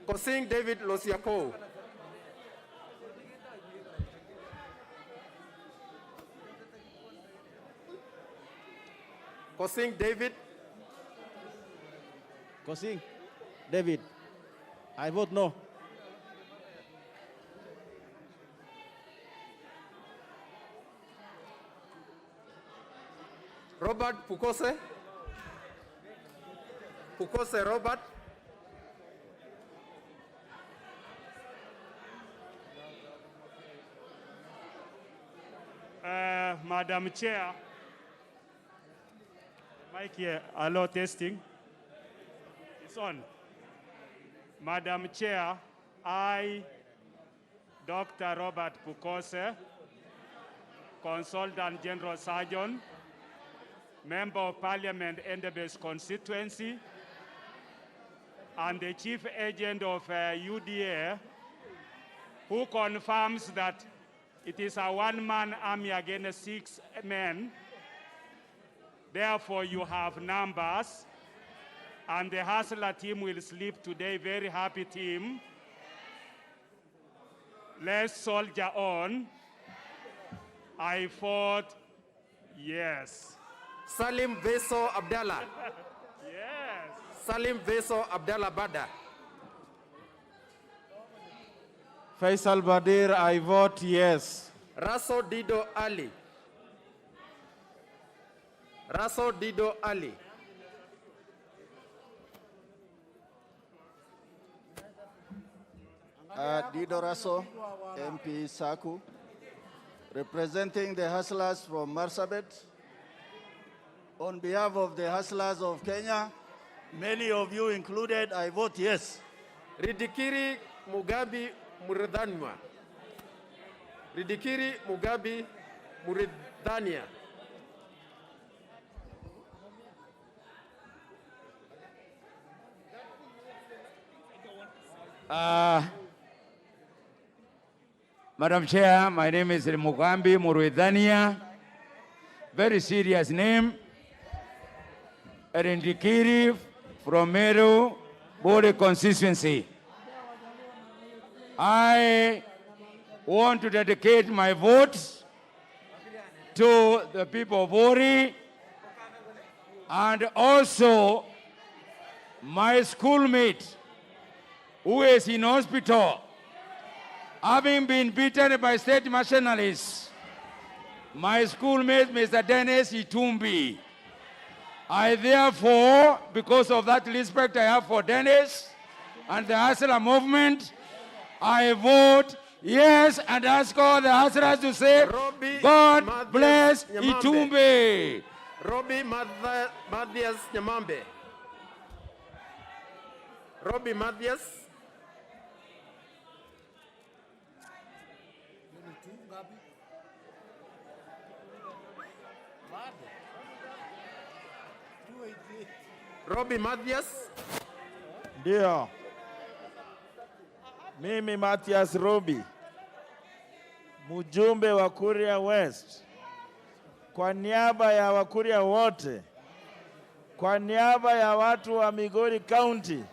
Kosing David Losiakou. Kosing David. Kosing David. I vote no. Robert Pukose. Pukose Robert. Madam Chair, mic here, hello, testing. It's on. Madam Chair, I, Dr. Robert Pukose, Consultant General Surgeon, Member of Parliament, Endebess constituency, and the Chief Agent of UDA, who confirms that it is a one-man army against 6 men. Therefore, you have numbers, and the Hustler team will sleep today. Very happy team. Let's soldier on. I fought yes. Salim Veso Abdallah. Yes. Salim Veso Abdallah Bada. Faisal Badir, I vote yes. Raso Dido Ali. Raso Dido Ali. Dido Raso, MP Saku, representing the hustlers from Marsabit. On behalf of the hustlers of Kenya, many of you included, I vote yes. Ridikiri Mugabi Muridhanwa. Ridikiri Mugabi Muridhania. Madam Chair, my name is Mugambi Muridhania. Very serious name. Erindikiri from Meru, Bode constituency. I want to dedicate my vote to the people of Ori and also my schoolmate who is in hospital, having been beaten by state nationalists. My schoolmate, Mr. Dennis Itumbi. I therefore, because of that respect I have for Dennis and the Hustler movement, I vote yes and ask all the hustlers to say, God bless Itumbi. Robbie Mathias Nyamambe. Robbie Mathias. Robbie Mathias. Ndio. Mimi Mathias Robi, mjumbe wa Kuria West, kwa niaba ya Wakuria wote, kwa niaba ya watu wa Migori County,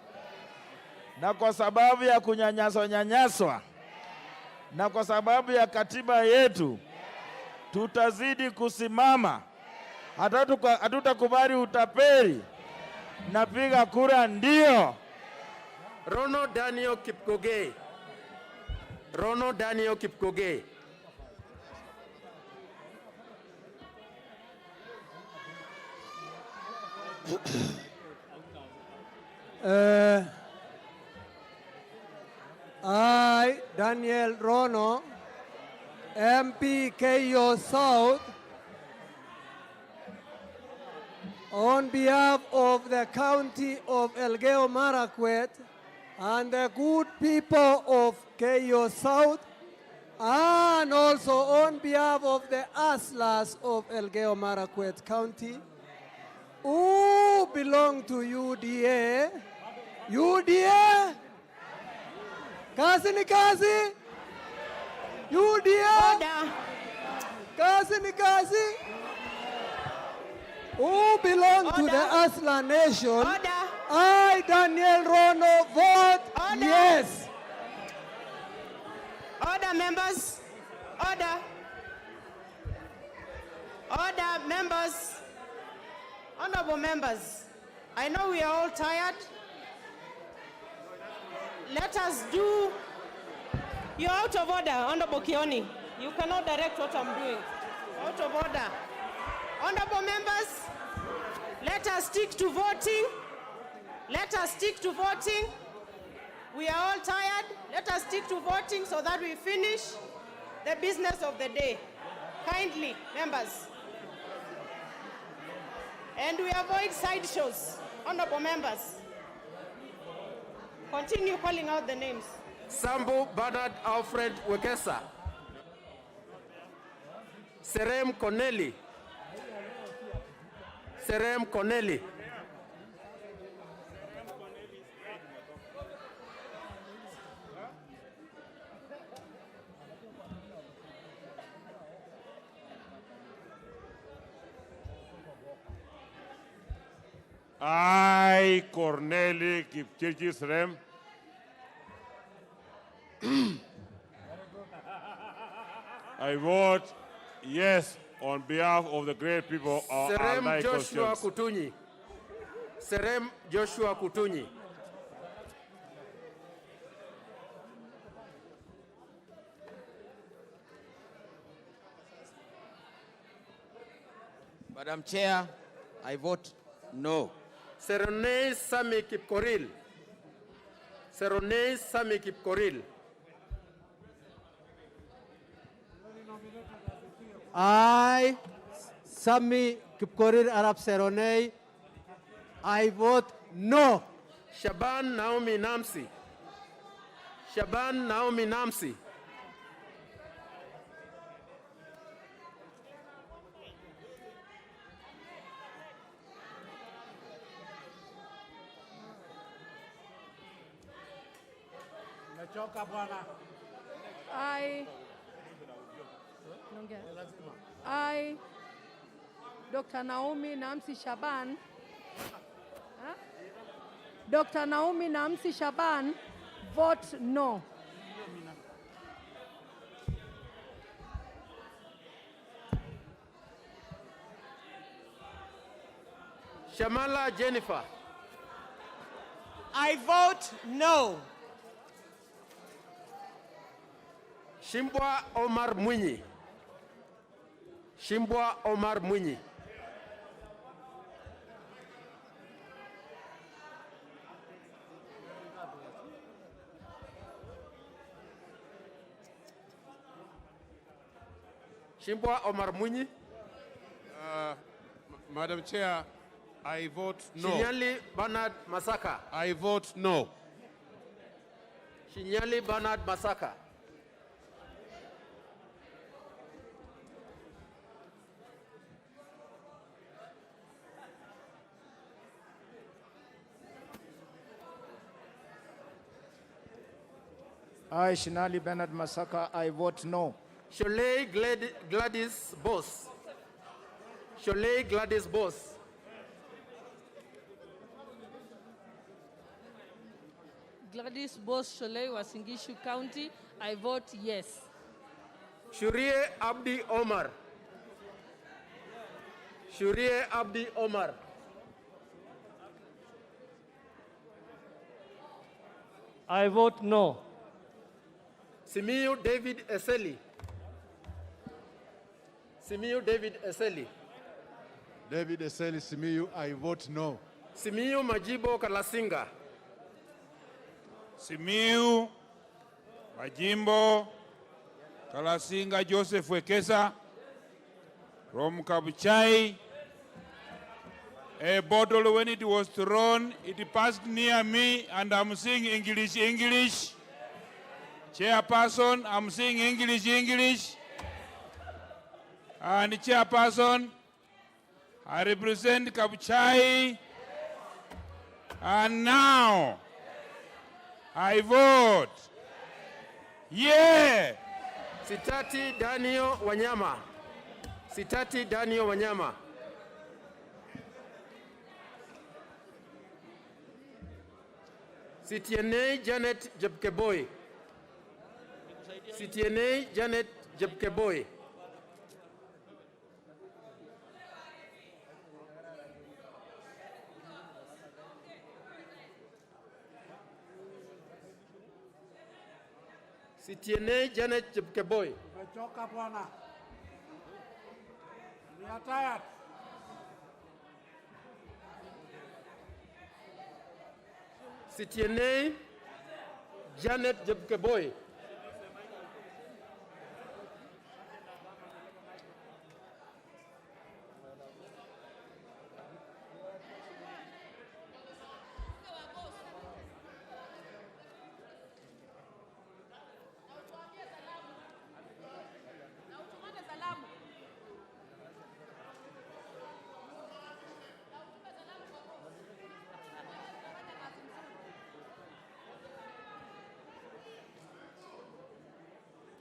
na kwa sababu ya kunyanyaswa, na kwa sababu ya katiba yetu, tutazidi kusimama. Hatutakubali utapeli. Napiga kura ndio. Rono Daniel Kipkoge. Rono Daniel Kipkoge. I, Daniel Rono, MP KO South, on behalf of the county of Elgeyo Marakwet and the good people of KO South, and also on behalf of the hustlers of Elgeyo Marakwet County, who belong to UDA. UDA? Kazi ni kazi? UDA? Kazi ni kazi? who belong to the Asla Nation, I, Daniel Rono, vote yes. Order, members. Order. Order, members. Honorable members, I know we are all tired. Let us do... You're out of order, Honorable Kioni. You cannot direct what I'm doing. Out of order. Honorable members, let us stick to voting. Let us stick to voting. We are all tired. Let us stick to voting so that we finish the business of the day. Kindly, members. And we avoid sideshows. Honorable members. Continue calling out the names. Sambu Bernard Alfred Wekesa. Serem Connelly. Serem Connelly. I, Corneli Kipchirchis Rem, I vote yes on behalf of the great people of our Serem Joshua constituents. Kutunyi. Serem Joshua Kutunyi. Madam Chair, I vote no. Seronei Sami Kipkoril. Seronei Sami Kipkoril. I, Sami Kipkorir Arab Seronei, I vote no. Shaban Naomi Namsi. Shaban Naomi Namsi. I, Dr. Naomi Namsi Shaban, Dr. Naomi Namsi Shaban, vote no. Shamala Jennifer. I vote no. Shimbwa Omar Mwinyi. Shimbwa Omar Mwinyi. Shimbwa Omar Mwinyi. Madam Chair, I vote no. Shinyali Bernard Masaka. I vote no. Shinyali Bernard Masaka. I, Shinali Bernard Masaka, I vote no. Sholei Gladys Boss. Sholei Gladys Boss. Gladys Boss Sholei, Wasingishu County. I vote yes. Shurie Abdi Omar. Shurie Abdi Omar. I vote no. Simiyu David Eseli. Simiyu David Eseli. David Eseli Simiyu, I vote no. Simiyu Majibo Kalasinga. Simiu, Majimbo, Kalasinga Joseph Wekesa, from Kabuchai. A bottle, when it was thrown, it passed near me, and I'm saying English. Chairperson, I'm saying English. And Chairperson, I represent Kabuchai. And now, I vote yeah. Sitati Daniel Wanyama. Sitati Daniel Wanyama. Sitienei Janet Jepkeboy. Sitienei Janet Jepkeboy. Sitienei Janet Jepkeboy. Umechoka bwana. We are tired. Sitienei Janet Jepkeboy.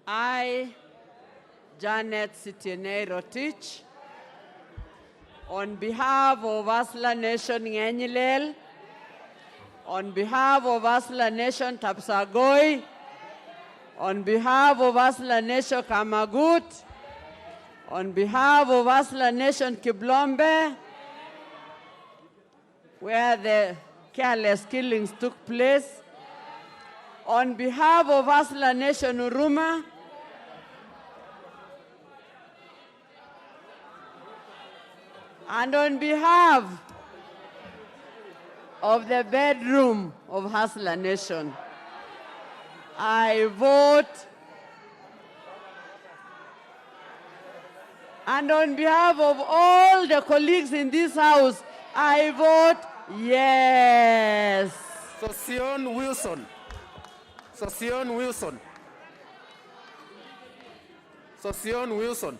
I, Janet Sitienei Rotich, on behalf of Asla Nation Ngenyilel, on behalf of Asla Nation Tapsagoi, on behalf of Asla Nation Kamagut, on behalf of Asla Nation Kiblombe, where the careless killings took place, on behalf of Asla Nation Uruma, and on behalf of the bedroom of Hustler Nation, I vote, and on behalf of all the colleagues in this house, I vote yes. Sosion Wilson. Sosion Wilson. Sosion Wilson.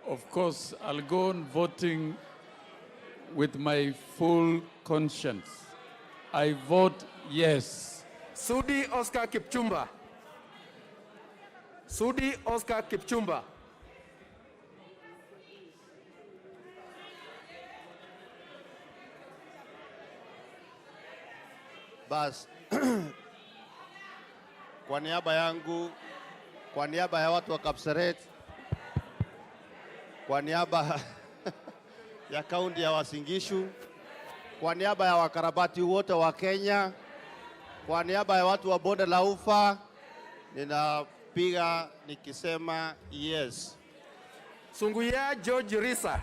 Of course, I'll go on voting with my full conscience. I vote yes. Sudi Oscar Kipchumba. Sudi Oscar Kipchumba. Bas, kwa niaba yangu, kwa niaba ya watu wa Kapseret, kwa niaba ya kaunti ya Uasin Gishu, kwa niaba ya wakarabati wote wa Kenya, kwa niaba ya watu wa Bonde la Ufa, ninapiga nikisema yes. Sunguya George Risa.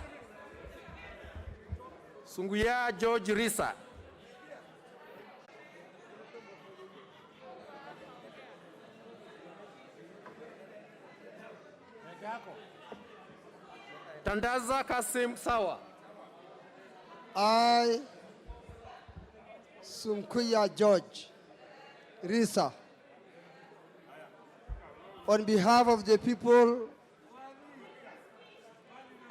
Sunguya George Risa. Tandaza Kasim Sawa. I, Sunkuya George Risa, on behalf of the people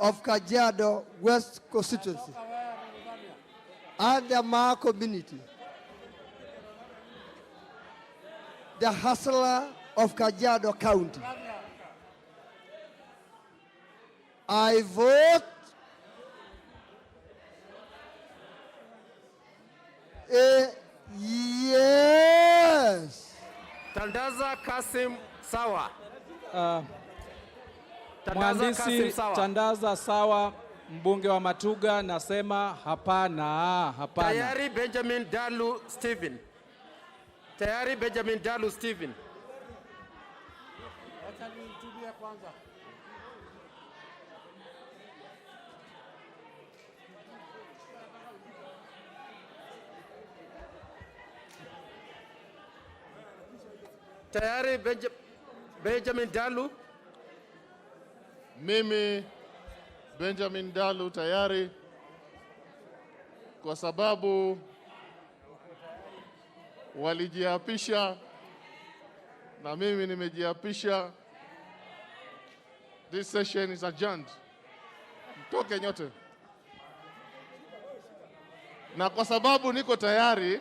of Kajiado West constituency and the Ma community, the hustler of Kajiado County, I vote yes. Tandaza Kasim Sawa. Mhandisi Tandaza Sawa, mbunge wa Matuga, nasema hapana, hapana. Tayari Benjamin Dalu Stephen. Tayari Benjamin Dalu Stephen. Acha nitubie kwanza. Tayari Benjamin Dalu. Mimi Benjamin Dalu tayari, kwa sababu walijiapisha na mimi nimejiapisha. This session is adjourned. Mtoke nyote. Na kwa sababu niko tayari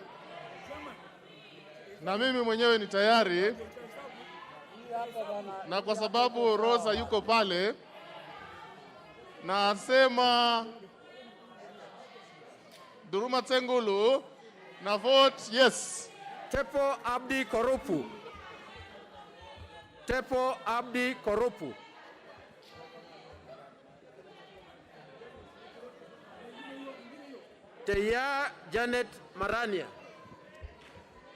na mimi mwenyewe ni tayari, na kwa sababu Rosa yuko pale, nasema Duruma Tengulu na vote yes. Tepo Abdi Korupu. Tepo Abdi Korupu. Teya Janet Marania.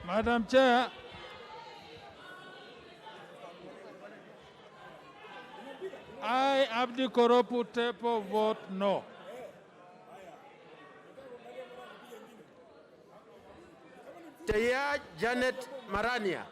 Madam Chair, I, Abdi Koropu Tepo, vote no. Teya Janet Marania.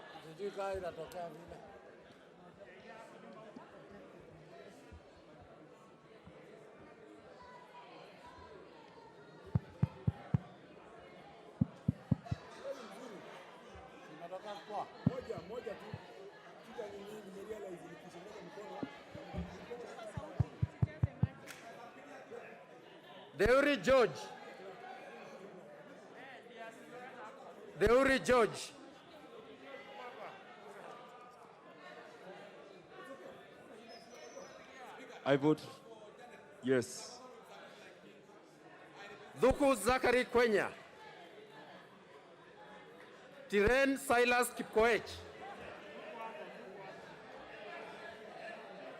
Deuri George. Deuri George. I vote yes. Dhuku Zachary Kwenya. Tiren Silas Kipkoech.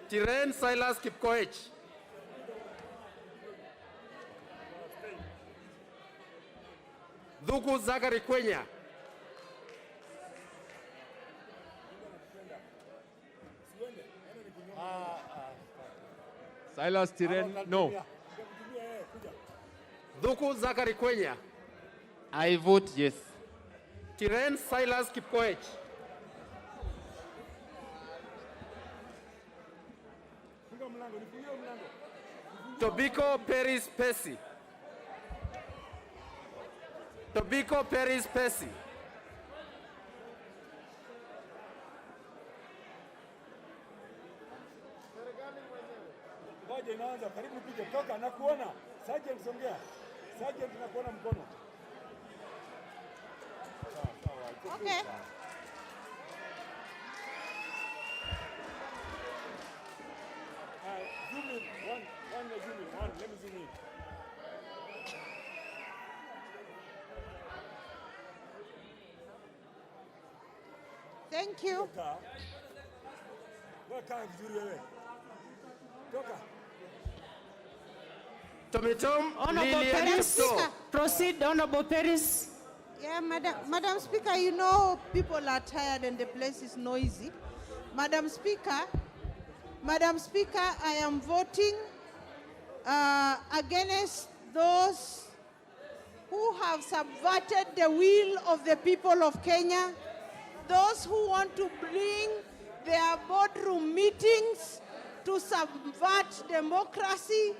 Tiren Silas Kipkoech. Dhuku Zachary Kwenya. Silas Tiren, no. Dhuku Zachary Kwenya. I vote yes. Tiren Silas Kipkoech. Tobiko Peris Pesi. Tobiko Peris Pesi. Ngoja inaanza, karibu pige toka na kuona. Sergeant songea. Sergeant na kuona mkono. Okay. Zoom in. One, zoom in. One, let me zoom in. Thank you. Weka vizuri wewe. Toka. Tomitom Honorable Lilian Peris. Kipto. Proceed, Honorable Peris. Yeah, Madam Speaker, you know people are tired and the place is noisy. Madam Speaker, I am voting against those who have subverted the will of the people of Kenya, those who want to bring their boardroom meetings to subvert democracy.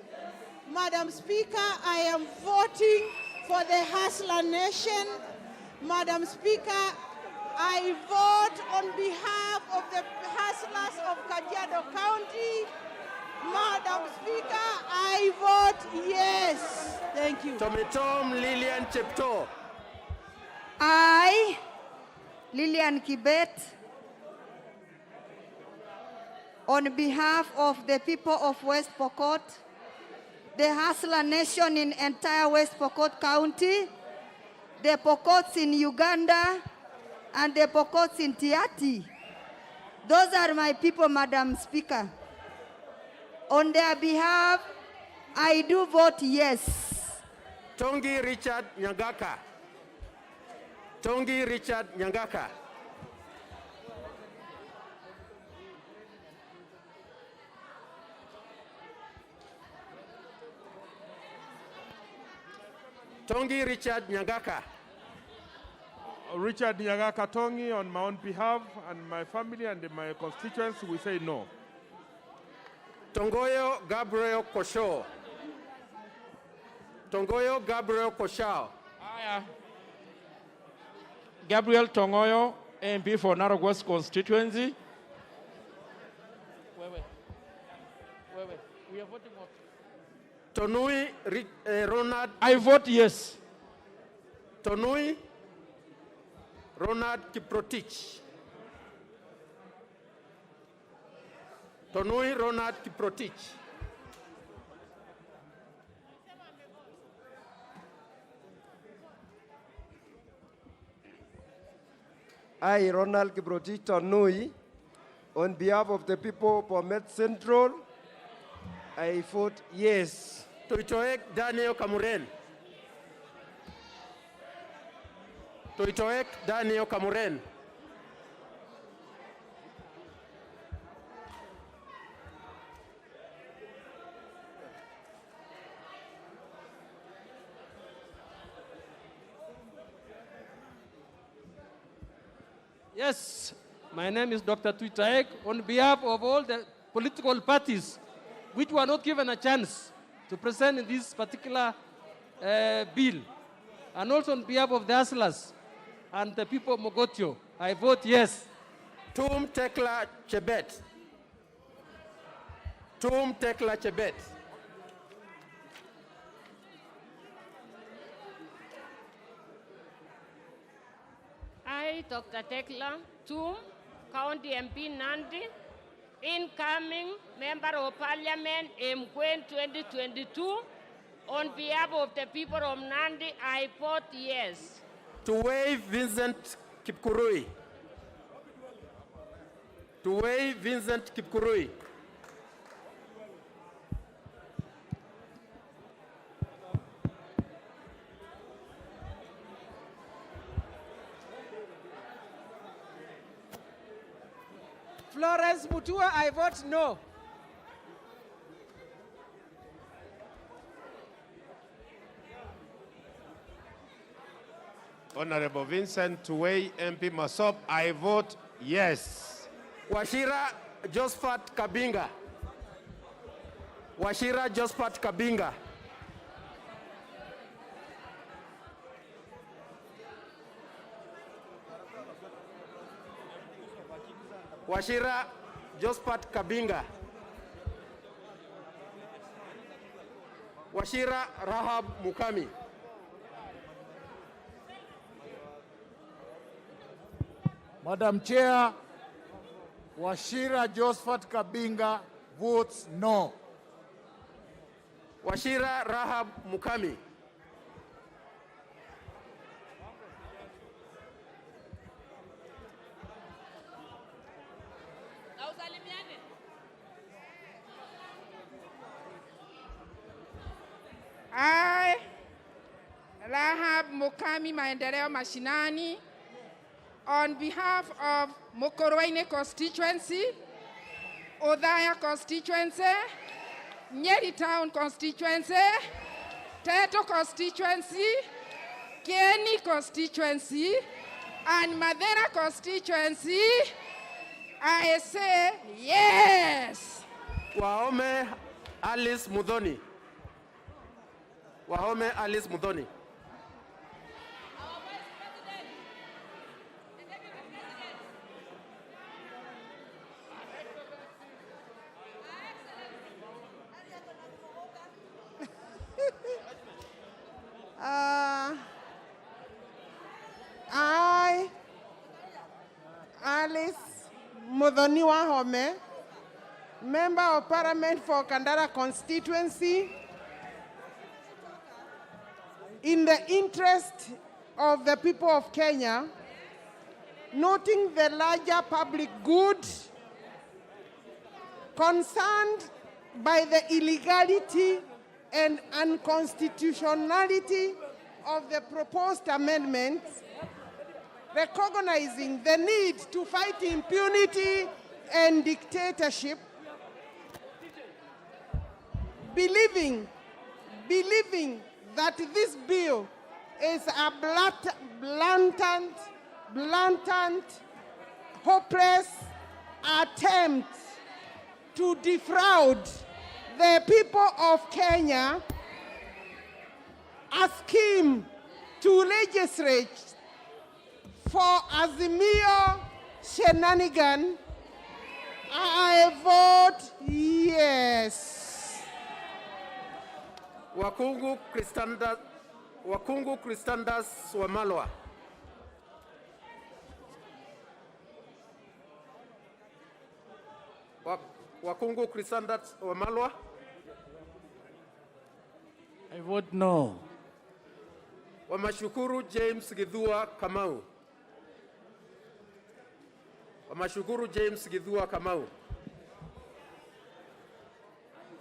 Madam Speaker, I am voting for the Hustler Nation. Madam Speaker, I vote on behalf of the hustlers of Kajiado County. Madam Speaker, I vote yes. Thank you. Tomitom Lilian Chepto. I, Lilian Kibet, on behalf of the people of West Pokot, the Hustler Nation in entire West Pokot County, the Pokots in Uganda, and the Pokots in Tiati. Those are my people, Madam Speaker. On their behalf, I do vote yes. Tongi Richard Nyangaka. Tongi Richard Nyangaka. Tongi Richard Nyangaka. Richard Nyagaka Tongi, on my own behalf and my family and my constituents, we say no. Tongoyo Gabriel Kosho. Tongoyo Gabriel Koshao. Gabriel Tongoyo, MP for Narok West constituency. We are voting what? Tonui Ronald. I vote yes. Tonui Ronald Kiprotich. Tonui Ronald Kiprotich. I, Ronald Kiprotich Tonui, on behalf of the people of Bomet Central, I vote yes. Toitoek Daniel Kamuren. Toitoek Daniel Kamuren. Yes, my name is Dr. Tuitaek. On behalf of all the political parties which were not given a chance to present in this particular bill, and also on behalf of the Hustlers and the people of Mogotio, I vote yes. Tum Tekla Chebet. Tum Tekla Chebet. I, Dr. Tekla Tum, County MP Nandi, incoming Member of Parliament Mkwen 2022, on behalf of the people of Nandi, I vote yes. To waive Vincent Kipkurui. To waive Vincent Kipkurui. Florence Mutua, I vote no. Honorable Vincent Tuwei MP Masop, I vote yes. Washira Josephat Kabinga. Washira Josephat Kabinga. Washira Josephat Kabinga. Washira Rahab Mukami. Madam Chair, Washira Josephat Kabinga votes no. Washira Rahab Mukami. I, Rahab Mukami Maendeleo Mashinani, on behalf of Mokoroine constituency, Odhaya constituency, Nyeri Town constituency, Teto constituency, Kieni constituency, and Madera constituency, I say yes. Wahome Alice Mudhoni. Wahome Alice Mudhoni. I, Alice Mudhoni Wahome, Member of Parliament for Kandara constituency, in the interest of the people of Kenya, noting the larger public good concerned by the illegality and unconstitutionality of the proposed amendments, recognizing the need to fight impunity and dictatorship, believing that this bill is a blatant, hopeless attempt to defraud the people of Kenya, a scheme to legislate for Azimio shenanigan, I vote yes. Wakungu Kristandas Wamalwa. Wakungu Chrysandat Wamalwa. I vote no. Wamashukuru James Githua Kamau. Wamashukuru James Githua Kamau.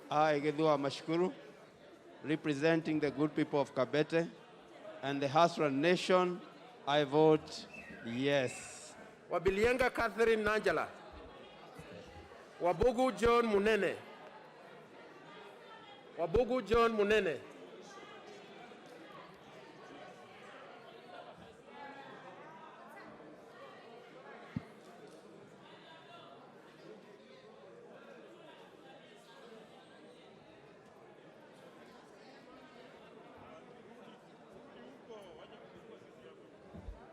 I, Githua Mashukuru, representing the good people of Kabete and the Hasra Nation, I vote yes. Wabilienga Catherine Nanjala. Wabugu John Munene. Wabugu John Munene.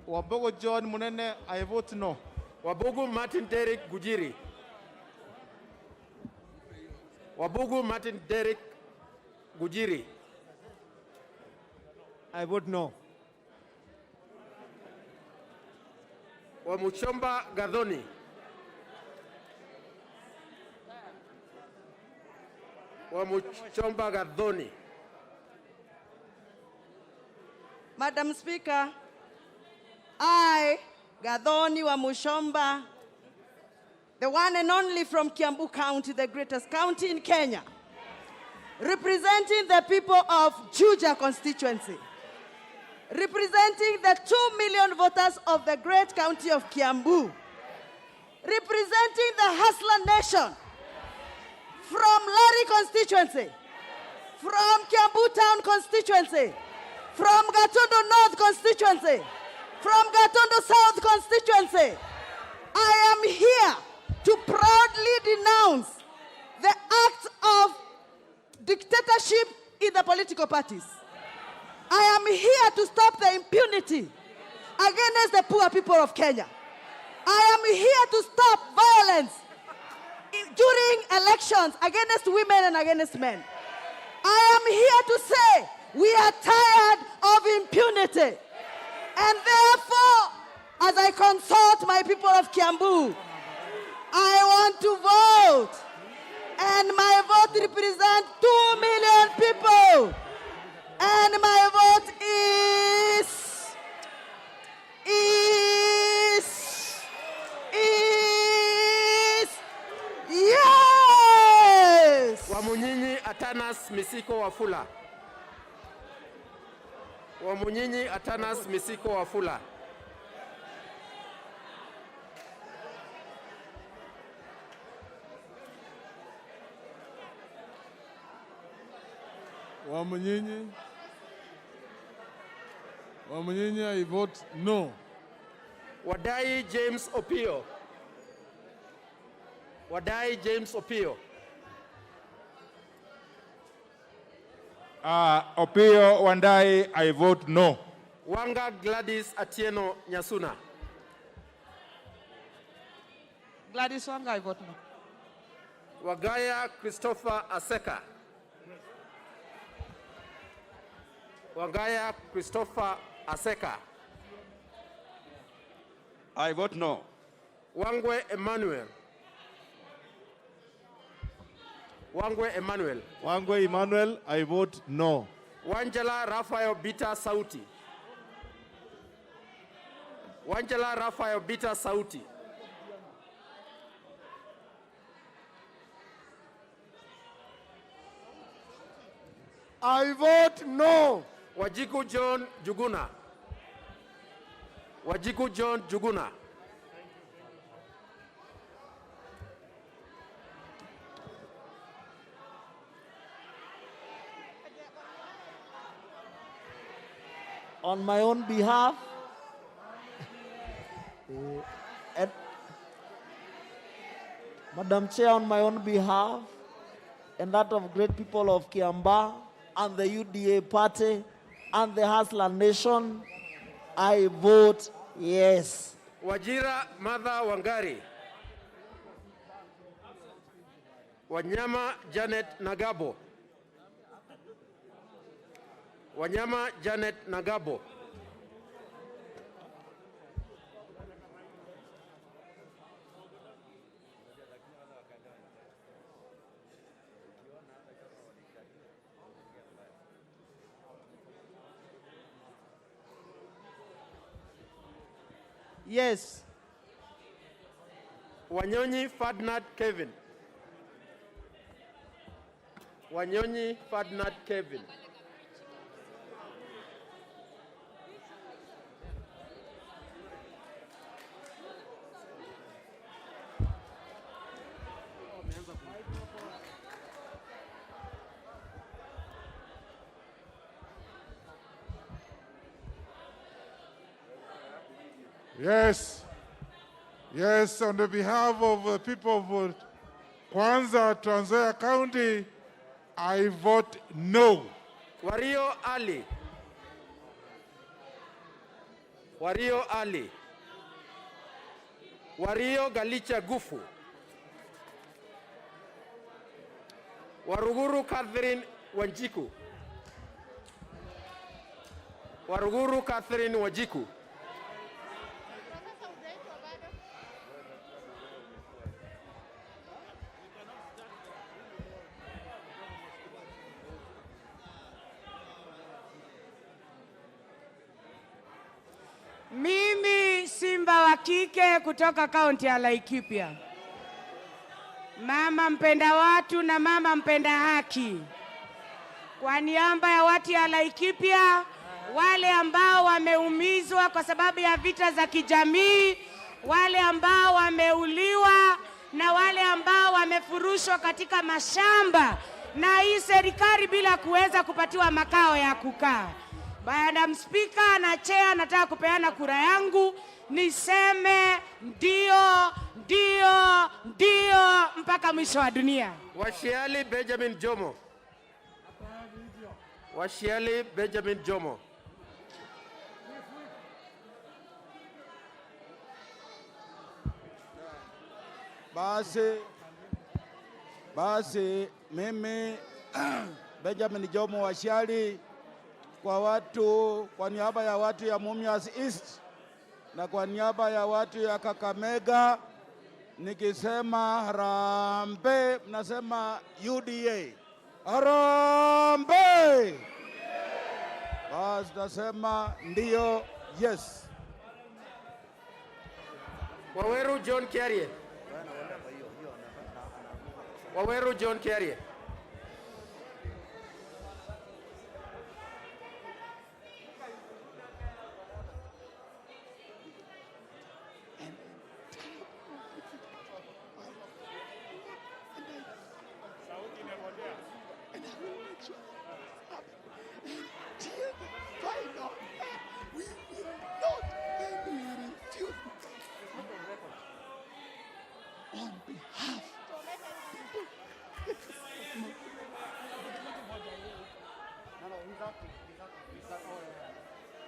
Wabogo John Munene, I vote no. Wabugu Martin Derek Gujiri. Wabugu Martin Derek Gujiri. I vote no. Wamuchomba Gadhoni. Wamuchomba Gadhoni. Madam Speaker, I, Gadhoni Wamuchomba, the one and only from Kiambu County, the greatest county in Kenya, representing the people of Juja constituency, representing the 2 million voters of the great county of Kiambu, representing the Hustler Nation from Lari constituency, from Kiambu Town constituency, from Gatondo North constituency, from Gatondo South constituency. I am here to proudly denounce the act of dictatorship in the political parties. I am here to stop the impunity against the poor people of Kenya. I am here to stop violence during elections against women and against men. I am here to say we are tired of impunity. And therefore, as I consult my people of Kiambu, I want to vote. And my vote represents 2 million people. And my vote is yes! Wamunyinyi Atanas Misiko Wafula. Wamunyinyi Atanas Misiko Wafula. Wamunyinyi. Wamunyinyi, I vote no. Wadai James Opio. Wadai James Opio. Opio Wandai, I vote no. Wanga Gladys Atieno Nyasuna. Gladys Wanga, I vote no. Wagaya Christopher Aseka. Wagaya Christopher Aseka. I vote no. Wangwe Emmanuel. Wangwe Emmanuel. Wangwe Emmanuel, I vote no. Wanjala Rafael Bita Sauti. Wanjala Rafael Bita Sauti. I vote no. Wajiku John Juguna. Wajiku John Juguna. On my own behalf, and Madam Chair, on my own behalf, and that of great people of Kiamba, and the UDA party, and the Hustler Nation, I vote yes. Wajira Martha Wangari. Wanyama Janet Nagabo. Wanyama Janet Nagabo. Yes. Wanyonyi Ferdinand Kevin. Wanyonyi Ferdinand Kevin. Yes. Yes, on the behalf of the people of Kwanza, Trans Nzoia County, I vote no. Wario Ali. Wario Ali. Wario Galicha Gufu. Waruguru Catherine Wanjiku. Waruguru Catherine Wanjiku. Mimi Simba wa kike kutoka kaunti ya Laikipia. Mama mpenda watu na mama mpenda haki. Kwa niaba ya watu ya Laikipia, wale ambao wameumizwa kwa sababu ya vita za kijamii, wale ambao wameuliwa na wale ambao wamefurushwa katika mashamba na hii serikali bila kuweza kupatiwa makao ya kukaa. Madam Speaker na Chair, nataka kupeana kura yangu niseme ndio, ndio, ndio mpaka mwisho wa dunia. Washiali Benjamin Jomo. Washiali Benjamin Jomo. Basi mimi Benjamin Jomo Washiali kwa niaba ya watu ya Mumias East na kwa niaba ya watu ya Kakamega, nikisema harambe, mnasema UDA. Harambe! Basi nasema ndio, yes. Waweru John Kiarie. Waweru John Kiarie.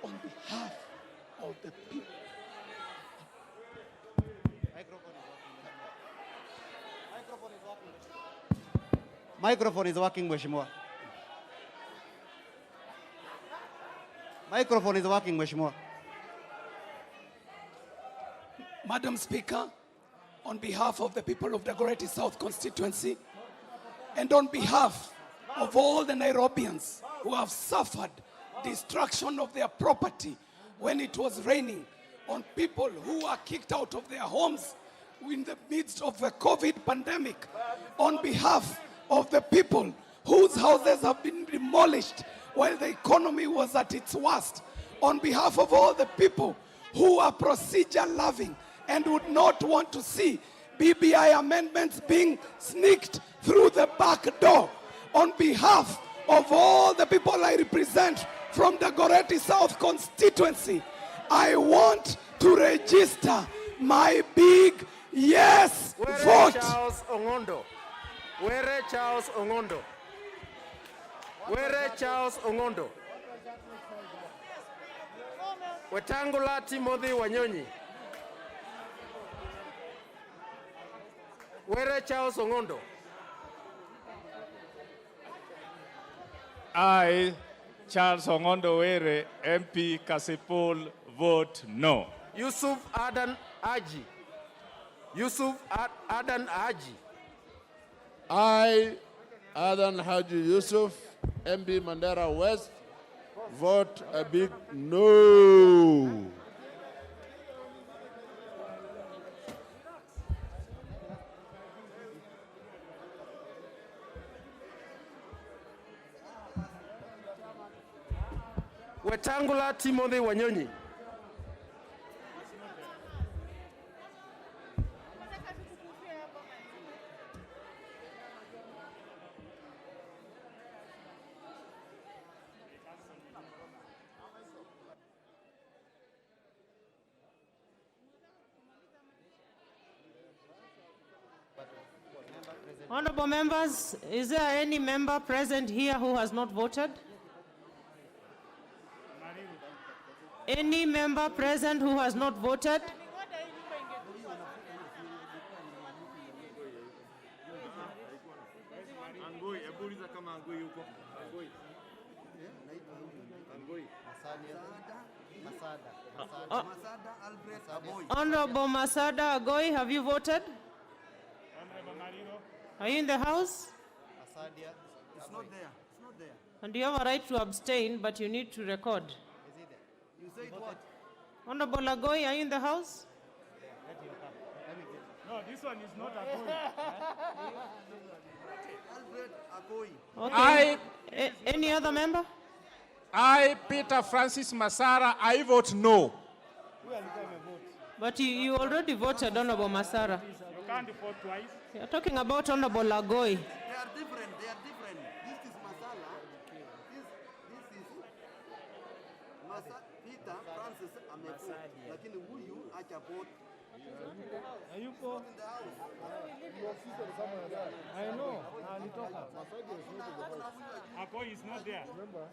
On behalf of the people. Microphone is working, Mheshimiwa. Microphone is working, Mheshimiwa. Madam Speaker, on behalf of the people of the Dagoretti South constituency and on behalf of all the Nairobians who have suffered destruction of their property when it was raining, on people who are kicked out of their homes in the midst of the COVID pandemic, on behalf of the people whose houses have been demolished while the economy was at its worst, on behalf of all the people who are procedure loving and would not want to see BBI amendments being sneaked through the back door, on behalf of all the people I represent from the Dagoretti South constituency, I want to register my big yes vote. Charles Ongondo. Were Charles Ongondo. Were Charles Ongondo. Wetangula Timothy Wanyonyi. Were Charles Ongondo. I, Charles Ongondo Were, MP Kasipul, vote no. Yusuf Adan Haji. Yusuf Adan Haji. I, Adan Haji Yusuf, MB Mandera West, vote a big no. Wetangula Timothy Wanyonyi. Honorable members, is there any member present here who has not voted? Any member present who has not voted? Honorable Masada Agoi, have you voted? Are you in the house? It's not there. It's not there. And you have a right to abstain, but you need to record. You said what? Honorable Agoi, are you in the house? No, this one is not a Alfred Akoi. Okay. Any other member? I, Peter Francis Masara, I vote no. But you already voted, Honorable Masara. You can't vote twice. You're talking about Honorable Agoi. They are different. They are different. This is Masala. This is Peter Francis Amefu. Lakini huyu acha vote. Hayupo. I know. Alitoka. Agoi is not there. Remember?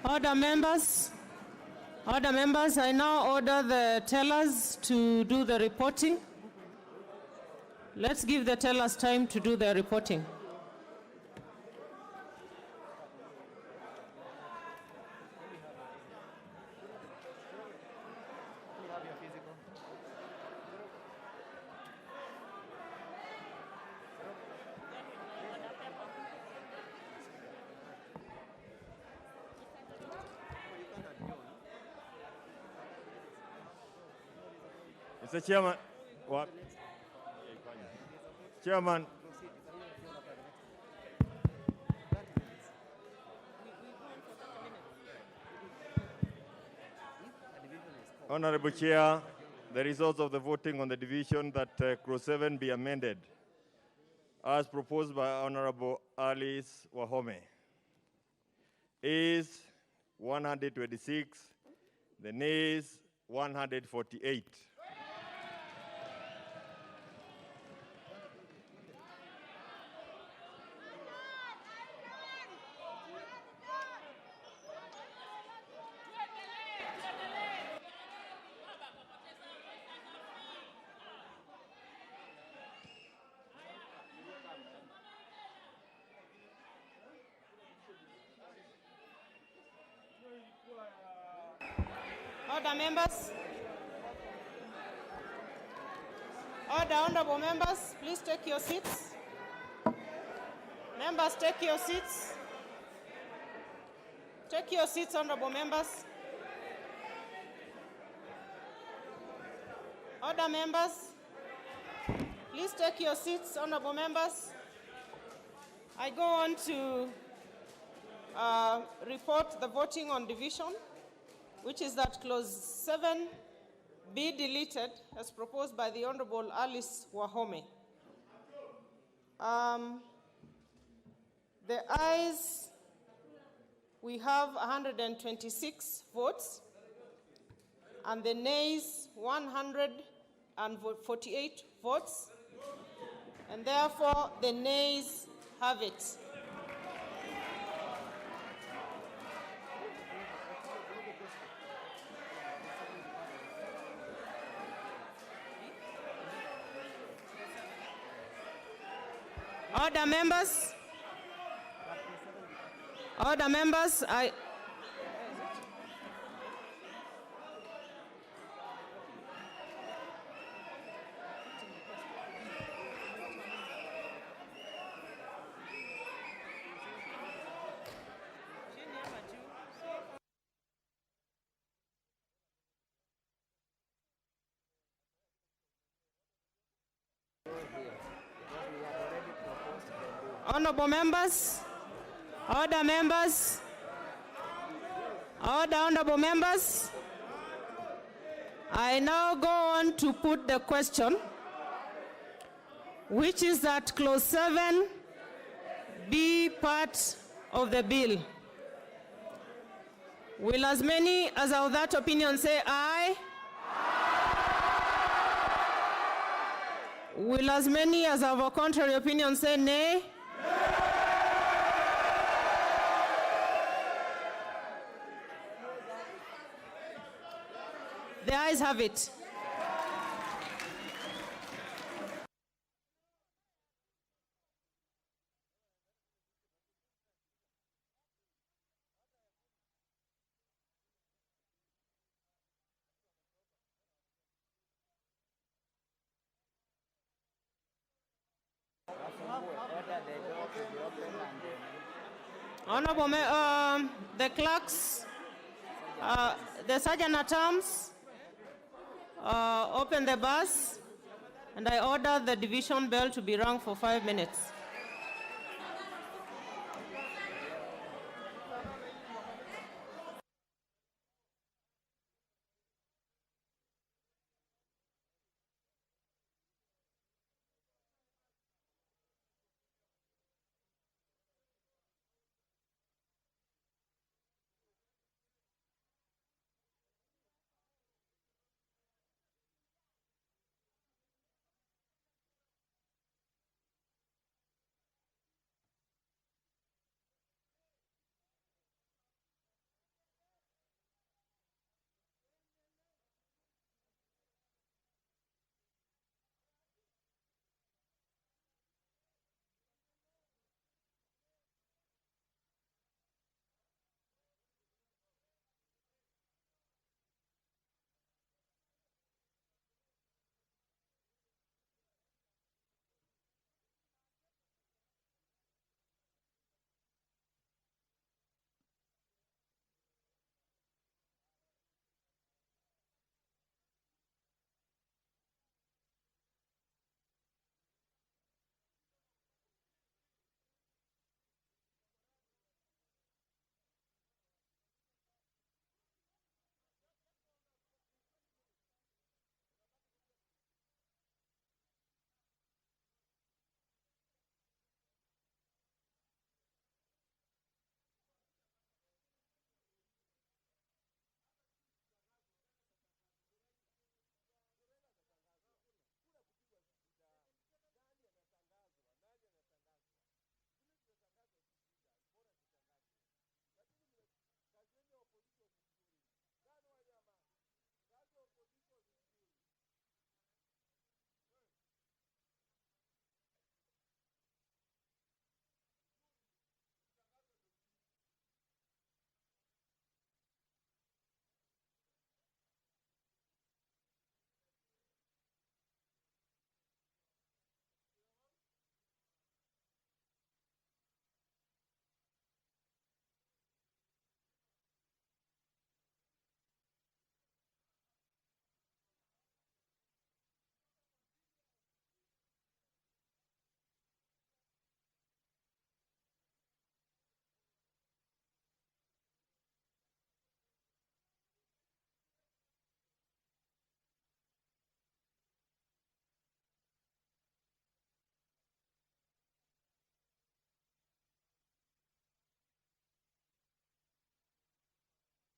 Order members. Order members, I now order the tellers to do the reporting. Let's give the tellers time to do their reporting. Mr. Chairman, Chairman, Honorable Chair, the results of the voting on the division that Clause 7 be amended as proposed by Honorable Alice Wahome is 126, the nays 148. Order members. Order, honorable members, please take your seats. Members, take your seats. Take your seats, honorable members. Order members, please take your seats, honorable members. I go on to report the voting on division, which is that Clause 7 be deleted as proposed by the Honorable Alice Wahome. The ayes, we have 126 votes, and the nays 148 votes, and therefore the nays have it. Order members. Order members, honorable members, order members, order honorable members. I now go on to put the question, which is that Clause 7 be part of the bill. Will as many as are of that opinion say aye? Will as many as are of a contrary opinion say nay? The ayes have it. Honorable the clerks, the sergeant at arms, open the bus, and I order the division bell to be rung for 5 minutes.